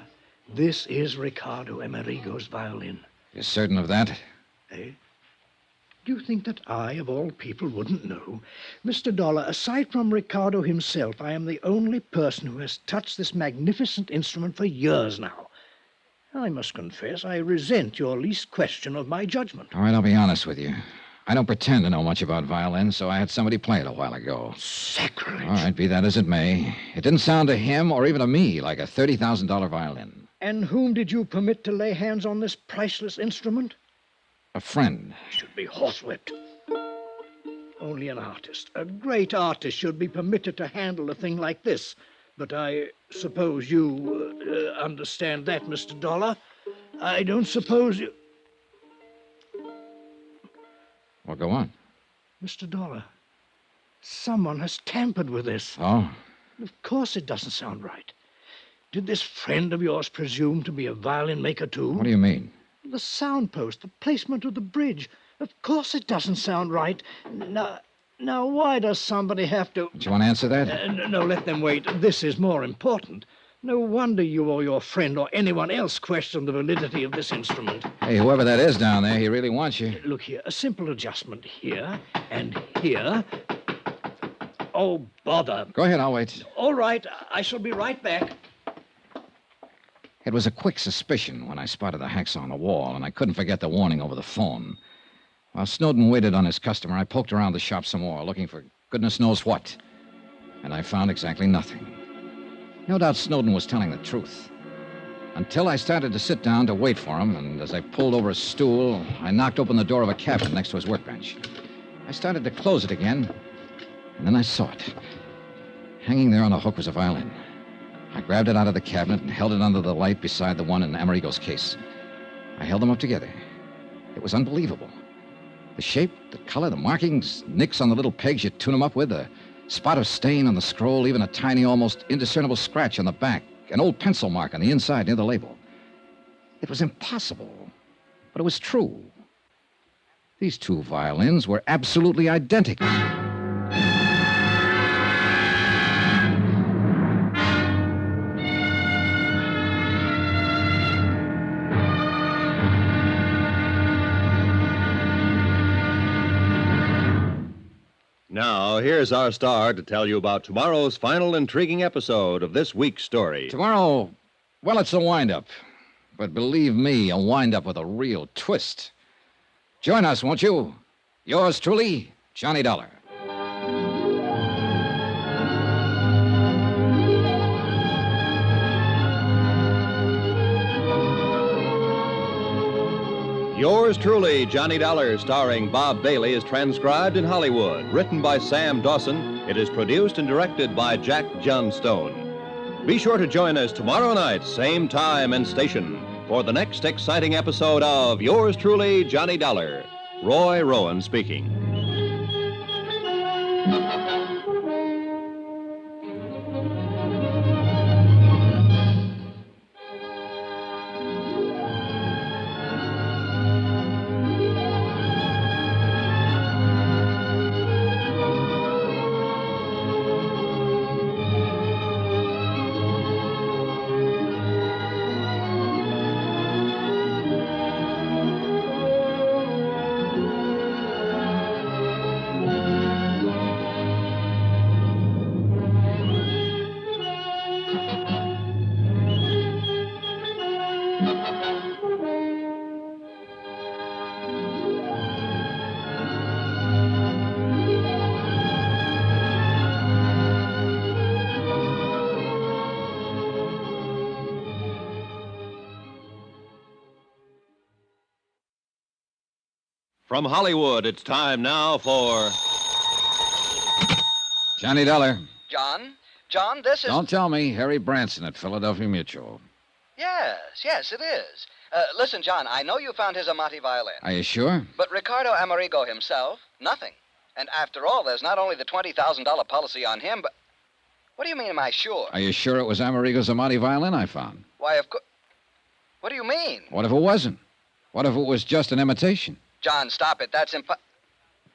Speaker 22: This is Ricardo Amerigo's violin.
Speaker 6: You're certain of that?
Speaker 22: Eh? Do you think that I, of all people, wouldn't know? Mr. Dollar, aside from Ricardo himself, I am the only person who has touched this magnificent instrument for years now. I must confess, I resent your least question of my judgment.
Speaker 6: All right, I'll be honest with you. I don't pretend to know much about violins, so I had somebody play it a while ago.
Speaker 22: Sacrilege.
Speaker 6: All right, be that as it may. It didn't sound to him or even to me like a $30,000 violin.
Speaker 22: And whom did you permit to lay hands on this priceless instrument?
Speaker 6: A friend.
Speaker 22: Should be horsewhipped. Only an artist, a great artist, should be permitted to handle a thing like this. But I suppose you understand that, Mr. Dollar. I don't suppose you...
Speaker 6: Well, go on.
Speaker 22: Mr. Dollar, someone has tampered with this.
Speaker 6: Oh?
Speaker 22: Of course it doesn't sound right. Did this friend of yours presume to be a violin maker, too?
Speaker 6: What do you mean?
Speaker 22: The sound post, the placement of the bridge. Of course it doesn't sound right. Now, why does somebody have to...
Speaker 6: Do you want to answer that?
Speaker 22: No, let them wait. This is more important. No wonder you or your friend or anyone else questioned the validity of this instrument.
Speaker 6: Hey, whoever that is down there, he really wants you.
Speaker 22: Look here, a simple adjustment here and here. Oh, bother.
Speaker 6: Go ahead, I'll wait.
Speaker 22: All right, I shall be right back.
Speaker 6: It was a quick suspicion when I spotted the hacksaw on the wall, and I couldn't forget the warning over the phone. While Snowden waited on his customer, I poked around the shop some more, looking for goodness knows what. And I found exactly nothing. No doubt Snowden was telling the truth. Until I started to sit down to wait for him, and as I pulled over a stool, I knocked open the door of a cabinet next to his workbench. I started to close it again, and then I saw it. Hanging there on a hook was a violin. I grabbed it out of the cabinet and held it under the light beside the one in Amerigo's case. I held them up together. It was unbelievable. The shape, the color, the markings, nicks on the little pegs you tune them up with, a spot of stain on the scroll, even a tiny, almost indiscernible scratch on the back, an old pencil mark on the inside near the label. It was impossible, but it was true. These two violins were absolutely identical.
Speaker 3: Now, here's our star to tell you about tomorrow's final intriguing episode of this week's story.
Speaker 6: Tomorrow, well, it's a wind-up. But believe me, a wind-up with a real twist. Join us, won't you? Yours truly, Johnny Dollar.
Speaker 3: Yours truly, Johnny Dollar, starring Bob Bailey, is transcribed in Hollywood. Written by Sam Dawson, it is produced and directed by Jack Johnstone. Be sure to join us tomorrow night, same time and station, for the next exciting episode of Yours truly, Johnny Dollar. Roy Rowan speaking. From Hollywood, it's time now for
Speaker 6: Johnny Dollar.
Speaker 18: John? John, this is...
Speaker 6: Don't tell me. Harry Branson at Philadelphia Mutual.
Speaker 18: Yes, it is. Listen, John, I know you found his Amati violin.
Speaker 6: Are you sure?
Speaker 18: But Ricardo Amerigo himself, nothing. And after all, there's not only the $20,000 policy on him, but... What do you mean, am I sure?
Speaker 6: Are you sure it was Amerigo's Amati violin I found?
Speaker 18: Why, of course... What do you mean?
Speaker 6: What if it wasn't? What if it was just an imitation?
Speaker 18: John, stop it. That's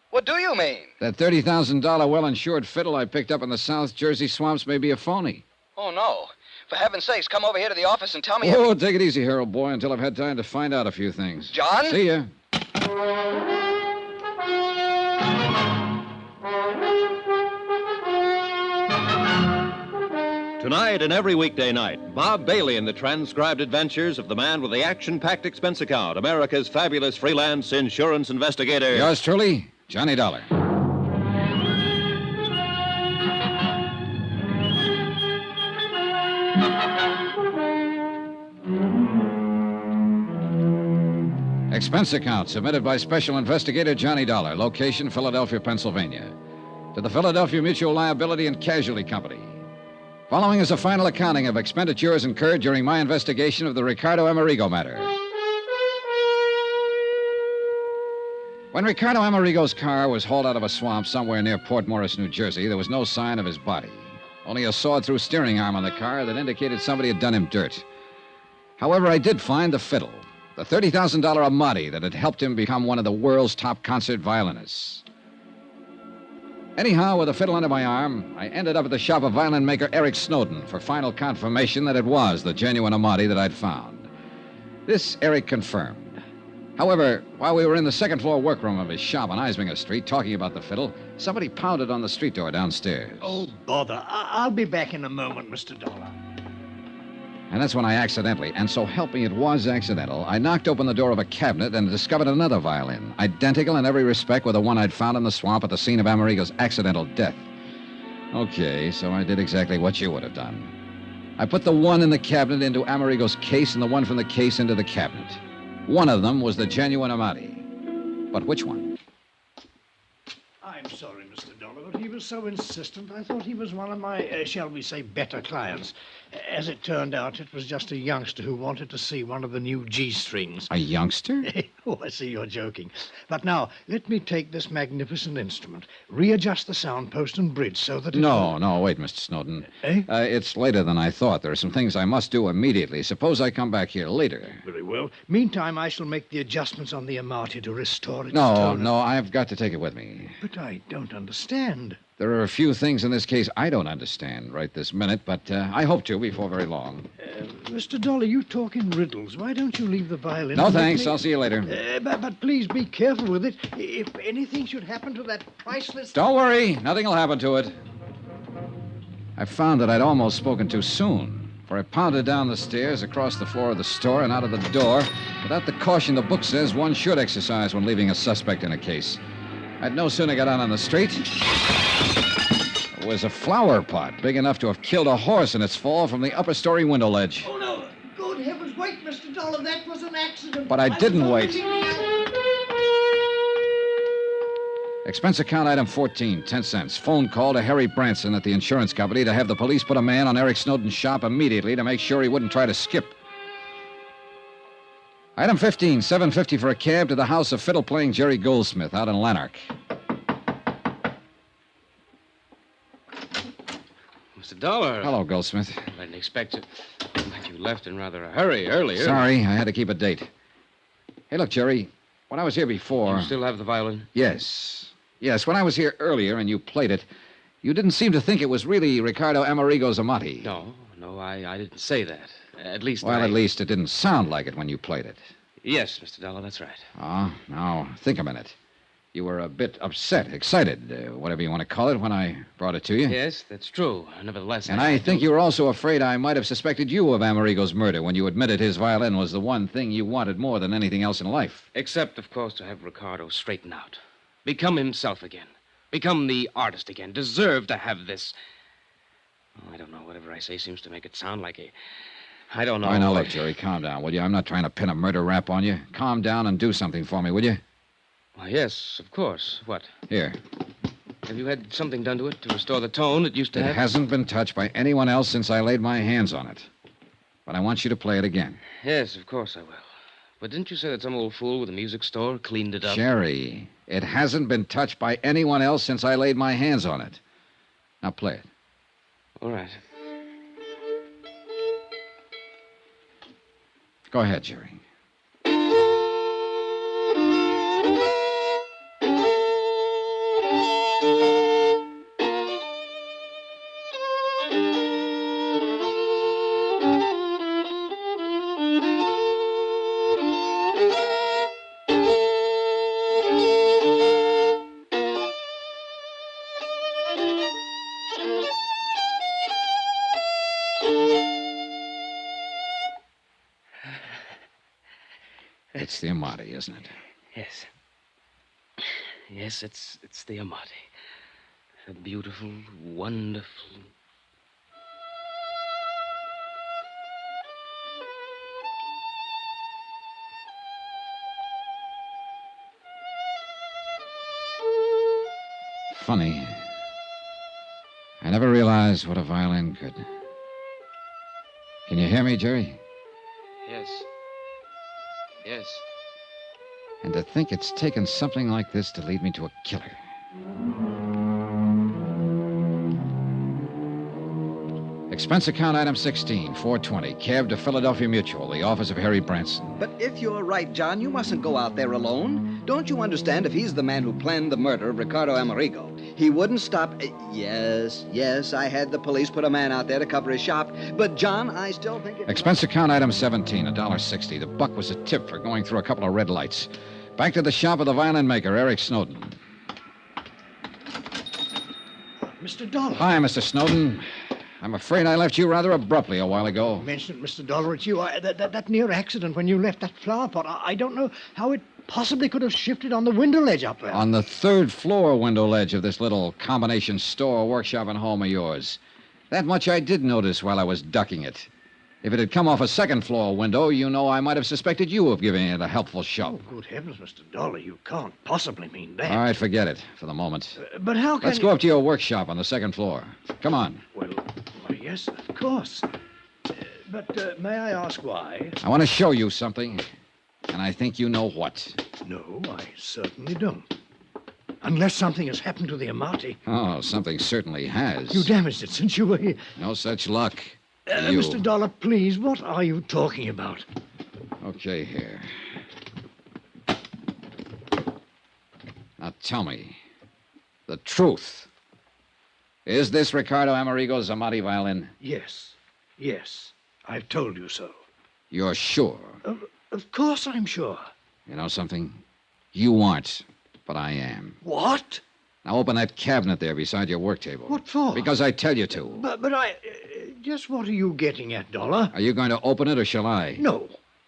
Speaker 18: What do you mean?
Speaker 6: That $30,000 well-insured fiddle I picked up in the South Jersey swamps may be a phony.
Speaker 18: Oh, no. For heaven's sakes, come over here to the office and tell me...
Speaker 6: Oh, take it easy, Harold boy, until I've had time to find out a few things.
Speaker 18: John?
Speaker 6: See ya.
Speaker 3: Tonight and every weekday night, Bob Bailey in the transcribed adventures of the man with the action-packed expense account, America's fabulous freelance insurance investigator.
Speaker 6: Yours truly, Johnny Dollar. Expense account submitted by Special Investigator Johnny Dollar, location Philadelphia, Pennsylvania, to the Philadelphia Mutual Liability and Casualty Company. Following is a final accounting of expenditures incurred during my investigation of the Ricardo Amerigo matter. When Ricardo Amerigo's car was hauled out of a swamp somewhere near Port Morris, New Jersey, there was no sign of his body. Only a sawed-through steering arm on the car that indicated somebody had done him dirt. However, I did find the fiddle, the $30,000 Amati that had helped him become one of the world's top concert violinists. Anyhow, with the fiddle under my arm, I ended up at the shop of violin maker Eric Snowden for final confirmation that it was the genuine Amati that I'd found. This Eric confirmed. However, while we were in the second-floor workroom of his shop on Eisminger Street talking about the fiddle, somebody pounded on the street door downstairs.
Speaker 22: Oh, bother. I'll be back in a moment, Mr. Dollar.
Speaker 6: And that's when I accidentally, and so help me it was accidental, I knocked open the door of a cabinet and discovered another violin, identical in every respect with the one I'd found in the swamp at the scene of Amerigo's accidental death. Okay, so I did exactly what you would have done. I put the one in the cabinet into Amerigo's case and the one from the case into the cabinet. One of them was the genuine Amati. But which one?
Speaker 22: I'm sorry, Mr. Dollar, but he was so insistent, I thought he was one of my, shall we say, better clients. As it turned out, it was just a youngster who wanted to see one of the new G-strings.
Speaker 6: A youngster?
Speaker 22: Oh, I see you're joking. But now, let me take this magnificent instrument, readjust the sound post and bridge so that it...
Speaker 6: No, wait, Mr. Snowden. It's later than I thought. There are some things I must do immediately. Suppose I come back here later.
Speaker 22: Very well. Meantime, I shall make the adjustments on the Amati to restore its
Speaker 6: No,
Speaker 22: tone.
Speaker 6: I've got to take it with me.
Speaker 22: But I don't understand.
Speaker 6: There are a few things in this case I don't understand right this minute, but I hope to before very long.
Speaker 22: Mr. Dollar, you talk in riddles. Why don't you leave the violin?
Speaker 6: No,
Speaker 22: and let
Speaker 6: thanks.
Speaker 22: me-
Speaker 6: I'll see you later.
Speaker 22: But please be careful with it. If anything should happen to that priceless...
Speaker 6: Don't worry. Nothing will happen to it. I found that I'd almost spoken too soon, for I pounded down the stairs, across the floor of the store, and out of the door without the caution the book says one should exercise when leaving a suspect in a case. I'd no sooner got out on the street... It was a flower pot big enough to have killed a horse in its fall from the upper story window ledge.
Speaker 22: Oh, no. Good heavens, wait, Mr. Dollar. That was an accident.
Speaker 6: But I didn't wait.
Speaker 22: was
Speaker 6: Expense account item 14, 10 cents. Phone call to Harry Branson at the insurance company to have the police put a man on Eric Snowden's shop immediately to make sure he wouldn't try to skip. Item 15, $7.50 for a cab to the house of fiddle-playing Jerry Goldsmith out in Lanark.
Speaker 4: Mr. Dollar.
Speaker 6: Hello, Goldsmith.
Speaker 4: I didn't expect it. But you left in rather a hurry earlier.
Speaker 6: Sorry, I had to keep a date. Hey, look, Jerry, when I was here before...
Speaker 4: You still have the violin?
Speaker 6: Yes, when I was here earlier and you played it, you didn't seem to think it was really Ricardo Amerigo's Amati.
Speaker 4: No, I didn't say that. At least
Speaker 6: Well, at least it didn't sound like it when you played it.
Speaker 4: Yes, Mr. Dollar, that's right.
Speaker 6: Oh, now, think a minute. You were a bit upset, excited, whatever you want to call it, when I brought it to you.
Speaker 4: Yes, that's true. Nevertheless...
Speaker 6: And I think you were also afraid I might have suspected you of Amerigo's murder when you admitted his violin was the one thing you wanted more than anything else in life.
Speaker 4: Except, of course, to have Ricardo straighten out. Become himself again. Become the artist again. Deserve to have this... Oh, I don't know. Whatever I say seems to make it sound like a... I don't know.
Speaker 6: All right, now, look, Jerry, calm down, will you? I'm not trying to pin a murder rap on you. Calm down and do something for me, will you?
Speaker 4: Why, yes, of course. What?
Speaker 6: Here.
Speaker 4: Have you had something done to it to restore the tone it used to
Speaker 6: It
Speaker 4: have?
Speaker 6: hasn't been touched by anyone else since I laid my hands on it. But I want you to play it again.
Speaker 4: Yes, of course I will. But didn't you say that some old fool with a music store cleaned it up?
Speaker 6: Sherry, it hasn't been touched by anyone else since I laid my hands on it. Now play it.
Speaker 4: All right.
Speaker 6: Go ahead, Jerry. It's the Amati, isn't it?
Speaker 4: Yes. Yes, it's the Amati. A beautiful, wonderful.
Speaker 6: Funny. I never realized what a violin could. Can you hear me, Jerry?
Speaker 4: Yes. Yes.
Speaker 6: And to think it's taken something like this to lead me to a killer. Expense account item 16, 420, cab to Philadelphia Mutual, the office of Harry Branson.
Speaker 8: But if you're right, John, you mustn't go out there alone. Don't you understand if he's the man who planned the murder of Ricardo Amerigo, he wouldn't stop... Yes, I had the police put a man out there to cover his shop. But, John, I still think it...
Speaker 6: Expense account item 17, $1.60. The buck was a tip for going through a couple of red lights. Back to the shop of the violin maker, Eric Snowden.
Speaker 22: Mr. Dollar.
Speaker 6: Hi, Mr. Snowden. I'm afraid I left you rather abruptly a while ago.
Speaker 22: Mentioned, Mr. Dollar, it's you. That near accident when you left that flower pot, I don't know how it possibly could have shifted on the window ledge up there.
Speaker 6: On the third floor window ledge of this little combination store, workshop, and home of yours. That much I did notice while I was ducking it. If it had come off a second floor window, you know I might have suspected you of giving it a helpful shove.
Speaker 22: Oh, good heavens, Mr. Dollar, you can't possibly mean that.
Speaker 6: All right, forget it for the moment.
Speaker 22: But how can
Speaker 6: Let's go up to your workshop on the second floor. Come on.
Speaker 22: Well, yes, of course. But may I ask why?
Speaker 6: I want to show you something, and I think you know what.
Speaker 22: No, I certainly don't. Unless something has happened to the Amati.
Speaker 6: Oh, something certainly has.
Speaker 22: You damaged it since you were here.
Speaker 6: No such luck.
Speaker 22: Mr. Dollar, please, what are you talking about?
Speaker 6: Okay, here. Now tell me the truth. Is this Ricardo Amerigo's Amati violin?
Speaker 22: Yes. I've told you so.
Speaker 6: You're sure?
Speaker 22: Of course I'm sure.
Speaker 6: You know something? You aren't, but I am.
Speaker 22: What?
Speaker 6: Now open that cabinet there beside your work table.
Speaker 22: What for?
Speaker 6: Because I tell you to.
Speaker 22: But I... just what are you getting at, Dollar?
Speaker 6: Are you going to open it or shall I?
Speaker 22: No.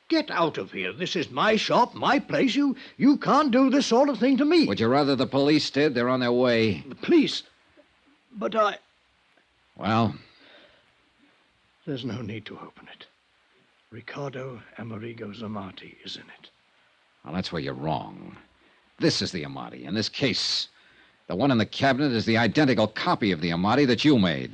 Speaker 22: Get out of here. This is my shop, my place. You can't do this sort of thing to me.
Speaker 6: Would you rather the police did? They're on their way.
Speaker 22: The police? But I...
Speaker 6: Well?
Speaker 22: There's no need to open it. Ricardo Amerigo's Amati is in it.
Speaker 6: Well, that's where you're wrong. This is the Amati. In this case, the one in the cabinet is the identical copy of the Amati that you made.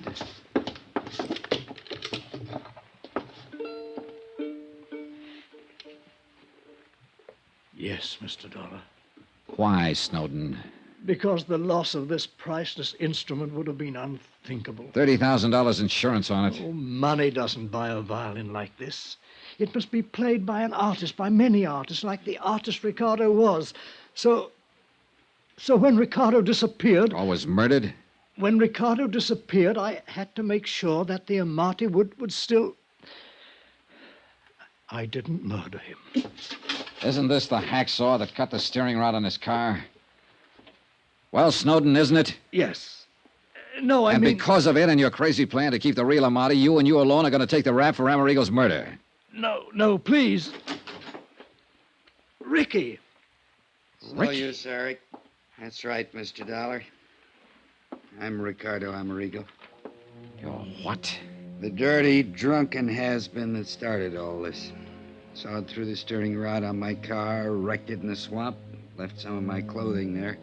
Speaker 22: Yes, Mr. Dollar.
Speaker 6: Why, Snowden?
Speaker 22: Because the loss of this priceless instrument would have been unthinkable.
Speaker 6: $30,000 insurance on it.
Speaker 22: Oh, money doesn't buy a violin like this. It must be played by an artist, by many artists, like the artist Ricardo was. So when Ricardo disappeared...
Speaker 6: Or was murdered?
Speaker 22: When Ricardo disappeared, I had to make sure that the Amati would still... I didn't murder him.
Speaker 6: Isn't this the hacksaw that cut the steering rod on his car? Well, Snowden, isn't it?
Speaker 22: Yes. No, I
Speaker 6: mean...
Speaker 22: mean...
Speaker 6: And because of it and your crazy plan to keep the real Amati, you and you alone are going to take the rap for Amerigo's murder.
Speaker 22: No, please. Ricky.
Speaker 21: No use, Eric. That's right, Mr. Dollar. I'm Ricardo Amerigo.
Speaker 6: You're what?
Speaker 21: The dirty, drunken has-been that started all this. Sawed through the steering rod on my car, wrecked it in the swamp, Left some of my clothing there.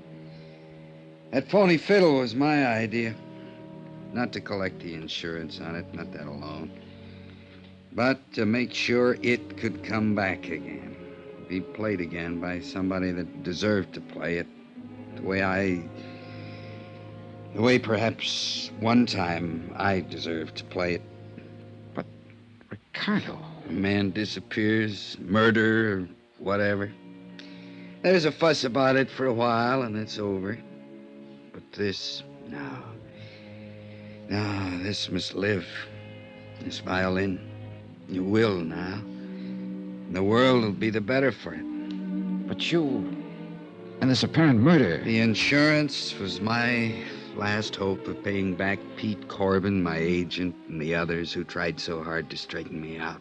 Speaker 21: That phony fiddle was my idea. Not to collect the insurance on it, not that alone. But to make sure it could come back again. Be played again by somebody that deserved to play it. The way perhaps one time I deserved to play it.
Speaker 6: But, Ricardo...
Speaker 21: A man disappears, murder, or whatever. There's a fuss about it for a while, and it's over. But this, no. No, this must live. This violin. You will now. The world will be the better for it.
Speaker 6: But you... and this apparent murder...
Speaker 21: The insurance was my last hope of paying back Pete Corbin, my agent, and the others who tried so hard to straighten me out.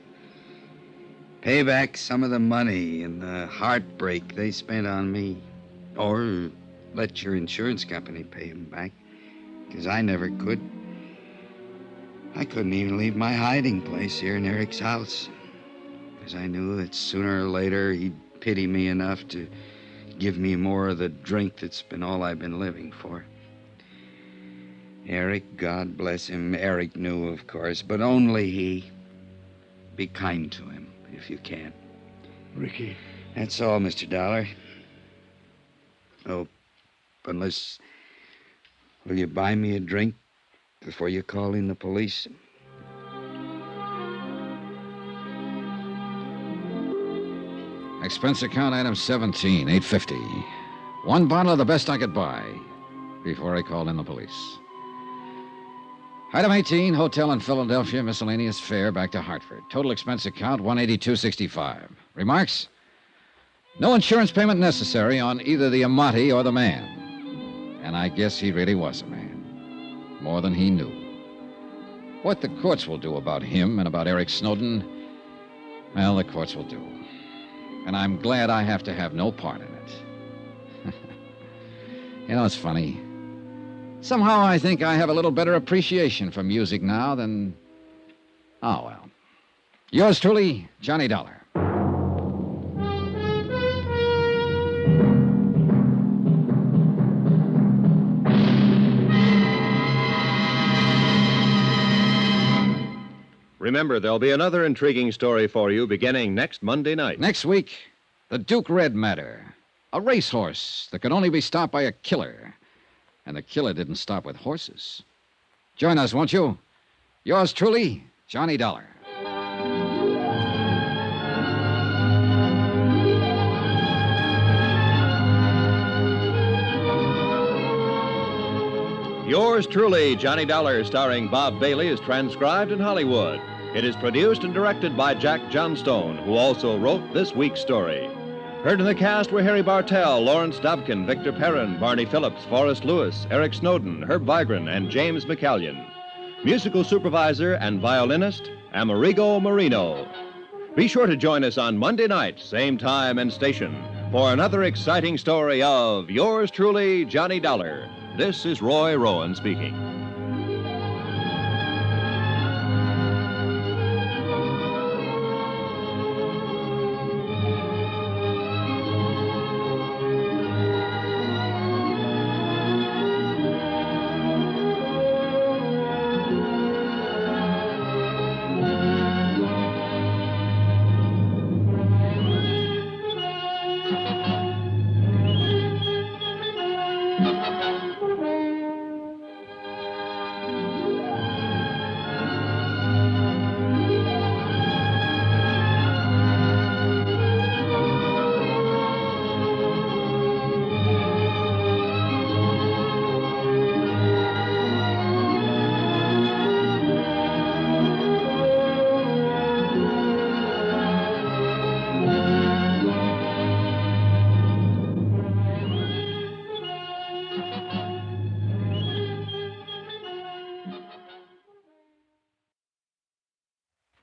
Speaker 21: Pay back some of the money and the heartbreak they spent on me. Or let your insurance company pay them back. Because I never could. I couldn't even leave my hiding place here in Eric's house. Because I knew that sooner or later he'd pity me enough to give me more of the drink that's been all I've been living for. Eric, God bless him, Eric knew, of course, but only he. Be kind to him, if you can.
Speaker 22: Ricky.
Speaker 21: That's all, Mr. Dollar. Oh, unless... will you buy me a drink before you call in the police?
Speaker 6: Expense account item 17, $8.50. One bottle of the best I could buy before I called in the police. Item 18, hotel in Philadelphia, miscellaneous fare back to Hartford. Total expense account, $182.65. Remarks? No insurance payment necessary on either the Amati or the man. And I guess he really was a man. More than he knew. What the courts will do about him and about Eric Snowden, well, the courts will do. And I'm glad I have to have no part in it. You know, it's funny. Somehow I think I have a little better appreciation for music now than... oh, well. Yours truly, Johnny Dollar.
Speaker 3: Remember, there'll be another intriguing story for you beginning next Monday night.
Speaker 6: Next week, the Duke Red matter. A racehorse that could only be stopped by a killer. And the killer didn't stop with horses. Join us, won't you? Yours truly, Johnny Dollar.
Speaker 3: Yours truly, Johnny Dollar, starring Bob Bailey, is transcribed in Hollywood. It is produced and directed by Jack Johnstone, who also wrote this week's story. Heard in the cast were Harry Bartell, Lawrence Dobkin, Victor Perrin, Barney Phillips, Forrest Lewis, Eric Snowden, Herb Vigran, and James McCallion. Musical supervisor and violinist, Amerigo Marino. Be sure to join us on Monday night, same time and station, for another exciting story of Yours truly, Johnny Dollar. This is Roy Rowan speaking.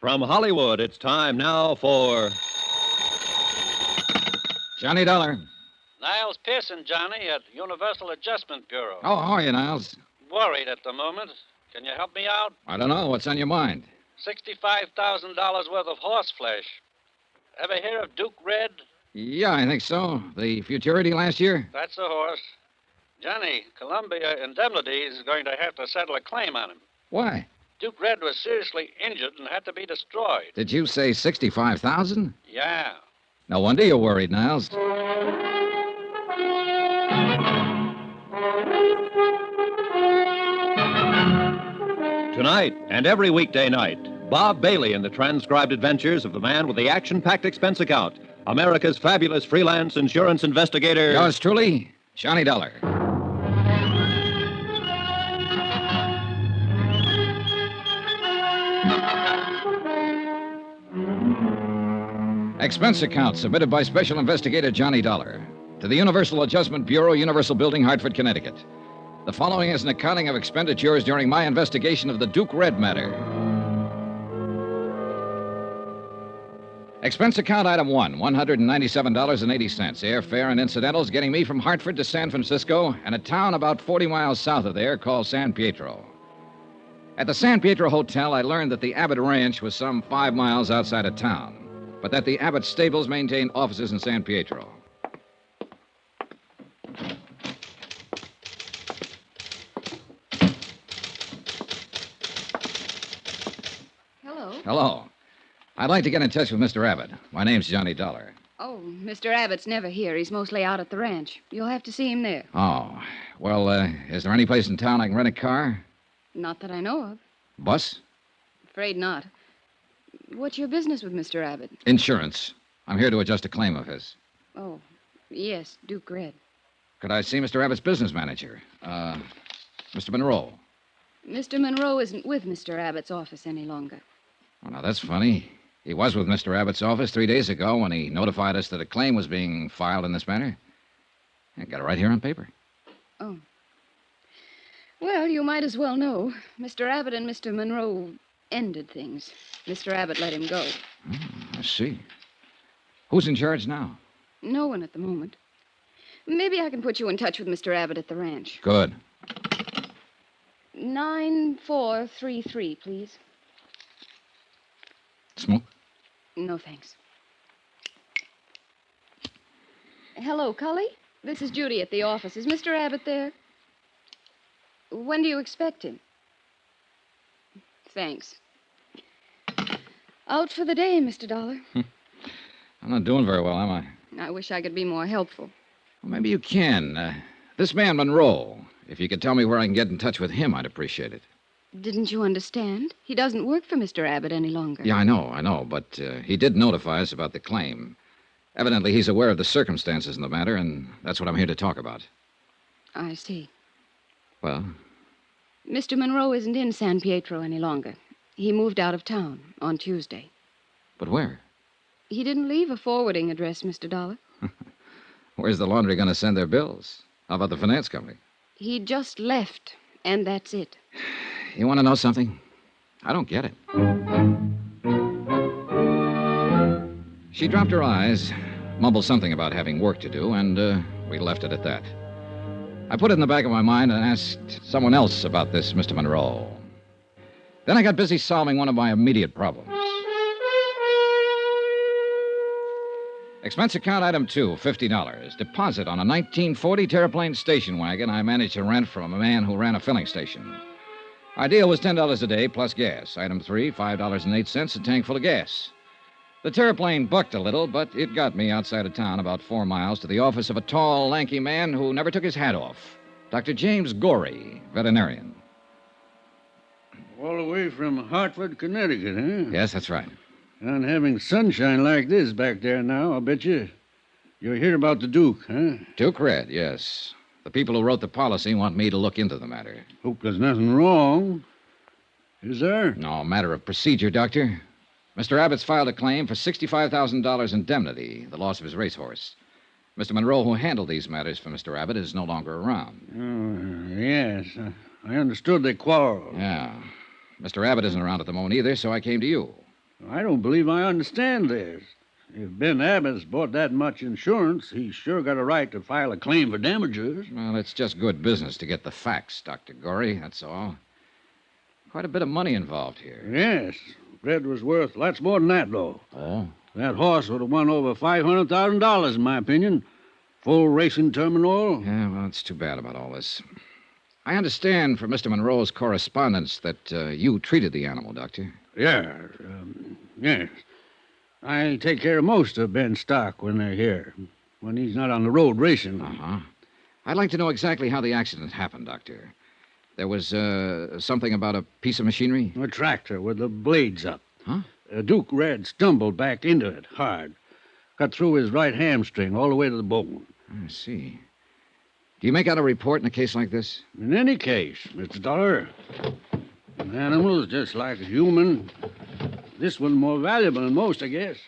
Speaker 3: From Hollywood, it's time now for...
Speaker 6: Johnny Dollar.
Speaker 11: Niles Pearson, Johnny, at Universal Adjustment Bureau.
Speaker 6: Oh, how are you, Niles?
Speaker 11: Worried at the moment. Can you help me out?
Speaker 6: I don't know. What's on your mind?
Speaker 11: $65,000 worth of horse flesh. Ever hear of Duke Red?
Speaker 6: Yeah, I think so. The Futurity last year?
Speaker 11: That's the horse. Johnny, Columbia Indemnity is going to have to settle a claim on him.
Speaker 6: Why?
Speaker 11: Duke Red was seriously injured and had to be destroyed.
Speaker 6: Did you say 65,000?
Speaker 11: Yeah.
Speaker 6: No wonder you're worried, Niles.
Speaker 3: Tonight and every weekday night, Bob Bailey in the transcribed adventures of the man with the action-packed expense account, America's fabulous freelance insurance investigator.
Speaker 6: Yours truly, Johnny Dollar. Expense account submitted by Special Investigator Johnny Dollar to the Universal Adjustment Bureau, Universal Building, Hartford, Connecticut. The following is an accounting of expenditures during my investigation of the Duke Red matter. Expense account item 1, $197.80. Airfare and incidentals getting me from Hartford to San Francisco and a town about 40 miles south of there called San Pietro. At the San Pietro Hotel, I learned that the Abbott Ranch was some 5 miles outside of town, but that the Abbott stables maintained offices in San Pietro. Hello. I'd like to get in touch with Mr. Abbott. My name's Johnny Dollar.
Speaker 2: Oh, Mr. Abbott's never here. He's mostly out at the ranch. You'll have to see him there.
Speaker 6: Oh. Well, is there any place in town I can rent a car?
Speaker 2: Not that I know of.
Speaker 6: Bus?
Speaker 2: Afraid not. What's your business with Mr. Abbott?
Speaker 6: Insurance. I'm here to adjust a claim of his.
Speaker 2: Oh, yes, Duke Red.
Speaker 6: Could I see Mr. Abbott's business manager? Mr. Monroe.
Speaker 2: Mr. Monroe isn't with Mr. Abbott's office any longer.
Speaker 6: Well, now, that's funny. He was with Mr. Abbott's office 3 days ago when he notified us that a claim was being filed in this matter. I got it right here on paper.
Speaker 2: Oh. Well, you might as well know. Mr. Abbott and Mr. Monroe ended things. Mr. Abbott let him go.
Speaker 6: I see. Who's in charge now?
Speaker 2: No one at the moment. Maybe I can put you in touch with Mr. Abbott at the ranch.
Speaker 6: Good.
Speaker 2: 9433, please.
Speaker 6: Smoke?
Speaker 2: No, thanks. Hello, Cully. This is Judy at the office. Is Mr. Abbott there? When do you expect him? Thanks. Out for the day, Mr. Dollar.
Speaker 6: I'm not doing very well, am I?
Speaker 2: I wish I could be more helpful.
Speaker 6: Well, maybe you can. This man, Monroe, if you could tell me where I can get in touch with him, I'd appreciate it.
Speaker 2: Didn't you understand? He doesn't work for Mr. Abbott any longer.
Speaker 6: Yeah, I know, but he did notify us about the claim. Evidently, he's aware of the circumstances in the matter, and that's what I'm here to talk about.
Speaker 2: I see.
Speaker 6: Well?
Speaker 2: Mr. Monroe isn't in San Pietro any longer. He moved out of town on Tuesday.
Speaker 6: But where?
Speaker 2: He didn't leave a forwarding address, Mr. Dollar.
Speaker 6: Where's the laundry going to send their bills? How about the finance company?
Speaker 2: He just left, and that's it.
Speaker 6: You want to know something? I don't get it. She dropped her eyes, mumbled something about having work to do, and we left it at that. I put it in the back of my mind and asked someone else about this Mr. Monroe. Then I got busy solving one of my immediate problems. Expense account item 2, $50. Deposit on a 1940 Terraplane station wagon I managed to rent from a man who ran a filling station. Our deal was $10 a day plus gas. Item 3, $5.08, a tank full of gas. The Terraplane bucked a little, but it got me outside of town about 4 miles to the office of a tall, lanky man who never took his hat off. Dr. James Gorey, veterinarian.
Speaker 20: All the way from Hartford, Connecticut, huh?
Speaker 6: Yes, that's right.
Speaker 20: And having sunshine like this back there now, I'll bet you. You're here about the Duke, huh?
Speaker 6: Duke Red, yes. The people who wrote the policy want me to look into the matter.
Speaker 20: Hope there's nothing wrong. Is there?
Speaker 6: No, matter of procedure, Doctor. Mr. Abbott's filed a claim for $65,000 indemnity, the loss of his racehorse. Mr. Monroe, who handled these matters for Mr. Abbott, is no longer around.
Speaker 20: Oh, yes. I understood they quarreled.
Speaker 6: Yeah. Mr. Abbott isn't around at the moment either, so I came to you.
Speaker 20: I don't believe I understand this. If Ben Abbott's bought that much insurance, he's sure got a right to file a claim for damages.
Speaker 6: Well, it's just good business to get the facts, Dr. Gorey, that's all. Quite a bit of money involved here.
Speaker 20: Yes. Red was worth lots more than that, though.
Speaker 6: Oh?
Speaker 12: That horse would have won over $500,000, in my opinion. Full racing terminal.
Speaker 6: Yeah, well, it's too bad about all this. I understand from Mr. Monroe's correspondence that you treated the animal, Doctor.
Speaker 12: Yeah, yes. I take care of most of Ben's stock when they're here, when he's not on the road racing.
Speaker 6: Uh-huh. I'd like to know exactly how the accident happened, Doctor. There was something about a piece of machinery?
Speaker 12: A tractor with the blades up.
Speaker 6: Huh?
Speaker 12: Duke Red stumbled back into it hard. Cut through his right hamstring all the way to the bone.
Speaker 6: I see. Do you make out a report in a case like this?
Speaker 12: In any case, Mr. Dollar, an animal is just like a human. This one's more valuable than most, I guess.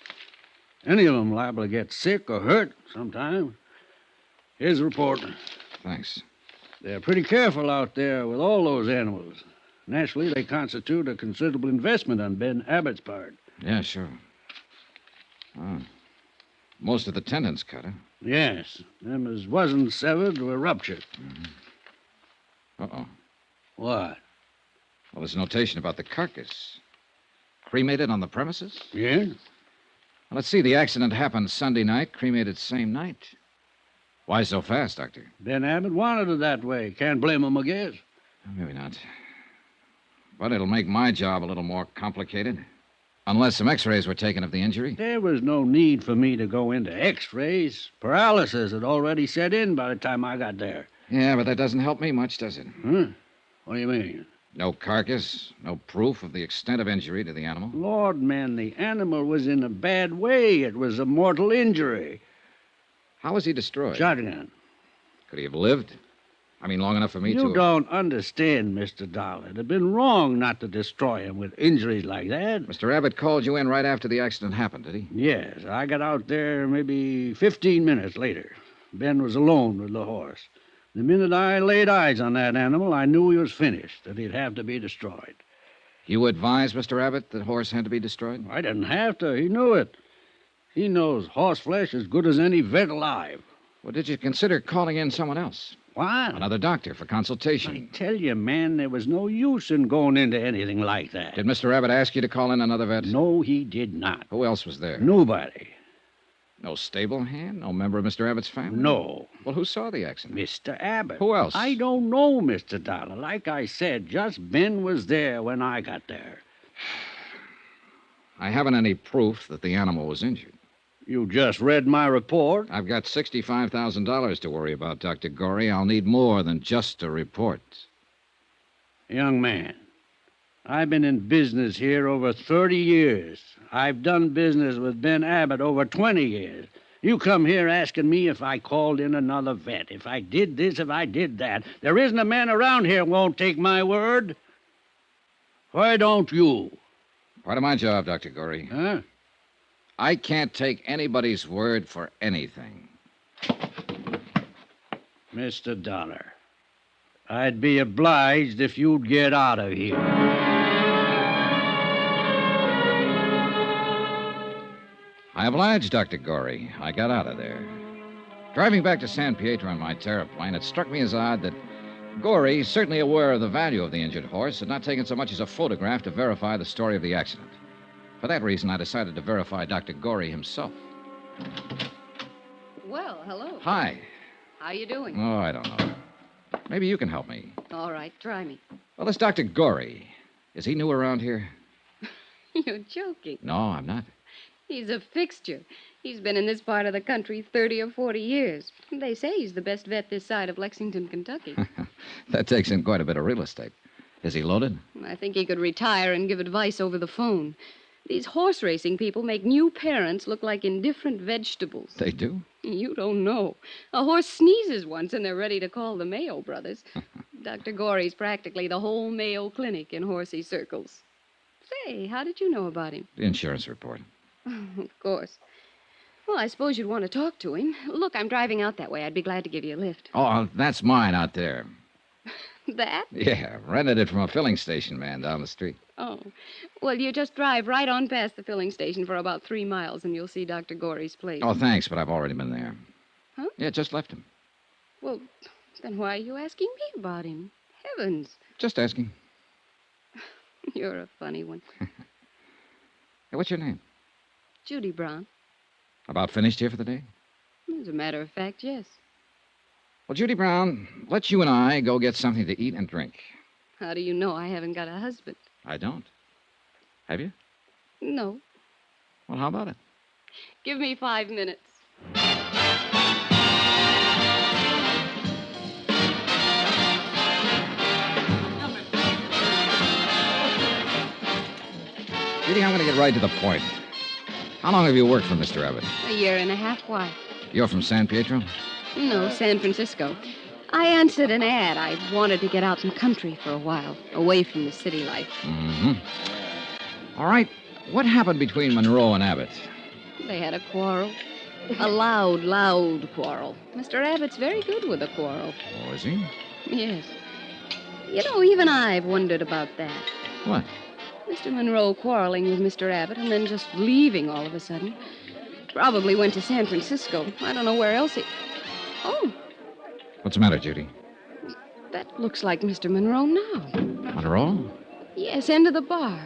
Speaker 12: Any of them liable to get sick or hurt sometime. Here's the report.
Speaker 6: Thanks.
Speaker 12: They're pretty careful out there with all those animals. Naturally, they constitute a considerable investment on Ben Abbott's part.
Speaker 6: Yeah, sure. Oh. Most of the tendons cut, huh?
Speaker 12: Yes. Them as wasn't severed were ruptured.
Speaker 6: Uh-oh.
Speaker 12: What?
Speaker 6: Well, there's a notation about the carcass. Cremated on the premises?
Speaker 12: Yeah?
Speaker 6: Well, let's see. The accident happened Sunday night, cremated same night. Why so fast, Doctor?
Speaker 12: Ben Abbott wanted it that way. Can't blame him, I guess.
Speaker 6: Maybe not. But it'll make my job a little more complicated. Unless some x-rays were taken of the injury.
Speaker 12: There was no need for me to go into x-rays. Paralysis had already set in by the time I got there.
Speaker 6: Yeah, but that doesn't help me much, does it?
Speaker 12: Huh? What do you mean?
Speaker 6: No carcass, no proof of the extent of injury to the animal.
Speaker 12: Lord, man, the animal was in a bad way. It was a mortal injury.
Speaker 6: How was he destroyed?
Speaker 12: Shotgun.
Speaker 6: Could he have lived? I mean, long enough for me to...
Speaker 12: You don't understand, Mr. Dollar. It'd have been wrong not to destroy him with injuries like that.
Speaker 6: Mr. Abbott called you in right after the accident happened, did he?
Speaker 12: Yes, I got out there maybe 15 minutes later. Ben was alone with the horse. The minute I laid eyes on that animal, I knew he was finished, that he'd have to be destroyed.
Speaker 6: You advised Mr. Abbott that the horse had to be destroyed?
Speaker 12: I didn't have to. He knew it. He knows horse flesh as good as any vet alive.
Speaker 6: Well, did you consider calling in someone else?
Speaker 12: What?
Speaker 6: Another doctor for consultation.
Speaker 12: I tell you, man, there was no use in going into anything like that.
Speaker 6: Did Mr. Abbott ask you to call in another vet?
Speaker 12: No, he did not.
Speaker 6: Who else was there?
Speaker 12: Nobody.
Speaker 6: No stable hand? No member of Mr. Abbott's family?
Speaker 12: No.
Speaker 6: Well, who saw the accident?
Speaker 12: Mr. Abbott.
Speaker 6: Who else?
Speaker 12: I don't know, Mr. Dollar. Like I said, just Ben was there when I got there.
Speaker 6: I haven't any proof that the animal was injured.
Speaker 12: You just read my report?
Speaker 6: I've got $65,000 to worry about, Dr. Gorey. I'll need more than just a report.
Speaker 12: Young man, I've been in business here over 30 years. I've done business with Ben Abbott over 20 years. You come here asking me if I called in another vet, if I did this, if I did that. There isn't a man around here who won't take my word. Why don't you?
Speaker 6: Part of my job, Dr. Gorey.
Speaker 12: Huh?
Speaker 6: I can't take anybody's word for anything.
Speaker 12: Mr. Dollar, I'd be obliged if you'd get out of here.
Speaker 6: I obliged, Dr. Gorey. I got out of there. Driving back to San Pietro in my terraplane, it struck me as odd that Gorey, certainly aware of the value of the injured horse, had not taken so much as a photograph to verify the story of the accident. For that reason, I decided to verify Dr. Gorey himself.
Speaker 2: Well, hello.
Speaker 6: Hi.
Speaker 2: How you doing?
Speaker 6: Oh, I don't know. Maybe you can help me.
Speaker 2: All right, try me.
Speaker 6: Well, this Dr. Gorey. Is he new around here?
Speaker 2: You're joking.
Speaker 6: No, I'm not.
Speaker 2: He's a fixture. He's been in this part of the country 30 or 40 years. They say he's the best vet this side of Lexington, Kentucky.
Speaker 6: That takes in quite a bit of real estate. Is he loaded?
Speaker 2: I think he could retire and give advice over the phone. These horse racing people make new parents look like indifferent vegetables.
Speaker 6: They do?
Speaker 2: You don't know. A horse sneezes once and they're ready to call the Mayo brothers. Dr. Gorey's practically the whole Mayo Clinic in horsey circles. Say, how did you know about him?
Speaker 6: The insurance report.
Speaker 2: Of course. Well, I suppose you'd want to talk to him. Look, I'm driving out that way. I'd be glad to give you a lift.
Speaker 6: Oh, that's mine out there.
Speaker 2: That?
Speaker 6: Yeah, rented it from a filling station man down the street.
Speaker 2: Oh. Well, you just drive right on past the filling station for about 3 miles, and you'll see Dr. Gorey's place.
Speaker 6: Oh, thanks, but I've already been there.
Speaker 2: Huh?
Speaker 6: Yeah, just left him.
Speaker 2: Well, then why are you asking me about him? Heavens.
Speaker 6: Just asking.
Speaker 2: You're a funny one.
Speaker 6: Hey, what's your name?
Speaker 2: Judy Brown.
Speaker 6: About finished here for the day?
Speaker 2: As a matter of fact, yes.
Speaker 6: Well, Judy Brown, let's you and I go get something to eat and drink.
Speaker 2: How do you know I haven't got a husband?
Speaker 6: I don't. Have you?
Speaker 2: No.
Speaker 6: Well, how about it?
Speaker 2: Give me 5 minutes.
Speaker 6: Judy, I'm going to get right to the point. How long have you worked for Mr. Abbott?
Speaker 2: A year and a half. Why?
Speaker 6: You're from San Pietro?
Speaker 2: No, San Francisco. I answered an ad. I wanted to get out in the country for a while, away from the city life.
Speaker 6: Mm-hmm. All right. What happened between Monroe and Abbott?
Speaker 2: They had a quarrel. A loud quarrel. Mr. Abbott's very good with a quarrel.
Speaker 6: Oh, is he?
Speaker 2: Yes. You know, even I've wondered about that.
Speaker 6: What?
Speaker 2: Mr. Monroe quarreling with Mr. Abbott and then just leaving all of a sudden. Probably went to San Francisco. I don't know where else he... Oh,
Speaker 6: What's the matter, Judy?
Speaker 2: that looks like Mr. Monroe now.
Speaker 6: Monroe?
Speaker 2: Yes, end of the bar.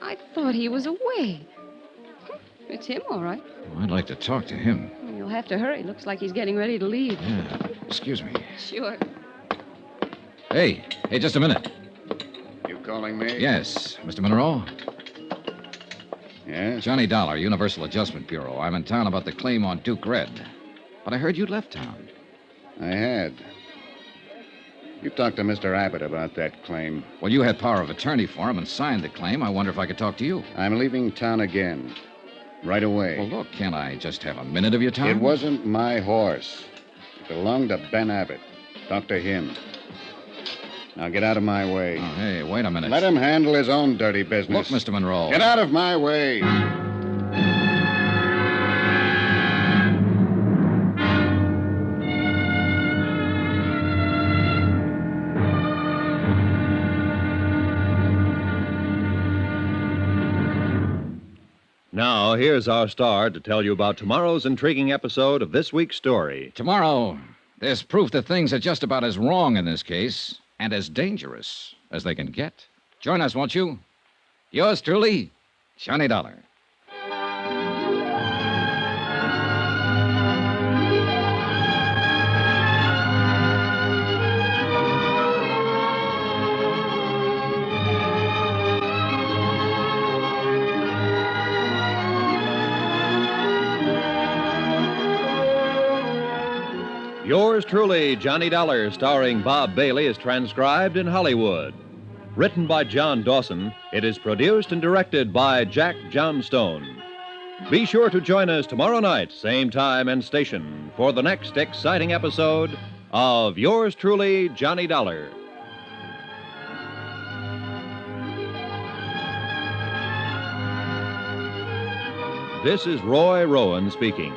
Speaker 2: I thought he was away. It's him, all right.
Speaker 6: Well, I'd like to talk to him.
Speaker 2: You'll have to hurry. Looks like he's getting ready to leave.
Speaker 6: Yeah. Excuse me.
Speaker 2: Sure.
Speaker 6: Hey, just a minute.
Speaker 20: You calling me?
Speaker 6: Yes, Mr. Monroe?
Speaker 20: Yes?
Speaker 6: Johnny Dollar, Universal Adjustment Bureau. I'm in town about the claim on Duke Red. But I heard you'd left town.
Speaker 20: I had. You talked to Mr. Abbott about that claim.
Speaker 6: Well, you had power of attorney for him and signed the claim. I wonder if I could talk to you.
Speaker 20: I'm leaving town again. Right away.
Speaker 6: Well, look, can't I just have a minute of your time?
Speaker 20: It wasn't my horse. It belonged to Ben Abbott. Talk to him. Now get out of my way.
Speaker 6: Oh, hey, wait a minute.
Speaker 20: Let him handle his own dirty business.
Speaker 6: Look, Mr. Monroe.
Speaker 20: Get out of my way.
Speaker 3: Now, here's our star to tell you about tomorrow's intriguing episode of this week's story.
Speaker 6: Tomorrow, there's proof that things are just about as wrong in this case and as dangerous as they can get. Join us, won't you? Yours truly, Johnny Dollar.
Speaker 3: Yours truly, Johnny Dollar, starring Bob Bailey, is transcribed in Hollywood. Written by John Dawson, it is produced and directed by Jack Johnstone. Be sure to join us tomorrow night, same time and station, for the next exciting episode of Yours truly, Johnny Dollar. This is Roy Rowan speaking.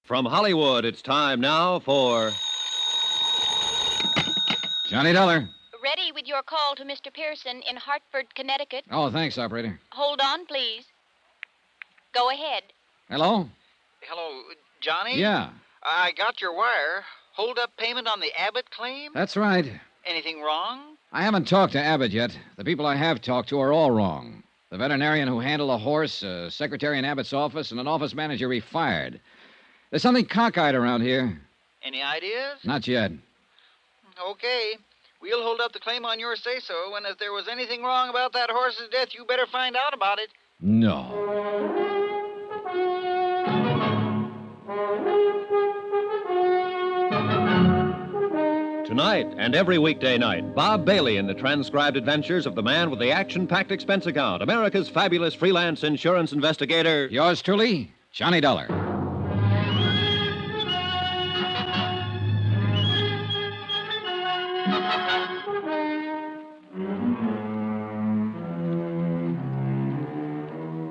Speaker 3: From Hollywood, it's time now for
Speaker 6: Johnny Dollar.
Speaker 10: Ready with your call to Mr. Pearson in Hartford, Connecticut.
Speaker 6: Oh, thanks, operator.
Speaker 10: Hold on, please. Go ahead.
Speaker 6: Hello?
Speaker 18: Hello, Johnny?
Speaker 6: Yeah,
Speaker 18: I got your wire. Hold up payment on the Abbott claim?
Speaker 6: that's right.
Speaker 18: Anything wrong?
Speaker 6: I haven't talked to Abbott yet. The people I have talked to are all wrong. The veterinarian who handled a horse, a secretary in Abbott's office, and an office manager he fired. There's something cockeyed around here.
Speaker 18: Any ideas?
Speaker 6: Not yet.
Speaker 18: Okay. We'll hold up the claim on your say-so, and if there was anything wrong about that horse's death, you better find out about it.
Speaker 6: No.
Speaker 3: Tonight and every weekday night, Bob Bailey in the transcribed adventures of the man with the action-packed expense account, America's fabulous freelance insurance investigator.
Speaker 6: Yours truly, Johnny Dollar.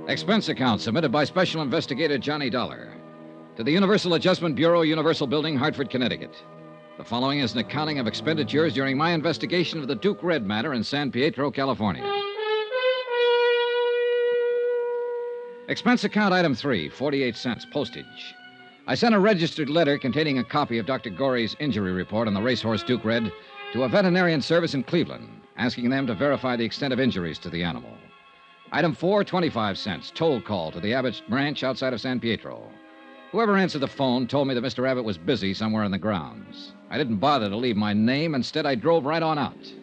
Speaker 6: Expense account submitted by Special Investigator Johnny Dollar to the Universal Adjustment Bureau, Universal Building, Hartford, Connecticut. The following is an accounting of expenditures during my investigation of the Duke Red matter in San Pietro, California. Expense account item 3, 48 cents, postage. I sent a registered letter containing a copy of Dr. Gorey's injury report on the racehorse Duke Red to a veterinarian service in Cleveland, asking them to verify the extent of injuries to the animal. Item 4, 25 cents, toll call to the Abbott Ranch outside of San Pietro. Whoever answered the phone told me that Mr. Abbott was busy somewhere in the grounds. I didn't bother to leave my name. Instead, I drove right on out.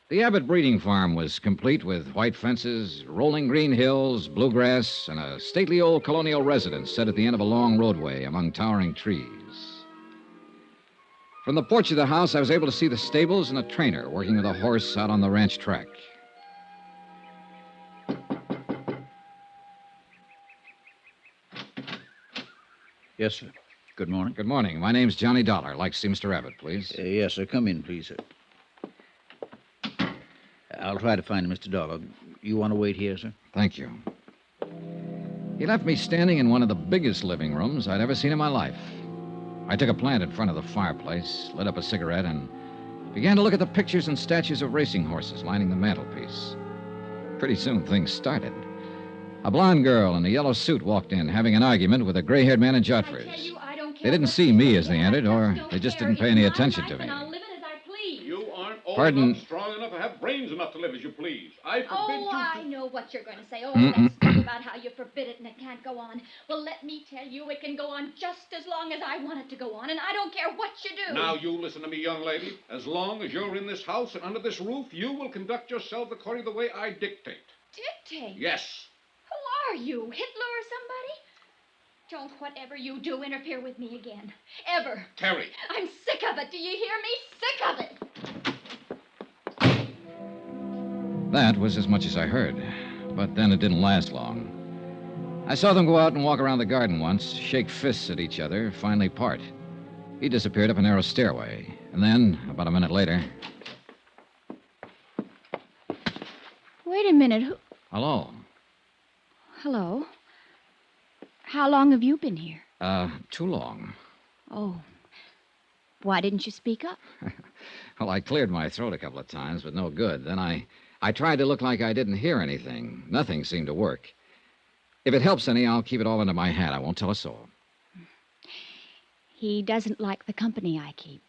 Speaker 6: The Abbott breeding farm was complete with white fences, rolling green hills, bluegrass, and a stately old colonial residence set at the end of a long roadway among towering trees. From the porch of the house, I was able to see the stables and a trainer working with a horse out on the ranch track.
Speaker 7: Yes, sir. Good morning.
Speaker 6: Good morning. My name's Johnny Dollar. I'd like to see Mr. Abbott, please.
Speaker 7: Yes, sir. Come in, please, sir. I'll try to find him, Mr. Dollar. You want to wait here, sir?
Speaker 6: Thank you. He left me standing in one of the biggest living rooms I'd ever seen in my life. I took a plant in front of the fireplace, lit up a cigarette, and began to look at the pictures and statues of racing horses lining the mantelpiece. Pretty soon, things started. A blonde girl in a yellow suit walked in, having an argument with a gray-haired man in jotters. They didn't see me as they entered, or they just didn't pay any attention to me.
Speaker 15: You aren't old
Speaker 6: Pardon?
Speaker 15: enough, strong enough, or have brains enough to live as you please. I forbid
Speaker 23: Oh,
Speaker 15: you to...
Speaker 23: I know what you're going to say. Oh,
Speaker 6: Mm-mm.
Speaker 23: that stuff about how you forbid it and it can't go on. Well, let me tell you, it can go on just as long as I want it to go on, and I don't care what you do.
Speaker 15: Now, you listen to me, young lady. As long as you're in this house and under this roof, you will conduct yourself according to the way I dictate.
Speaker 23: Dictate?
Speaker 15: Yes.
Speaker 23: Who are you, Hitler or somebody? Don't whatever you do interfere with me again. Ever.
Speaker 15: Terry.
Speaker 23: I'm sick of it. Do you hear me? Sick of it.
Speaker 6: That was as much as I heard. But then it didn't last long. I saw them go out and walk around the garden once, shake fists at each other, finally part. He disappeared up a narrow stairway. And then, about a minute later...
Speaker 23: Wait a minute. Who...
Speaker 6: Hello.
Speaker 23: Hello. How long have you been here?
Speaker 6: Too long.
Speaker 23: Oh. Why didn't you speak up?
Speaker 6: Well, I cleared my throat a couple of times, but no good. Then I tried to look like I didn't hear anything. Nothing seemed to work. If it helps any, I'll keep it all under my hat. I won't tell a soul.
Speaker 23: He doesn't like the company I keep.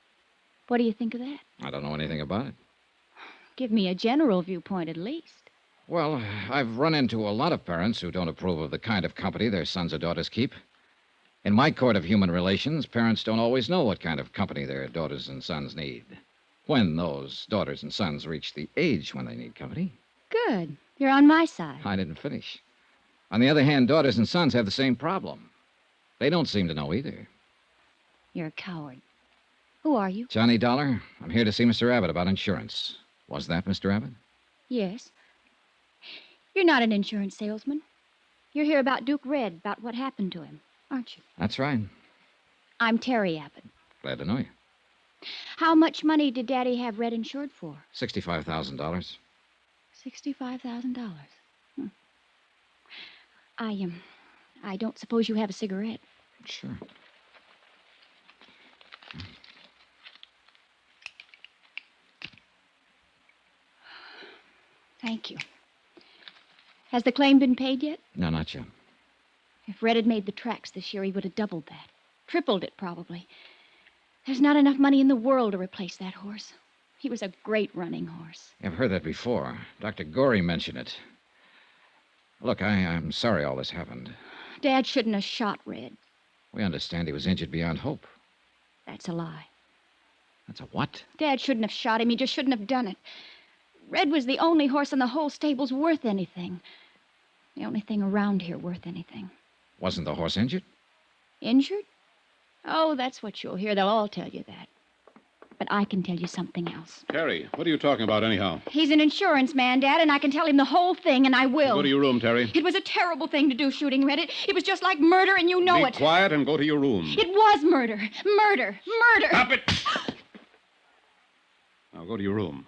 Speaker 23: What do you think of that?
Speaker 6: I don't know anything about it.
Speaker 23: Give me a general viewpoint at least.
Speaker 6: Well, I've run into a lot of parents who don't approve of the kind of company their sons or daughters keep. In my court of human relations, parents don't always know what kind of company their daughters and sons need. When those daughters and sons reach the age when they need company.
Speaker 23: Good. You're on my side.
Speaker 6: I didn't finish. On the other hand, daughters and sons have the same problem. They don't seem to know either.
Speaker 23: You're a coward. Who are you?
Speaker 6: Johnny Dollar, I'm here to see Mr. Abbott about insurance. Was that Mr. Abbott?
Speaker 23: Yes. You're not an insurance salesman. You're here about Duke Red, about what happened to him, aren't you?
Speaker 6: That's right.
Speaker 23: I'm Terry Abbott.
Speaker 6: Glad to know you.
Speaker 23: How much money did Daddy have Red insured for?
Speaker 6: $65,000.
Speaker 23: $65,000. I don't suppose you have a cigarette.
Speaker 6: Sure.
Speaker 23: Thank you. Has the claim been paid yet?
Speaker 6: No, not yet.
Speaker 23: If Red had made the tracks this year, he would have doubled that. Tripled it, probably. There's not enough money in the world to replace that horse. He was a great running horse.
Speaker 6: I've heard that before. Dr. Gorey mentioned it. Look, I'm sorry all this happened.
Speaker 23: Dad shouldn't have shot Red.
Speaker 6: We understand he was injured beyond hope.
Speaker 23: That's a lie.
Speaker 6: That's a what?
Speaker 23: Dad shouldn't have shot him. He just shouldn't have done it. Red was the only horse in the whole stable's worth anything. The only thing around here worth anything.
Speaker 6: Wasn't the horse injured?
Speaker 23: Injured? Oh, that's what you'll hear. They'll all tell you that. But I can tell you something else.
Speaker 15: Terry, what are you talking about anyhow?
Speaker 23: He's an insurance man, Dad, and I can tell him the whole thing, and I will.
Speaker 15: Go to your room, Terry.
Speaker 23: It was a terrible thing to do, shooting Red. It was just like murder, and you know
Speaker 15: Be
Speaker 23: it.
Speaker 15: quiet and go to your room.
Speaker 23: It was murder. Murder. Murder.
Speaker 15: Stop it! Now go to your room.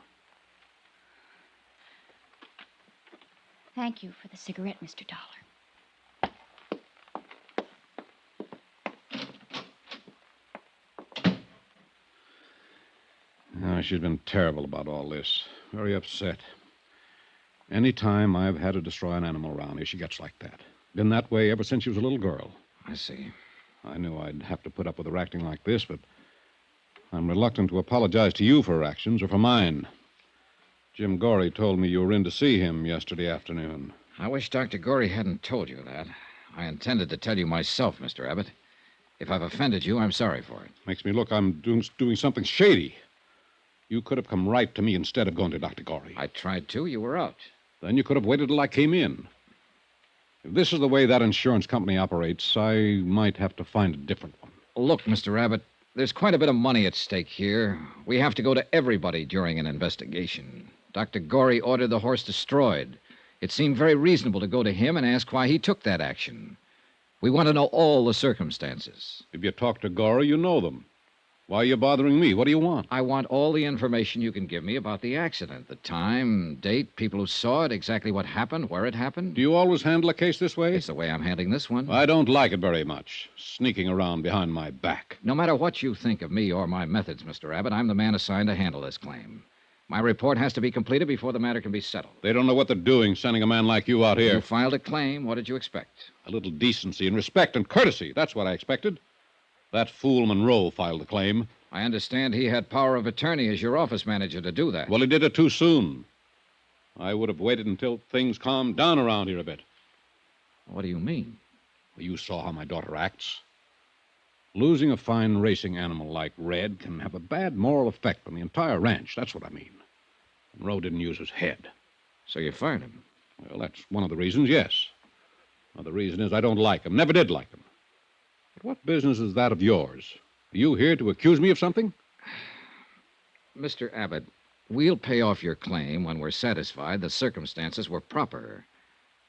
Speaker 23: Thank you for the cigarette, Mr. Dollar.
Speaker 15: Oh, she's been terrible about all this. Very upset. Any time I've had to destroy an animal around here, she gets like that. Been that way ever since she was a little girl.
Speaker 6: I see.
Speaker 15: I knew I'd have to put up with her acting like this, but I'm reluctant to apologize to you for her actions or for mine. Jim Gorey told me you were in to see him yesterday afternoon.
Speaker 6: I wish Dr. Gorey hadn't told you that. I intended to tell you myself, Mr. Abbott. If I've offended you, I'm sorry for it.
Speaker 15: Makes me look I'm doing something shady. You could have come right to me instead of going to Dr. Gorey.
Speaker 6: I tried to. You were out.
Speaker 15: Then you could have waited till I came in. If this is the way that insurance company operates, I might have to find a different one.
Speaker 6: Look, Mr. Abbott, there's quite a bit of money at stake here. We have to go to everybody during an investigation. Dr. Gorey ordered the horse destroyed. It seemed very reasonable to go to him and ask why he took that action. We want to know all the circumstances.
Speaker 15: If you talk to Gorey, you know them. Why are you bothering me? What do you want?
Speaker 6: I want all the information you can give me about the accident. The time, date, people who saw it, exactly what happened, where it happened.
Speaker 15: Do you always handle a case this way?
Speaker 6: It's the way I'm handling this one.
Speaker 15: I don't like it very much, sneaking around behind my back.
Speaker 6: No matter what you think of me or my methods, Mr. Abbott, I'm the man assigned to handle this claim. My report has to be completed before the matter can be settled.
Speaker 15: They don't know what they're doing, sending a man like you out here.
Speaker 6: You filed a claim. What did you expect?
Speaker 15: A little decency and respect and courtesy. That's what I expected. That fool Monroe filed the claim.
Speaker 6: I understand he had power of attorney as your office manager to do that.
Speaker 15: Well, he did it too soon. I would have waited until things calmed down around here a bit.
Speaker 6: What do you mean?
Speaker 15: Well, you saw how my daughter acts. Losing a fine racing animal like Red can have a bad moral effect on the entire ranch. That's what I mean. Monroe didn't use his head.
Speaker 6: So you fired him?
Speaker 15: Well, that's one of the reasons, yes. Another reason is I don't like him. Never did like him. But what business is that of yours? Are you here to accuse me of something?
Speaker 6: Mr. Abbott, we'll pay off your claim when we're satisfied the circumstances were proper.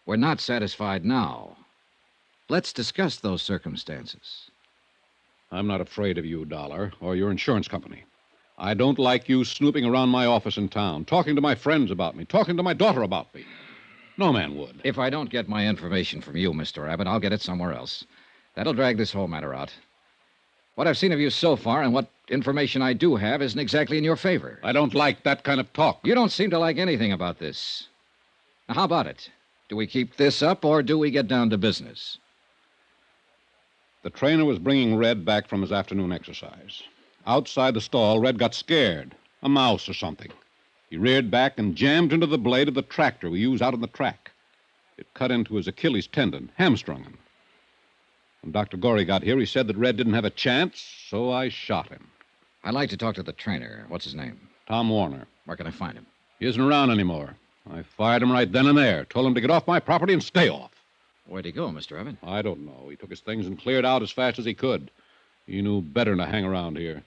Speaker 6: We're not satisfied now. Let's discuss those circumstances.
Speaker 15: I'm not afraid of you, Dollar, or your insurance company. I don't like you snooping around my office in town, talking to my friends about me, talking to my daughter about me. No man would.
Speaker 6: If I don't get my information from you, Mr. Abbott, I'll get it somewhere else. That'll drag this whole matter out. What I've seen of you so far and what information I do have isn't exactly in your favor.
Speaker 15: I don't like that kind of talk.
Speaker 6: You don't seem to like anything about this. Now, how about it? Do we keep this up or do we get down to business?
Speaker 15: The trainer was bringing Red back from his afternoon exercise. Outside the stall, Red got scared. A mouse or something. He reared back and jammed into the blade of the tractor we use out on the track. It cut into his Achilles tendon, hamstrung him. When Dr. Gorey got here, he said that Red didn't have a chance, so I shot him.
Speaker 6: I'd like to talk to the trainer. What's his name?
Speaker 15: Tom Warner.
Speaker 6: Where can I find him?
Speaker 15: He isn't around anymore. I fired him right then and there. Told him to get off my property and stay off.
Speaker 6: Where'd he go, Mr. Abbott?
Speaker 15: I don't know. He took his things and cleared out as fast as he could. He knew better than to hang around here.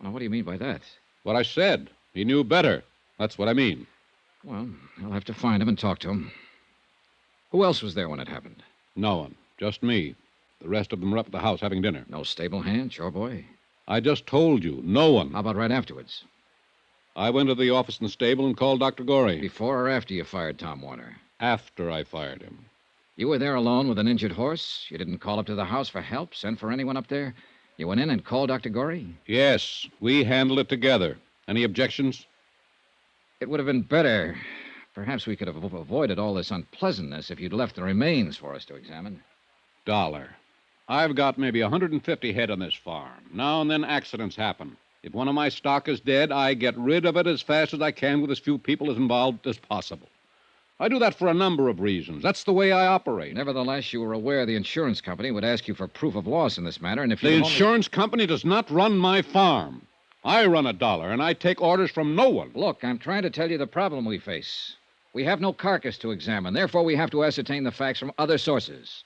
Speaker 6: Well, what do you mean by that?
Speaker 15: What I said. He knew better. That's what I mean.
Speaker 6: Well, I'll have to find him and talk to him. Who else was there when it happened?
Speaker 15: No one. Just me. The rest of them were up at the house having dinner.
Speaker 6: No stable hand, chore boy?
Speaker 15: I just told you. No one.
Speaker 6: How about right afterwards?
Speaker 15: I went to the office in the stable and called Dr. Gorey.
Speaker 6: Before or after you fired Tom Warner?
Speaker 15: After I fired him.
Speaker 6: You were there alone with an injured horse? You didn't call up to the house for help, send for anyone up there? You went in and called Dr. Gorey?
Speaker 15: Yes, we handled it together. Any objections?
Speaker 6: It would have been better. Perhaps we could have avoided all this unpleasantness if you'd left the remains for us to examine.
Speaker 15: Dollar. I've got maybe 150 head on this farm. Now and then accidents happen. If one of my stock is dead, I get rid of it as fast as I can with as few people as involved as possible. I do that for a number of reasons. That's the way I operate.
Speaker 6: Nevertheless, you were aware the insurance company would ask you for proof of loss in this matter, and if
Speaker 15: you... The insurance company does not run my farm. I run a Dollar, and I take orders from no one.
Speaker 6: Look, I'm trying to tell you the problem we face. We have no carcass to examine. Therefore, we have to ascertain the facts from other sources.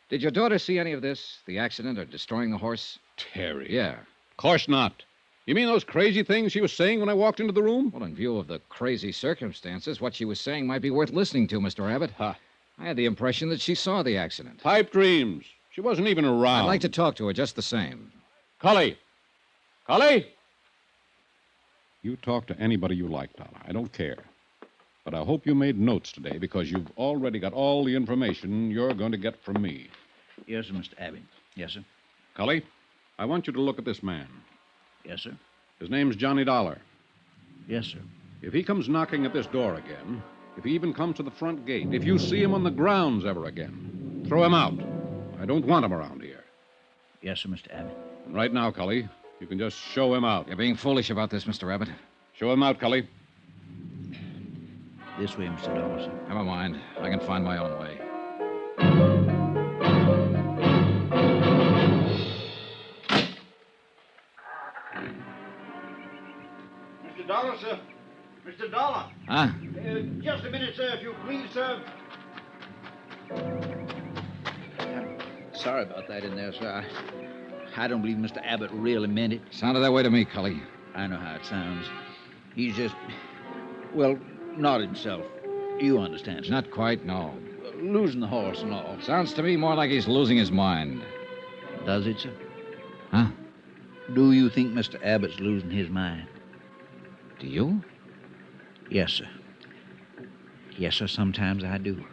Speaker 6: Did your daughter see any of this? The accident or destroying the horse?
Speaker 15: Terry.
Speaker 6: Yeah.
Speaker 15: Of course not. You mean those crazy things she was saying when I walked into the room?
Speaker 6: Well, in view of the crazy circumstances, what she was saying might be worth listening to, Mr. Abbott. I had the impression that she saw the accident.
Speaker 15: Pipe dreams. She wasn't even around.
Speaker 6: I'd like to talk to her just the same.
Speaker 15: Cully! Cully! You talk to anybody you like, Dollar. I don't care. But I hope you made notes today because you've already got all the information you're going to get from me.
Speaker 7: Yes, sir, Mr. Abbott. Yes, sir.
Speaker 15: Cully, I want you to look at this man.
Speaker 7: Yes, sir.
Speaker 15: His name's Johnny Dollar.
Speaker 7: Yes, sir.
Speaker 15: If he comes knocking at this door again, if he even comes to the front gate, if you see him on the grounds ever again, throw him out. I don't want him around here.
Speaker 7: Yes, sir, Mr. Abbott.
Speaker 15: And right now, Cully, you can just show him out.
Speaker 6: You're being foolish about this, Mr. Abbott.
Speaker 15: Show him out, Cully.
Speaker 7: This way, Mr. Dollar, sir.
Speaker 6: Never mind. I can find my own way.
Speaker 12: Mr. Dollar, sir. Mr. Dollar.
Speaker 6: Huh?
Speaker 12: Just a minute, sir, if you please, sir.
Speaker 7: Sorry about that in there, sir. I don't believe Mr. Abbott really meant it.
Speaker 6: Sounded that way to me, Cully.
Speaker 7: I know how it sounds. He's just, well, not himself. You understand, sir.
Speaker 6: Not quite, no.
Speaker 7: Losing the horse and all.
Speaker 6: Sounds to me more like he's losing his mind.
Speaker 7: Does it, sir?
Speaker 6: Huh?
Speaker 7: Do you think Mr. Abbott's losing his mind?
Speaker 6: Do you?
Speaker 7: Yes, sir. Yes, sir, sometimes I do.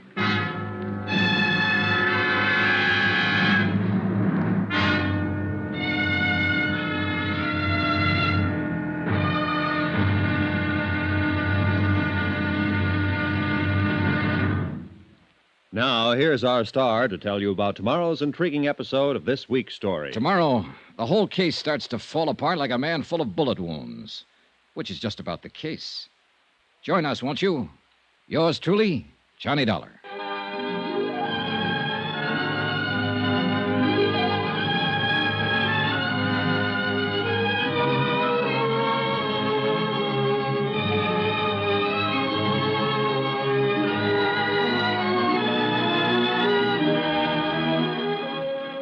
Speaker 3: Now, here's our star to tell you about tomorrow's intriguing episode of this week's story.
Speaker 6: Tomorrow, the whole case starts to fall apart like a man full of bullet wounds, which is just about the case. Join us, won't you? Yours truly, Johnny Dollar.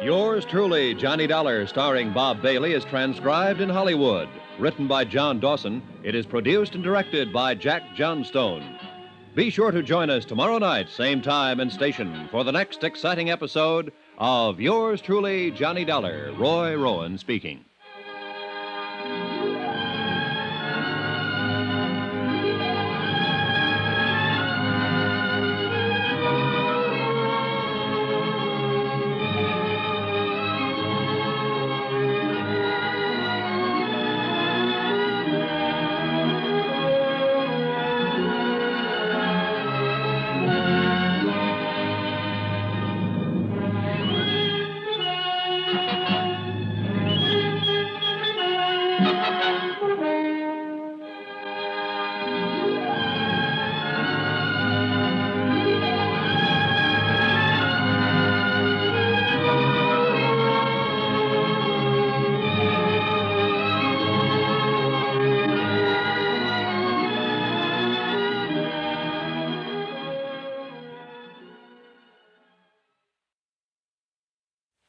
Speaker 3: Yours truly, Johnny Dollar, starring Bob Bailey, is transcribed in Hollywood. Written by John Dawson, it is produced and directed by Jack Johnstone. Be sure to join us tomorrow night, same time and station, for the next exciting episode of Yours truly, Johnny Dollar. Roy Rowan speaking.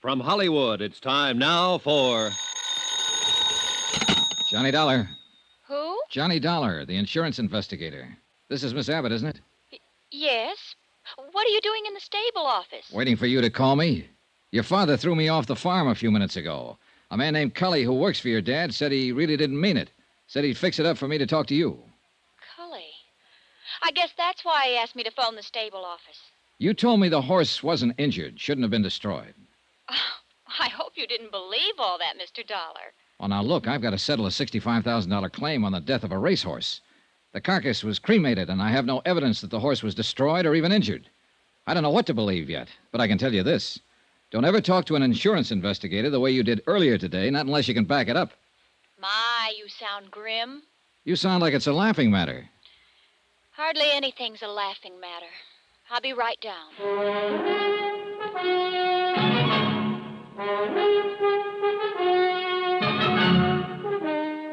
Speaker 3: From Hollywood, it's time now for...
Speaker 6: Johnny Dollar.
Speaker 10: Who?
Speaker 6: Johnny Dollar, the insurance investigator. This is Miss Abbott, isn't it?
Speaker 10: Yes. What are you doing in the stable office?
Speaker 6: Waiting for you to call me. Your father threw me off the farm a few minutes ago. A man named Cully who works for your dad said he really didn't mean it. Said he'd fix it up for me to talk to you.
Speaker 10: Cully. I guess that's why he asked me to phone the stable office.
Speaker 6: You told me the horse wasn't injured, shouldn't have been destroyed.
Speaker 10: Oh, I hope you didn't believe all that, Mr. Dollar.
Speaker 6: Well, now, look, I've got to settle a $65,000 claim on the death of a racehorse. The carcass was cremated, and I have no evidence that the horse was destroyed or even injured. I don't know what to believe yet, but I can tell you this. Don't ever talk to an insurance investigator the way you did earlier today, not unless you can back it up.
Speaker 10: My, you sound grim.
Speaker 6: You sound like it's a laughing matter.
Speaker 10: Hardly anything's a laughing matter. I'll be right down.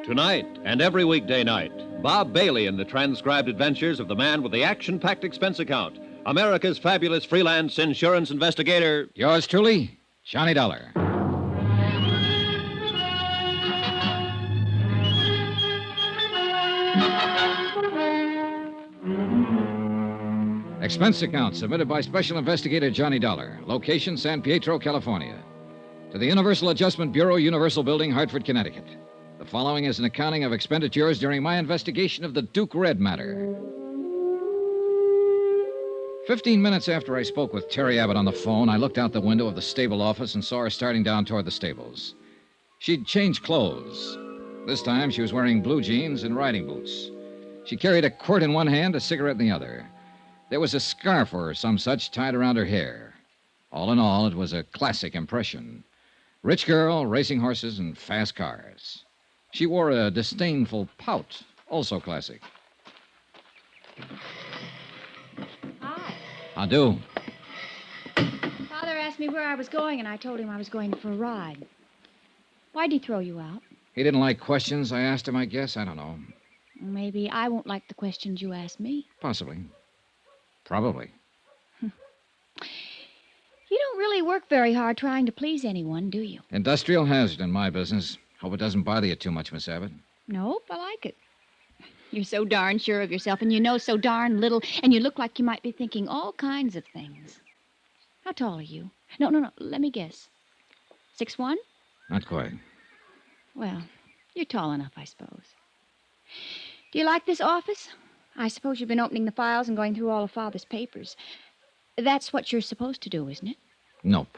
Speaker 3: Tonight and every weekday night, Bob Bailey in the transcribed adventures of the man with the action-packed expense account America's fabulous freelance insurance investigator.
Speaker 6: Yours truly, Johnny Dollar. Expense account submitted by Special Investigator Johnny Dollar. Location, San Pietro, California. To the Universal Adjustment Bureau, Universal Building, Hartford, Connecticut. The following is an accounting of expenditures during my investigation of the Duke Red matter. 15 minutes after I spoke with Terry Abbott on the phone, I looked out the window of the stable office and saw her starting down toward the stables. She'd changed clothes. This time she was wearing blue jeans and riding boots. She carried a quirt in one hand, a cigarette in the other. There was a scarf or some such tied around her hair. All in all, it was a classic impression. Rich girl, racing horses, and fast cars. She wore a disdainful pout, also classic.
Speaker 23: Hi.
Speaker 6: How do?
Speaker 23: Father asked me where I was going, and I told him I was going for a ride. Why'd he throw you out?
Speaker 6: He didn't like questions I asked him, I guess. I don't know.
Speaker 23: Maybe I won't like the questions you ask me.
Speaker 6: Possibly. Probably.
Speaker 23: You don't really work very hard trying to please anyone, do you?
Speaker 6: Industrial hazard in my business. Hope it doesn't bother you too much, Miss Abbott.
Speaker 23: Nope, I like it. You're so darn sure of yourself, and you know so darn little, and you look like you might be thinking all kinds of things. How tall are you? No, let me guess. 6'1"?
Speaker 6: Not quite.
Speaker 23: Well, you're tall enough, I suppose. Do you like this office? I suppose you've been opening the files and going through all of Father's papers. That's what you're supposed to do, isn't it?
Speaker 6: Nope.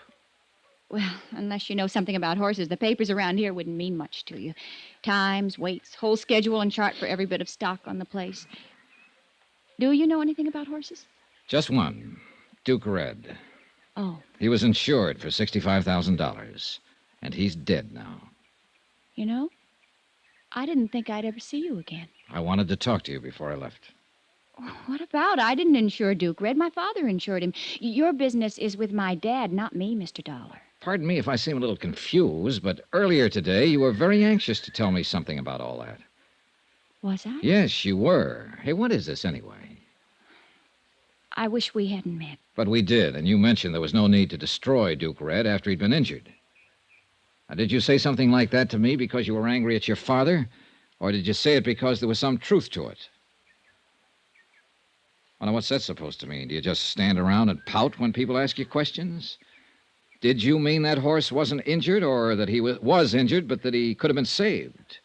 Speaker 23: Well, unless you know something about horses, the papers around here wouldn't mean much to you. Times, weights, whole schedule and chart for every bit of stock on the place. Do you know anything about horses?
Speaker 6: Just one. Duke Red.
Speaker 23: Oh.
Speaker 6: He was insured for $65,000. And he's dead now.
Speaker 23: You know, I didn't think I'd ever see you again.
Speaker 6: I wanted to talk to you before I left.
Speaker 23: What about? I didn't insure Duke Red. My father insured him. Your business is with my dad, not me, Mr. Dollar.
Speaker 6: Pardon me if I seem a little confused, but earlier today you were very anxious to tell me something about all that.
Speaker 23: Was I?
Speaker 6: Yes, you were. Hey, what is this anyway?
Speaker 23: I wish we hadn't met.
Speaker 6: But we did, and you mentioned there was no need to destroy Duke Red after he'd been injured. Now, did you say something like that to me because you were angry at your father? Or did you say it because there was some truth to it? Well, now, what's that supposed to mean? Do you just stand around and pout when people ask you questions? Did you mean that horse wasn't injured, or that he was injured, but that he could have been saved?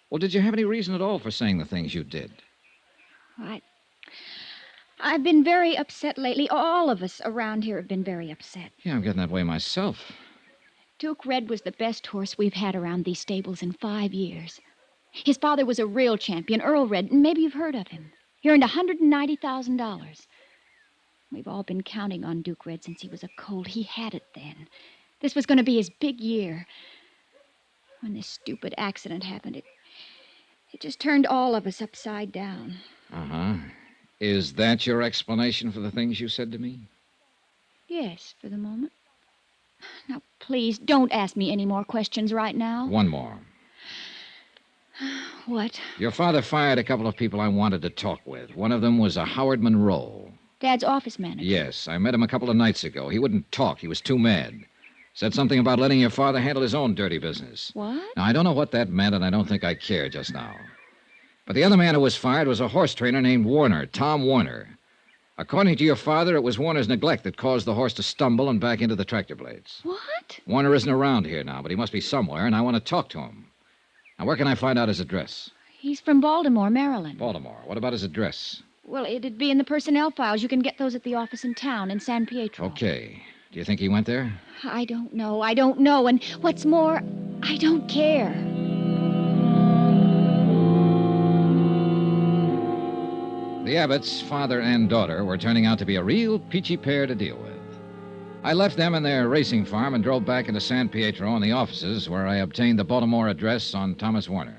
Speaker 6: Well, did you have any reason at all for saying the things you did?
Speaker 23: I've been very upset lately. All of us around here have been very upset.
Speaker 6: Yeah, I'm getting that way myself.
Speaker 23: Duke Red was the best horse we've had around these stables in 5 years. His father was a real champion, Earl Red, and maybe you've heard of him. He earned $190,000. We've all been counting on Duke Red since he was a colt. He had it then. This was going to be his big year. When this stupid accident happened, it just turned all of us upside down.
Speaker 6: Uh-huh. Is that your explanation for the things you said to me?
Speaker 23: Yes, for the moment. Now, please, don't ask me any more questions right now.
Speaker 6: One more.
Speaker 23: What?
Speaker 6: Your father fired a couple of people I wanted to talk with. One of them was a Howard Monroe.
Speaker 23: Dad's office manager.
Speaker 6: Yes, I met him a couple of nights ago. He wouldn't talk. He was too mad. Said something about letting your father handle his own dirty business.
Speaker 23: What?
Speaker 6: Now, I don't know what that meant, and I don't think I care just now. But the other man who was fired was a horse trainer named Warner, Tom Warner. According to your father, it was Warner's neglect that caused the horse to stumble and back into the tractor blades.
Speaker 23: What?
Speaker 6: Warner isn't around here now, but he must be somewhere, and I want to talk to him. Now, where can I find out his address?
Speaker 23: He's from Baltimore, Maryland.
Speaker 6: Baltimore. What about his address?
Speaker 23: Well, it'd be in the personnel files. You can get those at the office in town, in San Pietro.
Speaker 6: Okay. Do you think he went there?
Speaker 23: I don't know. And what's more, I don't care.
Speaker 6: The Abbotts, father and daughter, were turning out to be a real peachy pair to deal with. I left them in their racing farm and drove back into San Pietro and the offices where I obtained the Baltimore address on Thomas Warner.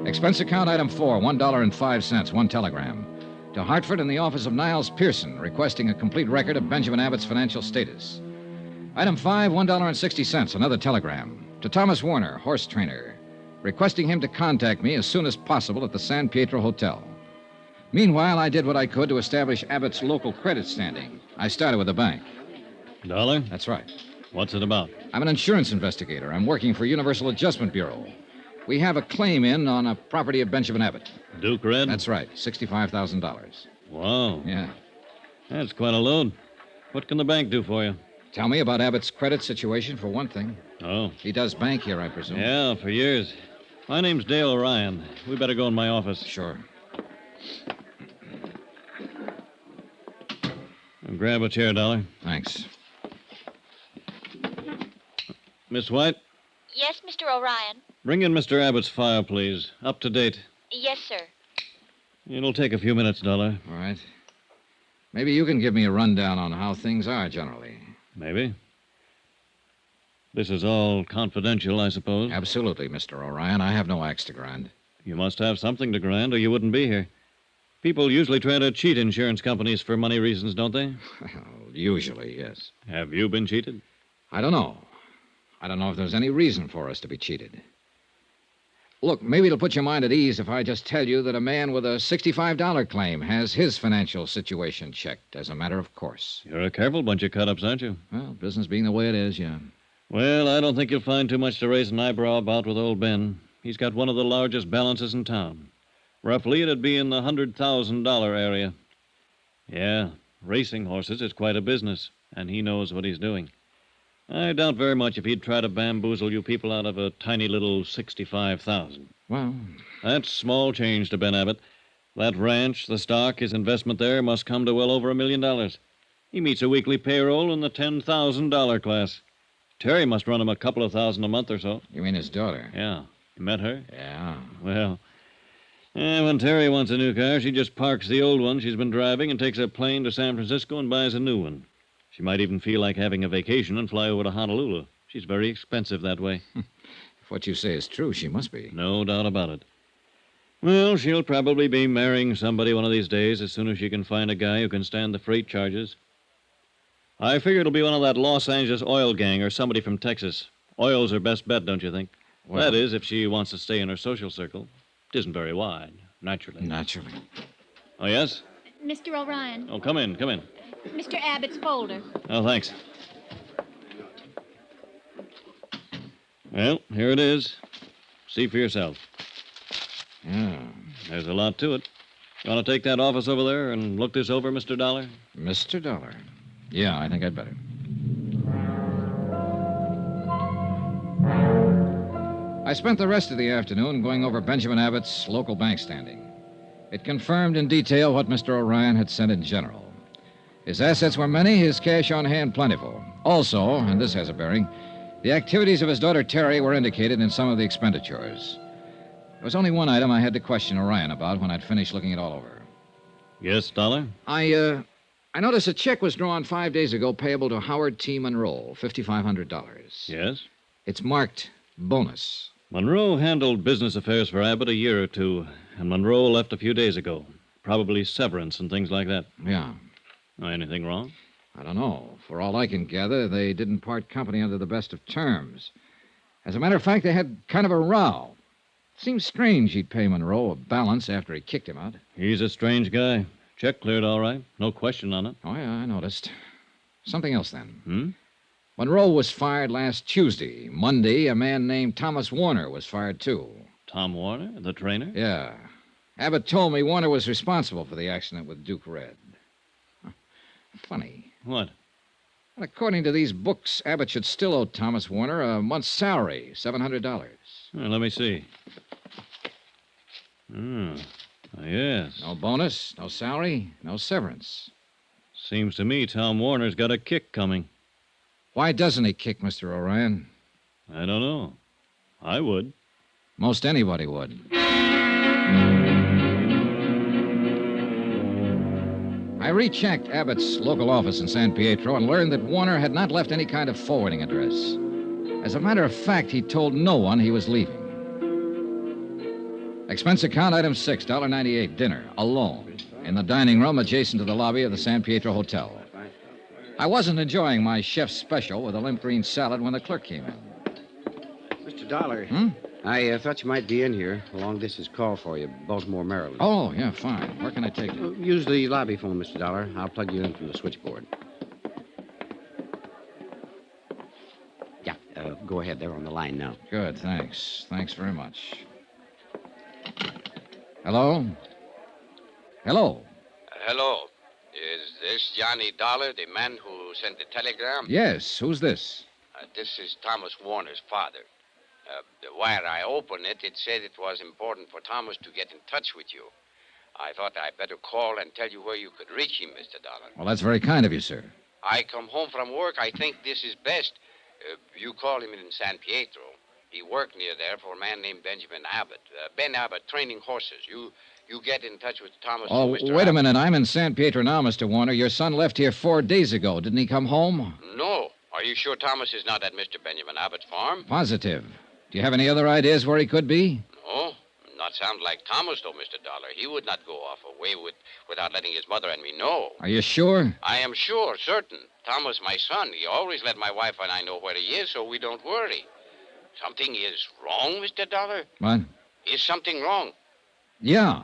Speaker 6: Expense account item 4, $1.05, one telegram. To Hartford in the office of Niles Pearson, requesting a complete record of Benjamin Abbott's financial status. Item 5, $1.60, another telegram. To Thomas Warner, horse trainer. requesting him to contact me as soon as possible at the San Pietro Hotel. Meanwhile, I did what I could to establish Abbott's local credit standing. I started with the bank.
Speaker 1: Dollar?
Speaker 6: That's right.
Speaker 1: What's it about?
Speaker 6: I'm an insurance investigator. I'm working for Universal Adjustment Bureau. We have a claim in on a property of Benjamin Abbott.
Speaker 1: Duke Red?
Speaker 6: That's right, $65,000.
Speaker 1: Wow.
Speaker 6: Yeah.
Speaker 1: That's quite a load. What can the bank do for you?
Speaker 6: Tell me about Abbott's credit situation, for one thing.
Speaker 1: Oh.
Speaker 6: He does bank here, I presume.
Speaker 1: Yeah, for years. My name's Dale O'Ryan. We better go in my office.
Speaker 6: Sure.
Speaker 1: Grab a chair, Dollar.
Speaker 6: Thanks.
Speaker 1: Miss White,
Speaker 10: Yes, Mr. O'Ryan.
Speaker 1: bring in Mr. Abbott's file, please. Up to date.
Speaker 10: Yes, sir.
Speaker 1: It'll take a few minutes, Dollar.
Speaker 6: All right. Maybe you can give me a rundown on how things are generally.
Speaker 1: Maybe. This is all confidential, I suppose.
Speaker 6: Absolutely, Mr. O'Ryan. I have no axe to grind.
Speaker 1: You must have something to grind, or you wouldn't be here. People usually try to cheat insurance companies for money reasons, don't they?
Speaker 6: Well, usually, yes.
Speaker 1: Have you been cheated?
Speaker 6: I don't know. I don't know if there's any reason for us to be cheated. Look, maybe it'll put your mind at ease if I just tell you that a man with a $65 claim has his financial situation checked as a matter of course.
Speaker 1: You're a careful bunch of cut-ups, aren't you?
Speaker 6: Well, business being the way it is, yeah.
Speaker 1: Well, I don't think you'll find too much to raise an eyebrow about with old Ben. He's got one of the largest balances in town. Roughly, it'd be in the $100,000 area. Yeah, racing horses is quite a business, and he knows what he's doing. I doubt very much if he'd try to bamboozle you people out of a tiny little $65,000.
Speaker 6: Well,
Speaker 1: that's small change to Ben Abbott. That ranch, the stock, his investment there must come to well over $1 million. He meets a weekly payroll in the $10,000 class. Terry must run him a couple of thousand a month or so.
Speaker 6: You mean his daughter?
Speaker 1: Yeah. You met her?
Speaker 6: Yeah.
Speaker 1: Well, when Terry wants a new car, she just parks the old one she's been driving and takes a plane to San Francisco and buys a new one. She might even feel like having a vacation and fly over to Honolulu. She's very expensive that way.
Speaker 6: If what you say is true, she must be.
Speaker 1: No doubt about it. Well, she'll probably be marrying somebody one of these days as soon as she can find a guy who can stand the freight charges. I figure it'll be one of that Los Angeles oil gang or somebody from Texas. Oil's her best bet, don't you think?
Speaker 6: Well,
Speaker 1: that is, if she wants to stay in her social circle. It isn't very wide, naturally.
Speaker 6: Naturally.
Speaker 1: Oh, yes?
Speaker 23: Mr. O'Ryan.
Speaker 1: Oh, come in, come in.
Speaker 23: Mr. Abbott's folder.
Speaker 1: Oh, thanks. Well, here it is. See for yourself.
Speaker 6: Yeah.
Speaker 1: There's a lot to it. You want to take that office over there and look this over, Mr. Dollar?
Speaker 6: Mr. Dollar. Yeah, I think I'd better. I spent the rest of the afternoon going over Benjamin Abbott's local bank standing. It confirmed in detail what Mr. O'Ryan had said in general. His assets were many, his cash on hand plentiful. Also, and this has a bearing, the activities of his daughter Terry were indicated in some of the expenditures. There was only one item I had to question O'Ryan about when I'd finished looking it all over.
Speaker 1: Yes, Dollar?
Speaker 6: I noticed a check was drawn 5 days ago payable to Howard T. Monroe, $5,500.
Speaker 1: Yes?
Speaker 6: It's marked bonus.
Speaker 1: Monroe handled business affairs for Abbott a year or two, and Monroe left a few days ago. Probably severance and things like that.
Speaker 6: Yeah.
Speaker 1: Anything wrong?
Speaker 6: I don't know. For all I can gather, they didn't part company under the best of terms. As a matter of fact, they had kind of a row. Seems strange he'd pay Monroe a balance after he kicked him out.
Speaker 1: He's a strange guy. Check cleared all right. No question on it.
Speaker 6: Oh, yeah, I noticed. Something else, then.
Speaker 1: Hmm?
Speaker 6: Monroe was fired last Tuesday. Monday, a man named Thomas Warner was fired, too.
Speaker 1: Tom Warner, the trainer?
Speaker 6: Yeah. Abbott told me Warner was responsible for the accident with Duke Red. Funny.
Speaker 1: What?
Speaker 6: Well, according to these books, Abbott should still owe Thomas Warner a month's salary, $700.
Speaker 1: Well, let me see. Yes.
Speaker 6: No bonus, no salary, no severance.
Speaker 1: Seems to me Tom Warner's got a kick coming.
Speaker 6: Why doesn't he kick, Mr. O'Ryan?
Speaker 1: I don't know. I would.
Speaker 6: Most anybody would. I rechecked Abbott's local office in San Pietro and learned that Warner had not left any kind of forwarding address. As a matter of fact, he told no one he was leaving. Expense account item 6, $1.98, dinner, alone, in the dining room adjacent to the lobby of the San Pietro Hotel. I wasn't enjoying my chef's special with a limp green salad when the clerk came in.
Speaker 18: Mr.
Speaker 4: Mr. Dollar.
Speaker 6: Hmm?
Speaker 4: I thought you might be in here. A long-distance call for you, Baltimore, Maryland.
Speaker 6: Oh, yeah, fine. Where can I take you?
Speaker 4: Use the lobby phone, Mr. Dollar. I'll plug you in from the switchboard. Yeah, go ahead. They're on the line now.
Speaker 6: Good, thanks. Thanks very much. Hello? Hello?
Speaker 5: Hello. Is this Johnny Dollar, the man who sent the telegram?
Speaker 6: Yes, who's this?
Speaker 5: This is Thomas Warner's father. The wire I opened it said it was important for Thomas to get in touch with you. I thought I'd better call and tell you where you could reach him, Mr. Dollar.
Speaker 6: Well, that's very kind of you, sir.
Speaker 5: I come home from work. I think this is best. You call him in San Pietro. He worked near there for a man named Benjamin Abbott. Ben Abbott, training horses. You get in touch with Thomas.
Speaker 6: Oh,
Speaker 5: Mr.
Speaker 6: wait a
Speaker 5: Abbott.
Speaker 6: minute. I'm in San Pietro now, Mr. Warner. Your son left here 4 days ago. Didn't he come home?
Speaker 5: No. Are you sure Thomas is not at Mr. Benjamin Abbott's farm?
Speaker 6: Positive. Do you have any other ideas where he could be?
Speaker 5: No. Not sound like Thomas, though, Mr. Dollar. He would not go off away without letting his mother and me know.
Speaker 6: Are you sure?
Speaker 5: I am sure, certain. Thomas, my son, he always let my wife and I know where he is, so we don't worry. Something is wrong, Mr. Dollar?
Speaker 6: What?
Speaker 5: Is something wrong?
Speaker 6: Yeah.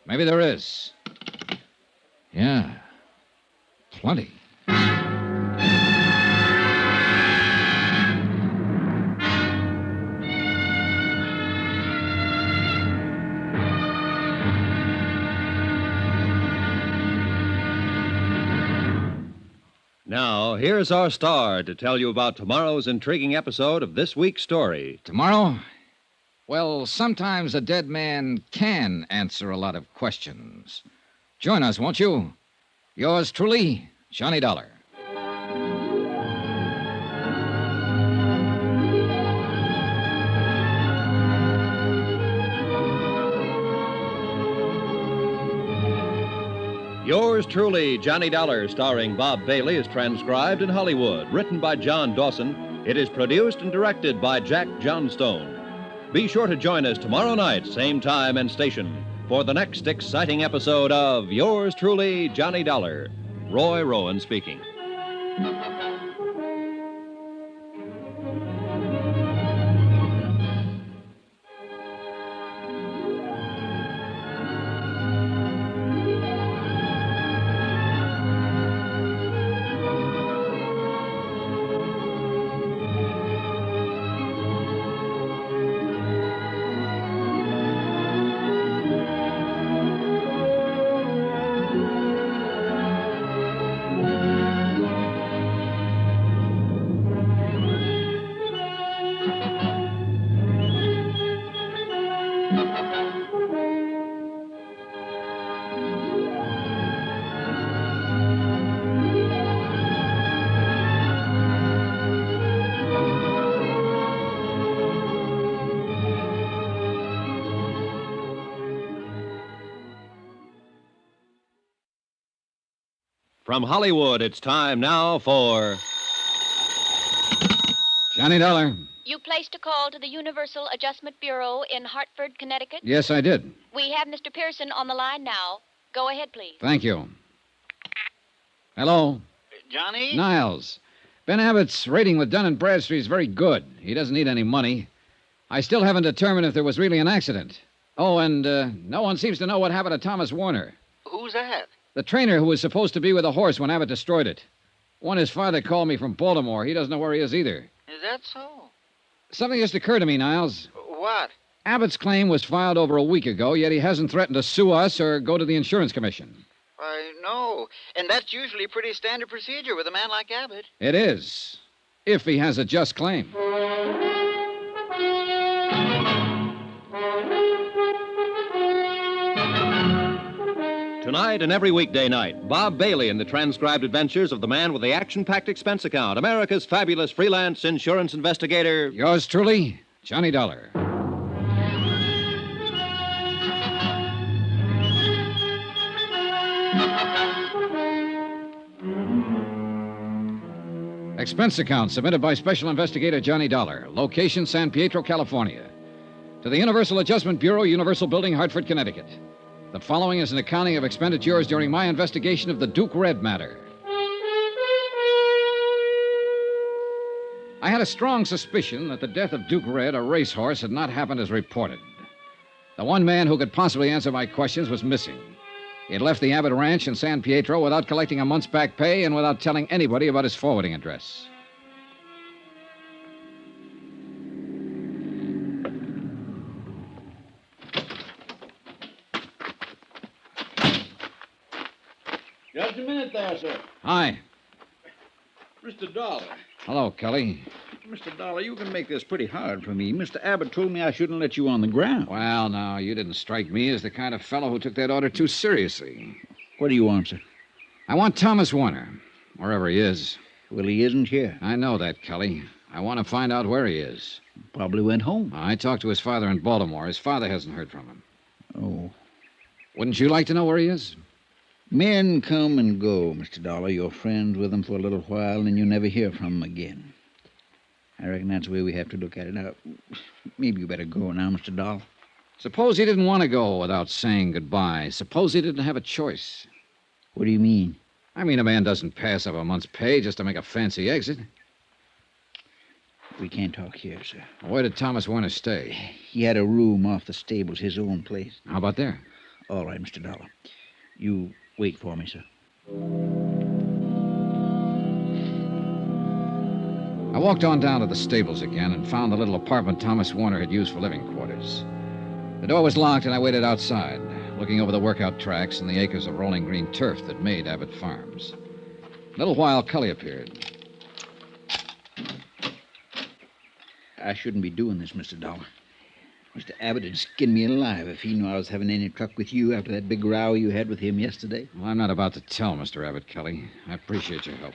Speaker 6: Maybe there is. Yeah. Plenty.
Speaker 3: Now, here's our star to tell you about tomorrow's intriguing episode of this week's story.
Speaker 6: Tomorrow? Well, sometimes a dead man can answer a lot of questions. Join us, won't you? Yours truly, Johnny Dollar.
Speaker 3: Yours truly, Johnny Dollar, starring Bob Bailey, is transcribed in Hollywood. Written by John Dawson, it is produced and directed by Jack Johnstone. Be sure to join us tomorrow night, same time and station, for the next exciting episode of Yours truly, Johnny Dollar. Roy Rowan speaking. From Hollywood, it's time now for
Speaker 6: Johnny Dollar.
Speaker 10: You placed a call to the Universal Adjustment Bureau in Hartford, Connecticut?
Speaker 6: Yes, I did.
Speaker 10: We have Mr. Pearson on the line now. Go ahead, please.
Speaker 6: Thank you. Hello?
Speaker 11: Johnny?
Speaker 6: Niles. Ben Abbott's rating with Dun & Bradstreet is very good. He doesn't need any money. I still haven't determined if there was really an accident. Oh, and no one seems to know what happened to Thomas Warner.
Speaker 11: Who's that?
Speaker 6: The trainer who was supposed to be with the horse when Abbott destroyed it. When his father called me from Baltimore, he doesn't know where he is either.
Speaker 11: Is that so?
Speaker 6: Something just occurred to me, Niles.
Speaker 11: What?
Speaker 6: Abbott's claim was filed over a week ago, yet he hasn't threatened to sue us or go to the insurance commission.
Speaker 11: I know. And that's usually pretty standard procedure with a man like Abbott.
Speaker 6: It is, if he has a just claim.
Speaker 3: Tonight and every weekday night, Bob Bailey in the transcribed adventures of the man with the action-packed expense account, America's fabulous freelance insurance investigator.
Speaker 6: Yours truly, Johnny Dollar. Expense account submitted by Special Investigator Johnny Dollar. Location, San Pietro, California. To the Universal Adjustment Bureau, Universal Building, Hartford, Connecticut. The following is an accounting of expenditures during my investigation of the Duke Red matter. I had a strong suspicion that the death of Duke Red, a racehorse, had not happened as reported. The one man who could possibly answer my questions was missing. He had left the Abbott Ranch in San Pietro without collecting a month's back pay and without telling anybody about his forwarding address.
Speaker 7: Just a minute there, sir.
Speaker 6: Hi.
Speaker 7: Mr. Dollar.
Speaker 6: Hello, Kelly.
Speaker 7: Mr. Dollar, you can make this pretty hard for me. Mr. Abbott told me I shouldn't let you on the ground.
Speaker 6: Well, now, you didn't strike me as the kind of fellow who took that order too seriously.
Speaker 7: What do you want, sir?
Speaker 6: I want Thomas Warner, wherever he is.
Speaker 7: Well, he isn't here.
Speaker 6: I know that, Kelly. I want to find out where he is.
Speaker 7: Probably went home.
Speaker 6: I talked to his father in Baltimore. His father hasn't heard from him.
Speaker 7: Oh.
Speaker 6: Wouldn't you like to know where he is?
Speaker 7: Men come and go, Mr. Dollar. You're friends with them for a little while, and you never hear from them again. I reckon that's the way we have to look at it. Now, maybe you better go now, Mr. Dollar.
Speaker 6: Suppose he didn't want to go without saying goodbye. Suppose he didn't have a choice.
Speaker 7: What do you mean?
Speaker 6: I mean, a man doesn't pass up a month's pay just to make a fancy exit.
Speaker 7: We can't talk here, sir.
Speaker 6: Where did Thomas Warner stay?
Speaker 7: He had a room off the stables, his own place.
Speaker 6: How about there?
Speaker 7: All right, Mr. Dollar. You wait for me, sir.
Speaker 6: I walked on down to the stables again and found the little apartment Thomas Warner had used for living quarters. The door was locked, and I waited outside, looking over the workout tracks and the acres of rolling green turf that made Abbott Farms. A little while, Cully appeared.
Speaker 7: I shouldn't be doing this, Mr. Dollar. Mr. Abbott would skin me alive if he knew I was having any truck with you after that big row you had with him yesterday.
Speaker 6: Well, I'm not about to tell Mr. Abbott, Kelly. I appreciate your help.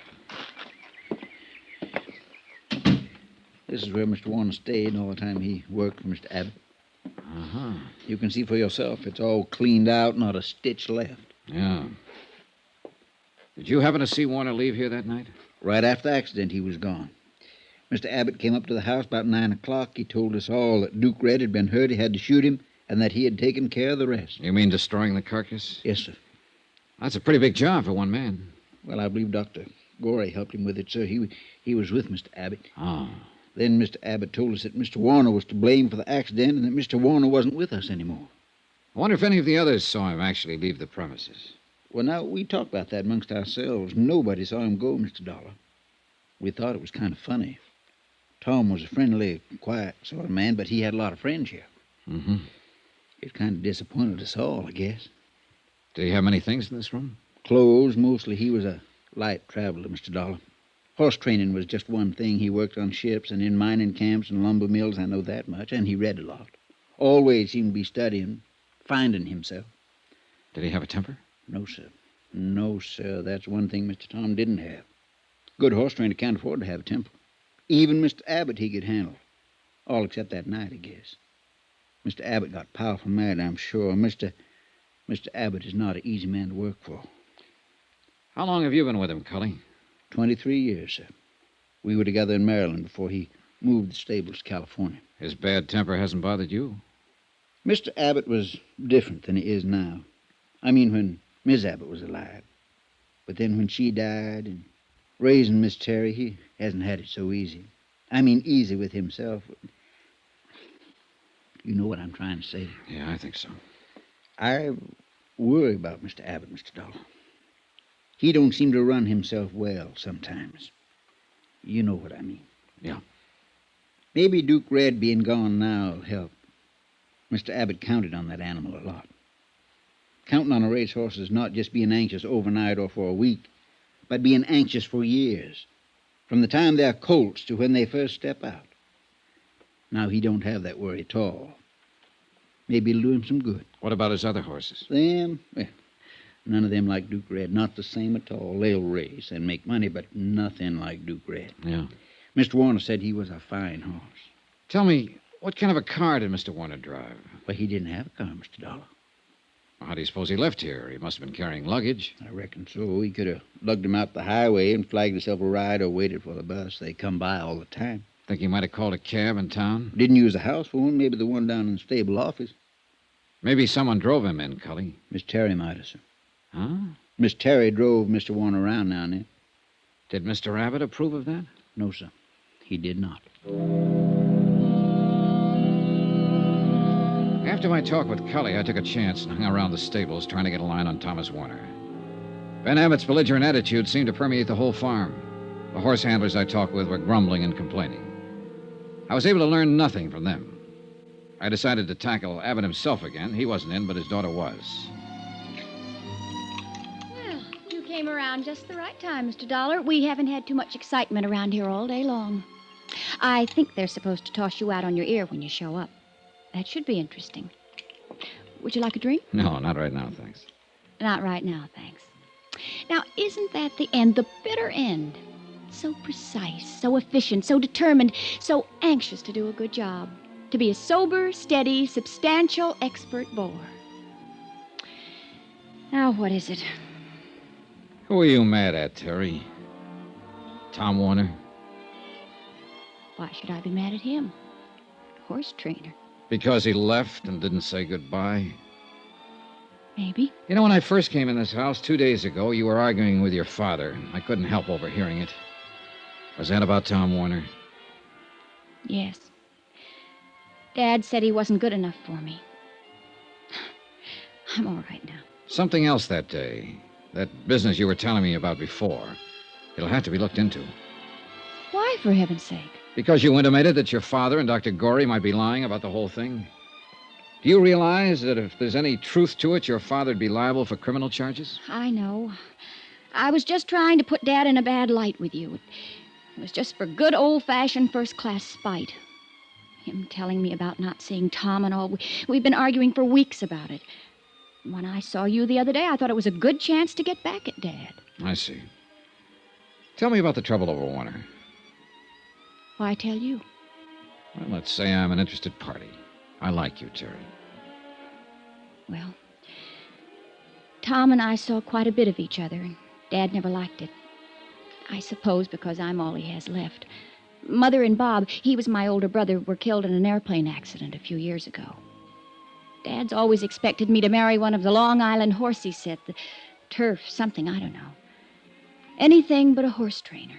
Speaker 7: This is where Mr. Warner stayed all the time he worked for Mr. Abbott.
Speaker 6: Uh-huh.
Speaker 7: You can see for yourself. It's all cleaned out, not a stitch left.
Speaker 6: Yeah. Did you happen to see Warner leave here that night?
Speaker 7: Right after the accident, he was gone. Mr. Abbott came up to the house about 9 o'clock. He told us all that Duke Red had been hurt, he had to shoot him, and that he had taken care of the rest.
Speaker 6: You mean destroying the carcass?
Speaker 7: Yes, sir.
Speaker 6: That's a pretty big job for one man.
Speaker 7: Well, I believe Dr. Gorey helped him with it, sir. He was with Mr. Abbott.
Speaker 6: Oh.
Speaker 7: Then Mr. Abbott told us that Mr. Warner was to blame for the accident and that Mr. Warner wasn't with us anymore.
Speaker 6: I wonder if any of the others saw him actually leave the premises.
Speaker 7: Well, now, we talked about that amongst ourselves. Nobody saw him go, Mr. Dollar. We thought it was kind of funny. Tom was a friendly, quiet sort of man, but he had a lot of friends here.
Speaker 6: Mm-hmm.
Speaker 7: It kind of disappointed us all, I guess.
Speaker 6: Did he have many things in this room?
Speaker 7: Clothes, mostly. He was a light traveler, Mr. Dollar. Horse training was just one thing. He worked on ships and in mining camps and lumber mills, I know that much, and he read a lot. Always seemed to be studying, finding himself.
Speaker 6: Did he have a temper?
Speaker 7: No, sir. No, sir. That's one thing Mr. Tom didn't have. Good horse trainer can't afford to have a temper. Even Mr. Abbott he could handle. All except that night, I guess. Mr. Abbott got powerful mad, I'm sure. Mr. Abbott is not an easy man to work for.
Speaker 6: How long have you been with him, Cully?
Speaker 7: 23 years, sir. We were together in Maryland before he moved the stables to California.
Speaker 6: His bad temper hasn't bothered you?
Speaker 7: Mr. Abbott was different than he is now. I mean, when Miss Abbott was alive. But then when she died and raising Miss Terry, he hasn't had it so easy. I mean, easy with himself. You know what I'm trying to say.
Speaker 6: Yeah, I think so.
Speaker 7: I worry about Mr. Abbott, Mr. Dollar. He don't seem to run himself well sometimes. You know what I mean.
Speaker 6: Yeah.
Speaker 7: Maybe Duke Red being gone now will help. Mr. Abbott counted on that animal a lot. Counting on a racehorse is not just being anxious overnight or for a week, but being anxious for years, from the time they're colts to when they first step out. Now, he don't have that worry at all. Maybe it'll do him some good.
Speaker 6: What about his other horses?
Speaker 7: Them? Well, none of them like Duke Red. Not the same at all. They'll race and make money, but nothing like Duke Red.
Speaker 6: Yeah.
Speaker 7: Mr. Warner said he was a fine horse.
Speaker 6: Tell me, what kind of a car did Mr. Warner drive?
Speaker 7: Well, he didn't have a car, Mr. Dollar.
Speaker 6: How do you suppose he left here? He must have been carrying luggage.
Speaker 7: I reckon so. He could have lugged him out the highway and flagged himself a ride or waited for the bus. They come by all the time.
Speaker 6: Think he might have called a cab in town?
Speaker 7: Didn't use a house for one. Maybe the one down in the stable office.
Speaker 6: Maybe someone drove him in, Cully.
Speaker 7: Miss Terry might have, sir.
Speaker 6: Huh?
Speaker 7: Miss Terry drove Mr. Warner around now and then.
Speaker 6: Did Mr. Abbott approve of that?
Speaker 7: No, sir. he did not.
Speaker 6: After my talk with Cully, I took a chance and hung around the stables trying to get a line on Thomas Warner. Ben Abbott's belligerent attitude seemed to permeate the whole farm. The horse handlers I talked with were grumbling and complaining. I was able to learn nothing from them. I decided to tackle Abbott himself again. He wasn't in, but his daughter was.
Speaker 23: Well, you came around just the right time, Mr. Dollar. We haven't had too much excitement around here all day long. I think they're supposed to toss you out on your ear when you show up. That should be interesting. Would you like a drink?
Speaker 6: No, not right now, thanks.
Speaker 23: Not right now, thanks. Now, isn't that the end, the bitter end? So precise, so efficient, so determined, so anxious to do a good job. To be a sober, steady, substantial, expert bore. Now, what is it?
Speaker 6: Who are you mad at, Terry? Tom Warner?
Speaker 23: Why should I be mad at him? Horse trainer.
Speaker 6: Because he left and didn't say goodbye?
Speaker 23: Maybe.
Speaker 6: You know, when I first came in this house 2 days ago, you were arguing with your father. I couldn't help overhearing it. Was that about Tom Warner?
Speaker 23: Yes. Dad said he wasn't good enough for me. I'm all right now.
Speaker 6: Something else that day. That business you were telling me about before. It'll have to be looked into.
Speaker 23: Why, for heaven's sake?
Speaker 6: Because you intimated that your father and Dr. Gorey might be lying about the whole thing. Do you realize that if there's any truth to it, your father'd be liable for criminal charges?
Speaker 23: I know. I was just trying to put Dad in a bad light with you. It was just for good old-fashioned first-class spite. Him telling me about not seeing Tom and all. We've been arguing for weeks about it. When I saw you the other day, I thought it was a good chance to get back at Dad.
Speaker 6: I see. Tell me about the trouble over Warner.
Speaker 23: Why tell you?
Speaker 6: Well, let's say I'm an interested party. I like you, Terry.
Speaker 23: Well, Tom and I saw quite a bit of each other, and Dad never liked it. I suppose because I'm all he has left. Mother and Bob, he was my older brother, were killed in an airplane accident a few years ago. Dad's always expected me to marry one of the Long Island horsey set, the turf, something, I don't know. Anything but a horse trainer.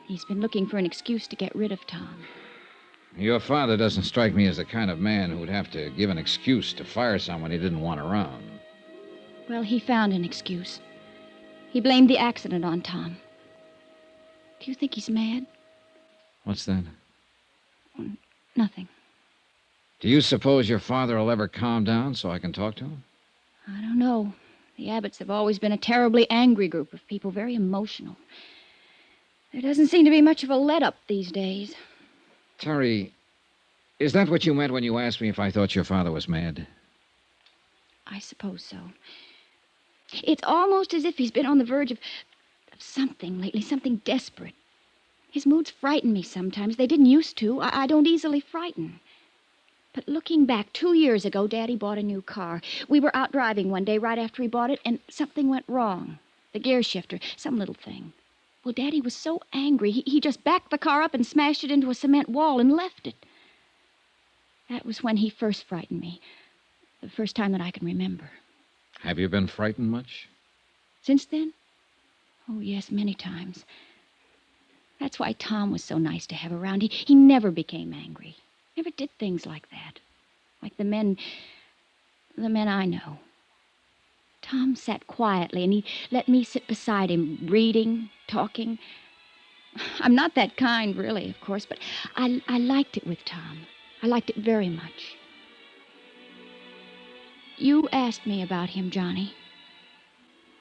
Speaker 23: He's been looking for an excuse to get rid of Tom.
Speaker 6: Your father doesn't strike me as the kind of man who'd have to give an excuse to fire someone he didn't want around.
Speaker 23: Well, he found an excuse. He blamed the accident on Tom. Do you think he's mad?
Speaker 6: What's that?
Speaker 23: Nothing.
Speaker 6: Do you suppose your father will ever calm down so I can talk to him?
Speaker 23: I don't know. The Abbotts have always been a terribly angry group of people, very emotional. There doesn't seem to be much of a let-up these days.
Speaker 6: Terry, is that what you meant when you asked me if I thought your father was mad?
Speaker 23: I suppose so. It's almost as if he's been on the verge of something lately, something desperate. His moods frighten me sometimes. They didn't used to. I don't easily frighten. But looking back, 2 years ago, Daddy bought a new car. We were out driving one day right after he bought it, and something went wrong. The gear shifter, some little thing. Well, Daddy was so angry, he just backed the car up and smashed it into a cement wall and left it. That was when he first frightened me. The first time that I can remember.
Speaker 6: Have you been frightened much?
Speaker 23: Since then? Oh, yes, many times. That's why Tom was so nice to have around. He never became angry. Never did things like that. Like the men I know. Tom sat quietly, and he let me sit beside him, reading, talking. I'm not that kind, really, of course, but I liked it with Tom. I liked it very much. You asked me about him, Johnny.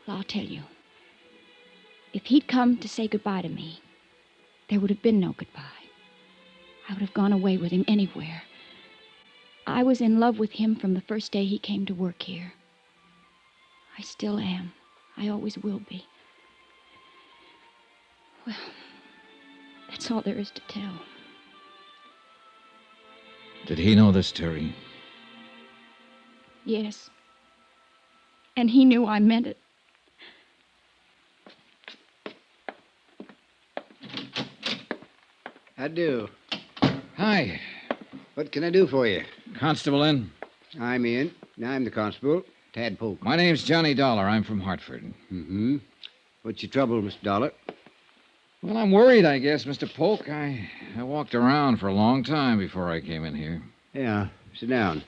Speaker 23: Well, I'll tell you. If he'd come to say goodbye to me, there would have been no goodbye. I would have gone away with him anywhere. I was in love with him from the first day he came to work here. I still am. I always will be. Well, that's all there is to tell.
Speaker 6: Did he know this, Terry?
Speaker 23: Yes. And he knew I meant it.
Speaker 21: I do.
Speaker 6: Hi.
Speaker 21: What can I do for you?
Speaker 6: Constable in?
Speaker 21: I'm in. I'm the constable, Tad Polk.
Speaker 6: My name's Johnny Dollar. I'm from Hartford.
Speaker 21: Mm-hmm. What's your trouble, Mr. Dollar?
Speaker 6: Well, I'm worried, I guess, Mr. Polk. I walked around for a long time before I came in here.
Speaker 8: Yeah, sit down.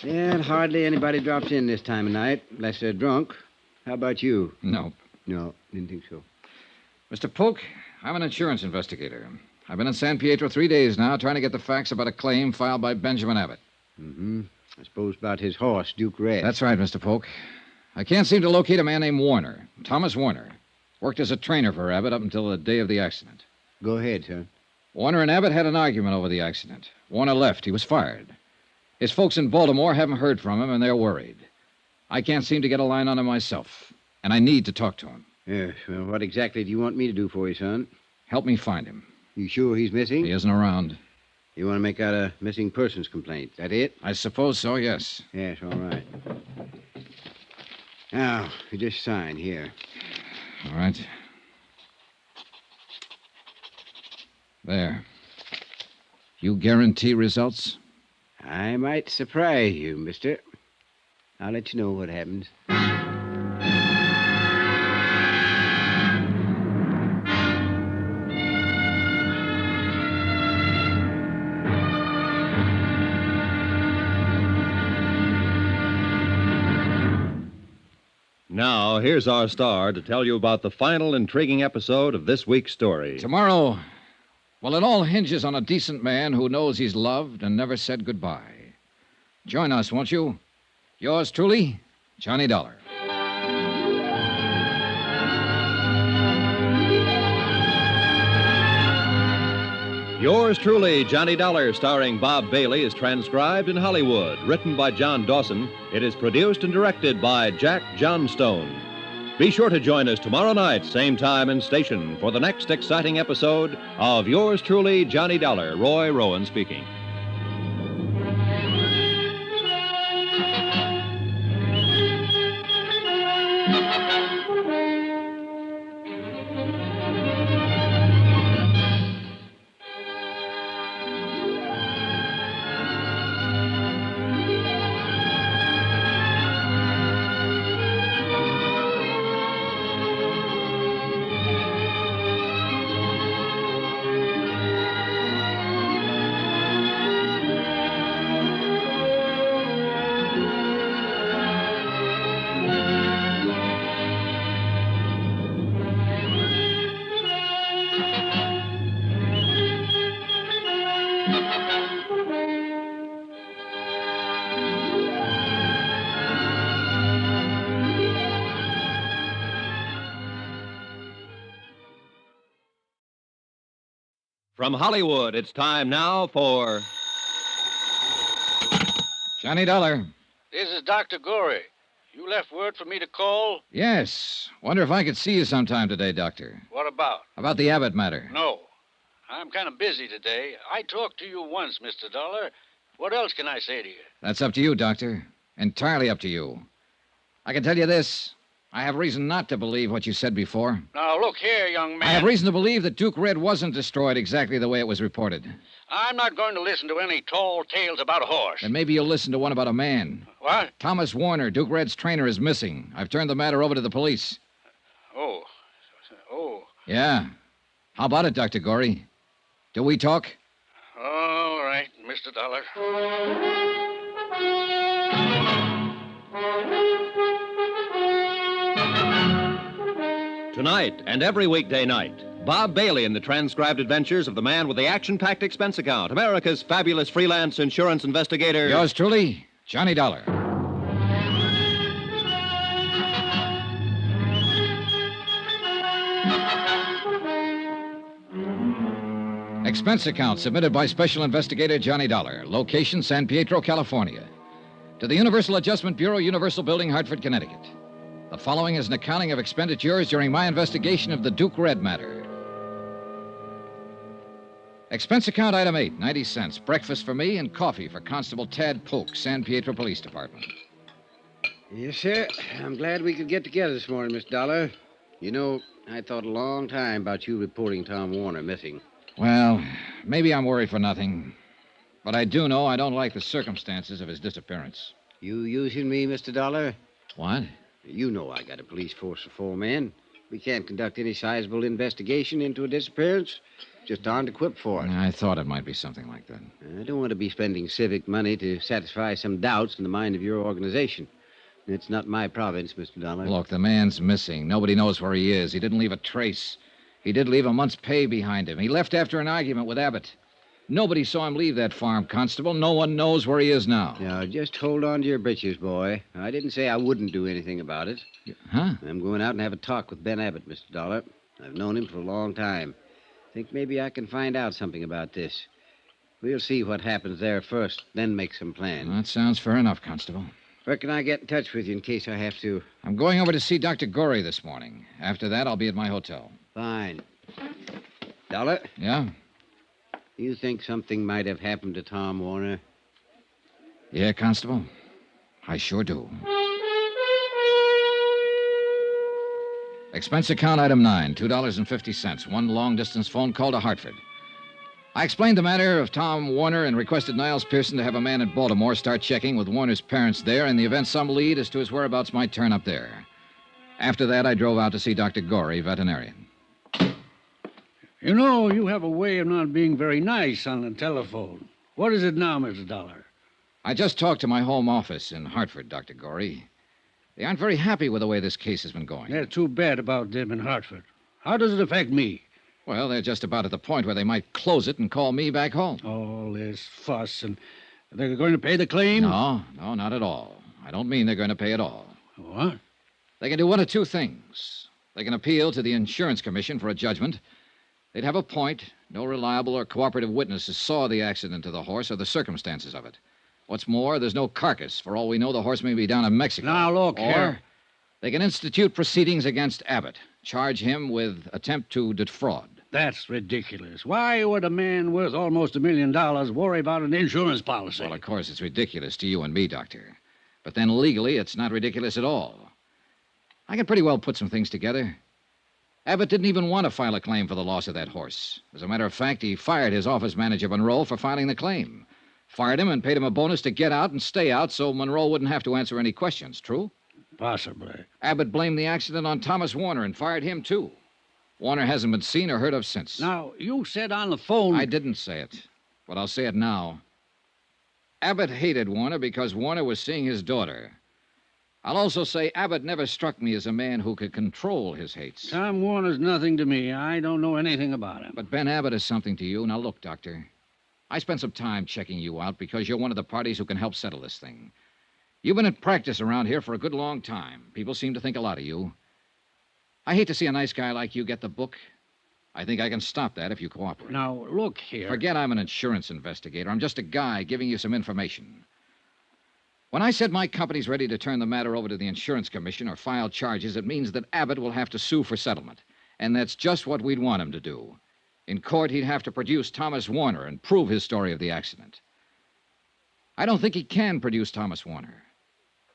Speaker 8: Yeah, hardly anybody drops in this time of night, unless they're drunk. How about you?
Speaker 6: Nope.
Speaker 8: No, didn't think so.
Speaker 6: Mr. Polk, I'm an insurance investigator. I've been in San Pietro 3 days now trying to get the facts about a claim filed by Benjamin Abbott.
Speaker 8: Mm-hmm. I suppose about his horse, Duke Red.
Speaker 6: That's right, Mr. Polk. I can't seem to locate a man named Warner, Thomas Warner. Worked as a trainer for Abbott up until the day of the accident.
Speaker 8: Go ahead, sir.
Speaker 6: Warner and Abbott had an argument over the accident. Warner left. He was fired. His folks in Baltimore haven't heard from him, and they're worried. I can't seem to get a line on him myself, and I need to talk to him.
Speaker 8: Yes, well, what exactly do you want me to do for you, son?
Speaker 6: Help me find him.
Speaker 8: You sure he's missing?
Speaker 6: He isn't around.
Speaker 8: You want to make out a missing persons complaint, that it?
Speaker 6: I suppose so, yes.
Speaker 8: Yes, all right. Now, you just sign here.
Speaker 6: All right. There. You guarantee results?
Speaker 8: I might surprise you, mister. I'll let you know what happens.
Speaker 3: Now, here's our star to tell you about the final intriguing episode of this week's story.
Speaker 6: Tomorrow, well, it all hinges on a decent man who knows he's loved and never said goodbye. Join us, won't you? Yours truly, Johnny Dollar.
Speaker 3: Yours truly, Johnny Dollar, starring Bob Bailey, is transcribed in Hollywood. Written by John Dawson, it is produced and directed by Jack Johnstone. Be sure to join us tomorrow night, same time and station, for the next exciting episode of Yours truly, Johnny Dollar. Roy Rowan speaking. From Hollywood, it's time now for
Speaker 6: Johnny Dollar.
Speaker 11: This is Dr. Gorey. You left word for me to call?
Speaker 6: Yes. Wonder if I could see you sometime today, Doctor.
Speaker 11: What about?
Speaker 6: About the Abbott matter.
Speaker 11: No. I'm kind of busy today. I talked to you once, Mr. Dollar. What else can I say to you?
Speaker 6: That's up to you, Doctor. Entirely up to you. I can tell you this. I have reason not to believe what you said before.
Speaker 11: Now, look here, young man.
Speaker 6: I have reason to believe that Duke Red wasn't destroyed exactly the way it was reported.
Speaker 11: I'm not going to listen to any tall tales about a horse.
Speaker 6: Then maybe you'll listen to one about a man.
Speaker 11: What?
Speaker 6: Thomas Warner, Duke Red's trainer, is missing. I've turned the matter over to the police.
Speaker 11: Oh.
Speaker 6: Yeah. How about it, Dr. Gorey? Do we talk?
Speaker 11: All right, Mr. Dollar.
Speaker 3: Tonight and every weekday night, Bob Bailey in the transcribed adventures of the man with the action-packed expense account, America's fabulous freelance insurance investigator.
Speaker 6: Yours truly, Johnny Dollar. Expense account submitted by Special Investigator Johnny Dollar. Location, San Pietro, California. To the Universal Adjustment Bureau, Universal Building, Hartford, Connecticut. The following is an accounting of expenditures during my investigation of the Duke Red matter. Expense account item 8, 90 cents. Breakfast for me and coffee for Constable Tad Polk, San Pietro Police Department.
Speaker 8: Yes, sir. I'm glad we could get together this morning, Miss Dollar. You know, I thought a long time about you reporting Tom Warner missing.
Speaker 6: Well, maybe I'm worried for nothing. But I do know I don't like the circumstances of his disappearance.
Speaker 8: You using me, Mr. Dollar?
Speaker 6: What?
Speaker 8: You know I got a police force of 4 men.
Speaker 9: We can't conduct any sizable investigation into a disappearance. Just aren't equipped for it.
Speaker 6: I thought it might be something like that.
Speaker 9: I don't want to be spending civic money to satisfy some doubts in the mind of your organization. It's not my province, Mr. Dollar.
Speaker 6: Look, the man's missing. Nobody knows where he is. He didn't leave a trace. He did leave a month's pay behind him. He left after an argument with Abbott. Nobody saw him leave that farm, Constable. No one knows where he is now.
Speaker 9: Now, just hold on to your britches, boy. I didn't say I wouldn't do anything about it.
Speaker 6: Huh?
Speaker 9: I'm going out and have a talk with Ben Abbott, Mr. Dollar. I've known him for a long time. Think maybe I can find out something about this. We'll see what happens there first, then make some plans.
Speaker 6: Well, that sounds fair enough, Constable.
Speaker 9: Where can I get in touch with you in case I have to?
Speaker 6: I'm going over to see Dr. Gorey this morning. After that, I'll be at my hotel.
Speaker 9: Fine. Dollar?
Speaker 6: Yeah?
Speaker 9: You think something might have happened to Tom Warner?
Speaker 6: Yeah, Constable. I sure do. Expense account item 9, $2.50. One long-distance phone call to Hartford. I explained the matter of Tom Warner and requested Niles Pearson to have a man in Baltimore start checking with Warner's parents there in the event some lead as to his whereabouts might turn up there. After that, I drove out to see Dr. Gorey, veterinarian.
Speaker 12: You know, you have a way of not being very nice on the telephone. What is it now, Mr. Dollar?
Speaker 6: I just talked to my home office in Hartford, Dr. Gorey. They aren't very happy with the way this case has been going.
Speaker 12: They're too bad about them in Hartford. How does it affect me?
Speaker 6: Well, they're just about at the point where they might close it and call me back home.
Speaker 12: All this fuss, and they're going to pay the claim?
Speaker 6: No, not at all. I don't mean they're going to pay at all.
Speaker 12: What?
Speaker 6: They can do one of two things. They can appeal to the Insurance Commission for a judgment. They'd have a point. No reliable or cooperative witnesses saw the accident to the horse or the circumstances of it. What's more, there's no carcass. For all we know, the horse may be down in Mexico.
Speaker 12: Now, look
Speaker 6: or
Speaker 12: here.
Speaker 6: They can institute proceedings against Abbott, charge him with attempt to defraud.
Speaker 12: That's ridiculous. Why would a man worth almost $1 million worry about an insurance policy?
Speaker 6: Well, of course, it's ridiculous to you and me, Doctor. But then legally, it's not ridiculous at all. I can pretty well put some things together. Abbott didn't even want to file a claim for the loss of that horse. As a matter of fact, he fired his office manager, Monroe, for filing the claim. Fired him and paid him a bonus to get out and stay out so Monroe wouldn't have to answer any questions. True?
Speaker 12: Possibly.
Speaker 6: Abbott blamed the accident on Thomas Warner and fired him, too. Warner hasn't been seen or heard of since.
Speaker 12: Now, you said on the phone...
Speaker 6: I didn't say it, but I'll say it now. Abbott hated Warner because Warner was seeing his daughter. I'll also say Abbott never struck me as a man who could control his hates.
Speaker 12: Tom Warner's nothing to me. I don't know anything about him.
Speaker 6: But Ben Abbott is something to you. Now, look, Doctor. I spent some time checking you out because you're one of the parties who can help settle this thing. You've been in practice around here for a good long time. People seem to think a lot of you. I hate to see a nice guy like you get the book. I think I can stop that if you cooperate.
Speaker 12: Now, look here.
Speaker 6: Forget I'm an insurance investigator. I'm just a guy giving you some information. When I said my company's ready to turn the matter over to the Insurance Commission or file charges, it means that Abbott will have to sue for settlement. And that's just what we'd want him to do. In court, he'd have to produce Thomas Warner and prove his story of the accident. I don't think he can produce Thomas Warner.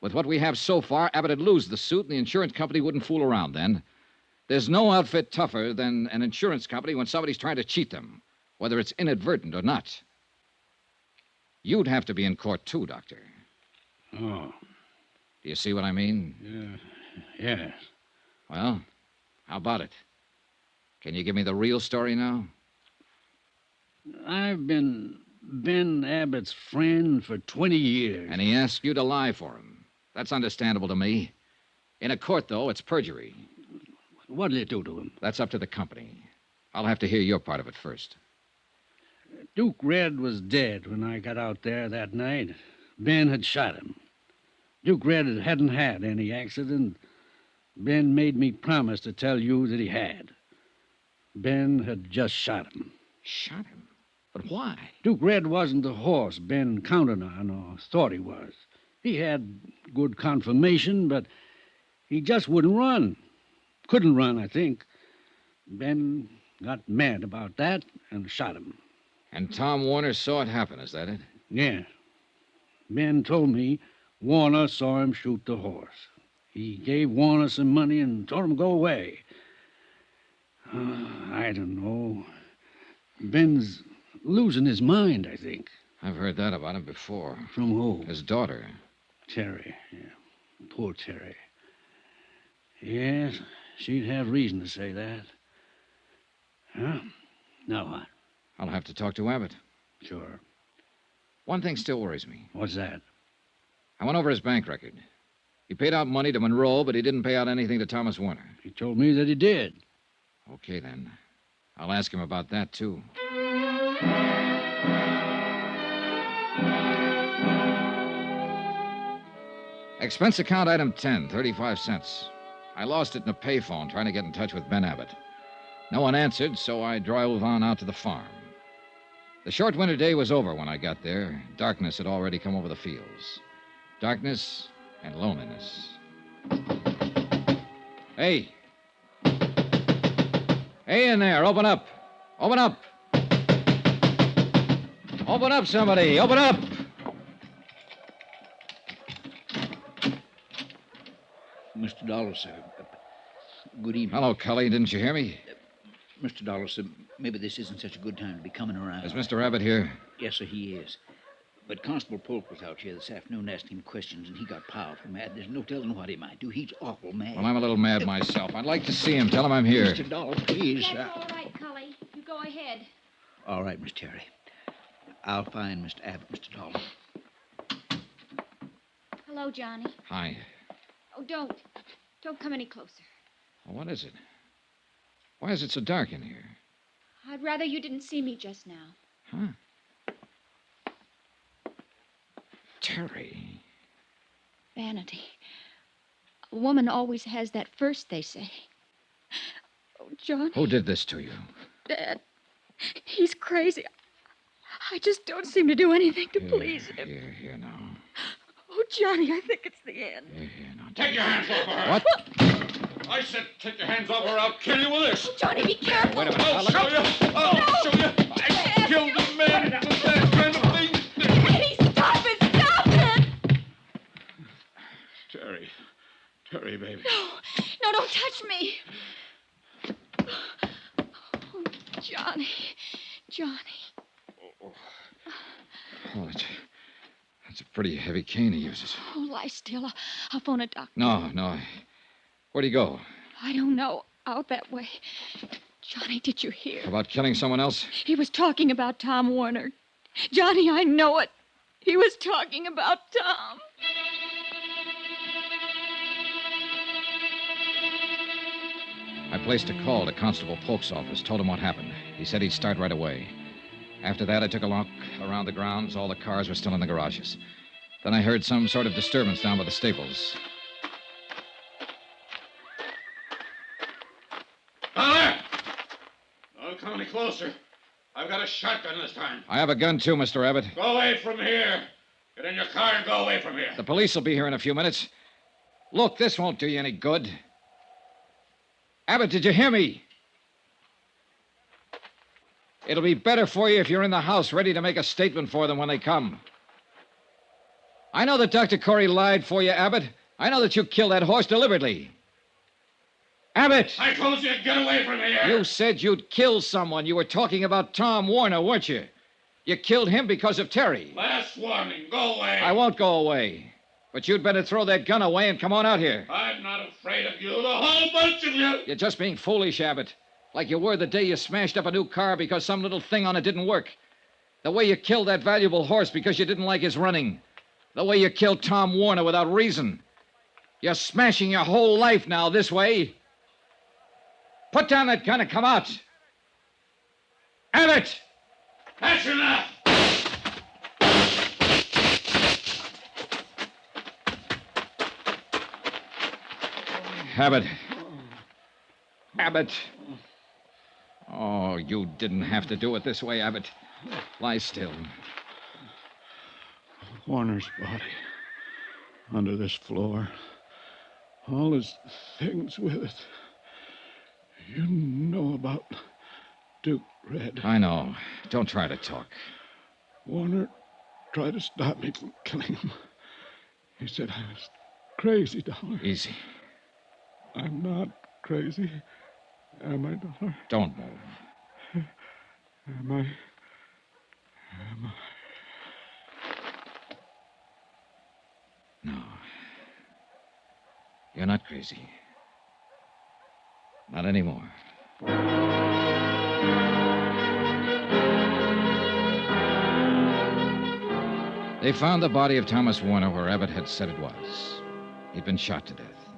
Speaker 6: With what we have so far, Abbott would lose the suit, and the insurance company wouldn't fool around then. There's no outfit tougher than an insurance company when somebody's trying to cheat them, whether it's inadvertent or not. You'd have to be in court, too, Doctor.
Speaker 12: Oh.
Speaker 6: Do you see what I mean?
Speaker 12: Yes.
Speaker 6: Well, how about it? Can you give me the real story now?
Speaker 12: I've been Ben Abbott's friend for 20 years.
Speaker 6: And he asked you to lie for him. That's understandable to me. In a court, though, it's perjury.
Speaker 12: What did it do to him?
Speaker 6: That's up to the company. I'll have to hear your part of it first.
Speaker 12: Duke Red was dead when I got out there that night. Ben had shot him. Duke Red hadn't had any accident. Ben made me promise to tell you that he had. Ben had just shot him.
Speaker 6: Shot him? But why?
Speaker 12: Duke Red wasn't the horse Ben counted on or thought he was. He had good conformation, but he just wouldn't run. Couldn't run, I think. Ben got mad about that and shot him.
Speaker 6: And Tom Warner saw it happen, is that it?
Speaker 12: Yeah. Ben told me Warner saw him shoot the horse. He gave Warner some money and told him to go away. I don't know. Ben's losing his mind, I think.
Speaker 6: I've heard that about him before.
Speaker 12: From who?
Speaker 6: His daughter.
Speaker 12: Terry. Yeah. Poor Terry. Yes, She'd have reason to say that. Huh? Now what?
Speaker 6: I'll have to talk to Abbott.
Speaker 12: Sure.
Speaker 6: One thing still worries me.
Speaker 12: What's that?
Speaker 6: I went over his bank record. He paid out money to Monroe, but he didn't pay out anything to Thomas Warner.
Speaker 12: He told me that he did.
Speaker 6: Okay, then. I'll ask him about that, too. Expense account item 10, 35 cents. I lost it in a payphone trying to get in touch with Ben Abbott. No one answered, so I drove on out to the farm. The short winter day was over when I got there. Darkness had already come over the fields. Darkness and loneliness. Hey. Hey in there, open up. Open up. Open up, somebody. Open up.
Speaker 7: Mr. Dollar, sir. Good evening.
Speaker 6: Hello, Cully. Didn't you hear me?
Speaker 7: Mr. Dollar, sir, maybe this isn't such a good time to be coming around.
Speaker 6: Is Mr. Abbott here?
Speaker 7: Yes, sir, he is. But Constable Polk was out here this afternoon asking him questions, and he got powerful mad. There's no telling what he might do. He's awful mad.
Speaker 6: Well, I'm a little mad myself. I'd like to see him. Tell him I'm here.
Speaker 7: Mr. Dollar, please.
Speaker 23: That's all right, Cully. You go ahead.
Speaker 7: All right, Miss Terry. I'll find Mr. Abbott, Mr. Dollar.
Speaker 23: Hello, Johnny.
Speaker 6: Hi.
Speaker 23: Oh, don't. Don't come any closer.
Speaker 6: Well, what is it? Why is it so dark in here?
Speaker 23: I'd rather you didn't see me just now.
Speaker 6: Huh? Terry.
Speaker 23: Vanity. A woman always has that first, they say. Oh, Johnny.
Speaker 6: Who did this to you?
Speaker 23: Dad. He's crazy. I just don't seem to do anything to please him.
Speaker 6: Here now.
Speaker 23: Oh, Johnny, I think it's the end.
Speaker 6: Here now.
Speaker 15: Take your hands off of her.
Speaker 6: What?
Speaker 15: I said take your hands off her. I'll kill you with this.
Speaker 23: Oh, Johnny, be careful.
Speaker 6: Wait a minute.
Speaker 15: I'll show you. I'll show you. I killed a man with that kind of thing.
Speaker 23: Eddie, stop it. Stop it.
Speaker 15: Terry. Terry, baby.
Speaker 23: No, don't touch me. Oh, Johnny. Johnny.
Speaker 6: Oh, that's a pretty heavy cane he uses.
Speaker 23: Oh, lie still. I'll phone a doctor.
Speaker 6: No. Where'd he go?
Speaker 23: I don't know. Out that way. Johnny, did you hear?
Speaker 6: About killing someone else?
Speaker 23: He was talking about Tom Warner. Johnny, I know it. He was talking about Tom.
Speaker 6: I placed a call to Constable Polk's office, told him what happened. He said he'd start right away. After that, I took a look around the grounds. All the cars were still in the garages. Then I heard some sort of disturbance down by the stables.
Speaker 15: Dollar! Don't come any closer. I've got a shotgun this time.
Speaker 6: I have a gun, too, Mr. Abbott.
Speaker 15: Go away from here. Get in your car and go away from here.
Speaker 6: The police will be here in a few minutes. Look, this won't do you any good. Abbott, did you hear me? It'll be better for you if you're in the house ready to make a statement for them when they come. I know that Dr. Corey lied for you, Abbott. I know that you killed that horse deliberately. Abbott!
Speaker 15: I told you to get away from here.
Speaker 6: You said you'd kill someone. You were talking about Tom Warner, weren't you? You killed him because of Terry.
Speaker 15: Last warning. Go away.
Speaker 6: I won't go away. But you'd better throw that gun away and come on out here.
Speaker 15: I'm not afraid of you, the whole bunch of you.
Speaker 6: You're just being foolish, Abbott. Like you were the day you smashed up a new car because some little thing on it didn't work. The way you killed that valuable horse because you didn't like his running. The way you killed Tom Warner without reason. You're smashing your whole life now this way. Put down that gun and come out. Abbott!
Speaker 15: That's enough.
Speaker 6: Abbott. Abbott. Oh, you didn't have to do it this way, Abbott. Lie still.
Speaker 12: Warner's body. Under this floor. All his things with it. You know about Duke Red.
Speaker 6: I know. Don't try to talk.
Speaker 12: Warner tried to stop me from killing him. He said I was crazy, Dollar.
Speaker 6: Easy.
Speaker 12: I'm not crazy. Am I, Dollar?
Speaker 6: Don't move.
Speaker 12: Am I?
Speaker 6: No. You're not crazy. Not anymore. They found the body of Thomas Warner where Abbott had said it was. He'd been shot to death.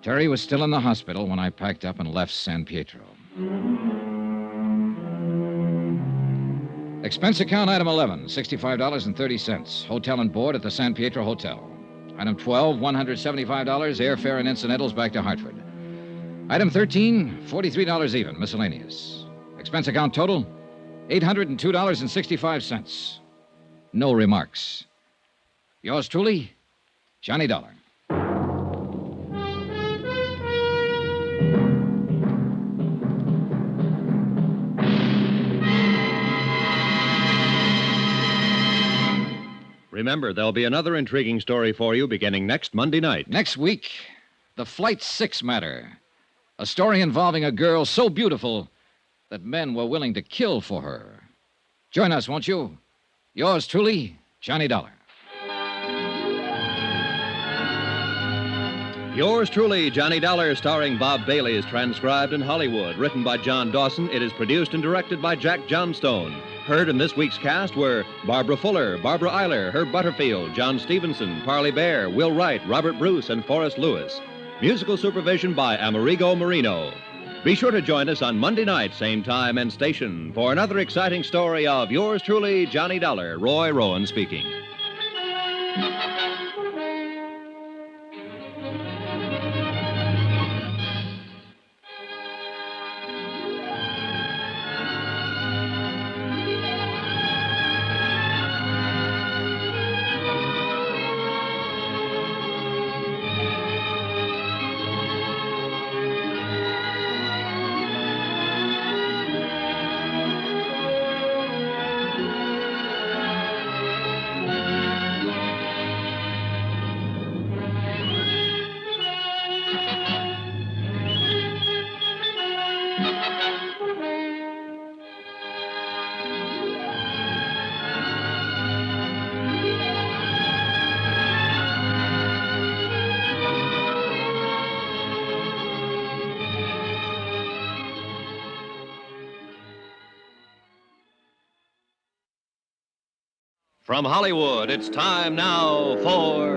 Speaker 6: Terry was still in the hospital when I packed up and left San Pietro. Expense account item 11, $65.30. Hotel and board at the San Pietro Hotel. Item 12, $175, airfare and incidentals back to Hartford. Item 13, $43 even, miscellaneous. Expense account total, $802.65. No remarks. Yours truly, Johnny Dollar.
Speaker 3: Remember, there'll be another intriguing story for you beginning next Monday night.
Speaker 6: Next week, the Flight 6 matter. A story involving a girl so beautiful that men were willing to kill for her. Join us, won't you? Yours truly, Johnny Dollar.
Speaker 3: Yours truly, Johnny Dollar, starring Bob Bailey, is transcribed in Hollywood. Written by John Dawson, it is produced and directed by Jack Johnstone. Heard in this week's cast were Barbara Fuller, Barbara Eiler, Herb Butterfield, John Stevenson, Parley Bear, Will Wright, Robert Bruce, and Forrest Lewis. Musical supervision by Amerigo Marino. Be sure to join us on Monday night, same time and station, for another exciting story of yours truly, Johnny Dollar. Roy Rowan speaking. From Hollywood, it's time now for...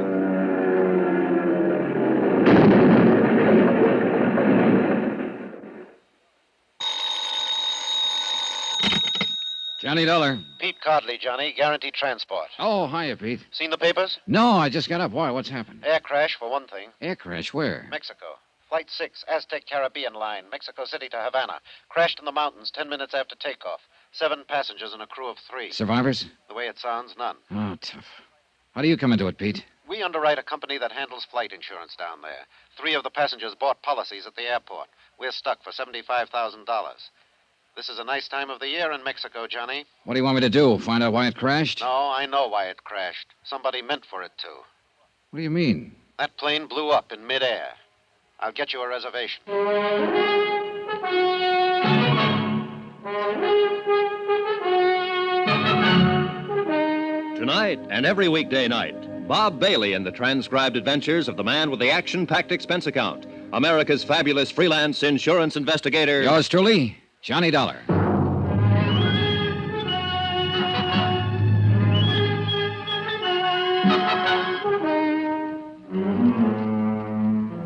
Speaker 6: Johnny Dollar.
Speaker 14: Pete Codley, Johnny. Guaranteed transport.
Speaker 6: Oh, hiya, Pete.
Speaker 14: Seen the papers?
Speaker 6: No, I just got up. Why? What's happened?
Speaker 14: Air crash, for one thing.
Speaker 6: Air crash? Where?
Speaker 14: Mexico. Flight 6, Aztec Caribbean line, Mexico City to Havana. Crashed in the mountains 10 minutes after takeoff. 7 passengers and a crew of 3.
Speaker 6: Survivors?
Speaker 14: The way it sounds, none.
Speaker 6: Oh, tough. How do you come into it, Pete?
Speaker 14: We underwrite a company that handles flight insurance down there. 3 of the passengers bought policies at the airport. We're stuck for $75,000. This is a nice time of the year in Mexico, Johnny.
Speaker 6: What do you want me to do? Find out why it crashed?
Speaker 14: No, I know why it crashed. Somebody meant for it to.
Speaker 6: What do you mean?
Speaker 14: That plane blew up in midair. I'll get you a reservation.
Speaker 3: Tonight and every weekday night, Bob Bailey in the transcribed adventures of the man with the action-packed expense account, America's fabulous freelance insurance investigator.
Speaker 6: Yours truly, Johnny Dollar.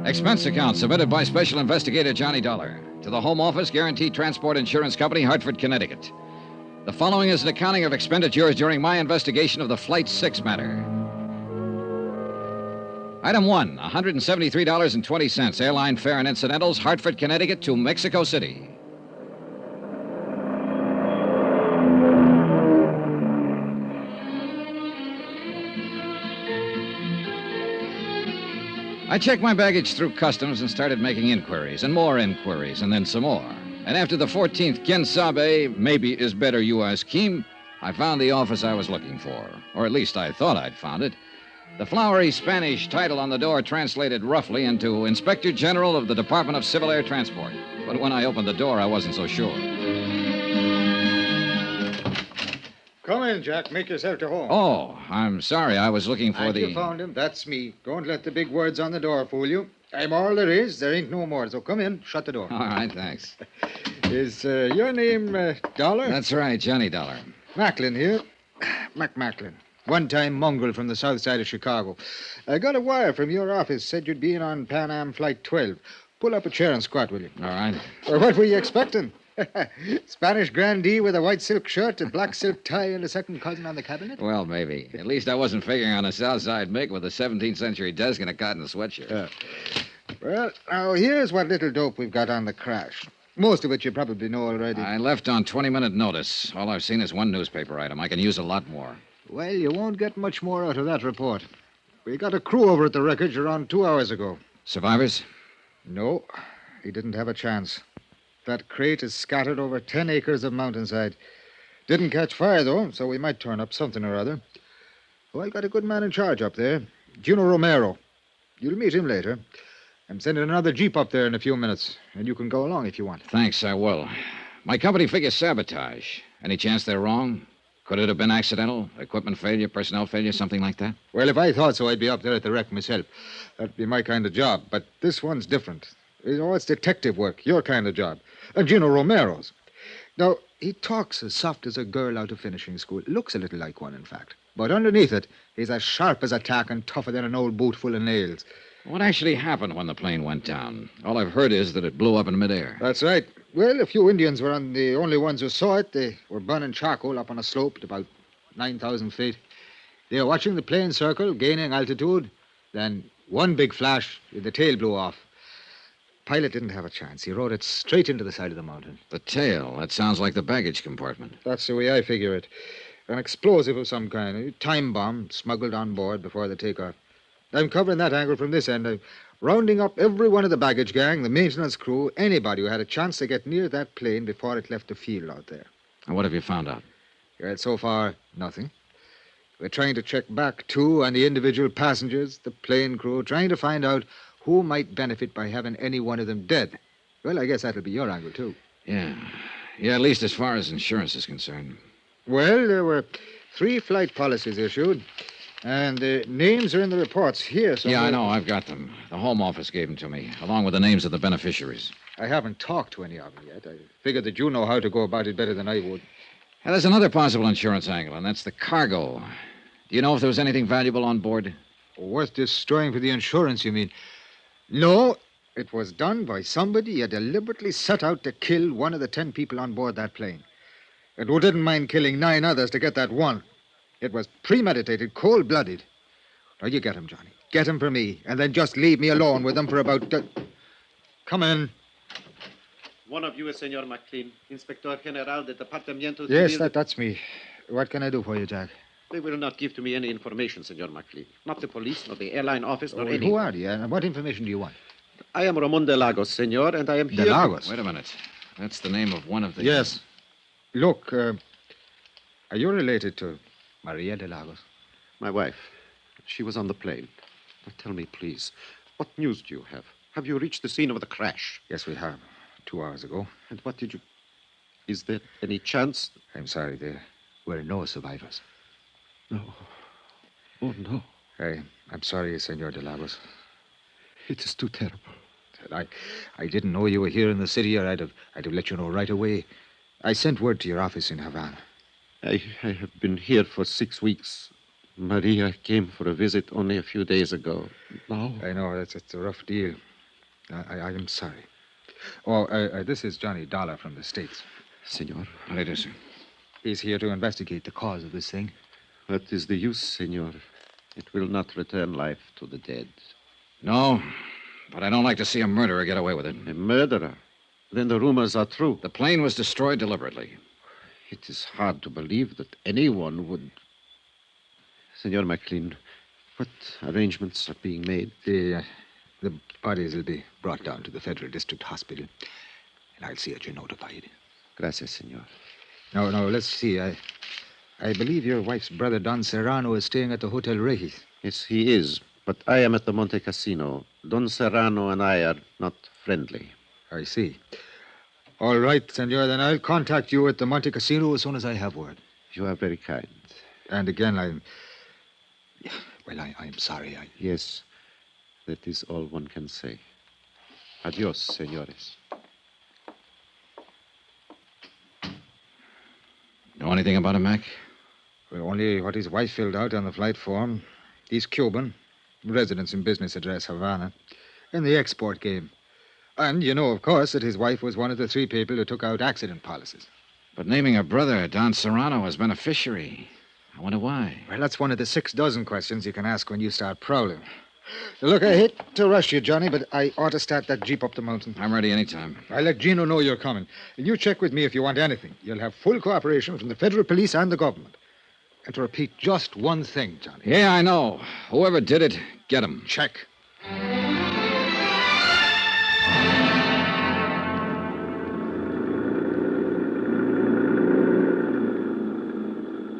Speaker 6: Expense account submitted by Special Investigator Johnny Dollar to the Home Office, Guaranteed Transport Insurance Company, Hartford, Connecticut. The following is an accounting of expenditures during my investigation of the Flight 6 matter. Item 1, $173.20, airline fare and incidentals, Hartford, Connecticut to Mexico City. I checked my baggage through customs and started making inquiries, and more inquiries, and then some more. And after the 14th Quien Sabe, maybe is better you ask Kim, I found the office I was looking for. Or at least I thought I'd found it. The flowery Spanish title on the door translated roughly into Inspector General of the Department of Civil Air Transport. But when I opened the door, I wasn't so sure.
Speaker 17: Come in, Jack. Make yourself to home.
Speaker 6: Oh, I'm sorry. I was looking for
Speaker 17: And
Speaker 6: the...
Speaker 17: you found him. That's me. Don't let the big words on the door fool you. I'm all there is. There ain't no more. So come in. Shut the door.
Speaker 6: All right, thanks.
Speaker 17: Is your name Dollar?
Speaker 6: That's right, Johnny Dollar.
Speaker 17: Macklin here. Macklin. One-time mongrel from the south side of Chicago. I got a wire from your office. Said you'd be in on Pan Am Flight 12. Pull up a chair and squat, will you?
Speaker 6: All right.
Speaker 17: Or what were you expecting? Spanish grandee with a white silk shirt, a black silk tie, and a second cousin on the cabinet?
Speaker 6: Well, maybe. At least I wasn't figuring on a South Side Mick with a 17th century desk and a cotton sweatshirt.
Speaker 17: Well, now, here's what little dope we've got on the crash. Most of it you probably know already.
Speaker 6: I left on 20-minute notice. All I've seen is one newspaper item. I can use a lot more.
Speaker 17: Well, you won't get much more out of that report. We got a crew over at the wreckage around 2 hours ago.
Speaker 6: Survivors?
Speaker 17: No, he didn't have a chance. That crate is scattered over 10 acres of mountainside. Didn't catch fire, though, so we might turn up something or other. Oh, I got a good man in charge up there, Juno Romero. You'll meet him later. I'm sending another jeep up there in a few minutes, and you can go along if you want.
Speaker 6: Thanks, I will. My company figures sabotage. Any chance they're wrong? Could it have been accidental? Equipment failure, personnel failure, something like that?
Speaker 17: Well, if I thought so, I'd be up there at the wreck myself. That'd be my kind of job. But this one's different. You know, it's detective work, your kind of job. And Gino Romero's. Now, he talks as soft as a girl out of finishing school. Looks a little like one, in fact. But underneath it, he's as sharp as a tack and tougher than an old boot full of nails.
Speaker 6: What actually happened when the plane went down? All I've heard is that it blew up in midair.
Speaker 17: That's right. Well, a few Indians were the only ones who saw it. They were burning charcoal up on a slope at about 9,000 feet. They were watching the plane circle, gaining altitude. Then one big flash, the tail blew off. Pilot didn't have a chance. He rode it straight into the side of the mountain.
Speaker 6: The tail? That sounds like the baggage compartment.
Speaker 17: That's the way I figure it. An explosive of some kind, a time bomb smuggled on board before the takeoff. I'm covering that angle from this end. I'm rounding up every one of the baggage gang, the maintenance crew, anybody who had a chance to get near that plane before it left the field out there.
Speaker 6: And what have you found out?
Speaker 17: Well, so far, nothing. We're trying to check back, too, on the individual passengers, the plane crew, trying to find out who might benefit by having any one of them dead. Well, I guess that'll be your angle, too.
Speaker 6: Yeah. Yeah, at least as far as insurance is concerned.
Speaker 17: Well, there were 3 flight policies issued, and the names are in the reports here.
Speaker 6: Yeah, I know. I've got them. The Home Office gave them to me, along with the names of the beneficiaries.
Speaker 17: I haven't talked to any of them yet. I figured that you know how to go about it better than I would.
Speaker 6: And there's another possible insurance angle, and that's the cargo. Do you know if there was anything valuable on board?
Speaker 17: Worth destroying for the insurance, you mean? No, it was done by somebody who deliberately set out to kill one of the 10 people on board that plane. And who didn't mind killing 9 others to get that one. It was premeditated, cold-blooded. Now, you get him, Johnny. Get him for me, and then just leave me alone with him for about... Come in.
Speaker 13: One of you is Senor McLean, Inspector General de Departamento...
Speaker 17: Yes, that's me. What can I do for you, Jack?
Speaker 13: They will not give to me any information, Senor McLean. Not the police, nor the airline office, nor anyone.
Speaker 17: Who are you, and what information do you want?
Speaker 13: I am Ramon de Lagos, Senor, and I am here...
Speaker 17: De Lagos?
Speaker 6: Wait a minute. That's the name of one of the...
Speaker 17: Yes. Look, are you related to Maria de Lagos?
Speaker 13: My wife. She was on the plane. Now tell me, please, what news do you have? Have you reached the scene of the crash?
Speaker 17: Yes, we have. 2 hours ago.
Speaker 13: And what did you... Is there any chance...
Speaker 17: I'm sorry, there were no survivors.
Speaker 13: No. Oh, no.
Speaker 17: I'm sorry, Senor de Lagos.
Speaker 13: It is too terrible.
Speaker 17: I didn't know you were here in the city, or I'd have let you know right away. I sent word to your office in Havana.
Speaker 13: I have been here for 6 weeks. Maria came for a visit only a few days ago. Now...
Speaker 17: I know, it's a rough deal. I am sorry. Oh, this is Johnny Dollar from the States.
Speaker 13: Senor.
Speaker 6: How do you do, sir?
Speaker 17: He's here to investigate the cause of this thing.
Speaker 13: What is the use, Senor? It will not return life to the dead.
Speaker 6: No, but I don't like to see a murderer get away with it.
Speaker 13: A murderer? Then the rumors are true.
Speaker 6: The plane was destroyed deliberately.
Speaker 13: It is hard to believe that anyone would... Senor McLean, what arrangements are being made?
Speaker 17: The bodies will be brought down to the Federal District Hospital, and I'll see that you're notified.
Speaker 13: Gracias, Senor.
Speaker 17: No, let's see. I believe your wife's brother, Don Serrano, is staying at the Hotel Regis.
Speaker 13: Yes, he is. But I am at the Monte Casino. Don Serrano and I are not friendly.
Speaker 17: I see. All right, senor. Then I'll contact you at the Monte Casino as soon as I have word.
Speaker 13: You are very kind.
Speaker 17: And again, I'm sorry.
Speaker 13: Yes. That is all one can say. Adios, senores.
Speaker 6: Know anything about him, Mac?
Speaker 17: Well, only what his wife filled out on the flight form. He's Cuban. Residence and business address, Havana. In the export game. And you know, of course, that his wife was one of the 3 people who took out accident policies.
Speaker 6: But naming her brother, Don Serrano, as beneficiary. I wonder why.
Speaker 17: Well, that's one of the 6 dozen questions you can ask when you start prowling. Look, I hate to rush you, Johnny, but I ought to start that jeep up the mountain.
Speaker 6: I'm ready anytime.
Speaker 17: I'll let Gino know you're coming. And you check with me if you want anything. You'll have full cooperation from the federal police and the government. And to repeat just one thing, Johnny.
Speaker 6: Yeah, I know. Whoever did it, get him.
Speaker 17: Check.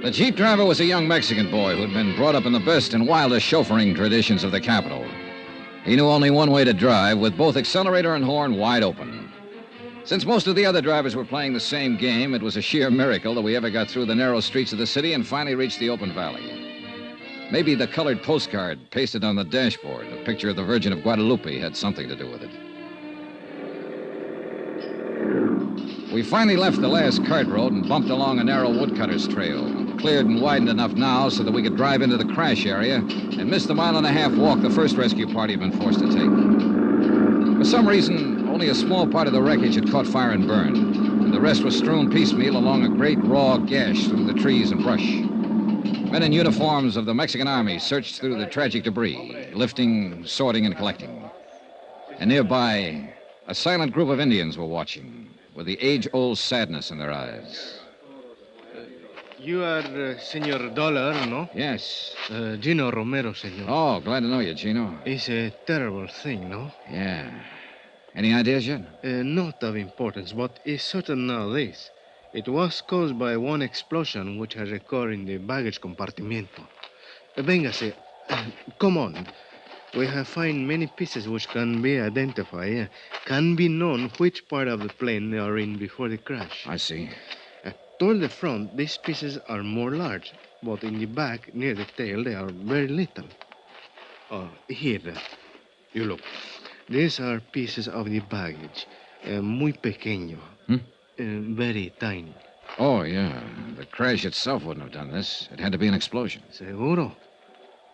Speaker 6: The Jeep driver was a young Mexican boy who'd been brought up in the best and wildest chauffeuring traditions of the capital. He knew only one way to drive, with both accelerator and horn wide open. Since most of the other drivers were playing the same game, it was a sheer miracle that we ever got through the narrow streets of the city and finally reached the open valley. Maybe the colored postcard pasted on the dashboard, a picture of the Virgin of Guadalupe, had something to do with it. We finally left the last cart road and bumped along a narrow woodcutter's trail, cleared and widened enough now so that we could drive into the crash area and miss the 1.5-mile walk the first rescue party had been forced to take. For some reason, only a small part of the wreckage had caught fire and burned, and the rest was strewn piecemeal along a great raw gash through the trees and brush. Men in uniforms of the Mexican Army searched through the tragic debris, lifting, sorting, and collecting. And nearby, a silent group of Indians were watching, with the age-old sadness in their eyes.
Speaker 16: You are Senor Dollar, no?
Speaker 6: Yes.
Speaker 16: Gino Romero, senor.
Speaker 6: Oh, glad to know you, Gino.
Speaker 16: It's a terrible thing, no?
Speaker 6: Yeah. Any ideas yet?
Speaker 16: Not of importance, but it's certain now this. It was caused by one explosion which has occurred in the baggage compartimento. Véngase. Come on. We have found many pieces which can be identified, can be known which part of the plane they are in before the crash.
Speaker 6: I see.
Speaker 16: Toward the front, these pieces are more large, but in the back, near the tail, they are very little. Oh, here, you look. These are pieces of the baggage, muy pequeño, very tiny.
Speaker 6: Oh, yeah. The crash itself wouldn't have done this. It had to be an explosion.
Speaker 16: Seguro.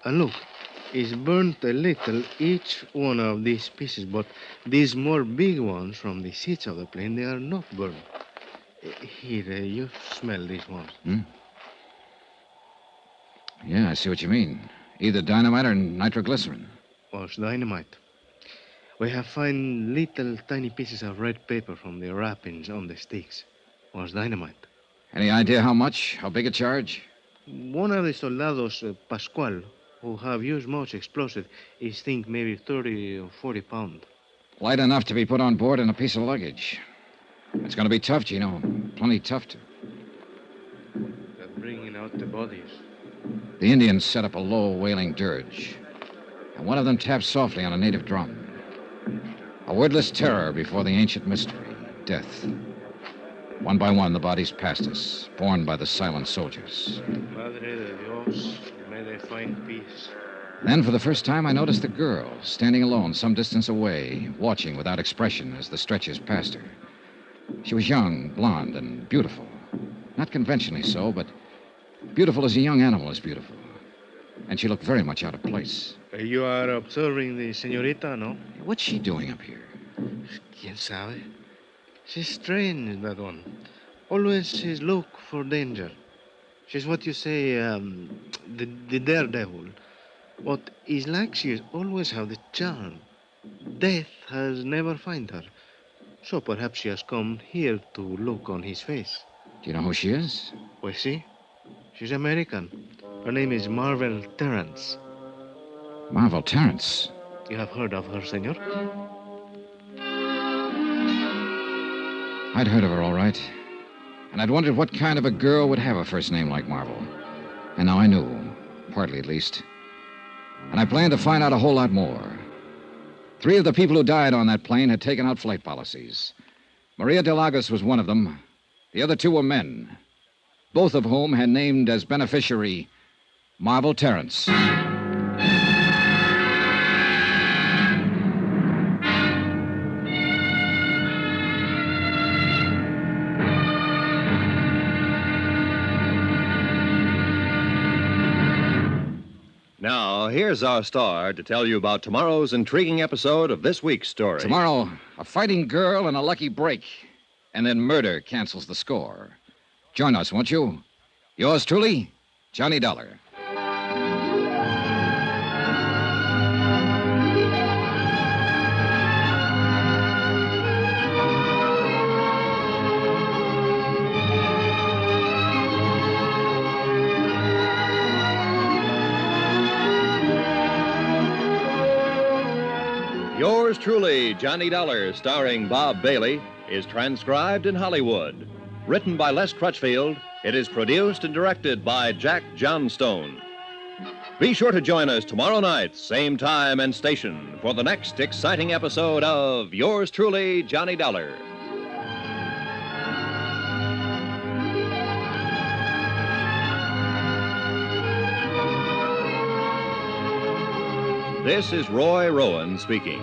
Speaker 16: Look, it's burnt a little, each one of these pieces, but these more big ones from the seats of the plane, they are not burned. Here, you smell these ones.
Speaker 6: Yeah, I see what you mean. Either dynamite or nitroglycerin.
Speaker 16: Was dynamite. We have found little tiny pieces of red paper from the wrappings on the sticks. Was dynamite.
Speaker 6: Any idea how much? How big a charge?
Speaker 16: One of the soldados, Pascual, who have used much explosive, is think maybe 30 or 40 pounds.
Speaker 6: Light enough to be put on board in a piece of luggage. It's going to be tough, Gino. Plenty tough to.
Speaker 16: They're bringing out the bodies.
Speaker 6: The Indians set up a low, wailing dirge, and one of them tapped softly on a native drum. A wordless terror before the ancient mystery, death. One by one, the bodies passed us, borne by the silent soldiers.
Speaker 16: Madre de Dios, may they find peace.
Speaker 6: Then, for the first time, I noticed the girl, standing alone some distance away, watching without expression as the stretchers passed her. She was young, blonde, and beautiful. Not conventionally so, but beautiful as a young animal is beautiful. And she looked very much out of place.
Speaker 16: You are observing the señorita, no?
Speaker 6: What's she doing up here?
Speaker 16: ¿Quién sabe? She's strange, that one. Always she's look for danger. She's what you say, the daredevil. But it's like she's always have the charm. Death has never find her. So perhaps she has come here to look on his face.
Speaker 6: Do you know who she is?
Speaker 16: Pues sí. She's American. Her name is Marvel Terrence.
Speaker 6: Marvel Terrence?
Speaker 16: You have heard of her, senor?
Speaker 6: I'd heard of her, all right. And I'd wondered what kind of a girl would have a first name like Marvel. And now I knew, partly at least. And I planned to find out a whole lot more. 3 of the people who died on that plane had taken out flight policies. Maria de Lagos was one of them. The other 2 were men, both of whom had named as beneficiary Marvel Terrence.
Speaker 3: Now, here's our star to tell you about tomorrow's intriguing episode of this week's story.
Speaker 6: Tomorrow, a fighting girl and a lucky break. And then murder cancels the score. Join us, won't you? Yours truly, Johnny Dollar.
Speaker 3: Yours truly, Johnny Dollar, starring Bob Bailey, is transcribed in Hollywood. Written by Les Crutchfield, it is produced and directed by Jack Johnstone. Be sure to join us tomorrow night, same time and station, for the next exciting episode of Yours truly, Johnny Dollar. This is Roy Rowan speaking.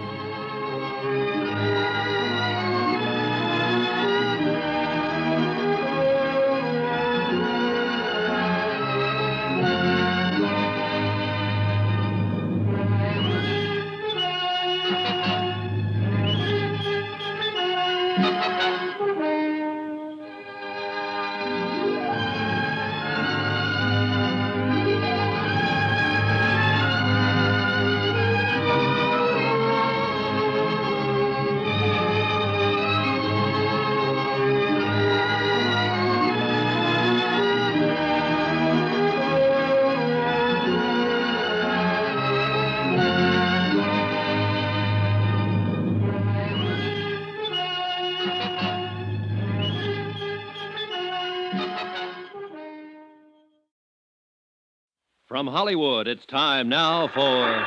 Speaker 3: From Hollywood, it's time now for...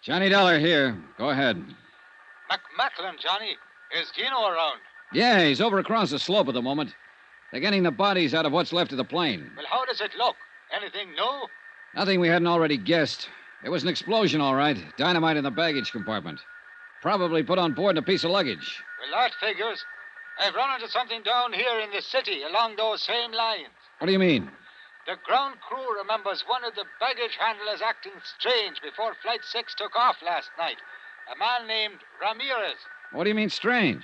Speaker 6: Johnny Dollar here. Go ahead.
Speaker 2: Macklin, Johnny. Is Gino around?
Speaker 6: Yeah, he's over across the slope at the moment. They're getting the bodies out of what's left of the plane.
Speaker 2: Well, how does it look? Anything new?
Speaker 6: Nothing we hadn't already guessed. There was an explosion, all right. Dynamite in the baggage compartment. Probably put on board in a piece of luggage.
Speaker 2: Well, that figures. I've run into something down here in the city along those same lines.
Speaker 6: What do you mean?
Speaker 2: The ground crew remembers one of the baggage handlers acting strange before Flight 6 took off last night. A man named Ramirez.
Speaker 6: What do you mean, strange?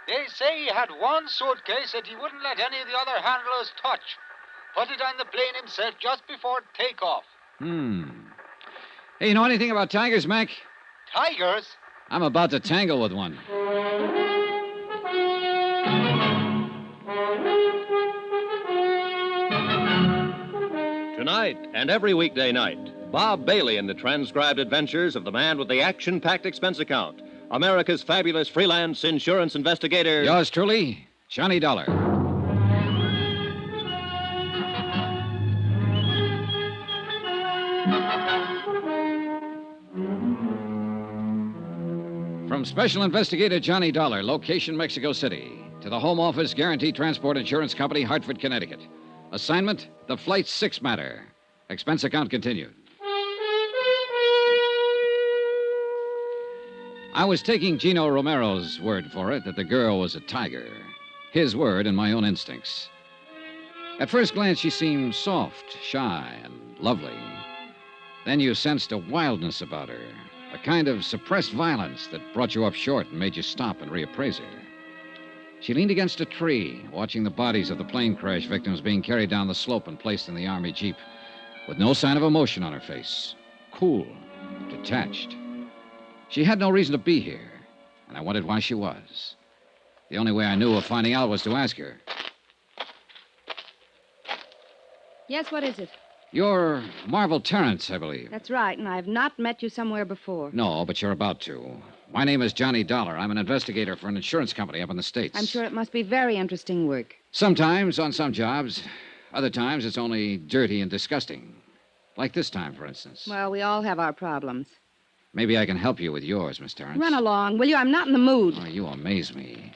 Speaker 2: They say he had one suitcase that he wouldn't let any of the other handlers touch. Put it on the plane himself just before takeoff.
Speaker 6: Hey, you know anything about tigers, Mac?
Speaker 2: Tigers?
Speaker 6: I'm about to tangle with one.
Speaker 3: Tonight and every weekday night, Bob Bailey in the transcribed adventures of the man with the action-packed expense account, America's fabulous freelance insurance investigator.
Speaker 6: Yours truly, Johnny Dollar. From Special Investigator Johnny Dollar, location Mexico City, to the Home Office Guaranteed Transport Insurance Company, Hartford, Connecticut. Assignment, the Flight 6 matter. Expense account continued. I was taking Gino Romero's word for it that the girl was a tiger. His word and my own instincts. At first glance, she seemed soft, shy, and lovely. Then you sensed a wildness about her, a kind of suppressed violence that brought you up short and made you stop and reappraise her. She leaned against a tree, watching the bodies of the plane crash victims being carried down the slope and placed in the Army Jeep, with no sign of emotion on her face. Cool, detached. She had no reason to be here, and I wondered why she was. The only way I knew of finding out was to ask her.
Speaker 19: Yes, what is it?
Speaker 6: You're Marvel Terrence, I believe.
Speaker 19: That's right, and I've not met you somewhere before.
Speaker 6: No, but you're about to. My name is Johnny Dollar. I'm an investigator for an insurance company up in the States.
Speaker 19: I'm sure it must be very interesting work.
Speaker 6: Sometimes, on some jobs. Other times, it's only dirty and disgusting. Like this time, for instance.
Speaker 19: Well, we all have our problems.
Speaker 6: Maybe I can help you with yours, Miss Terrence.
Speaker 19: Run along, will you? I'm not in the mood.
Speaker 6: Oh, you amaze me.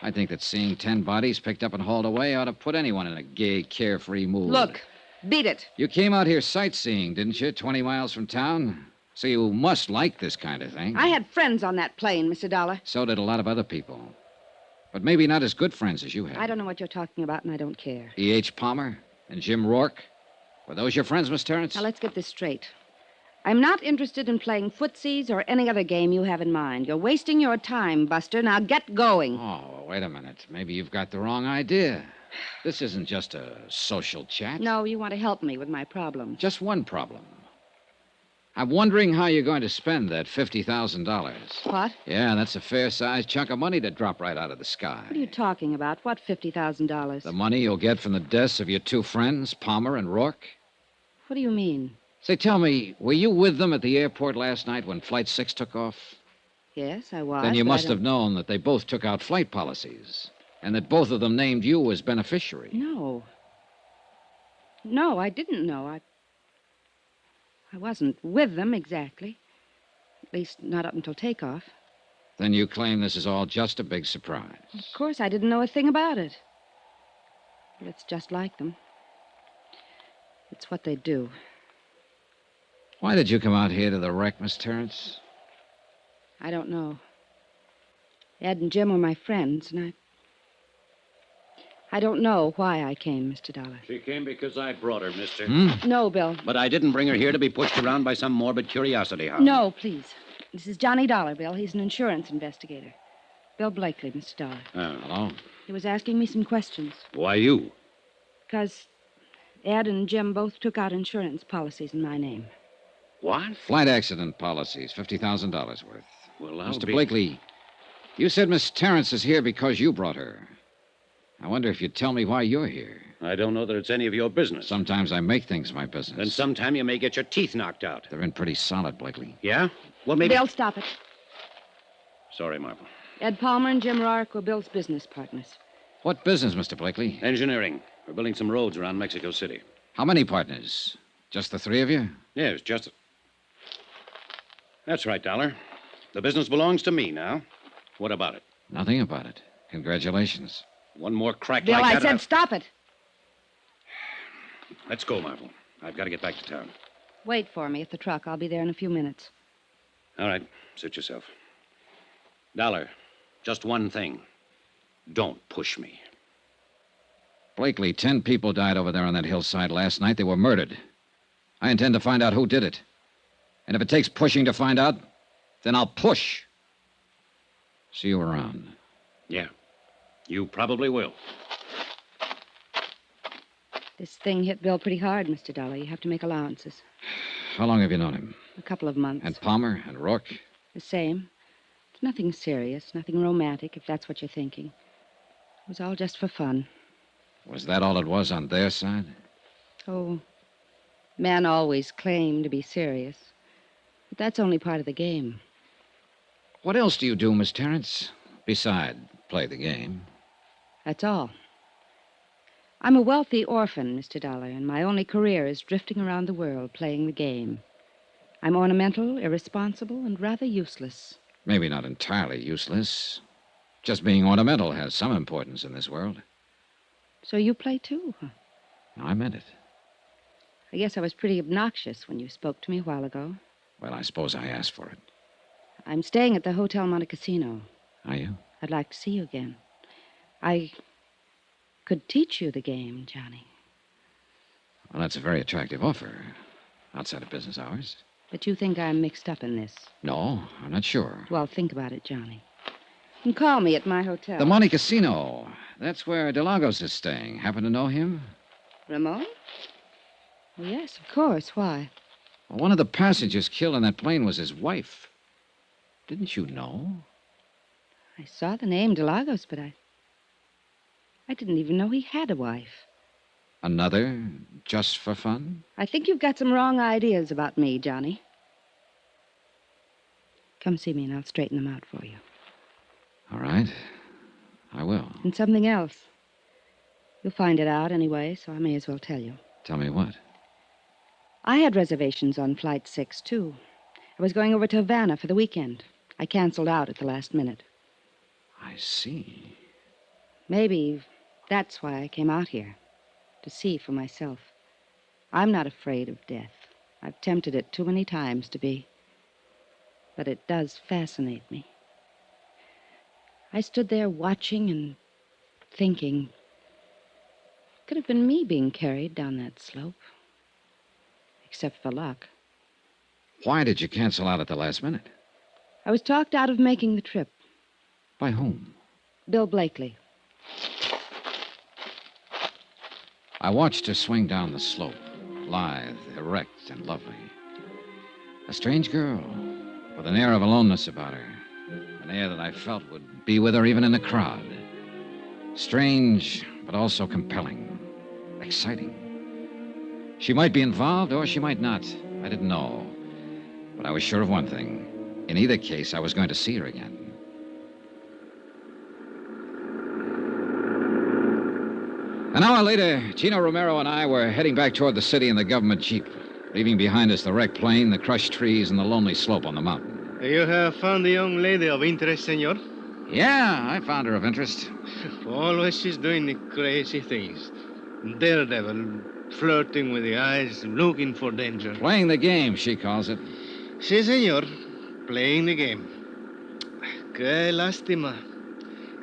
Speaker 6: I think that seeing 10 bodies picked up and hauled away ought to put anyone in a gay, carefree mood.
Speaker 19: Look, beat it.
Speaker 6: You came out here sightseeing, didn't you, 20 miles from town? So you must like this kind of thing.
Speaker 19: I had friends on that plane, Mr. Dollar.
Speaker 6: So did a lot of other people. But maybe not as good friends as you had.
Speaker 19: I don't know what you're talking about, and I don't care.
Speaker 6: E.H. Palmer and Jim Rourke. Were those your friends, Miss Terrence?
Speaker 19: Now, let's get this straight. I'm not interested in playing footsies or any other game you have in mind. You're wasting your time, Buster. Now get going.
Speaker 6: Oh, wait a minute. Maybe you've got the wrong idea. This isn't just a social chat.
Speaker 19: No, you want to help me with my problem.
Speaker 6: Just one problem. I'm wondering how you're going to spend that $50,000.
Speaker 19: What?
Speaker 6: Yeah, that's a fair-sized chunk of money to drop right out of the sky.
Speaker 19: What are you talking about? What $50,000?
Speaker 6: The money you'll get from the deaths of your two friends, Palmer and Rourke.
Speaker 19: What do you mean?
Speaker 6: Say, tell me, were you with them at the airport last night when Flight 6 took off?
Speaker 19: Yes, I was.
Speaker 6: Then you
Speaker 19: but I
Speaker 6: must have
Speaker 19: don't-
Speaker 6: known that they both took out flight policies and that both of them named you as beneficiary.
Speaker 19: No. No, I didn't know. I wasn't with them exactly. At least, not up until takeoff.
Speaker 6: Then you claim this is all just a big surprise.
Speaker 19: Of course, I didn't know a thing about it. But it's just like them. It's what they do.
Speaker 6: Why did you come out here to the wreck, Miss Terrence?
Speaker 19: I don't know. Ed and Jim were my friends, and I don't know why I came, Mr. Dollar.
Speaker 12: She came because I brought her, mister.
Speaker 19: No, Bill.
Speaker 12: But I didn't bring her here to be pushed around by some morbid curiosity hound.
Speaker 19: No, please. This is Johnny Dollar, Bill. He's an insurance investigator. Bill Blakely, Mr. Dollar.
Speaker 12: Oh.
Speaker 6: Hello?
Speaker 19: He was asking me some questions.
Speaker 12: Why you?
Speaker 19: Because Ed and Jim both took out insurance policies in my name.
Speaker 12: What?
Speaker 6: Flight accident policies, $50,000 worth.
Speaker 12: Well, I'll
Speaker 6: Mr.
Speaker 12: be...
Speaker 6: Blakely, you said Miss Terrence is here because you brought her. I wonder if you'd tell me why you're here.
Speaker 12: I don't know that it's any of your business.
Speaker 6: Sometimes I make things my business.
Speaker 12: Then sometime you may get your teeth knocked out.
Speaker 6: They're in pretty solid, Blakely.
Speaker 12: Yeah? Well, maybe...
Speaker 19: Bill, stop it.
Speaker 12: Sorry, Marple.
Speaker 19: Ed Palmer and Jim Rourke were Bill's business partners.
Speaker 6: What business, Mr. Blakely?
Speaker 12: Engineering. We're building some roads around Mexico City.
Speaker 6: How many partners? Just the three of you?
Speaker 12: Yes, just... That's right, Dollar. The business belongs to me now. What about it?
Speaker 6: Nothing about it. Congratulations.
Speaker 12: One more crack
Speaker 19: Bill,
Speaker 12: like
Speaker 19: I
Speaker 12: that...
Speaker 19: said stop it.
Speaker 12: Let's go, Marple. I've got to get back to town.
Speaker 19: Wait for me at the truck. I'll be there in a few minutes.
Speaker 12: All right. Suit yourself. Dollar, just one thing. Don't push me.
Speaker 6: Blakely, 10 people died over there on that hillside last night. They were murdered. I intend to find out who did it. And if it takes pushing to find out, then I'll push. See you around.
Speaker 12: Yeah. You probably will.
Speaker 19: This thing hit Bill pretty hard, Mr. Dollar. You have to make allowances.
Speaker 6: How long have you known him?
Speaker 19: A couple of months.
Speaker 6: And Palmer and Rourke?
Speaker 19: The same. It's nothing serious, nothing romantic, if that's what you're thinking. It was all just for fun.
Speaker 6: Was that all it was on their side?
Speaker 19: Oh, men always claim to be serious. But that's only part of the game.
Speaker 6: What else do you do, Miss Terrence? Beside play the game.
Speaker 19: That's all. I'm a wealthy orphan, Mr. Dollar, and my only career is drifting around the world playing the game. I'm ornamental, irresponsible, and rather useless.
Speaker 6: Maybe not entirely useless. Just being ornamental has some importance in this world.
Speaker 19: So you play too, huh?
Speaker 6: No, I meant it.
Speaker 19: I guess I was pretty obnoxious when you spoke to me a while ago.
Speaker 6: Well, I suppose I asked for it.
Speaker 19: I'm staying at the Hotel Monte Cassino.
Speaker 6: Are you?
Speaker 19: I'd like to see you again. I could teach you the game, Johnny.
Speaker 6: Well, that's a very attractive offer. Outside of business hours.
Speaker 19: But you think I'm mixed up in this.
Speaker 6: No, I'm not sure.
Speaker 19: Well, think about it, Johnny. You can call me at my hotel.
Speaker 6: The Monte Cassino. That's where DeLagos is staying. Happen to know him?
Speaker 19: Ramon? Well, yes, of course. Why?
Speaker 6: Well, one of the passengers killed in that plane was his wife. Didn't you know?
Speaker 19: I saw the name DeLagos, but I didn't even know he had a wife.
Speaker 6: Another just for fun?
Speaker 19: I think you've got some wrong ideas about me, Johnny. Come see me and I'll straighten them out for you.
Speaker 6: All right. I will.
Speaker 19: And something else. You'll find it out anyway, so I may as well tell you.
Speaker 6: Tell me what?
Speaker 19: I had reservations on Flight 6, too. I was going over to Havana for the weekend. I canceled out at the last minute.
Speaker 6: I see.
Speaker 19: Maybe that's why I came out here. To see for myself. I'm not afraid of death. I've tempted it too many times to be. But it does fascinate me. I stood there watching and thinking. Could have been me being carried down that slope. except for luck.
Speaker 6: Why did you cancel out at the last minute?
Speaker 19: I was talked out of making the trip.
Speaker 6: By whom?
Speaker 19: Bill Blakely.
Speaker 6: I watched her swing down the slope, lithe, erect, and lovely. A strange girl, with an air of aloneness about her. An air that I felt would be with her even in a crowd. Strange, but also compelling. Exciting. She might be involved, or she might not. I didn't know. But I was sure of one thing. In either case, I was going to see her again. An hour later, Gino Romero and I were heading back toward the city in the government jeep, leaving behind us the wrecked plane, the crushed trees, and the lonely slope on the mountain.
Speaker 16: You have found a young lady of interest, senor?
Speaker 6: Yeah, I found her of interest.
Speaker 16: Always she's doing the crazy things. Daredevil, flirting with the eyes, looking for danger.
Speaker 6: Playing the game, she calls it.
Speaker 16: Si, senor. Playing the game. Qué lástima.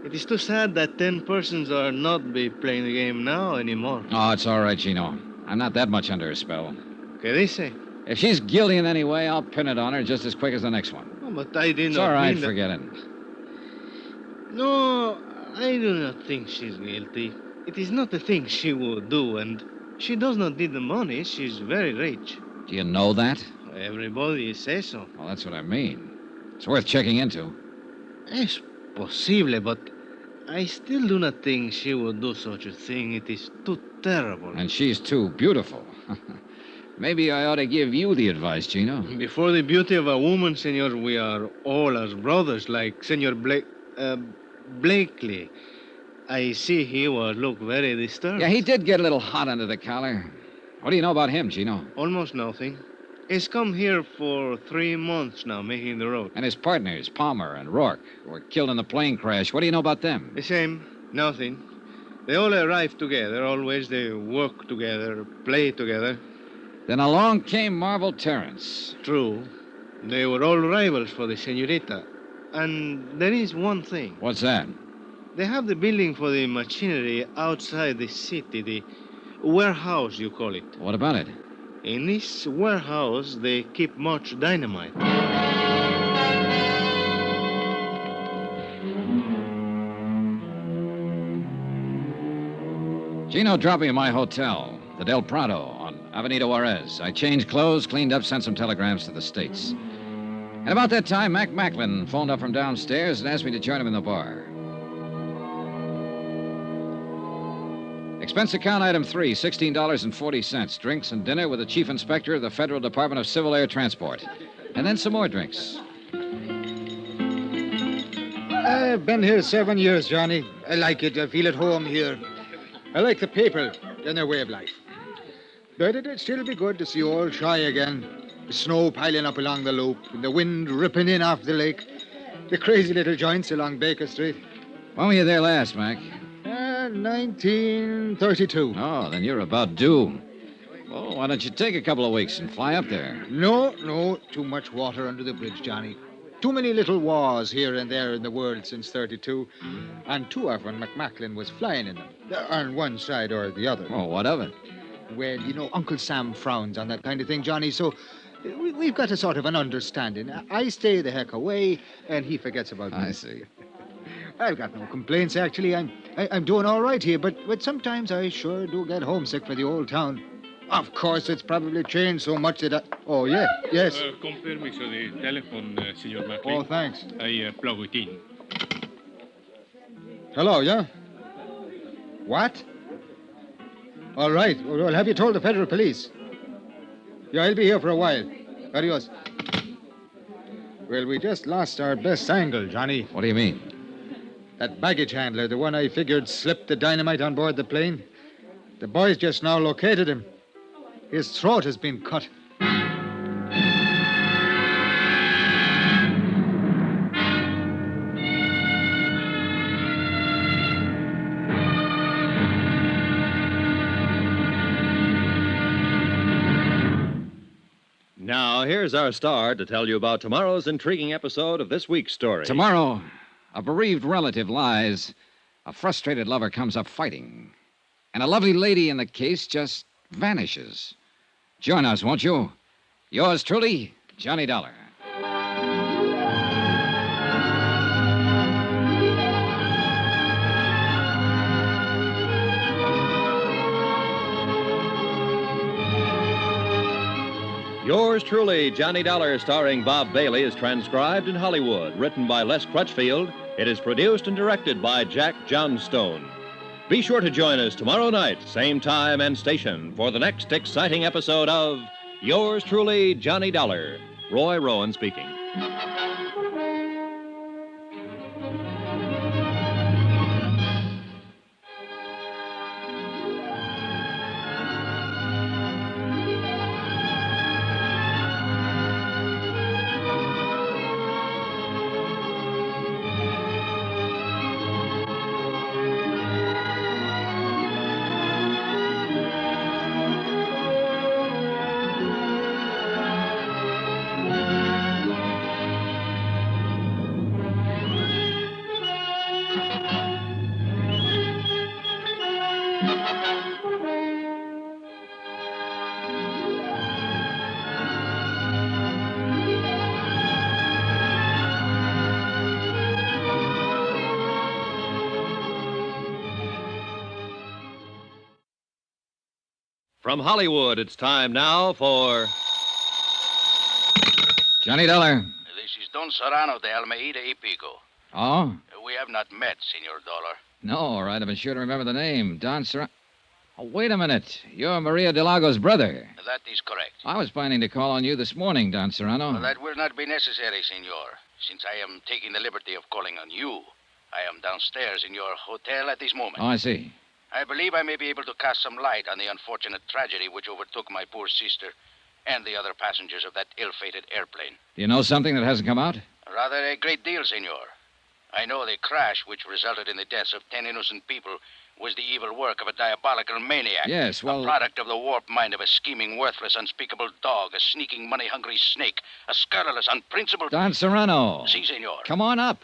Speaker 16: It is too sad that 10 persons are not be playing the game now anymore.
Speaker 6: Oh, it's all right, Gino. I'm not that much under her spell.
Speaker 16: ¿Qué dice?
Speaker 6: If she's guilty in any way, I'll pin it on her just as quick as the next one.
Speaker 16: Oh, but I did
Speaker 6: It's
Speaker 16: not
Speaker 6: all right,
Speaker 16: mean that...
Speaker 6: forget it.
Speaker 16: No, I do not think she's guilty. It is not the thing she would do, and she does not need the money. She's very rich.
Speaker 6: Do you know that?
Speaker 16: Everybody says so.
Speaker 6: Well, that's what I mean. It's worth checking into.
Speaker 16: Es posible, but I still do not think she would do such a thing. It is too terrible.
Speaker 6: And she's too beautiful. Maybe I ought to give you the advice, Gino.
Speaker 16: Before the beauty of a woman, senor, we are all as brothers, like Senor Blakely. I see he will look very disturbed.
Speaker 6: Yeah, he did get a little hot under the collar. What do you know about him, Gino?
Speaker 16: Almost nothing. He's come here for 3 months now, making the road.
Speaker 6: And his partners, Palmer and Rourke, who were killed in the plane crash. What do you know about them?
Speaker 16: The same. Nothing. They all arrive together. Always they work together, play together.
Speaker 6: Then along came Marvel Terrence.
Speaker 16: True. They were all rivals for the senorita. And there is one thing.
Speaker 6: What's that?
Speaker 16: They have the building for the machinery outside the city, the warehouse, you call it.
Speaker 6: What about it?
Speaker 16: In this warehouse, they keep much dynamite.
Speaker 6: Gino dropped me at my hotel, the Del Prado, on Avenida Juarez. I changed clothes, cleaned up, sent some telegrams to the States. And about that time, Mac Macklin phoned up from downstairs and asked me to join him in the bar. Expense account item 3, $16.40. Drinks and dinner with the chief inspector of the Federal Department of Civil Air Transport. And then some more drinks.
Speaker 17: I've been here 7 years, Johnny. I like it. I feel at home here. I like the people and their way of life. But it'd still be good to see old Shy again. The snow piling up along the loop, and the wind ripping in off the lake. The crazy little joints along Baker Street.
Speaker 6: When were you there last, Mac?
Speaker 17: 1932.
Speaker 6: Oh, then you're about due. Well, why don't you take a couple of weeks and fly up there?
Speaker 17: No. Too much water under the bridge, Johnny. Too many little wars here and there in the world since 32. And too often McMacklin was flying in them. On one side or the other.
Speaker 6: Oh, what of it?
Speaker 17: Well, you know, Uncle Sam frowns on that kind of thing, Johnny, so we've got a sort of an understanding. I stay the heck away, and he forgets about me.
Speaker 6: I see.
Speaker 17: I've got no complaints, actually. I'm doing all right here, but sometimes I sure do get homesick for the old town. Of course, it's probably changed so much that Oh, yeah, yes.
Speaker 1: Con permiso de telephone, Senor Macklin.
Speaker 17: Oh, thanks.
Speaker 1: I plug it in.
Speaker 17: Hello, yeah? What? All right. Well, have you told the federal police? Yeah, I'll be here for a while. Adios. Well, we just lost our best angle, Johnny.
Speaker 6: What do you mean?
Speaker 17: That baggage handler, the one I figured slipped the dynamite on board the plane. The boys just now located him. His throat has been cut.
Speaker 3: Now, here's our star to tell you about tomorrow's intriguing episode of this week's story.
Speaker 6: Tomorrow, a bereaved relative lies. A frustrated lover comes up fighting. And a lovely lady in the case just vanishes. Join us, won't you? Yours truly, Johnny Dollar.
Speaker 3: Yours truly, Johnny Dollar, starring Bob Bailey, is transcribed in Hollywood. Written by Les Crutchfield, it is produced and directed by Jack Johnstone. Be sure to join us tomorrow night, same time and station, for the next exciting episode of Yours truly, Johnny Dollar. Roy Rowan speaking. From Hollywood, it's time now for
Speaker 6: Johnny Dollar.
Speaker 18: This is Don Serrano de Almeida y Pico.
Speaker 6: Oh?
Speaker 18: We have not met, Senor Dollar.
Speaker 6: No, all right. I've been sure to remember the name. Don Serrano. Oh, wait a minute. You're Maria Delago's brother.
Speaker 18: That is correct.
Speaker 6: I was planning to call on you this morning, Don Serrano.
Speaker 18: Well, that will not be necessary, Senor, since I am taking the liberty of calling on you. I am downstairs in your hotel at this moment.
Speaker 6: Oh, I see.
Speaker 18: I believe I may be able to cast some light on the unfortunate tragedy which overtook my poor sister and the other passengers of that ill-fated airplane.
Speaker 6: Do you know something that hasn't come out?
Speaker 18: Rather a great deal, Senor. I know the crash which resulted in the deaths of 10 innocent people was the evil work of a diabolical maniac.
Speaker 6: Yes, well...
Speaker 18: A product of the warped mind of a scheming, worthless, unspeakable dog, a sneaking, money-hungry snake, a scurrilous, unprincipled...
Speaker 6: Don Serrano.
Speaker 18: Si, Senor.
Speaker 6: Come on up.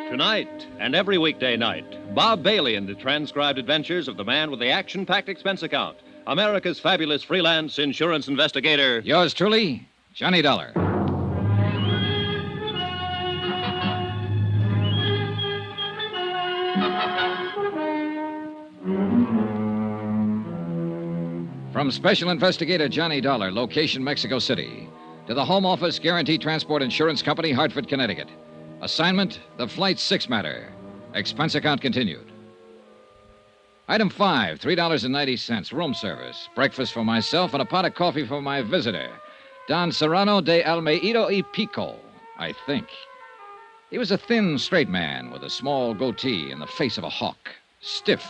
Speaker 3: Tonight and every weekday night, Bob Bailey in the transcribed adventures of the man with the action-packed expense account, America's fabulous freelance insurance investigator.
Speaker 6: Yours truly, Johnny Dollar. From Special Investigator Johnny Dollar, location Mexico City, to the Home Office Guaranteed Transport Insurance Company, Hartford, Connecticut. Assignment, the Flight 6 matter. Expense account continued. Item 5, $3.90, room service. Breakfast for myself and a pot of coffee for my visitor, Don Serrano de Almeida y Pico, I think. He was a thin, straight man with a small goatee and the face of a hawk. Stiff,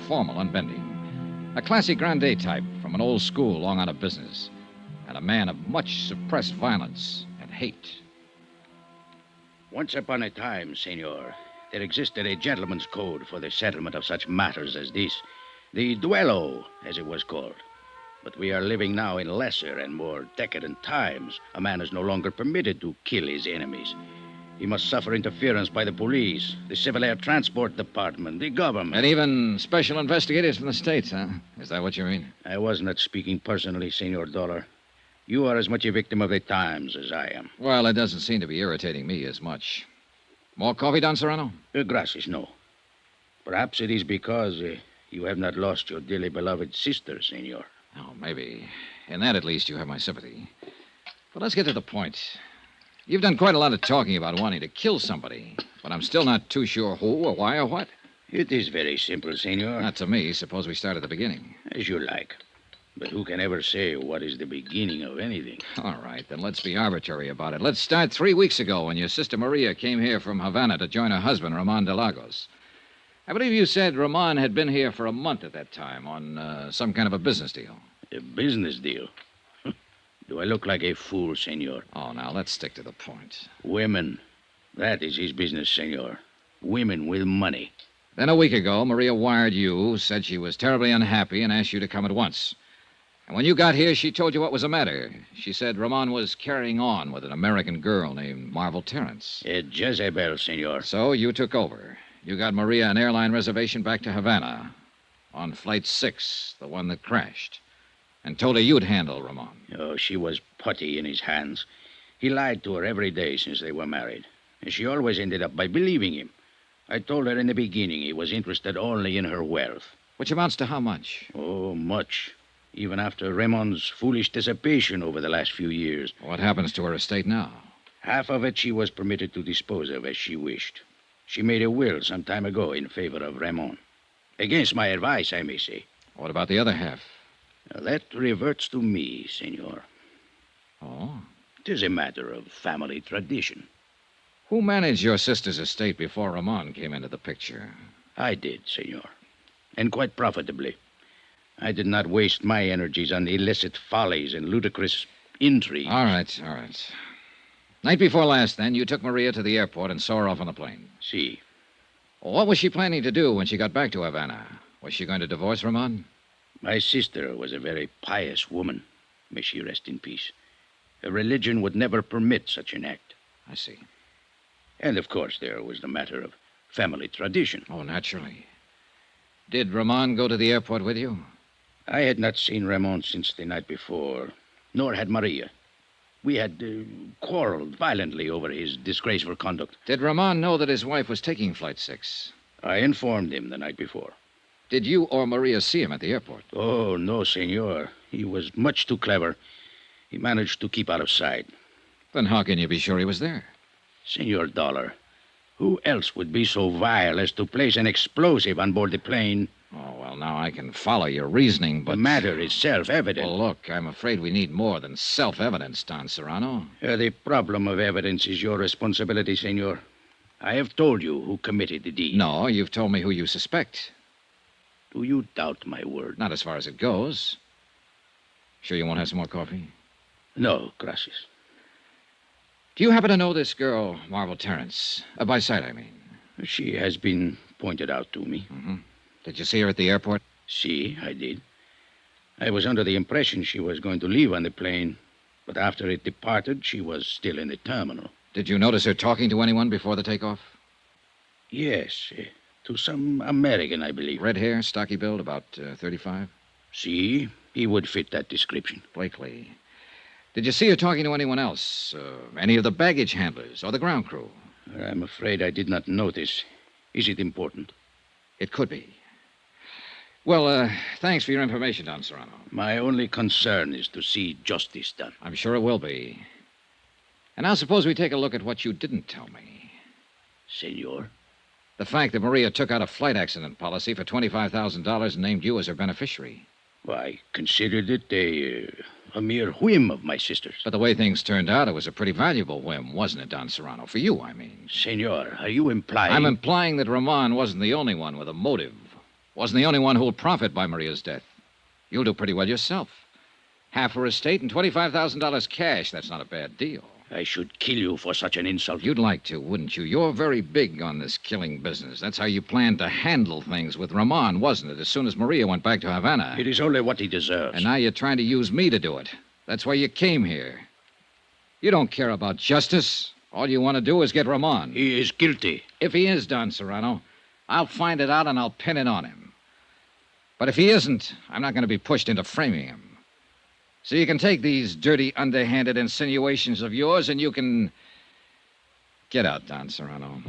Speaker 6: formal, unbending. A classy grande type from an old school long out of business. And a man of much suppressed violence and hate.
Speaker 11: Once upon a time, Senor, there existed a gentleman's code for the settlement of such matters as this. The duello, as it was called. But we are living now in lesser and more decadent times. A man is no longer permitted to kill his enemies. He must suffer interference by the police, the Civil Air Transport Department, the government.
Speaker 6: And even special investigators from the States, huh? Is that what you mean?
Speaker 11: I was not speaking personally, Senor Dollar. You are as much a victim of the times as I am.
Speaker 6: Well, it doesn't seem to be irritating me as much. More coffee, Don Serrano?
Speaker 11: Gracias, no. Perhaps it is because you have not lost your dearly beloved sister, Senor.
Speaker 6: Oh, maybe. In that, at least, you have my sympathy. But let's get to the point. You've done quite a lot of talking about wanting to kill somebody, but I'm still not too sure who or why or what.
Speaker 11: It is very simple, Senor.
Speaker 6: Not to me. Suppose we start at the beginning.
Speaker 11: As you like. But who can ever say what is the beginning of anything?
Speaker 6: All right, then let's be arbitrary about it. Let's start 3 weeks ago when your sister Maria came here from Havana to join her husband, Ramon de Lagos. I believe you said Ramon had been here for a month at that time on some kind of a business deal.
Speaker 11: A business deal? Do I look like a fool, Senor?
Speaker 6: Oh, now, let's stick to the point.
Speaker 11: Women. That is his business, Senor. Women with money.
Speaker 6: Then a week ago, Maria wired you, said she was terribly unhappy, and asked you to come at once. And when you got here, she told you what was the matter. She said Ramon was carrying on with an American girl named Marvel Terrence.
Speaker 11: A Jezebel, Senor.
Speaker 6: So you took over. you got Maria an airline reservation back to Havana on Flight 6, the one that crashed, and told her you'd handle Ramon.
Speaker 11: Oh, she was putty in his hands. He lied to her every day since they were married, and she always ended up by believing him. I told her in the beginning he was interested only in her wealth.
Speaker 6: Which amounts to how much?
Speaker 11: Oh, much. Even after Ramon's foolish dissipation over the last few years.
Speaker 6: What happens to her estate now?
Speaker 11: Half of it she was permitted to dispose of as she wished. She made a will some time ago in favor of Ramon. Against my advice, I may say.
Speaker 6: What about the other half?
Speaker 11: Now, that reverts to me, senor.
Speaker 6: Oh?
Speaker 11: It is a matter of family tradition.
Speaker 6: Who managed your sister's estate before Ramon came into the picture?
Speaker 11: I did, senor. And quite profitably. I did not waste my energies on illicit follies and ludicrous intrigue.
Speaker 6: All right. Night before last, then, you took Maria to the airport and saw her off on the plane.
Speaker 11: Si.
Speaker 6: What was she planning to do when she got back to Havana? Was she going to divorce Ramon?
Speaker 11: My sister was a very pious woman. May she rest in peace. Her religion would never permit such an act.
Speaker 6: I see.
Speaker 11: And, of course, there was the matter of family tradition.
Speaker 6: Oh, naturally. Did Ramon go to the airport with you?
Speaker 11: I had not seen Ramon since the night before, nor had Maria. We had quarreled violently over his disgraceful conduct.
Speaker 6: Did Ramon know that his wife was taking Flight 6?
Speaker 11: I informed him the night before.
Speaker 6: Did you or Maria see him at the airport?
Speaker 11: Oh, no, senor. He was much too clever. He managed to keep out of sight.
Speaker 6: Then how can you be sure he was there?
Speaker 11: Senor Dollar, who else would be so vile as to place an explosive on board the plane?
Speaker 6: Oh, well, now I can follow your reasoning, but...
Speaker 11: The matter is self-evident.
Speaker 6: Well, look, I'm afraid we need more than self-evidence, Don Serrano.
Speaker 11: The problem of evidence is your responsibility, senor. I have told you who committed the deed.
Speaker 6: No, you've told me who you suspect.
Speaker 11: Do you doubt my word?
Speaker 6: Not as far as it goes. Sure you won't have some more coffee?
Speaker 11: No, gracias.
Speaker 6: Do you happen to know this girl, Marvel Terrence? By sight, I mean.
Speaker 11: She has been pointed out to me.
Speaker 6: Mm-hmm. Did you see her at the airport?
Speaker 11: Si, I did. I was under the impression she was going to leave on the plane, but after it departed, she was still in the terminal.
Speaker 6: Did you notice her talking to anyone before the takeoff?
Speaker 11: Yes, to some American, I believe.
Speaker 6: Red hair, stocky build, about 35?
Speaker 11: Si, he would fit that description.
Speaker 6: Blakely. Did you see her talking to anyone else? Any of the baggage handlers or the ground crew?
Speaker 11: I'm afraid I did not notice. Is it important?
Speaker 6: It could be. Well, thanks for your information, Don Serrano.
Speaker 11: My only concern is to see justice done.
Speaker 6: I'm sure it will be. And now suppose we take a look at what you didn't tell me.
Speaker 11: Senor?
Speaker 6: The fact that Maria took out a flight accident policy for $25,000 and named you as her beneficiary.
Speaker 11: Well, I considered it a mere whim of my sister's.
Speaker 6: But the way things turned out, it was a pretty valuable whim, wasn't it, Don Serrano? For you, I mean.
Speaker 11: Senor, are you implying...
Speaker 6: I'm implying that Ramon wasn't the only one with a motive. Wasn't the only one who'll profit by Maria's death. You'll do pretty well yourself. Half her estate and $25,000 cash. That's not a bad deal.
Speaker 11: I should kill you for such an insult.
Speaker 6: You'd like to, wouldn't you? You're very big on this killing business. That's how you planned to handle things with Ramon, wasn't it, as soon as Maria went back to Havana?
Speaker 11: It is only what he deserves.
Speaker 6: And now you're trying to use me to do it. That's why you came here. You don't care about justice. All you want to do is get Ramon.
Speaker 11: He is guilty.
Speaker 6: If he is, Don Serrano, I'll find it out and I'll pin it on him. But if he isn't, I'm not going to be pushed into framing him. So you can take these dirty, underhanded insinuations of yours and you can... Get out, Don Serrano.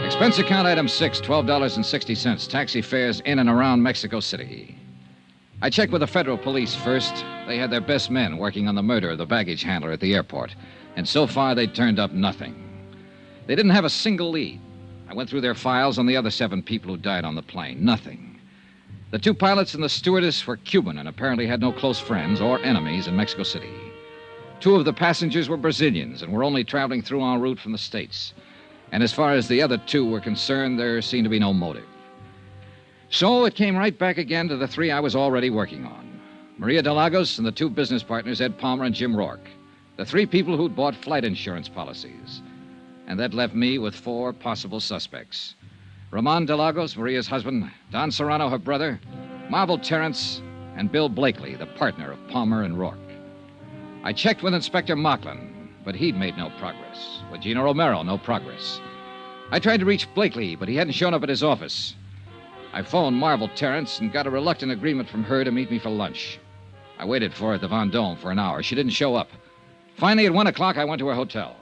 Speaker 6: Expense account item 6, $12.60. Taxi fares in and around Mexico City. I checked with the federal police first. They had their best men working on the murder of the baggage handler at the airport. And so far, they turned up nothing. They didn't have a single lead. I went through their files on the other 7 people who died on the plane. Nothing. The 2 pilots and the stewardess were Cuban and apparently had no close friends or enemies in Mexico City. 2 of the passengers were Brazilians and were only traveling through en route from the States. And as far as the other 2 were concerned, there seemed to be no motive. So it came right back again to the 3 I was already working on. Maria de Lagos and the 2 business partners, Ed Palmer and Jim Rourke. The 3 people who'd bought flight insurance policies. And that left me with 4 possible suspects. Ramon de Lagos, Maria's husband, Don Serrano, her brother, Marvel Terrence, and Bill Blakely, the partner of Palmer and Rourke. I checked with Inspector Mocklin. but he'd made no progress. With Gino Romero, no progress. I tried to reach Blakely, but he hadn't shown up at his office. I phoned Marvel Terrence and got a reluctant agreement from her to meet me for lunch. I waited for her at the Vendôme for an hour. She didn't show up. Finally, at 1 o'clock, I went to her hotel.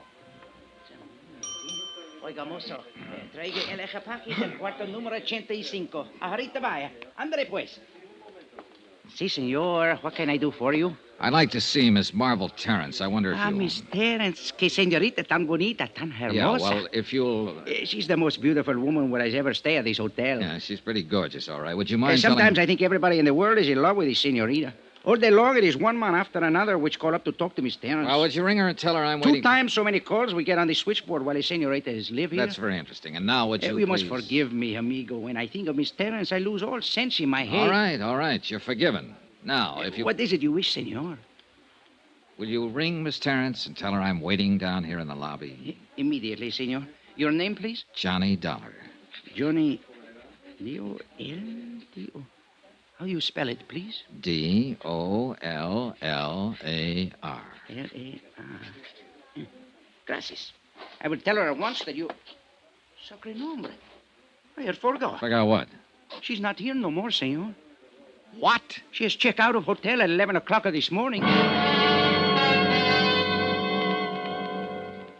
Speaker 4: Oiga, mozo, traiga el equipaje del cuarto número 85. Ahorita vaya. Ándale, pues. Si, senor. What can I do for you?
Speaker 6: I'd like to see Miss Marvel Terrence. I wonder if you...
Speaker 4: Miss Terrence. Que señorita tan bonita, tan hermosa.
Speaker 6: Yeah, well, if you'll...
Speaker 4: She's the most beautiful woman where I've ever stayed at this hotel.
Speaker 6: Yeah, she's pretty gorgeous, all right. Would you mind
Speaker 4: Sometimes
Speaker 6: telling...
Speaker 4: I think everybody in the world is in love with this señorita. All day long, it is one man after another which call up to talk to Miss Terrence.
Speaker 6: Well, would you ring her and tell her I'm waiting...
Speaker 4: 2 times so many calls we get on the switchboard while the señorita is live here.
Speaker 6: That's very interesting. And now would you
Speaker 4: You
Speaker 6: please...
Speaker 4: must forgive me, amigo. When I think of Miss Terrence, I lose all sense in my head.
Speaker 6: All right. You're forgiven. Now, if you...
Speaker 4: What is it you wish, senor?
Speaker 6: Will you ring Miss Terrence and tell her I'm waiting down here in the lobby?
Speaker 4: Immediately, senor. Your name, please?
Speaker 6: Johnny Dollar.
Speaker 4: Johnny... D-O-L-D-O... How you spell it, please?
Speaker 6: D-O-L-L-A-R.
Speaker 4: L-A-R. Gracias. I will tell her at once that you... Sacre nombre. I had forgot.
Speaker 6: Forgot what?
Speaker 4: She's not here no more, senor.
Speaker 6: What?
Speaker 4: She has checked out of hotel at 11 o'clock this morning.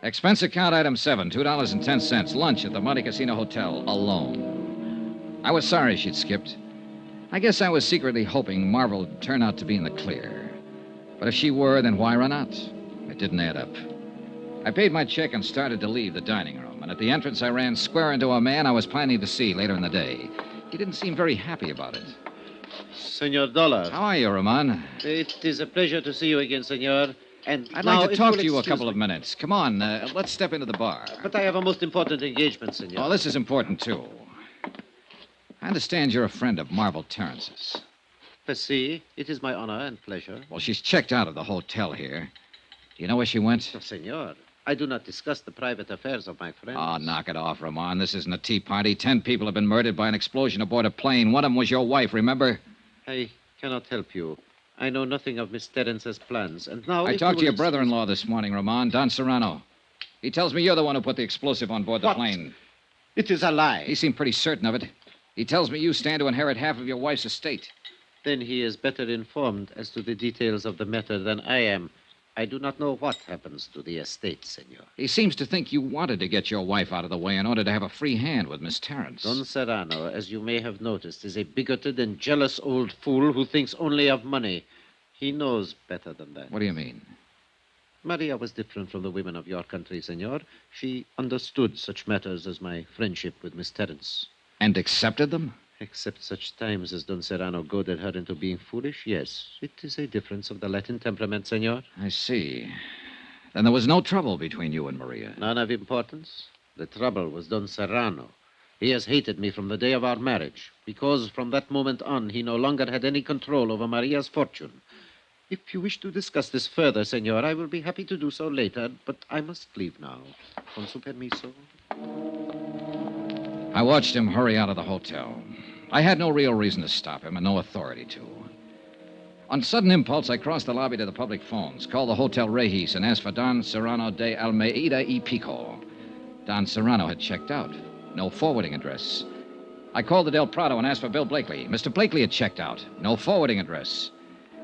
Speaker 6: Expense account item 7, $2.10. Lunch at the Monte Casino Hotel, alone. I was sorry she'd skipped. I guess I was secretly hoping Marvel would turn out to be in the clear. But if she were, then why run out? It didn't add up. I paid my check and started to leave the dining room. And at the entrance, I ran square into a man I was planning to see later in the day. He didn't seem very happy about it.
Speaker 14: Senor Dollar.
Speaker 6: How are you, Ramon?
Speaker 14: It is a pleasure to see you again, senor. And
Speaker 6: I'd
Speaker 14: now,
Speaker 6: like to
Speaker 14: if
Speaker 6: talk
Speaker 14: you'll
Speaker 6: to you a
Speaker 14: excuse
Speaker 6: couple of minutes. Come on, let's step into the bar.
Speaker 14: But I have a most important engagement, senor.
Speaker 6: Oh, this is important, too. I understand you're a friend of Marvel Terrence's.
Speaker 14: See, it is my honor and pleasure.
Speaker 6: Well, she's checked out of the hotel here. Do you know where she went?
Speaker 14: Oh, senor, I do not discuss the private affairs of my friends.
Speaker 6: Oh, knock it off, Ramon. This isn't a tea party. 10 people have been murdered by an explosion aboard a plane. One of them was your wife, remember?
Speaker 14: I cannot help you. I know nothing of Miss Terrence's plans, and now...
Speaker 6: I talked to your brother-in-law this morning, Ramon, Don Serrano. He tells me you're the one who put the explosive on board the plane.
Speaker 14: It is a lie.
Speaker 6: He seemed pretty certain of it. He tells me you stand to inherit half of your wife's estate.
Speaker 14: Then he is better informed as to the details of the matter than I am. I do not know what happens to the estate, senor.
Speaker 6: He seems to think you wanted to get your wife out of the way in order to have a free hand with Miss Terrence.
Speaker 14: Don Serrano, as you may have noticed, is a bigoted and jealous old fool who thinks only of money. He knows better than that.
Speaker 6: What do you mean?
Speaker 14: Maria was different from the women of your country, senor. She understood such matters as my friendship with Miss Terrence.
Speaker 6: And accepted them?
Speaker 14: Except such times as Don Serrano goaded her into being foolish, yes. It is a difference of the Latin temperament, senor.
Speaker 6: I see. Then there was no trouble between you and Maria?
Speaker 14: None of importance. The trouble was Don Serrano. He has hated me from the day of our marriage, because from that moment on, he no longer had any control over Maria's fortune. If you wish to discuss this further, senor, I will be happy to do so later, but I must leave now. Con su permiso.
Speaker 6: I watched him hurry out of the hotel. I had no real reason to stop him and no authority to. On sudden impulse, I crossed the lobby to the public phones, called the Hotel Regis, and asked for Don Serrano de Almeida y Pico. Don Serrano had checked out. No forwarding address. I called the Del Prado and asked for Bill Blakely. Mr. Blakely had checked out. No forwarding address.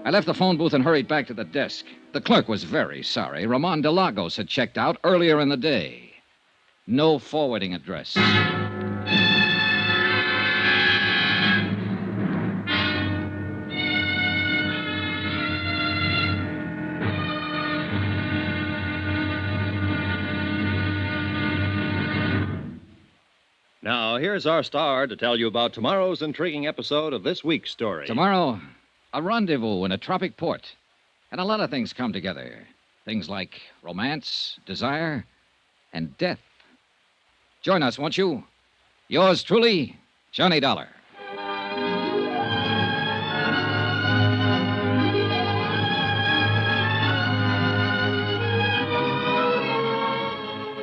Speaker 6: I left the phone booth and hurried back to the desk. The clerk was very sorry. Ramon de Lagos had checked out earlier in the day. No forwarding address.
Speaker 3: Now, here's our star to tell you about tomorrow's intriguing episode of this week's story.
Speaker 6: Tomorrow, a rendezvous in a tropic port. And a lot of things come together. Things like romance, desire, and death. Join us, won't you? Yours truly, Johnny Dollar.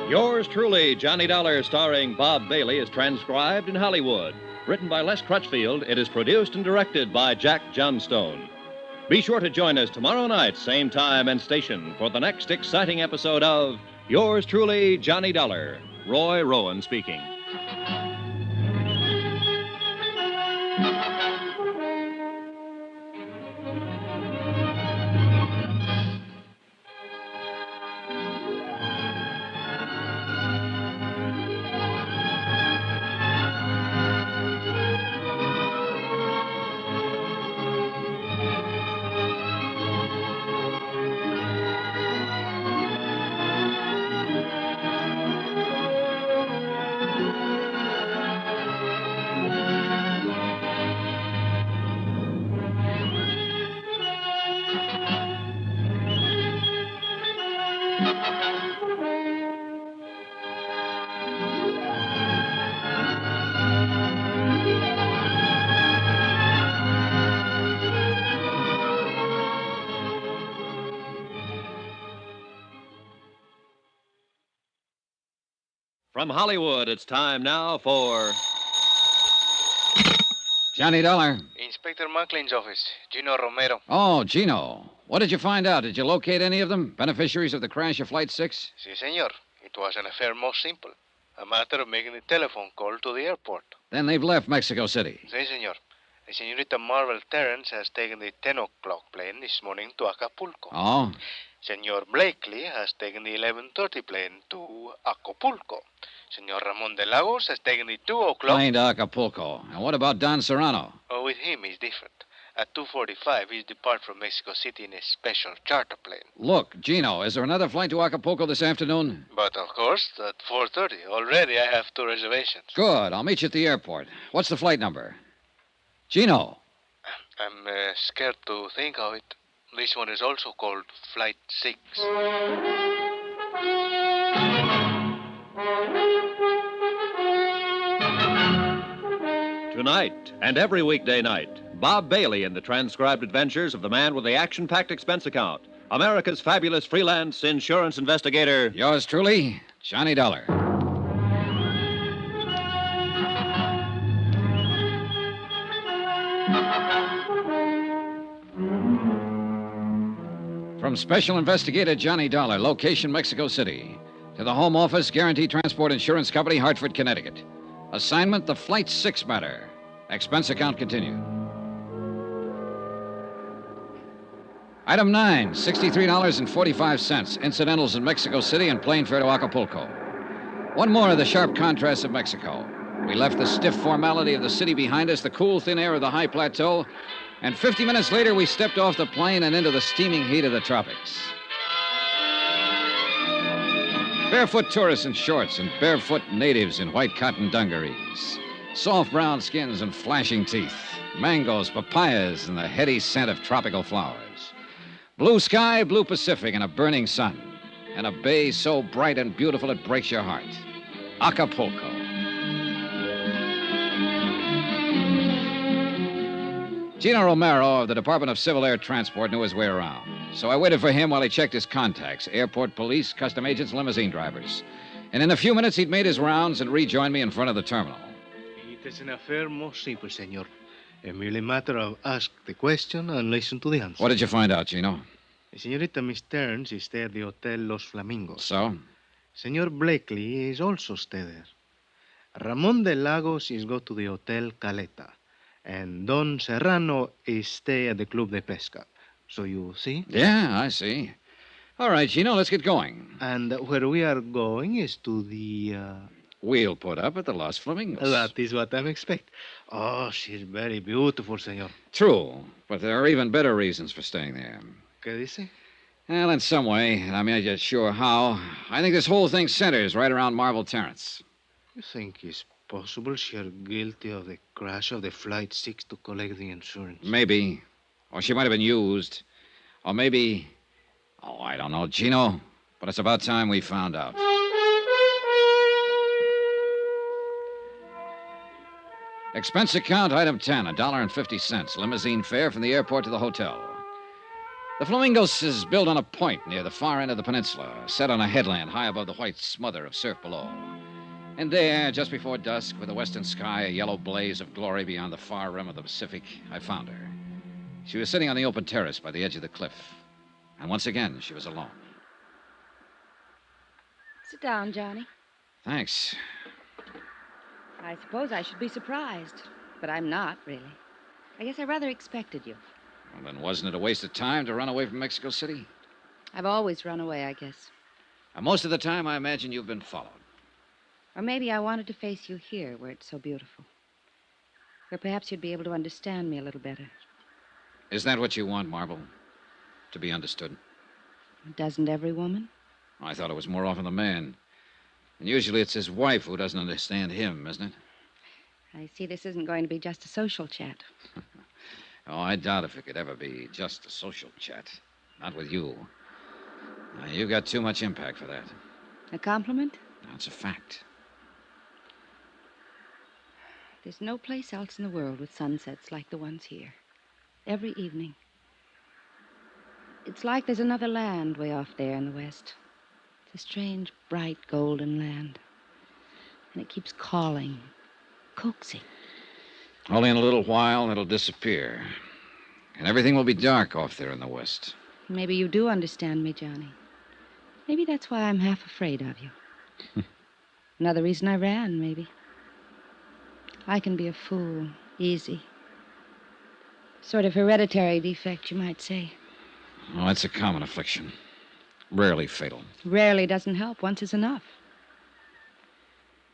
Speaker 3: Yours truly, Johnny Dollar, starring Bob Bailey, is transcribed in Hollywood. Written by Les Crutchfield, it is produced and directed by Jack Johnstone. Be sure to join us tomorrow night, same time and station, for the next exciting episode of Yours truly, Johnny Dollar. Roy Rowan speaking. From Hollywood, it's time now for
Speaker 6: Johnny Dollar.
Speaker 16: Inspector Macklin's office. Gino Romero.
Speaker 6: Oh, Gino. What did you find out? Did you locate any of them? Beneficiaries of the crash of Flight 6?
Speaker 16: Si, senor. It was an affair most simple. A matter of making a telephone call to the airport.
Speaker 6: Then they've left Mexico City.
Speaker 16: Si, senor. The senorita Marvel Terrence has taken the 10 o'clock plane this morning to Acapulco.
Speaker 6: Oh?
Speaker 16: Senor Blakely has taken the 11:30 plane to Acapulco. Senor Ramon de Lagos has taken the 2 o'clock...
Speaker 6: Plane to Acapulco. And what about Don Serrano?
Speaker 16: Oh, with him, it's different. At 2:45, he's depart from Mexico City in a special charter plane.
Speaker 6: Look, Gino, is there another flight to Acapulco this afternoon?
Speaker 16: But, of course, at 4:30. Already I have 2 reservations.
Speaker 6: Good. I'll meet you at the airport. What's the flight number? Gino.
Speaker 16: I'm scared to think of it. This one is also called Flight 6.
Speaker 3: Tonight and every weekday night, Bob Bailey in the transcribed adventures of the man with the action-packed expense account, America's fabulous freelance insurance investigator.
Speaker 6: Yours truly, Johnny Dollar. From Special Investigator Johnny Dollar, location Mexico City, to the Home Office, Guaranty Transport Insurance Company, Hartford, Connecticut. Assignment, the Flight 6 matter. Expense account continued. Item 9, $63.45. Incidentals in Mexico City and plane fare to Acapulco. One more of the sharp contrasts of Mexico. We left the stiff formality of the city behind us, the cool, thin air of the high plateau, and 50 minutes later, we stepped off the plane and into the steaming heat of the tropics. Barefoot tourists in shorts and barefoot natives in white cotton dungarees. Soft brown skins and flashing teeth. Mangoes, papayas, and the heady scent of tropical flowers. Blue sky, blue Pacific, and a burning sun. And a bay so bright and beautiful it breaks your heart. Acapulco. Gino Romero of the Department of Civil Air Transport knew his way around. So I waited for him while he checked his contacts, airport police, custom agents, limousine drivers. And in a few minutes, he'd made his rounds and rejoined me in front of the terminal.
Speaker 16: It is an affair most simple, senor. A merely matter of ask the question and listen to the answer.
Speaker 6: What did you find out, Gino?
Speaker 16: Senorita Miss Terrence is stay at the Hotel Los Flamingos.
Speaker 6: So?
Speaker 16: Senor Blakely is also stay there. Ramon de Lagos is go to the Hotel Caleta. And Don Serrano is stay at the Club de Pesca. So you see?
Speaker 6: Yeah, I see. All right, Gino, let's get going.
Speaker 16: And where we are going is to the...
Speaker 6: We'll put up at the Los Flamingos.
Speaker 16: That is what I expect. Oh, she's very beautiful, senor.
Speaker 6: True, but there are even better reasons for staying there.
Speaker 16: ¿Qué dice?
Speaker 6: Well, in some way, I'm not yet sure how, I think this whole thing centers right around Marvel Terrence.
Speaker 16: You think it's possible she are guilty of the crash of the Flight 6 to collect the insurance?
Speaker 6: Maybe. Or she might have been used. Or maybe... Oh, I don't know, Gino. But it's about time we found out. Expense account, item 10, $1.50. Limousine fare from the airport to the hotel. The Flamingos is built on a point near the far end of the peninsula, set on a headland high above the white smother of surf below. And there, just before dusk, with the western sky a yellow blaze of glory beyond the far rim of the Pacific, I found her. She was sitting on the open terrace by the edge of the cliff. And once again, she was alone.
Speaker 19: Sit down, Johnny.
Speaker 6: Thanks.
Speaker 19: I suppose I should be surprised, but I'm not, really. I guess I rather expected you.
Speaker 6: Well, then wasn't it a waste of time to run away from Mexico City?
Speaker 19: I've always run away, I guess.
Speaker 6: Most of the time, I imagine you've been followed.
Speaker 19: Or maybe I wanted to face you here, where it's so beautiful. Where perhaps you'd be able to understand me a little better.
Speaker 6: Is that what you want, Marble? To be understood?
Speaker 19: Doesn't every woman?
Speaker 6: I thought it was more often the man. And usually it's his wife who doesn't understand him, isn't it?
Speaker 19: I see this isn't going to be just a social chat.
Speaker 6: Oh, I doubt if it could ever be just a social chat. Not with you. You've got too much impact for that.
Speaker 19: A compliment?
Speaker 6: That's a fact.
Speaker 19: There's no place else in the world with sunsets like the ones here. Every evening. It's like there's another land way off there in the west. It's a strange, bright, golden land. And it keeps calling, coaxing.
Speaker 6: Only in a little while, it'll disappear. And everything will be dark off there in the west.
Speaker 19: Maybe you do understand me, Johnny. Maybe that's why I'm half afraid of you. Another reason I ran, maybe. I can be a fool, easy. Sort of hereditary defect, you might say.
Speaker 6: Oh, it's a common affliction. Rarely fatal.
Speaker 19: Rarely doesn't help. Once is enough.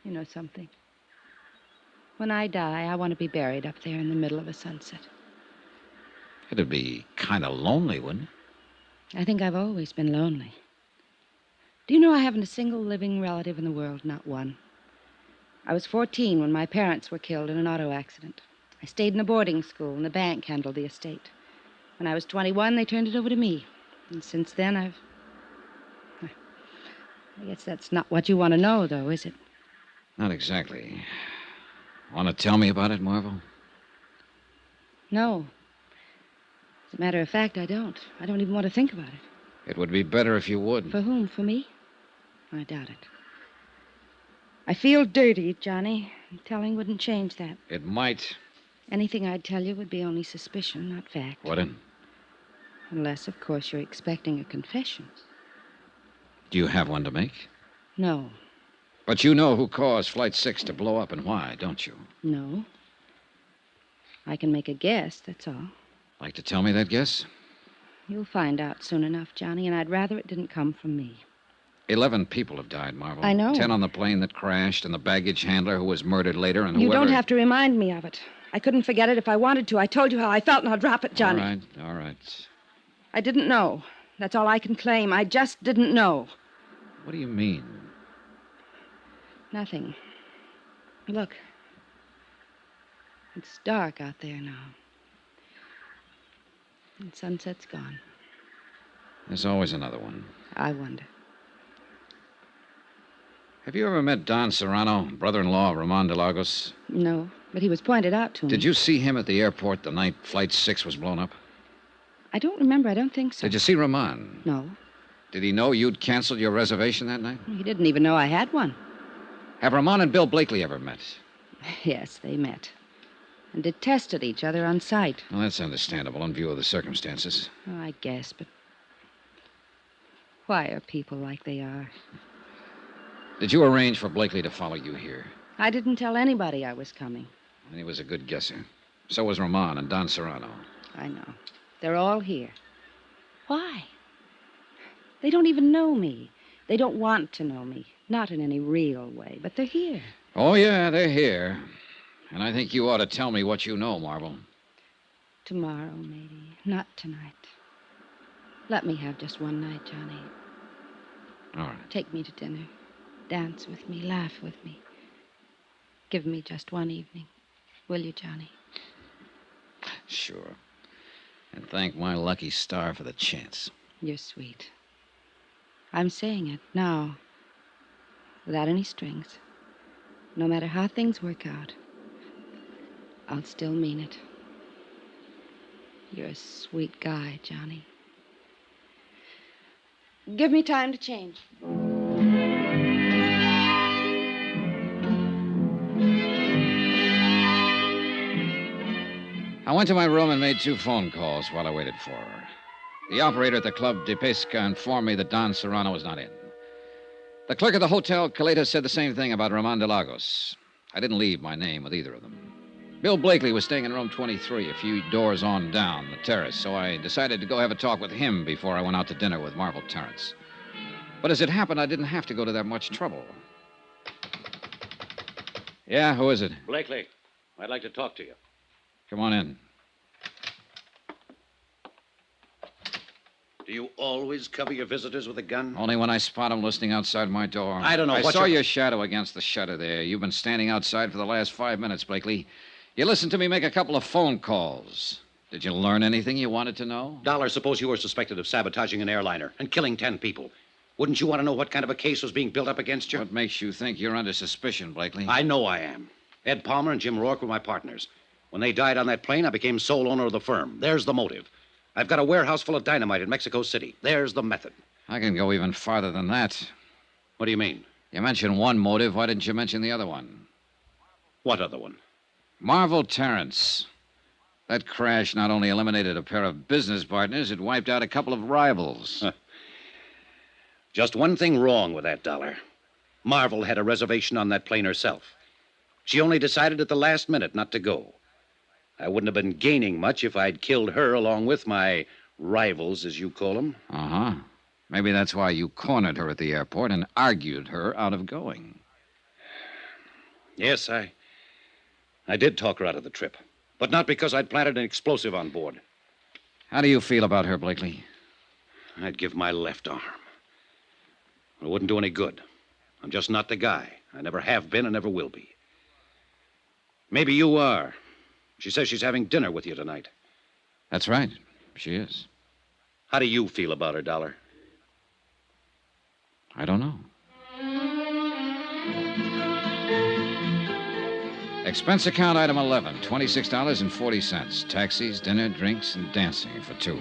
Speaker 19: You know something? When I die, I want to be buried up there in the middle of a sunset.
Speaker 6: It'd be kind of lonely, wouldn't it?
Speaker 19: I think I've always been lonely. Do you know I haven't a single living relative in the world? Not one. I was 14 when my parents were killed in an auto accident. I stayed in a boarding school, and the bank handled the estate. When I was 21, they turned it over to me. And since then, I guess that's not what you want to know, though, is it?
Speaker 6: Not exactly. Want to tell me about it, Marvel?
Speaker 19: No. As a matter of fact, I don't. I don't even want to think about it.
Speaker 6: It would be better if you would.
Speaker 19: For whom? For me? I doubt it. I feel dirty, Johnny. Telling wouldn't change that.
Speaker 6: It might.
Speaker 19: Anything I'd tell you would be only suspicion, not fact.
Speaker 6: Wouldn't?
Speaker 19: Unless, of course, you're expecting a confession.
Speaker 6: Do you have one to make?
Speaker 19: No.
Speaker 6: But you know who caused Flight 6 to blow up and why, don't you?
Speaker 19: No. I can make a guess, that's all.
Speaker 6: Like to tell me that guess?
Speaker 19: You'll find out soon enough, Johnny, and I'd rather it didn't come from me.
Speaker 6: 11 people have died, Marvel.
Speaker 19: I know.
Speaker 6: 10 on the plane that crashed, and the baggage handler who was murdered later, and
Speaker 19: You
Speaker 6: whoever...
Speaker 19: don't have to remind me of it. I couldn't forget it if I wanted to. I told you how I felt, now drop it, Johnny.
Speaker 6: All right.
Speaker 19: I didn't know. That's all I can claim. I just didn't know.
Speaker 6: What do you mean?
Speaker 19: Nothing. Look. It's dark out there now. And sunset's gone.
Speaker 6: There's always another one.
Speaker 19: I wonder.
Speaker 6: Have you ever met Don Serrano, brother-in-law of Ramon de Lagos?
Speaker 19: No, but he was pointed out to me.
Speaker 6: Did you see him at the airport the night Flight 6 was blown up?
Speaker 19: I don't remember. I don't think so.
Speaker 6: Did you see Ramon?
Speaker 19: No.
Speaker 6: Did he know you'd canceled your reservation that night?
Speaker 19: He didn't even know I had one.
Speaker 6: Have Ramon and Bill Blakely ever met?
Speaker 19: Yes, they met. And detested each other on sight.
Speaker 6: Well, that's understandable in view of the circumstances.
Speaker 19: Oh, I guess, but why are people like they are?
Speaker 6: Did you arrange for Blakely to follow you here?
Speaker 19: I didn't tell anybody I was coming.
Speaker 6: And he was a good guesser. So was Ramon and Don Serrano.
Speaker 19: I know. They're all here. Why? They don't even know me. They don't want to know me. Not in any real way, but they're here.
Speaker 6: Oh, yeah, they're here. And I think you ought to tell me what you know, Marvel.
Speaker 19: Tomorrow, maybe. Not tonight. Let me have just one night, Johnny.
Speaker 6: All right.
Speaker 19: Take me to dinner. Dance with me. Laugh with me. Give me just one evening. Will you, Johnny?
Speaker 6: Sure. And thank my lucky star for the chance.
Speaker 19: You're sweet. I'm saying it now. Without any strings. No matter how things work out. I'll still mean it. You're a sweet guy, Johnny. Give me time to change.
Speaker 6: I went to my room and made 2 phone calls while I waited for her. The operator at the Club de Pesca informed me that Don Serrano was not in. The clerk at the Hotel Caleta said the same thing about Ramon de Lagos. I didn't leave my name with either of them. Bill Blakely was staying in room 23, a few doors on down the terrace, so I decided to go have a talk with him before I went out to dinner with Marvel Terrence. But as it happened, I didn't have to go to that much trouble. Yeah, who is it?
Speaker 5: Blakely, I'd like to talk to you.
Speaker 6: Come on in.
Speaker 5: Do you always cover your visitors with a gun?
Speaker 6: Only when I spot them listening outside my door.
Speaker 5: I don't know
Speaker 6: I
Speaker 5: what
Speaker 6: saw
Speaker 5: you're-
Speaker 6: your shadow against the shutter there. You've been standing outside for the last 5 minutes, Blakely. You listened to me make a couple of phone calls. Did you learn anything you wanted to know?
Speaker 5: Dollar, suppose you were suspected of sabotaging an airliner and killing 10 people. Wouldn't you want to know what kind of a case was being built up against you?
Speaker 6: What makes you think you're under suspicion, Blakely?
Speaker 5: I know I am. Ed Palmer and Jim Rourke were my partners. When they died on that plane, I became sole owner of the firm. There's the motive. I've got a warehouse full of dynamite in Mexico City. There's the method.
Speaker 6: I can go even farther than that.
Speaker 5: What do you mean?
Speaker 6: You mentioned one motive. Why didn't you mention the other one?
Speaker 5: What other one?
Speaker 6: Marvel Terrence. That crash not only eliminated a pair of business partners, it wiped out a couple of rivals.
Speaker 5: Just one thing wrong with that, Dollar. Marvel had a reservation on that plane herself. She only decided at the last minute not to go. I wouldn't have been gaining much if I'd killed her along with my rivals, as you call them.
Speaker 6: Uh-huh. Maybe that's why you cornered her at the airport and argued her out of going.
Speaker 5: Yes, I did talk her out of the trip. But not because I'd planted an explosive on board.
Speaker 6: How do you feel about her, Blakely?
Speaker 5: I'd give my left arm. It wouldn't do any good. I'm just not the guy. I never have been and never will be. Maybe you are. She says she's having dinner with you tonight.
Speaker 6: That's right. She is.
Speaker 5: How do you feel about her, Dollar?
Speaker 6: I don't know. Expense account item 11, $26.40. Taxis, dinner, drinks, and dancing for 2.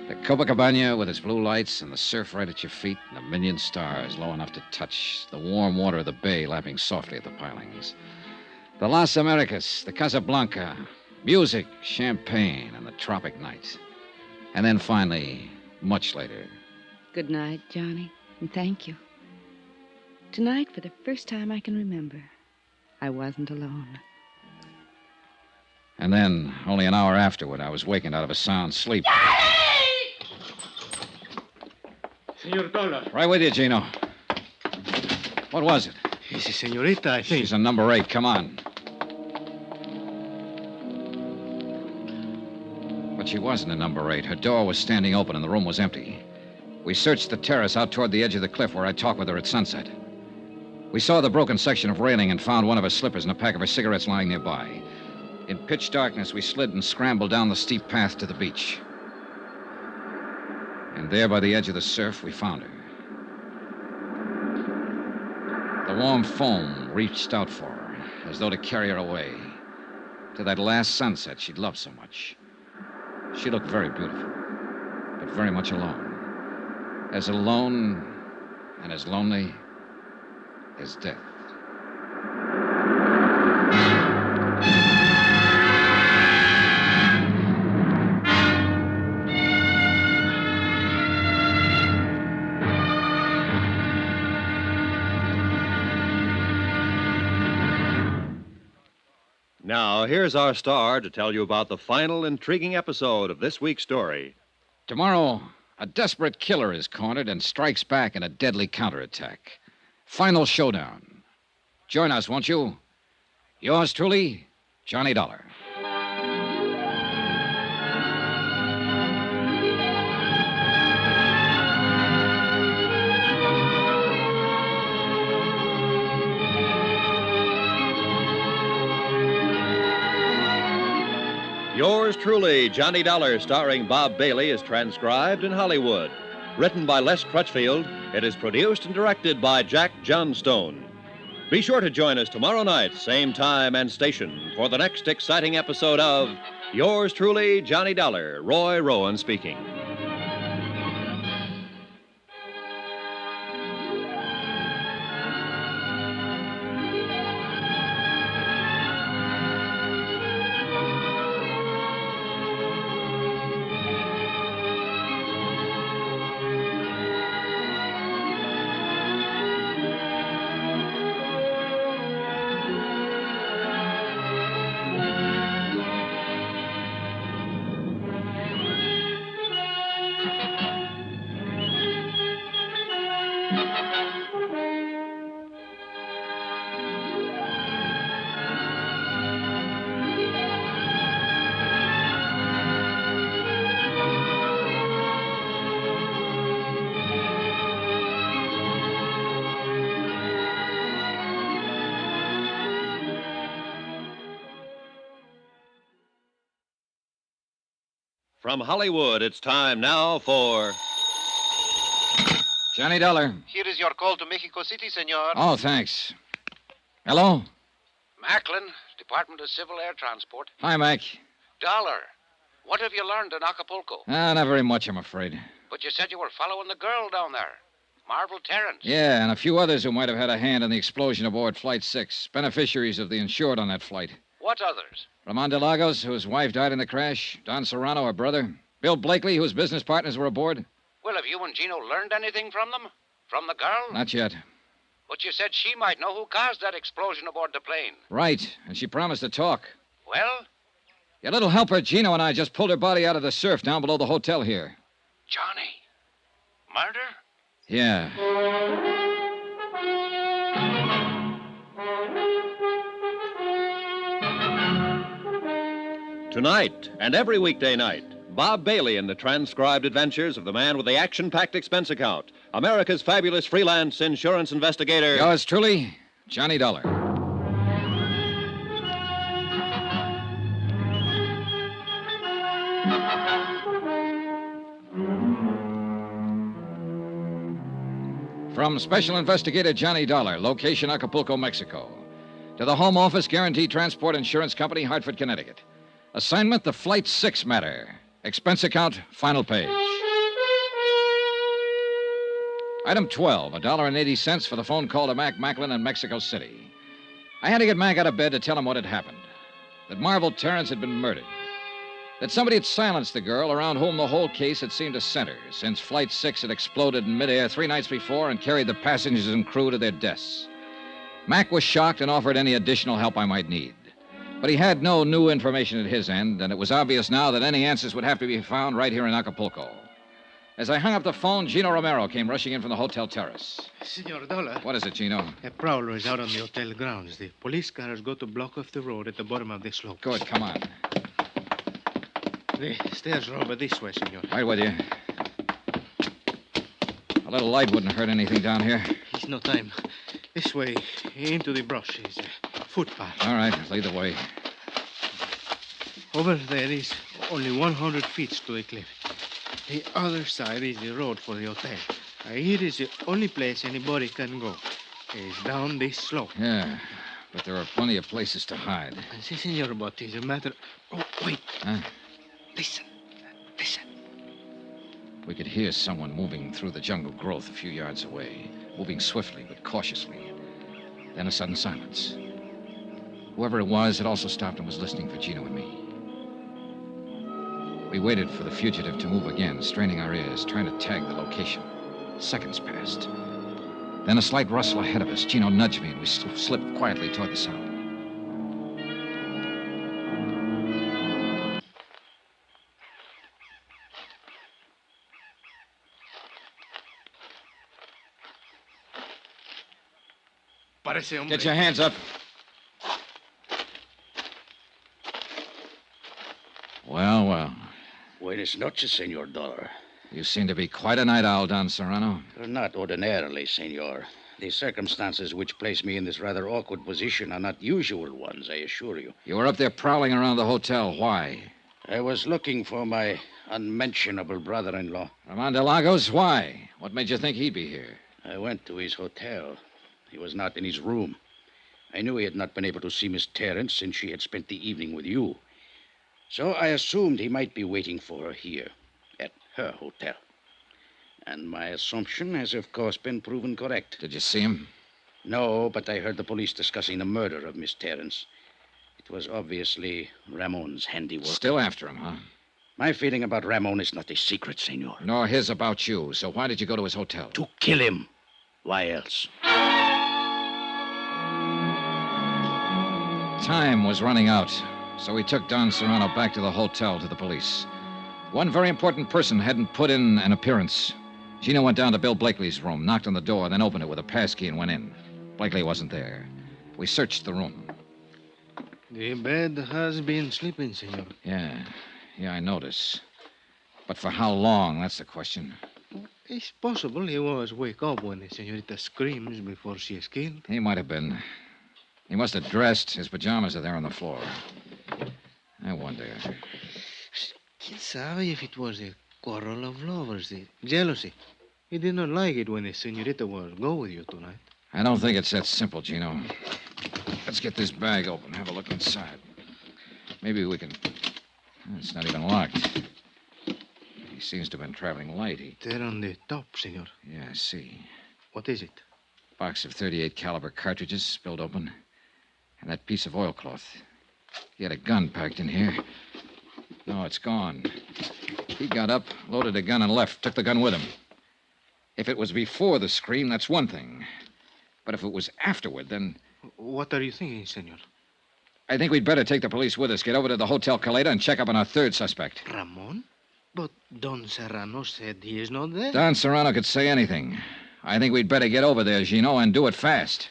Speaker 6: The Copacabana with its blue lights and the surf right at your feet and a million stars low enough to touch. The warm water of the bay lapping softly at the pilings. The Las Americas, the Casablanca, music, champagne, and the tropic night. And then finally, much later.
Speaker 19: Good night, Johnny, and thank you. Tonight, for the first time I can remember, I wasn't alone.
Speaker 6: And then, only an hour afterward, I was wakened out of a sound sleep.
Speaker 12: Senor Dollar.
Speaker 6: Right with you, Gino. What was it?
Speaker 16: It's a senorita, I think.
Speaker 6: She's a number 8. Come on. But she wasn't a number 8. Her door was standing open and the room was empty. We searched the terrace out toward the edge of the cliff where I talked with her at sunset. We saw the broken section of railing and found one of her slippers and a pack of her cigarettes lying nearby. In pitch darkness, we slid and scrambled down the steep path to the beach. And there by the edge of the surf, we found her. The warm foam reached out for her, as though to carry her away, to that last sunset she'd loved so much. She looked very beautiful, but very much alone. As alone and as lonely as death.
Speaker 3: Now, here's our star to tell you about the final intriguing episode of this week's story.
Speaker 6: Tomorrow, a desperate killer is cornered and strikes back in a deadly counterattack. Final showdown. Join us, won't you? Yours truly, Johnny Dollar.
Speaker 3: Yours truly, Johnny Dollar, starring Bob Bailey, is transcribed in Hollywood. Written by Les Crutchfield, it is produced and directed by Jack Johnstone. Be sure to join us tomorrow night, same time and station, for the next exciting episode of Yours truly, Johnny Dollar. Roy Rowan speaking. From Hollywood, it's time now for
Speaker 6: Johnny Dollar.
Speaker 14: Here is your call to Mexico City, senor.
Speaker 6: Oh, thanks. Hello?
Speaker 18: Macklin, Department of Civil Air Transport.
Speaker 6: Hi, Mac.
Speaker 18: Dollar, what have you learned in Acapulco?
Speaker 6: Not very much, I'm afraid.
Speaker 18: But you said you were following the girl down there, Marvel Terrence.
Speaker 6: Yeah, and a few others who might have had a hand in the explosion aboard Flight 6, beneficiaries of the insured on that flight.
Speaker 18: What others?
Speaker 6: Ramon de Lagos, whose wife died in the crash. Don Serrano, her brother. Bill Blakely, whose business partners were aboard.
Speaker 18: Well, have you and Gino learned anything from them? From the girl?
Speaker 6: Not yet.
Speaker 18: But you said she might know who caused that explosion aboard the plane.
Speaker 6: Right, and she promised to talk.
Speaker 18: Well?
Speaker 6: Your little helper, Gino, and I just pulled her body out of the surf down below the hotel here.
Speaker 18: Johnny. Murder?
Speaker 6: Yeah.
Speaker 3: Tonight and every weekday night, Bob Bailey in the transcribed adventures of the man with the action-packed expense account, America's fabulous freelance insurance investigator.
Speaker 6: Yours truly, Johnny Dollar. From Special Investigator Johnny Dollar, location Acapulco, Mexico, to the Home Office Guaranteed Transport Insurance Company, Hartford, Connecticut. Assignment, the Flight 6 matter. Expense account, final page. Item 12, $1.80 for the phone call to Mac Macklin in Mexico City. I had to get Mac out of bed to tell him what had happened. That Marvel Terrence had been murdered. That somebody had silenced the girl around whom the whole case had seemed to center, since Flight 6 had exploded in midair 3 nights before and carried the passengers and crew to their deaths. Mac was shocked and offered any additional help I might need. But he had no new information at his end, and it was obvious now that any answers would have to be found right here in Acapulco. As I hung up the phone, Gino Romero came rushing in from the hotel terrace.
Speaker 16: Senor Dollar.
Speaker 6: What is it, Gino?
Speaker 16: A prowler is out on the hotel grounds. The police cars go to block off the road at the bottom of the slope.
Speaker 6: Good, come on.
Speaker 16: The stairs are over this way, senor.
Speaker 6: Right with you. A little light wouldn't hurt anything down here.
Speaker 16: It's no time. This way, into the brush, is a footpath.
Speaker 6: All right, lead the way.
Speaker 16: Over there is only 100 feet to the cliff. The other side is the road for the hotel. Here is the only place anybody can go. It's down this slope.
Speaker 6: Yeah, but there are plenty of places to hide.
Speaker 16: Si, senor, but it's a matter... Oh, wait.
Speaker 6: Huh?
Speaker 16: Listen. Listen.
Speaker 6: We could hear someone moving through the jungle growth a few yards away, moving swiftly but cautiously. Then a sudden silence. Whoever it was had also stopped and was listening for Gino and me. We waited for the fugitive to move again, straining our ears, trying to tag the location. Seconds passed. Then a slight rustle ahead of us. Gino nudged me, and we slipped quietly toward the sound. Get your hands up. Well, well.
Speaker 11: Buenas noches, Senor Dollar.
Speaker 6: You seem to be quite a night owl, Don Serrano.
Speaker 11: Not ordinarily, Senor. The circumstances which place me in this rather awkward position are not usual ones, I assure you.
Speaker 6: You were up there prowling around the hotel. Why?
Speaker 11: I was looking for my unmentionable brother-in-law.
Speaker 6: Ramon de Lagos? Why? What made you think he'd be here?
Speaker 11: I went to his hotel. He was not in his room. I knew he had not been able to see Miss Terrence since she had spent the evening with you. So I assumed he might be waiting for her here, at her hotel. And my assumption has, of course, been proven correct.
Speaker 6: Did you see him?
Speaker 11: No, but I heard the police discussing the murder of Miss Terrence. It was obviously Ramon's handiwork.
Speaker 6: Still after him, huh?
Speaker 11: My feeling about Ramon is not a secret, Senor.
Speaker 6: Nor his about you. So why did you go to his hotel?
Speaker 11: To kill him. Why else?
Speaker 6: Time was running out, so we took Don Serrano back to the hotel to the police. One very important person hadn't put in an appearance. Gino went down to Bill Blakely's room, knocked on the door, then opened it with a passkey and went in. Blakely wasn't there. We searched the room.
Speaker 16: The bed has been sleeping, senor.
Speaker 6: Yeah, I notice. But for how long, that's the question.
Speaker 16: It's possible he was wake up when the senorita screams before she is killed.
Speaker 6: He might have been. He must have dressed. His pajamas are there on the floor. I wonder.
Speaker 16: Quien sabe if it was a quarrel of lovers, the jealousy. He did not like it when the senorita was go with you tonight.
Speaker 6: I don't think it's that simple, Gino. Let's get this bag open, have a look inside. Maybe we can... It's not even locked. He seems to have been traveling light.
Speaker 16: There on the top, senor.
Speaker 6: Yeah, I see.
Speaker 16: What is it?
Speaker 6: Box of .38 caliber cartridges spilled open. And that piece of oilcloth. He had a gun packed in here. No, it's gone. He got up, loaded a gun, and left. Took the gun with him. If it was before the scream, that's one thing. But if it was afterward, then...
Speaker 16: What are you thinking, senor?
Speaker 6: I think we'd better take the police with us, get over to the Hotel Caleta, and check up on our third suspect.
Speaker 16: Ramon? But Don Serrano said he is not there.
Speaker 6: Don Serrano could say anything. I think we'd better get over there, Gino, and do it fast.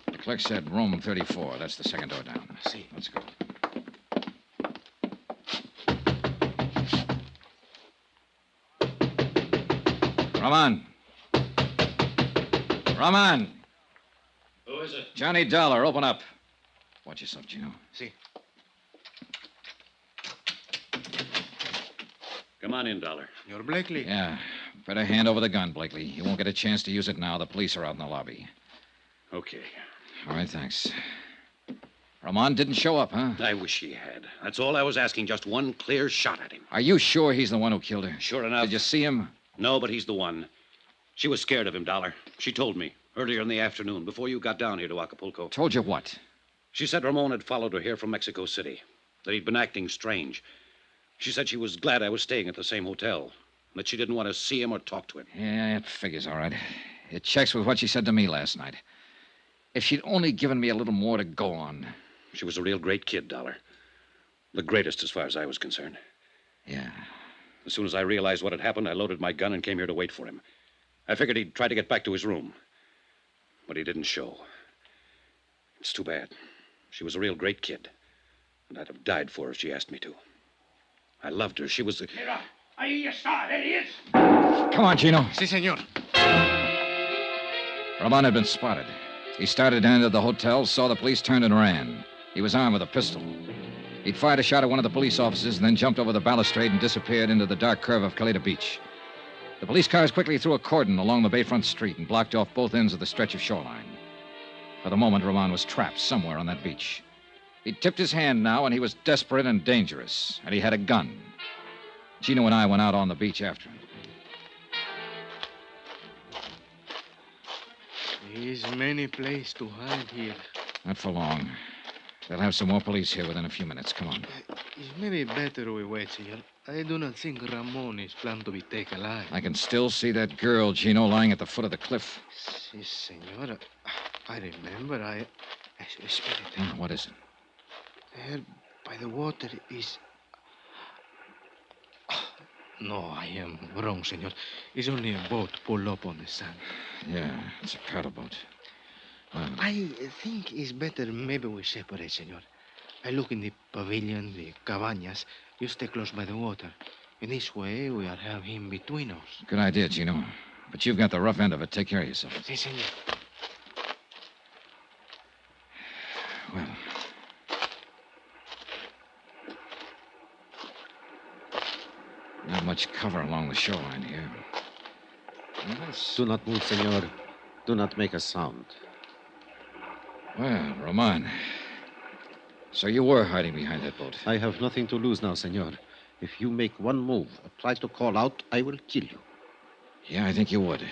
Speaker 6: The clerk said room 34. That's the second door down.
Speaker 16: See.
Speaker 6: Let's go. Rahman. Rahman.
Speaker 18: Who is it?
Speaker 6: Johnny Dollar, open up. Watch yourself, Gino.
Speaker 16: See.
Speaker 5: Come on in, Dollar.
Speaker 16: You're Blakely.
Speaker 6: Yeah. Better hand over the gun, Blakely. You won't get a chance to use it now. The police are out in the lobby.
Speaker 5: Okay.
Speaker 6: All right, thanks. Ramon didn't show up, huh?
Speaker 5: I wish he had. That's all I was asking. Just one clear shot at him.
Speaker 6: Are you sure he's the one who killed her?
Speaker 5: Sure enough.
Speaker 6: Did you see him?
Speaker 5: No, but he's the one. She was scared of him, Dollar. She told me earlier in the afternoon, before you got down here to Acapulco.
Speaker 6: Told you what?
Speaker 5: She said Ramon had followed her here from Mexico City, that he'd been acting strange. She said she was glad I was staying at the same hotel, and that she didn't want to see him or talk to him.
Speaker 6: Yeah, it figures all right. It checks with what she said to me last night. If she'd only given me a little more to go on.
Speaker 5: She was a real great kid, Dollar. The greatest as far as I was concerned.
Speaker 6: Yeah.
Speaker 5: As soon as I realized what had happened, I loaded my gun and came here to wait for him. I figured he'd try to get back to his room. But he didn't show. It's too bad. She was a real great kid. And I'd have died for her if she asked me to. I loved her. She was the...
Speaker 12: Ahí está. There he is.
Speaker 6: Come on, Gino.
Speaker 16: Si, senor.
Speaker 6: Ramon had been spotted. He started and entered the hotel, saw the police, turned and ran. He was armed with a pistol. He'd fired a shot at one of the police officers and then jumped over the balustrade and disappeared into the dark curve of Caleta Beach. The police cars quickly threw a cordon along the bayfront street and blocked off both ends of the stretch of shoreline. For the moment, Ramon was trapped somewhere on that beach. He'd tipped his hand now, and he was desperate and dangerous, and he had a gun. Gino and I went out on the beach after him.
Speaker 16: There's many places to hide here.
Speaker 6: Not for long. They'll have some more police here within a few minutes. Come on.
Speaker 16: It's maybe better we wait, senor. I do not think Ramon is planned to be taken alive.
Speaker 6: I can still see that girl, Gino, lying at the foot of the cliff.
Speaker 16: Si, senor. I remember. Espérate.
Speaker 6: What is it?
Speaker 16: There by the water is... No, I am wrong, senor. It's only a boat pulled up on the sand.
Speaker 6: Yeah, it's a paddle boat. Well,
Speaker 16: I think it's better maybe we separate, senor. I look in the pavilion, the cabañas. You stay close by the water. In this way, we'll have him between us.
Speaker 6: good idea, Gino. But you've got the rough end of it. Take care of yourself.
Speaker 16: Si, senor.
Speaker 6: Well... Not much cover along the shoreline here.
Speaker 14: Do not move, senor. Do not make a sound.
Speaker 6: Well, Roman. So you were hiding behind that boat.
Speaker 14: I have nothing to lose now, senor. If you make one move or try to call out, I will kill you.
Speaker 6: Yeah, I think you would.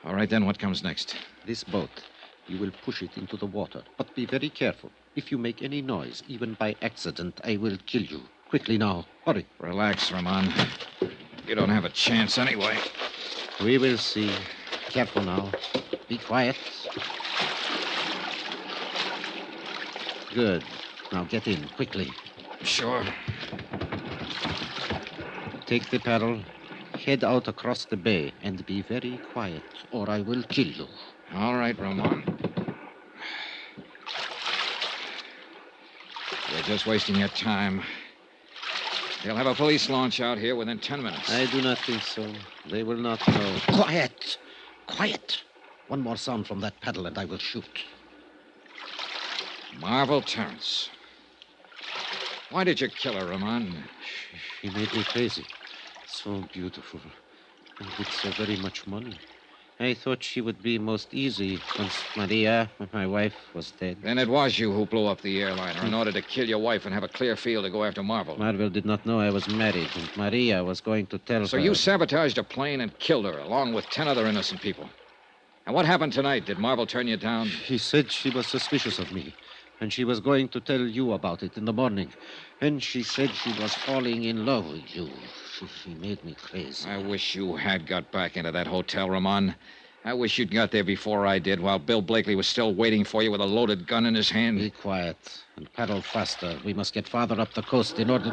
Speaker 6: All right, then, what comes next?
Speaker 14: This boat. You will push it into the water, but be very careful. If you make any noise, even by accident, I will kill you. Quickly now. Hurry.
Speaker 6: Relax, Ramon. You don't have a chance anyway.
Speaker 14: We will see. Careful now. Be quiet. Good. Now get in, quickly.
Speaker 13: Sure.
Speaker 14: Take the paddle, head out across the bay, and be very quiet, or I will kill you.
Speaker 13: All right, Ramon. You're just wasting your time. They'll have a police launch out here within 10 minutes.
Speaker 14: I do not think so. They will not know. Quiet! Quiet! One more sound from that paddle and I will shoot.
Speaker 13: Marvel Terrence. Why did you kill her, Ramon?
Speaker 14: She made me crazy. So beautiful. And with so very much money. I thought she would be most easy once Maria, my wife, was dead.
Speaker 13: Then it was you who blew up the airliner in order to kill your wife and have a clear field to go after Marvel.
Speaker 14: Marvel did not know I was married, and Maria was going to tell her.
Speaker 13: So you sabotaged a plane and killed her, along with 10 other innocent people. And what happened tonight? Did Marvel turn you down?
Speaker 14: She said she was suspicious of me, and she was going to tell you about it in the morning. And she said she was falling in love with you. She made me crazy.
Speaker 13: I wish you had got back into that hotel, Ramon. I wish you'd got there before I did, while Bill Blakely was still waiting for you with a loaded gun in his hand.
Speaker 14: Be quiet and paddle faster. We must get farther up the coast in order...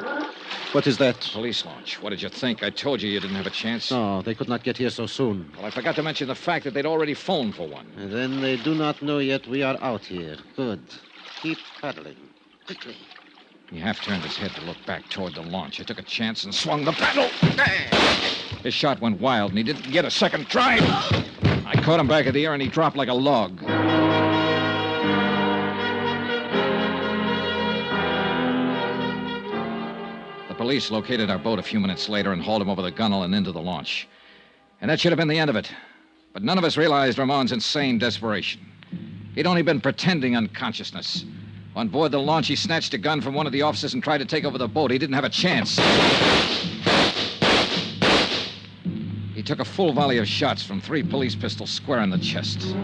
Speaker 14: What is that?
Speaker 13: Police launch. What did you think? I told you didn't have a chance.
Speaker 14: No, they could not get here so soon.
Speaker 13: Well, I forgot to mention the fact that they'd already phoned for one.
Speaker 14: And then they do not know yet we are out here. Good. Keep paddling. Quickly.
Speaker 13: He half turned his head to look back toward the launch. I took a chance and swung the paddle. His shot went wild, and he didn't get a second try. I caught him back of the air, and he dropped like a log. The police located our boat a few minutes later and hauled him over the gunwale and into the launch. And that should have been the end of it. But none of us realized Ramon's insane desperation. He'd only been pretending unconsciousness. On board the launch, he snatched a gun from one of the officers and tried to take over the boat. He didn't have a chance. He took a full volley of shots from 3 police pistols square in the chest.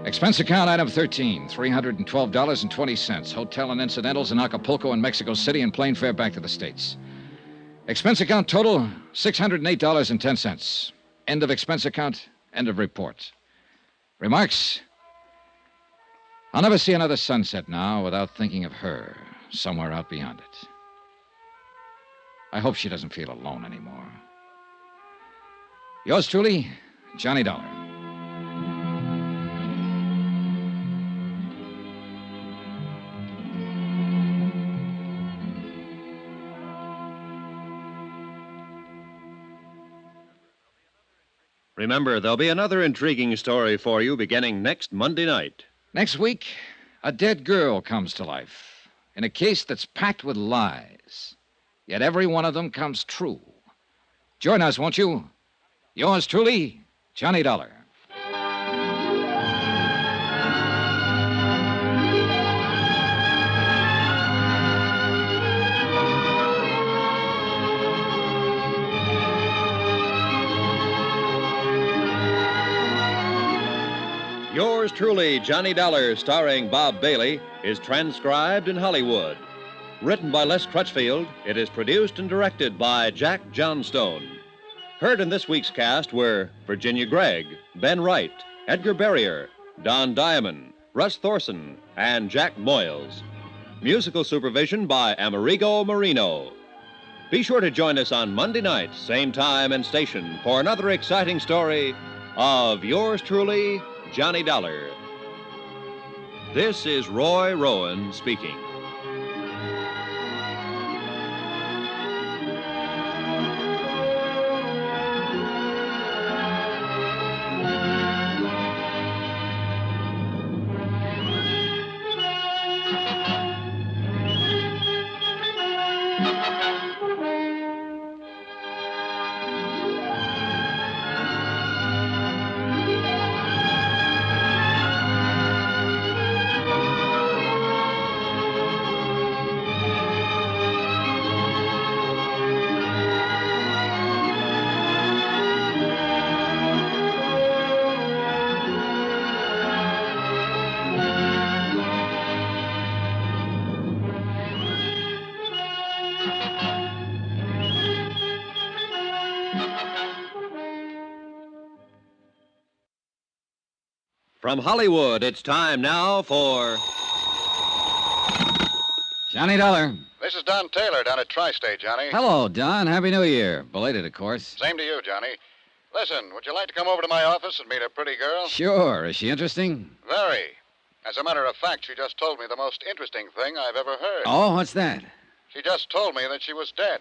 Speaker 13: Expense account item 13, $312.20. Hotel and incidentals in Acapulco and Mexico City and plane fare back to the States. Expense account total, $608.10. End of expense account, end of report. Remarks? I'll never see another sunset now without thinking of her somewhere out beyond it. I hope she doesn't feel alone anymore. Yours truly, Johnny Dollar.
Speaker 3: Remember, there'll be another intriguing story for you beginning next Monday night.
Speaker 13: Next week, a dead girl comes to life in a case that's packed with lies. Yet every one of them comes true. Join us, won't you? Yours truly, Johnny Dollar.
Speaker 3: Yours truly, Johnny Dollar, starring Bob Bailey, is transcribed in Hollywood. Written by Les Crutchfield, it is produced and directed by Jack Johnstone. Heard in this week's cast were Virginia Gregg, Ben Wright, Edgar Barrier, Don Diamond, Russ Thorson, and Jack Moyles. Musical supervision by Amerigo Marino. Be sure to join us on Monday night, same time and station, for another exciting story of yours truly, Johnny Dollar. This is Roy Rowan speaking. From Hollywood, it's time now for
Speaker 6: Johnny Dollar.
Speaker 15: This is Don Taylor down at Tri-State, Johnny.
Speaker 6: Hello, Don. Happy New Year. Belated, of course.
Speaker 15: Same to you, Johnny. Listen, would you like to come over to my office and meet a pretty girl?
Speaker 6: Sure. Is she interesting?
Speaker 15: Very. As a matter of fact, she just told me the most interesting thing I've ever heard.
Speaker 6: Oh, what's that?
Speaker 15: She just told me that she was dead.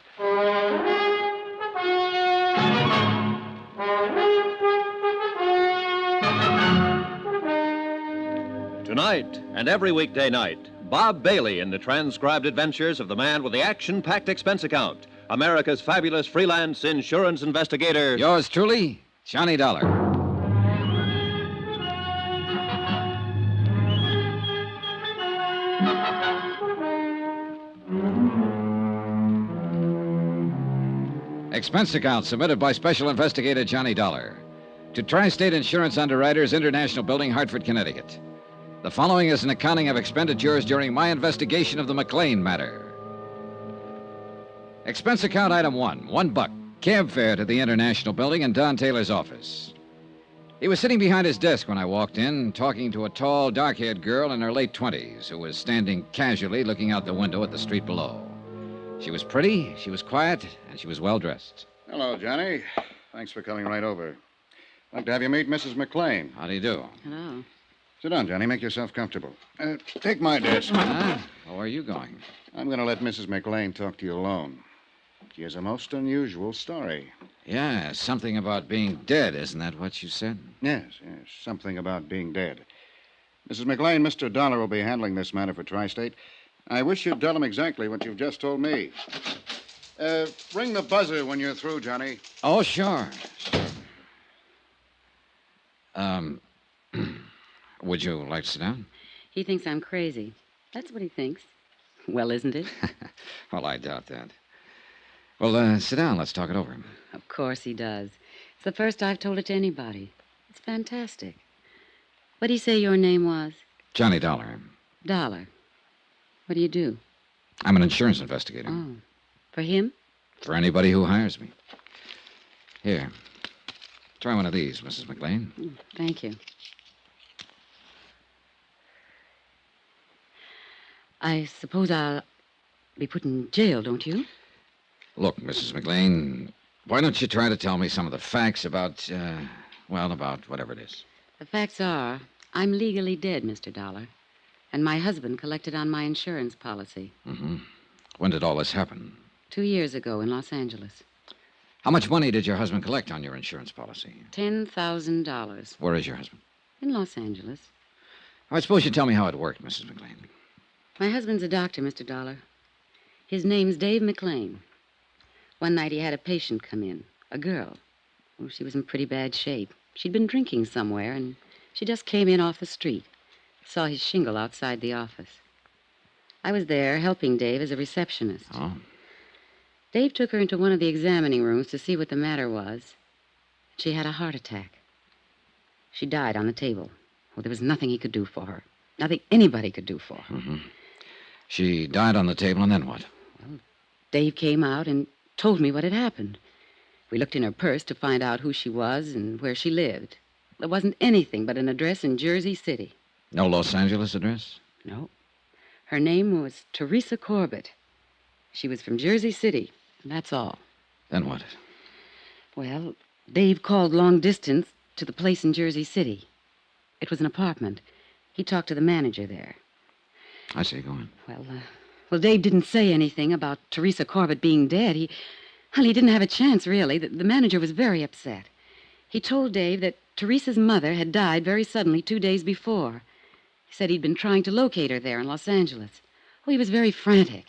Speaker 3: Tonight and every weekday night, Bob Bailey in the transcribed adventures of the man with the action-packed expense account, America's fabulous freelance insurance investigator.
Speaker 6: Yours truly, Johnny Dollar. Expense account submitted by Special Investigator Johnny Dollar to Tri-State Insurance Underwriters, International Building, Hartford, Connecticut. The following is an accounting of expenditures during my investigation of the McLean matter. Expense account item $1, cab fare to the International Building in Don Taylor's office. He was sitting behind his desk when I walked in, talking to a tall, dark-haired girl in her late 20s who was standing casually looking out the window at the street below. She was pretty, she was quiet, and she was well-dressed.
Speaker 15: Hello, Johnny. Thanks for coming right over. I'd like to have you meet Mrs. McLean.
Speaker 6: How do you do?
Speaker 19: Hello.
Speaker 15: Sit down, Johnny. Make yourself comfortable. Take my desk.
Speaker 6: Where are you going?
Speaker 15: I'm going to let Mrs. McLean talk to you alone. She has a most unusual story.
Speaker 6: Yeah, something about being dead, isn't that what you said?
Speaker 15: Yes, something about being dead. Mrs. McLean, Mr. Dollar will be handling this matter for Tri-State. I wish you'd tell him exactly what you've just told me. Ring the buzzer when you're through, Johnny.
Speaker 6: Oh, sure. Would you like to sit down?
Speaker 10: He thinks I'm crazy. That's what he thinks. Well, isn't it?
Speaker 6: Well, I doubt that. Well, sit down. Let's talk it over.
Speaker 10: Of course he does. It's the first I've told it to anybody. It's fantastic. What did he say your name was?
Speaker 6: Johnny Dollar.
Speaker 10: Dollar. What do you do?
Speaker 6: I'm an insurance investigator.
Speaker 10: Oh. For him?
Speaker 6: For anybody who hires me. Here. Try one of these, Mrs. McLean.
Speaker 10: Thank you. I suppose I'll be put in jail, don't you?
Speaker 6: Look, Mrs. McLean, why don't you try to tell me some of the facts about, about whatever it is.
Speaker 10: The facts are, I'm legally dead, Mr. Dollar. And my husband collected on my insurance policy.
Speaker 6: Mm-hmm. When did all this happen?
Speaker 10: 2 years ago in Los Angeles.
Speaker 6: How much money did your husband collect on your insurance policy?
Speaker 10: $10,000.
Speaker 6: Where is your husband?
Speaker 10: In Los Angeles.
Speaker 6: I suppose you tell me how it worked, Mrs. McLean.
Speaker 10: My husband's a doctor, Mr. Dollar. His name's Dave McLean. One night he had a patient come in, a girl. Oh, she was in pretty bad shape. She'd been drinking somewhere, and she just came in off the street. Saw his shingle outside the office. I was there helping Dave as a receptionist.
Speaker 6: Oh.
Speaker 10: Dave took her into one of the examining rooms to see what the matter was. She had a heart attack. She died on the table. Well, there was nothing he could do for her. Nothing anybody could do for her.
Speaker 6: Mm-hmm. She died on the table, and then what?
Speaker 10: Well, Dave came out and told me what had happened. We looked in her purse to find out who she was and where she lived. There wasn't anything but an address in Jersey City.
Speaker 6: No Los Angeles address?
Speaker 10: No. Her name was Teresa Corbett. She was from Jersey City, and that's all.
Speaker 6: Then what?
Speaker 10: Well, Dave called long distance to the place in Jersey City. It was an apartment. He talked to the manager there.
Speaker 6: I see. Go on.
Speaker 10: Well, Dave didn't say anything about Teresa Corbett being dead. He didn't have a chance, really. The manager was very upset. He told Dave that Teresa's mother had died very suddenly 2 days before. He said he'd been trying to locate her there in Los Angeles. Oh, he was very frantic.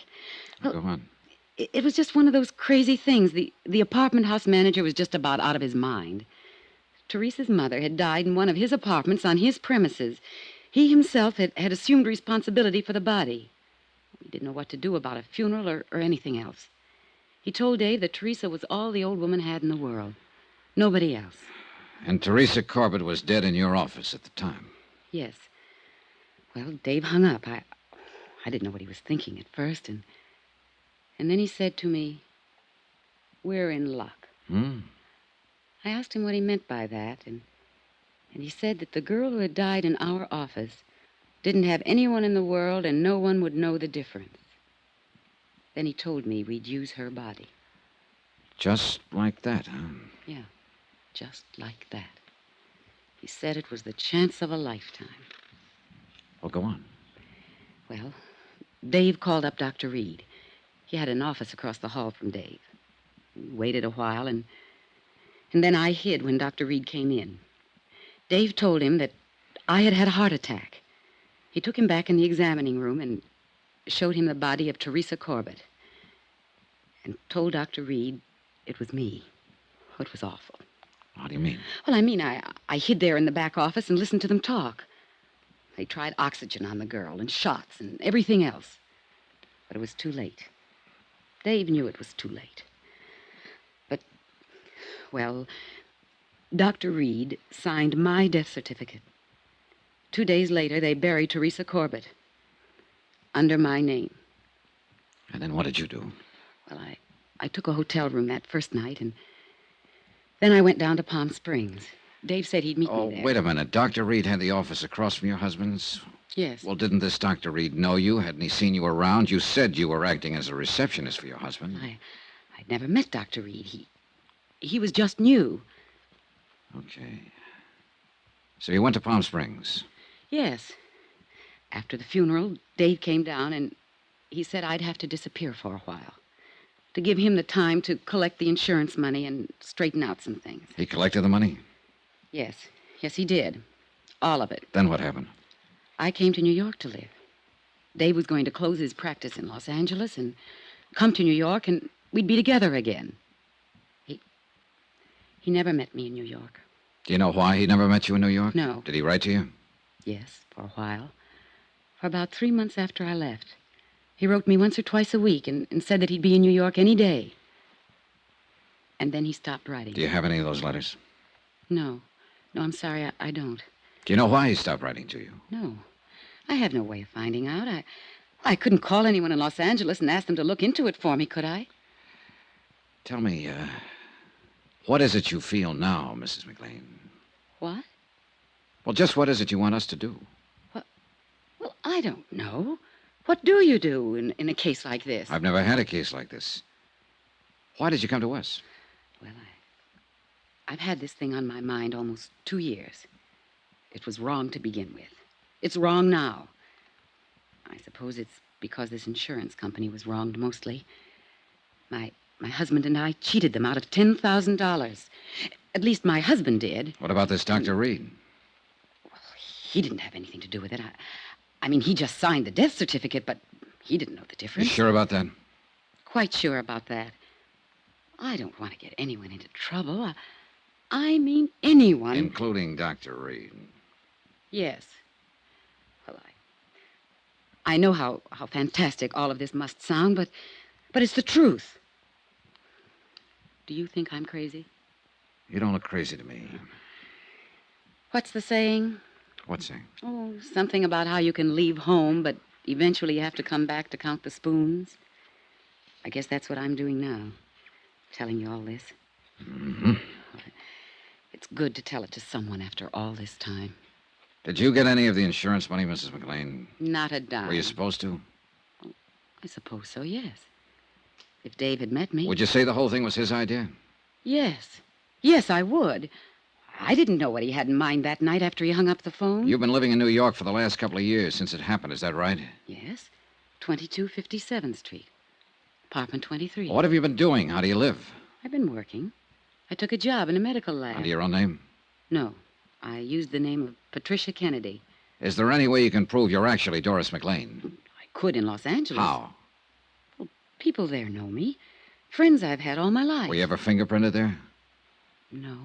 Speaker 6: Well, go on.
Speaker 10: It was just one of those crazy things. The apartment house manager was just about out of his mind. Teresa's mother had died in one of his apartments on his premises. He himself had assumed responsibility for the body. He didn't know what to do about a funeral or anything else. He told Dave that Teresa was all the old woman had in the world. Nobody else.
Speaker 6: And Teresa Corbett was dead in your office at the time?
Speaker 10: Yes. Well, Dave hung up. I didn't know what he was thinking at first, and then he said to me, "We're in luck."
Speaker 6: Hmm.
Speaker 10: I asked him what he meant by that, and And he said that the girl who had died in our office didn't have anyone in the world and no one would know the difference. Then he told me we'd use her body.
Speaker 13: Just like that, huh?
Speaker 10: Yeah, just like that. He said it was the chance of a lifetime.
Speaker 13: Well, go on.
Speaker 10: Well, Dave called up Dr. Reed. He had an office across the hall from Dave. We waited a while, and then I hid when Dr. Reed came in. Dave told him that I had had a heart attack. He took him back in the examining room and showed him the body of Teresa Corbett and told Dr. Reed it was me. It was awful.
Speaker 13: How do you mean?
Speaker 10: Well, I mean, I hid there in the back office and listened to them talk. They tried oxygen on the girl and shots and everything else. But it was too late. Dave knew it was too late. But, well, Dr. Reed signed my death certificate. 2 days later, they buried Teresa Corbett under my name.
Speaker 13: And then what did you do?
Speaker 10: Well, I took a hotel room that first night, and then I went down to Palm Springs. Dave said he'd meet me there.
Speaker 13: Oh, wait a minute. Dr. Reed had the office across from your husband's?
Speaker 10: Yes.
Speaker 13: Well, didn't this Dr. Reed know you? Hadn't he seen you around? You said you were acting as a receptionist for your husband.
Speaker 10: I'd never met Dr. Reed. He was just new.
Speaker 13: Okay. So you went to Palm Springs?
Speaker 10: Yes. After the funeral, Dave came down, and he said I'd have to disappear for a while to give him the time to collect the insurance money and straighten out some things.
Speaker 13: He collected the money?
Speaker 10: Yes. Yes, he did. All of it.
Speaker 13: Then what happened?
Speaker 10: I came to New York to live. Dave was going to close his practice in Los Angeles and come to New York, and we'd be together again. He never met me in New York.
Speaker 13: Do you know why he never met you in New York?
Speaker 10: No.
Speaker 13: Did he write to you?
Speaker 10: Yes, for a while. For about 3 months after I left. He wrote me once or twice a week and said that he'd be in New York any day. And then he stopped writing.
Speaker 13: Do you have any of those letters?
Speaker 10: No. No, I'm sorry, I don't.
Speaker 13: Do you know why he stopped writing to you?
Speaker 10: No. I have no way of finding out. I couldn't call anyone in Los Angeles and ask them to look into it for me, could I?
Speaker 13: Tell me, what is it you feel now, Mrs. McLean?
Speaker 10: What?
Speaker 13: Well, just what is it you want us to do?
Speaker 10: Well, I don't know. What do you do in a case like this?
Speaker 13: I've never had a case like this. Why did you come to us?
Speaker 10: Well, I've had this thing on my mind almost 2 years. It was wrong to begin with. It's wrong now. I suppose it's because this insurance company was wronged mostly. My husband and I cheated them out of $10,000. At least my husband did.
Speaker 13: What about this Dr. Reed?
Speaker 10: Well, he didn't have anything to do with it. I mean, he just signed the death certificate, but he didn't know the difference.
Speaker 13: You sure about that?
Speaker 10: Quite sure about that. I don't want to get anyone into trouble. I mean anyone.
Speaker 13: Including Dr. Reed.
Speaker 10: Yes. Well, I know how fantastic all of this must sound, but it's the truth. Do you think I'm crazy?
Speaker 13: You don't look crazy to me.
Speaker 10: What's the saying?
Speaker 13: What's saying?
Speaker 10: Oh, something about how you can leave home, but eventually you have to come back to count the spoons. I guess that's what I'm doing now, telling you all this.
Speaker 13: Mm-hmm.
Speaker 10: It's good to tell it to someone after all this time.
Speaker 13: Did you get any of the insurance money, Mrs. McLean?
Speaker 10: Not a dime.
Speaker 13: Were you supposed to?
Speaker 10: I suppose so, yes. If Dave had met me...
Speaker 13: Would you say the whole thing was his idea?
Speaker 10: Yes. Yes, I would. I didn't know what he had in mind that night after he hung up the phone.
Speaker 13: You've been living in New York for the last couple of years since it happened, is that right?
Speaker 10: Yes. 2257th Street. Apartment 23.
Speaker 13: What have you been doing? How do you live?
Speaker 10: I've been working. I took a job in a medical lab.
Speaker 13: Under your own name?
Speaker 10: No. I used the name of Patricia Kennedy.
Speaker 13: Is there any way you can prove you're actually Doris McLean?
Speaker 10: I could in Los Angeles.
Speaker 13: How?
Speaker 10: Well, people there know me. Friends I've had all my life.
Speaker 13: Were you ever fingerprinted there?
Speaker 10: No,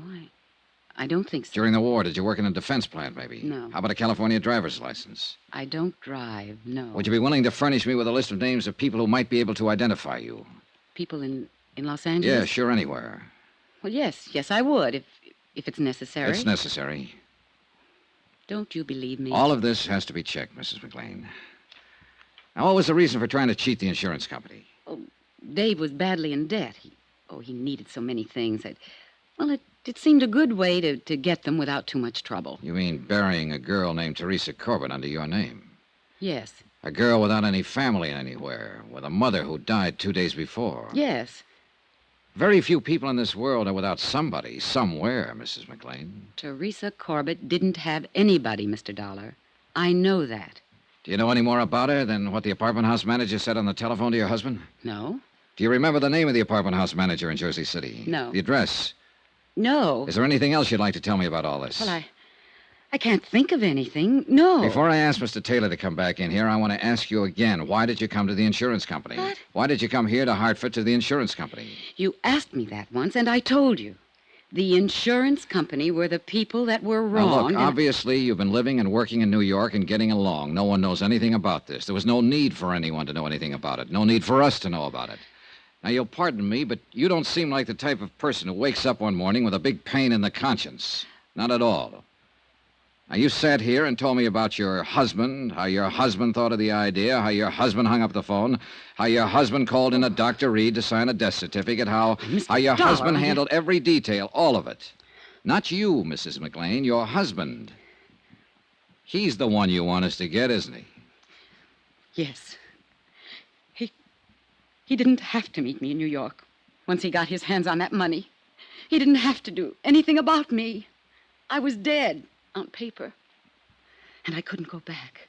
Speaker 10: I don't think so.
Speaker 13: During the war, did you work in a defense plant, maybe?
Speaker 10: No.
Speaker 13: How about a California driver's license?
Speaker 10: I don't drive, no.
Speaker 13: Would you be willing to furnish me with a list of names of people who might be able to identify you?
Speaker 10: People in Los Angeles?
Speaker 13: Yeah, sure, anywhere.
Speaker 10: Well, yes, I would, if it's necessary.
Speaker 13: It's necessary.
Speaker 10: Don't you believe me?
Speaker 13: All of this has to be checked, Mrs. McLean. Now, what was the reason for trying to cheat the insurance company?
Speaker 10: Oh, Dave was badly in debt. He needed so many things that... Well, it It seemed a good way to get them without too much trouble.
Speaker 13: You mean burying a girl named Teresa Corbett under your name?
Speaker 10: Yes.
Speaker 13: A girl without any family anywhere, with a mother who died 2 days before.
Speaker 10: Yes.
Speaker 13: Very few people in this world are without somebody, somewhere, Mrs. McLean.
Speaker 10: Teresa Corbett didn't have anybody, Mr. Dollar. I know that.
Speaker 13: Do you know any more about her than what the apartment house manager said on the telephone to your husband?
Speaker 10: No.
Speaker 13: Do you remember the name of the apartment house manager in Jersey City?
Speaker 10: No.
Speaker 13: The address?
Speaker 10: No.
Speaker 13: Is there anything else you'd like to tell me about all this?
Speaker 10: Well, I can't think of anything. No.
Speaker 13: Before I ask Mr. Taylor to come back in here, I want to ask you again, why did you come to the insurance company?
Speaker 10: What?
Speaker 13: Why did you come here to Hartford to the insurance company?
Speaker 10: You asked me that once, and I told you. The insurance company were the people that were wrong.
Speaker 13: Now, look, obviously, you've been living and working in New York and getting along. No one knows anything about this. There was no need for anyone to know anything about it. No need for us to know about it. Now, you'll pardon me, but you don't seem like the type of person who wakes up one morning with a big pain in the conscience. Not at all. Now, you sat here and told me about your husband, how your husband thought of the idea, how your husband hung up the phone, how your husband called in a Dr. Reed to sign a death certificate, how your husband handled every detail, all of it. Not you, Mrs. McLean, your husband. He's the one you want us to get, isn't he?
Speaker 10: Yes. He didn't have to meet me in New York once he got his hands on that money. He didn't have to do anything about me. I was dead. On paper. And I couldn't go back.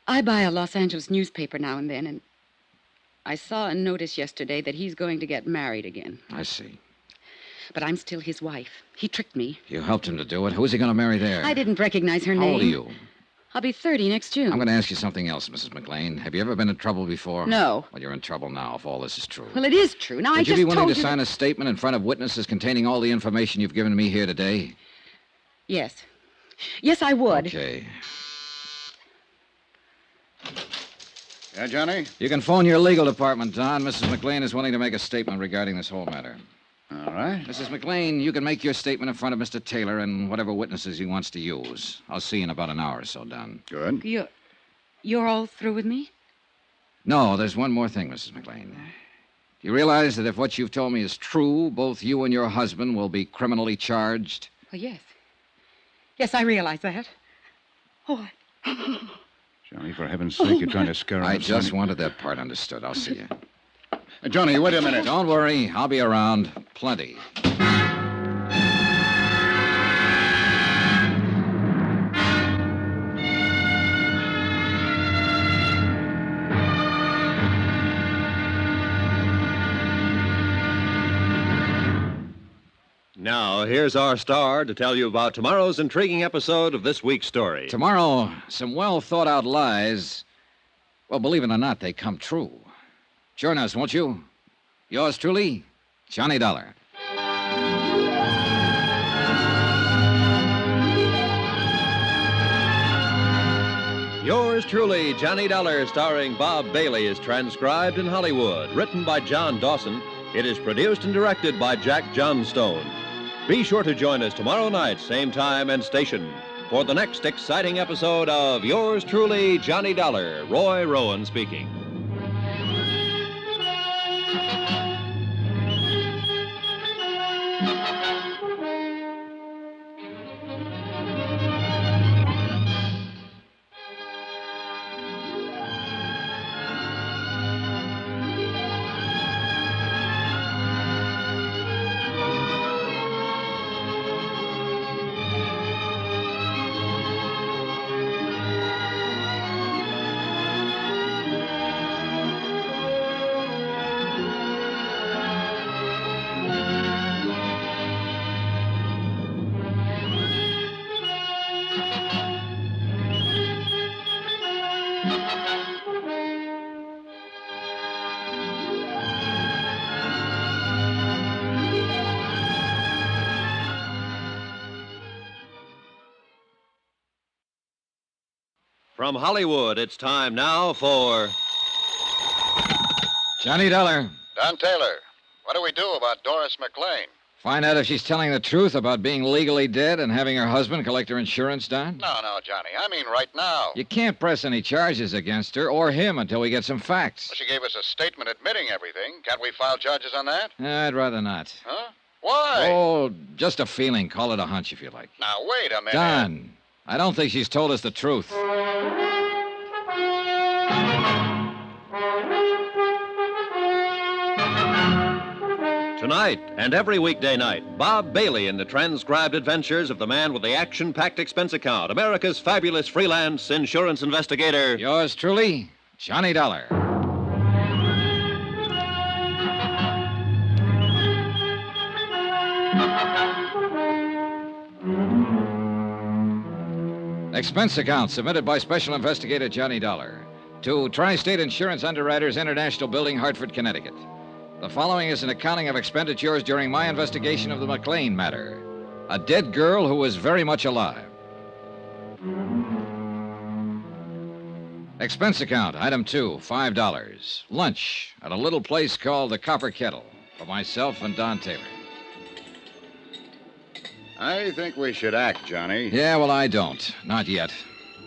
Speaker 10: I buy a Los Angeles newspaper now and then, and I saw a notice yesterday that he's going to get married again.
Speaker 13: I see.
Speaker 10: But I'm still his wife. He tricked me.
Speaker 13: You helped him to do it. Who's he going to marry there?
Speaker 10: I didn't recognize her name.
Speaker 13: How old are you?
Speaker 10: I'll be 30 next June.
Speaker 13: I'm going to ask you something else, Mrs. McLean. Have you ever been in trouble before?
Speaker 10: No.
Speaker 13: Well, you're in trouble now, if all this is true.
Speaker 10: Well, it is true. Now, I
Speaker 13: Would
Speaker 10: just
Speaker 13: you be willing
Speaker 10: told
Speaker 13: to sign a statement in front of witnesses containing all the information you've given me here today?
Speaker 10: Yes. Yes, I would.
Speaker 13: Okay.
Speaker 5: Yeah, Johnny?
Speaker 13: You can phone your legal department, Don. Mrs. McLean is willing to make a statement regarding this whole matter.
Speaker 5: All right.
Speaker 13: Mrs. McLean, you can make your statement in front of Mr. Taylor and whatever witnesses he wants to use. I'll see you in about an hour or so, Don.
Speaker 5: Good.
Speaker 10: You're all through with me?
Speaker 13: No, there's one more thing, Mrs. McLean. Do you realize that if what you've told me is true, both you and your husband will be criminally charged?
Speaker 10: Well, yes. Yes, I realize that. Oh,
Speaker 15: Johnny, for heaven's sake, you're trying to scare us.
Speaker 13: I just wanted that part understood. I'll see you.
Speaker 5: Johnny, wait a minute.
Speaker 13: Don't worry. I'll be around. Plenty.
Speaker 3: Now, here's our star to tell you about tomorrow's intriguing episode of this week's story.
Speaker 13: Tomorrow, some well-thought-out lies, well, believe it or not, they come true. Join us, won't you? Yours truly, Johnny Dollar.
Speaker 3: Yours truly, Johnny Dollar, starring Bob Bailey, is transcribed in Hollywood. Written by John Dawson, it is produced and directed by Jack Johnstone. Be sure to join us tomorrow night, same time and station, for the next exciting episode of Yours truly, Johnny Dollar. Roy Rowan speaking. From Hollywood, it's time now for
Speaker 13: Johnny Dollar.
Speaker 20: Don Taylor, what do we do about Doris McLean?
Speaker 13: Find out if she's telling the truth about being legally dead and having her husband collect her insurance, Don?
Speaker 15: No, Johnny. I mean right now.
Speaker 13: You can't press any charges against her or him until we get some facts.
Speaker 15: She gave us a statement admitting everything. Can't we file charges on that?
Speaker 13: I'd rather not.
Speaker 15: Huh? Why?
Speaker 13: Oh, just a feeling. Call it a hunch if you like.
Speaker 15: Now, wait a minute.
Speaker 13: Don, I don't think she's told us the truth.
Speaker 3: Tonight and every weekday night, Bob Bailey in the transcribed adventures of the man with the action-packed expense account, America's fabulous freelance insurance investigator.
Speaker 13: Yours truly, Johnny Dollar. Expense account submitted by Special Investigator Johnny Dollar to Tri-State Insurance Underwriters International Building, Hartford, Connecticut. The following is an accounting of expenditures during my investigation of the McLean matter. A dead girl who was very much alive. Expense account, item 2, $5. Lunch at a little place called the Copper Kettle for myself and Don Taylor.
Speaker 15: I think we should act, Johnny.
Speaker 13: Yeah, well, I don't. Not yet.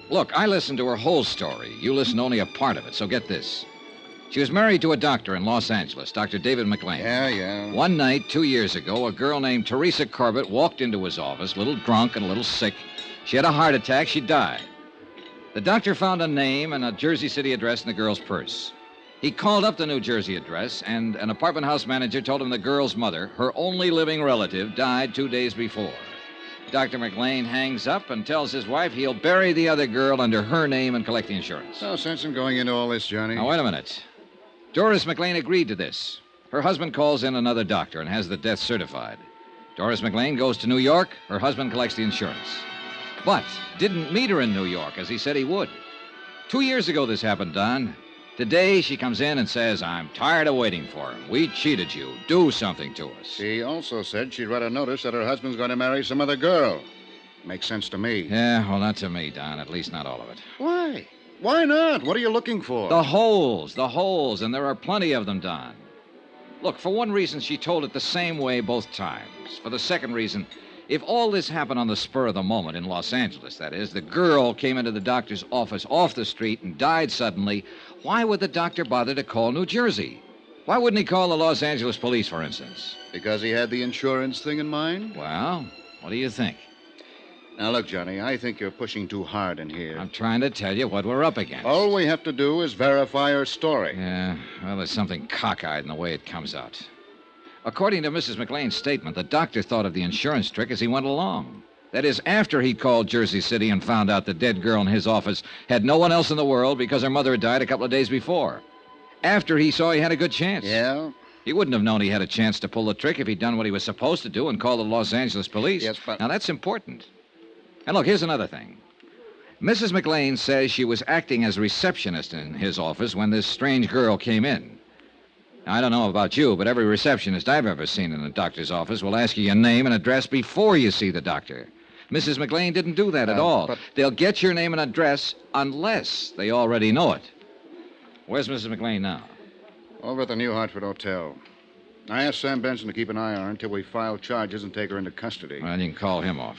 Speaker 13: Look, I listened to her whole story. You listened only a part of it, so get this. She was married to a doctor in Los Angeles, Dr. David McLean.
Speaker 15: Yeah.
Speaker 13: One night, 2 years ago, a girl named Teresa Corbett walked into his office, a little drunk and a little sick. She had a heart attack. She died. The doctor found a name and a Jersey City address in the girl's purse. He called up the New Jersey address, and an apartment house manager told him the girl's mother, her only living relative, died 2 days before. Dr. McLean hangs up and tells his wife he'll bury the other girl under her name and collect the insurance.
Speaker 15: No sense in going into all this, Johnny.
Speaker 13: Now, wait a minute. Doris McLean agreed to this. Her husband calls in another doctor and has the death certified. Doris McLean goes to New York. Her husband collects the insurance. But didn't meet her in New York, as he said he would. 2 years ago this happened, Don. Today she comes in and says, I'm tired of waiting for him. We cheated you. Do something to us.
Speaker 15: She also said she'd read a notice that her husband's going to marry some other girl. Makes sense to me.
Speaker 13: Yeah, well, not to me, Don. At least not all of it.
Speaker 15: Why? Why not? What are you looking for?
Speaker 13: The holes, and there are plenty of them, Don. Look, for one reason, she told it the same way both times. For the second reason, if all this happened on the spur of the moment in Los Angeles, that is, the girl came into the doctor's office off the street and died suddenly, why would the doctor bother to call New Jersey? Why wouldn't he call the Los Angeles police, for instance?
Speaker 15: Because he had the insurance thing in mind?
Speaker 13: Well, what do you think?
Speaker 15: Now, look, Johnny, I think you're pushing too hard in here.
Speaker 13: I'm trying to tell you what we're up against.
Speaker 15: All we have to do is verify her story.
Speaker 13: Yeah, well, there's something cockeyed in the way it comes out. According to Mrs. McLean's statement, the doctor thought of the insurance trick as he went along. That is, after he called Jersey City and found out the dead girl in his office had no one else in the world because her mother had died a couple of days before. After he saw he had a good chance.
Speaker 15: Yeah?
Speaker 13: He wouldn't have known he had a chance to pull the trick if he'd done what he was supposed to do and called the Los Angeles police.
Speaker 15: Yes, but...
Speaker 13: Now, that's important. And look, here's another thing. Mrs. McLean says she was acting as receptionist in his office when this strange girl came in. Now, I don't know about you, but every receptionist I've ever seen in a doctor's office will ask you your name and address before you see the doctor. Mrs. McLean didn't do that at all.
Speaker 15: But...
Speaker 13: They'll get your name and address unless they already know it. Where's Mrs. McLean now?
Speaker 15: Over at the New Hartford Hotel. I asked Sam Benson to keep an eye on her until we file charges and take her into custody.
Speaker 13: Well, you can call him off.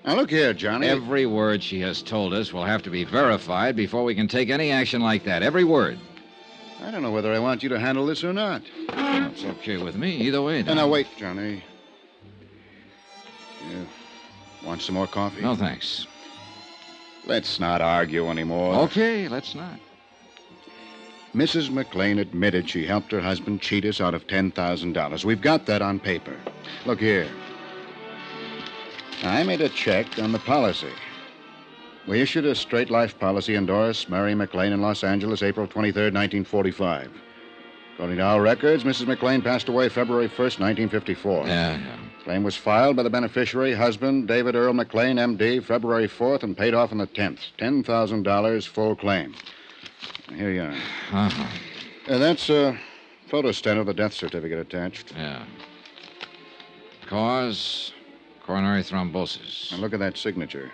Speaker 15: Now, look here, Johnny.
Speaker 13: Every word she has told us will have to be verified before we can take any action like that. Every word.
Speaker 15: I don't know whether I want you to handle this or not.
Speaker 13: That's okay with me. Either way.
Speaker 15: Now, wait, Johnny. You want some more coffee?
Speaker 13: No, thanks.
Speaker 15: Let's not argue anymore.
Speaker 13: Okay, let's not.
Speaker 15: Mrs. McLean admitted she helped her husband cheat us out of $10,000. We've got that on paper. Look here. I made a check on the policy. We issued a straight life policy endorsed Mary McLean in Los Angeles, April 23rd, 1945. According to our records, Mrs. McLean passed away February 1st, 1954.
Speaker 13: Yeah.
Speaker 15: Claim was filed by the beneficiary, husband, David Earl McLean, M.D., February 4th, and paid off on the 10th. $10,000 full claim. Here you are.
Speaker 13: Uh-huh.
Speaker 15: That's a photostat of the death certificate attached.
Speaker 13: Yeah. Cause... coronary thrombosis.
Speaker 15: Now look at that signature.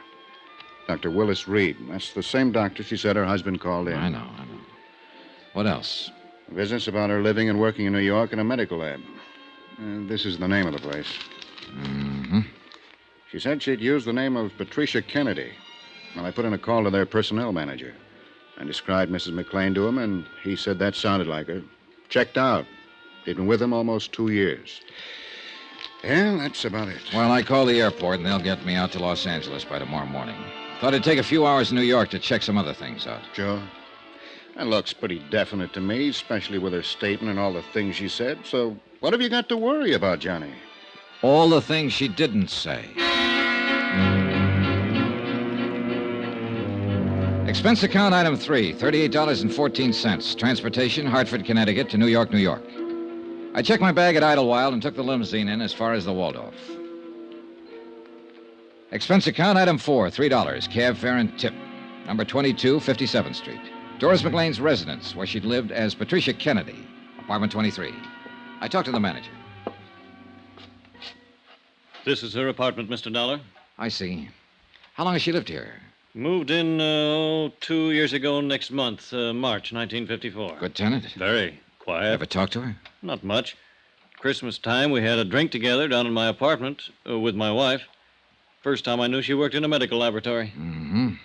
Speaker 15: Dr. Willis Reed. That's the same doctor she said her husband called in.
Speaker 13: I know. What else?
Speaker 15: Business about her living and working in New York in a medical lab. This is the name of the place.
Speaker 13: Mm-hmm.
Speaker 15: She said she'd used the name of Patricia Kennedy. Well, I put in a call to their personnel manager. I described Mrs. McLean to him, and he said that sounded like her. Checked out. They'd been with him almost 2 years. Yeah, that's about it.
Speaker 13: Well, I called the airport, and they'll get me out to Los Angeles by tomorrow morning. Thought it'd take a few hours in New York to check some other things out.
Speaker 15: Sure. That looks pretty definite to me, especially with her statement and all the things she said. So what have you got to worry about, Johnny?
Speaker 13: All the things she didn't say. Expense account item 3, $38.14. Transportation, Hartford, Connecticut to New York, New York. I checked my bag at Idlewild and took the limousine in as far as the Waldorf. Expense account item 4, $3, cab fare and tip. Number 22, 57th Street. Doris McLean's residence, where she'd lived as Patricia Kennedy, apartment 23. I talked to the manager.
Speaker 20: This is her apartment, Mr. Dollar.
Speaker 13: I see. How long has she lived here?
Speaker 20: Moved in, 2 years ago next month, March 1954.
Speaker 13: Good tenant?
Speaker 20: Very quiet.
Speaker 13: Ever talk to her?
Speaker 20: Not much. Christmas time, we had a drink together down in my apartment with my wife. First time I knew she worked in a medical laboratory.
Speaker 13: Mm-hmm.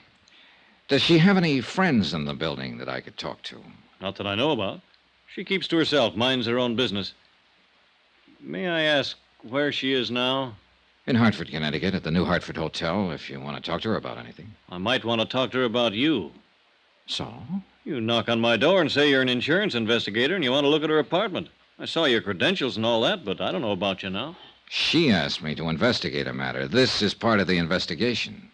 Speaker 13: Does she have any friends in the building that I could talk to?
Speaker 20: Not that I know about. She keeps to herself, minds her own business. May I ask where she is now?
Speaker 13: In Hartford, Connecticut, at the New Hartford Hotel, if you want to talk to her about anything.
Speaker 20: I might want to talk to her about you.
Speaker 13: So?
Speaker 20: You knock on my door and say you're an insurance investigator and you want to look at her apartment. I saw your credentials and all that, but I don't know about you now.
Speaker 13: She asked me to investigate a matter. This is part of the investigation.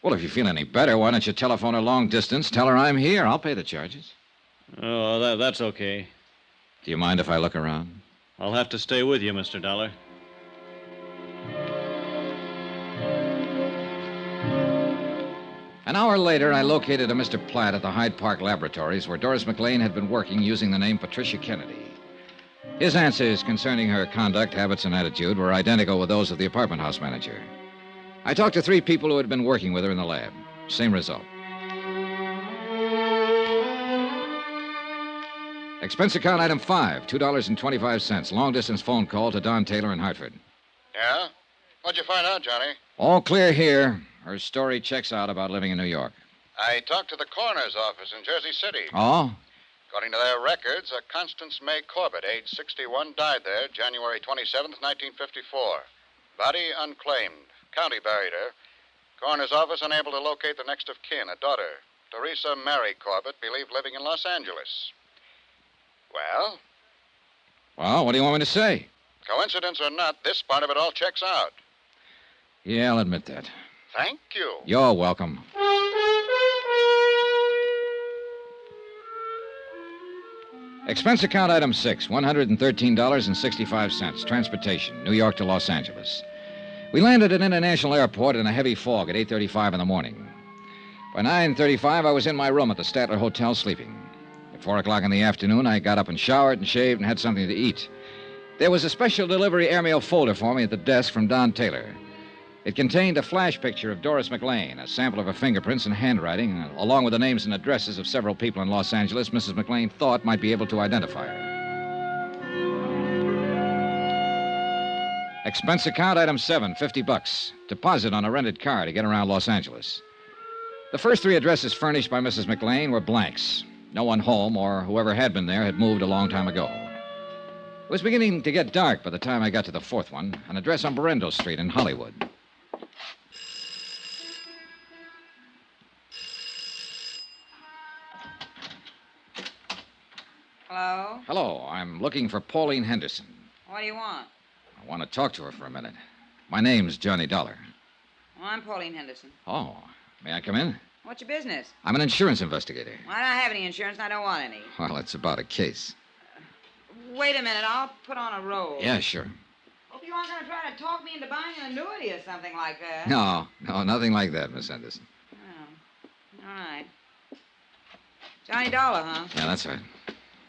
Speaker 13: Well, if you feel any better, why don't you telephone her long distance, tell her I'm here. I'll pay the charges.
Speaker 20: Oh, that's okay.
Speaker 13: Do you mind if I look around?
Speaker 20: I'll have to stay with you, Mr. Dollar.
Speaker 13: An hour later, I located a Mr. Platt at the Hyde Park Laboratories where Doris McLean had been working using the name Patricia Kennedy. His answers concerning her conduct, habits, and attitude were identical with those of the apartment house manager. I talked to 3 people who had been working with her in the lab. Same result. Expense account item 5, $2.25. Long-distance phone call to Don Taylor in Hartford.
Speaker 15: Yeah? What'd you find out, Johnny?
Speaker 13: All clear here. Her story checks out about living in New York.
Speaker 15: I talked to the coroner's office in Jersey City.
Speaker 13: Oh?
Speaker 15: According to their records, a Constance May Corbett, age 61, died there January 27th, 1954. Body unclaimed. County buried her. Coroner's office unable to locate the next of kin, a daughter. Teresa Mary Corbett, believed living in Los Angeles. Well?
Speaker 13: Well, what do you want me to say?
Speaker 15: Coincidence or not, this part of it all checks out.
Speaker 13: Yeah, I'll admit that.
Speaker 15: Thank you.
Speaker 13: You're welcome. Expense account item 6, $113.65. Transportation, New York to Los Angeles. We landed at International Airport in a heavy fog at 8:35 in the morning. By 9:35, I was in my room at the Statler Hotel sleeping. At 4 o'clock in the afternoon, I got up and showered and shaved and had something to eat. There was a special delivery airmail folder for me at the desk from Don Taylor. It contained a flash picture of Doris McLean, a sample of her fingerprints and handwriting, along with the names and addresses of several people in Los Angeles Mrs. McLean thought might be able to identify her. Expense account item 7, $50. Deposit on a rented car to get around Los Angeles. The first 3 addresses furnished by Mrs. McLean were blanks. No one home, or whoever had been there, had moved a long time ago. It was beginning to get dark by the time I got to the 4th one, an address on Berendo Street in Hollywood.
Speaker 10: Hello?
Speaker 13: Hello, I'm looking for Pauline Henderson.
Speaker 10: What do you want?
Speaker 13: I want to talk to her for a minute. My name's Johnny Dollar.
Speaker 10: Well, I'm Pauline Henderson.
Speaker 13: Oh, may I come in?
Speaker 10: What's your business?
Speaker 13: I'm an insurance investigator.
Speaker 10: Well, I don't have any insurance and I don't want any.
Speaker 13: Well, it's about a case.
Speaker 10: Wait a minute, I'll put on a roll.
Speaker 13: Yeah, sure.
Speaker 10: Hope you aren't going to try to talk me into buying an annuity or something like that.
Speaker 13: No, nothing like that, Miss Henderson.
Speaker 10: Oh, all right. Johnny Dollar, huh?
Speaker 13: Yeah, that's right.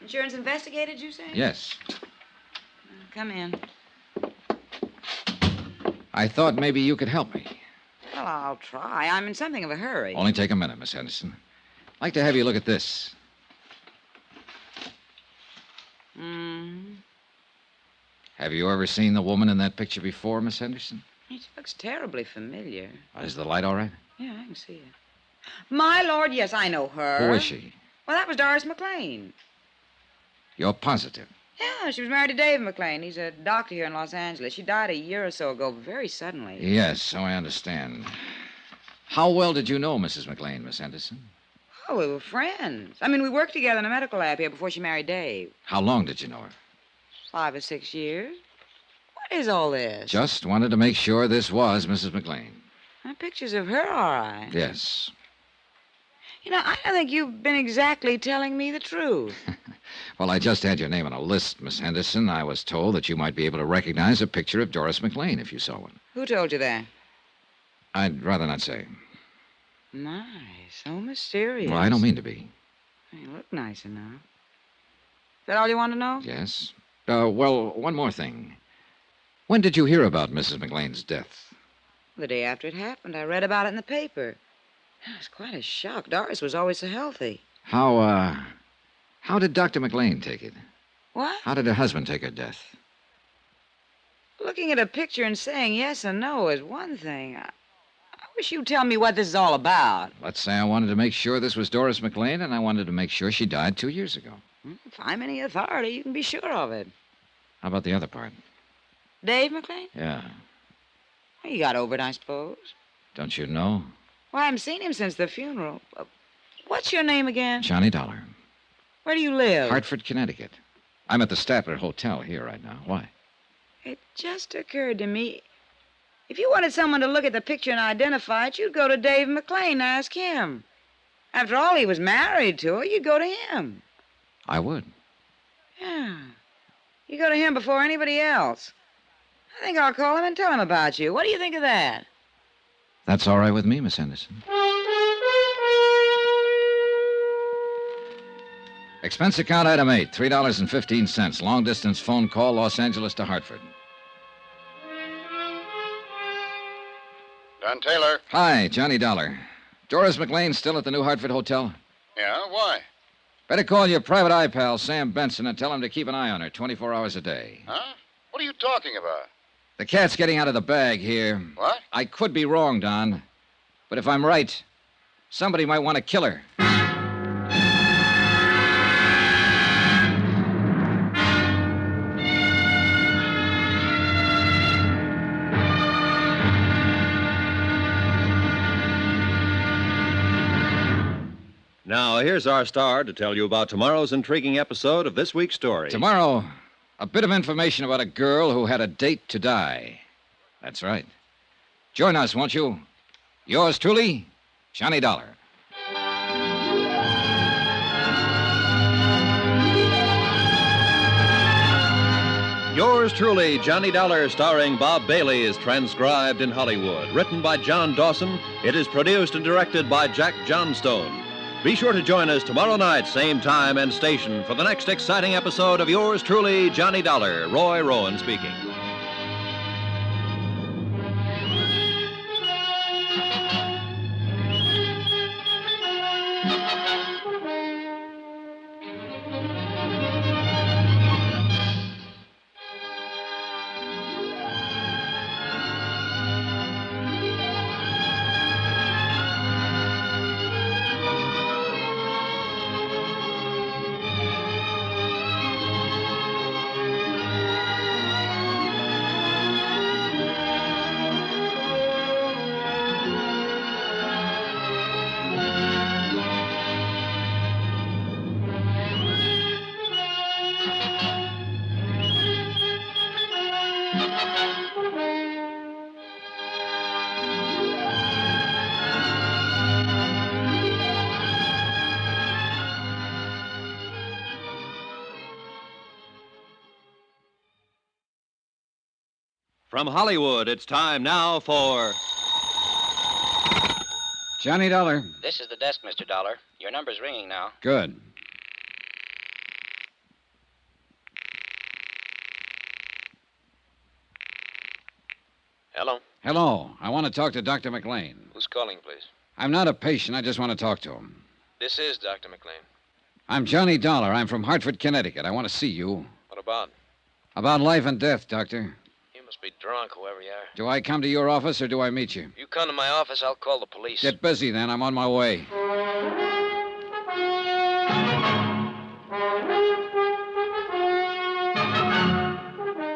Speaker 10: Insurance investigator, did you say?
Speaker 13: Yes.
Speaker 10: Come in.
Speaker 13: I thought maybe you could help me.
Speaker 10: Well, I'll try. I'm in something of a hurry.
Speaker 13: Only take a minute, Miss Henderson. I'd like to have you look at this. Have you ever seen the woman in that picture before, Miss Henderson?
Speaker 4: She looks terribly familiar.
Speaker 13: Is the light all right?
Speaker 4: Yeah, I can see it. My lord, yes, I know her.
Speaker 13: Who is she?
Speaker 4: Well, that was Doris McLean.
Speaker 13: You're positive?
Speaker 4: Yeah, she was married to Dave McLean. He's a doctor here in Los Angeles. She died a year or so ago, very suddenly.
Speaker 13: Yes, so I understand. How well did you know Mrs. McLean, Miss Henderson?
Speaker 4: Oh, we were friends. I mean, we worked together in a medical lab here before she married Dave.
Speaker 13: How long did you know her?
Speaker 4: 5 or 6 years. What is all this?
Speaker 13: Just wanted to make sure this was Mrs. McLean.
Speaker 4: Pictures of her, all right.
Speaker 13: Yes.
Speaker 4: You know, I don't think you've been exactly telling me the truth.
Speaker 13: Well, I just had your name on a list, Miss Henderson. I was told that you might be able to recognize a picture of Doris McLean if you saw one.
Speaker 4: Who told you that?
Speaker 13: I'd rather not say.
Speaker 4: My, so mysterious.
Speaker 13: Well, I don't mean to be.
Speaker 4: You look nice enough. Is that all you want to know?
Speaker 13: Yes. Well, one more thing. When did you hear about Mrs. McLean's death?
Speaker 4: The day after it happened. I read about it in the paper. It was quite a shock. Doris was always so healthy.
Speaker 13: How did Dr. McLean take it?
Speaker 4: What?
Speaker 13: How did her husband take her death?
Speaker 4: Looking at a picture and saying yes or no is one thing. I wish you'd tell me what this is all about.
Speaker 13: Let's say I wanted to make sure this was Doris McLean, and I wanted to make sure she died 2 years ago.
Speaker 4: If I'm any authority, you can be sure of it.
Speaker 13: How about the other part?
Speaker 4: Dave McLean?
Speaker 13: Yeah.
Speaker 4: Well, he got over it, I suppose.
Speaker 13: Don't you know?
Speaker 4: Well, I haven't seen him since the funeral. What's your name again?
Speaker 13: Johnny Dollar.
Speaker 4: Where do you live?
Speaker 13: Hartford, Connecticut. I'm at the Statler Hotel here right now. Why?
Speaker 4: It just occurred to me. If you wanted someone to look at the picture and identify it, you'd go to Dave McLean and ask him. After all, he was married to her. You'd go to him.
Speaker 13: I would.
Speaker 4: Yeah. You go to him before anybody else. I think I'll call him and tell him about you. What do you think of that?
Speaker 13: That's all right with me, Miss Henderson. Expense account item 8, $3.15. Long distance phone call, Los Angeles to Hartford.
Speaker 18: Don Taylor.
Speaker 13: Hi, Johnny Dollar. Doris McLean still at the New Hartford Hotel?
Speaker 18: Yeah, why?
Speaker 13: Better call your private eye pal, Sam Benson, and tell him to keep an eye on her 24 hours a day.
Speaker 18: Huh? What are you talking about?
Speaker 13: The cat's getting out of the bag here.
Speaker 18: What?
Speaker 13: I could be wrong, Don. But if I'm right, somebody might want to kill her.
Speaker 3: Now, here's our star to tell you about tomorrow's intriguing episode of this week's story.
Speaker 13: Tomorrow, a bit of information about a girl who had a date to die. That's right. Join us, won't you? Yours truly, Johnny Dollar.
Speaker 3: Yours truly, Johnny Dollar, starring Bob Bailey, is transcribed in Hollywood. Written by John Dawson, it is produced and directed by Jack Johnstone. Be sure to join us tomorrow night, same time and station, for the next exciting episode of Yours truly, Johnny Dollar. Roy Rowan speaking. From Hollywood, it's time now for...
Speaker 13: Johnny Dollar.
Speaker 8: This is the desk, Mr. Dollar. Your number's ringing now.
Speaker 13: Good.
Speaker 8: Hello?
Speaker 13: Hello. I want to talk to Dr. McLean.
Speaker 8: Who's calling, please?
Speaker 13: I'm not a patient. I just want to talk to him.
Speaker 8: This is Dr. McLean.
Speaker 13: I'm Johnny Dollar. I'm from Hartford, Connecticut. I want to see you.
Speaker 8: What about?
Speaker 13: About life and death, Doctor.
Speaker 8: You must be drunk, whoever you are.
Speaker 13: Do I come to your office or do I meet you?
Speaker 8: You come to my office, I'll call the police.
Speaker 13: Get busy then. I'm on my way.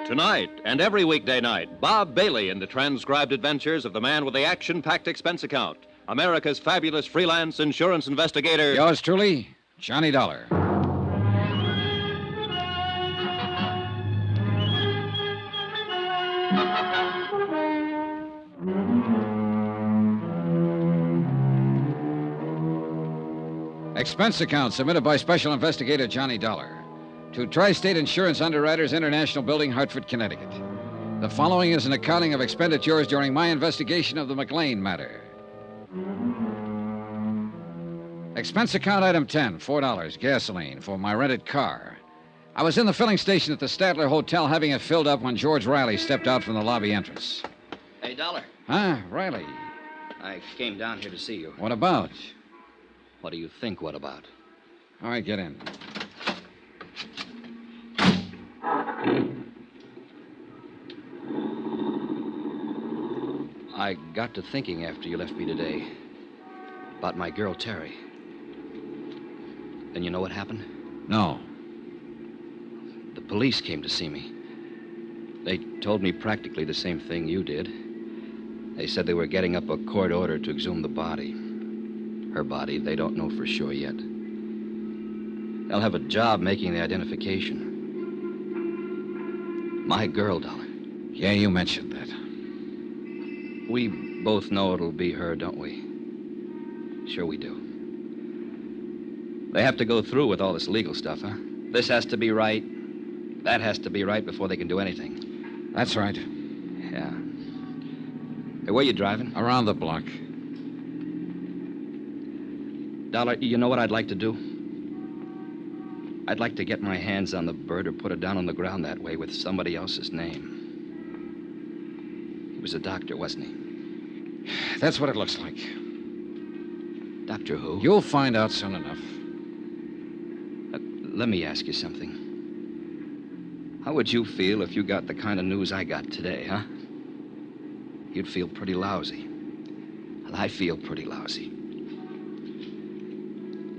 Speaker 3: Tonight and every weekday night, Bob Bailey in the transcribed adventures of the man with the action-packed expense account, America's fabulous freelance insurance investigator.
Speaker 13: Yours truly, Johnny Dollar. Expense account submitted by Special Investigator Johnny Dollar to Tri-State Insurance Underwriters International Building, Hartford, Connecticut. The following is an accounting of expenditures during my investigation of the McLean matter. Expense account item 10, $4, gasoline for my rented car. I was in the filling station at the Statler Hotel having it filled up when George Riley stepped out from the lobby entrance.
Speaker 5: Hey, Dollar.
Speaker 13: Huh, Riley?
Speaker 5: I came down here to see you.
Speaker 13: What about?
Speaker 5: What do you think, what about?
Speaker 13: All right, get in.
Speaker 5: I got to thinking after you left me today about my girl, Terry. And you know what happened?
Speaker 13: No.
Speaker 5: The police came to see me. They told me practically the same thing you did. They said they were getting up a court order to exhume the body. Her body, they don't know for sure yet. They'll have a job making the identification. My girl, Dollar.
Speaker 13: Yeah, you mentioned that.
Speaker 5: We both know it'll be her, don't we? Sure we do. They have to go through with all this legal stuff, huh? This has to be right. That has to be right before they can do anything.
Speaker 13: That's right.
Speaker 5: Yeah. Hey, where you driving?
Speaker 13: Around the block.
Speaker 5: Dollar, you know what I'd like to do? I'd like to get my hands on the bird or put it down on the ground that way with somebody else's name. He was a doctor, wasn't he?
Speaker 13: That's what it looks like.
Speaker 5: Doctor who?
Speaker 13: You'll find out soon enough.
Speaker 5: Let me ask you something. How would you feel if you got the kind of news I got today, huh? You'd feel pretty lousy. Well, I feel pretty lousy.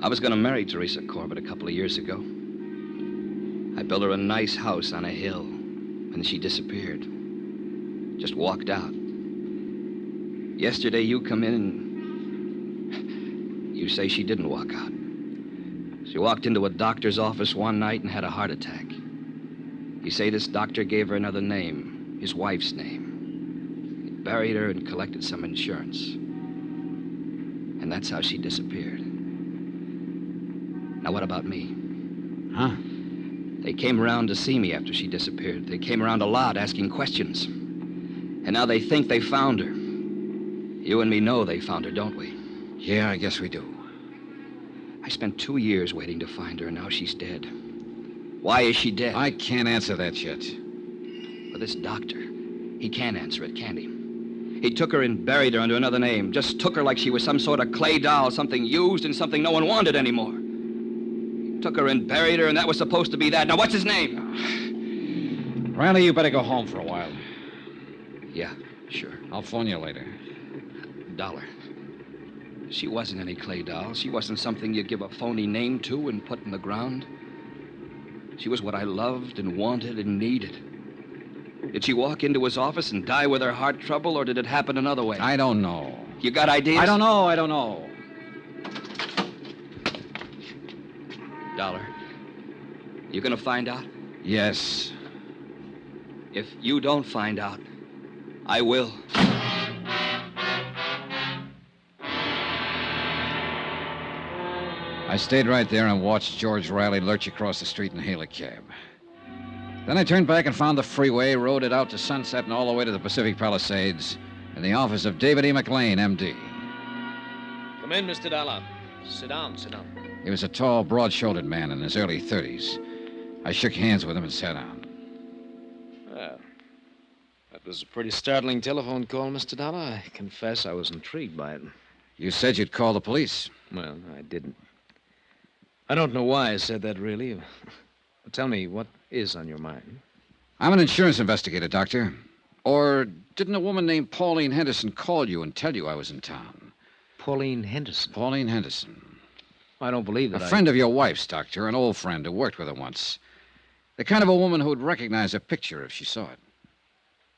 Speaker 5: I was going to marry Teresa Corbett a couple of years ago. I built her a nice house on a hill, and she disappeared. Just walked out. Yesterday, you come in and you say she didn't walk out. She walked into a doctor's office one night and had a heart attack. You say this doctor gave her another name, his wife's name. He buried her and collected some insurance. And that's how she disappeared. Now, what about me?
Speaker 13: Huh?
Speaker 5: They came around to see me after she disappeared. They came around a lot asking questions. And now they think they found her. You and me know they found her, don't we?
Speaker 13: Yeah, I guess we do.
Speaker 5: I spent 2 years waiting to find her, and now she's dead. Why is she dead?
Speaker 13: I can't answer that yet.
Speaker 5: But this doctor, he can't answer it, can he? He took her and buried her under another name. Just took her like she was some sort of clay doll, something used and something no one wanted anymore. He took her and buried her, and that was supposed to be that. Now, what's his name?
Speaker 13: Riley, you better go home for a while.
Speaker 5: Yeah, sure.
Speaker 13: I'll phone you later.
Speaker 5: Dollar. She wasn't any clay doll. She wasn't something you'd give a phony name to and put in the ground. She was what I loved and wanted and needed. Did she walk into his office and die with her heart trouble, or did it happen another way?
Speaker 13: I don't know.
Speaker 5: You got ideas?
Speaker 13: I don't know.
Speaker 5: Dollar, you gonna find out?
Speaker 13: Yes.
Speaker 5: If you don't find out, I will.
Speaker 13: I stayed right there and watched George Riley lurch across the street and hail a cab. Then I turned back and found the freeway, rode it out to Sunset and all the way to the Pacific Palisades in the office of David E. McLean, M.D.
Speaker 20: Come in, Mr. Dollar. Sit down.
Speaker 13: He was a tall, broad-shouldered man in his early 30s. I shook hands with him and sat down.
Speaker 20: Well, that was a pretty startling telephone call, Mr. Dollar. I confess I was intrigued by it.
Speaker 13: You said you'd call the police.
Speaker 20: Well, I didn't. I don't know why I said that, really. Tell me, what is on your mind?
Speaker 13: I'm an insurance investigator, Doctor. Or didn't a woman named Pauline Henderson call you and tell you I was in town?
Speaker 14: Pauline Henderson?
Speaker 13: Pauline Henderson.
Speaker 14: I don't believe that.
Speaker 13: A friend of your wife's, Doctor, an old friend who worked with her once. The kind of a woman who would recognize a picture if she saw it.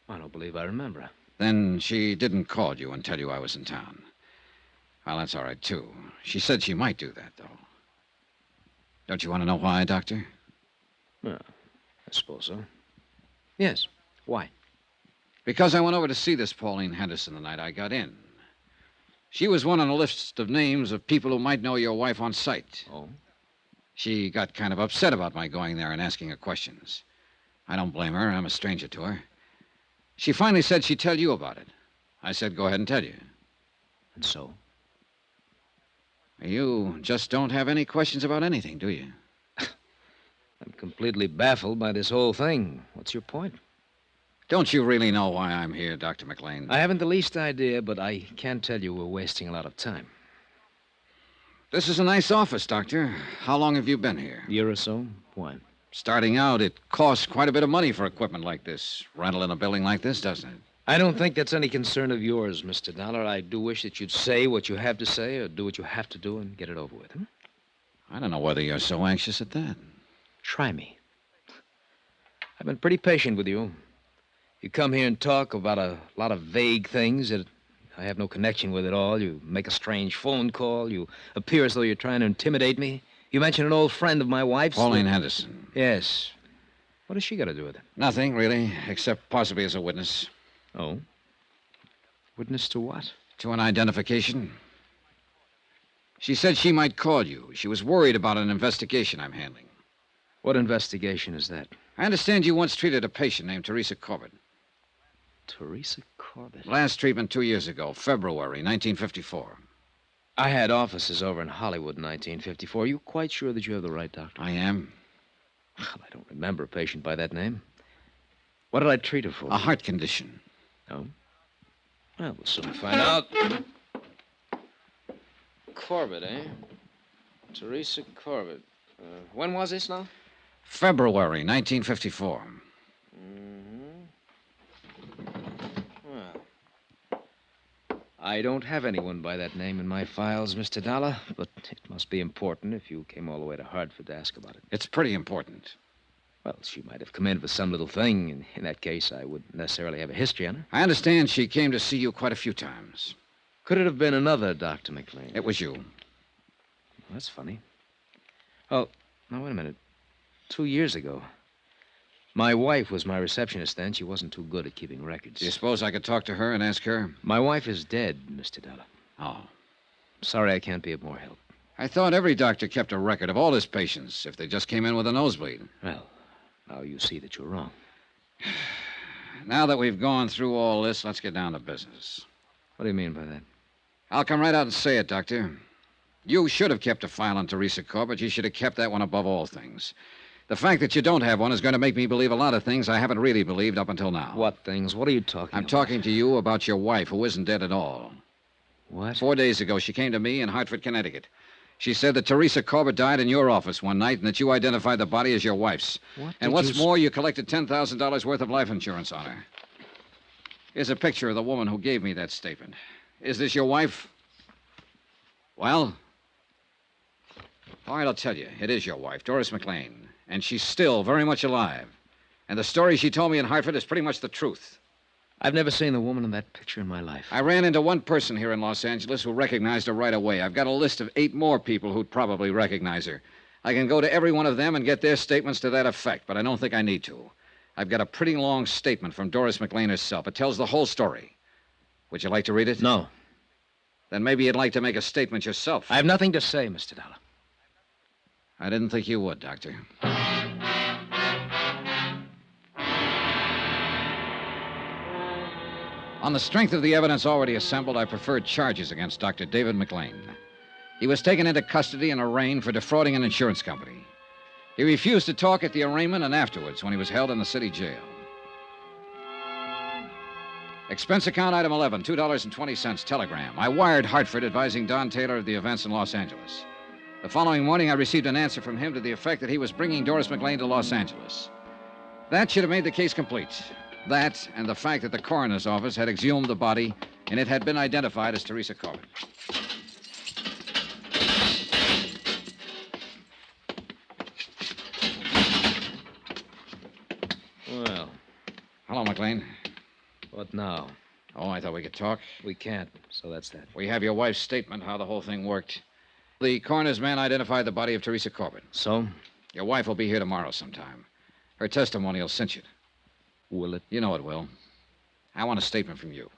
Speaker 14: I don't believe I remember her.
Speaker 13: Then she didn't call you and tell you I was in town. Well, that's all right, too. She said she might do that, though. Don't you want to know why, Doctor?
Speaker 14: Well, I suppose so. Yes. Why?
Speaker 13: Because I went over to see this Pauline Henderson the night I got in. She was one on a list of names of people who might know your wife on sight.
Speaker 14: Oh?
Speaker 13: She got kind of upset about my going there and asking her questions. I don't blame her. I'm a stranger to her. She finally said she'd tell you about it. I said, go ahead and tell you.
Speaker 14: And so?
Speaker 13: You just don't have any questions about anything, do you?
Speaker 14: I'm completely baffled by this whole thing. What's your point?
Speaker 13: Don't you really know why I'm here, Dr. McLean?
Speaker 14: I haven't the least idea, but I can't tell you we're wasting a lot of time.
Speaker 13: This is a nice office, Doctor. How long have you been here?
Speaker 14: A year or so. Why?
Speaker 13: Starting out, it costs quite a bit of money for equipment like this. Rental in a building like this, doesn't it?
Speaker 14: I don't think that's any concern of yours, Mr. Dollar. I do wish that you'd say what you have to say or do what you have to do and get it over with.
Speaker 13: I don't know whether you're so anxious at that.
Speaker 14: Try me. I've been pretty patient with you. You come here and talk about a lot of vague things that I have no connection with at all. You make a strange phone call. You appear as though you're trying to intimidate me. You mention an old friend of my wife's.
Speaker 13: Pauline Henderson.
Speaker 14: Yes. What has she got to do with it?
Speaker 13: Nothing, really, except possibly as a witness.
Speaker 14: Oh? Witness to what?
Speaker 13: To an identification. She said she might call you. She was worried about an investigation I'm handling.
Speaker 14: What investigation is that?
Speaker 13: I understand you once treated a patient named Teresa Corbett.
Speaker 14: Teresa Corbett?
Speaker 13: Last treatment 2 years ago, February 1954.
Speaker 14: I had offices over in Hollywood in 1954. Are you quite sure that you have the right doctor?
Speaker 13: I am.
Speaker 14: Well, I don't remember a patient by that name. What did I treat her for?
Speaker 13: A heart condition.
Speaker 14: Oh? Well, we'll soon find out. Corbett, eh? Teresa Corbett. When was this now?
Speaker 13: February 1954.
Speaker 14: Well, I don't have anyone by that name in my files, Mr. Dollar, but it must be important if you came all the way to Hartford to ask about it.
Speaker 13: It's pretty important.
Speaker 14: Well, she might have come in for some little thing, and in that case, I wouldn't necessarily have a history on her.
Speaker 13: I understand she came to see you quite a few times.
Speaker 14: Could it have been another Dr. McLean?
Speaker 13: It was you.
Speaker 14: Well, that's funny. Oh, now, wait a minute. 2 years ago. My wife was my receptionist then. She wasn't too good at keeping records.
Speaker 13: Do you suppose I could talk to her and ask her?
Speaker 14: My wife is dead, Mr. Dollar.
Speaker 13: Oh.
Speaker 14: Sorry I can't be of more help.
Speaker 13: I thought every doctor kept a record of all his patients if they just came in with a nosebleed.
Speaker 14: Well, now you see that you're wrong.
Speaker 13: Now that we've gone through all this, let's get down to business.
Speaker 14: What do you mean by that?
Speaker 13: I'll come right out and say it, Doctor. You should have kept a file on Teresa Corbett. You should have kept that one above all things. The fact that you don't have one is going to make me believe a lot of things I haven't really believed up until now.
Speaker 14: What things? What are you talking about?
Speaker 13: I'm talking to you about your wife, who isn't dead at all.
Speaker 14: What?
Speaker 13: 4 days ago, she came to me in Hartford, Connecticut. She said that Teresa Corbett died in your office one night and that you identified the body as your wife's.
Speaker 14: What?
Speaker 13: And what's more, you collected $10,000 worth of life insurance on her. Here's a picture of the woman who gave me that statement. Is this your wife? Well? All right, I'll tell you. It is your wife, Doris McLean. And she's still very much alive. And the story she told me in Hartford is pretty much the truth.
Speaker 14: I've never seen the woman in that picture in my life.
Speaker 13: I ran into one person here in Los Angeles who recognized her right away. I've got a list of 8 more people who'd probably recognize her. I can go to every one of them and get their statements to that effect, but I don't think I need to. I've got a pretty long statement from Doris McLean herself. It tells the whole story. Would you like to read it?
Speaker 14: No.
Speaker 13: Then maybe you'd like to make a statement yourself.
Speaker 14: I have nothing to say, Mr. Dollar.
Speaker 13: I didn't think you would, Doctor. On the strength of the evidence already assembled, I preferred charges against Dr. David McLean. He was taken into custody and arraigned for defrauding an insurance company. He refused to talk at the arraignment and afterwards when he was held in the city jail. Expense account item 11, $2.20, telegram. I wired Hartford advising Don Taylor of the events in Los Angeles. The following morning, I received an answer from him to the effect that he was bringing Doris McLean to Los Angeles. That should have made the case complete. That and the fact that the coroner's office had exhumed the body and it had been identified as Teresa Corbin.
Speaker 9: Well.
Speaker 13: Hello, McLean.
Speaker 9: What now?
Speaker 13: Oh, I thought we could talk.
Speaker 9: We can't, so that's that.
Speaker 13: We have your wife's statement, how the whole thing worked. The coroner's man identified the body of Teresa Corbin.
Speaker 9: So?
Speaker 13: Your wife will be here tomorrow sometime. Her testimony will cinch it.
Speaker 9: Will it?
Speaker 13: You know it will. I want a statement from you.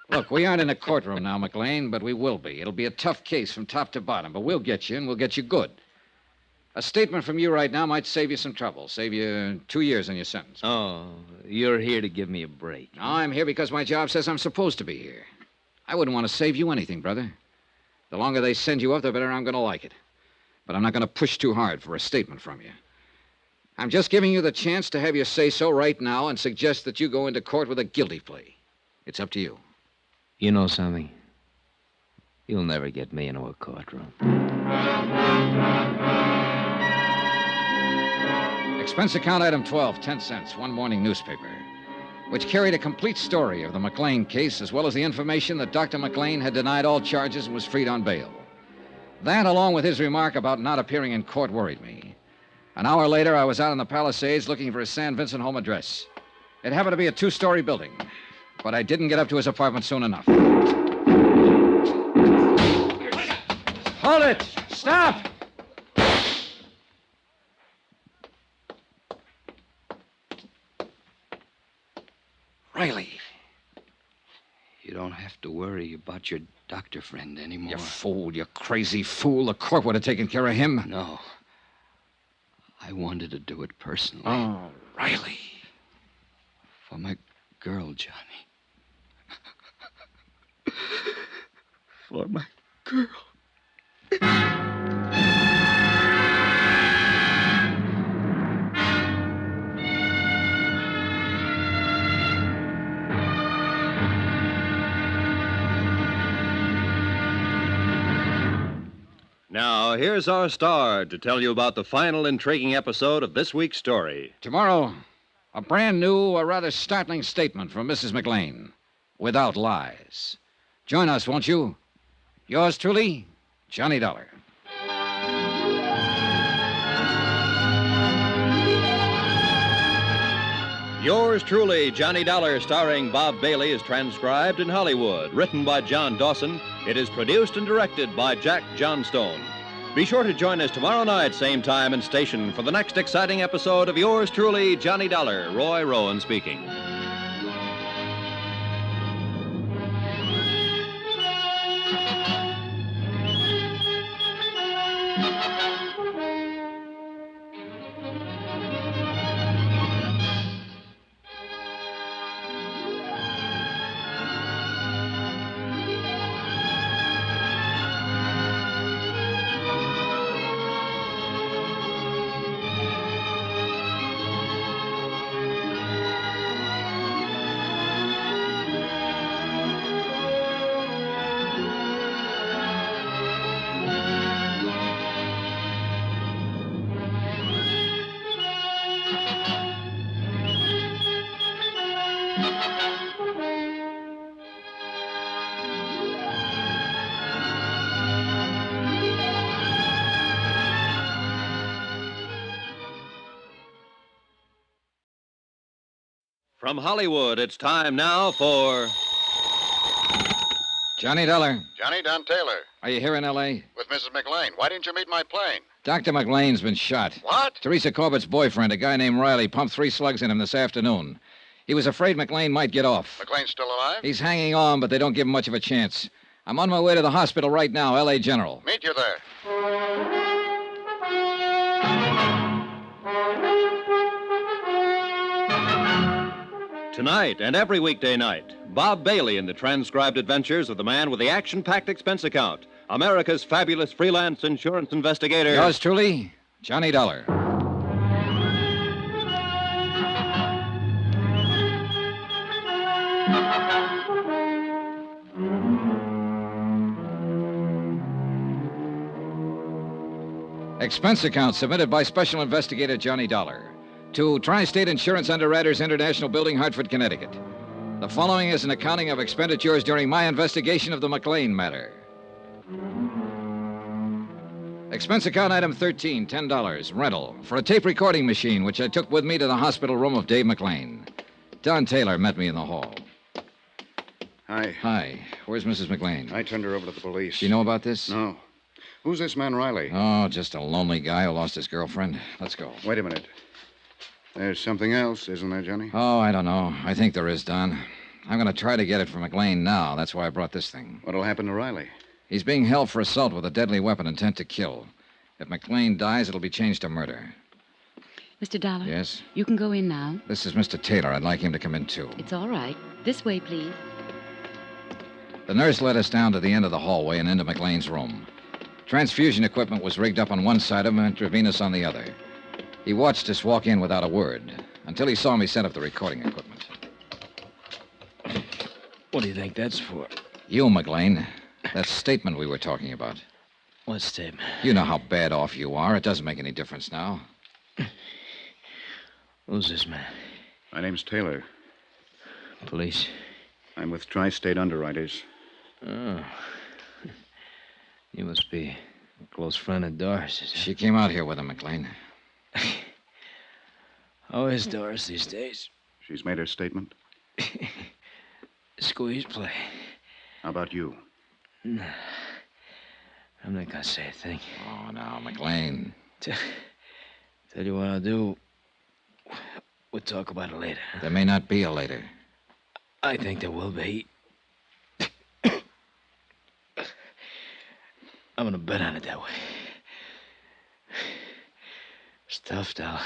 Speaker 13: Look, we aren't in a courtroom now, McLean, but we will be. It'll be a tough case from top to bottom, but we'll get you, and we'll get you good. A statement from you right now might save you some trouble, save you 2 years in your sentence.
Speaker 9: Oh, you're here to give me a break.
Speaker 13: No, I'm here because my job says I'm supposed to be here. I wouldn't want to save you anything, brother. The longer they send you up, the better I'm going to like it. But I'm not going to push too hard for a statement from you. I'm just giving you the chance to have your say-so right now and suggest that you go into court with a guilty plea. It's up to you.
Speaker 9: You know something? You'll never get me into a courtroom.
Speaker 13: Expense account item 12, 10 cents, one morning newspaper, which carried a complete story of the McLean case as well as the information that Dr. McLean had denied all charges and was freed on bail. That, along with his remark about not appearing in court, worried me. An hour later, I was out in the Palisades looking for his San Vincent home address. It happened to be a 2-story building, but I didn't get up to his apartment soon enough. Hold it! Stop! Riley.
Speaker 11: You don't have to worry about your doctor friend anymore.
Speaker 13: You fool, you crazy fool. The court would have taken care of him.
Speaker 11: No. I wanted to do it personally.
Speaker 13: Oh, Riley.
Speaker 11: For my girl, Johnny. For my girl.
Speaker 3: Now, here's our star to tell you about the final intriguing episode of this week's story.
Speaker 13: Tomorrow, a brand new, a rather startling statement from Mrs. McLean, without lies. Join us, won't you? Yours truly, Johnny Dollar.
Speaker 3: Yours truly, Johnny Dollar, starring Bob Bailey, is transcribed in Hollywood. Written by John Dawson, it is produced and directed by Jack Johnstone. Be sure to join us tomorrow night, same time and station, for the next exciting episode of Yours truly, Johnny Dollar. Roy Rowan speaking. From Hollywood, it's time now for...
Speaker 13: Johnny Dollar.
Speaker 21: Johnny, Don Taylor.
Speaker 13: Are you here in L.A.?
Speaker 21: With Mrs. McLean. Why didn't you meet my plane?
Speaker 13: Dr. McLean's been shot.
Speaker 21: What?
Speaker 13: Teresa Corbett's boyfriend, a guy named Riley, pumped 3 slugs in him this afternoon. He was afraid McLean might get off.
Speaker 21: McLean's still alive?
Speaker 13: He's hanging on, but they don't give him much of a chance. I'm on my way to the hospital right now, L.A. General.
Speaker 21: Meet you there.
Speaker 3: Tonight and every weekday night, Bob Bailey in the transcribed adventures of the man with the action-packed expense account, America's fabulous freelance insurance investigator.
Speaker 13: Yours truly, Johnny Dollar. Expense account submitted by Special Investigator Johnny Dollar. To Tri-State Insurance Underwriters International Building, Hartford, Connecticut. The following is an accounting of expenditures during my investigation of the McLean matter. Expense account item 13, $10. Rental for a tape recording machine, which I took with me to the hospital room of Dave McLean. Don Taylor met me in the hall.
Speaker 15: Hi.
Speaker 13: Hi. Where's Mrs. McLean?
Speaker 15: I turned her over to the police.
Speaker 13: Do you know about this?
Speaker 15: No. Who's this man, Riley?
Speaker 13: Oh, just a lonely guy who lost his girlfriend. Let's go.
Speaker 15: Wait a minute. There's something else, isn't there, Johnny?
Speaker 13: Oh, I don't know. I think there is, Don. I'm going to try to get it from McLean now. That's why I brought this thing.
Speaker 15: What'll happen to Riley?
Speaker 13: He's being held for assault with a deadly weapon intent to kill. If McLean dies, it'll be changed to murder.
Speaker 10: Mr. Dollar?
Speaker 13: Yes?
Speaker 10: You can go in now.
Speaker 13: This is Mr. Taylor. I'd like him to come in, too.
Speaker 10: It's all right. This way, please.
Speaker 13: The nurse led us down to the end of the hallway and into McLean's room. Transfusion equipment was rigged up on one side of him, intravenous on the other. He watched us walk in without a word, until he saw me set up the recording equipment.
Speaker 9: What do you think that's for?
Speaker 13: You, McLean. That statement we were talking about.
Speaker 9: What statement?
Speaker 13: You know how bad off you are. It doesn't make any difference now.
Speaker 9: Who's this man?
Speaker 15: My name's Taylor.
Speaker 9: Police?
Speaker 15: I'm with Tri-State Underwriters.
Speaker 9: Oh. You must be a close friend of Doris's.
Speaker 13: She came out here with him, McLean.
Speaker 9: How is Doris these days?
Speaker 15: She's made her statement.
Speaker 9: Squeeze play.
Speaker 15: How about you?
Speaker 9: No. I'm not gonna say a thing.
Speaker 13: Oh, now, McLean.
Speaker 9: Tell you what I'll do. We'll talk about it later.
Speaker 13: There may not be a later.
Speaker 9: I think there will be. I'm gonna bet on it that way. Stuffed out.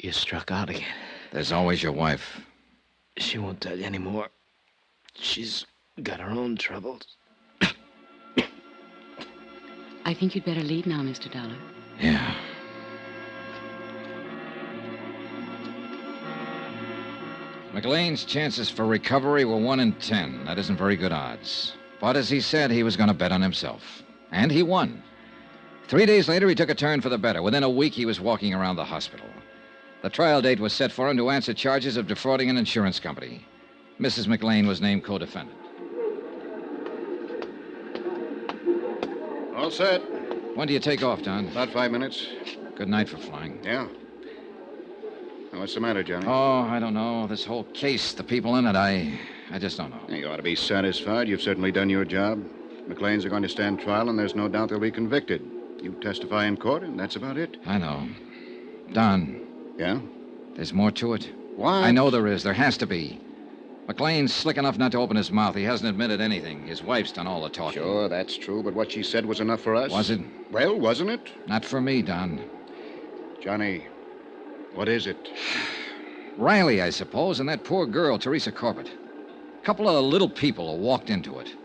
Speaker 9: You struck out again.
Speaker 13: There's always your wife.
Speaker 9: She won't tell you anymore. She's got her own troubles.
Speaker 10: I think you'd better leave now, Mr. Dollar.
Speaker 13: Yeah. McLean's chances for recovery were 1 in 10. That isn't very good odds. But as he said, he was going to bet on himself. And he won. 3 days later, he took a turn for the better. Within a week, he was walking around the hospital. The trial date was set for him to answer charges of defrauding an insurance company. Mrs. McLean was named co-defendant.
Speaker 15: All set.
Speaker 13: When do you take off, Don?
Speaker 15: About 5 minutes.
Speaker 13: Good night for flying.
Speaker 15: Yeah. Now, what's the matter, Johnny?
Speaker 13: Oh, I don't know. This whole case, the people in it, I just don't know.
Speaker 15: You ought to be satisfied. You've certainly done your job. McLean's are going to stand trial, and there's no doubt they'll be convicted. You testify in court, and that's about it.
Speaker 13: I know. Don.
Speaker 15: Yeah?
Speaker 13: There's more to it.
Speaker 15: What?
Speaker 13: I know there is. There has to be. McLean's slick enough not to open his mouth. He hasn't admitted anything. His wife's done all the talking.
Speaker 15: Sure, that's true, but what she said was enough for us.
Speaker 13: Was it?
Speaker 15: Well, wasn't it?
Speaker 13: Not for me, Don.
Speaker 15: Johnny, what is it?
Speaker 13: Riley, I suppose, and that poor girl, Teresa Corbett. A couple of little people who walked into it.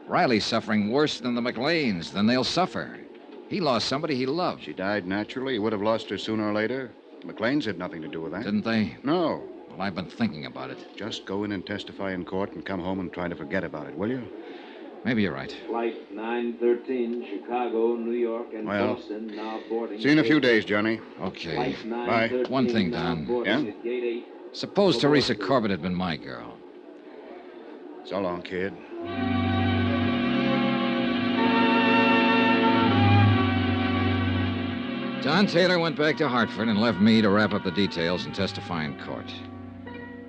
Speaker 13: Riley's suffering worse than the McLeans, than they'll suffer. He lost somebody he loved.
Speaker 15: She died naturally. He would have lost her sooner or later. The McLeans had nothing to do with that.
Speaker 13: Didn't they?
Speaker 15: No.
Speaker 13: Well, I've been thinking about it.
Speaker 15: Just go in and testify in court and come home and try to forget about it, will you?
Speaker 13: Maybe you're right.
Speaker 7: Flight 913, Chicago, New York, and
Speaker 15: Well,
Speaker 7: Boston, now boarding.
Speaker 15: See you in a few days, Johnny.
Speaker 13: Okay.
Speaker 15: Bye.
Speaker 13: One thing, Don.
Speaker 15: Yeah?
Speaker 13: Suppose Teresa Corbett had been my girl.
Speaker 15: So long, kid.
Speaker 13: Don Taylor went back to Hartford and left me to wrap up the details and testify in court.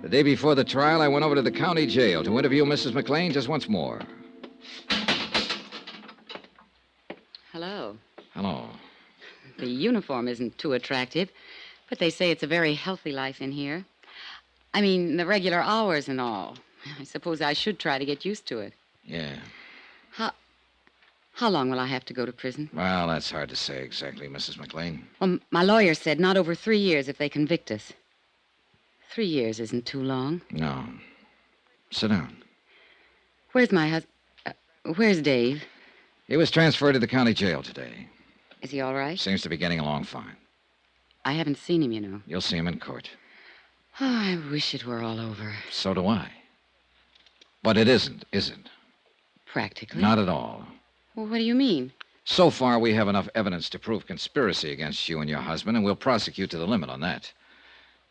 Speaker 13: The day before the trial, I went over to the county jail to interview Mrs. McLean just once more.
Speaker 10: Hello.
Speaker 13: Hello.
Speaker 10: The uniform isn't too attractive, but they say it's a very healthy life in here. I mean, the regular hours and all. I suppose I should try to get used to it.
Speaker 13: Yeah.
Speaker 10: How long will I have to go to prison?
Speaker 13: Well, that's hard to say exactly, Mrs. McLean.
Speaker 10: Well, my lawyer said not over 3 years if they convict us. 3 years isn't too long.
Speaker 13: No. Sit down.
Speaker 10: Where's my husband? Where's Dave?
Speaker 13: He was transferred to the county jail today.
Speaker 10: Is he all right?
Speaker 13: Seems to be getting along fine.
Speaker 10: I haven't seen him, you know.
Speaker 13: You'll see him in court.
Speaker 10: Oh, I wish it were all over.
Speaker 13: So do I. But it isn't, is it?
Speaker 10: Practically.
Speaker 13: Not at all.
Speaker 10: Well, what do you mean?
Speaker 13: So far, we have enough evidence to prove conspiracy against you and your husband, and we'll prosecute to the limit on that.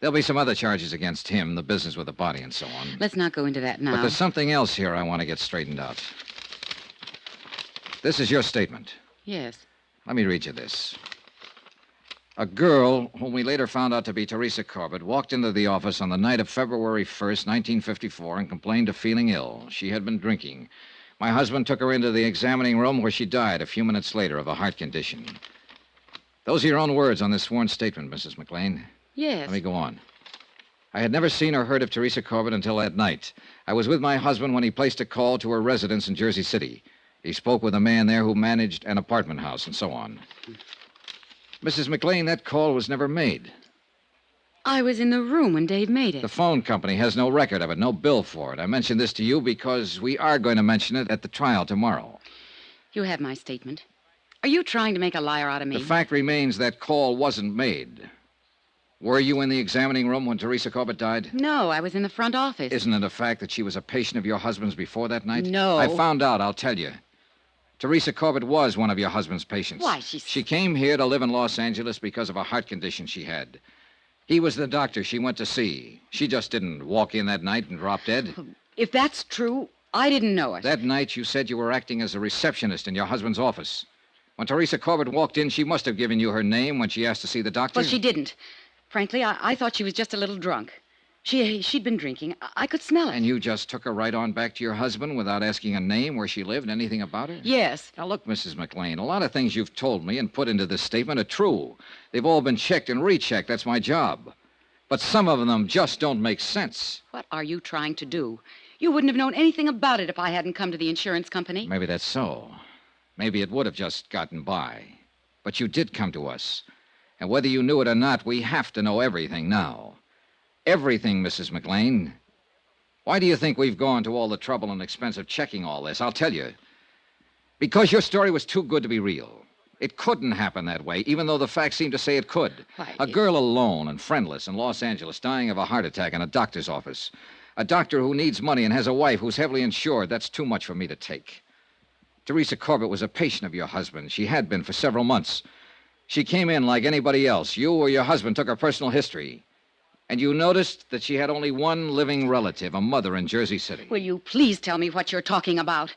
Speaker 13: There'll be some other charges against him, the business with the body and so on.
Speaker 10: Let's not go into that now.
Speaker 13: But there's something else here I want to get straightened out. This is your statement.
Speaker 10: Yes.
Speaker 13: Let me read you this. A girl, whom we later found out to be Teresa Corbett, walked into the office on the night of February 1st, 1954, and complained of feeling ill. She had been drinking. My husband took her into the examining room where she died a few minutes later of a heart condition. Those are your own words on this sworn statement, Mrs. McLean.
Speaker 10: Yes.
Speaker 13: Let me go on. I had never seen or heard of Teresa Corbett until that night. I was with my husband when he placed a call to her residence in Jersey City. He spoke with a man there who managed an apartment house and so on. Mrs. McLean, that call was never made.
Speaker 10: I was in the room when Dave made it.
Speaker 13: The phone company has no record of it, no bill for it. I mentioned this to you because we are going to mention it at the trial tomorrow.
Speaker 10: You have my statement. Are you trying to make a liar out of me?
Speaker 13: The fact remains that call wasn't made. Were you in the examining room when Teresa Corbett died?
Speaker 10: No, I was in the front office.
Speaker 13: Isn't it a fact that she was a patient of your husband's before that night?
Speaker 10: No.
Speaker 13: I found out, I'll tell you. Teresa Corbett was one of your husband's patients.
Speaker 10: Why,
Speaker 13: She came here to live in Los Angeles because of a heart condition she had. He was the doctor she went to see. She just didn't walk in that night and drop dead.
Speaker 10: If that's true, I didn't know it.
Speaker 13: That night, you said you were acting as a receptionist in your husband's office. When Teresa Corbett walked in, she must have given you her name when she asked to see the doctor.
Speaker 10: Well, she didn't. Frankly, I thought she was just a little drunk. She'd been drinking. I could smell it.
Speaker 13: And you just took her right on back to your husband without asking a name, where she lived, anything about her?
Speaker 10: Yes.
Speaker 13: Now, look, Mrs. McLean, a lot of things you've told me and put into this statement are true. They've all been checked and rechecked. That's my job. But some of them just don't make sense.
Speaker 10: What are you trying to do? You wouldn't have known anything about it if I hadn't come to the insurance company.
Speaker 13: Maybe that's so. Maybe it would have just gotten by. But you did come to us. And whether you knew it or not, we have to know everything now. Everything, Mrs. McLean. Why do you think we've gone to all the trouble and expense of checking all this? I'll tell you. Because your story was too good to be real. It couldn't happen that way, even though the facts seem to say it could. A girl alone and friendless in Los Angeles dying of a heart attack in a doctor's office. A doctor who needs money and has a wife who's heavily insured. That's too much for me to take. Teresa Corbett was a patient of your husband. She had been for several months. She came in like anybody else. You or your husband took her personal history. And you noticed that she had only one living relative, a mother in Jersey City.
Speaker 10: Will you please tell me what you're talking about?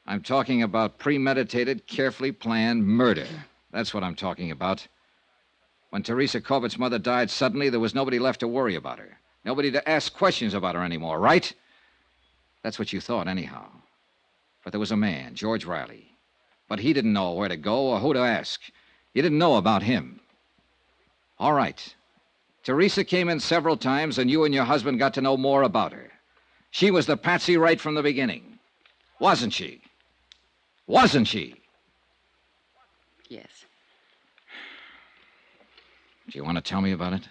Speaker 13: I'm talking about premeditated, carefully planned murder. That's what I'm talking about. When Teresa Corbett's mother died suddenly, there was nobody left to worry about her. Nobody to ask questions about her anymore, right? That's what you thought, anyhow. But there was a man, George Riley. But he didn't know where to go or who to ask. You didn't know about him. All right. Teresa came in several times, and you and your husband got to know more about her. She was the patsy right from the beginning. Wasn't she? Wasn't she?
Speaker 10: Yes.
Speaker 13: Do you want to tell me about it?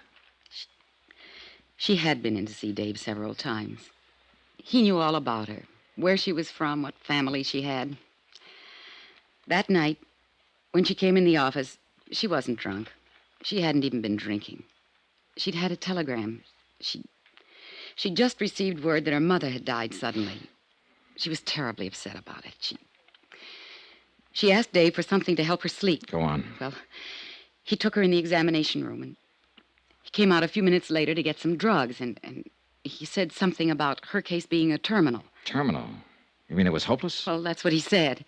Speaker 10: She had been in to see Dave several times. He knew all about her, where she was from, what family she had. That night, when she came in the office, she wasn't drunk. She hadn't even been drinking. She'd had a telegram. She'd just received word that her mother had died suddenly. She was terribly upset about it. She asked Dave for something to help her sleep.
Speaker 13: Go on.
Speaker 10: Well, he took her in the examination room, and he came out a few minutes later to get some drugs, and he said something about her case being a terminal.
Speaker 13: Terminal? You mean it was hopeless?
Speaker 10: Well, that's what he said.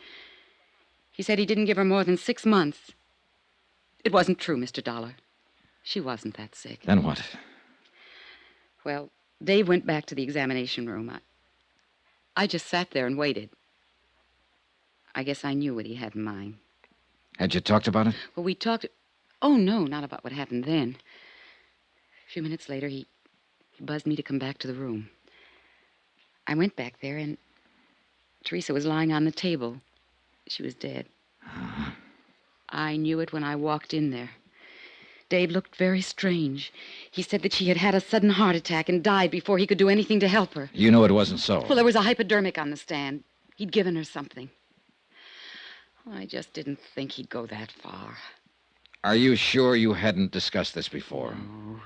Speaker 10: He said he didn't give her more than 6 months. It wasn't true, Mr. Dollar. She wasn't that sick.
Speaker 13: Then what?
Speaker 10: Well, Dave went back to the examination room. I just sat there and waited. I guess I knew what he had in mind.
Speaker 13: Had you talked about it?
Speaker 10: Well, we talked... Oh, no, not about what happened then. A few minutes later, he buzzed me to come back to the room. I went back there, and Teresa was lying on the table. She was dead. I knew it when I walked in there. Dave looked very strange. He said that she had had a sudden heart attack and died before he could do anything to help her.
Speaker 13: You knew it wasn't so.
Speaker 10: Well, there was a hypodermic on the stand. He'd given her something. I just didn't think he'd go that far.
Speaker 13: Are you sure you hadn't discussed this before?
Speaker 10: No.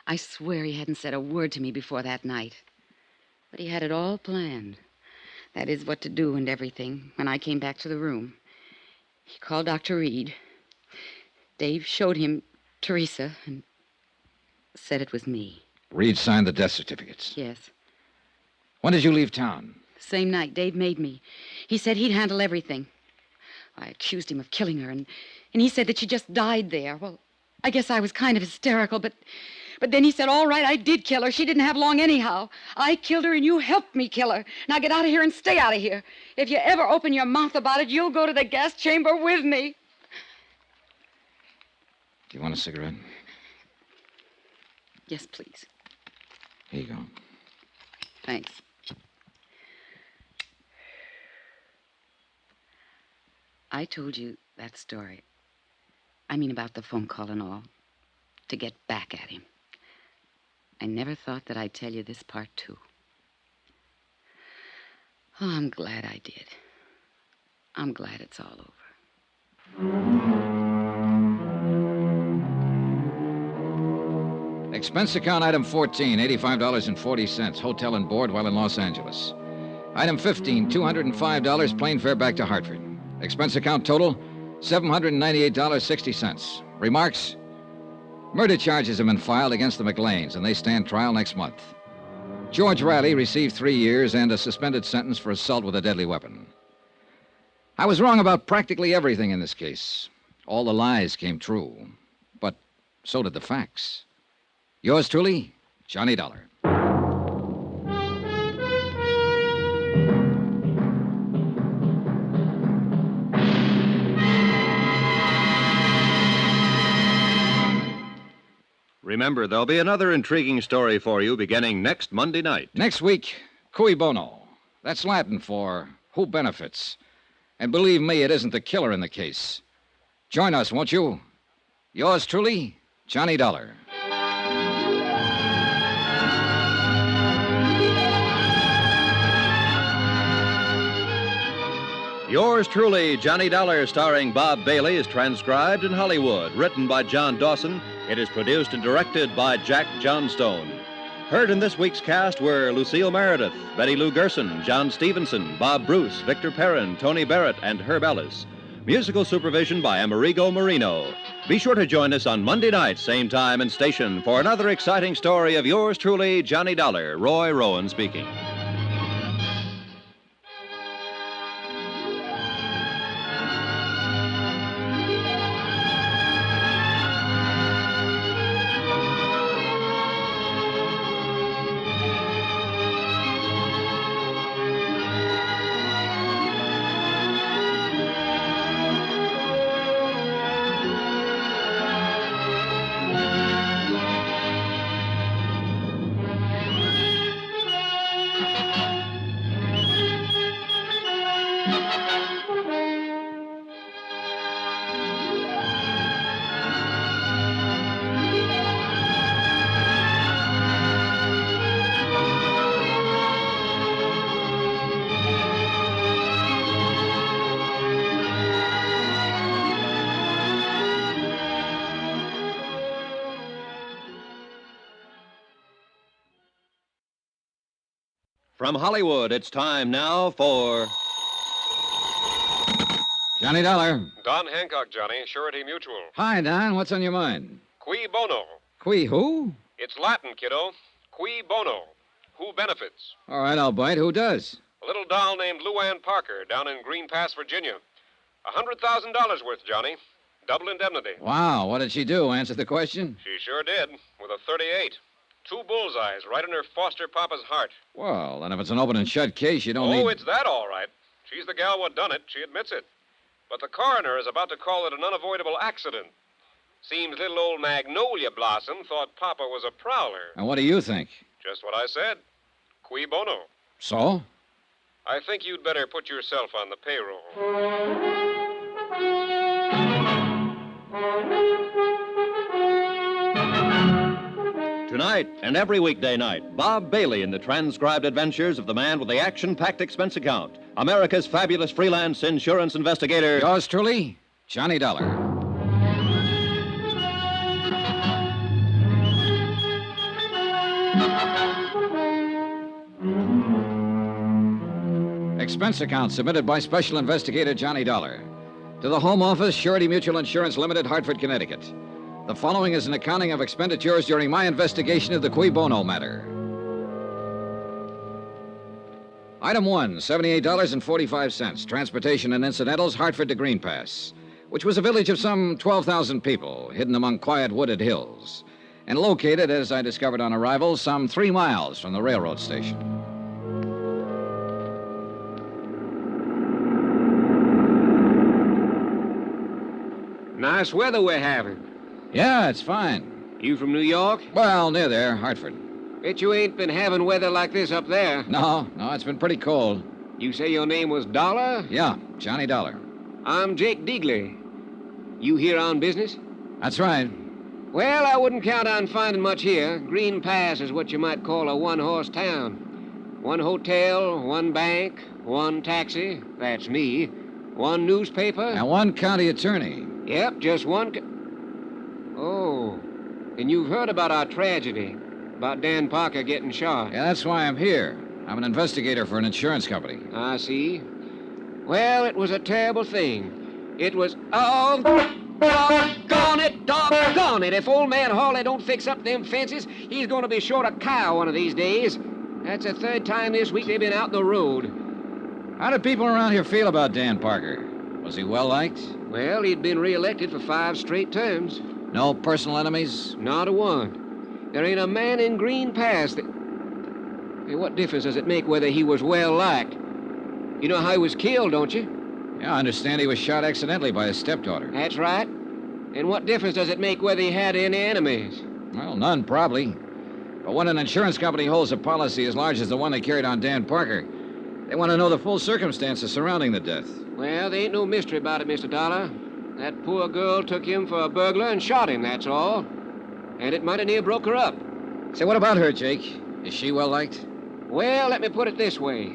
Speaker 10: I swear he hadn't said a word to me before that night. But he had it all planned. That is, what to do and everything, when I came back to the room. He called Dr. Reed. Dave showed him Teresa and said it was me.
Speaker 13: Reed signed the death certificates.
Speaker 10: Yes.
Speaker 13: When did you leave town?
Speaker 10: The same night Dave made me. He said he'd handle everything. I accused him of killing her, and he said that she just died there. Well, I guess I was kind of hysterical, but then he said, all right, I did kill her. She didn't have long anyhow. I killed her, and you helped me kill her. Now get out of here and stay out of here. If you ever open your mouth about it, you'll go to the gas chamber with me.
Speaker 13: Do you want a cigarette?
Speaker 10: Yes, please.
Speaker 13: Here you go.
Speaker 10: Thanks. I told you that story. I mean, about the phone call and all. To get back at him. I never thought that I'd tell you this part, too. Oh, I'm glad I did. I'm glad it's all over.
Speaker 13: Expense account item 14, $85.40. Hotel and board while in Los Angeles. Item 15, $205. Plane fare back to Hartford. Expense account total, $798.60. Remarks? Murder charges have been filed against the McLeans, and they stand trial next month. George Riley received 3 years and a suspended sentence for assault with a deadly weapon. I was wrong about practically everything in this case. All the lies came true, but so did the facts. Yours truly, Johnny Dollar.
Speaker 3: Remember, there'll be another intriguing story for you beginning next Monday night.
Speaker 13: Next week, cui bono. That's Latin for who benefits. And believe me, it isn't the killer in the case. Join us, won't you? Yours truly, Johnny Dollar.
Speaker 3: Yours truly, Johnny Dollar, starring Bob Bailey, is transcribed in Hollywood. Written by John Dawson, it is produced and directed by Jack Johnstone. Heard in this week's cast were Lucille Meredith, Betty Lou Gerson, John Stevenson, Bob Bruce, Victor Perrin, Tony Barrett, and Herb Ellis. Musical supervision by Amerigo Marino. Be sure to join us on Monday night, same time and station, for another exciting story of yours truly, Johnny Dollar. Roy Rowan speaking. From Hollywood, it's time now for
Speaker 13: Johnny Dollar.
Speaker 2: Don Hancock, Johnny, Surety Mutual.
Speaker 13: Hi, Don. What's on your mind?
Speaker 2: Cui bono.
Speaker 13: Qui who?
Speaker 2: It's Latin, kiddo. Cui bono. Who benefits?
Speaker 13: All right, I'll bite. Who does?
Speaker 2: A little doll named Luann Parker down in Green Pass, Virginia. $100,000 worth, Johnny. Double indemnity.
Speaker 13: Wow, what did she do? Answer the question?
Speaker 2: She sure did, with a .38. 2 bullseyes right in her foster papa's heart.
Speaker 13: Well, then if it's an open and shut case, you don't need...
Speaker 2: Oh, it's that all right. She's the gal what done it. She admits it. But the coroner is about to call it an unavoidable accident. Seems little old Magnolia Blossom thought Papa was a prowler.
Speaker 13: And what do you think?
Speaker 2: Just what I said. Cui bono.
Speaker 13: So?
Speaker 2: I think you'd better put yourself on the payroll.
Speaker 3: Tonight and every weekday night, Bob Bailey in the transcribed adventures of the man with the action-packed expense account, America's fabulous freelance insurance investigator.
Speaker 13: Yours truly, Johnny Dollar. Expense account submitted by Special Investigator Johnny Dollar. To the Home Office, Surety Mutual Insurance Limited, Hartford, Connecticut. The following is an accounting of expenditures during my investigation of the Cui Bono matter. Item 1, $78.45. Transportation and incidentals, Hartford to Green Pass, which was a village of some 12,000 people, hidden among quiet wooded hills, and located, as I discovered on arrival, some 3 miles from the railroad station.
Speaker 1: Nice weather we're having.
Speaker 13: Yeah, it's fine.
Speaker 1: You from New York?
Speaker 13: Well, near there, Hartford.
Speaker 1: Bet you ain't been having weather like this up there.
Speaker 13: No, it's been pretty cold.
Speaker 1: You say your name was Dollar?
Speaker 13: Yeah, Johnny Dollar.
Speaker 1: I'm Jake Deagley. You here on business?
Speaker 13: That's right.
Speaker 1: Well, I wouldn't count on finding much here. Green Pass is what you might call a one-horse town. 1 hotel, 1 bank, 1 taxi, that's me, 1 newspaper.
Speaker 13: And 1 county attorney.
Speaker 1: Yep, just 1. Oh, and you've heard about our tragedy, about Dan Parker getting shot.
Speaker 13: Yeah, that's why I'm here. I'm an investigator for an insurance company.
Speaker 1: I see. Well, it was a terrible thing. It was... Oh, doggone it. If old man Hawley don't fix up them fences, he's going to be short a cow one of these days. That's the 3rd time this week they've been out the road.
Speaker 13: How do people around here feel about Dan Parker? Was he well-liked?
Speaker 1: Well, he'd been re-elected for 5 straight terms.
Speaker 13: No personal enemies?
Speaker 1: Not a one. There ain't a man in Green Pass that... Hey, what difference does it make whether he was well-liked? You know how he was killed, don't you?
Speaker 13: Yeah, I understand he was shot accidentally by his stepdaughter.
Speaker 1: That's right. And what difference does it make whether he had any enemies?
Speaker 13: Well, none, probably. But when an insurance company holds a policy as large as the one they carried on Dan Parker, they want to know the full circumstances surrounding the death.
Speaker 1: Well, there ain't no mystery about it, Mr. Dollar. That poor girl took him for a burglar and shot him, that's all. And it might have near broke her up.
Speaker 13: Say, what about her, Jake? Is she well-liked?
Speaker 1: Well, let me put it this way.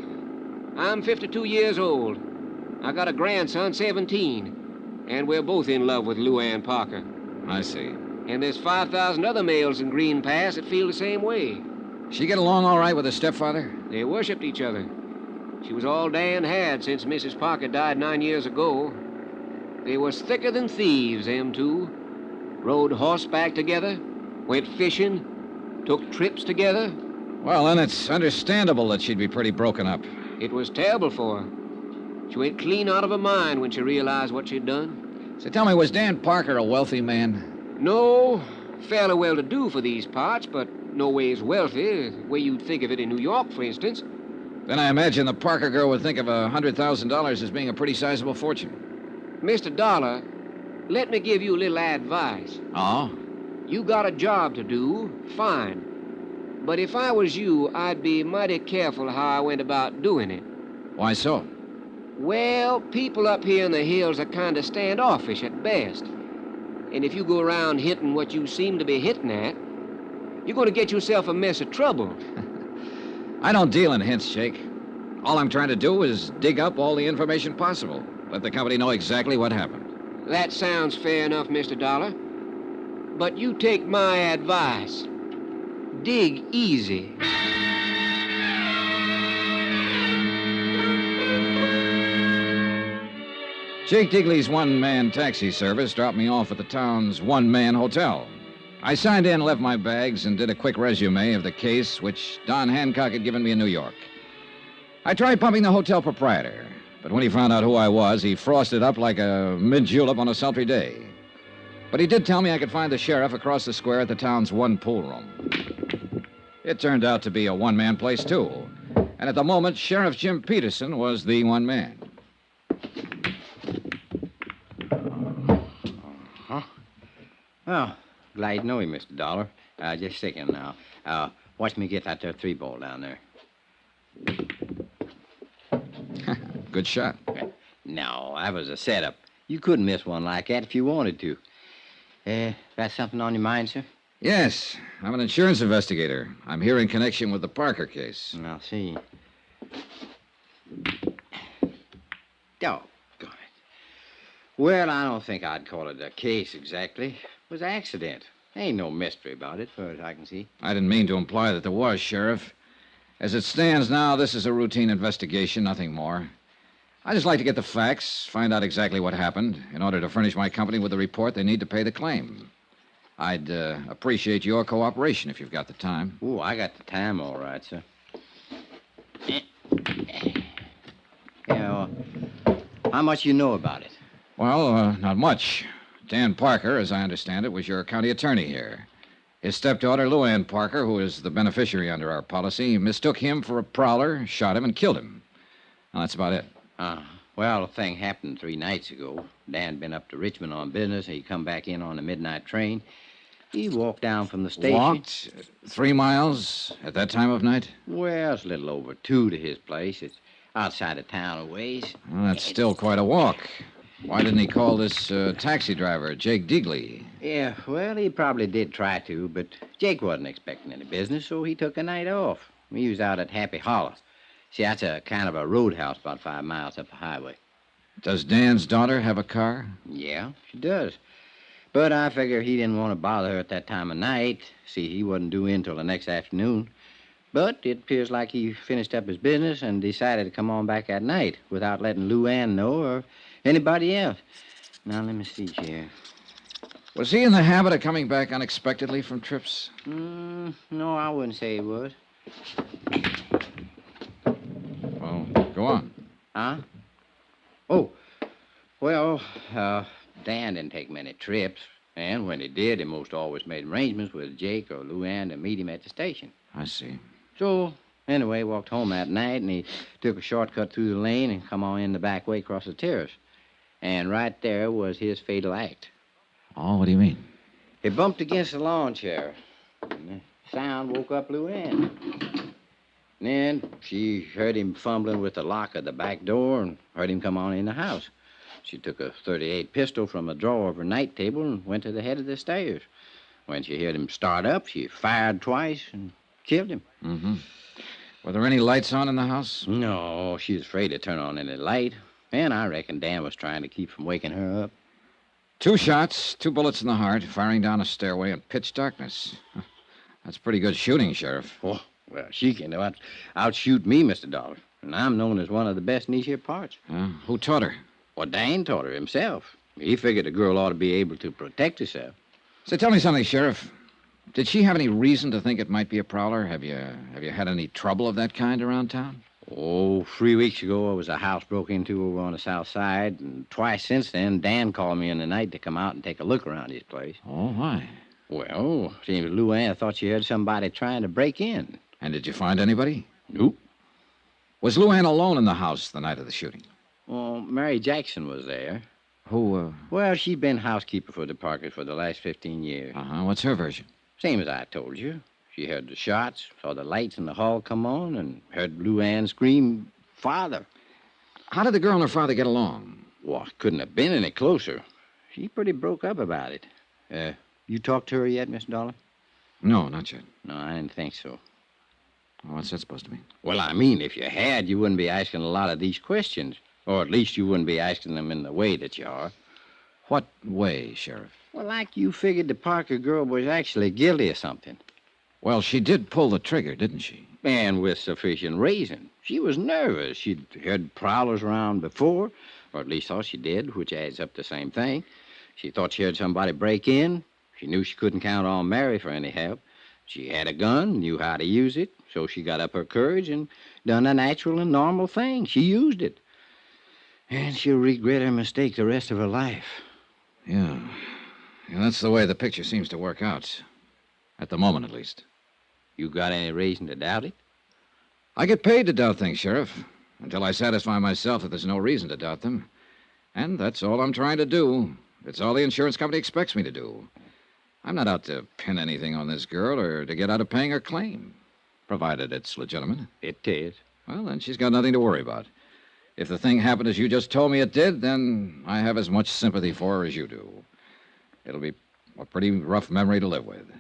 Speaker 1: I'm 52 years old. I got a grandson, 17. And we're both in love with Lou Ann Parker.
Speaker 13: I see.
Speaker 1: And there's 5,000 other males in Green Pass that feel the same way.
Speaker 13: She get along all right with her stepfather?
Speaker 1: They worshipped each other. She was all Dan had since Mrs. Parker died 9 years ago. They was thicker than thieves, them two. Rode horseback together, went fishing, took trips together.
Speaker 13: Well, then it's understandable that she'd be pretty broken up.
Speaker 1: It was terrible for her. She went clean out of her mind when she realized what she'd done.
Speaker 13: So tell me, was Dan Parker a wealthy man?
Speaker 1: No, fairly well-to-do for these parts, but no ways wealthy, the way you'd think of it in New York, for instance.
Speaker 13: Then I imagine the Parker girl would think of $100,000 as being a pretty sizable fortune.
Speaker 1: Mr. Dollar, let me give you a little advice.
Speaker 13: Oh?
Speaker 1: You got a job to do, fine. But if I was you, I'd be mighty careful how I went about doing it.
Speaker 13: Why so?
Speaker 1: Well, people up here in the hills are kind of standoffish at best. And if you go around hitting what you seem to be hitting at, you're going to get yourself a mess of trouble.
Speaker 13: I don't deal in hints, Jake. All I'm trying to do is dig up all the information possible. Let the company know exactly what happened.
Speaker 1: That sounds fair enough, Mr. Dollar. But you take my advice. Dig easy.
Speaker 13: Jake Digley's one-man taxi service dropped me off at the town's one-man hotel. I signed in, left my bags, and did a quick resume of the case which Don Hancock had given me in New York. I tried pumping the hotel proprietor, but when he found out who I was, he frosted up like a mint-julep on a sultry day. But he did tell me I could find the sheriff across the square at the town's one pool room. It turned out to be a one-man place, too. And at the moment, Sheriff Jim Peterson was the one man.
Speaker 22: Oh, glad to know you, Mr. Dollar. Just a second now. Watch me get that there 3-ball down there.
Speaker 13: Good shot.
Speaker 22: No, that was a setup. You couldn't miss one like that if you wanted to. Got something on your mind, sir?
Speaker 13: Yes, I'm an insurance investigator. I'm here in connection with the Parker case.
Speaker 22: I'll see. Doggone it. Well, I don't think I'd call it a case exactly. It was an accident. Ain't no mystery about it, far as I can see.
Speaker 13: I didn't mean to imply that there was, Sheriff. As it stands now, this is a routine investigation, nothing more. I just like to get the facts, find out exactly what happened. In order to furnish my company with the report, they need to pay the claim. I'd appreciate your cooperation if you've got the time.
Speaker 22: Oh, I got the time all right, sir. Yeah, well, how much you know about it?
Speaker 13: Well, not much. Dan Parker, as I understand it, was your county attorney here. His stepdaughter, Luann Parker, who is the beneficiary under our policy, mistook him for a prowler, shot him, and killed him. Well, that's about it.
Speaker 22: Well, the thing happened 3 nights ago. Dan been up to Richmond on business. He come back in on the midnight train. He walked down from the station.
Speaker 13: Walked 3 miles at that time of night?
Speaker 22: Well, it's a little over 2 to his place. It's outside of town a ways.
Speaker 13: Well, that's still quite a walk. Why didn't he call this taxi driver, Jake Deagley?
Speaker 22: Yeah, well, he probably did try to, but Jake wasn't expecting any business, so he took a night off. He was out at Happy Hollow. See, that's a kind of a roadhouse about 5 miles up the highway.
Speaker 13: Does Dan's daughter have a car?
Speaker 22: Yeah, she does. But I figure he didn't want to bother her at that time of night. See, he wasn't due in till the next afternoon. But it appears like he finished up his business and decided to come on back at night without letting Luann know or anybody else. Now, let me see here.
Speaker 13: Was he in the habit of coming back unexpectedly from trips?
Speaker 22: No, I wouldn't say he was.
Speaker 13: Well, go on.
Speaker 22: Huh? Oh, well, Dan didn't take many trips. And when he did, he most always made arrangements with Jake or Luann to meet him at the station.
Speaker 13: I see.
Speaker 22: So, anyway, walked home that night, and he took a shortcut through the lane and come on in the back way across the terrace. And right there was his fatal act.
Speaker 13: Oh, what do you mean?
Speaker 22: He bumped against the lawn chair, and the sound woke up Luann. And then she heard him fumbling with the lock of the back door and heard him come on in the house. She took a .38 pistol from a drawer of her night table and went to the head of the stairs. When she heard him start up, she fired twice and killed him.
Speaker 13: Mm-hmm. Were there any lights on in the house?
Speaker 22: No, she was afraid to turn on any light. And I reckon Dan was trying to keep from waking her up.
Speaker 13: 2 shots, 2 bullets in the heart, firing down a stairway in pitch darkness. That's pretty good shooting, Sheriff.
Speaker 22: Oh, well, she can outshoot me, Mr. Dollar. And I'm known as one of the best in these here parts.
Speaker 13: Who taught her?
Speaker 22: Well, Dan taught her himself. He figured a girl ought to be able to protect herself.
Speaker 13: So tell me something, Sheriff. Did she have any reason to think it might be a prowler? Have you had any trouble of that kind around town?
Speaker 22: Oh, 3 weeks ago, there was a house broke into over on the south side, and twice since then, Dan called me in the night to come out and take a look around his place.
Speaker 13: Oh, why?
Speaker 22: Well, seems Luann thought she heard somebody trying to break in.
Speaker 13: And did you find anybody?
Speaker 22: Nope.
Speaker 13: Was Luann alone in the house the night of the shooting?
Speaker 22: Well, Mary Jackson was there.
Speaker 13: Who,
Speaker 22: Well, she's been housekeeper for the Parkers for the last 15 years.
Speaker 13: Uh-huh. What's her version?
Speaker 22: Same as I told you. She heard the shots, saw the lights in the hall come on, and heard Luann scream, "Father."
Speaker 13: How did the girl and her father get along?
Speaker 22: Well, couldn't have been any closer. She pretty broke up about it. You talked to her yet, Mr. Dollar?
Speaker 13: No, not yet.
Speaker 22: No, I didn't think so.
Speaker 13: What's that supposed to mean?
Speaker 22: Well, I mean, if you had, you wouldn't be asking a lot of these questions. Or at least you wouldn't be asking them in the way that you are.
Speaker 13: What way, Sheriff?
Speaker 22: Well, like you figured the Parker girl was actually guilty of something.
Speaker 13: Well, she did pull the trigger, didn't she?
Speaker 22: And with sufficient reason. She was nervous. She'd heard prowlers around before, or at least thought she did, which adds up to the same thing. She thought she heard somebody break in. She knew she couldn't count on Mary for any help. She had a gun, knew how to use it, so she got up her courage and done a natural and normal thing. She used it. And she'll regret her mistake the rest of her life.
Speaker 13: Yeah, that's the way the picture seems to work out. At the moment, at least.
Speaker 22: You got any reason to doubt it?
Speaker 13: I get paid to doubt things, Sheriff, until I satisfy myself that there's no reason to doubt them. And that's all I'm trying to do. It's all the insurance company expects me to do. I'm not out to pin anything on this girl or to get out of paying her claim, provided it's legitimate.
Speaker 22: It is.
Speaker 13: Well, then she's got nothing to worry about. If the thing happened as you just told me it did, then I have as much sympathy for her as you do. It'll be a pretty rough memory to live with.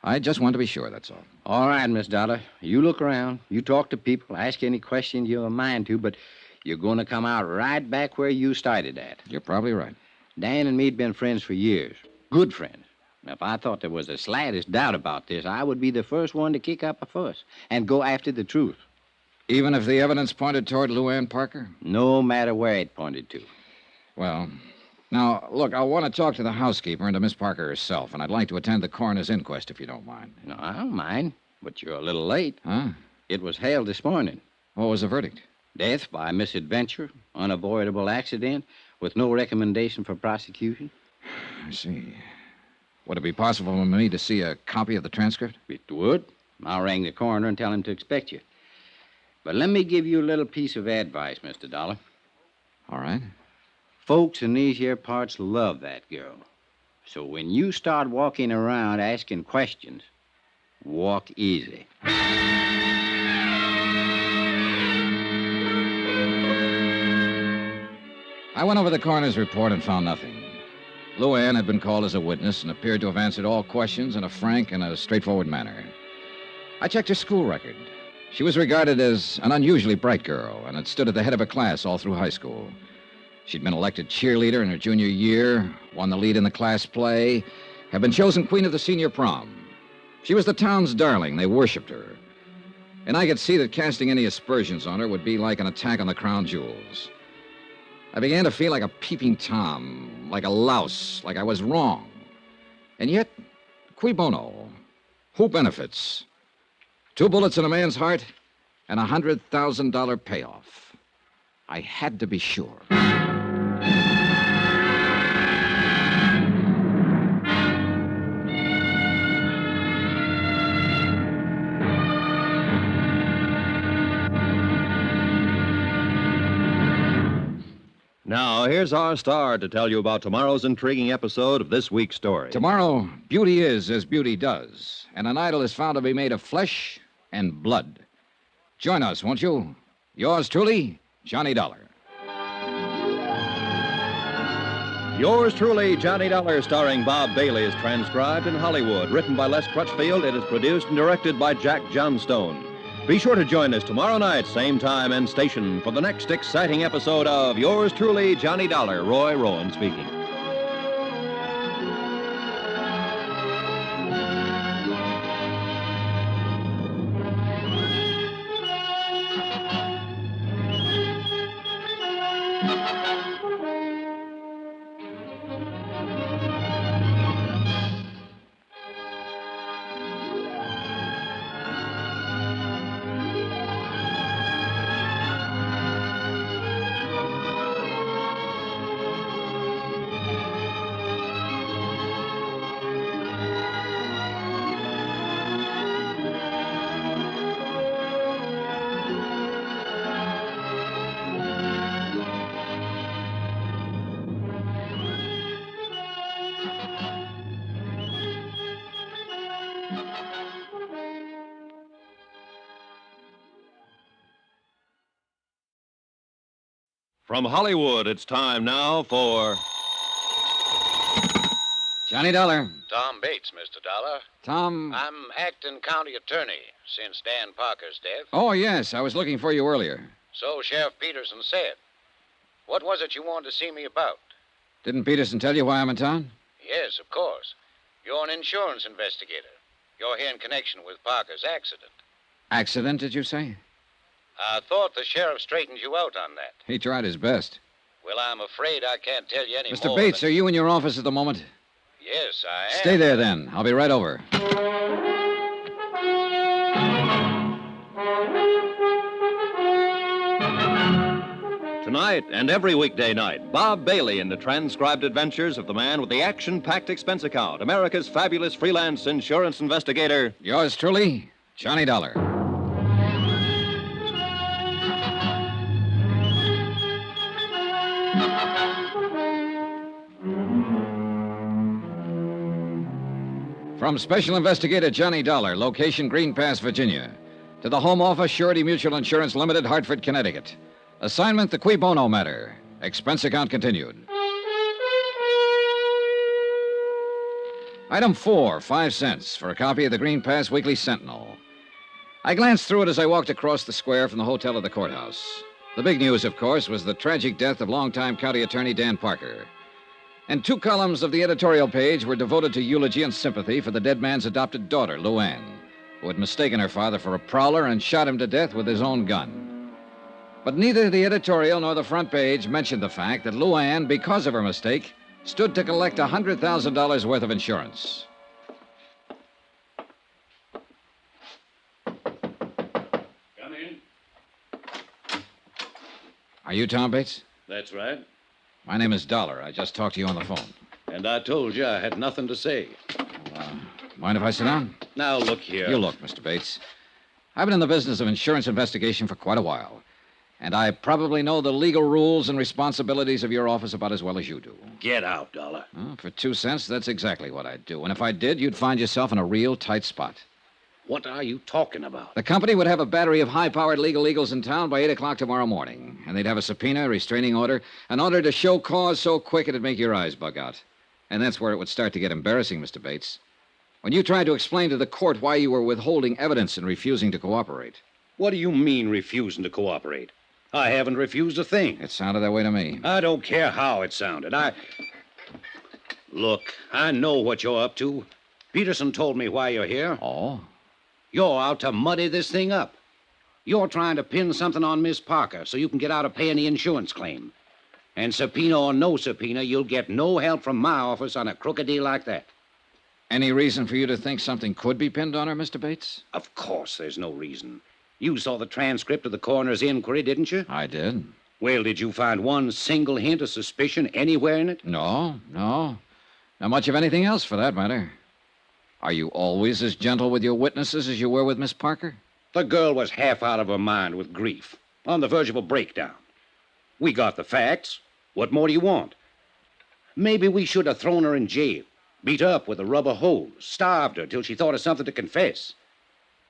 Speaker 13: I just want to be sure, that's all.
Speaker 22: All right, Miss Dollar. You look around. You talk to people. Ask any questions you have a mind to, but you're going to come out right back where you started at.
Speaker 13: You're probably right.
Speaker 22: Dan and me'd been friends for years. Good friends. Now, if I thought there was the slightest doubt about this, I would be the first one to kick up a fuss and go after the truth.
Speaker 6: Even if the evidence pointed toward Luann Parker?
Speaker 22: No matter where it pointed to.
Speaker 6: Well, now, look, I want to talk to the housekeeper and to Miss Parker herself, and I'd like to attend the coroner's inquest if you don't mind.
Speaker 22: No, I don't mind, but you're a little late.
Speaker 6: Huh?
Speaker 22: It was hailed this morning.
Speaker 6: What was the verdict?
Speaker 22: Death by misadventure, unavoidable accident, with no recommendation for prosecution.
Speaker 6: I see. Would it be possible for me to see a copy of the transcript?
Speaker 22: It would. I'll ring the coroner and tell him to expect you. But let me give you a little piece of advice, Mr. Dollar.
Speaker 6: All right.
Speaker 22: Folks in these here parts love that girl. So when you start walking around asking questions, walk easy.
Speaker 6: I went over the coroner's report and found nothing. Luann had been called as a witness and appeared to have answered all questions in a frank and a straightforward manner. I checked her school record. She was regarded as an unusually bright girl and had stood at the head of her class all through high school. She'd been elected cheerleader in her junior year, won the lead in the class play, had been chosen queen of the senior prom. She was the town's darling. They worshipped her. And I could see that casting any aspersions on her would be like an attack on the crown jewels. I began to feel like a peeping Tom, like a louse, like I was wrong. And yet, cui bono? Who benefits? 2 bullets in a man's heart and a $100,000 payoff. I had to be sure.
Speaker 3: Now, here's our star to tell you about tomorrow's intriguing episode of this week's story.
Speaker 6: Tomorrow, beauty is as beauty does, and an idol is found to be made of flesh and blood. Join us, won't you? Yours truly, Johnny Dollar.
Speaker 3: Yours truly, Johnny Dollar, starring Bob Bailey, is transcribed in Hollywood. Written by Les Crutchfield, it is produced and directed by Jack Johnstone. Be sure to join us tomorrow night, same time and station, for the next exciting episode of Yours truly, Johnny Dollar. Roy Rowan speaking. From Hollywood, it's time now for...
Speaker 6: Johnny Dollar.
Speaker 18: Tom Bates, Mr. Dollar.
Speaker 6: Tom...
Speaker 18: I'm acting county attorney since Dan Parker's death.
Speaker 6: Oh, yes, I was looking for you earlier.
Speaker 18: So Sheriff Peterson said. What was it you wanted to see me about?
Speaker 6: Didn't Peterson tell you why I'm in town?
Speaker 18: Yes, of course. You're an insurance investigator. You're here in connection with Parker's accident.
Speaker 6: Accident, did you say?
Speaker 18: I thought the sheriff straightened you out on that.
Speaker 6: He tried his best.
Speaker 18: Well, I'm afraid I can't tell you any more.
Speaker 6: Mr. Bates, are you in your office at the moment?
Speaker 18: Yes, I am.
Speaker 6: Stay there, then. I'll be right over.
Speaker 3: Tonight and every weekday night, Bob Bailey in the transcribed adventures of the man with the action-packed expense account, America's fabulous freelance insurance investigator.
Speaker 6: Yours truly, Johnny Dollar. From Special Investigator Johnny Dollar, location Green Pass, Virginia, to the Home Office, Surety Mutual Insurance Limited, Hartford, Connecticut. Assignment, the cui bono matter. Expense account continued. Item 4, 5 cents for a copy of the Green Pass Weekly Sentinel. I glanced through it as I walked across the square from the hotel to the courthouse. The big news, of course, was the tragic death of longtime county attorney Dan Parker. And 2 columns of the editorial page were devoted to eulogy and sympathy for the dead man's adopted daughter, Luann,
Speaker 13: who had mistaken her father for a prowler and shot him to death with his own gun. But neither the editorial nor the front page mentioned the fact that Luann, because of her mistake, stood to collect $100,000 worth of insurance.
Speaker 5: Come in.
Speaker 13: Are you Tom Bates?
Speaker 5: That's right.
Speaker 13: My name is Dollar. I just talked to you on the phone.
Speaker 5: And I told you I had nothing to say.
Speaker 13: Mind if I sit down?
Speaker 5: Now, look here.
Speaker 13: You look, Mr. Bates. I've been in the business of insurance investigation for quite a while. And I probably know the legal rules and responsibilities of your office about as well as you do.
Speaker 5: Get out, Dollar.
Speaker 13: Well, for 2 cents, that's exactly what I'd do. And if I did, you'd find yourself in a real tight spot.
Speaker 5: What are you talking about?
Speaker 13: The company would have a battery of high-powered legal eagles in town by 8 o'clock tomorrow morning. And they'd have a subpoena, a restraining order, an order to show cause so quick it'd make your eyes bug out. And that's where it would start to get embarrassing, Mr. Bates. When you tried to explain to the court why you were withholding evidence and refusing to cooperate.
Speaker 5: What do you mean, refusing to cooperate? I haven't refused a thing.
Speaker 13: It sounded that way to me.
Speaker 5: I don't care how it sounded. Look, I know what you're up to. Peterson told me why you're here.
Speaker 13: Oh?
Speaker 5: You're out to muddy this thing up. You're trying to pin something on Miss Parker so you can get out of paying the insurance claim. And subpoena or no subpoena, you'll get no help from my office on a crooked deal like that.
Speaker 13: Any reason for you to think something could be pinned on her, Mr. Bates?
Speaker 5: Of course there's no reason. You saw the transcript of the coroner's inquiry, didn't you?
Speaker 13: I did.
Speaker 5: Well, did you find one single hint of suspicion anywhere in it?
Speaker 13: No. Not much of anything else, for that matter. Are you always as gentle with your witnesses as you were with Miss Parker?
Speaker 5: The girl was half out of her mind with grief, on the verge of a breakdown. We got the facts. What more do you want? Maybe we should have thrown her in jail, beat her up with a rubber hose, starved her till she thought of something to confess.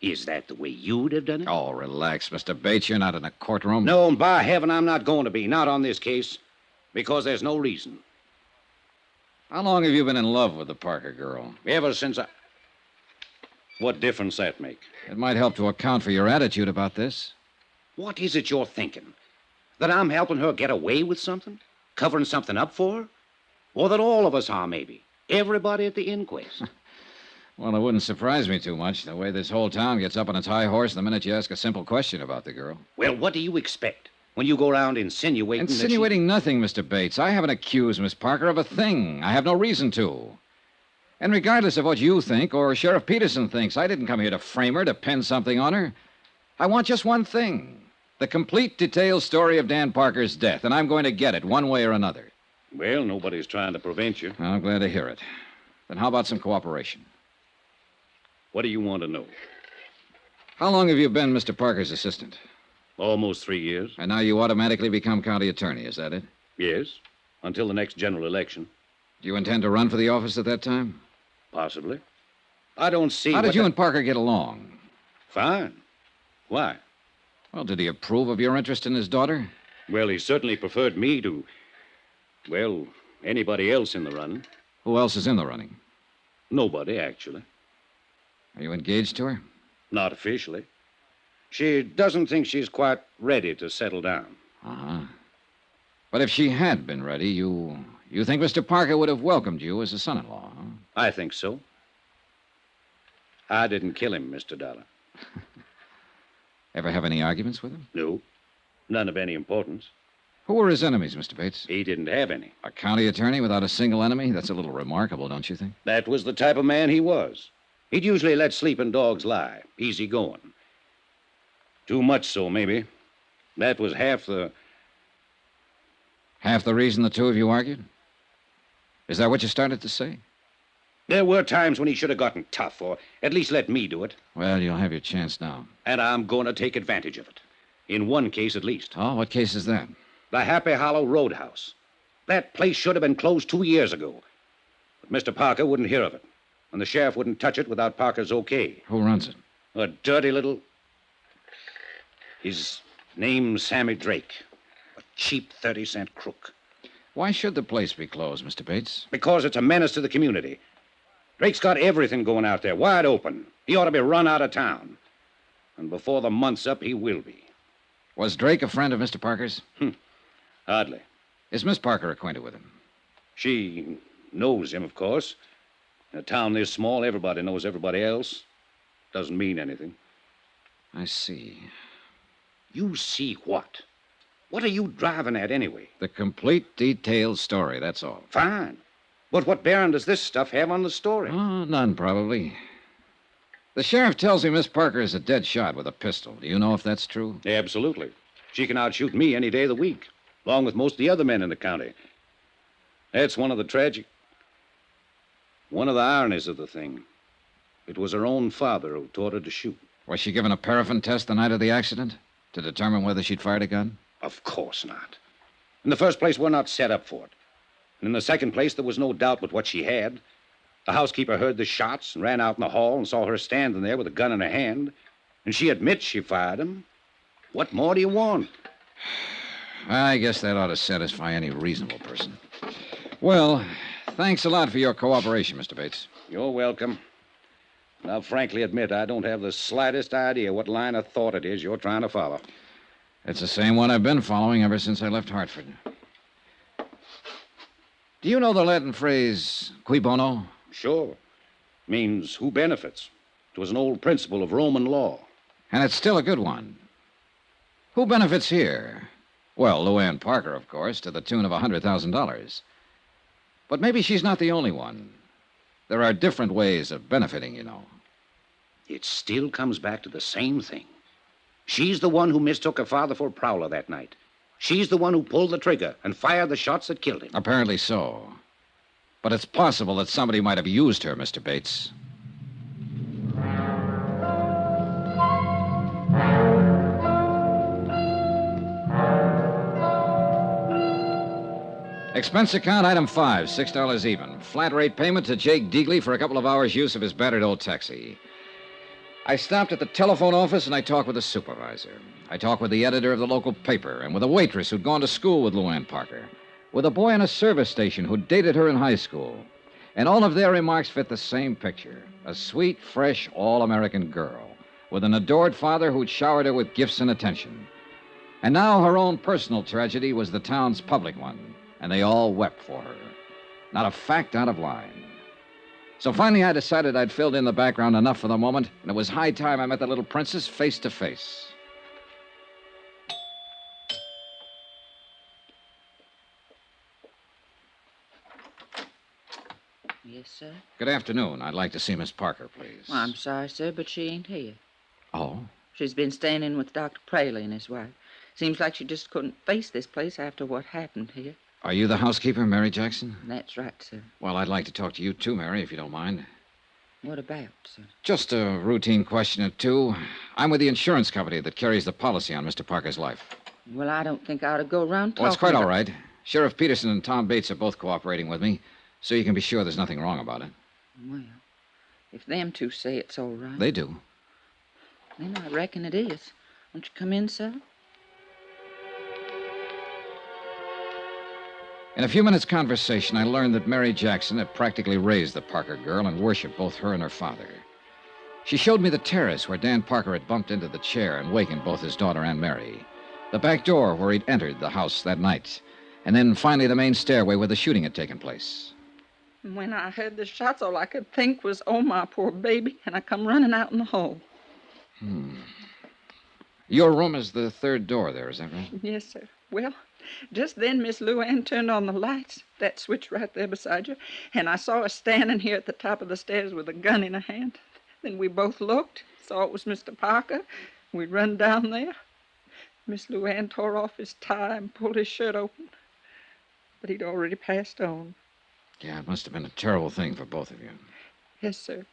Speaker 5: Is that the way you'd have done it?
Speaker 13: Oh, relax, Mr. Bates. You're not in a courtroom.
Speaker 5: No, and by heaven, I'm not going to be. Not on this case. Because there's no reason.
Speaker 13: How long have you been in love with the Parker girl?
Speaker 5: Ever since I... What difference that make?
Speaker 13: It might help to account for your attitude about this.
Speaker 5: What is it you're thinking? That I'm helping her get away with something? Covering something up for her? Or that all of us are, maybe? Everybody at the inquest?
Speaker 13: Well, it wouldn't surprise me too much, the way this whole town gets up on its high horse the minute you ask a simple question about the girl.
Speaker 5: Well, what do you expect when you go around insinuating
Speaker 13: Insinuating nothing, Mr. Bates. I haven't accused Miss Parker of a thing. I have no reason to. And regardless of what you think or Sheriff Peterson thinks, I didn't come here to frame her, to pin something on her. I want just one thing. The complete detailed story of Dan Parker's death, and I'm going to get it one way or another.
Speaker 5: Well, nobody's trying to prevent you.
Speaker 13: I'm glad to hear it. Then how about some cooperation?
Speaker 5: What do you want to know?
Speaker 13: How long have you been Mr. Parker's assistant?
Speaker 5: Almost 3 years.
Speaker 13: And now you automatically become county attorney, is that it?
Speaker 5: Yes, until the next general election.
Speaker 13: Do you intend to run for the office at that time?
Speaker 5: Possibly. I don't see...
Speaker 13: How did you and Parker get along?
Speaker 5: Fine. Why?
Speaker 13: Well, did he approve of your interest in his daughter?
Speaker 5: Well, he certainly preferred me to... Well, anybody else in the running.
Speaker 13: Who else is in the running?
Speaker 5: Nobody, actually.
Speaker 13: Are you engaged to her?
Speaker 5: Not officially. She doesn't think she's quite ready to settle down.
Speaker 13: Uh-huh. But if she had been ready, you think Mr. Parker would have welcomed you as a son-in-law, huh?
Speaker 5: I think so. I didn't kill him, Mr. Dollar.
Speaker 13: Ever have any arguments with him?
Speaker 5: No. None of any importance.
Speaker 13: Who were his enemies, Mr. Bates?
Speaker 5: He didn't have any.
Speaker 13: A county attorney without a single enemy? That's a little remarkable, don't you think?
Speaker 5: That was the type of man he was. He'd usually let sleeping dogs lie. Easy going. Too much so, maybe. That was half the...
Speaker 13: Half the reason the two of you argued? Is that what you started to say?
Speaker 5: There were times when he should have gotten tough, or at least let me do it.
Speaker 13: Well, you'll have your chance now.
Speaker 5: And I'm going to take advantage of it. In one case, at least.
Speaker 13: Oh, what case is that?
Speaker 5: The Happy Hollow Roadhouse. That place should have been closed 2 years ago. But Mr. Parker wouldn't hear of it. And the sheriff wouldn't touch it without Parker's okay.
Speaker 13: Who runs it?
Speaker 5: A dirty little... His name's Sammy Drake. A cheap 30-cent crook.
Speaker 13: Why should the place be closed, Mr. Bates?
Speaker 5: Because it's a menace to the community. Drake's got everything going out there, wide open. He ought to be run out of town. And before the month's up, he will be.
Speaker 13: Was Drake a friend of Mr. Parker's?
Speaker 5: Hardly.
Speaker 13: Is Miss Parker acquainted with him?
Speaker 5: She knows him, of course. In a town this small, everybody knows everybody else. Doesn't mean anything.
Speaker 6: I see.
Speaker 5: You see what? What are you driving at anyway?
Speaker 6: The complete detailed story, that's all.
Speaker 5: Fine. But what bearing does this stuff have on the story?
Speaker 6: Oh, none, probably. The sheriff tells me Miss Parker is a dead shot with a pistol. Do you know if that's true?
Speaker 5: Absolutely. She can outshoot me any day of the week, along with most of the other men in the county. That's one of the ironies of the thing. It was her own father who taught her to shoot.
Speaker 6: Was she given a paraffin test the night of the accident to determine whether she'd fired a gun?
Speaker 5: Of course not. In the first place, we're not set up for it. And in the second place, there was no doubt but what she had. The housekeeper heard the shots and ran out in the hall and saw her standing there with a gun in her hand. And she admits she fired him. What more do you want?
Speaker 6: I guess that ought to satisfy any reasonable person. Well, thanks a lot for your cooperation, Mr. Bates.
Speaker 5: You're welcome. And I'll frankly admit I don't have the slightest idea what line of thought it is you're trying to follow.
Speaker 6: It's the same one I've been following ever since I left Hartford. Do you know the Latin phrase, cui bono?
Speaker 5: Sure. Means who benefits. It was an old principle of Roman law.
Speaker 6: And it's still a good one. Who benefits here? Well, Luann Parker, of course, to the tune of $100,000. But maybe she's not the only one. There are different ways of benefiting, you know.
Speaker 5: It still comes back to the same thing. She's the one who mistook her father for a prowler that night. She's the one who pulled the trigger and fired the shots that killed him.
Speaker 6: Apparently so. But it's possible that somebody might have used her, Mr. Bates. Expense account, item 5, $6 even. Flat rate payment to Jake Deagley for a couple of hours' use of his battered old taxi. I stopped at the telephone office and I talked with the supervisor. I talked with the editor of the local paper and with a waitress who'd gone to school with Luann Parker, with a boy in a service station who dated her in high school. And all of their remarks fit the same picture. A sweet, fresh, all-American girl with an adored father who'd showered her with gifts and attention. And now her own personal tragedy was the town's public one, and they all wept for her. Not a fact out of line. So finally I decided I'd filled in the background enough for the moment, and it was high time I met the little princess face to face.
Speaker 12: Yes, sir?
Speaker 6: Good afternoon. I'd like to see Miss Parker, please.
Speaker 12: Well, I'm sorry, sir, but she ain't here.
Speaker 6: Oh?
Speaker 12: She's been staying in with Dr. Praley and his wife. Seems like she just couldn't face this place after what happened here.
Speaker 6: Are you the housekeeper, Mary Jackson?
Speaker 12: That's right, sir.
Speaker 6: Well, I'd like to talk to you too, Mary, if you don't mind.
Speaker 12: What about, sir?
Speaker 6: Just a routine question or two. I'm with the insurance company that carries the policy on Mr. Parker's life.
Speaker 12: Well, I don't think I ought to go around talking
Speaker 6: Well, it's quite
Speaker 12: about...
Speaker 6: all right. Sheriff Peterson and Tom Bates are both cooperating with me, so you can be sure there's nothing wrong about it.
Speaker 12: Well, if them two say it's all right...
Speaker 6: They do.
Speaker 12: Then I reckon it is. Won't you come in, sir?
Speaker 6: In a few minutes' conversation, I learned that Mary Jackson had practically raised the Parker girl and worshipped both her and her father. She showed me the terrace where Dan Parker had bumped into the chair and wakened both his daughter and Mary, the back door where he'd entered the house that night, and then finally the main stairway where the shooting had taken place.
Speaker 12: When I heard the shots, all I could think was, oh, my poor baby, and I come running out in the hall.
Speaker 6: Your room is the third door there, is that right?
Speaker 12: Yes, sir. Well, just then Miss Luann turned on the lights, that switch right there beside you, and I saw her standing here at the top of the stairs with a gun in her hand. Then we both looked, saw it was Mr. Parker. We run down there. Miss Luann tore off his tie and pulled his shirt open, but he'd already passed on.
Speaker 6: Yeah, it must have been a terrible thing for both of you.
Speaker 12: Yes, sir,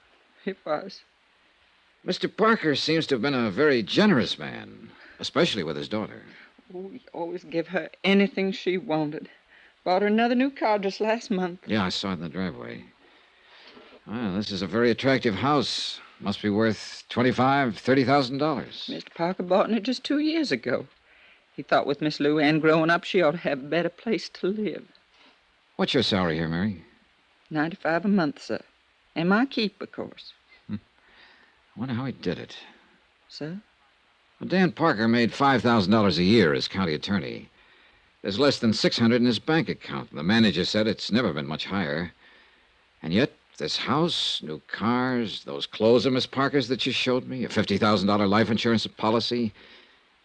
Speaker 12: it was.
Speaker 6: Mr. Parker seems to have been a very generous man, especially with his daughter.
Speaker 12: Oh, he always gave her anything she wanted. Bought her another new car just last month.
Speaker 6: Yeah, I saw it in the driveway. Well, this is a very attractive house. Must be worth $25,000, $30,000.
Speaker 12: Mr. Parker bought it just 2 years ago. He thought with Miss Luann growing up, she ought to have a better place to live.
Speaker 6: What's your salary here, Mary?
Speaker 12: $95 a month, sir. And my keep, of course.
Speaker 6: I wonder how he did it.
Speaker 12: Sir?
Speaker 6: Well, Dan Parker made $5,000 a year as county attorney. There's less than $600 in his bank account. The manager said it's never been much higher. And yet,
Speaker 13: This house, new cars, those clothes of Miss Parker's that you showed me, a $50,000 life insurance policy.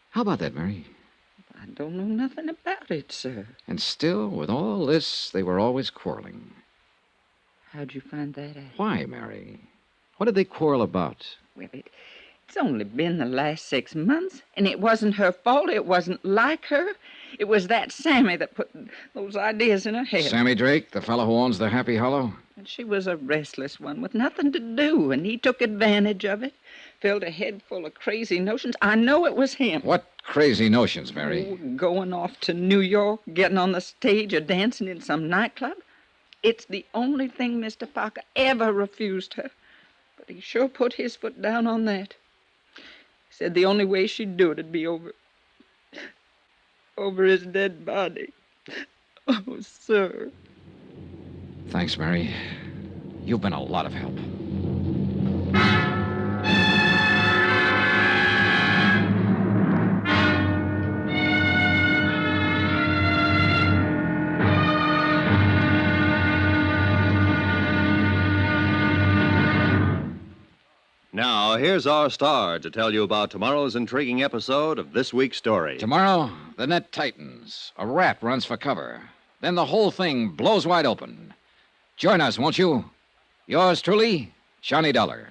Speaker 13: How about that, Mary?
Speaker 12: I don't know nothing about it, sir.
Speaker 13: And still, with all this, they were always quarreling.
Speaker 12: How'd you find that out?
Speaker 13: Why, Mary? What did they quarrel about?
Speaker 12: Well, it's only been the last 6 months, and it wasn't her fault. It wasn't like her. It was that Sammy that put those ideas in her head.
Speaker 13: Sammy Drake, the fellow who owns the Happy Hollow?
Speaker 12: And she was a restless one with nothing to do, and he took advantage of it. Filled her head full of crazy notions. I know it was him.
Speaker 13: What crazy notions, Mary?
Speaker 12: Oh, going off to New York, getting on the stage, or dancing in some nightclub. It's the only thing Mr. Parker ever refused her. But he sure put his foot down on that. He said the only way she'd do it'd be over his dead body. Oh, sir.
Speaker 13: Thanks, Mary. You've been a lot of help.
Speaker 3: Now, here's our star to tell you about tomorrow's intriguing episode of this week's story.
Speaker 13: Tomorrow, the net tightens. A rat runs for cover. Then the whole thing blows wide open. Join us, won't you? Yours truly, Johnny Dollar.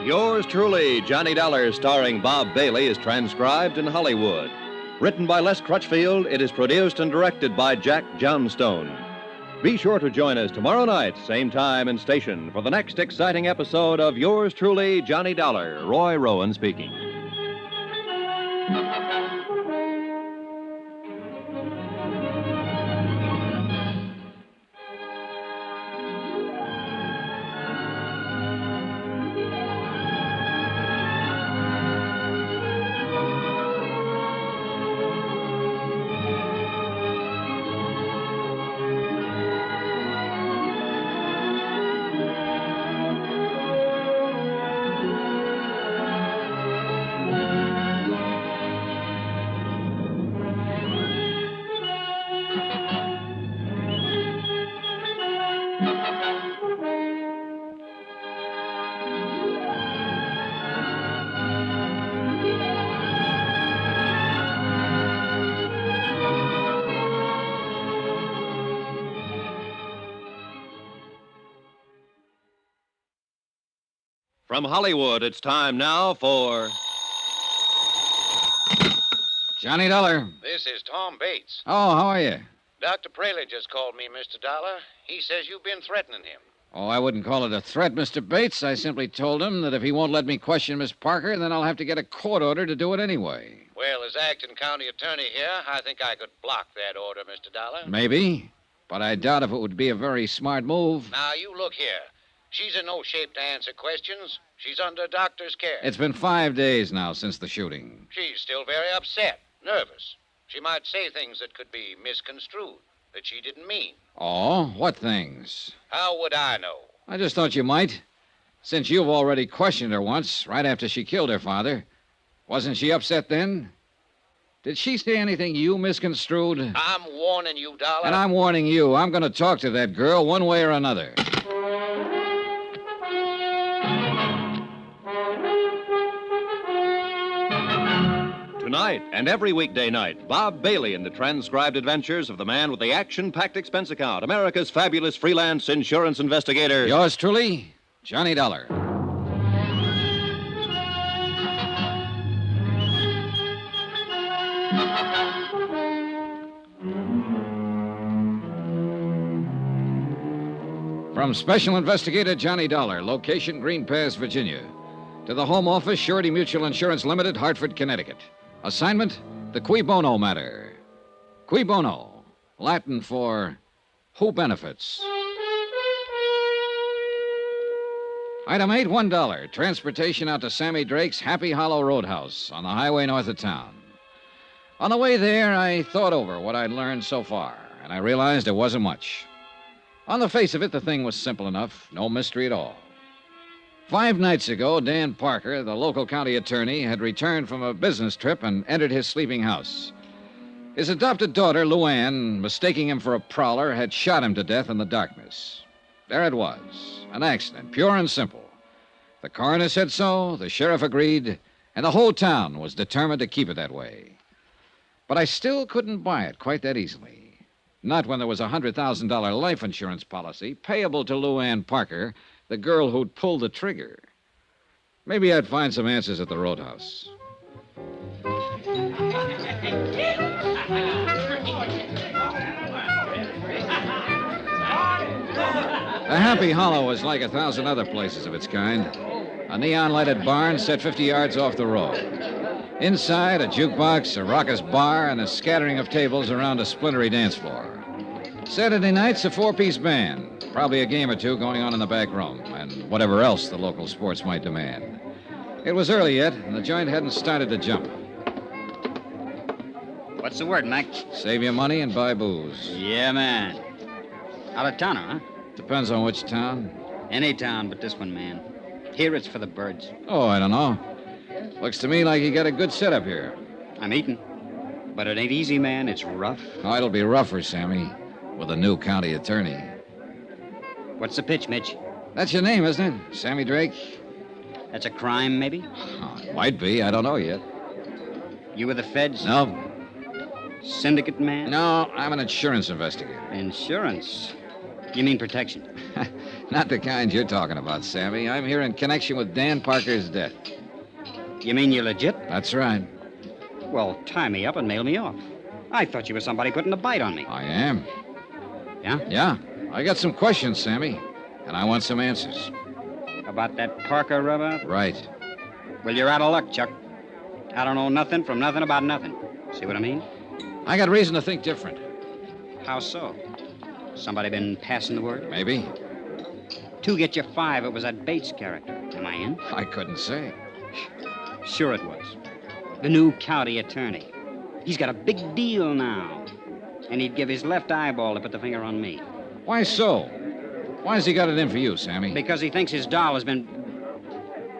Speaker 3: Yours truly, Johnny Dollar, starring Bob Bailey, is transcribed in Hollywood. Written by Les Crutchfield, it is produced and directed by Jack Johnstone. Be sure to join us tomorrow night, same time and station, for the next exciting episode of Yours truly, Johnny Dollar. Roy Rowan speaking. From Hollywood, it's time now for
Speaker 13: Johnny Dollar.
Speaker 18: This is Tom Bates.
Speaker 13: Oh, how are you?
Speaker 18: Dr. Praley just called me, Mr. Dollar. He says you've been threatening him.
Speaker 13: Oh, I wouldn't call it a threat, Mr. Bates. I simply told him that if he won't let me question Miss Parker, then I'll have to get a court order to do it anyway.
Speaker 18: Well, as acting county attorney here, I think I could block that order, Mr. Dollar.
Speaker 13: Maybe, but I doubt if it would be a very smart move.
Speaker 18: Now, you look here. She's in no shape to answer questions. She's under doctor's care.
Speaker 13: It's been 5 days now since the shooting.
Speaker 18: She's still very upset, nervous. She might say things that could be misconstrued, that she didn't mean.
Speaker 13: Oh, what things?
Speaker 18: How would I know?
Speaker 13: I just thought you might. Since you've already questioned her once, right after she killed her father. Wasn't she upset then? Did she say anything you misconstrued?
Speaker 18: I'm warning you, Dollar.
Speaker 13: And I'm warning you. I'm going to talk to that girl one way or another.
Speaker 3: Tonight and every weekday night, Bob Bailey in the transcribed adventures of the man with the action-packed expense account, America's fabulous freelance insurance investigator.
Speaker 13: Yours truly, Johnny Dollar. From Special Investigator Johnny Dollar, location Green Pass, Virginia, to the Home Office, Surety Mutual Insurance Limited, Hartford, Connecticut. Assignment, the Cui Bono matter. Cui Bono, Latin for who benefits. Item 8, $1. Transportation out to Sammy Drake's Happy Hollow Roadhouse on the highway north of town. On the way there, I thought over what I'd learned so far, and I realized it wasn't much. On the face of it, the thing was simple enough, no mystery at all. 5 nights ago, Dan Parker, the local county attorney, had returned from a business trip and entered his sleeping house. His adopted daughter, Luann, mistaking him for a prowler, had shot him to death in the darkness. There it was, an accident, pure and simple. The coroner said so, the sheriff agreed, and the whole town was determined to keep it that way. But I still couldn't buy it quite that easily. Not when there was a $100,000 life insurance policy payable to Luann Parker, the girl who'd pulled the trigger. Maybe I'd find some answers at the roadhouse. The Happy Hollow was like 1,000 other places of its kind. A neon-lighted barn set 50 yards off the road. Inside, a jukebox, a raucous bar, and a scattering of tables around a splintery dance floor. Saturday nights, a 4-piece band. Probably a game or two going on in the back room, and whatever else the local sports might demand. It was early yet, and the joint hadn't started to jump.
Speaker 16: What's the word, Mac?
Speaker 13: Save your money and buy booze.
Speaker 16: Yeah, man. Out of towner, huh?
Speaker 13: Depends on which town.
Speaker 16: Any town but this one, man. Here it's for the birds.
Speaker 13: Oh, I don't know. Looks to me like you got a good setup here.
Speaker 16: I'm eating. But it ain't easy, man. It's rough.
Speaker 13: Oh, it'll be rougher, Sammy, with a new county attorney.
Speaker 16: What's the pitch, Mitch?
Speaker 13: That's your name, isn't it? Sammy Drake?
Speaker 16: That's a crime, maybe?
Speaker 13: Oh, it might be. I don't know yet.
Speaker 16: You with the feds?
Speaker 13: No.
Speaker 16: Syndicate man?
Speaker 13: No, I'm an insurance investigator.
Speaker 16: Insurance? You mean protection?
Speaker 13: Not the kind you're talking about, Sammy. I'm here in connection with Dan Parker's death.
Speaker 16: You mean you're legit?
Speaker 13: That's right.
Speaker 16: Well, tie me up and mail me off. I thought you were somebody putting a bite on me.
Speaker 13: I am.
Speaker 16: Yeah?
Speaker 13: Yeah. I got some questions, Sammy, and I want some answers.
Speaker 16: About that Parker rub-out?
Speaker 13: Right.
Speaker 16: Well, you're out of luck, Chuck. I don't know nothing from nothing about nothing. See what I mean?
Speaker 13: I got reason to think different.
Speaker 16: How so? Somebody been passing the word?
Speaker 13: Maybe.
Speaker 16: 2 get you 5. It was that Bates character. Am I in?
Speaker 13: I couldn't say.
Speaker 16: Sure it was. The new county attorney. He's got a big deal now. And he'd give his left eyeball to put the finger on me.
Speaker 13: Why so? Why has he got it in for you, Sammy?
Speaker 16: Because he thinks his doll has been...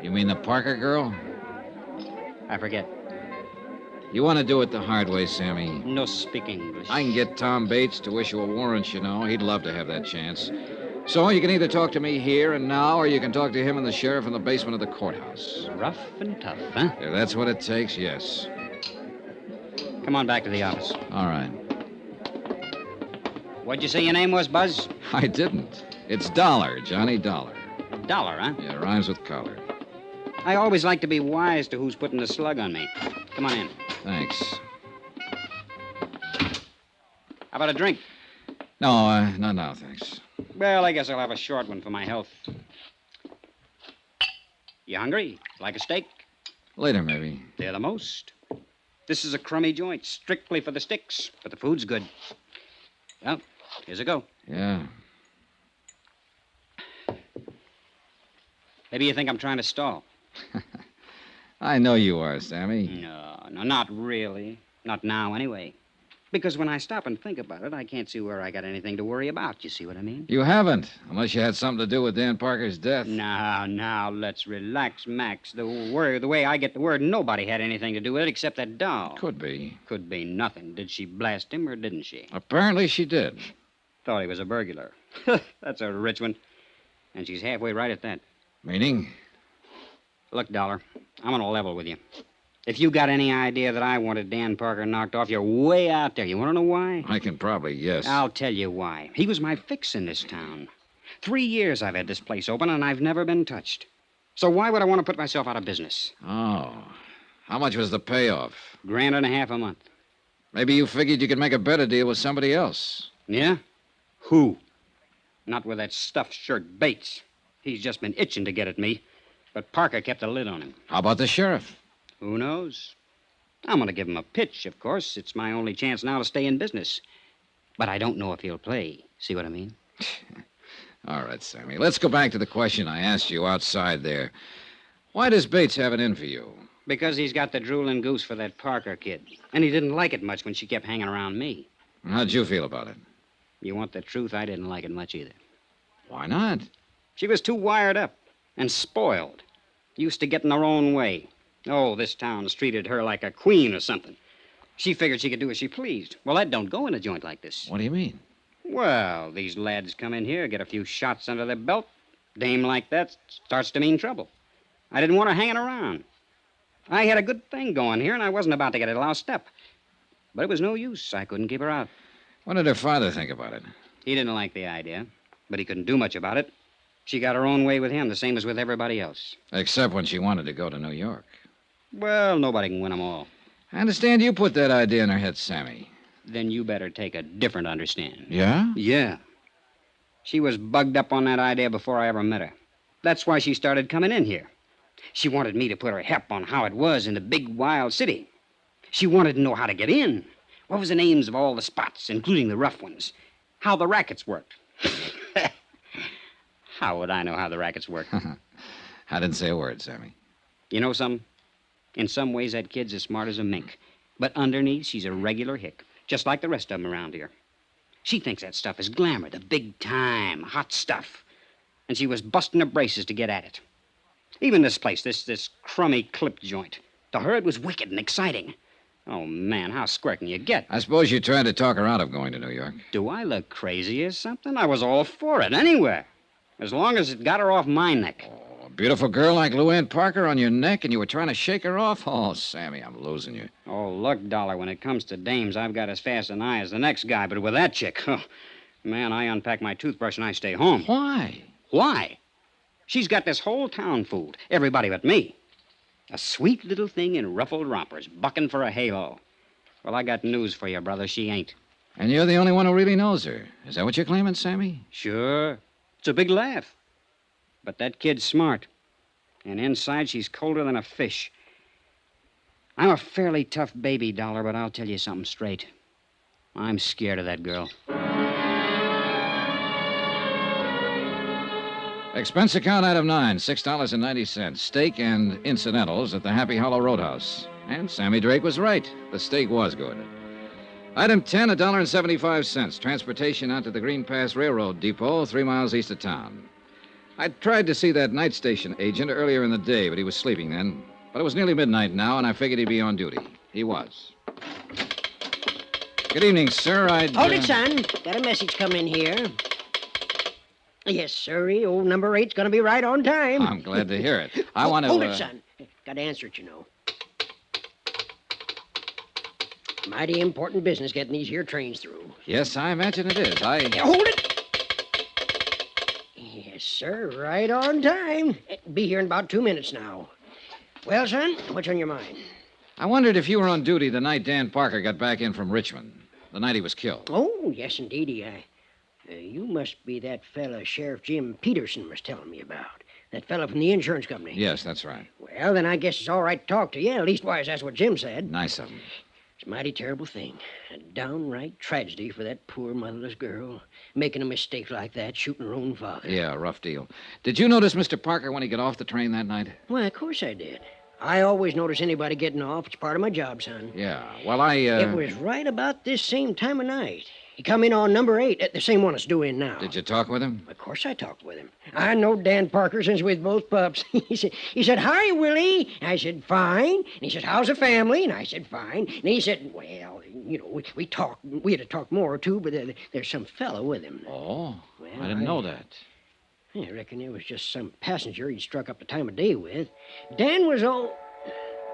Speaker 13: You mean the Parker girl?
Speaker 16: I forget.
Speaker 13: You want to do it the hard way, Sammy?
Speaker 16: No speak English.
Speaker 13: I can get Tom Bates to issue a warrant, you know. He'd love to have that chance. So you can either talk to me here and now, or you can talk to him and the sheriff in the basement of the courthouse.
Speaker 16: Rough and tough, huh?
Speaker 13: If that's what it takes, yes.
Speaker 16: Come on back to the office.
Speaker 13: All right.
Speaker 16: What'd you say your name was, Buzz?
Speaker 13: I didn't. It's Dollar, Johnny Dollar.
Speaker 16: Dollar, huh?
Speaker 13: Yeah, rhymes with collar.
Speaker 16: I always like to be wise to who's putting the slug on me. Come on in.
Speaker 13: Thanks.
Speaker 16: How about a drink?
Speaker 13: No, not now, thanks.
Speaker 16: Well, I guess I'll have a short one for my health. You hungry? Like a steak?
Speaker 13: Later, maybe.
Speaker 16: They're the most. This is a crummy joint, strictly for the sticks, but the food's good. Well, here's a go.
Speaker 13: Yeah.
Speaker 16: Maybe you think I'm trying to stall.
Speaker 13: I know you are, Sammy.
Speaker 16: No, not really. Not now, anyway. Because when I stop and think about it, I can't see where I got anything to worry about. You see what I mean?
Speaker 13: You haven't, unless you had something to do with Dan Parker's death.
Speaker 16: Now, let's relax, Max. The way I get the word, nobody had anything to do with it except that doll.
Speaker 13: Could be.
Speaker 16: Could be nothing. Did she blast him or didn't she?
Speaker 13: Apparently she did.
Speaker 16: Thought he was a burglar. That's a rich one. And she's halfway right at that.
Speaker 13: Meaning?
Speaker 16: Look, Dollar, I'm on a level with you. If you got any idea that I wanted Dan Parker knocked off, you're way out there. You want to know why?
Speaker 13: I can probably guess.
Speaker 16: I'll tell you why. He was my fix in this town. 3 years I've had this place open, and I've never been touched. So why would I want to put myself out of business?
Speaker 13: Oh. How much was the payoff?
Speaker 16: $1.50 a month.
Speaker 13: Maybe you figured you could make a better deal with somebody else.
Speaker 16: Yeah? Who? Not with that stuffed shirt Bates. He's just been itching to get at me. But Parker kept a lid on him.
Speaker 13: How about the sheriff?
Speaker 16: Who knows? I'm going to give him a pitch, of course. It's my only chance now to stay in business. But I don't know if he'll play. See what I mean?
Speaker 13: All right, Sammy. Let's go back to the question I asked you outside there. Why does Bates have it in for you?
Speaker 16: Because he's got the drooling goose for that Parker kid. And he didn't like it much when she kept hanging around me.
Speaker 13: How'd you feel about it?
Speaker 16: You want the truth? I didn't like it much either.
Speaker 13: Why not?
Speaker 16: She was too wired up. and spoiled. Used to getting her own way. Oh, this town's treated her like a queen or something. She figured she could do as she pleased. Well, that don't go in a joint like this.
Speaker 13: What do you mean?
Speaker 16: Well, these lads come in here, get a few shots under their belt. Dame like that starts to mean trouble. I didn't want her hanging around. I had a good thing going here, and I wasn't about to get it lost up. But it was no use. I couldn't keep her out.
Speaker 13: What did her father think about it?
Speaker 16: He didn't like the idea, but he couldn't do much about it. She got her own way with him, the same as with everybody else.
Speaker 13: Except when she wanted to go to New York.
Speaker 16: Well, nobody can win them all.
Speaker 13: I understand you put that idea in her head, Sammy.
Speaker 16: Then you better take a different understanding.
Speaker 13: Yeah?
Speaker 16: Yeah. She was bugged up on that idea before I ever met her. That's why she started coming in here. She wanted me to put her hep on how it was in the big, wild city. She wanted to know how to get in. What was the names of all the spots, including the rough ones? How the rackets worked. How would I know how the rackets worked?
Speaker 13: I didn't say a word, Sammy.
Speaker 16: You know something? In some ways, that kid's as smart as a mink. But underneath, she's a regular hick, just like the rest of them around here. She thinks that stuff is glamour, the big time, hot stuff. And she was busting her braces to get at it. Even this place, this crummy clip joint. To her, it was wicked and exciting. Oh, man, how square can you get?
Speaker 13: I suppose you tried to talk her out of going to New York.
Speaker 16: Do I look crazy or something? I was all for it, anywhere. As long as it got her off my neck.
Speaker 13: A beautiful girl like Lou Ann Parker on your neck, and you were trying to shake her off? Oh, Sammy, I'm losing you.
Speaker 16: Oh, look, Dollar, when it comes to dames, I've got as fast an eye as the next guy, but with that chick, man, I unpack my toothbrush and I stay home.
Speaker 13: Why?
Speaker 16: Why? She's got this whole town fooled. Everybody but me. A sweet little thing in ruffled rompers, bucking for a halo. Well, I got news for you, brother. She ain't.
Speaker 13: And you're the only one who really knows her. Is that what you're claiming, Sammy?
Speaker 16: Sure. It's a big laugh. But that kid's smart. And inside, she's colder than a fish. I'm a fairly tough baby, Dollar, but I'll tell you something straight. I'm scared of that girl.
Speaker 13: Expense account item 9, $6.90. Steak and incidentals at the Happy Hollow Roadhouse. And Sammy Drake was right. The steak was good. Item 10, $1.75. Transportation out to the Green Pass Railroad Depot, 3 miles east of town. I tried to see that night station agent earlier in the day, but he was sleeping then. But it was nearly midnight now, and I figured he'd be on duty. He was. Good evening, sir.
Speaker 17: Hold it, son. Got a message coming here. Yes, sirree. Old number 8's going to be right on time.
Speaker 13: I'm glad to hear it. I want to...
Speaker 17: Hold it, son. Got to answer it, you know. Mighty important business getting these here trains through.
Speaker 13: Yes, I imagine it is.
Speaker 17: Hold it! Yes, sir. Right on time. Be here in about 2 minutes now. Well, son, what's on your mind?
Speaker 13: I wondered if you were on duty the night Dan Parker got back in from Richmond. The night he was killed.
Speaker 17: Oh, yes, indeedy. You must be that fella Sheriff Jim Peterson was telling me about. That fella from the insurance company.
Speaker 13: Yes, that's right.
Speaker 17: Well, then I guess it's all right to talk to you. Leastwise, that's what Jim said.
Speaker 13: Nice of him.
Speaker 17: It's a mighty terrible thing. A downright tragedy for that poor motherless girl. Making a mistake like that, shooting her own father.
Speaker 13: Yeah, rough deal. Did you notice Mr. Parker when he got off the train that night?
Speaker 17: Why, of course I did. I always notice anybody getting off. It's part of my job, son.
Speaker 13: Yeah, well,
Speaker 17: It was right about this same time of night. He come in on number 8, the same one that's due in now.
Speaker 13: Did you talk with him?
Speaker 17: Of course I talked with him. I know Dan Parker since we was both pups. he said, "Hi, Willie." I said, "Fine." And he said, "How's the family?" And I said, "Fine." And he said, "Well, you know, we talked. We had to talk more, too, but there's some fellow with him."
Speaker 13: Oh,
Speaker 17: well,
Speaker 13: I didn't know that.
Speaker 17: I reckon it was just some passenger he'd struck up the time of day with. Dan was all...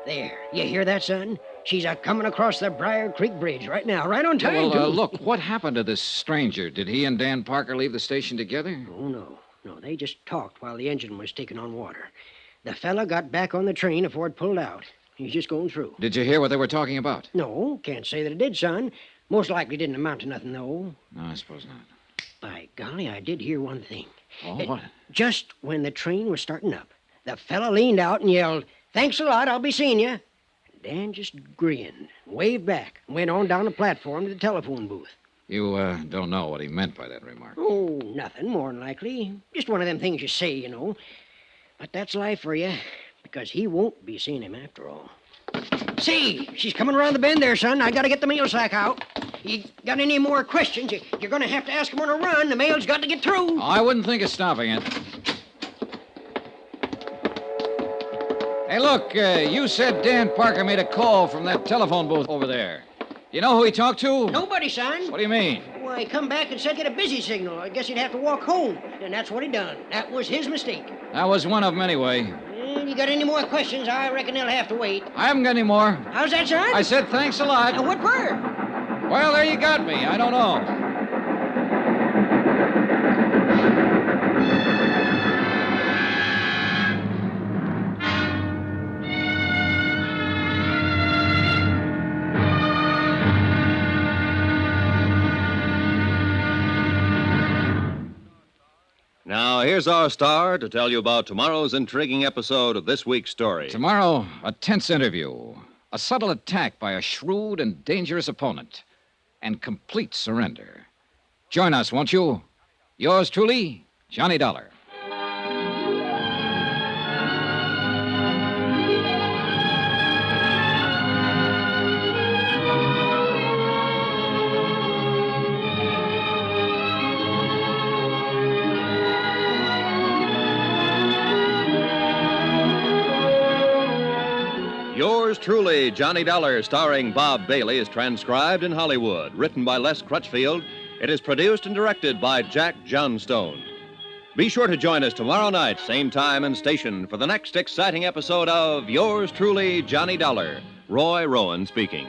Speaker 17: There. You hear that, son? She's a-coming across the Briar Creek Bridge right now, right on time,
Speaker 13: Well,
Speaker 17: too.
Speaker 13: look, what happened to this stranger? Did he and Dan Parker leave the station together?
Speaker 17: Oh, no. No, they just talked while the engine was taking on water. The fella got back on the train before it pulled out. He's just going through.
Speaker 13: Did you hear what they were talking about?
Speaker 17: No, can't say that it did, son. Most likely didn't amount to nothing, though.
Speaker 13: No, I suppose not.
Speaker 17: By golly, I did hear one thing.
Speaker 13: Oh, what?
Speaker 17: Just when the train was starting up, the fella leaned out and yelled, "Thanks a lot, I'll be seeing you." Dan just grinned, waved back, and went on down the platform to the telephone booth.
Speaker 13: You don't know what he meant by that remark.
Speaker 17: Oh, nothing, more than likely. Just one of them things you say, you know. But that's life for you, because he won't be seeing him after all. See, she's coming around the bend there, son. I gotta get the mail sack out. You got any more questions? You're gonna have to ask him on a run. The mail's got to get through.
Speaker 13: Oh, I wouldn't think of stopping it. Hey, look, you said Dan Parker made a call from that telephone booth over there. You know who he talked to?
Speaker 17: Nobody, son.
Speaker 13: What do you mean?
Speaker 17: Why, he come back and said get a busy signal. I guess he'd have to walk home. And that's what he done. That was his mistake.
Speaker 13: That was one of them anyway.
Speaker 17: And you got any more questions, I reckon they'll have to wait.
Speaker 13: I haven't got any more.
Speaker 17: How's that, son?
Speaker 13: I said thanks a lot.
Speaker 17: And what for?
Speaker 13: Well, there you got me. I don't know.
Speaker 3: Now, here's our star to tell you about tomorrow's intriguing episode of this week's story.
Speaker 13: Tomorrow, a tense interview, a subtle attack by a shrewd and dangerous opponent, and complete surrender. Join us, won't you? Yours truly, Johnny Dollar.
Speaker 3: Yours truly, Johnny Dollar, starring Bob Bailey, is transcribed in Hollywood. Written by Les Crutchfield, it is produced and directed by Jack Johnstone. Be sure to join us tomorrow night, same time and station, for the next exciting episode of Yours truly, Johnny Dollar. Roy Rowan speaking.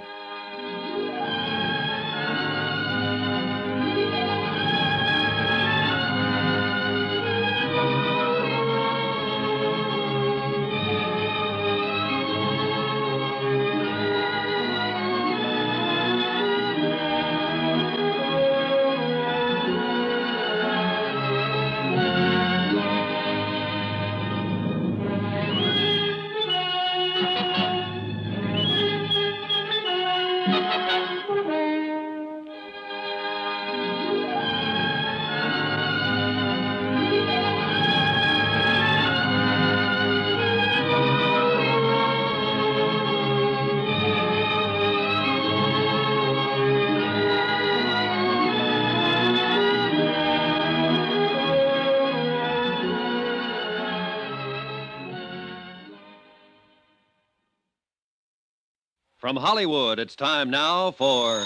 Speaker 3: From Hollywood, it's time now for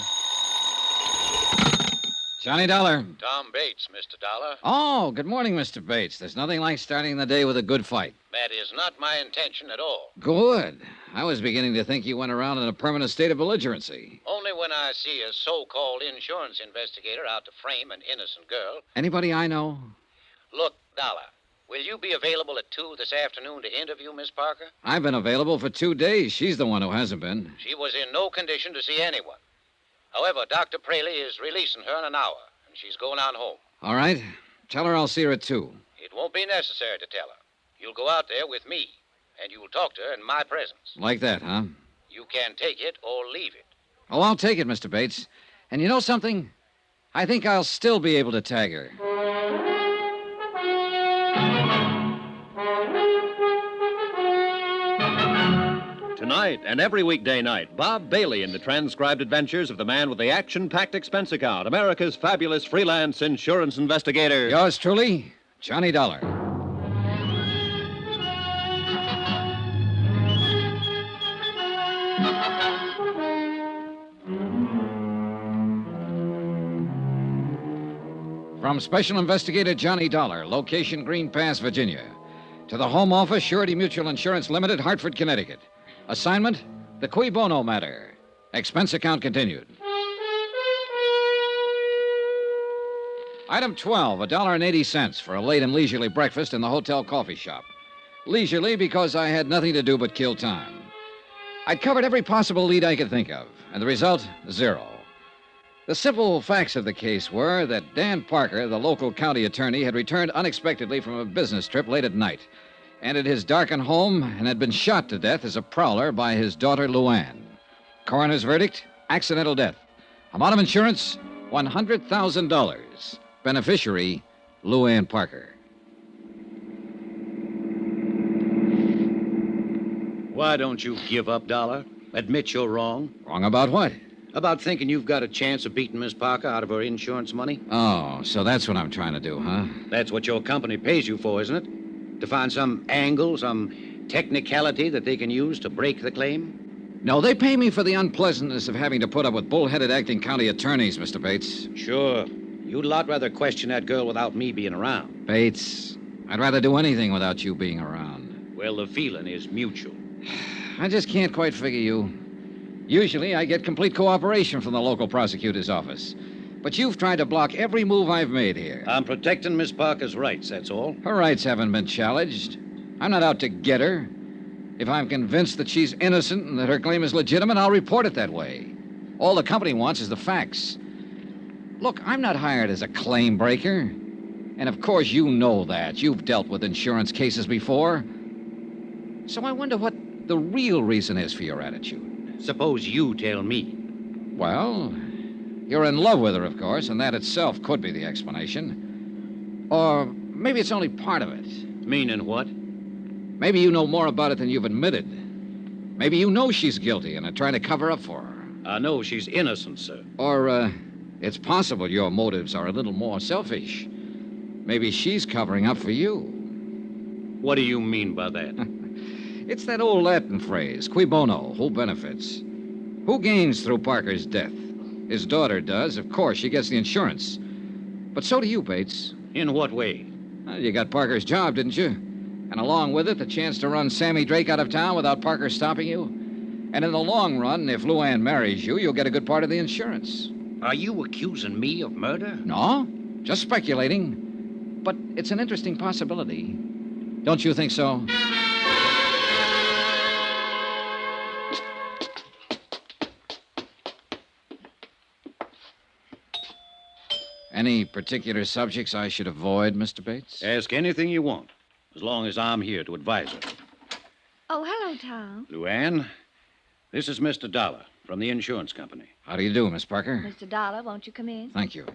Speaker 13: Johnny Dollar.
Speaker 18: Tom Bates, Mr. Dollar.
Speaker 13: Oh, good morning, Mr. Bates. There's nothing like starting the day with a good fight.
Speaker 18: That is not my intention at all.
Speaker 13: Good. I was beginning to think you went around in a permanent state of belligerency.
Speaker 18: Only when I see a so-called insurance investigator out to frame an innocent girl.
Speaker 13: Anybody I know?
Speaker 18: Look, Dollar, will you be available at 2 this afternoon to interview Miss Parker?
Speaker 13: I've been available for 2 days. She's the one who hasn't been.
Speaker 18: She was in no condition to see anyone. However, Dr. Praley is releasing her in an hour, and she's going on home.
Speaker 13: All right. Tell her I'll see her at 2.
Speaker 18: It won't be necessary to tell her. You'll go out there with me, and you'll talk to her in my presence.
Speaker 13: Like that, huh?
Speaker 18: You can take it or leave it.
Speaker 13: Oh, I'll take it, Mr. Bates. And you know something? I think I'll still be able to tag her.
Speaker 3: Tonight and every weekday night, Bob Bailey in the transcribed adventures of the man with the action-packed expense account, America's fabulous freelance insurance investigator.
Speaker 13: Yours truly, Johnny Dollar. From Special Investigator Johnny Dollar, location Green Pass, Virginia, to the Home Office, Surety Mutual Insurance Limited, Hartford, Connecticut. Assignment, the Cui Bono matter. Expense account continued. Item 12, $1.80 for a late and leisurely breakfast in the hotel coffee shop. Leisurely because I had nothing to do but kill time. I'd covered every possible lead I could think of, and the result, 0. The simple facts of the case were that Dan Parker, the local county attorney, had returned unexpectedly from a business trip late at night, entered his darkened home, and had been shot to death as a prowler by his daughter, Luann. Coroner's verdict, accidental death. Amount of insurance, $100,000. Beneficiary, Luann Parker.
Speaker 5: Why don't you give up, Dollar? Admit you're wrong.
Speaker 13: Wrong about what?
Speaker 5: About thinking you've got a chance of beating Miss Parker out of her insurance money.
Speaker 13: Oh, so that's what I'm trying to do, huh?
Speaker 5: That's what your company pays you for, isn't it? To find some angle, some technicality that they can use to break the claim?
Speaker 13: No, they pay me for the unpleasantness of having to put up with bull-headed acting county attorneys, Mr. Bates.
Speaker 5: Sure. You'd a lot rather question that girl without me being around.
Speaker 13: Bates, I'd rather do anything without you being around.
Speaker 5: Well, the feeling is mutual.
Speaker 13: I just can't quite figure you. Usually, I get complete cooperation from the local prosecutor's office. But you've tried to block every move I've made here.
Speaker 5: I'm protecting Miss Parker's rights, that's all.
Speaker 13: Her rights haven't been challenged. I'm not out to get her. If I'm convinced that she's innocent and that her claim is legitimate, I'll report it that way. All the company wants is the facts. Look, I'm not hired as a claim breaker. And of course you know that. You've dealt with insurance cases before. So I wonder what the real reason is for your attitude.
Speaker 5: Suppose you tell me.
Speaker 13: Well, you're in love with her, of course, and that itself could be the explanation. Or maybe it's only part of it.
Speaker 5: Meaning what?
Speaker 13: Maybe you know more about it than you've admitted. Maybe you know she's guilty and are trying to cover up for her.
Speaker 5: I know she's innocent, sir.
Speaker 13: Or, it's possible your motives are a little more selfish. Maybe she's covering up for you.
Speaker 5: What do you mean by that?
Speaker 13: It's that old Latin phrase, cui bono, who benefits? Who gains through Parker's death? His daughter does. Of course, she gets the insurance. But so do you, Bates.
Speaker 5: In what way?
Speaker 13: Well, you got Parker's job, didn't you? And along with it, the chance to run Sammy Drake out of town without Parker stopping you. And in the long run, if Luann marries you, you'll get a good part of the insurance.
Speaker 5: Are you accusing me of murder?
Speaker 13: No, just speculating. But it's an interesting possibility. Don't you think so? Any particular subjects I should avoid, Mr. Bates?
Speaker 5: Ask anything you want, as long as I'm here to advise her.
Speaker 4: Oh, hello, Tom.
Speaker 5: Luann, this is Mr. Dollar from the insurance company.
Speaker 13: How do you do, Miss Parker?
Speaker 4: Mr. Dollar, won't you come in?
Speaker 13: Thank you.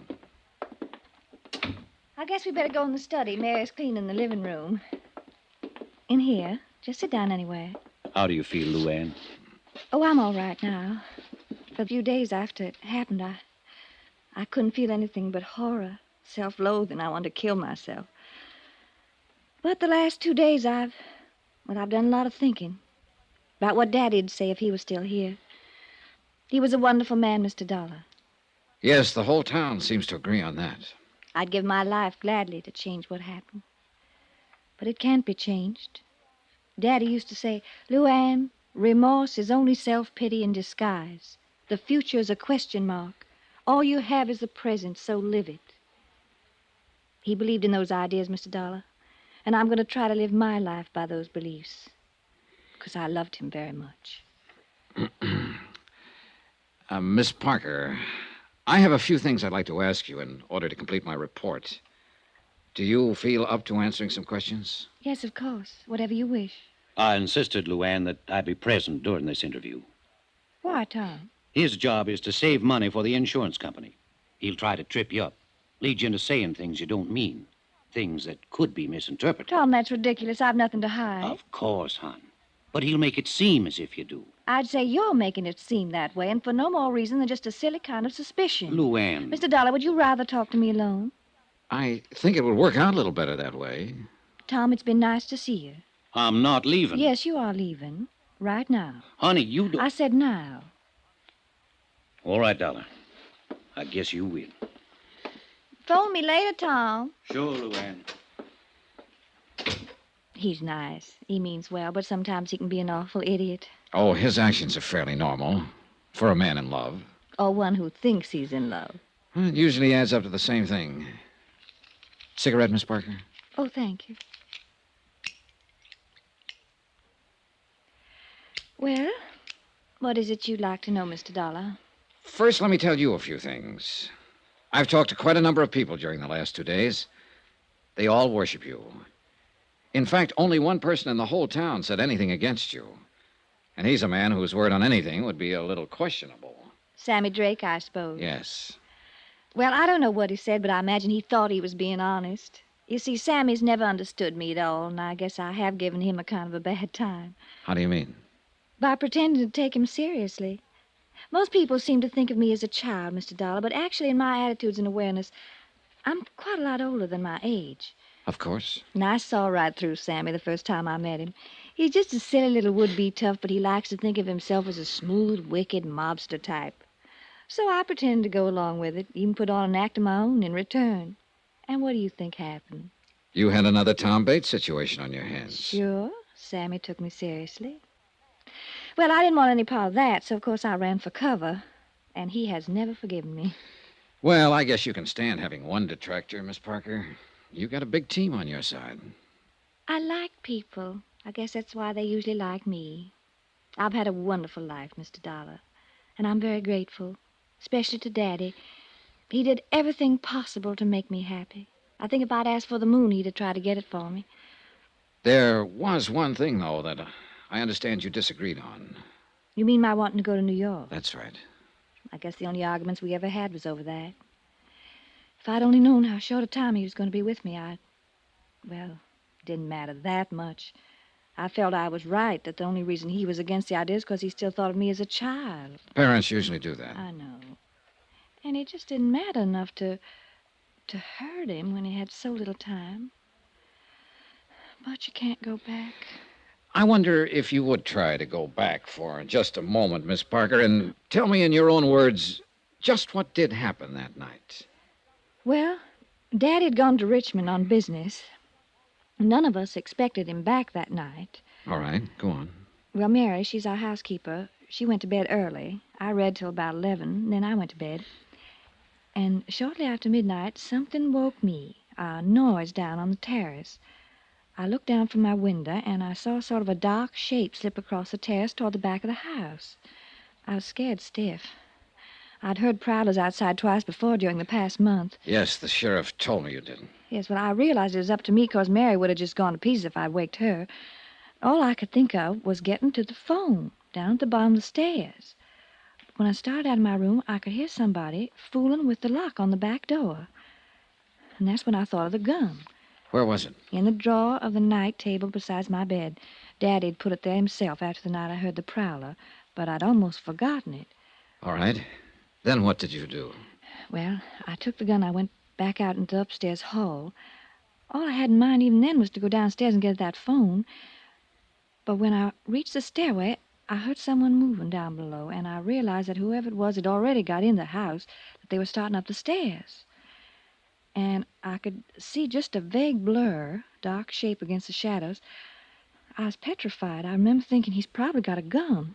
Speaker 4: I guess we better go in the study. Mary's cleaning the living room. In here. Just sit down anywhere.
Speaker 5: How do you feel, Luann?
Speaker 4: Oh, I'm all right now. For a few days after it happened, I couldn't feel anything but horror, self-loathing. I wanted to kill myself. But the last 2 days, I've done a lot of thinking about what Daddy'd say if he was still here. He was a wonderful man, Mr. Dollar.
Speaker 13: Yes, the whole town seems to agree on that.
Speaker 4: I'd give my life gladly to change what happened. But it can't be changed. Daddy used to say, Luann, remorse is only self-pity in disguise. The future is a question mark. All you have is the present, so live it. He believed in those ideas, Mr. Dollar, and I'm going to try to live my life by those beliefs, because I loved him very much.
Speaker 13: Miss Parker, I have a few things I'd like to ask you in order to complete my report. Do you feel up to answering some questions?
Speaker 4: Yes, of course. Whatever you wish.
Speaker 5: I insisted, Luann, that I be present during this interview.
Speaker 4: Why, Tom?
Speaker 5: His job is to save money for the insurance company. He'll try to trip you up, lead you into saying things you don't mean, things that could be misinterpreted.
Speaker 4: Tom, that's ridiculous. I've nothing to hide.
Speaker 5: Of course, hon. But he'll make it seem as if you do.
Speaker 4: I'd say you're making it seem that way, and for no more reason than just a silly kind of suspicion.
Speaker 5: Luann.
Speaker 4: Mr. Dollar, would you rather talk to me alone?
Speaker 13: I think it would work out a little better that way.
Speaker 4: Tom, it's been nice to see you.
Speaker 5: I'm not leaving.
Speaker 4: Yes, you are leaving. Right now.
Speaker 5: Honey, you don't...
Speaker 4: I said now.
Speaker 5: All right, Dollar. I guess you will.
Speaker 4: Phone me later, Tom.
Speaker 5: Sure, Luann.
Speaker 4: He's nice. He means well, but sometimes he can be an awful idiot.
Speaker 13: Oh, his actions are fairly normal for a man in love.
Speaker 4: Or one who thinks he's in love.
Speaker 13: It usually adds up to the same thing. Cigarette, Miss Parker?
Speaker 4: Oh, thank you. Well, what is it you'd like to know, Mr. Dollar?
Speaker 13: First, let me tell you a few things. I've talked to quite a number of people during the last 2 days. They all worship you. In fact, only one person in the whole town said anything against you. And he's a man whose word on anything would be a little questionable.
Speaker 4: Sammy Drake, I suppose.
Speaker 13: Yes.
Speaker 4: Well, I don't know what he said, but I imagine he thought he was being honest. You see, Sammy's never understood me at all, and I guess I have given him a kind of a bad time.
Speaker 13: How do you mean?
Speaker 4: By pretending to take him seriously. Most people seem to think of me as a child, Mr. Dollar, but actually in my attitudes and awareness, I'm quite a lot older than my age.
Speaker 13: Of course.
Speaker 4: And I saw right through Sammy the first time I met him. He's just a silly little would-be tough, but he likes to think of himself as a smooth, wicked mobster type. So I pretended to go along with it, even put on an act of my own in return. And what do you think happened?
Speaker 13: You had another Tom Bates situation on your hands.
Speaker 4: Sure. Sammy took me seriously. Well, I didn't want any part of that, so of course I ran for cover. And he has never forgiven me.
Speaker 13: Well, I guess you can stand having one detractor, Miss Parker. You got a big team on your side.
Speaker 4: I like people. I guess that's why they usually like me. I've had a wonderful life, Mr. Dollar. And I'm very grateful, especially to Daddy. He did everything possible to make me happy. I think if I'd asked for the moon, he'd have tried to get it for me.
Speaker 13: There was one thing, though, that I understand you disagreed on.
Speaker 4: You mean my wanting to go to New York?
Speaker 13: That's right.
Speaker 4: I guess the only arguments we ever had was over that. If I'd only known how short a time he was going to be with me, well, it didn't matter that much. I felt I was right, that the only reason he was against the idea is because he still thought of me as a child.
Speaker 13: Parents usually do that.
Speaker 4: I know. And it just didn't matter enough to hurt him when he had so little time. But you can't go back.
Speaker 13: I wonder if you would try to go back for just a moment, Miss Parker, and tell me in your own words just what did happen that night.
Speaker 4: Well, Daddy had gone to Richmond on business. None of us expected him back that night.
Speaker 13: All right, go on.
Speaker 4: Well, Mary, she's our housekeeper. She went to bed early. I read till about 11, then I went to bed. And shortly after midnight, something woke me, a noise down on the terrace. I looked down from my window, and I saw sort of a dark shape slip across the terrace toward the back of the house. I was scared stiff. I'd heard prowlers outside twice before during the past month.
Speaker 13: Yes, the sheriff told me you did.
Speaker 4: Yes, well, I realized it was up to me because Mary would have just gone to pieces if I'd waked her. All I could think of was getting to the phone down at the bottom of the stairs. When I started out of my room, I could hear somebody fooling with the lock on the back door. And that's when I thought of the gun.
Speaker 13: Where was it?
Speaker 4: In the drawer of the night table beside my bed. Daddy'd put it there himself after the night I heard the prowler, but I'd almost forgotten it.
Speaker 13: All right. Then what did you do?
Speaker 4: Well, I took the gun. I went back out into the upstairs hall. All I had in mind even then was to go downstairs and get that phone. But when I reached the stairway, I heard someone moving down below, and I realized that whoever it was had already got in the house, that they were starting up the stairs. And I could see just a vague blur, dark shape against the shadows. I was petrified. I remember thinking he's probably got a gun.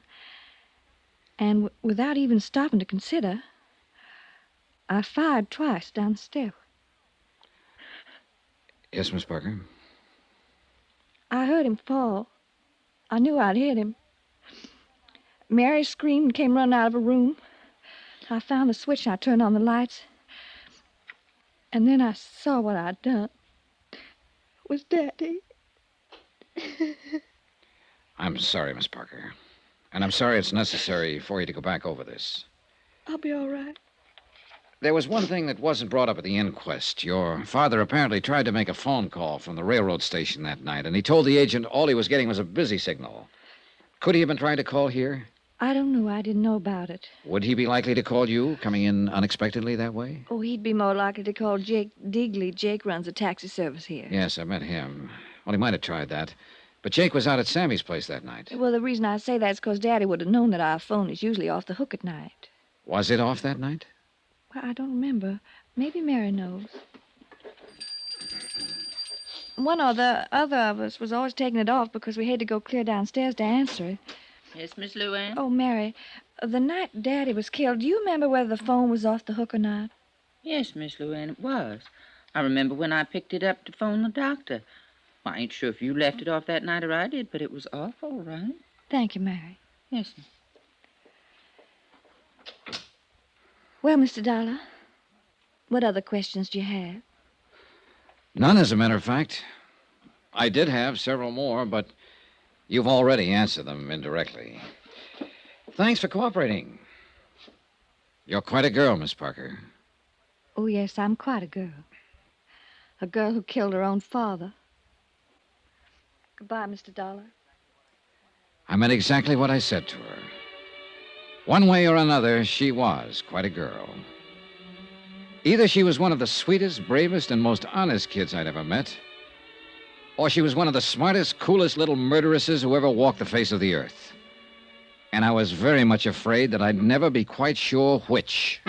Speaker 4: And without even stopping to consider, I fired twice down the stairway.
Speaker 13: Yes, Miss Parker?
Speaker 4: I heard him fall. I knew I'd hit him. Mary screamed and came running out of her room. I found the switch and I turned on the lights. And then I saw what I'd done. It was Daddy.
Speaker 13: I'm sorry, Miss Parker. And I'm sorry it's necessary for you to go back over this.
Speaker 4: I'll be all right.
Speaker 13: There was one thing that wasn't brought up at the inquest. Your father apparently tried to make a phone call from the railroad station that night, and he told the agent all he was getting was a busy signal. Could he have been trying to call here?
Speaker 4: I don't know. I didn't know about it.
Speaker 13: Would he be likely to call you, coming in unexpectedly that way?
Speaker 4: Oh, he'd be more likely to call Jake Digley. Jake runs a taxi service here.
Speaker 13: Yes, I met him. Well, he might have tried that. But Jake was out at Sammy's place that night.
Speaker 4: Well, the reason I say that is because Daddy would have known that our phone is usually off the hook at night.
Speaker 13: Was it off that night?
Speaker 4: Well, I don't remember. Maybe Mary knows. One or the other of us was always taking it off because we had to go clear downstairs to answer it.
Speaker 8: Yes, Miss Luann?
Speaker 4: Oh, Mary, the night Daddy was killed, do you remember whether the phone was off the hook or not?
Speaker 8: Yes, Miss Luann, it was. I remember when I picked it up to phone the doctor. Well, I ain't sure if you left it off that night or I did, but it was off all right.
Speaker 4: Thank you, Mary.
Speaker 8: Yes, miss.
Speaker 4: Well, Mr. Dollar, what other questions do you have?
Speaker 13: None, as a matter of fact. I did have several more, but you've already answered them indirectly. Thanks for cooperating. You're quite a girl, Miss Parker.
Speaker 4: Oh, yes, I'm quite a girl. A girl who killed her own father. Goodbye, Mr. Dollar.
Speaker 13: I meant exactly what I said to her. One way or another, she was quite a girl. Either she was one of the sweetest, bravest, and most honest kids I'd ever met, or she was one of the smartest, coolest little murderesses who ever walked the face of the earth. And I was very much afraid that I'd never be quite sure which.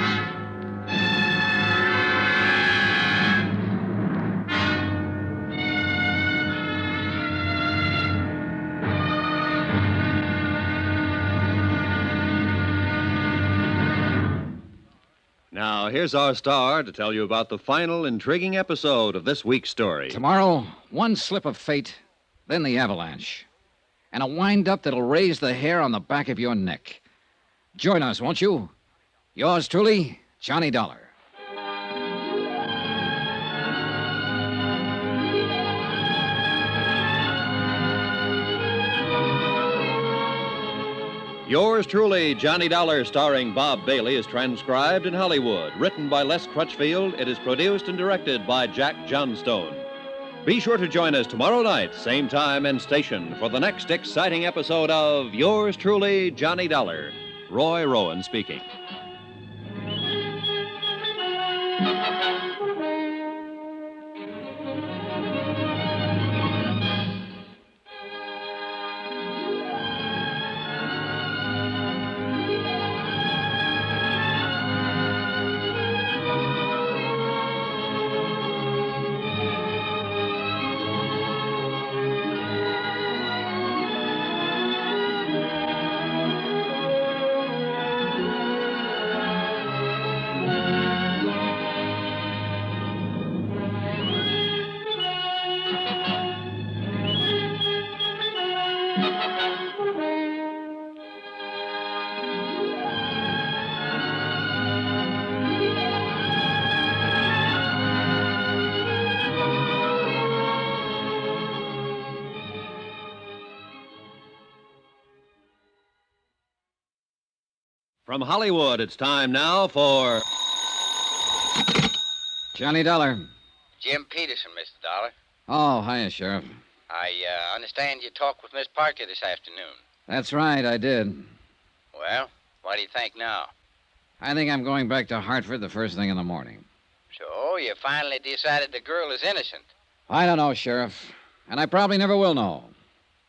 Speaker 3: Now, here's our star to tell you about the final intriguing episode of this week's story.
Speaker 13: Tomorrow, one slip of fate, then the avalanche. And a wind-up that'll raise the hair on the back of your neck. Join us, won't you? Yours truly, Johnny Dollar.
Speaker 3: Yours truly, Johnny Dollar, starring Bob Bailey, is transcribed in Hollywood. Written by Les Crutchfield, it is produced and directed by Jack Johnstone. Be sure to join us tomorrow night, same time and station, for the next exciting episode of Yours truly, Johnny Dollar. Roy Rowan speaking. From Hollywood, it's time now for
Speaker 13: Johnny Dollar.
Speaker 18: Jim Peterson, Mr. Dollar.
Speaker 13: Oh, hiya, Sheriff.
Speaker 18: I understand you talked with Miss Parker this afternoon.
Speaker 13: That's right, I did.
Speaker 18: Well, what do you think now?
Speaker 13: I think I'm going back to Hartford the first thing in the morning.
Speaker 18: So, you finally decided the girl is innocent.
Speaker 13: I don't know, Sheriff. And I probably never will know.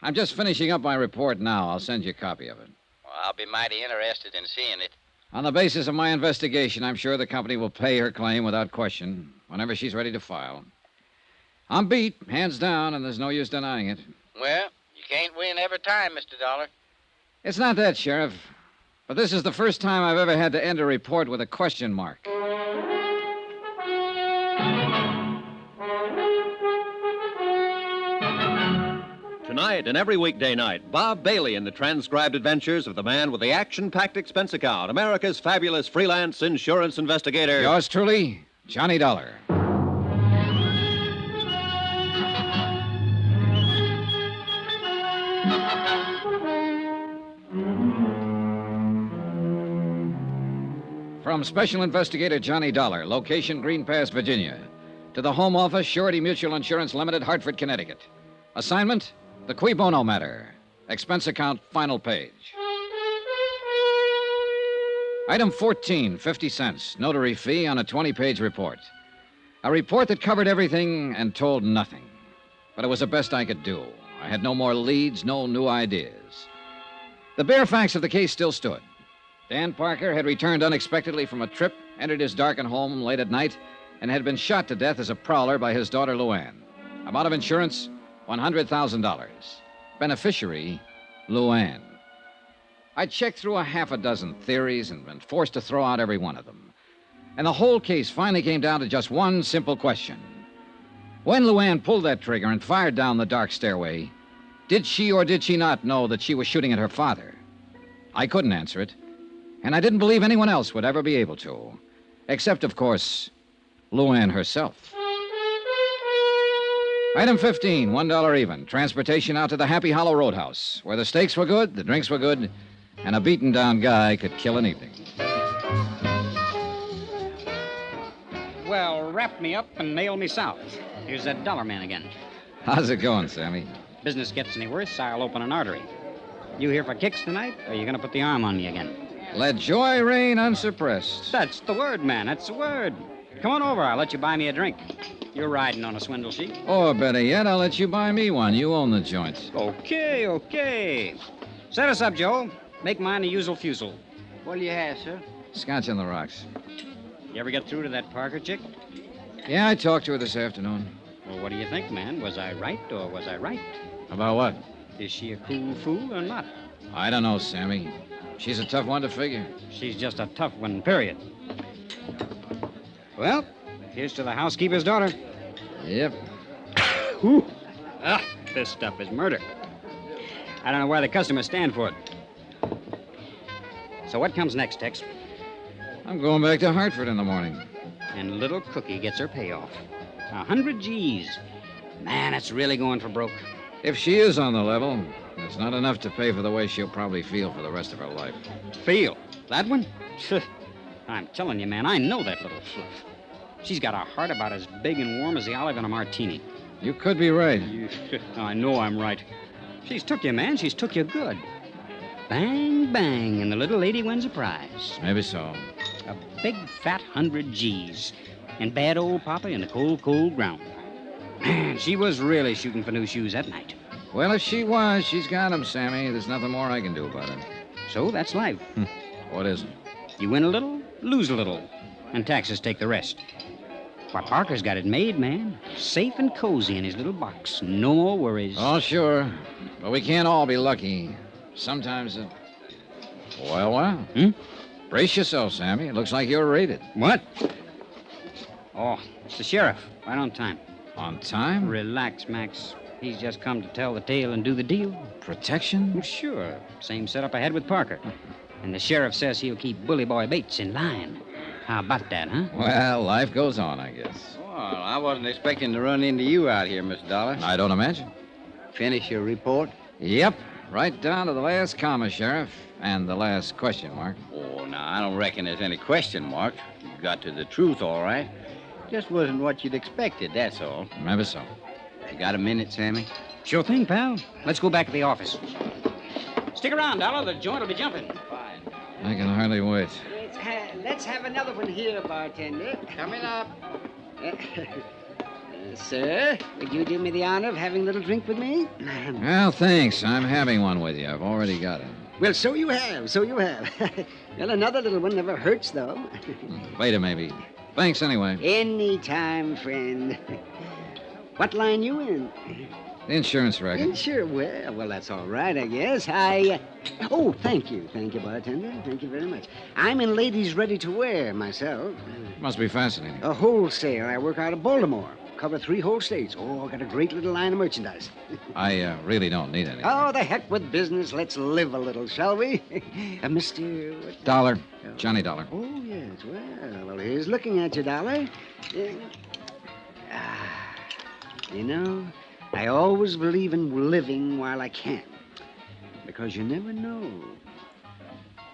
Speaker 13: I'm just finishing up my report now. I'll send you a copy of it.
Speaker 18: Well, I'll be mighty interested in seeing it.
Speaker 13: On the basis of my investigation, I'm sure the company will pay her claim without question whenever she's ready to file. I'm beat, hands down, and there's no use denying it.
Speaker 18: Well, you can't win every time, Mr. Dollar.
Speaker 13: It's not that, Sheriff. But this is the first time I've ever had to end a report with a question mark.
Speaker 3: Tonight and every weekday night, Bob Bailey in the transcribed adventures of the man with the action-packed expense account, America's fabulous freelance insurance investigator.
Speaker 13: Yours truly, Johnny Dollar. From Special Investigator Johnny Dollar, location Green Pass, Virginia, to the Home Office, Surety Mutual Insurance Limited, Hartford, Connecticut. Assignment, the Cui Bono matter. Expense account, final page. Item 14, 50 cents. Notary fee on a 20-page report. A report that covered everything and told nothing. But it was the best I could do. I had no more leads, no new ideas. The bare facts of the case still stood. Dan Parker had returned unexpectedly from a trip, entered his darkened home late at night, and had been shot to death as a prowler by his daughter, Luann. Amount of insurance, $100,000. Beneficiary, Luann. I checked through a half a dozen theories and been forced to throw out every one of them. And the whole case finally came down to just one simple question. When Luann pulled that trigger and fired down the dark stairway, did she or did she not know that she was shooting at her father? I couldn't answer it, and I didn't believe anyone else would ever be able to. Except, of course, Luann herself. Item 15, $1 even. Transportation out to the Happy Hollow Roadhouse, where the steaks were good, the drinks were good, and a beaten-down guy could kill an evening.
Speaker 19: Well, wrap me up and nail me south. Here's that dollar man again.
Speaker 13: How's it going, Sammy?
Speaker 19: Business gets any worse, I'll open an artery. You here for kicks tonight, or are you going to put the arm on me again?
Speaker 13: Let joy reign unsuppressed.
Speaker 19: That's the word, man. That's the word. Come on over. I'll let you buy me a drink. You're riding on a swindle sheet.
Speaker 13: Or better yet, I'll let you buy me one. You own the joint.
Speaker 19: Okay. Set us up, Joe. Make mine a usual fusel.
Speaker 22: What'll you have, sir?
Speaker 13: Scotch on the rocks.
Speaker 19: You ever get through to that Parker chick?
Speaker 13: Yeah, I talked to her this afternoon.
Speaker 19: Well, what do you think, man? Was I right or was I right?
Speaker 13: About what?
Speaker 19: Is she a cool fool or not?
Speaker 13: I don't know, Sammy. She's a tough one to figure.
Speaker 19: She's just a tough one, period. Well, here's to the housekeeper's daughter.
Speaker 13: Yep.
Speaker 19: Whew. This stuff is murder. I don't know why the customers stand for it. So what comes next, Tex?
Speaker 13: I'm going back to Hartford in the morning.
Speaker 19: And little Cookie gets her payoff. 100 G's. Man, it's really going for broke.
Speaker 13: If she is on the level, it's not enough to pay for the way she'll probably feel for the rest of her life.
Speaker 19: Feel? That one? I'm telling you, man, I know that little fluff. She's got a heart about as big and warm as the olive in a martini.
Speaker 13: You could be right.
Speaker 19: I know I'm right. She's took you, man. She's took you good. Bang, bang, and the little lady wins a prize.
Speaker 13: Maybe so.
Speaker 19: A big, fat 100 G's. And bad old Papa in the cold, cold ground. Man, she was really shooting for new shoes that night.
Speaker 13: Well, if she was, she's got 'em, Sammy. There's nothing more I can do about it.
Speaker 19: So that's life.
Speaker 13: What is it?
Speaker 19: You win a little, lose a little, and taxes take the rest. Why, Parker's got it made, man. Safe and cozy in his little box. No more worries.
Speaker 13: Oh, sure. But we can't all be lucky. Sometimes it... Well. Brace yourself, Sammy. It looks like you're raided.
Speaker 19: What? Oh, it's the sheriff. Right on time.
Speaker 13: On time?
Speaker 19: Relax, Max. He's just come to tell the tale and do the deal.
Speaker 13: Protection?
Speaker 19: Well, sure. Same setup I had with Parker. And the sheriff says he'll keep Bully Boy Bates in line. How about that, huh?
Speaker 13: Well, life goes on, I guess.
Speaker 22: Well, I wasn't expecting to run into you out here, Mr. Dollar.
Speaker 13: I don't imagine.
Speaker 22: Finish your report?
Speaker 13: Yep. Right down to the last comma, Sheriff. And the last question mark.
Speaker 22: Oh, now, I don't reckon there's any question mark. You got to the truth, all right. Just wasn't what you'd expected, that's all.
Speaker 13: Maybe so.
Speaker 22: You got a minute, Sammy?
Speaker 19: Sure thing, pal. Let's go back to the office. Stick around, Dollar. The joint will be jumping.
Speaker 22: Fine.
Speaker 13: I can hardly wait.
Speaker 17: Let's have another one here, bartender.
Speaker 22: Coming up.
Speaker 17: Sir, would you do me the honor of having a little drink with me?
Speaker 13: Well, thanks. I'm having one with you. I've already got it.
Speaker 17: Well, so you have. Well, another little one never hurts, though.
Speaker 13: Later, maybe. Thanks anyway.
Speaker 17: Anytime, friend. What line you in?
Speaker 13: The insurance record.
Speaker 17: Well, that's all right, I guess. Oh, thank you, bartender. Thank you very much. I'm in ladies' ready-to-wear myself.
Speaker 13: Must be fascinating.
Speaker 17: A wholesale. I work out of Baltimore. Cover 3 whole states. Oh, I got a great little line of merchandise.
Speaker 13: I really don't need any.
Speaker 17: Oh, the heck with business. Let's live a little, shall we? Mr.
Speaker 13: Dollar. Johnny Dollar.
Speaker 17: Oh, yes. Well, here's looking at you, Dollar. You know, I always believe in living while I can. Because you never know.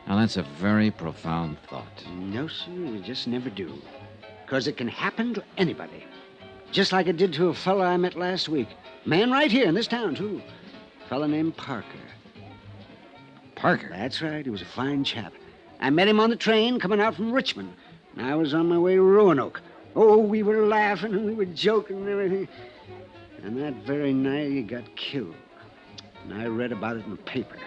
Speaker 13: Now, that's a very profound thought.
Speaker 17: No, sir, you just never do. Because it can happen to anybody. Just like it did to a fella I met last week. Man right here in this town, too. A fella named Parker.
Speaker 13: Parker?
Speaker 17: That's right. He was a fine chap. I met him on the train coming out from Richmond. And I was on my way to Roanoke. Oh, we were laughing and we were joking and everything. And that very night he got killed. And I read about it in the paper.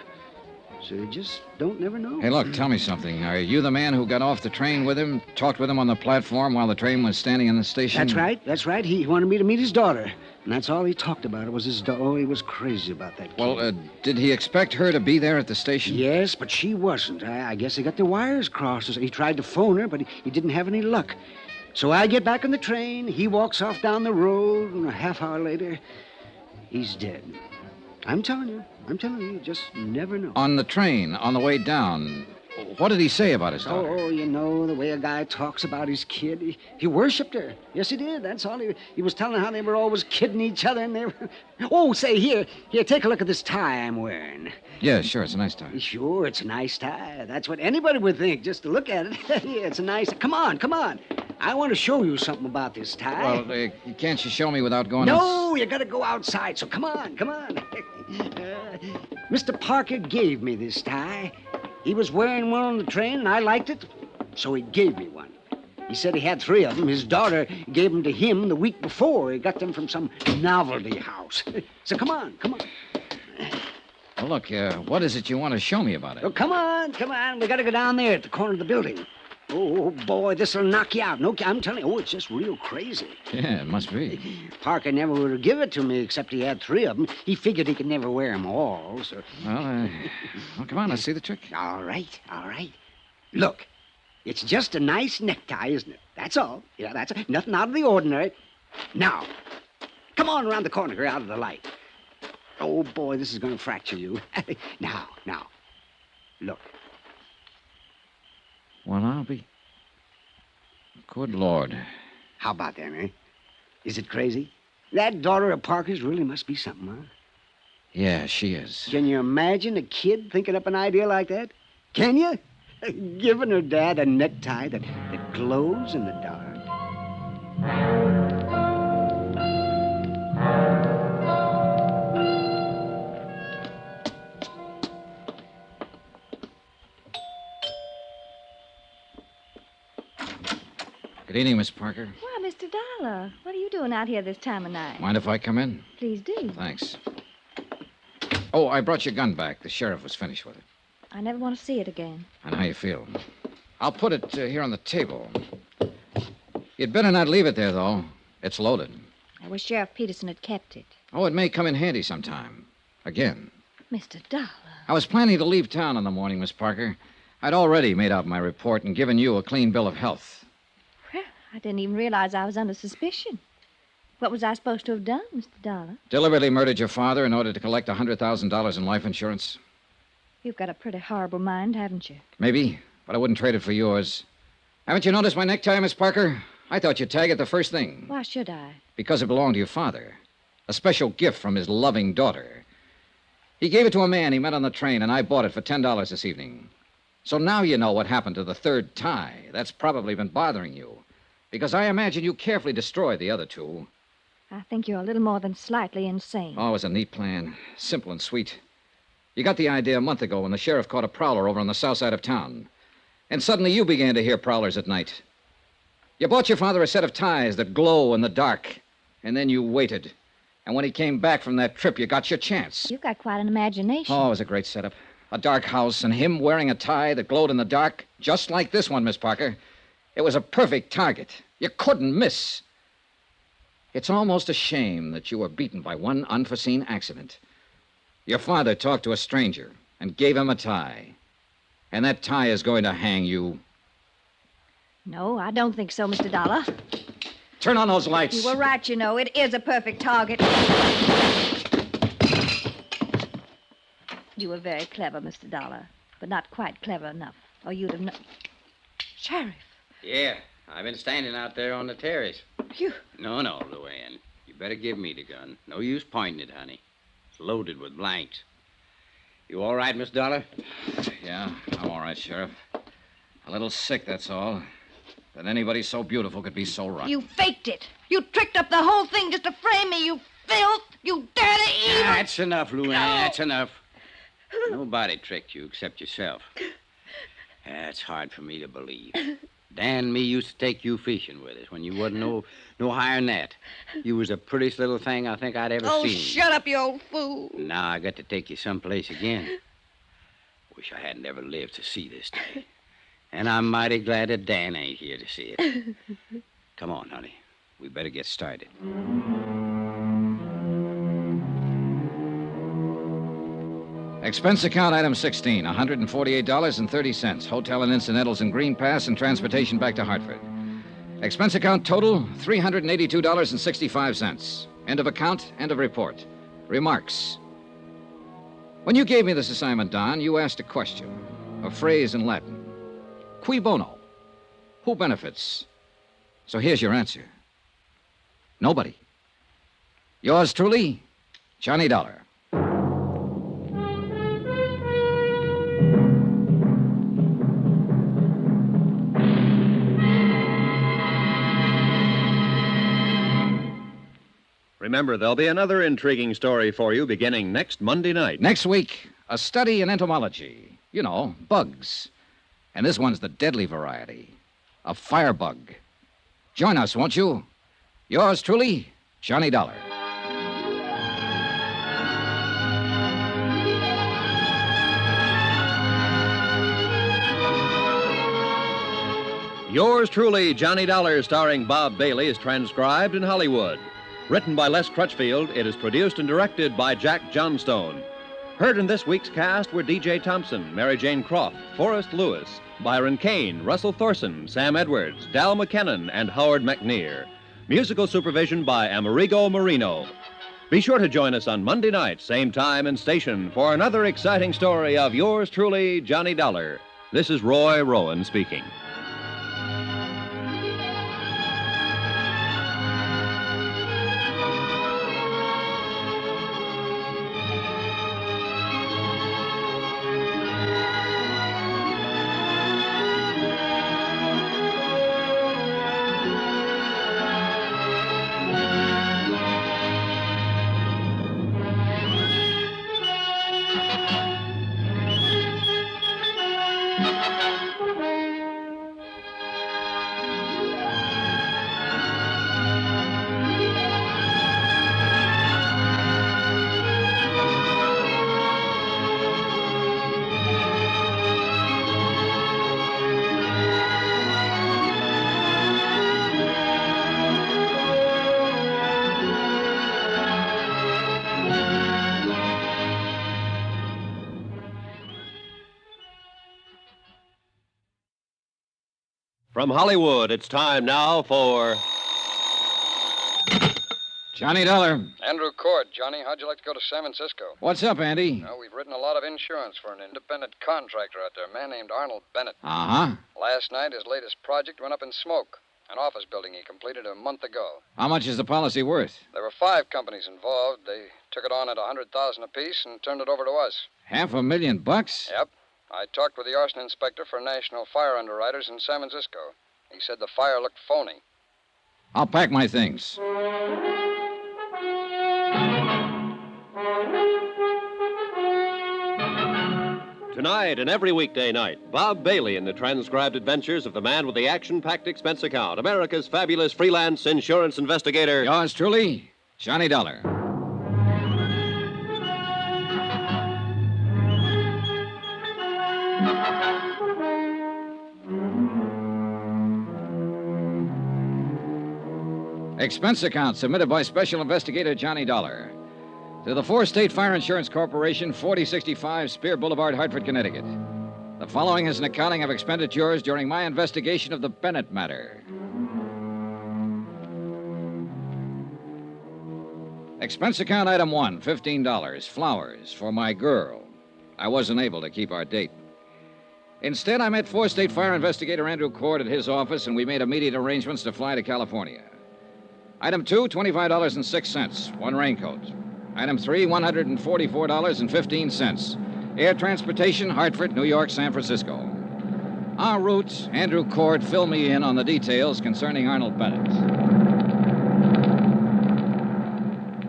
Speaker 17: So you just don't never know.
Speaker 13: Hey, look, tell me something. Are you the man who got off the train with him, talked with him on the platform while the train was standing in the station?
Speaker 17: That's right. He wanted me to meet his daughter. And that's all he talked about. It was his daughter. Oh, he was crazy about that kid.
Speaker 13: Well, did he expect her to be there at the station?
Speaker 17: Yes, but she wasn't. I guess he got the wires crossed. He tried to phone her, but he didn't have any luck. So I get back on the train. He walks off down the road, and a half hour later, he's dead. I'm telling you, just never know.
Speaker 13: On the train, on the way down, what did he say about his daughter?
Speaker 17: Oh, you know, the way a guy talks about his kid. He worshipped her. Yes, he did. That's all. He was telling how they were always kidding each other, and they were... Oh, say, here, take a look at this tie I'm wearing.
Speaker 13: Yeah, sure, it's a nice tie.
Speaker 17: Sure, it's a nice tie. That's what anybody would think, just to look at it. Yeah, it's a nice... Come on. I want to show you something about this tie.
Speaker 13: Well, can't you show me without going...
Speaker 17: No, you got to go outside, so come on. Mr. Parker gave me this tie. He was wearing one on the train, and I liked it, so he gave me one. He said he had 3 of them. His daughter gave them to him the week before. He got them from some novelty house. So come on.
Speaker 13: Well, look, what is it you want to show me about it?
Speaker 17: Oh, come on. We got to go down there at the corner of the building. Oh, boy, this'll knock you out. No, I'm telling you, it's just real crazy.
Speaker 13: Yeah, it must be.
Speaker 17: Parker never would have given it to me except he had 3 of them. He figured he could never wear them all, so...
Speaker 13: Well, come on, let's see the trick.
Speaker 17: All right. Look, it's just a nice necktie, isn't it? That's all. Yeah, that's nothing out of the ordinary. Now, come on around the corner here out of the light. Oh, boy, this is going to fracture you. Now, look.
Speaker 13: Well, I'll be... Good Lord.
Speaker 17: How about that, eh? Is it crazy? That daughter of Parker's really must be something, huh?
Speaker 13: Yeah, she is.
Speaker 17: Can you imagine a kid thinking up an idea like that? Can you? Giving her dad a necktie that glows in the dark.
Speaker 13: Good evening, Miss Parker.
Speaker 4: Why, Mr. Dollar, what are you doing out here this time of night?
Speaker 13: Mind if I come in?
Speaker 4: Please do.
Speaker 13: Thanks. Oh, I brought your gun back. The sheriff was finished with it.
Speaker 4: I never want to see it again.
Speaker 13: And how you feel? I'll put it here on the table. You'd better not leave it there, though. It's loaded.
Speaker 4: I wish Sheriff Peterson had kept it.
Speaker 13: Oh, it may come in handy sometime. Again.
Speaker 4: Mr. Dollar.
Speaker 13: I was planning to leave town in the morning, Miss Parker. I'd already made out my report and given you a clean bill of health.
Speaker 4: Well, I didn't even realize I was under suspicion. What was I supposed to have done, Mr. Dollar?
Speaker 13: Deliberately murdered your father in order to collect $100,000 in life insurance?
Speaker 4: You've got a pretty horrible mind, haven't you?
Speaker 13: Maybe, but I wouldn't trade it for yours. Haven't you noticed my necktie, Miss Parker? I thought you'd tag it the first thing.
Speaker 4: Why should I?
Speaker 13: Because it belonged to your father. A special gift from his loving daughter. He gave it to a man he met on the train, and I bought it for $10 this evening. So now you know what happened to the third tie. That's probably been bothering you. Because I imagine you carefully destroyed the other 2.
Speaker 4: I think you're a little more than slightly insane.
Speaker 13: Oh, it was a neat plan. Simple and sweet. You got the idea a month ago when the sheriff caught a prowler over on the south side of town. And suddenly you began to hear prowlers at night. You bought your father a set of ties that glow in the dark. And then you waited. And when he came back from that trip, you got your chance.
Speaker 4: You've got quite an imagination.
Speaker 13: Oh, it was a great setup. A dark house and him wearing a tie that glowed in the dark, just like this one, Miss Parker. It was a perfect target. You couldn't miss. It's almost a shame that you were beaten by one unforeseen accident. Your father talked to a stranger and gave him a tie. And that tie is going to hang you.
Speaker 4: No, I don't think so, Mr. Dollar.
Speaker 13: Turn on those lights.
Speaker 4: You were right, you know. It is a perfect target. You were very clever, Mr. Dollar, but not quite clever enough, or you'd have known. Sheriff.
Speaker 22: Yeah, I've been standing out there on the terrace.
Speaker 4: You...
Speaker 22: No, Luann. You better give me the gun. No use pointing it, honey. It's loaded with blanks. You all right, Miss Dollar?
Speaker 13: Yeah, I'm all right, Sheriff. A little sick, that's all. That anybody so beautiful could be so rotten.
Speaker 4: You faked it. You tricked up the whole thing just to frame me, you filth. You dirty evil.
Speaker 22: That's enough, Luann. That's enough. Nobody tricked you except yourself. That's hard for me to believe. Dan and me used to take you fishing with us when you wasn't no higher than that. You was the prettiest little thing I think I'd ever seen.
Speaker 4: Oh, shut up, you old fool.
Speaker 22: Now I got to take you someplace again. Wish I hadn't ever lived to see this day. And I'm mighty glad that Dan ain't here to see it. Come on, honey. We better get started.
Speaker 13: Expense account item 16, $148.30. Hotel and incidentals in Green Pass and transportation back to Hartford. Expense account total, $382.65. End of account, end of report. Remarks. When you gave me this assignment, Don, you asked a question, a phrase in Latin. Cui bono? Who benefits? So here's your answer. Nobody. Yours truly, Johnny Dollar.
Speaker 3: Remember, there'll be another intriguing story for you beginning next Monday night.
Speaker 13: Next week, a study in entomology. You know, bugs. And this one's the deadly variety. a firebug. Join us, won't you? Yours truly, Johnny Dollar.
Speaker 3: Yours truly, Johnny Dollar, starring Bob Bailey, is transcribed in Hollywood. Written by Les Crutchfield, it is produced and directed by Jack Johnstone. Heard in this week's cast were D.J. Thompson, Mary Jane Croft, Forrest Lewis, Byron Kane, Russell Thorson, Sam Edwards, Dal McKennon, and Howard McNear. Musical supervision by Amerigo Marino. Be sure to join us on Monday night, same time and station, for another exciting story of yours truly, Johnny Dollar. This is Roy Rowan speaking. From Hollywood, it's time now for
Speaker 13: Johnny Dollar.
Speaker 14: Andrew Cord, Johnny, how'd you like to go to San Francisco?
Speaker 13: What's up, Andy?
Speaker 14: Well, we've written a lot of insurance for an independent contractor out there, a man named Arnold Bennett.
Speaker 13: Uh-huh.
Speaker 14: Last night, his latest project went up in smoke. An office building he completed a month ago.
Speaker 13: How much is the policy worth?
Speaker 14: There were 5 companies involved. They took it on at $100,000 apiece and turned it over to us.
Speaker 13: $500,000?
Speaker 14: Yep. I talked with the arson inspector for National Fire Underwriters in San Francisco. He said the fire looked phony.
Speaker 13: I'll pack my things.
Speaker 3: Tonight and every weekday night, Bob Bailey in the transcribed adventures of the man with the action-packed expense account, America's fabulous freelance insurance investigator.
Speaker 13: Yours truly, Johnny Dollar. Expense account submitted by Special Investigator Johnny Dollar to the 4-State Fire Insurance Corporation, 4065 Spear Boulevard, Hartford, Connecticut. The following is an accounting of expenditures during my investigation of the Bennett matter. Expense account item 1, $15, flowers for my girl. I wasn't able to keep our date. Instead, I met 4-State Fire Investigator Andrew Cord at his office, and we made immediate arrangements to fly to California. Item 2, $25.06, one raincoat. Item 3, $144.15. Air transportation, Hartford, New York, San Francisco. En route, Andrew Cord filled me in on the details concerning Arnold Bennett.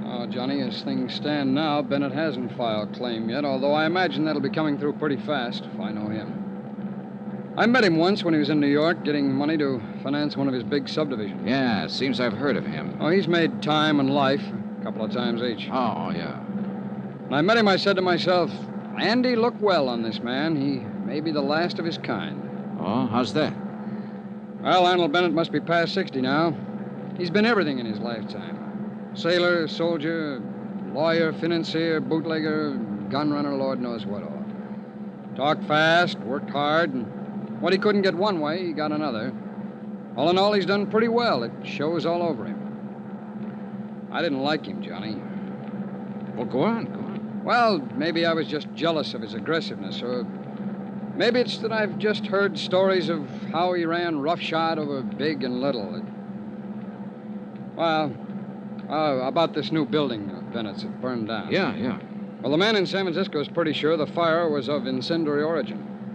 Speaker 14: Oh, Johnny, as things stand now, Bennett hasn't filed claim yet, although I imagine that'll be coming through pretty fast if I know him. I met him once when he was in New York getting money to finance one of his big subdivisions.
Speaker 13: Yeah, it seems I've heard of him.
Speaker 14: Oh, he's made time and life a couple of times each.
Speaker 13: Oh, yeah.
Speaker 14: When I met him, I said to myself, Andy, look well on this man. He may be the last of his kind.
Speaker 13: Oh, how's that?
Speaker 14: Well, Arnold Bennett must be past 60 now. He's been everything in his lifetime. Sailor, soldier, lawyer, financier, bootlegger, gun runner, Lord knows what all. Talked fast, worked hard, and what he couldn't get one way, he got another. All in all, he's done pretty well. It shows all over him. I didn't like him, Johnny.
Speaker 13: Well, go on.
Speaker 14: Well, maybe I was just jealous of his aggressiveness, or maybe it's that I've just heard stories of how he ran roughshod over big and little. About this new building of Bennett's that burned down.
Speaker 13: Yeah.
Speaker 14: Well, the man in San Francisco is pretty sure the fire was of incendiary origin.